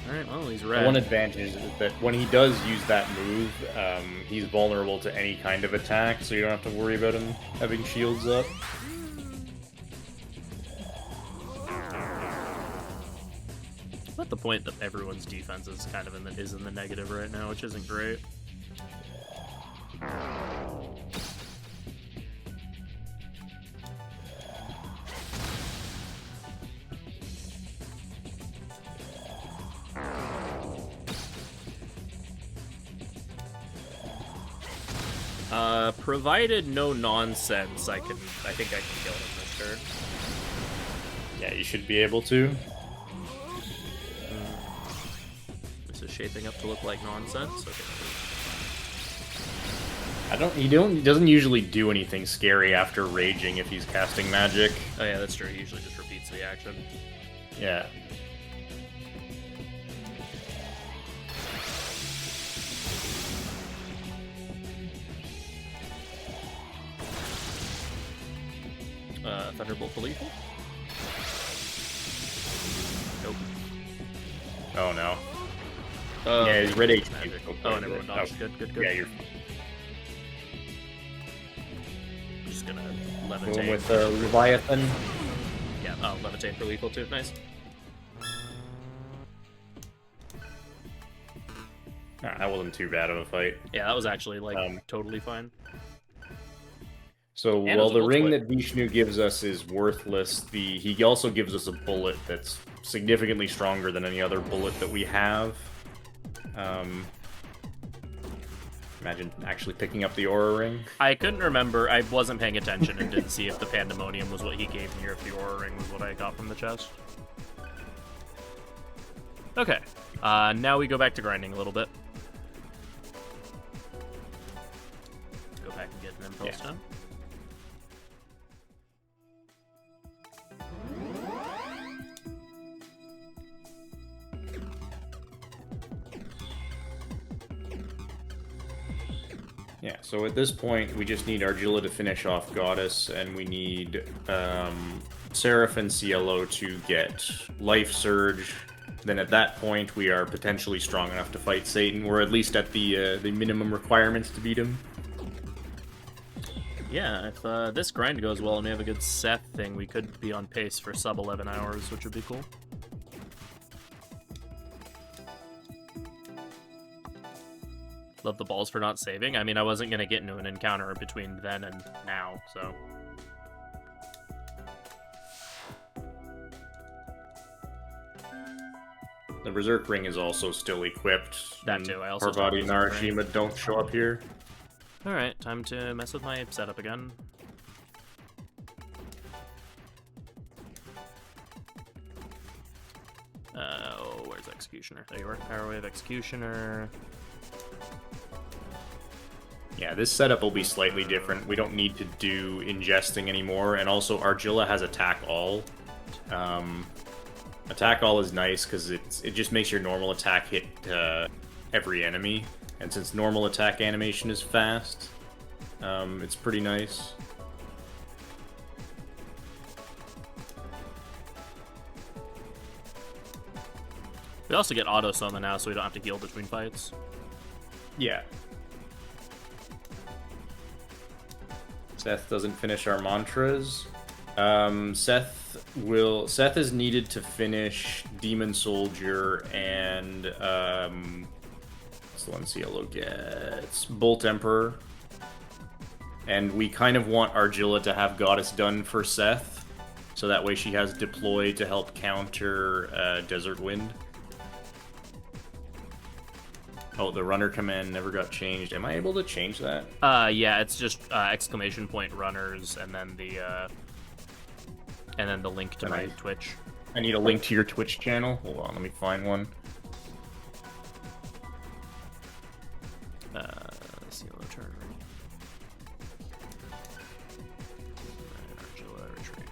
Alright, well, he's red. The one advantage is that when he does use that move, he's vulnerable to any kind of attack, so you don't have to worry about him having shields up. At the point that everyone's defense is kind of in the negative right now, which isn't great. Provided no nonsense, I think I can kill him this turn. Yeah, you should be able to. This is shaping up to look like nonsense. Okay. He doesn't usually do anything scary after raging if he's casting magic. Oh yeah, that's true. He usually just repeats the action. Yeah. Thunderbolt for lethal? Nope. Oh no. Yeah, he's red HP. Oh, and everyone dodged. Good. Yeah, you're just gonna levitate. going with Leviathan. Yeah, oh, levitate for lethal too. Nice. That wasn't too bad of a fight. Yeah, that was actually, like, totally fine. So And while it's a the ring multiplayer. that Vishnu gives us is worthless, he also gives us a bullet that's significantly stronger than any other bullet that we have. Imagine actually picking up the aura ring. I couldn't remember. I wasn't paying attention and didn't see if the pandemonium was what he gave me or if the aura ring was what I got from the chest. Okay. Now we go back to grinding a little bit. Go back and get an impulse done. Yeah, so at this point, we just need Argilla to finish off Goddess, and we need Seraph and Cielo to get Life Surge. Then at that point, we are potentially strong enough to fight Satan. We're at least at the minimum requirements to beat him. Yeah, if this grind goes well and we have a good Seth thing, we could be on pace for sub 11 hours, which would be cool. Love the balls for not saving. I mean, I wasn't going to get into an encounter between then and now, so... The Berserk Ring is also still equipped. That too, I also Parvati and Berserk Ring. Narashima don't show up here. Alright, time to mess with my setup again. Where's Executioner? There you are. Power Wave Executioner. Yeah, this setup will be slightly different. We don't need to do ingesting anymore, and also Argilla has Attack All. Attack All is nice because it just makes your normal attack hit every enemy, and since normal attack animation is fast, it's pretty nice. We also get auto summon now, so we don't have to heal between fights. Yeah. Seth doesn't finish our mantras. Seth is needed to finish Demon Soldier and what's the one Cielo gets? Bolt Emperor. And we kind of want Argilla to have Goddess done for Seth, so that way she has Deploy to help counter Desert Wind. Oh, the runner command never got changed. Am I able to change that? Yeah, it's just exclamation point runners and then the link to my Twitch. I need a link to your Twitch channel. Hold on, let me find one. Cielo turn. Argilla retreat.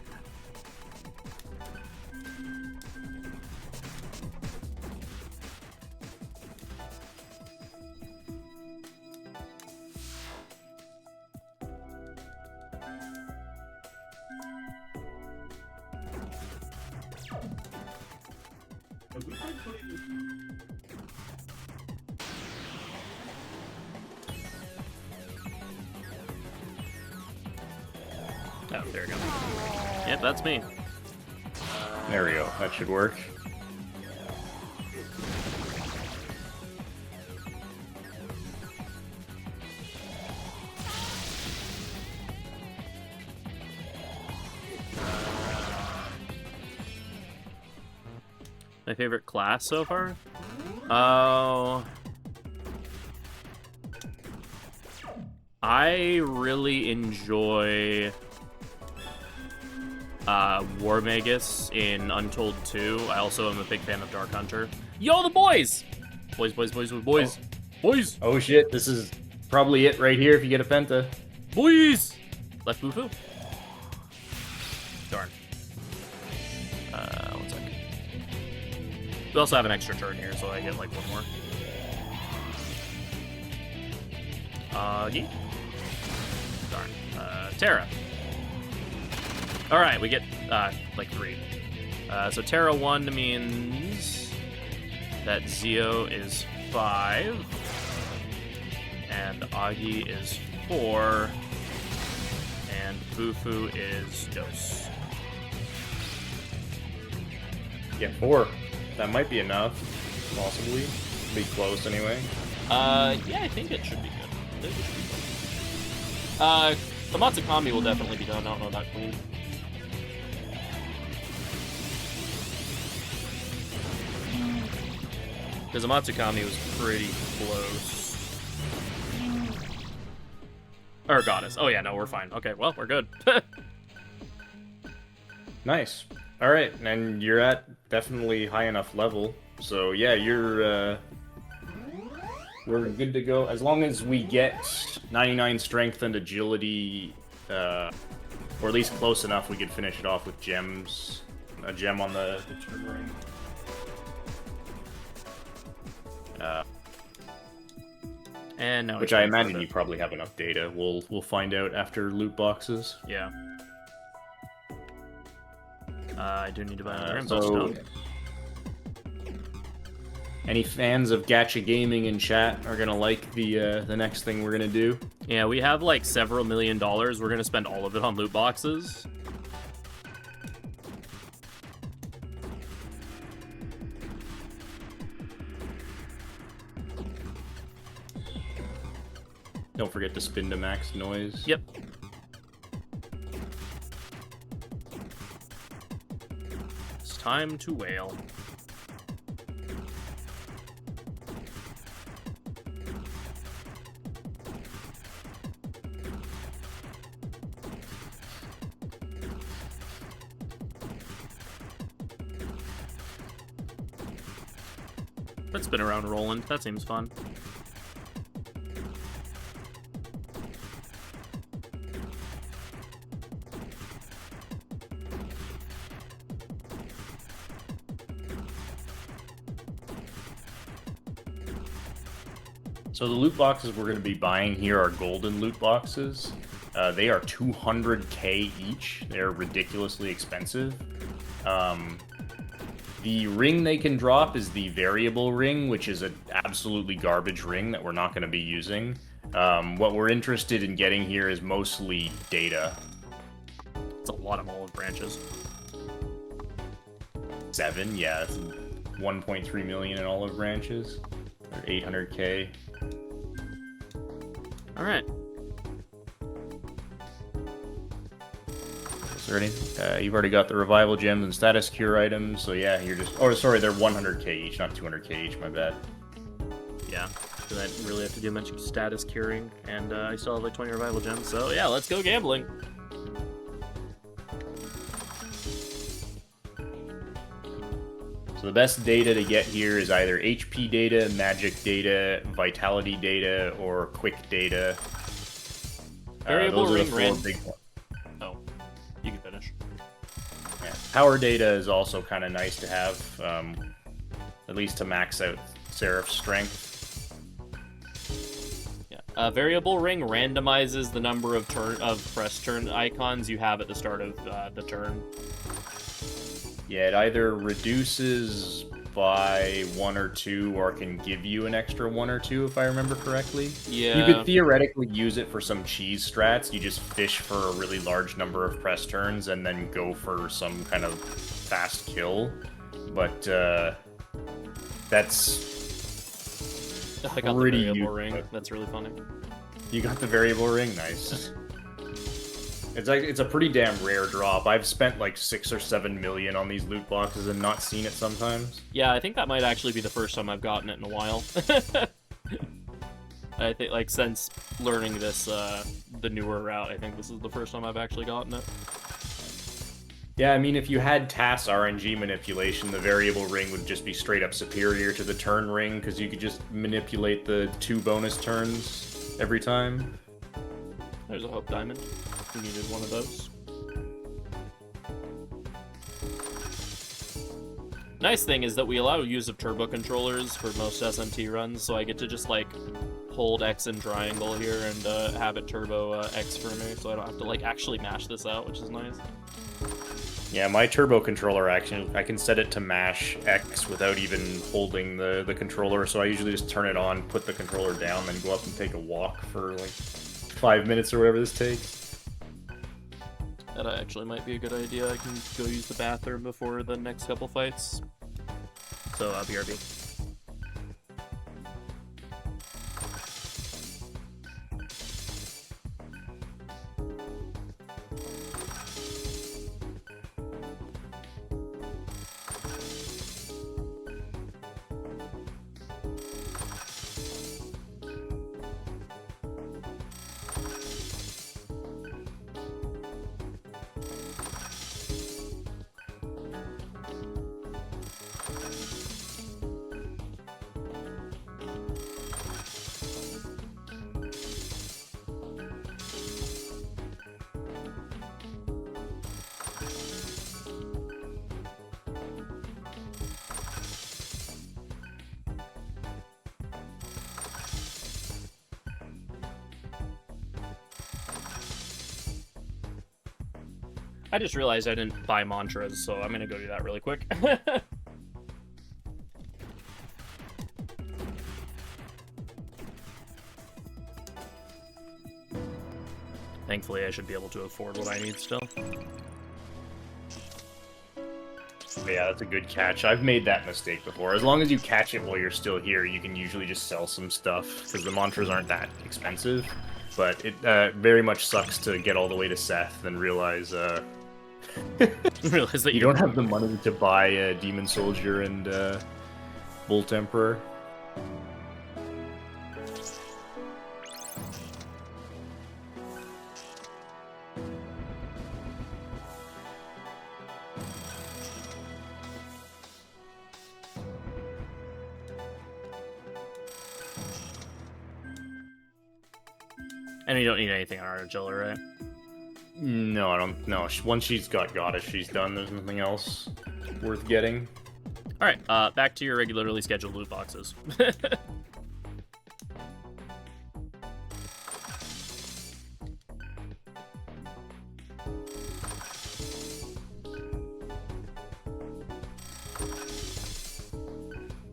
Oh, there we go. Yep, that's me. There we go. That should work. My favorite class so far? Oh... I really enjoy War Magus in Untold 2. I also am a big fan of Dark Hunter. Yo, the boys! Boys. Boys! Oh shit, this is probably it right here if you get a Penta. Boys! Left Bufu. Darn. 1 sec. We also have an extra turn here, so I get like one more. Yeet. Darn. Terra. Alright, we get, like 3. So Terra 1 means that Zio is 5, and Agi is 4, and Bufu is Dos. Yeah, 4. That might be enough, possibly. Be close anyway. Yeah, I think it should be good. The Matsukami will definitely be done. I don't know that cool. Because the Matsukami was pretty close. Or Goddess. Oh yeah, no, we're fine. Okay, well, we're good. Nice. All right, and you're at definitely high enough level. So yeah, we're good to go. As long as we get 99 strength and agility, or at least close enough, we could finish it off with gems. A gem on the turn ring. And now Which I imagine you probably have enough data. We'll find out after loot boxes. Yeah. I do need to buy another info So, stone. any fans of gacha gaming in chat are gonna like the next thing we're gonna do. Yeah, we have like several $1 million. We're gonna spend all of it on loot boxes. Don't forget to spin to max noise. Yep. It's time to wail. Let's spin around Roland. That seems fun. So the loot boxes we're going to be buying here are golden loot boxes. They are 200k each. They're ridiculously expensive. The ring they can drop is the variable ring, which is an absolutely garbage ring that we're not going to be using. What we're interested in getting here is mostly data. It's a lot of olive branches. 7, yeah, it's 1.3 million in olive branches. Or 800k. All right. Is there any? You've already got the revival gems and status cure items, so yeah, you're just. Oh, sorry, they're 100k each, not 200k each. My bad. Yeah, because I didn't really have to do much status curing, and I still have like 20 revival gems. So yeah, let's go gambling. So the best data to get here is either HP data, magic data, vitality data, or quick data. Variable Those are ring the 4 rand. big ones. Oh, you can finish. Yeah. Power data is also kind of nice to have, at least to max out Seraph's strength. Yeah. Variable ring randomizes the number of press turn icons you have at the start of the turn. Yeah, it either reduces by 1 or 2, or can give you an extra 1 or 2, if I remember correctly. Yeah. You could theoretically use it for some cheese strats. You just fish for a really large number of press turns and then go for some kind of fast kill. But that's I got the pretty variable ring. That's really funny. You got the variable ring? Nice. It's a pretty damn rare drop. I've spent like 6 or 7 million on these loot boxes and not seen it sometimes. Yeah, I think that might actually be the first time I've gotten it in a while. I think, like, since learning this, the newer route, I think this is the first time I've actually gotten it. Yeah, I mean, if you had TAS RNG manipulation, the variable ring would just be straight up superior to the turn ring, because you could just manipulate the 2 bonus turns every time. There's a Hope Diamond. We needed one of those. Nice thing is that we allow use of turbo controllers for most SMT runs, so I get to just, like, hold X and triangle here and have it turbo X for me, so I don't have to, like, actually mash this out, which is nice. Yeah, my turbo controller action, I can set it to mash X without even holding the controller, so I usually just turn it on, put the controller down, then go up and take a walk for, like, 5 minutes or whatever this takes. That actually might be a good idea. I can go use the bathroom before the next couple fights. So, BRB. I just realized I didn't buy mantras, so I'm gonna go do that really quick. Thankfully, I should be able to afford what I need still. Yeah, that's a good catch. I've made that mistake before. As long as you catch it while you're still here, you can usually just sell some stuff, because the mantras aren't that expensive. But it very much sucks to get all the way to Seth and realize Realize that you don't have the money to buy a Demon Soldier and Bolt Emperor. And you don't need anything on Archangels, right? No, I don't. No, once she's got Goddess, she's done. There's nothing else worth getting. All right, back to your regularly scheduled loot boxes.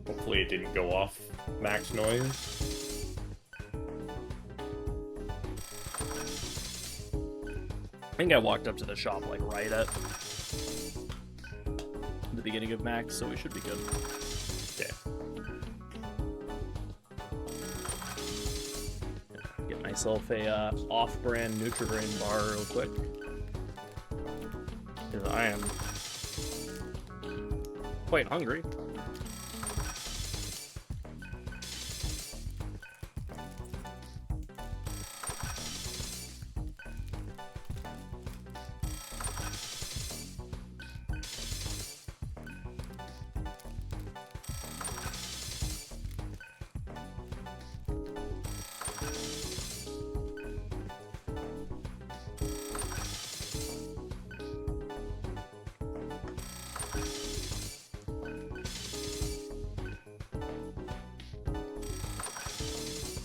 Hopefully, it didn't go off max noise. I think I walked up to the shop like right at the beginning of max, so we should be good. Yeah. Get myself a off-brand Nutrigrain bar real quick. Because I am quite hungry.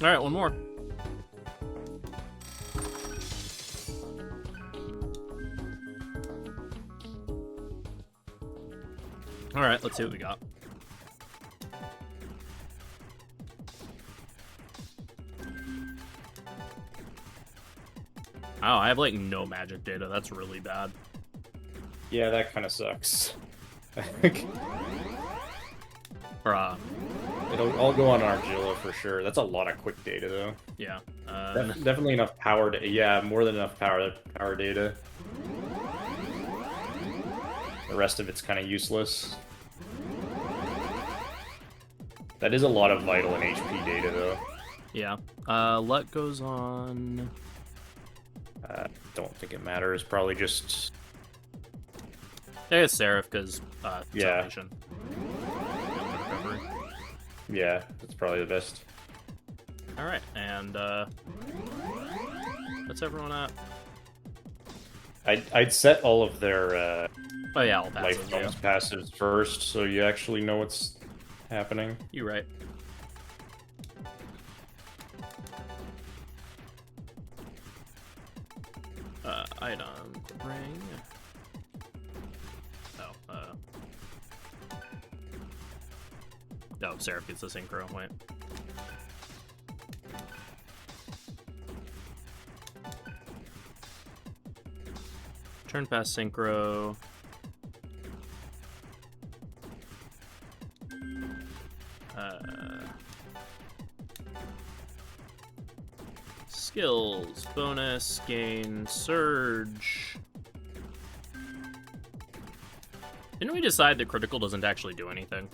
All right, one more. All right, let's see what we got. Oh, I have like no magic data. That's really bad. Yeah, that kind of sucks. Bruh. It'll all go on Argilla for sure. That's a lot of quick data, though. Yeah. Definitely enough power. Yeah, more than enough power data. The rest of it's kind of useless. That is a lot of vital and HP data, though. Yeah. Let goes on. Don't think it matters. Probably just. I guess Seraph, because yeah. Salvation. Yeah, that's probably the best. All right, and what's everyone at? I'd set all of their oh yeah, all life bonus passives first, so you actually know what's happening. You're right. Item ring. Oh, Seraph gets the synchro. Wait. Turn past synchro. Skills, bonus, gain, surge. Didn't we decide that critical doesn't actually do anything?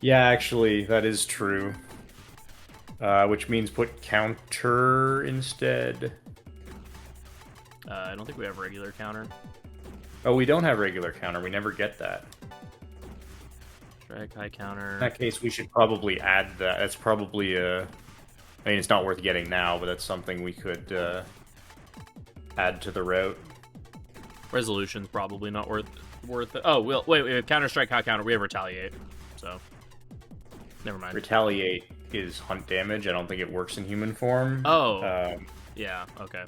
Yeah, actually, that is true. Which means put counter instead. I don't think we have regular counter. Oh, we don't have regular counter. We never get that. Strike, high counter. In that case, we should probably add that. That's probably a... I mean, it's not worth getting now, but that's something we could add to the route. Resolution's probably not worth it. Oh, wait, we have counter strike, high counter. We have retaliate. So, never mind. Retaliate is hunt damage. I don't think it works in human form. Oh. Yeah, okay.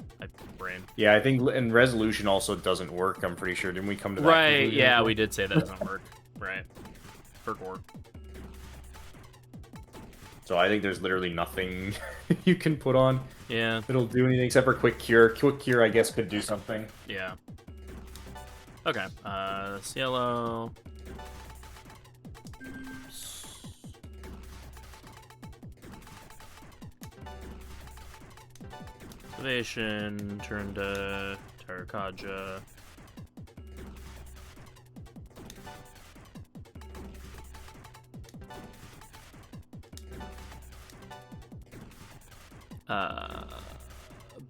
Brain. Yeah, I think and resolution also doesn't work. I'm pretty sure. Didn't we come to that? Right. conclusion Yeah, as well? we did say that doesn't work. Right. For gore. So I think there's literally nothing you can put on. Yeah. It'll do anything except for quick cure. Quick cure, I guess, could do something. Yeah. Okay. Cielo. Salvation. Turn to Tarakaja.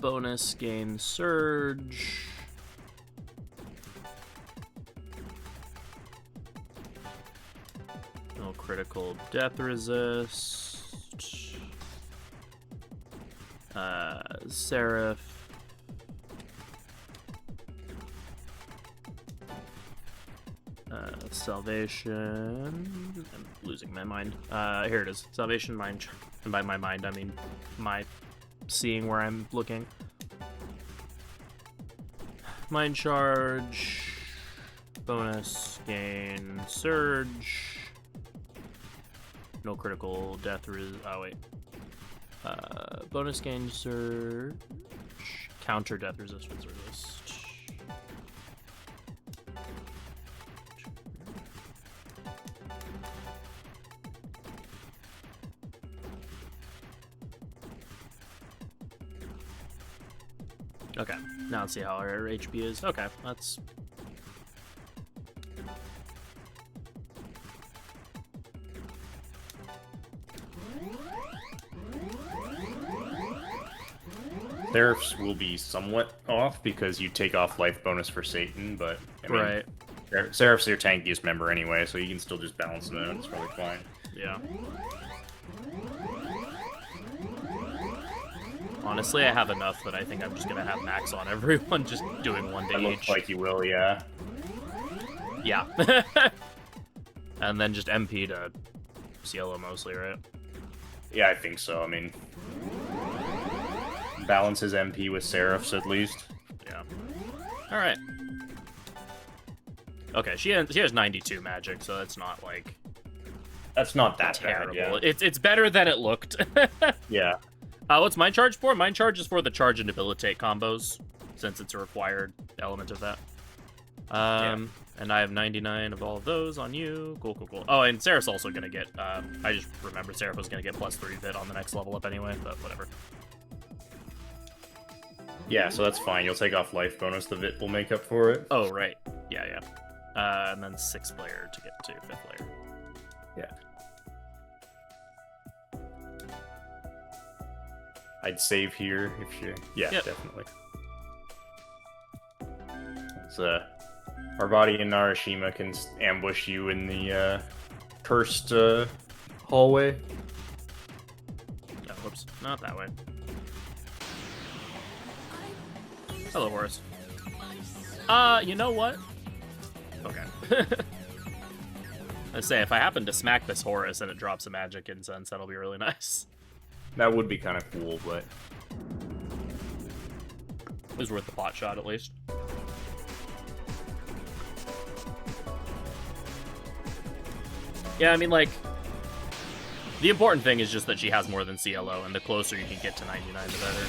Bonus gain surge. No critical death resist. Seraph. Salvation. I'm losing my mind. Here it is. Salvation, mind. And by my mind, I mean my seeing where I'm looking. Mind charge. Bonus gain surge. No critical death oh wait. Bonus gain surge. Counter death resistance resist. Okay, now let's see how our HP is. Okay, that's... Seraphs will be somewhat off because you take off life bonus for Satan, but I mean, right. Seraph's your tankiest member anyway, so you can still just balance them out. It's probably fine. Yeah. Honestly, I have enough that I think I'm just gonna have max on everyone, just doing one to It each. looks like you will, yeah. Yeah. And then just MP to Cielo mostly, right? Yeah, I think so. I mean, balances MP with Seraphs at least. Yeah. All right. Okay, she has 92 magic, so that's not like That's not that terrible. bad. Yeah. It's better than it looked. Yeah. What's Mind Charge for? Mind Charge is for the charge and debilitate combos, since it's a required element of that. And I have 99 of all of those on you. Cool, cool, cool. Oh, and Seraph's also gonna get, I just remembered Seraph was gonna get +3 Vit on the next level up anyway, but whatever. Yeah, so that's fine. You'll take off life bonus. The Vit will make up for it. Oh, right. Yeah, yeah. And then 6th player to get to 5th player. Yeah. I'd save here if you... Yeah, Yep. definitely. So, Arbati and Narashima can ambush you in the cursed hallway. Oh, whoops. Not that way. Hello, Horus. You know what? Okay. I say, if I happen to smack this Horus and it drops a magic incense, that'll be really nice. That would be kind of cool, but... It was worth the pot shot, at least. Yeah, I mean, like... The important thing is just that she has more than CLO, and the closer you can get to 99, the better.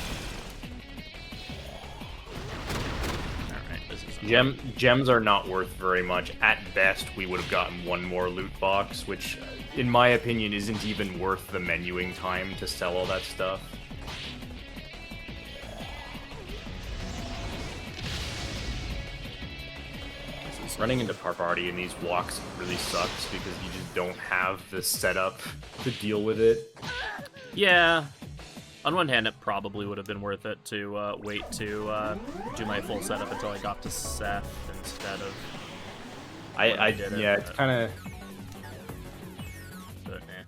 Alright, this is... Gems are not worth very much. At best, we would have gotten one more loot box, which, in my opinion, isn't even worth the menuing time to sell all that stuff. Running into Parvati in these walks really sucks because you just don't have the setup to deal with it. Yeah. On one hand, it probably would have been worth it to wait to do my full setup until I got to Seth instead of... I did it. Yeah, it's kind of... But, eh.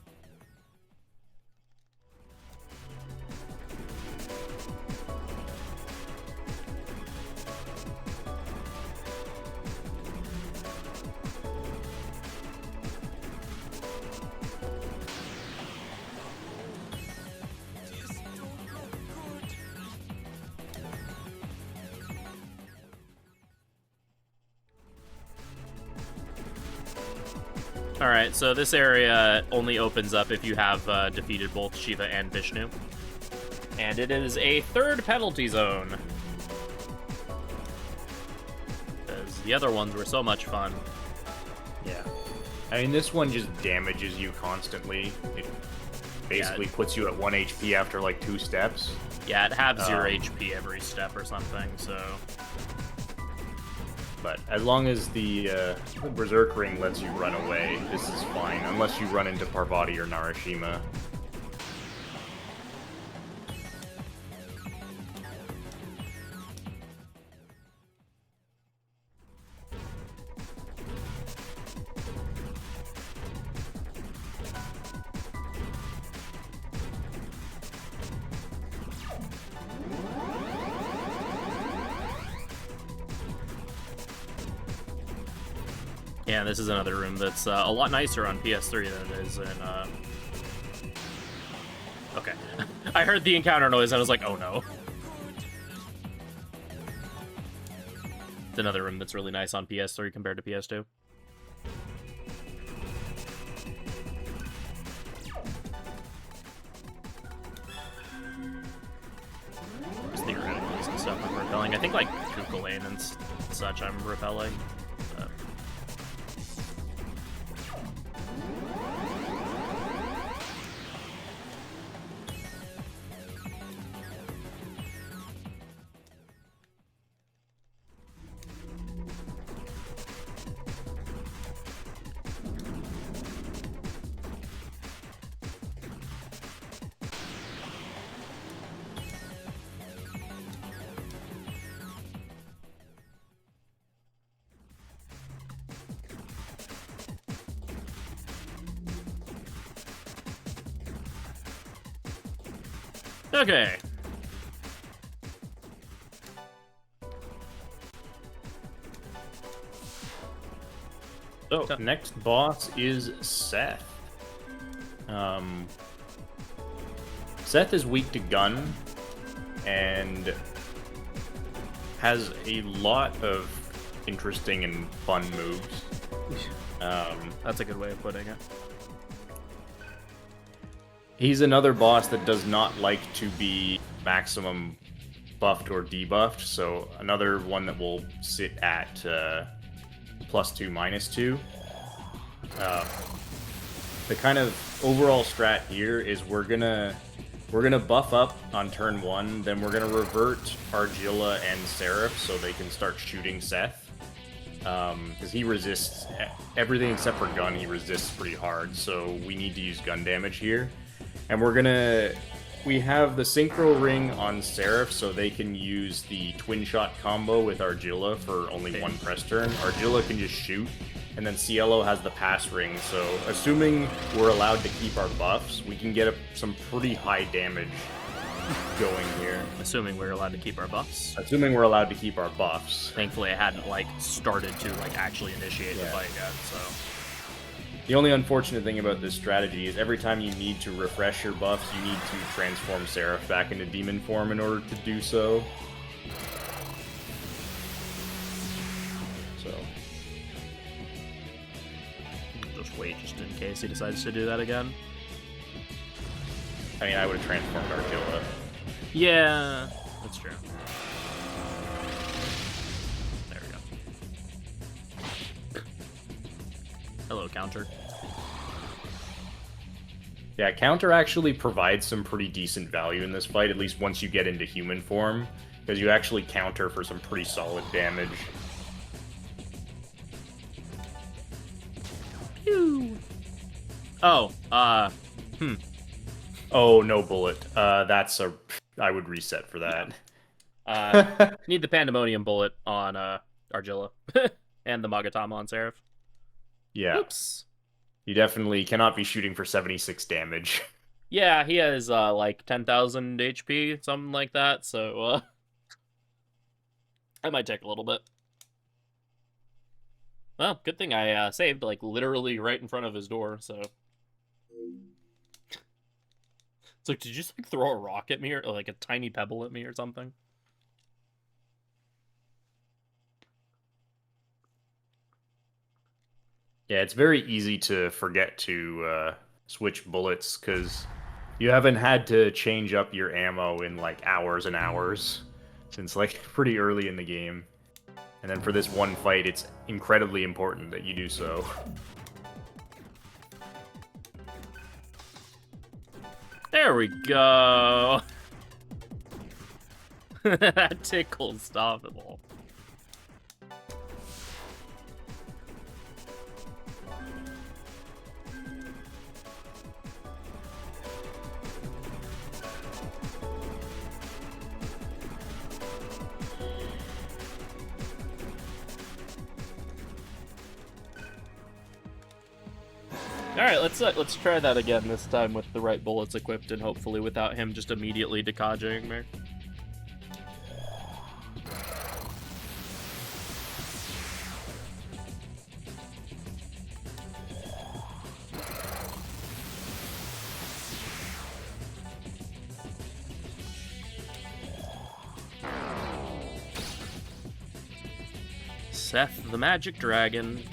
Alright, so this area only opens up if you have defeated both Shiva and Vishnu. And it is a third penalty zone. Because the other ones were so much fun. Yeah. I mean, this one just damages you constantly. It basically puts you at 1 HP after like 2 steps. Yeah, it halves your HP every step or something, so... But as long as the Berserk Ring lets you run away, this is fine. Unless you run into Parvati or Narashima. Yeah, this is another room that's a lot nicer on PS3 than it is in, Okay. I heard the encounter noise and I was like, oh no. It's another room that's really nice on PS3 compared to PS2. There's theoretically some stuff I'm repelling. I think like Kukulane and such I'm repelling. Okay. So, next boss is Seth. Seth is weak to gun, and has a lot of interesting and fun moves. That's a good way of putting it. He's another boss that does not like to be maximum buffed or debuffed, so another one that will sit at +2, -2. The kind of overall strat here is we're gonna buff up on turn 1, then we're gonna revert Argilla and Seraph so they can start shooting Seth. Because he resists everything except for gun, he resists pretty hard, so we need to use gun damage here. And we have the Synchro Ring on Seraph, so they can use the twin shot combo with Argilla for only 1 press turn. Argilla can just shoot, and then Cielo has the pass ring, so assuming we're allowed to keep our buffs, we can get some pretty high damage going here. Assuming we're allowed to keep our buffs. Assuming we're allowed to keep our buffs. Thankfully I hadn't, like, started to, like, actually initiate the fight yet, so... The only unfortunate thing about this strategy is every time you need to refresh your buffs, you need to transform Seraph back into demon form in order to do so. Just wait, just in case he decides to do that again. I mean, I would have transformed Argilla. Yeah, that's true. There we go. Hello, counter. Yeah, counter actually provides some pretty decent value in this fight, at least once you get into human form, because you actually counter for some pretty solid damage. Pew! Oh, Oh, no bullet. I would reset for that. Need the Pandemonium bullet on Argilla. And the Magatama on Seraph. Yeah. Oops. You definitely cannot be shooting for 76 damage. Yeah, he has like 10,000 HP, something like that, so that might take a little bit. Well, good thing I saved, like, literally right in front of his door, so... It's like, did you just, like, throw a rock at me, or like a tiny pebble at me or something? Yeah, it's very easy to forget to switch bullets because you haven't had to change up your ammo in like hours and hours since like pretty early in the game. And then for this one fight, it's incredibly important that you do so. There we go. That tickles, stop it all. Alright, let's try that again, this time with the right bullets equipped and hopefully without him just immediately decodging me. Seth the Magic Dragon.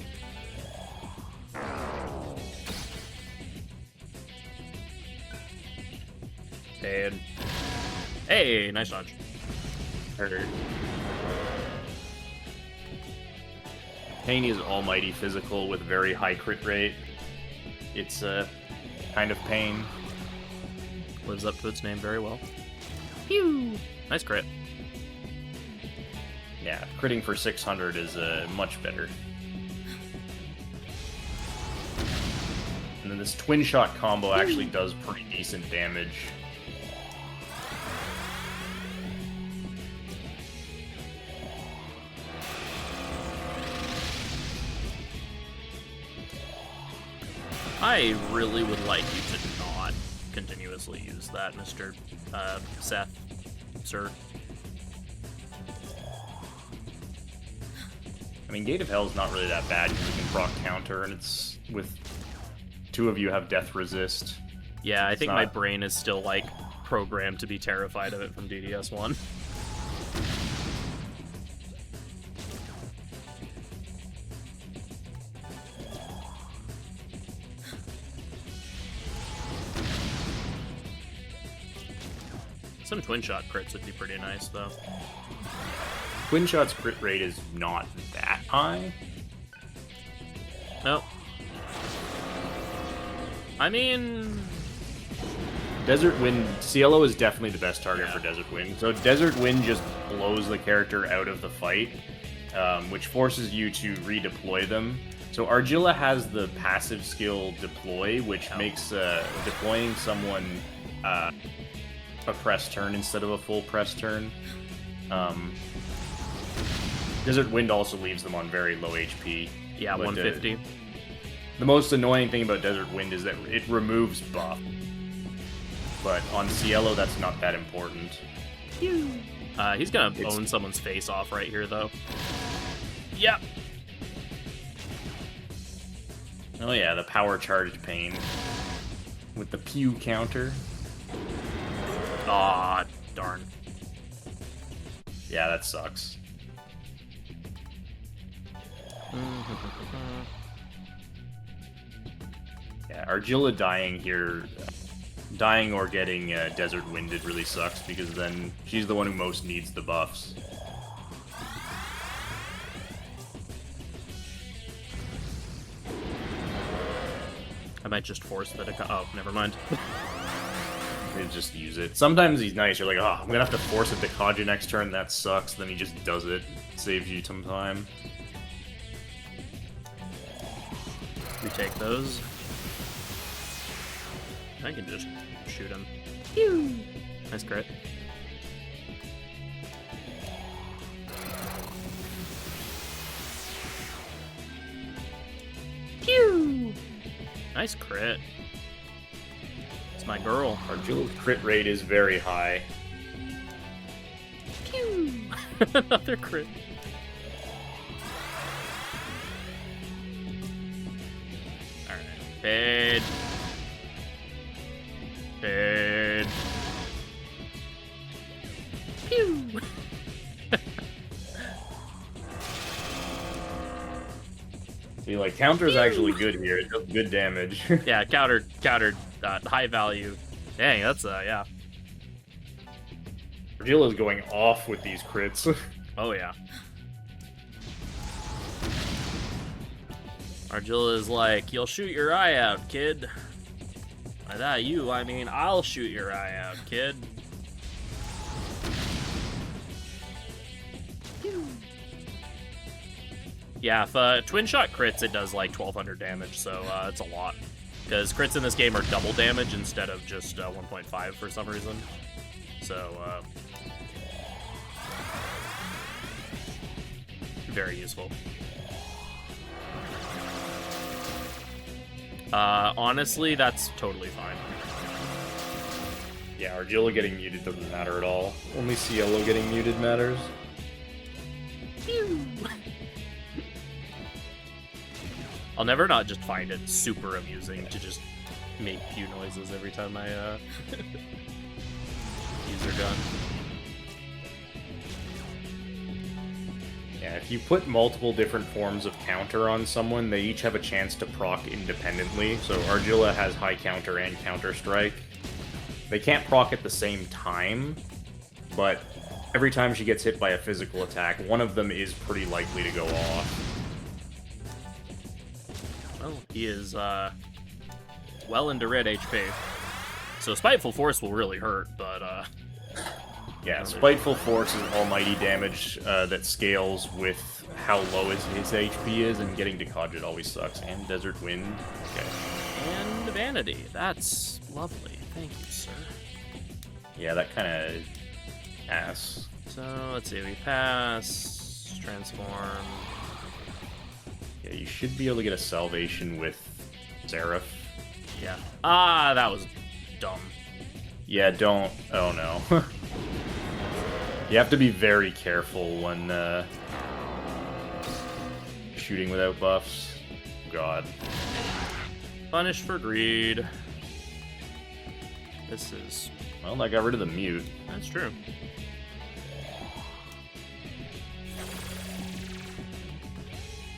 And hey, nice dodge. Hurt. Pain is almighty physical with very high crit rate. It's kind of pain. Lives up to its name very well. Pew! Nice crit. Yeah, critting for 600 is much better. And then this twin shot combo actually does pretty decent damage. I really would like you to not continuously use that, Mr. Seth, sir. I mean, Gate of Hell is not really that bad because you can proc counter, and it's with two of you have death resist. Yeah, I think my brain is still, like, programmed to be terrified of it from DDS1. Some twin shot crits would be pretty nice, though. Twin shot's crit rate is not that high. No. I mean... Desert Wind, Cielo is definitely the best target for Desert Wind. So Desert Wind just blows the character out of the fight, which forces you to redeploy them. So Argilla has the passive skill Deploy, which makes deploying someone a press turn instead of a full press turn. Desert Wind also leaves them on very low HP. Yeah, 150. The most annoying thing about Desert Wind is that it removes buff. But on Cielo, that's not that important. He's gonna own someone's face off right here, though. Yep. Oh yeah, the power charged pain. With the pew counter. Aw, darn. Yeah, that sucks. Yeah, Argilla dying here, dying or getting Desert Winded really sucks because then she's the one who most needs the buffs. I might just force the oh, never mind. They just use it. Sometimes he's nice. You're like, oh, I'm gonna have to force it to Kaja next turn. That sucks. Then he just does it. Saves you some time. We take those. I can just shoot him. Pew! Nice crit. Pew! Nice crit. It's my girl. Argilla's crit rate is very high. Pew! Another crit. Alright. Fade. Fade. Pew! See, like, counter's actually good here. It does good damage. Yeah, counter, high value. Dang, that's, yeah. Argilla's going off with these crits. Oh, yeah. Argilla's like, you'll shoot your eye out, kid. By that, I mean, I'll shoot your eye out, kid. Yeah, if twin shot crits, it does like 1200 damage, so it's a lot. Because crits in this game are double damage instead of just 1.5 for some reason. So, very useful. Honestly, that's totally fine. Yeah, Argilla getting muted doesn't matter at all. Only Cielo getting muted matters. I'll never not just find it super amusing to just make pew noises every time I use their gun. Yeah, if you put multiple different forms of counter on someone, they each have a chance to proc independently. So Argilla has high counter and counter strike. They can't proc at the same time, but every time she gets hit by a physical attack, one of them is pretty likely to go off. Well, he is well into red HP. So Spiteful Force will really hurt, but yeah, Spiteful Force is almighty damage that scales with how low his HP is, and getting to Kadjit always sucks. And Desert Wind. Okay. And Vanity. That's lovely. Thank you, sir. Yeah, that kind of ass. So, let's see. We pass. Transform. Yeah, you should be able to get a salvation with Seraph. Yeah. Ah, that was dumb. Yeah, don't... Oh, no. You have to be very careful when shooting without buffs. God. Punished for greed. This is... Well, I got rid of the mute. That's true.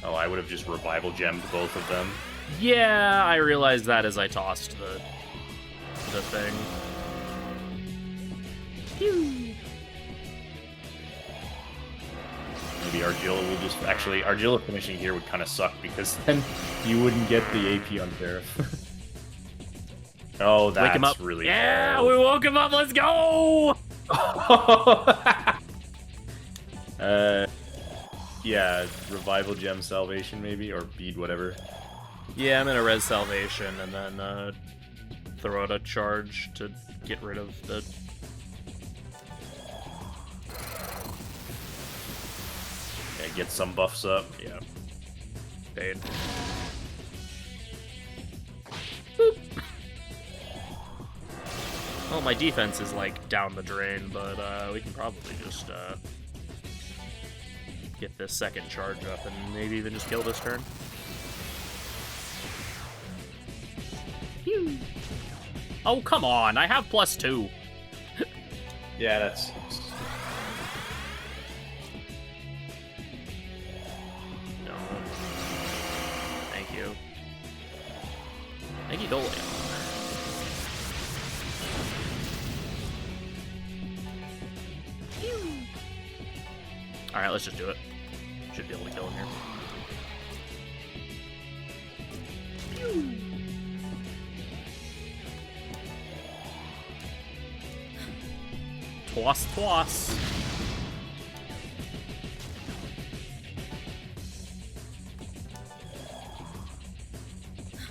Oh, I would have just revival gemmed both of them. Yeah, I realized that as I tossed the thing. Pew. Maybe Argilla will just... Actually, Argilla finishing here would kind of suck, because then you wouldn't get the AP on Seraph. Oh, that's Wake him up. really Yeah, bad. we woke him up. Let's go! Yeah, revival gem salvation maybe, or bead whatever. Yeah, I'm gonna res salvation and then throw out a charge to get rid of the... Yeah, get some buffs up. Yeah. Paid. Well, my defense is like down the drain, but we can probably just get this second charge up and maybe even just kill this turn. Phew. Oh, come on, I have +2. Yeah, that's... No. Thank you. Thank you, Dole. Alright, let's just do it. Should be able to kill him here. Toss, toss.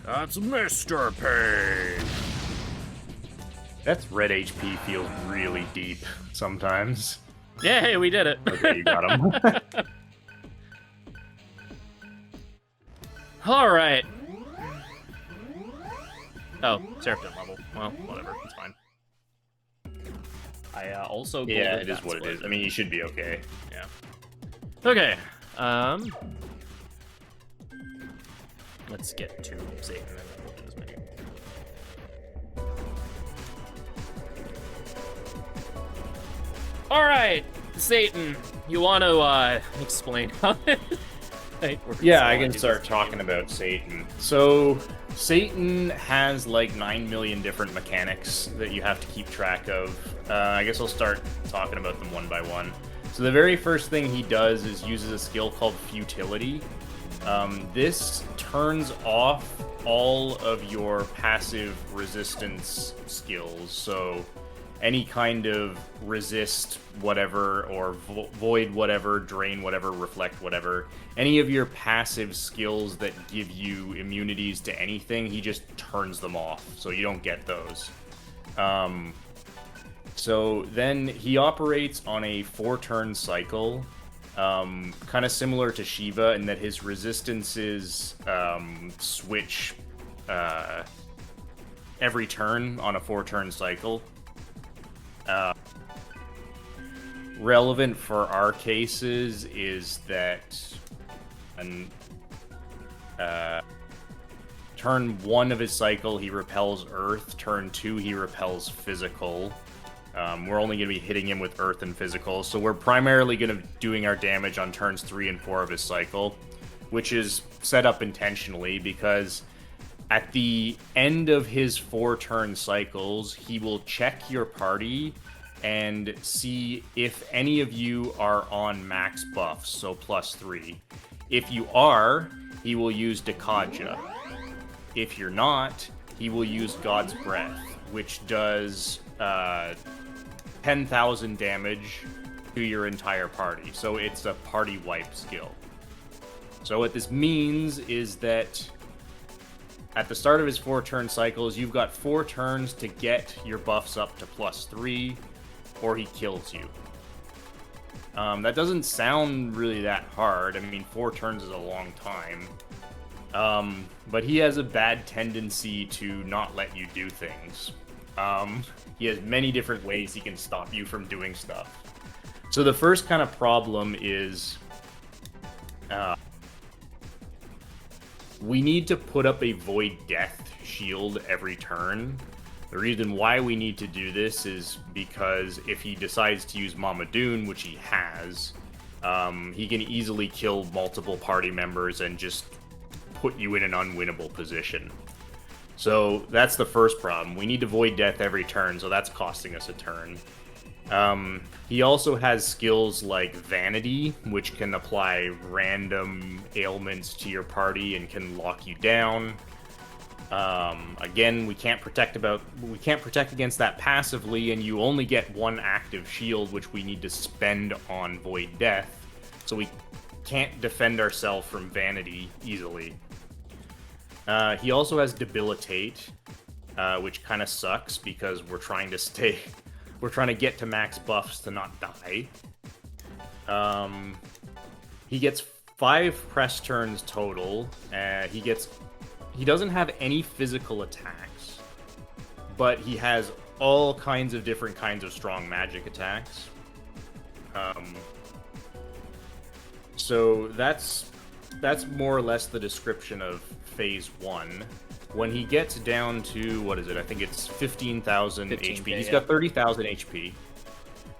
That's Mr. Pain. That's red HP feels really deep sometimes. Yeah, hey, we did it. Okay, you got him. Alright. Oh, Seraph didn't level. Well, whatever, it's fine. I also... Yeah, it is what it is. I mean, you should be okay. Yeah. Okay, let's get to Satan and then we'll do this menu. Alright, Satan, you want to, explain how right? Yeah, I can start talking about Satan. So, Satan has like 9 million different mechanics that you have to keep track of. I guess I'll start talking about them one by one. So the very first thing he does is uses a skill called Futility. This turns off all of your passive resistance skills. So any kind of resist whatever, or void whatever, drain whatever, reflect whatever, any of your passive skills that give you immunities to anything, he just turns them off, so you don't get those. So then he operates on a 4-turn cycle, kind of similar to Shiva in that his resistances switch every turn on a 4-turn cycle. Relevant for our cases is that turn 1 of his cycle he repels Earth, turn 2 he repels Physical. We're only going to be hitting him with Earth and Physical, so we're primarily going to be doing our damage on turns 3 and 4 of his cycle, which is set up intentionally because at the end of his 4-turn cycles, he will check your party and see if any of you are on max buffs, so +3. If you are, he will use Dekaja. If you're not, he will use God's Breath, which does 10,000 damage to your entire party. So it's a party wipe skill. So what this means is that at the start of his 4-turn cycles, you've got 4 turns to get your buffs up to +3, or he kills you. That doesn't sound really that hard. I mean, 4 turns is a long time. But he has a bad tendency to not let you do things. He has many different ways he can stop you from doing stuff. So the first kind of problem is we need to put up a Void Death shield every turn. The reason why we need to do this is because if he decides to use Mamadoon, which he has, he can easily kill multiple party members and just put you in an unwinnable position. So that's the first problem. We need to Void Death every turn, so that's costing us a turn. He also has skills like Vanity, which can apply random ailments to your party and can lock you down. Again, we can't protect against that passively, and you only get 1 active shield, which we need to spend on Void Death, so we can't defend ourselves from Vanity easily. He also has Debilitate, which kind of sucks because we're trying to get to max buffs to not die. He gets 5 press turns total. He doesn't have any physical attacks, but he has all kinds of different kinds of strong magic attacks. So that's more or less the description of Phase 1. When he gets down to, what is it? I think it's 15,000 HP. He's got 30,000 HP.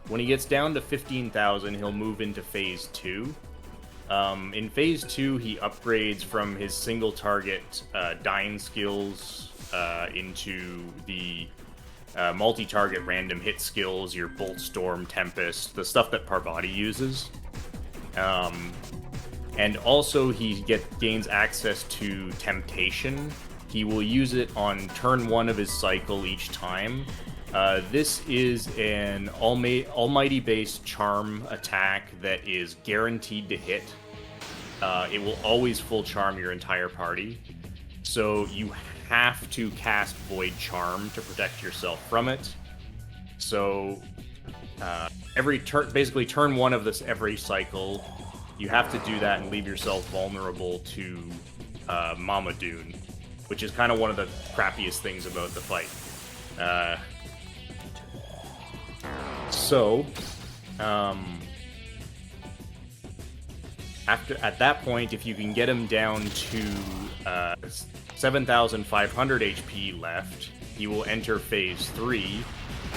When he gets down to 15,000, he'll move into Phase 2. In Phase 2, he upgrades from his single target dying skills into the multi-target random hit skills, your Bolt, Storm, Tempest, the stuff that Parvati uses. And also he gains access to Temptation. He will use it on turn 1 of his cycle each time. This is an almighty-based charm attack that is guaranteed to hit. It will always full charm your entire party. So you have to cast Void Charm to protect yourself from it. So every turn, basically turn 1 of this every cycle, you have to do that and leave yourself vulnerable to Mamadoon, which is kind of one of the crappiest things about the fight. At that point, if you can get him down to 7,500 HP left, he will enter Phase 3,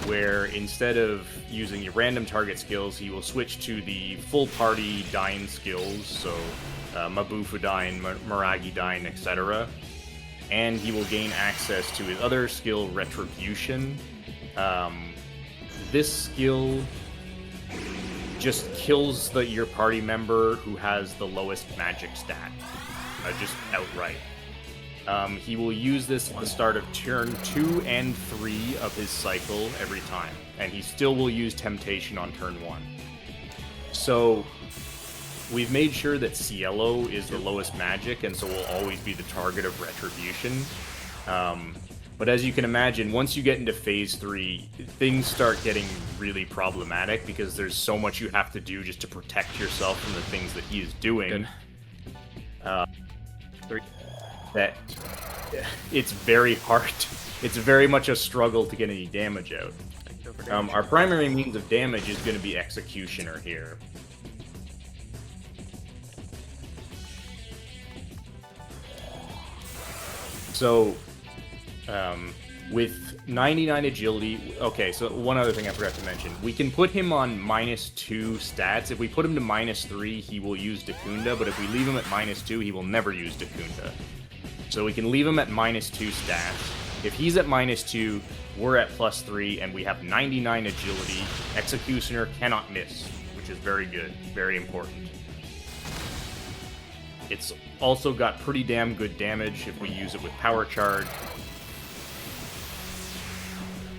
where instead of using your random target skills, he will switch to the full party Dyne skills, so Mabufu Dyne, Miragi Dyne, etc. And he will gain access to his other skill, Retribution. This skill just kills your party member who has the lowest magic stat, just outright. He will use this at the start of turn 2 and 3 of his cycle every time, and he still will use Temptation on turn 1. So we've made sure that Cielo is the lowest magic, and so will always be the target of Retribution. But as you can imagine, once you get into Phase 3, things start getting really problematic, because there's so much you have to do just to protect yourself from the things that he is doing. That it's very hard. It's very much a struggle to get any damage out. Our primary means of damage is going to be Executioner here. So, with 99 agility... Okay, so one other thing I forgot to mention. We can put him on -2 stats. If we put him to -3, he will use Dacunda, but if we leave him at -2, he will never use Dacunda. So we can leave him at -2 stats. If he's at -2, we're at +3, and we have 99 agility. Executioner cannot miss, which is very good, very important. It's also got pretty damn good damage if we use it with Power Charge.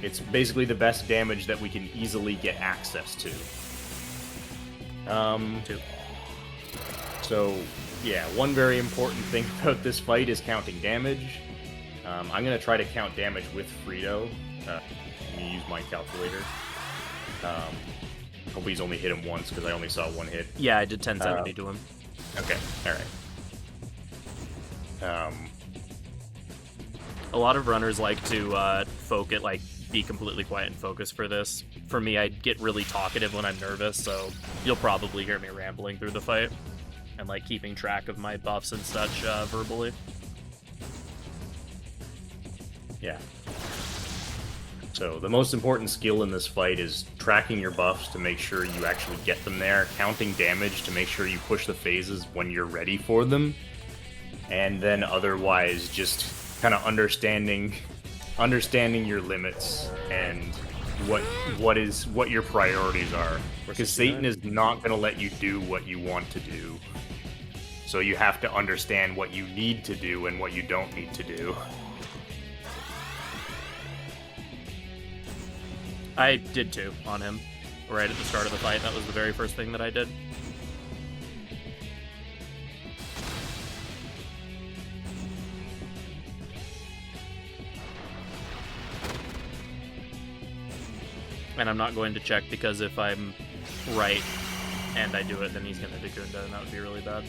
It's basically the best damage that we can easily get access to. So, yeah, one very important thing about this fight is counting damage. I'm going to try to count damage with Frito. Let me use my calculator. Hope he's only hit him once, because I only saw one hit. Yeah, I did 1070 to him. Okay, alright. A lot of runners like to be completely quiet and focus for this. For me, I get really talkative when I'm nervous, so you'll probably hear me rambling through the fight and like keeping track of my buffs and such verbally. Yeah. So the most important skill in this fight is tracking your buffs to make sure you actually get them there, counting damage to make sure you push the phases when you're ready for them, and then otherwise just kind of understanding your limits and what your priorities are. Because Satan is not going to let you do what you want to do. So you have to understand what you need to do and what you don't need to do. I did 2 on him right at the start of the fight. That was the very first thing that I did. And I'm not going to check, because if I'm right and I do it, then he's going to Dacunda, and that would be really bad.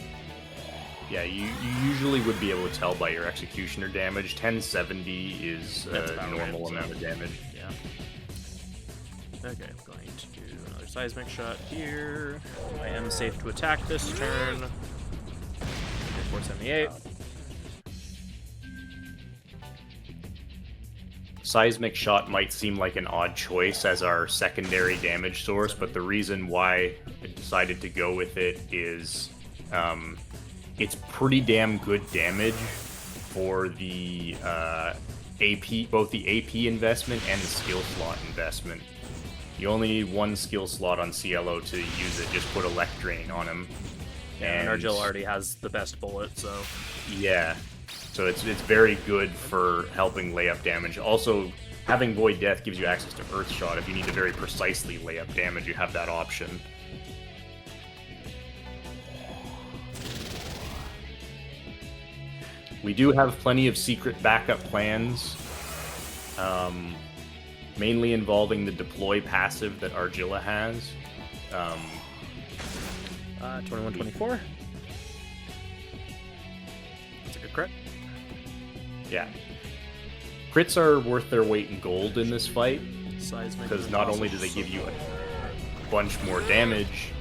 Yeah, you usually would be able to tell by your Executioner damage. 1070 is a normal amount of damage. Yeah. Okay, I'm going to do another seismic shot here. I am safe to attack this turn. 478. Seismic Shot might seem like an odd choice as our secondary damage source, but the reason why I decided to go with it is it's pretty damn good damage for the AP, both the AP investment and the skill slot investment. You only need one skill slot on Cielo to use it. Just put Electrain on him. And Argil already has the best bullet, so... Yeah. So it's very good for helping lay up damage. Also, having Void Death gives you access to Earth Shot. If you need to very precisely lay up damage, you have that option. We do have plenty of secret backup plans, mainly involving the deploy passive that Argilla has. 21-24. That's a good crit. Yeah. Crits are worth their weight in gold in this fight, because not only do they give you a bunch more damage,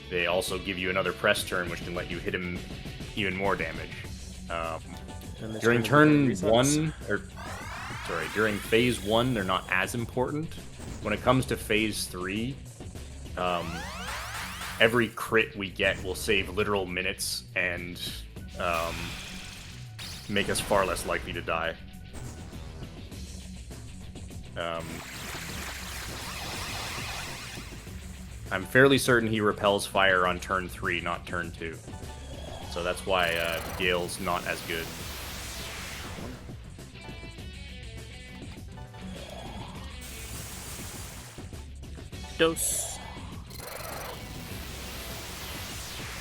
they also give you another press turn, which can let you hit him even more damage. During turn 1, or during phase 1, they're not as important. When it comes to phase 3, every crit we get will save literal minutes and make us far less likely to die. I'm fairly certain he repels fire on turn 3, not turn 2. So that's why Gale's not as good. Dose.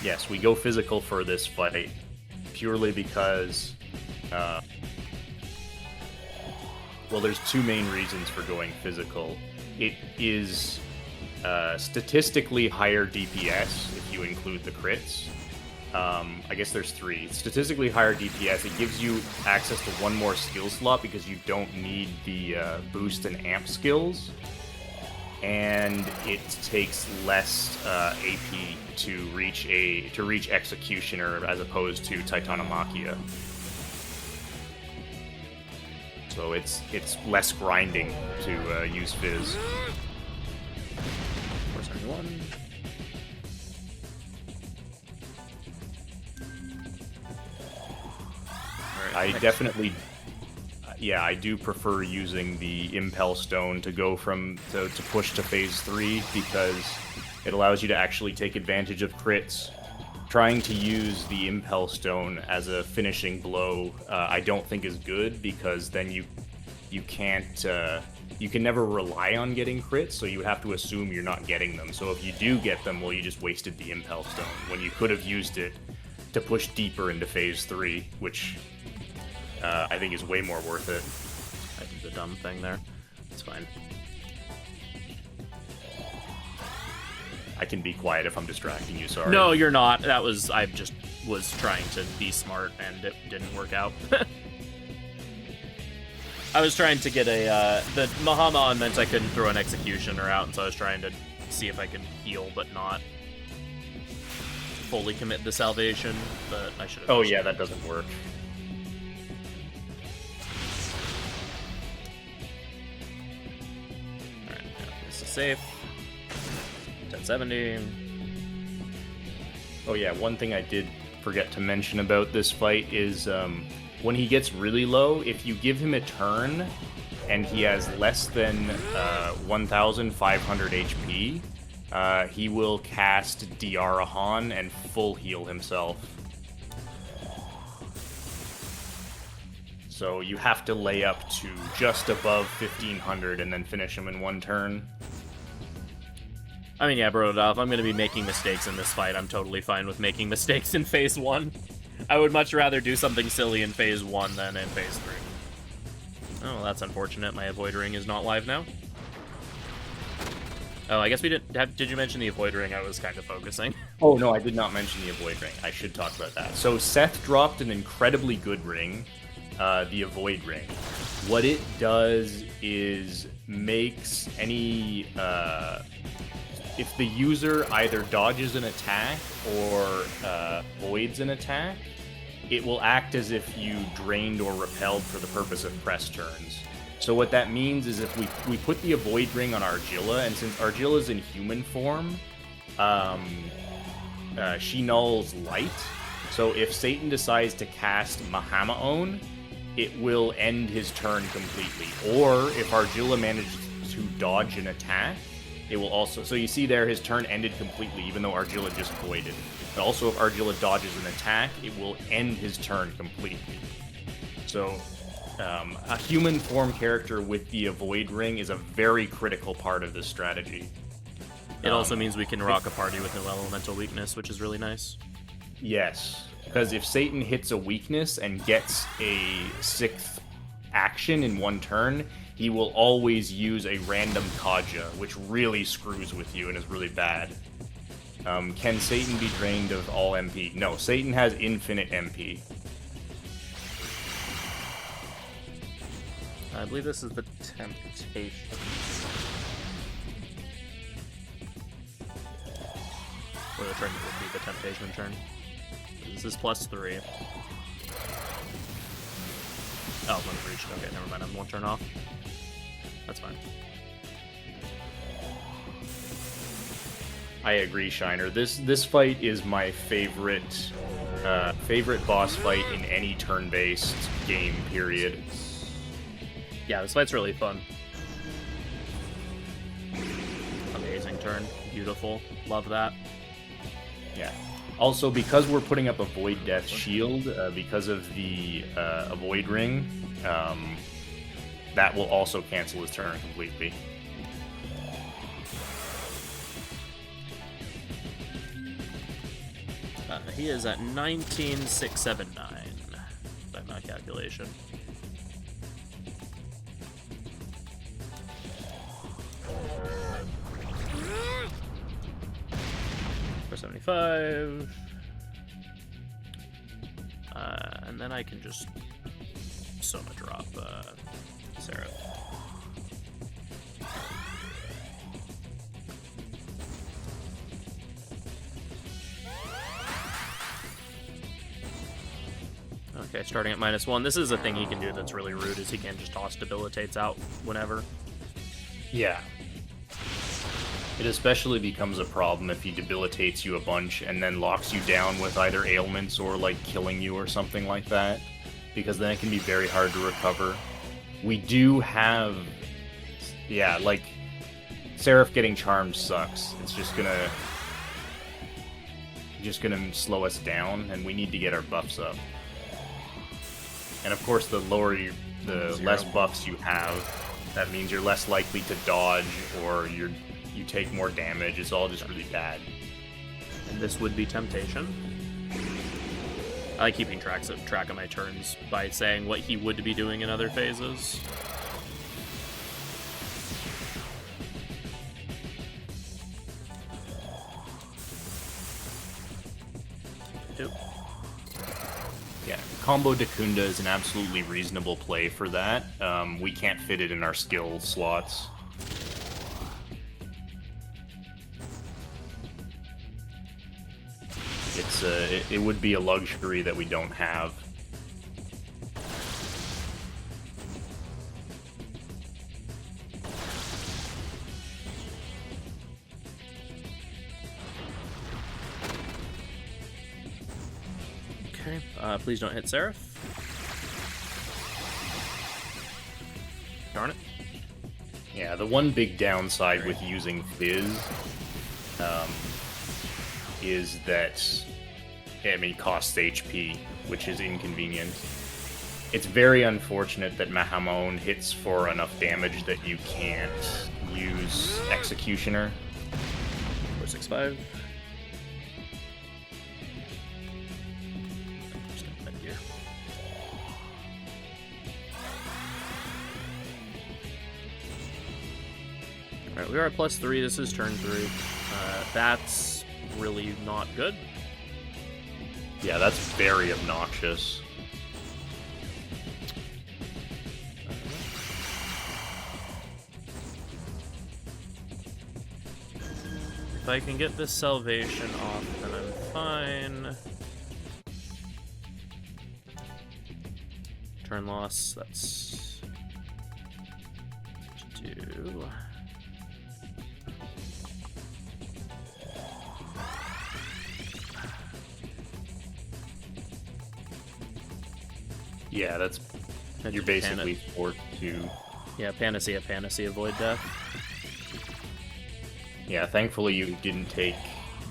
Yes, we go physical for this fight purely because, well, there's two main reasons for going physical. It is statistically higher DPS if you include the crits. I guess there's 3. Statistically higher DPS, it gives you access to one more skill slot because you don't need the boost and amp skills. And it takes less AP to reach Executioner as opposed to Titanomachia. So it's less grinding to use Fizz. One. I definitely, yeah, I do prefer using the Impel Stone to go to push to phase 3 because it allows you to actually take advantage of crits. Trying to use the Impel Stone as a finishing blow, I don't think is good because then you can't. You can never rely on getting crits, so you have to assume you're not getting them. So if you do get them, well, you just wasted the Impel Stone when you could have used it to push deeper into phase 3, which I think is way more worth it. I did the dumb thing there. It's fine. I can be quiet if I'm distracting you, sorry. No, you're not. I just was trying to be smart, and it didn't work out. I was trying to get the Mahama meant I couldn't throw an Executioner out, and so I was trying to see if I could heal, but not fully commit the salvation, but I should have. Oh yeah, that doesn't work. Alright, this is safe. 1070. Oh yeah, one thing I did forget to mention about this fight is when he gets really low, if you give him a turn and he has less than 1,500 HP, he will cast Diarahan and full heal himself. So you have to lay up to just above 1,500 and then finish him in one turn. I mean, yeah, bro, if I'm going to be making mistakes in this fight, I'm totally fine with making mistakes in phase 1. I would much rather do something silly in phase 1 than in phase 3. Oh, well, that's unfortunate. My Avoid Ring is not live now. Oh, I guess we didn't... Did you mention the Avoid Ring? I was kind of focusing. Oh, no, I did not mention the Avoid Ring. I should talk about that. So Seth dropped an incredibly good ring, the Avoid Ring. What it does is makes any... if the user either dodges an attack or voids an attack, it will act as if you drained or repelled for the purpose of press turns. So what that means is if we put the Avoid Ring on Argilla, and since Argilla's in human form, she nulls light. So if Satan decides to cast Mahamaon, it will end his turn completely. Or if Argilla manages to dodge an attack, it will also... So you see there, his turn ended completely, even though Argilla just voided. But also, if Argilla dodges an attack, it will end his turn completely. So, a human form character with the Avoid Ring is a very critical part of this strategy. It also means we can rock a party with no elemental weakness, which is really nice. Yes, because if Satan hits a weakness and gets a 6th action in one turn, he will always use a random Kaja, which really screws with you and is really bad. Can Satan be drained of all MP? No, Satan has infinite MP. I believe this is the Temptation. Or the turn would be the Temptation turn. This is +3. Oh, one for each. Okay, never mind. I'm one turn off. That's fine. I agree, Shiner. This fight is my favorite boss fight in any turn-based game, period. Yeah, this fight's really fun. Amazing turn. Beautiful. Love that. Yeah. Also, because we're putting up a Void Death shield, because of the Avoid Ring, that will also cancel his turn completely. He is at 19,679 by my calculation. For 75. And then I can just Soma drop Seraph. Okay, starting at -1. This is a thing he can do that's really rude, is he can just toss debilitates out whenever. Yeah. It especially becomes a problem if he debilitates you a bunch and then locks you down with either ailments or, like, killing you or something like that, because then it can be very hard to recover. We do have... Yeah, like, Seraph getting charmed sucks. It's just gonna slow us down, and we need to get our buffs up. And of course, the less buffs you have, that means you're less likely to dodge, or you take more damage. It's all just really bad. And this would be Temptation. I like keeping track of my turns by saying what he would be doing in other phases. Two. Yeah, Combo Dakunda is an absolutely reasonable play for that. We can't fit it in our skill slots. It would be a luxury that we don't have. Okay, please don't hit Seraph. Darn it. Yeah, the one big downside with using Fizz is that, I mean, it costs HP, which is inconvenient. It's very unfortunate that Mahamon hits for enough damage that you can't use Executioner. 465. Alright, we are at +3. This is turn 3. That's really not good. Yeah, that's very obnoxious. If I can get this salvation off, then I'm fine. Turn loss, that's... do... Yeah, that's... You're basically forced to... Yeah, Panacea, Void Death. Yeah, thankfully you didn't take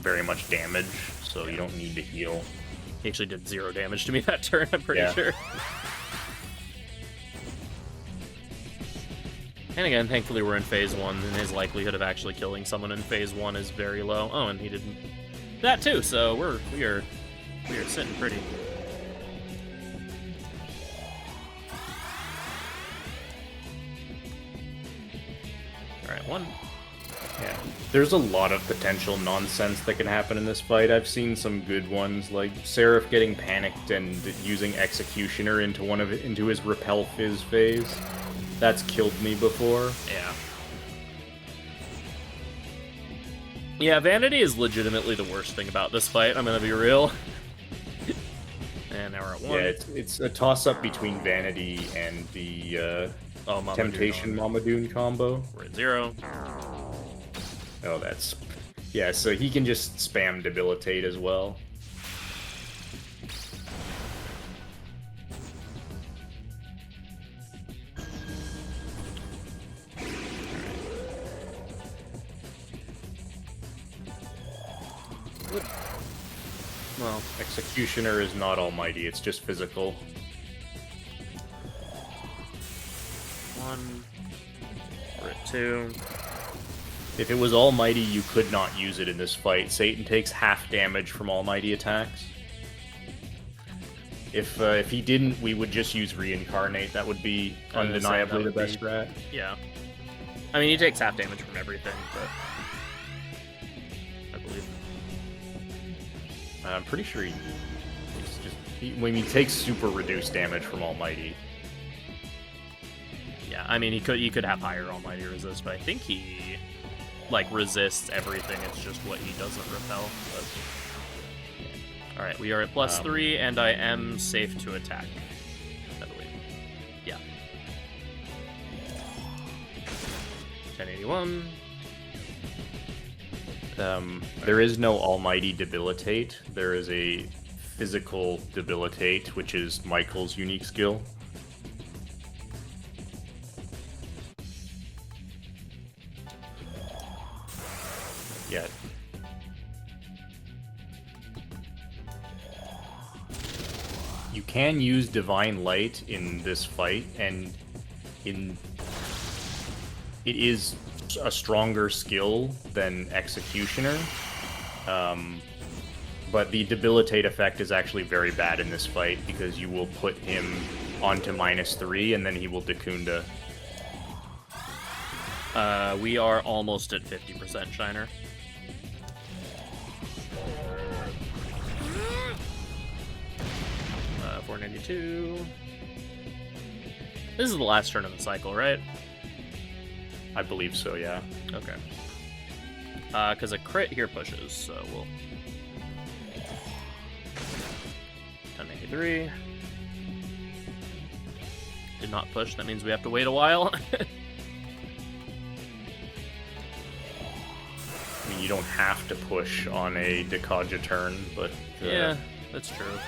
very much damage, so you don't need to heal. He actually did 0 damage to me that turn, I'm pretty sure. And again, thankfully we're in phase 1, and his likelihood of actually killing someone in phase 1 is very low. Oh, and he didn't... That too, so we are sitting pretty. Alright, 1. Yeah, there's a lot of potential nonsense that can happen in this fight. I've seen some good ones, like Seraph getting panicked and using Executioner into his Repel Fizz phase. That's killed me before. Yeah. Yeah, Vanity is legitimately the worst thing about this fight, I'm gonna be real. And now we're at 1. Yeah, it's a toss-up between Vanity and the Temptation Mamadoon combo. We're at 0. Oh, that's... Yeah, so he can just spam Debilitate as well. Well, Executioner is not almighty, it's just physical. 1. We're at 2. If it was almighty, you could not use it in this fight. Satan takes half damage from almighty attacks. If he didn't, we would just use Reincarnate. That would be undeniably the best strat. Yeah. I mean, he takes half damage from everything, but... I believe. I'm pretty sure when he takes super reduced damage from almighty. Yeah, I mean, he could have higher almighty resist, but I think he... like, resists everything, it's just what he doesn't repel. But... Alright, we are at +3, and I am safe to attack, I believe. Yeah. 1081. There is no almighty Debilitate. There is a physical Debilitate, which is Michael's unique skill. Yeah. You can use Divine Light in this fight, and it is a stronger skill than Executioner. But the Debilitate effect is actually very bad in this fight, because you will put him onto -3, and then he will Dakunda. We are almost at 50% Shiner. Uh, 492. This is the last turn of the cycle, right? I believe so, yeah. Okay. Because a crit here pushes, so we'll... 1083. Did not push, that means we have to wait a while. I mean, you don't have to push on a Dekaja turn, but... yeah, that's true.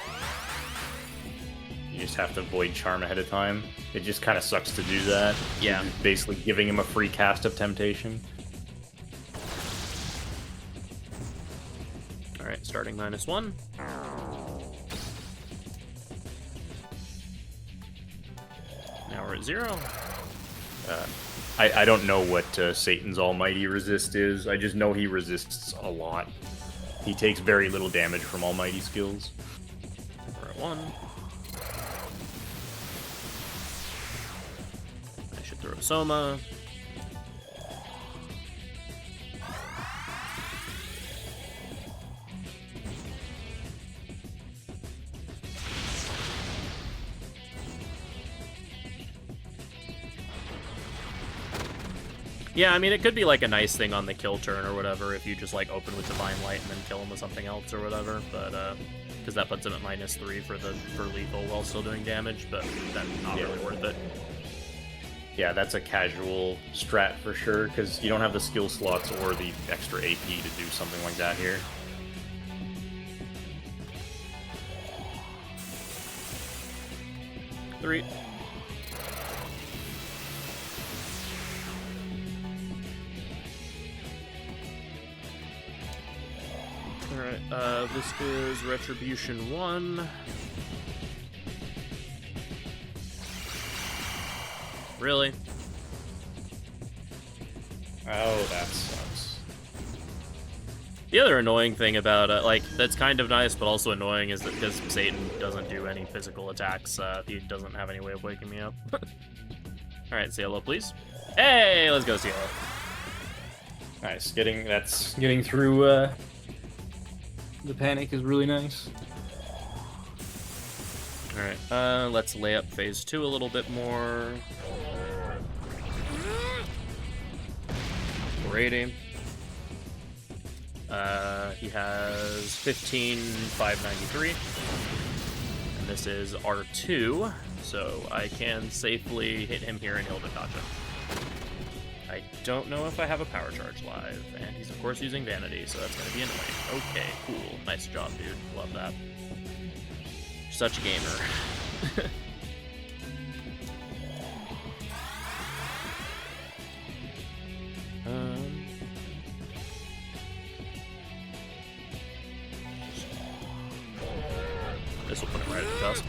You just have to Void Charm ahead of time. It just kind of sucks to do that. Yeah. You're basically giving him a free cast of Temptation. Alright, starting -1. Now we're at 0. I don't know what Satan's Almighty Resist is. I just know he resists a lot. He takes very little damage from Almighty skills. We're at 1. I should throw Soma. Yeah, I mean, it could be like a nice thing on the kill turn or whatever if you just like open with Divine Light and then kill him with something else or whatever, but because that puts him at -3 for lethal while still doing damage, but that's not really worth it. Yeah, that's a casual strat for sure, because you don't have the skill slots or the extra AP to do something like that here. Three. Alright, this is Retribution 1. Really? Oh, that sucks. The other annoying thing about like, that's kind of nice, but also annoying is that because Satan doesn't do any physical attacks, he doesn't have any way of waking me up. Alright, Cielo, please. Hey, let's go, Cielo. Nice, getting through, the panic is really nice. Alright, let's lay up phase 2 a little bit more. 480. He has 15,593. And this is R2, so I can safely hit him here and he'll dodge it. I don't know if I have a power charge live, and he's of course using Vanity, so that's gonna be annoying. Okay, cool. Nice job, dude. Love that. Such a gamer. This will put him right at the cusp.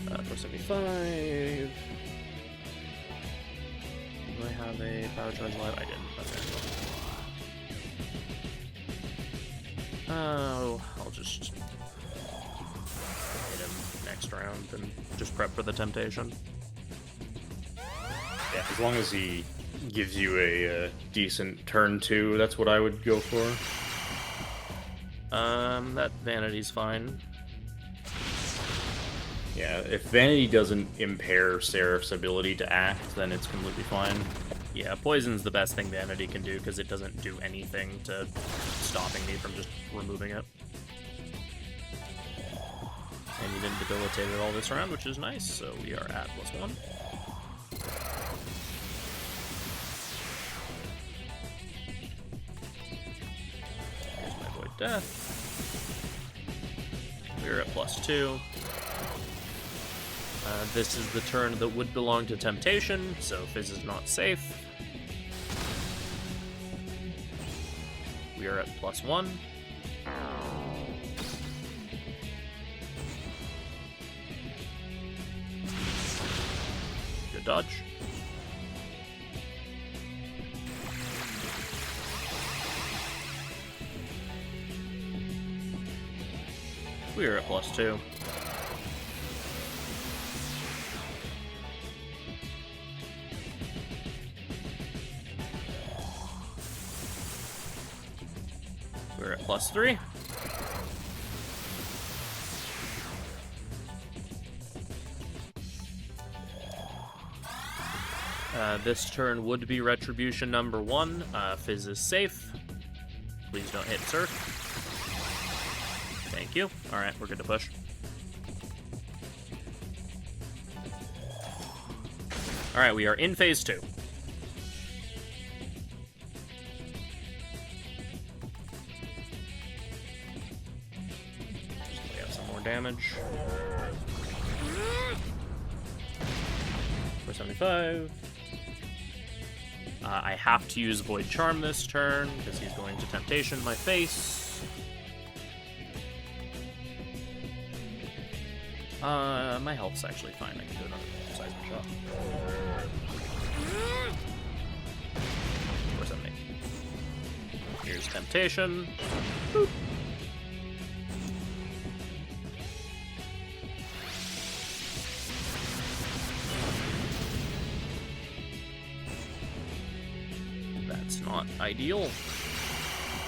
475. Do I have a power charge live? I didn't. Okay. Oh, I'll just hit him next round and just prep for the temptation. Yeah, as long as he gives you a decent turn 2, that's what I would go for. That Vanity's fine. Yeah, if Vanity doesn't impair Seraph's ability to act, then it's completely fine. Yeah, Poison's the best thing Vanity can do because it doesn't do anything to stopping me from just removing it. And you didn't debilitate it all this round, which is nice, so we are at +1. Here's my Void Death. We're at +2. This is the turn that would belong to Temptation, so Fizz is not safe. We are at +1. Good dodge. We are at +2. We're at +3. This turn would be Retribution number 1. Fizz is safe. Please don't hit Surf. Thank you. Alright, we're good to push. Alright, we are in phase 2. We have some more damage. 475. I have to use Void Charm this turn because he's going to Temptation my face. My health's actually fine. I can do another seismic shot. 470. Here's Temptation. Boop. That's not ideal.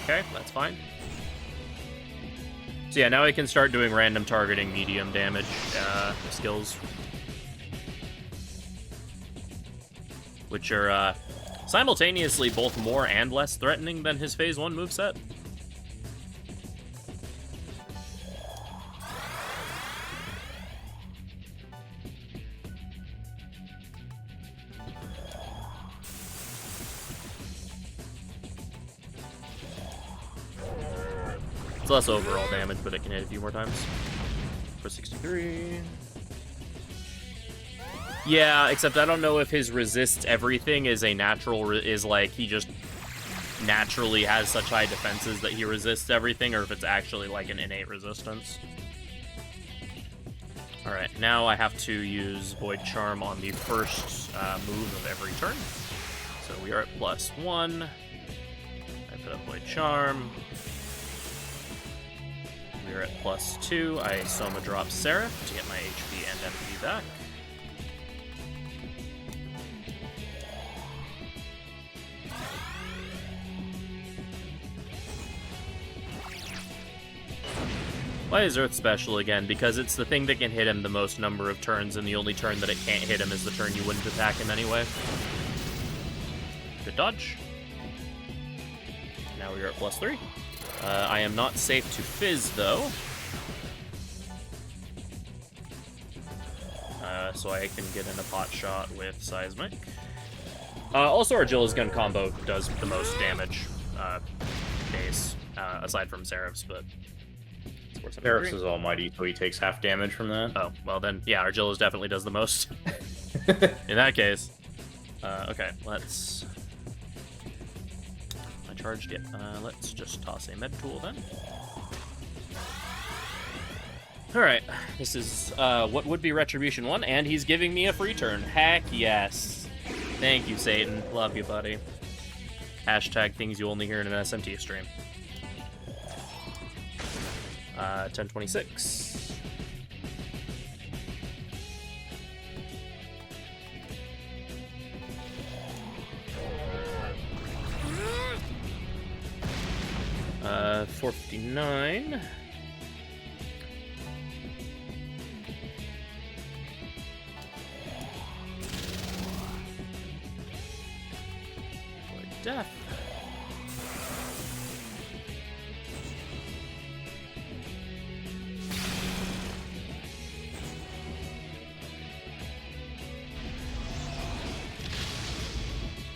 Okay, that's fine. So yeah, now I can start doing random targeting medium damage skills. Which are simultaneously both more and less threatening than his phase 1 moveset. It's less overall damage, but it can hit a few more times. For 63. Yeah, except I don't know if his resist everything is a natural, is like he just naturally has such high defenses that he resists everything, or if it's actually like an innate resistance. Alright, now I have to use Void Charm on the first move of every turn. So we are at +1. I put up Void Charm. We are at +2. I Soma drop Seraph to get my HP and MP back. Why is Earth special again? Because it's the thing that can hit him the most number of turns, and the only turn that it can't hit him is the turn you wouldn't attack him anyway. Good dodge. Now we are at +3. I am not safe to Fizz, though. so I can get in a pot shot with Seismic. Also, our Jill's gun combo does the most damage base, aside from Seraph's, but... Seraph's is almighty, so he takes half damage from that. Oh, well then, yeah, Archangels definitely does the most. In that case. Okay, let's... I charged it. Let's just toss a med tool then. Alright, this is what would be Retribution 1, and he's giving me a free turn. Heck yes. Thank you, Satan. Love you, buddy. Hashtag things you only hear in an SMT stream. 1026. Uh, 459. Death.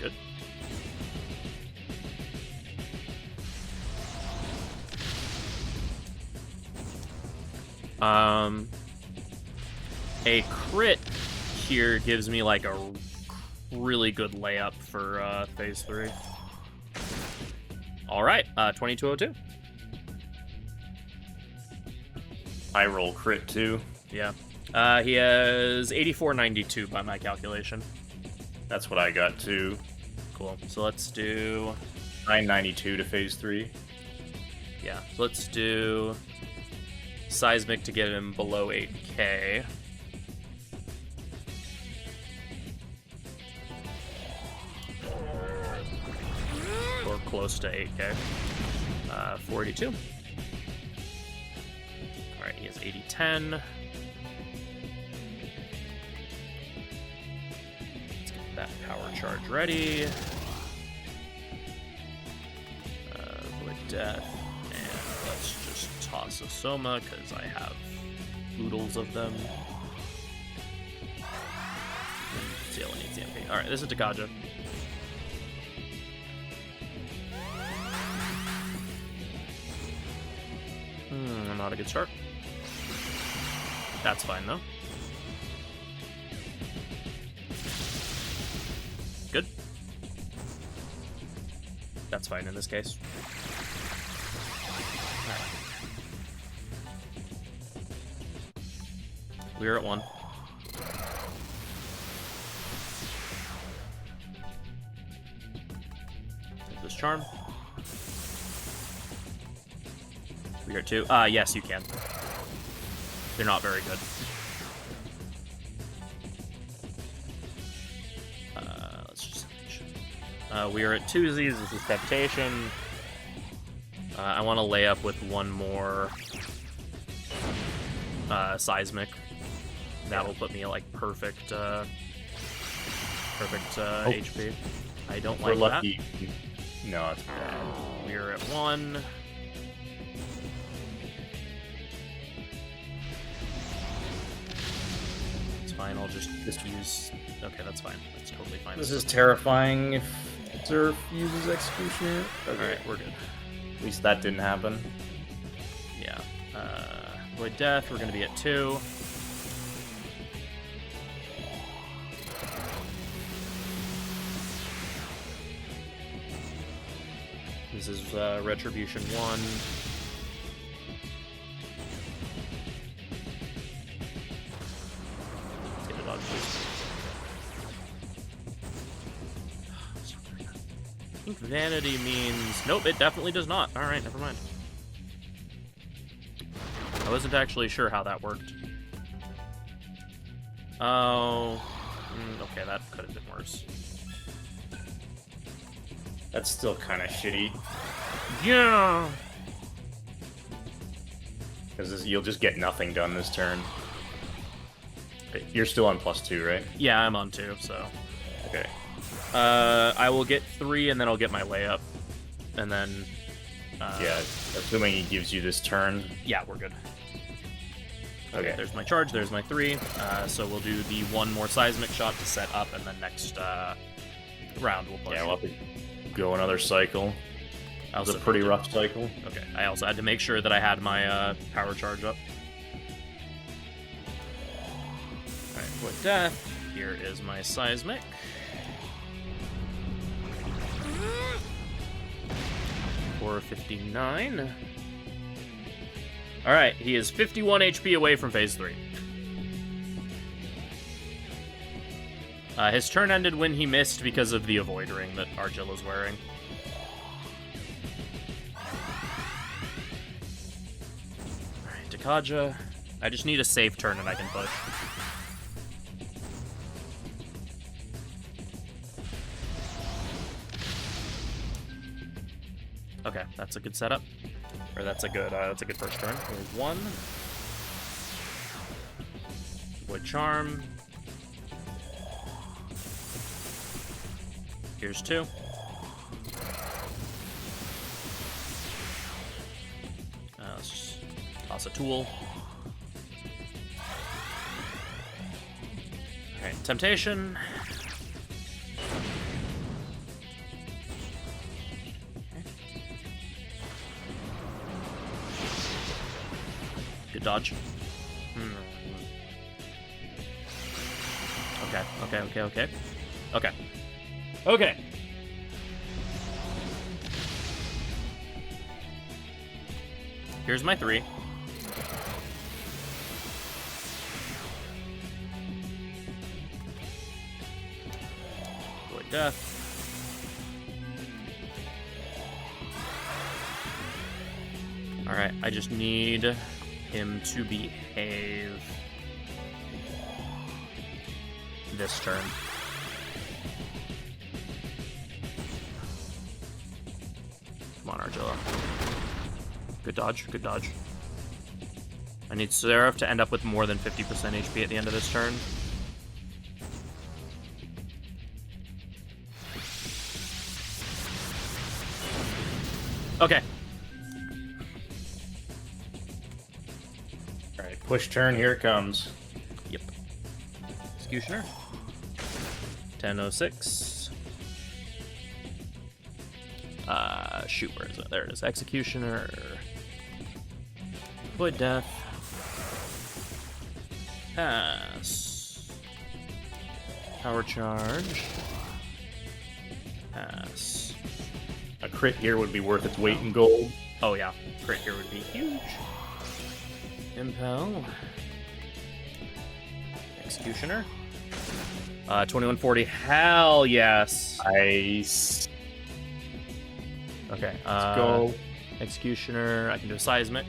Good. A crit here gives me like a really good layup for phase 3. All right, 2202. I roll crit too. Yeah. He has 8492 by my calculation. That's what I got too. Cool. So let's do 992 to phase 3. Yeah. So let's do Seismic to get him below 8k. Or close to 8k. 482. Alright, he has 8010. Let's get that power charge ready. Void Death. And let's just toss a Soma, because I have oodles of them. Seal needs the MP. Alright, this is Takaja. Not a good start. That's fine, though. Good. That's fine in this case. Alright. We're at 1. Take this charm. We are 2. Yes, you can. They're not very good. Let's just... we are at 2Zs. This is Temptation. I want to lay up with one more Seismic. That'll put me like perfect HP. I don't like We're lucky. that. No, it's bad. We are at 1. Fine, I'll just use... Okay, that's fine. That's totally fine. This is terrifying if Surf uses Executioner. Okay. Alright, we're good. At least that didn't happen. Yeah. Void Death, we're gonna be at 2. This is Retribution 1. I think Vanity means... Nope, it definitely does not. Alright, never mind. I wasn't actually sure how that worked. Oh... okay, that could have been worse. That's still kind of shitty. Yeah! Because you'll just get nothing done this turn. You're still on +2, right? Yeah, I'm on 2, so... Okay. I will get 3, and then I'll get my layup. And then... yeah, assuming he gives you this turn. Yeah, we're good. Okay, there's my charge, there's my 3. So we'll do the 1 more seismic shot to set up, and then next round we'll push. Yeah, we'll have to go another cycle. That was a pretty rough cycle. Okay, I also had to make sure that I had my power charge up. Alright, Void Death. Here is my seismic. $459. Alright, he is 51 HP away from phase 3. His turn ended when he missed because of the avoid ring that Argil is wearing. Alright, Dakaja. I just need a safe turn and I can push. Okay, that's a good setup. Or that's a good first turn. Here's 1. Void Charm. Here's 2. Let's just toss a tool. Alright, Temptation. Good dodge. Okay. Here's my 3. Void Death. Alright, I just need him to behave this turn. Come on, Argilla. Good dodge, good dodge. I need Seraph to end up with more than 50% HP at the end of this turn. Okay. Alright, push turn, here it comes. Yep. Executioner. 10:06. Shoot, where is it? There it is. Executioner. Void Death. Pass. Power Charge. Pass. A crit here would be worth its weight in gold. Oh yeah, crit here would be huge. Impel. Executioner. 2140. Hell yes. Nice. Okay. Let's go. Executioner. I can do a seismic.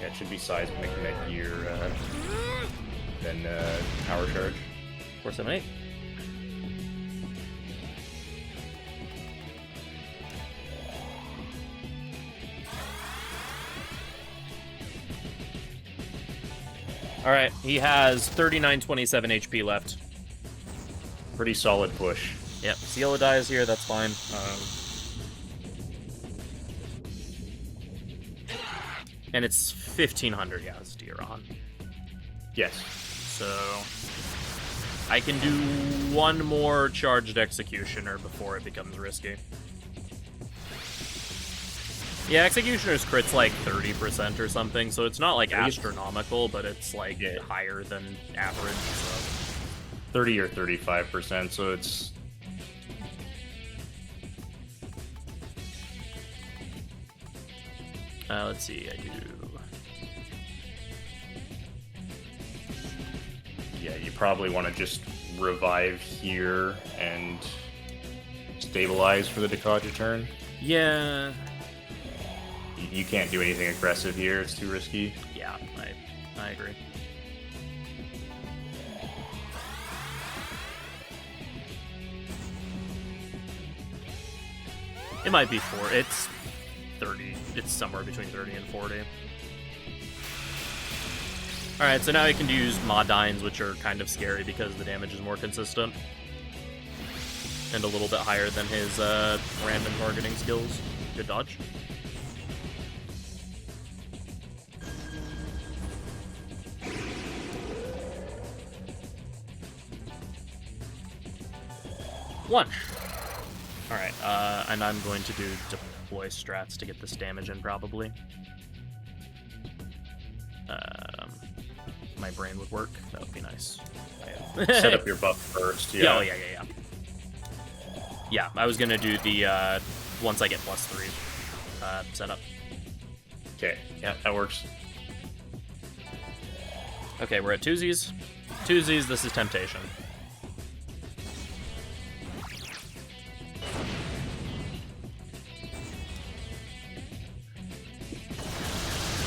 Yeah, it should be seismic mid-gear, then power charge. 478. All right, he has 3927 HP left. Pretty solid push. Yep, Cielo dies here, that's fine. And it's 1500 Yazd you're on. Yes. So I can do one more charged Executioner before it becomes risky. Yeah, Executioner's crit's like 30% or something, so it's not like astronomical, but it's like higher than average. So. 30 or 35%, so it's... let's see, I do... Yeah, you probably want to just revive here and stabilize for the Dakaja turn. Yeah. You can't do anything aggressive here, it's too risky. Yeah, I agree. It might be 4. It's 30. It's somewhere between 30 and 40. Alright, so now he can use Modines, which are kind of scary because the damage is more consistent. And a little bit higher than his random targeting skills. Good dodge. 1. Alright, and I'm going to do deploy strats to get this damage in, probably. My brain would work. That would be nice. Set up your buff first. Yeah. Oh, yeah. Yeah, I was gonna do the, once I get +3, setup. Okay, yeah, that works. Okay, we're at twosies. Twosies, this is Temptation.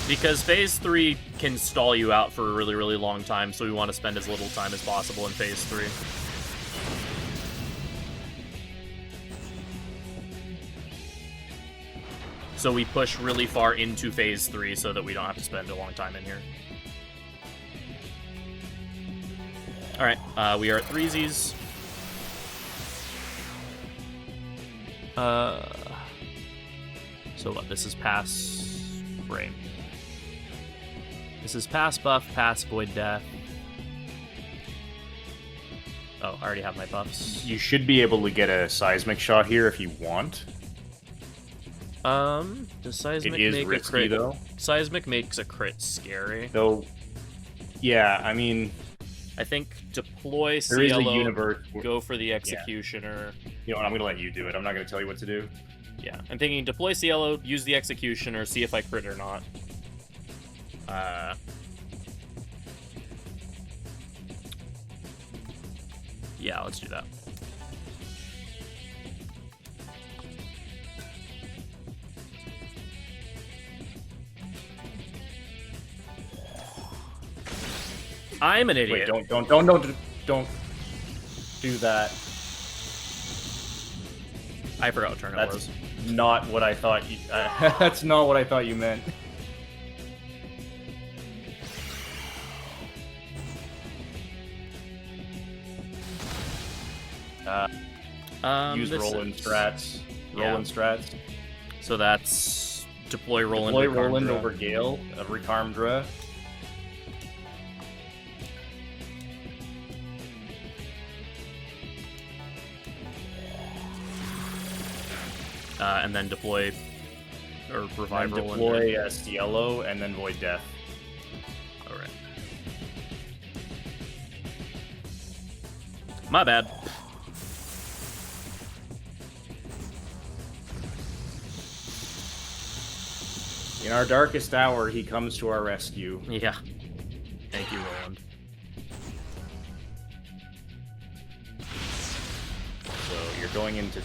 Because Phase 3 can stall you out for a really, really long time, so we want to spend as little time as possible in Phase 3. So we push really far into Phase 3 so that we don't have to spend a long time in here. Alright, we are at threesies. So what, this is pass brain. This is pass buff, pass void death. Oh, I already have my buffs. You should be able to get a seismic shot here if you want. Does seismic it is make risky, a crit? Though. Seismic makes a crit scary. Though, yeah, I mean, I think deploy there is a CLO, universe. go for the executioner. Yeah. You know what? I'm gonna let you do it. I'm not gonna tell you what to do. Yeah, I'm thinking deploy CLO, use the executioner, see if I crit or not. Yeah, let's do that. I'm an idiot. Wait, don't do that. I forgot what turn it was. Not what I thought you. That's not what I thought you meant. Use Roland strats. Roland strats. So that's deploy Roland. Deploy Roland over Gale of Recarmdra. And then deploy or revive and Roland. Deploy Cielo and then Void Death. All right. My bad. In our darkest hour, he comes to our rescue. Yeah. Thank you, Roland. So you're going into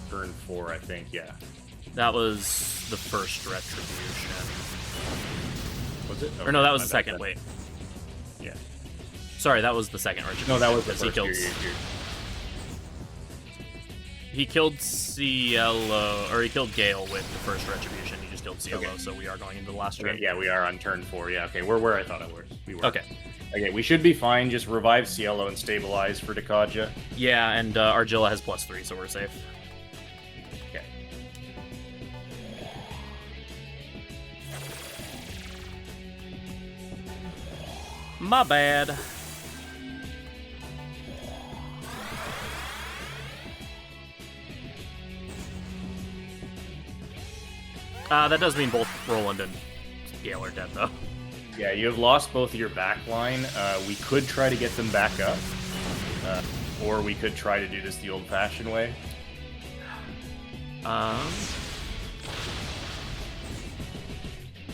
turn 4, I think, yeah. That was the first retribution. Was it? Or no, that was the second. Wait. Yeah. Sorry, that was the second retribution. No, that was the he first. killed. He killed Cielo, or he killed Gale with the first retribution. He just killed Cielo, Okay. So we are going into the last turn. Okay, yeah, we are on turn 4. Yeah, okay, we're where I thought we were. Okay. Okay, we should be fine. Just revive Cielo and stabilize for Dekaja. Yeah, and Argilla has +3, so we're safe. Okay. My bad. That does mean both Roland and Gale are dead, though. Yeah, you have lost both of your back line. We could try to get them back up. Or we could try to do this the old-fashioned way.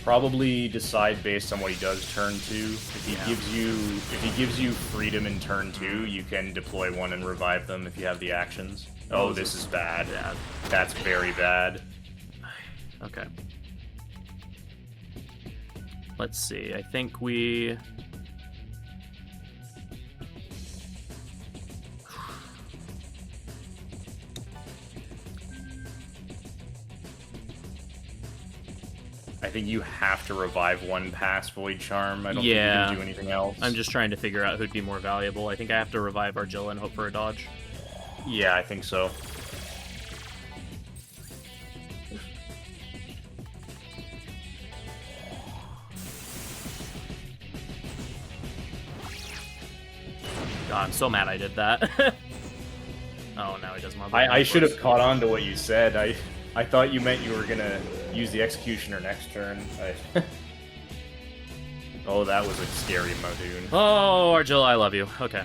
Probably decide based on what he does turn 2. If he gives you freedom in turn 2, you can deploy one and revive them if you have the actions. Oh, this is bad. Yeah. That's very bad. Okay. Let's see. I think we... I think you have to revive one past Void Charm. I don't think you can do anything else. I'm just trying to figure out who'd be more valuable. I think I have to revive Argilla and hope for a dodge. Yeah, I think so. God, I'm so mad I did that. Oh, now he does more. I should have caught on to what you said. I thought you meant you were gonna use the Executioner next turn. Oh, that was a scary Madoon. Oh, Argilla, I love you. Okay.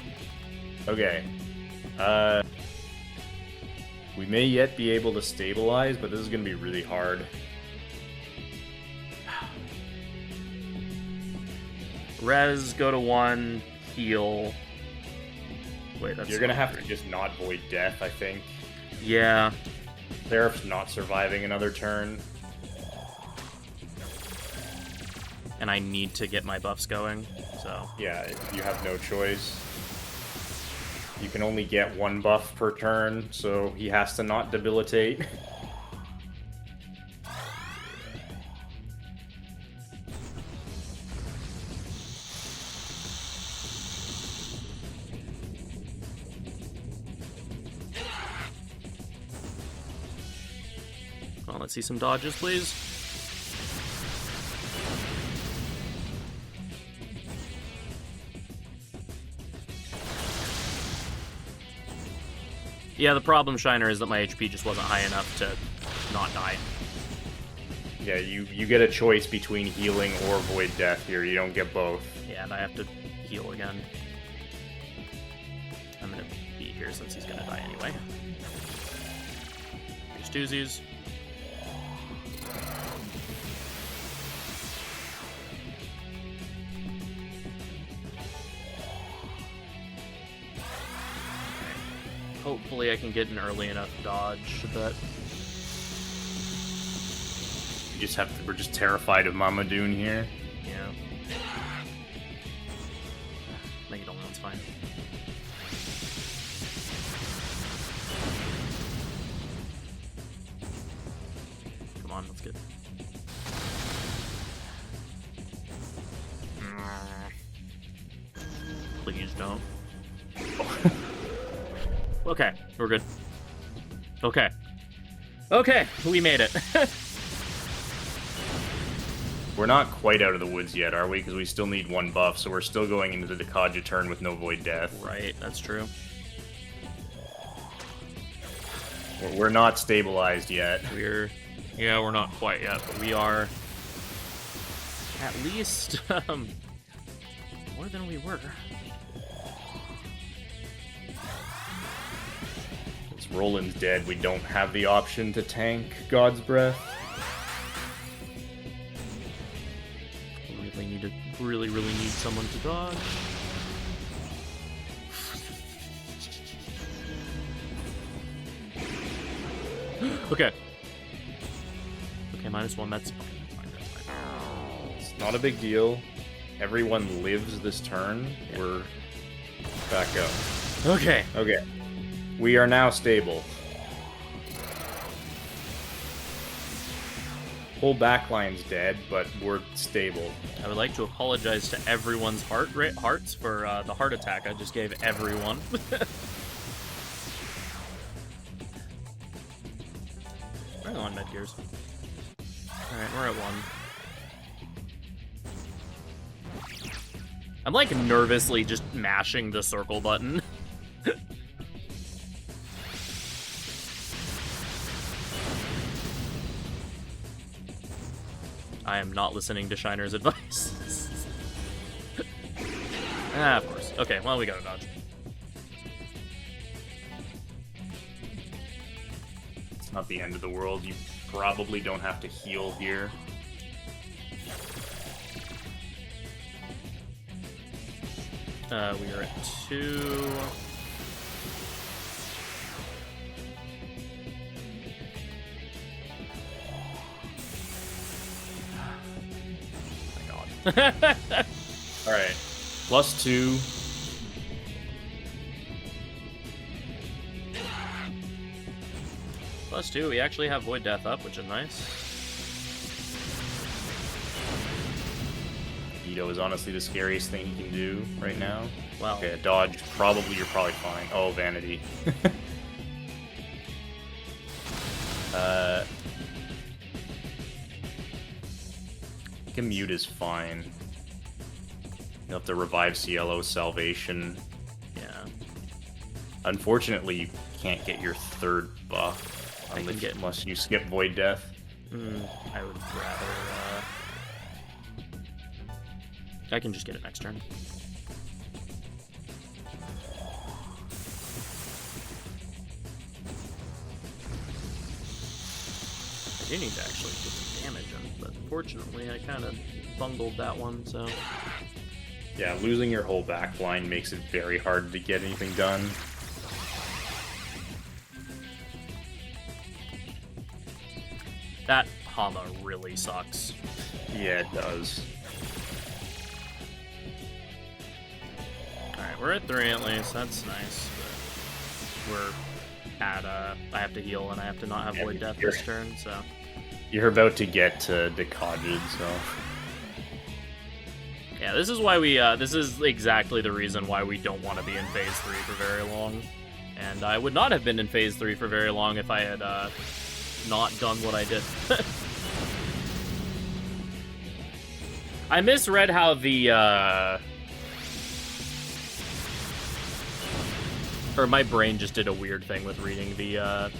Okay. We may yet be able to stabilize, but this is gonna be really hard. Res, go to 1, heal. Wait, that's... You're gonna have to just not Void Death, I think. Yeah. Seraph's not surviving another turn. And I need to get my buffs going, so... Yeah, you have no choice. You can only get 1 buff per turn, so he has to not debilitate. Well, let's see some dodges, please. Yeah, the problem, Shiner, is that my HP just wasn't high enough to not die. Yeah, you get a choice between healing or Void Death here. You don't get both. Yeah, and I have to heal again. I'm gonna be here since he's gonna die anyway. Here's doozies. Hopefully I can get an early enough dodge, but... We're just terrified of Mama Dune here. Yeah. Make it alone, it's fine. Come on, let's get... Please don't. Okay, we're good. Okay. Okay, we made it. We're not quite out of the woods yet, are we? Because we still need 1 buff, so we're still going into the Kaja turn with no Void Death. Right, that's true. We're not stabilized yet. Yeah, we're not quite yet, but we are at least more than we were. Since Roland's dead, we don't have the option to tank God's Breath. Really need someone to dodge. Okay. Okay, -1, that's fine. It's not a big deal. Everyone lives this turn. Yeah. We're back up. Okay. Okay. We are now stable. Whole backline's dead, but we're stable. I would like to apologize to everyone's hearts for the heart attack I just gave everyone. We're on med gears. Alright, we're at 1. I'm like nervously just mashing the circle button. I am not listening to Shiner's advice. Of course. Okay, well, we got a dodge. It's not the end of the world. You probably don't have to heal here. We are at 2. Alright. +2. +2. We actually have Void Death up, which is nice. Ito is honestly the scariest thing he can do right now. Well, okay, a dodge. You're probably fine. Oh, Vanity. Commute is fine. You'll have to revive Cielo Salvation. Yeah. Unfortunately, you can't get your third buff unless you skip Void Death. I would rather... I can just get it next turn. I do need to actually get some damage in, but fortunately I kind of bungled that one, so... Yeah, losing your whole back line makes it very hard to get anything done. That Hama really sucks. Yeah, it does. Alright, we're at 3 at least, that's nice, but we're at, I have to heal and I have to not have Void Death this turn, so... You're about to get decodged, so... Yeah, this is why we, this is exactly the reason why we don't want to be in Phase 3 for very long. And I would not have been in Phase 3 for very long if I had, not done what I did. I misread how the, or my brain just did a weird thing with reading the,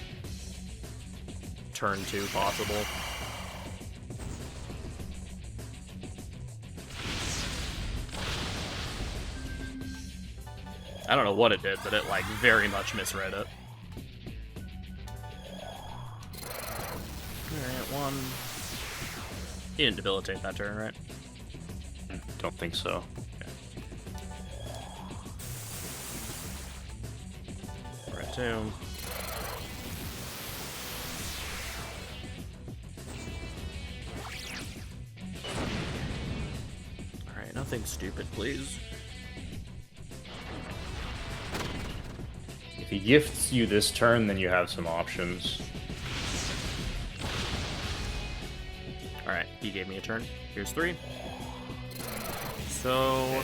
turn 2 possible. I don't know what it did, but it, like, very much misread it. Alright, 1. He didn't debilitate that turn, right? Don't think so. Okay. We're at 2. Alright, nothing stupid, please. If he gifts you this turn, then you have some options. Alright, he gave me a turn. Here's 3. So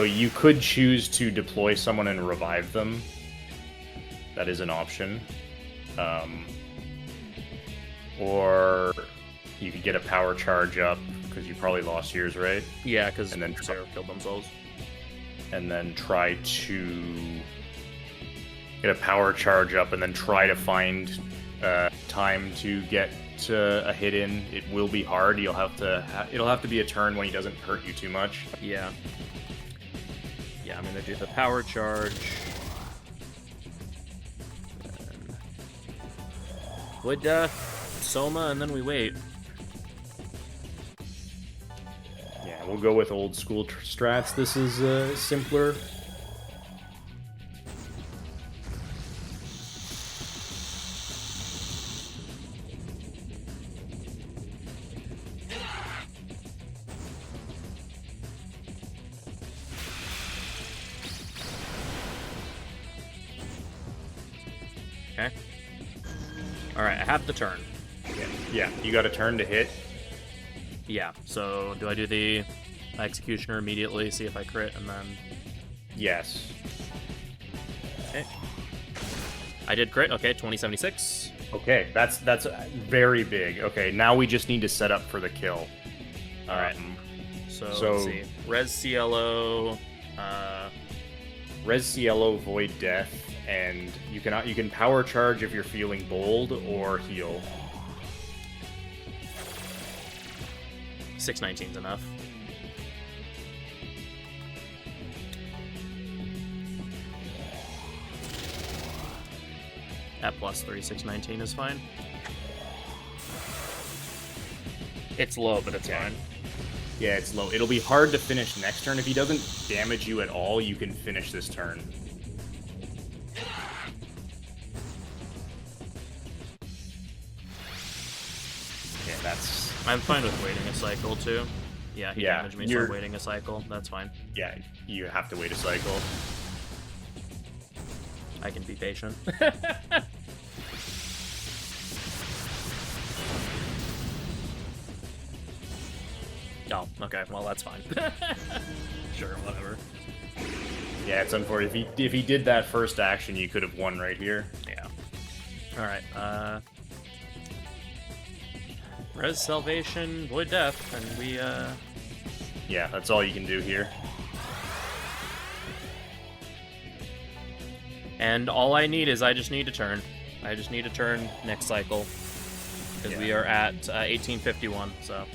you could choose to deploy someone and revive them. That is an option. Or you could get a power charge up, because you probably lost yours, right? yeah, because And then Sarah killed themselves. And then try to get a power charge up, and then try to find time to get a hit in. It will be hard. You'll have to. It'll have to be a turn when he doesn't hurt you too much. Yeah. Yeah, I'm gonna do the power charge. Then Void Death, Soma, and then we wait. Yeah, we'll go with old school strats. This is simpler. Okay. Alright, I have the turn. Yeah, you got a turn to hit. Yeah, so do I do the Executioner immediately, see if I crit, and then... Yes. Okay. I did crit, okay, 2076. Okay, that's very big. Okay, now we just need to set up for the kill. Alright. So let's see. Res Cielo, Res Cielo, Void Death, and you can power charge if you're feeling bold, or heal. 619's enough. At +3, 619 is fine. It's low, but it's fine. Yeah, it's low. It'll be hard to finish next turn. If he doesn't damage you at all, you can finish this turn. Yeah, that's... I'm fine with waiting a cycle, too. Yeah, he Yeah, damaged me, so I'm waiting a cycle. That's fine. Yeah, you have to wait a cycle. I can be patient. Oh, okay. Well, that's fine. Sure, whatever. Yeah, it's unfortunate. If he did that first action, you could have won right here. Yeah. Alright, Res Salvation, Void Death, and we, Yeah, that's all you can do here. And all I need is I just need to turn. I just need to turn next cycle. Because we are at 1851, so...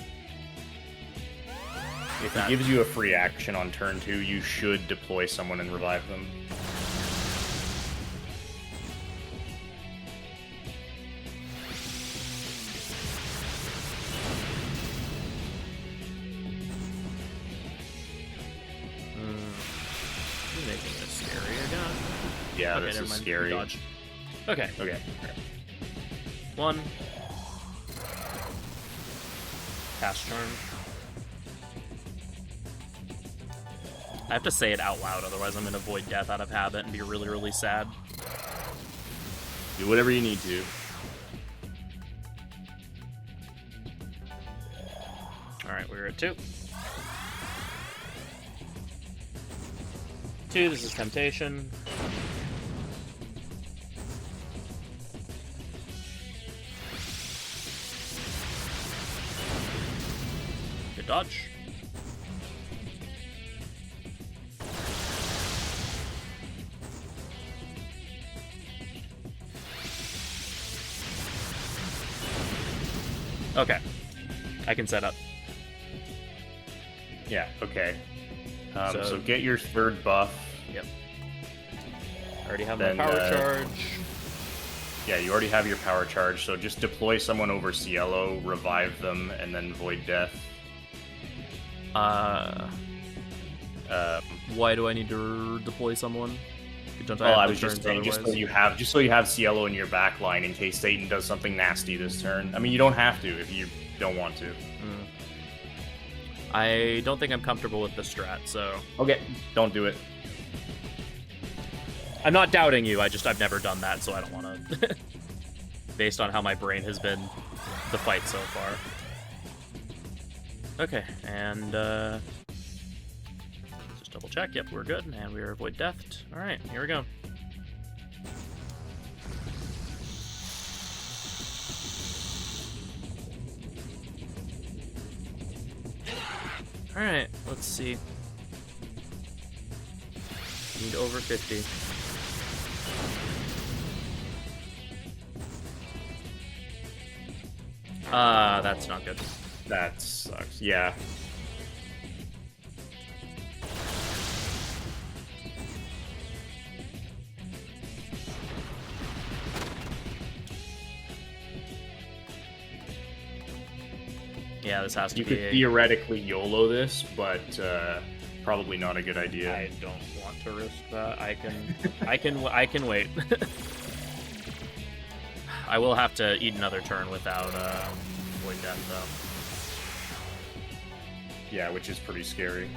If it gives you a free action on turn 2, you should deploy someone and revive them. You're making this scary again. Yeah, Okay, this never is mind. scary. Dodge. Okay. Okay. 1. Pass turn. I have to say it out loud, otherwise I'm going to avoid death out of habit and be really, really sad. Do whatever you need to. Alright, we're at 2. 2, this is Temptation. Good dodge. Okay. I can set up. Yeah, okay. So- So get your third buff. Yep. I already have Then, my power charge. Yeah, you already have your power charge, so just deploy someone over Cielo, revive them, and then Void Death. Why do I need to deploy someone? Don't I have was the just turns saying, just otherwise? so you have Cielo in your back line in case Satan does something nasty this turn. I mean, you don't have to if you don't want to. I don't think I'm comfortable with the strat, so... Okay, don't do it. I'm not doubting you, I've never done that, so I don't want to... Based on how my brain has been the fight so far. Okay, and, just double check, yep, we're good, and we are Void Deathed. Alright, here we go. Alright, let's see. Need over 50. That's not good. That sucks. Yeah. Yeah, this has to You be could theoretically YOLO this, but probably not a good I idea. don't want to risk that. I can wait. I will have to eat another turn without Void Death, though. Yeah, which is pretty scary.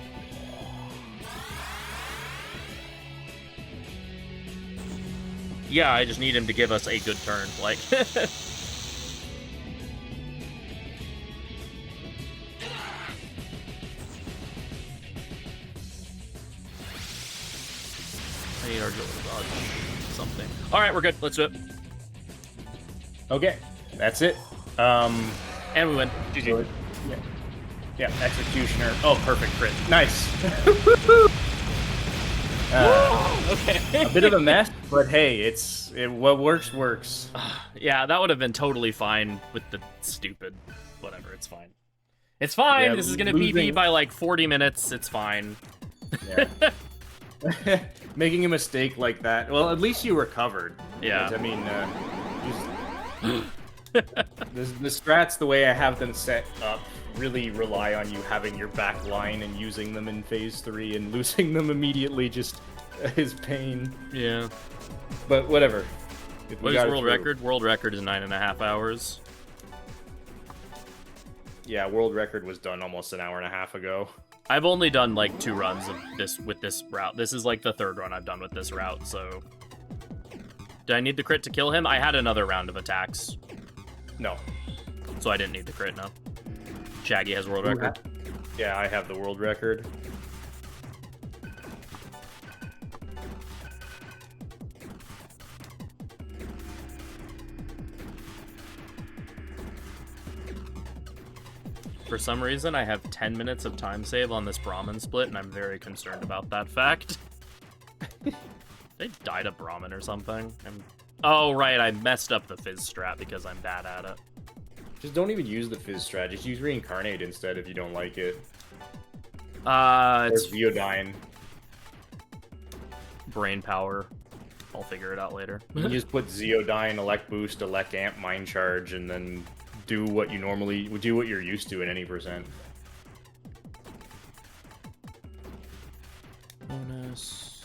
Yeah, I just need him to give us a good turn. Like, I need our dodge something. All right, we're good. Let's do it. Okay, that's it. And we win. GG. Yeah, Executioner. Oh, perfect crit. Nice. Okay. A bit of a mess, but hey, what works works. Yeah, that would have been totally fine with the stupid whatever. It's fine. It's fine. Yeah, this is gonna losing- PB by like 40 minutes. It's fine. Yeah. Making a mistake like that. Well, at least you recovered. Yeah. But, I mean, the strats, the way I have them set up, really rely on you having your back line and using them in phase 3, and losing them immediately just is pain. Yeah. But whatever. What is world record? World record is 9.5 hours. Yeah, world record was done almost an hour and a half ago. I've only done like 2 runs of this with this route. This is like the 3rd run I've done with this route, so... Did I need the crit to kill him? I had another round of attacks. No. So I didn't need the crit, no. Shaggy has world record. Yeah, I have the world record. For some reason, I have 10 minutes of time save on this Brahman split, and I'm very concerned about that fact. They died a Brahman or something. Oh, right, I messed up the Fizz strat because I'm bad at it. Just don't even use the Fizz strat. Just use Reincarnate instead if you don't like it. It's Geodyne. brain power. I'll figure it out later. You just put Zeodyne, Elect Boost, Elect Amp, Mind Charge, and then do what you're used to in any percent. Bonus.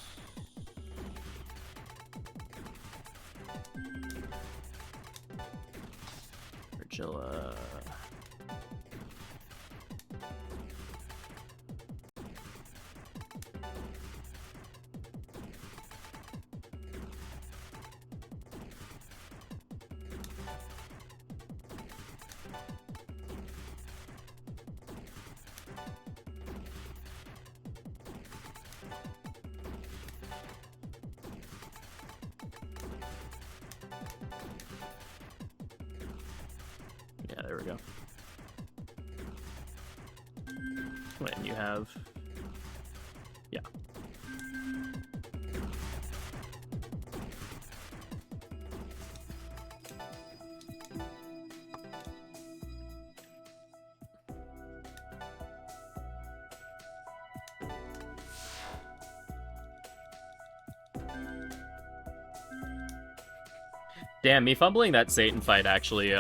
Virgilla. Yeah, there we go. Wait, and you have... Yeah. Damn, me fumbling that Satan fight actually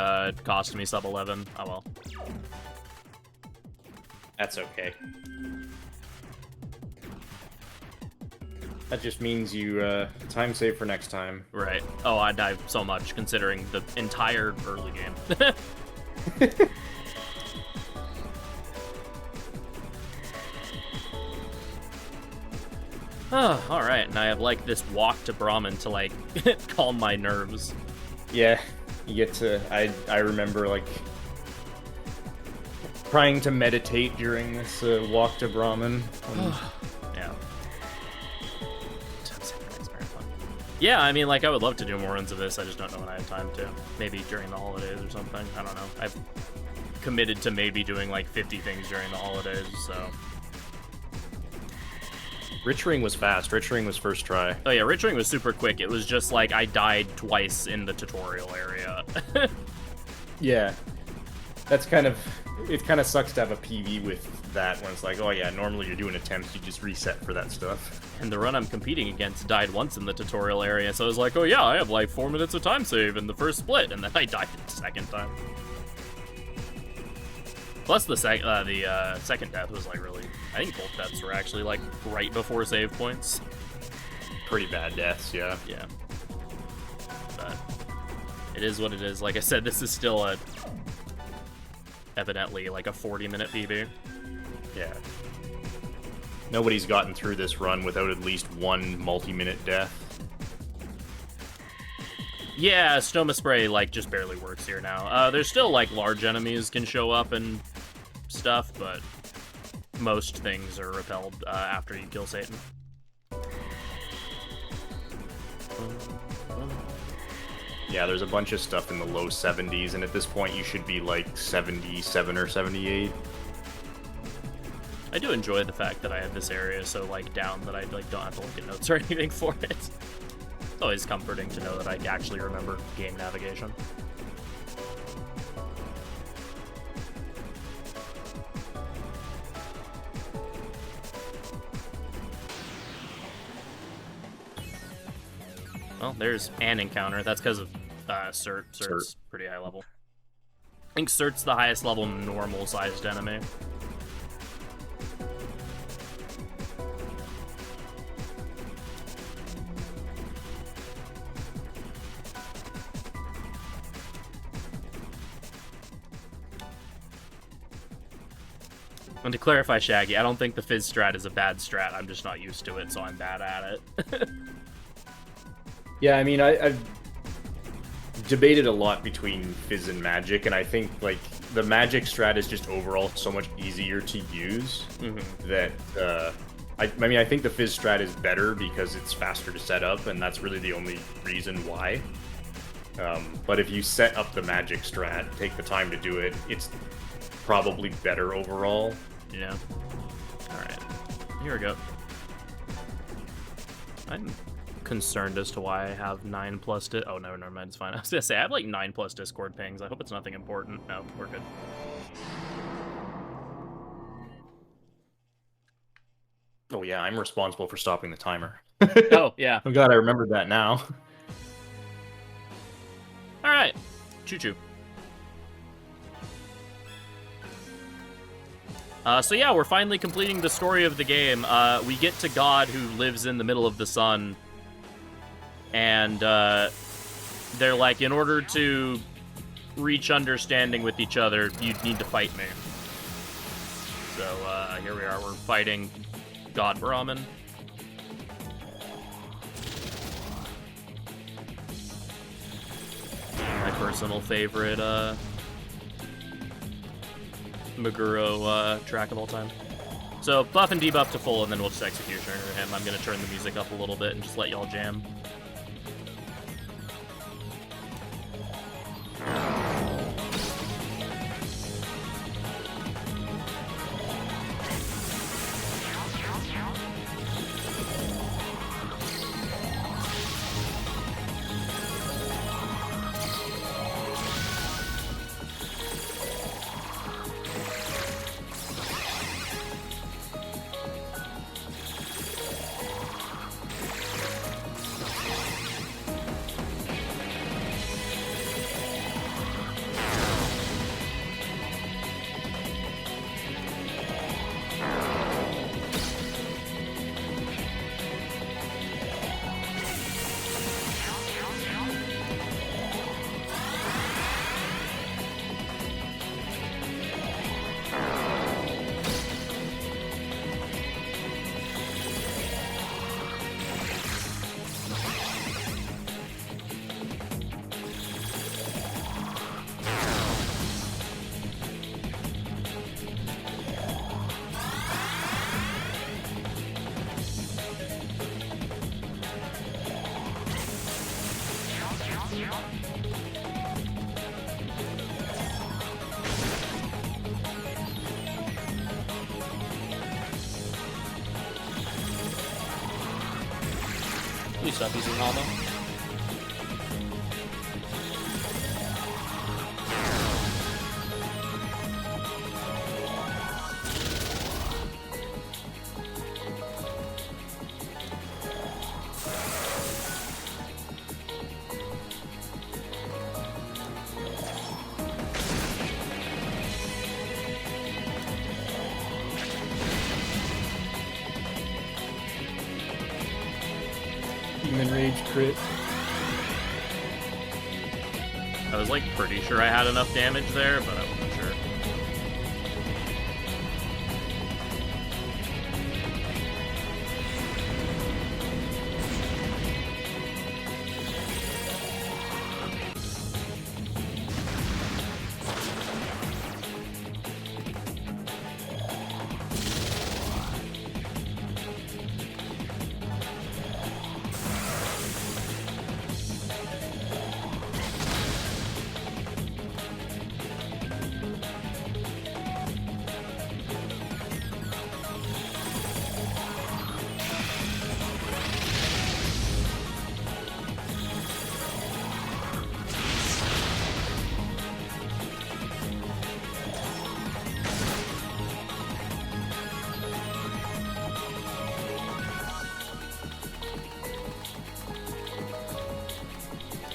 cost me sub 11. Oh well. That's okay. That just means you time save for next time. Right. Oh, I dive so much considering the entire early game. Oh, alright, and I have like this walk to Brahman to like calm my nerves. Yeah, you get to... I remember, like, trying to meditate during this walk to Brahman. Yeah. Yeah, I mean, like, I would love to do more runs of this, I just don't know when I have time to. Maybe during the holidays or something, I don't know. I've committed to maybe doing, like, 50 things during the holidays, so... Rich Ring was fast. Rich Ring was first try. Oh yeah, Rich Ring was super quick. It was just like I died twice in the tutorial area. Yeah. That's kind of... It kind of sucks to have a PV with that when it's like, oh yeah, normally you're doing attempts, you just reset for that stuff. And the run I'm competing against died once in the tutorial area, so I was like, oh yeah, I have like 4 minutes of time save in the first split, and then I died the second time. Plus the second death was like really... I think both deaths were actually like right before save points. Pretty bad deaths, yeah. Yeah. But it is what it is. Like I said, this is still evidently like a 40-minute PB. Yeah. Nobody's gotten through this run without at least one multi-minute death. Yeah, Stoma Spray like just barely works here now. There's still like large enemies can show up and stuff, but most things are repelled after you kill Satan. Yeah, there's a bunch of stuff in the low 70s, and at this point you should be like 77 or 78. I do enjoy the fact that I have this area so like down that I like don't have to look at notes or anything for it. It's always comforting to know that I actually remember game navigation. Well, there's an encounter. That's because of Cert. Cert's pretty high level. I think Cert's the highest level normal-sized enemy. And to clarify, Shaggy, I don't think the Fizz strat is a bad strat. I'm just not used to it, so I'm bad at it. Yeah, I mean, I've debated a lot between Fizz and Magic, and I think, like, the Magic strat is just overall so much easier to use that, I mean, I think the Fizz strat is better because it's faster to set up, and that's really the only reason why. But if you set up the Magic strat, take the time to do it, it's probably better overall. Yeah. Alright. Here we go. I'm concerned as to why I have 9+. Oh, no, never mind. It's fine. I was gonna say I have like 9+ Discord pings. I hope it's nothing important. No, we're good. Oh yeah, I'm responsible for stopping the timer. Oh yeah. I'm glad I remembered that now. All right. Choo-choo. So yeah, we're finally completing the story of the game. We get to God, who lives in the middle of the sun, and they're like, in order to reach understanding with each other, you need to fight me. So here we are, we're fighting God Brahman. My personal favorite Meguro track of all time. So buff and debuff to full, and then we'll just executioner him. I'm gonna turn the music up a little bit and just let y'all jam. Please stop using Hama. Demon Rage crit. I was like pretty sure I had enough damage there, but I wasn't sure.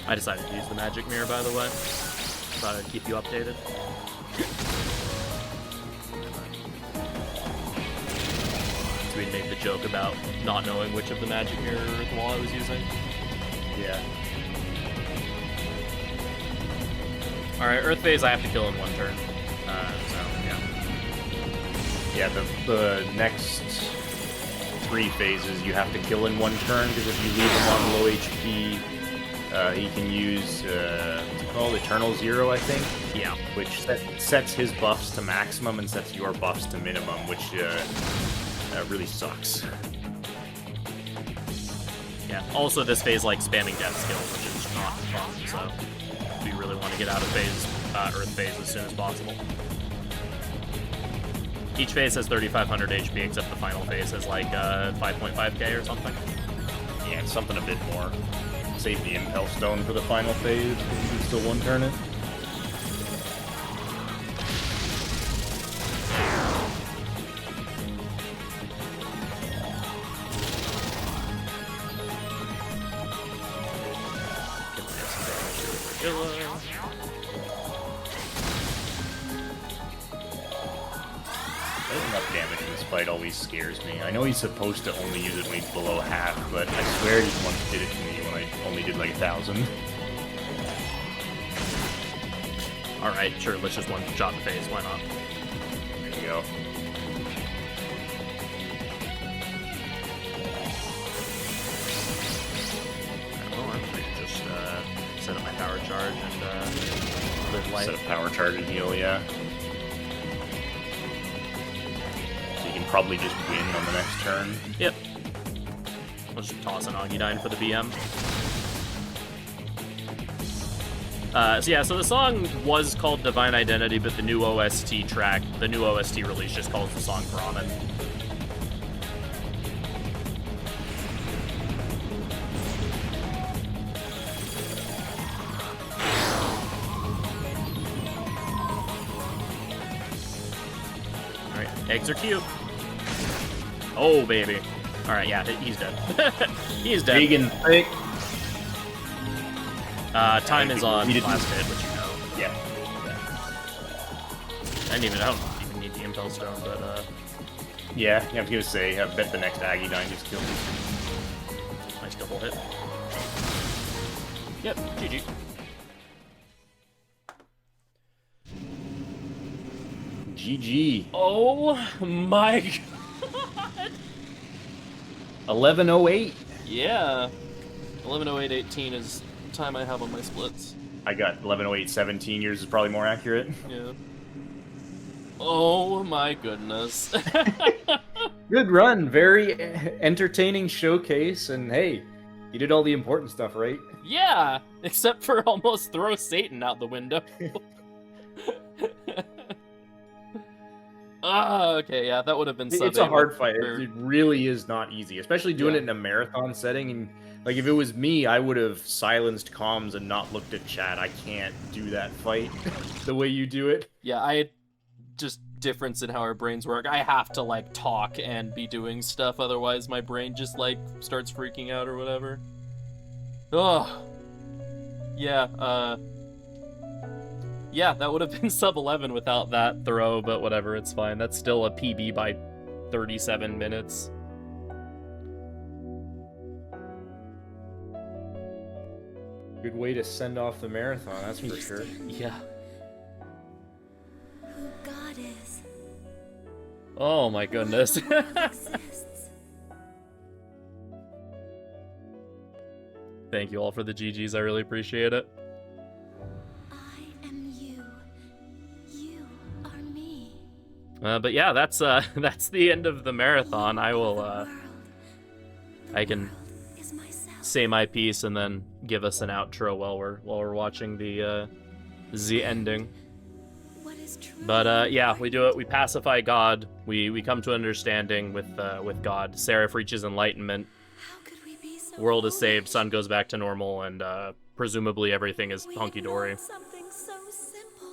I decided to use the magic mirror, by the way. Thought I'd keep you updated. So we made the joke about not knowing which of the magic mirror or Earth Wall I was using. Yeah. Alright, Earth Phase I have to kill in one turn. So, yeah. Yeah, the next 3 phases you have to kill in one turn, because if you leave him on low HP, he can use, what's it called? Eternal Zero, I think? Yeah. Which sets his buffs to maximum and sets your buffs to minimum, which really sucks. Yeah, also this phase like spamming death skills, which is not fun, so we really want to get out of phase, Earth Phase as soon as possible. Each phase has 3,500 HP, except the final phase has like 5.5k or something. Yeah, Man, something a bit more. Save the Impel Stone for the final phase, because you can still one-turn it. Enough damage in this fight always scares me. I know he's supposed to only use it when he's below half, but I swear he once did it to me when I only did like 1,000. Alright, sure, let's just one-shot the phase, why not? There you go. Well, I'm free to just set up my power charge and live life. Set a power charge and heal, yeah. You can probably just win on the next turn. Yep. I'll just toss an Augudine for the BM. So the song was called Divine Identity, but the new OST track, the new OST release just calls the song Brahman. Alright, eggs are cute. Oh, baby. Alright, yeah, he's dead. He's dead. Big and thick. Time is on last hit, which you know. Yeah. I don't even need the Impel Stone, but Yeah, I was gonna say, I bet the next Aggiedyne just kills him. nice double hit. Yep, GG. GG. Oh my god. 11:08. Yeah. 11:08:18 is time I have on my splits. I got 11:08:17. Yours is probably more accurate. Yeah. Oh my goodness. Good run. Very entertaining showcase. And hey, you did all the important stuff, right? Yeah, except for almost throw Satan out the window. Okay, yeah, that would have been something. It's a hard fight. It really is not easy, especially doing it in a marathon setting. And like, if it was me, I would have silenced comms and not looked at chat. I can't do that fight the way you do it. Yeah, I just difference in how our brains work. I have to like talk and be doing stuff, otherwise my brain just like starts freaking out or whatever. Ugh. Yeah, yeah, that would have been sub 11 without that throw, but whatever, it's fine. That's still a PB by 37 minutes. Good way to send off the marathon, that's for sure. Yeah. Who God is. Oh my goodness. Exists. Thank you all for the GGs, I really appreciate it. I am you. You are me. But yeah, that's the end of the marathon. I will, I can Is myself. say my piece and then give us an outro while we're watching the ending. What is true? But yeah, we do it. We pacify God. We come to understanding with God. Seraph reaches enlightenment. How could we be so World is saved. foolish? Sun goes back to normal, and presumably everything is We hunky ignored dory. something so simple.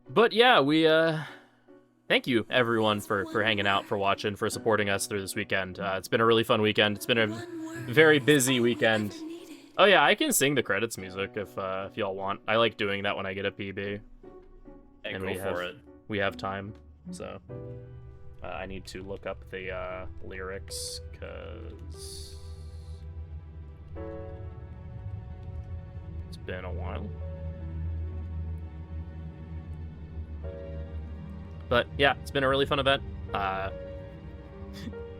But yeah, we thank you everyone for hanging out, for watching, for supporting us through this weekend. It's been a really fun weekend. It's been a very busy weekend. Oh yeah, I can sing the credits music if y'all want. I like doing that when I get a PB. And And go for it. We have time, so I need to look up the lyrics because it's been a while. But yeah, it's been a really fun event. A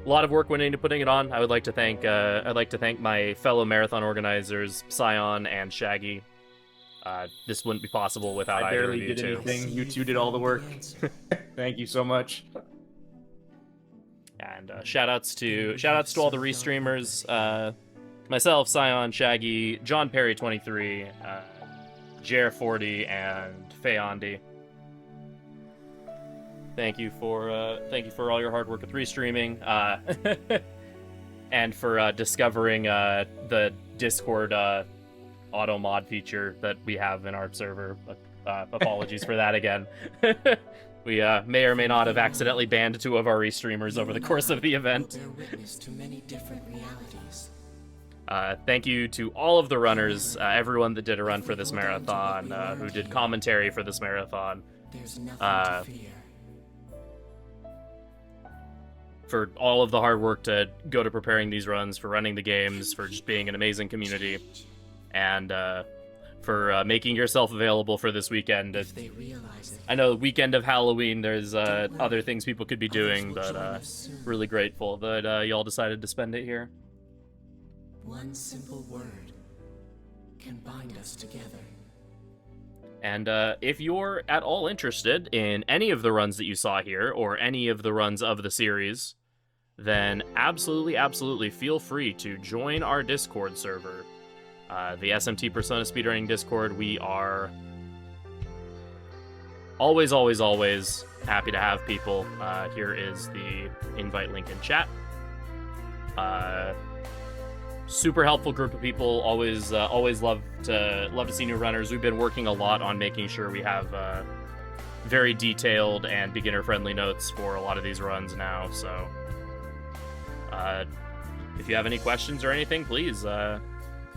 lot of work went into putting it on. I'd like to thank my fellow marathon organizers, Scion and Shaggy. This wouldn't be possible without I either barely of you did two. anything. You two did all the work. Thank you so much. And shout outs to all the restreamers, myself, Scion, Shaggy, John Perry 23, Jer 40, and Feyondi. Thank you for all your hard work with restreaming. and for discovering the Discord auto mod feature that we have in our server. Apologies for that again. We may or may not have accidentally banned 2 of our restreamers over the course of the event. Thank you to all of the runners, everyone that did a run for this marathon, who did commentary for this marathon. For all of the hard work to go to preparing these runs, for running the games, for just being an amazing community, and for making yourself available for this weekend. I know weekend of Halloween, there's other things people could be doing, but really grateful that y'all decided to spend it here. One simple word can bind us together. And if you're at all interested in any of the runs that you saw here, or any of the runs of the series, then absolutely feel free to join our Discord server. The SMT Persona Speedrunning Discord. We are always happy to have people. Here is the invite link in chat. Super helpful group of people. Always love to see new runners. We've been working a lot on making sure we have very detailed and beginner-friendly notes for a lot of these runs now. So, if you have any questions or anything, please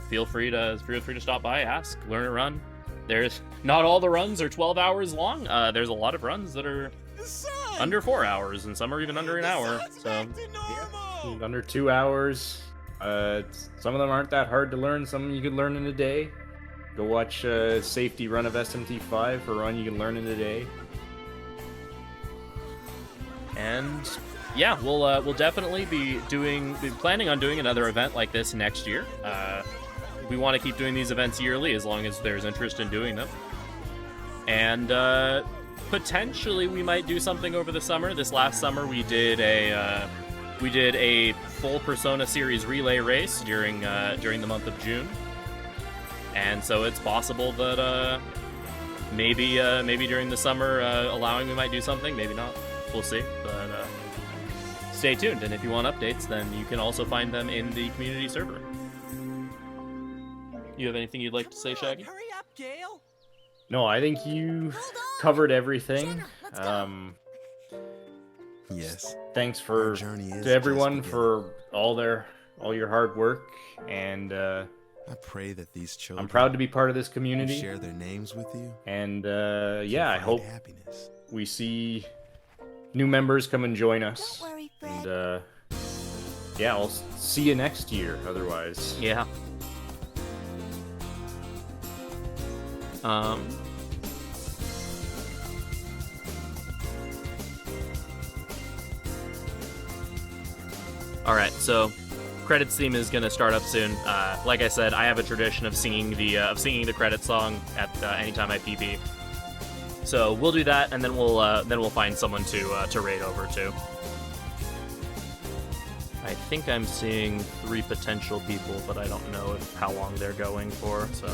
feel free to stop by, ask, learn a run. There's not all the runs are 12 hours long. There's a lot of runs that are under 4 hours, and some are even under an hour. So, yeah, under 2 hours. Some of them aren't that hard to learn. Some you could learn in a day. Go watch Safety Run of SMT5 for a run you can learn in a day. And yeah, we'll definitely be planning on doing another event like this next year. We want to keep doing these events yearly as long as there's interest in doing them. And potentially we might do something over the summer. This last summer we did a full Persona series relay race during the month of June. And so it's possible that maybe during the summer, allowing, we might do something. Maybe not. We'll see. But stay tuned. And if you want updates, then you can also find them in the community server. You have anything you'd like to say, Shaggy? Hurry up, Gale. No, I think you covered everything. Yes. Thanks to everyone for all your hard work, and I pray that these children, I'm proud to be part of this community. Share their names with you. And yeah, I hope we see new members come and join us. Don't worry, Fred. And yeah, I'll see you next year. Otherwise, yeah. Alright, so credits theme is gonna start up soon. Like I said, I have a tradition of singing the credits song at any time I PB. So we'll do that, and then we'll find someone to raid over to. I think I'm seeing 3 potential people, but I don't know how long they're going for. So.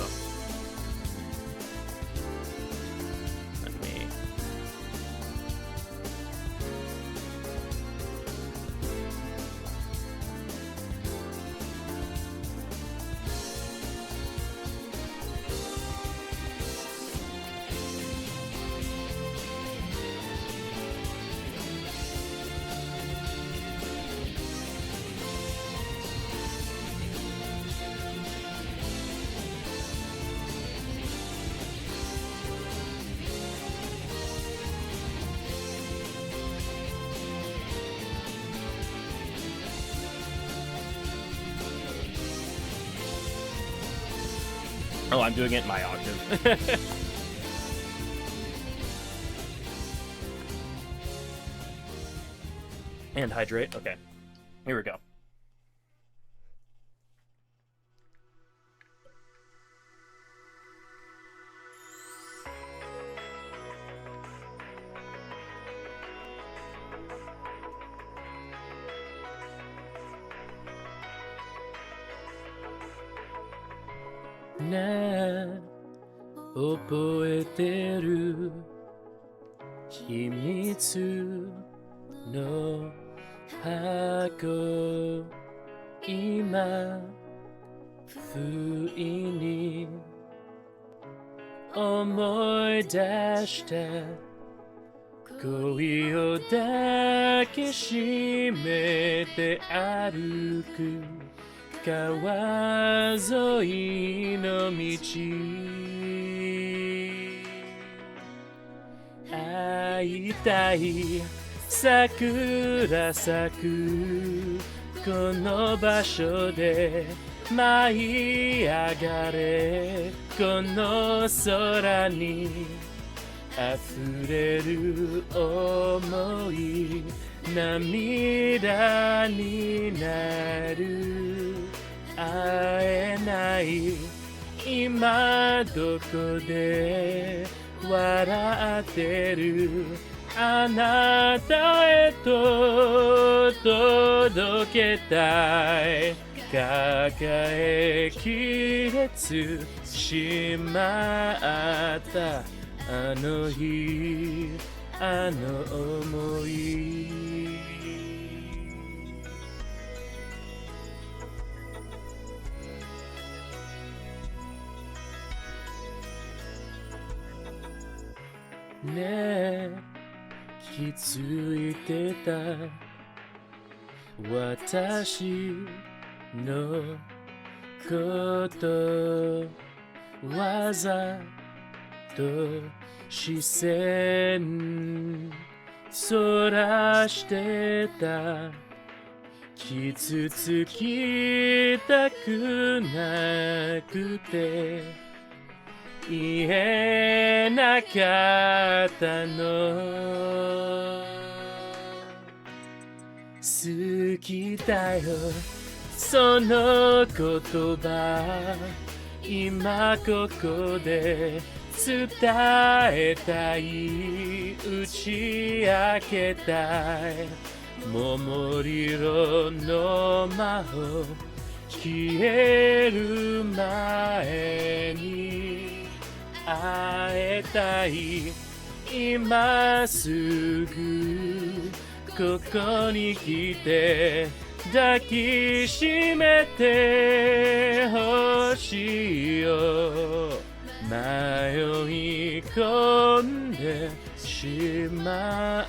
Oh, I'm doing it in my octave. And hydrate. Okay. Here we go. Na oboeteru himitsu no hako 今不意に思い出して恋を抱きしめて歩く川沿いの道会いたい桜咲くこの場所で舞い上がれこの空に溢れる想い涙になる会えない今どこで笑ってるあなたへと届けたい抱えきれずしまったあの日あの想いねえ気づいてた私のことわざと視線そらしてた傷つきたくなくて言えなかったの好きだよその言葉今ここで伝えたい打ち明けたい桃色の魔法消える前に会えたい今すぐここに来て抱きしめてほしいよ迷い込んでしまっ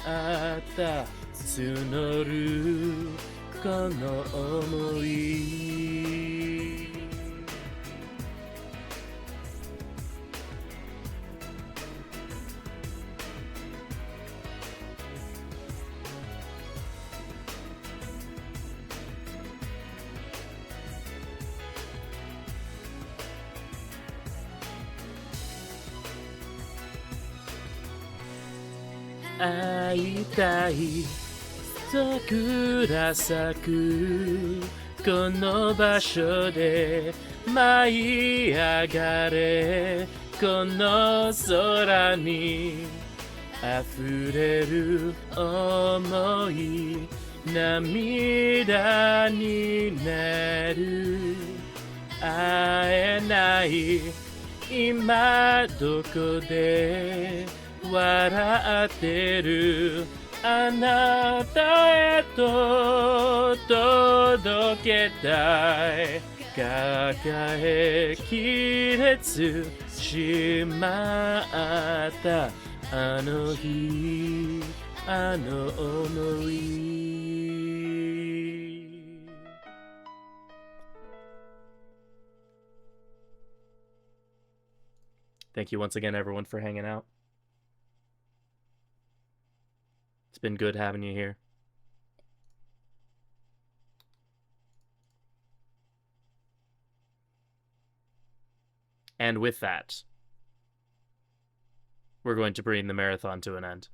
た募るこの想い会いたい桜咲くこの場所で舞い上がれこの空に溢れる想い涙になる会えない今どこで笑ってるあなたへと届けたい抱えきれずしまったあの日あの想いThank you once again everyone for hanging out. It's been good having you here. And with that, we're going to bring the marathon to an end.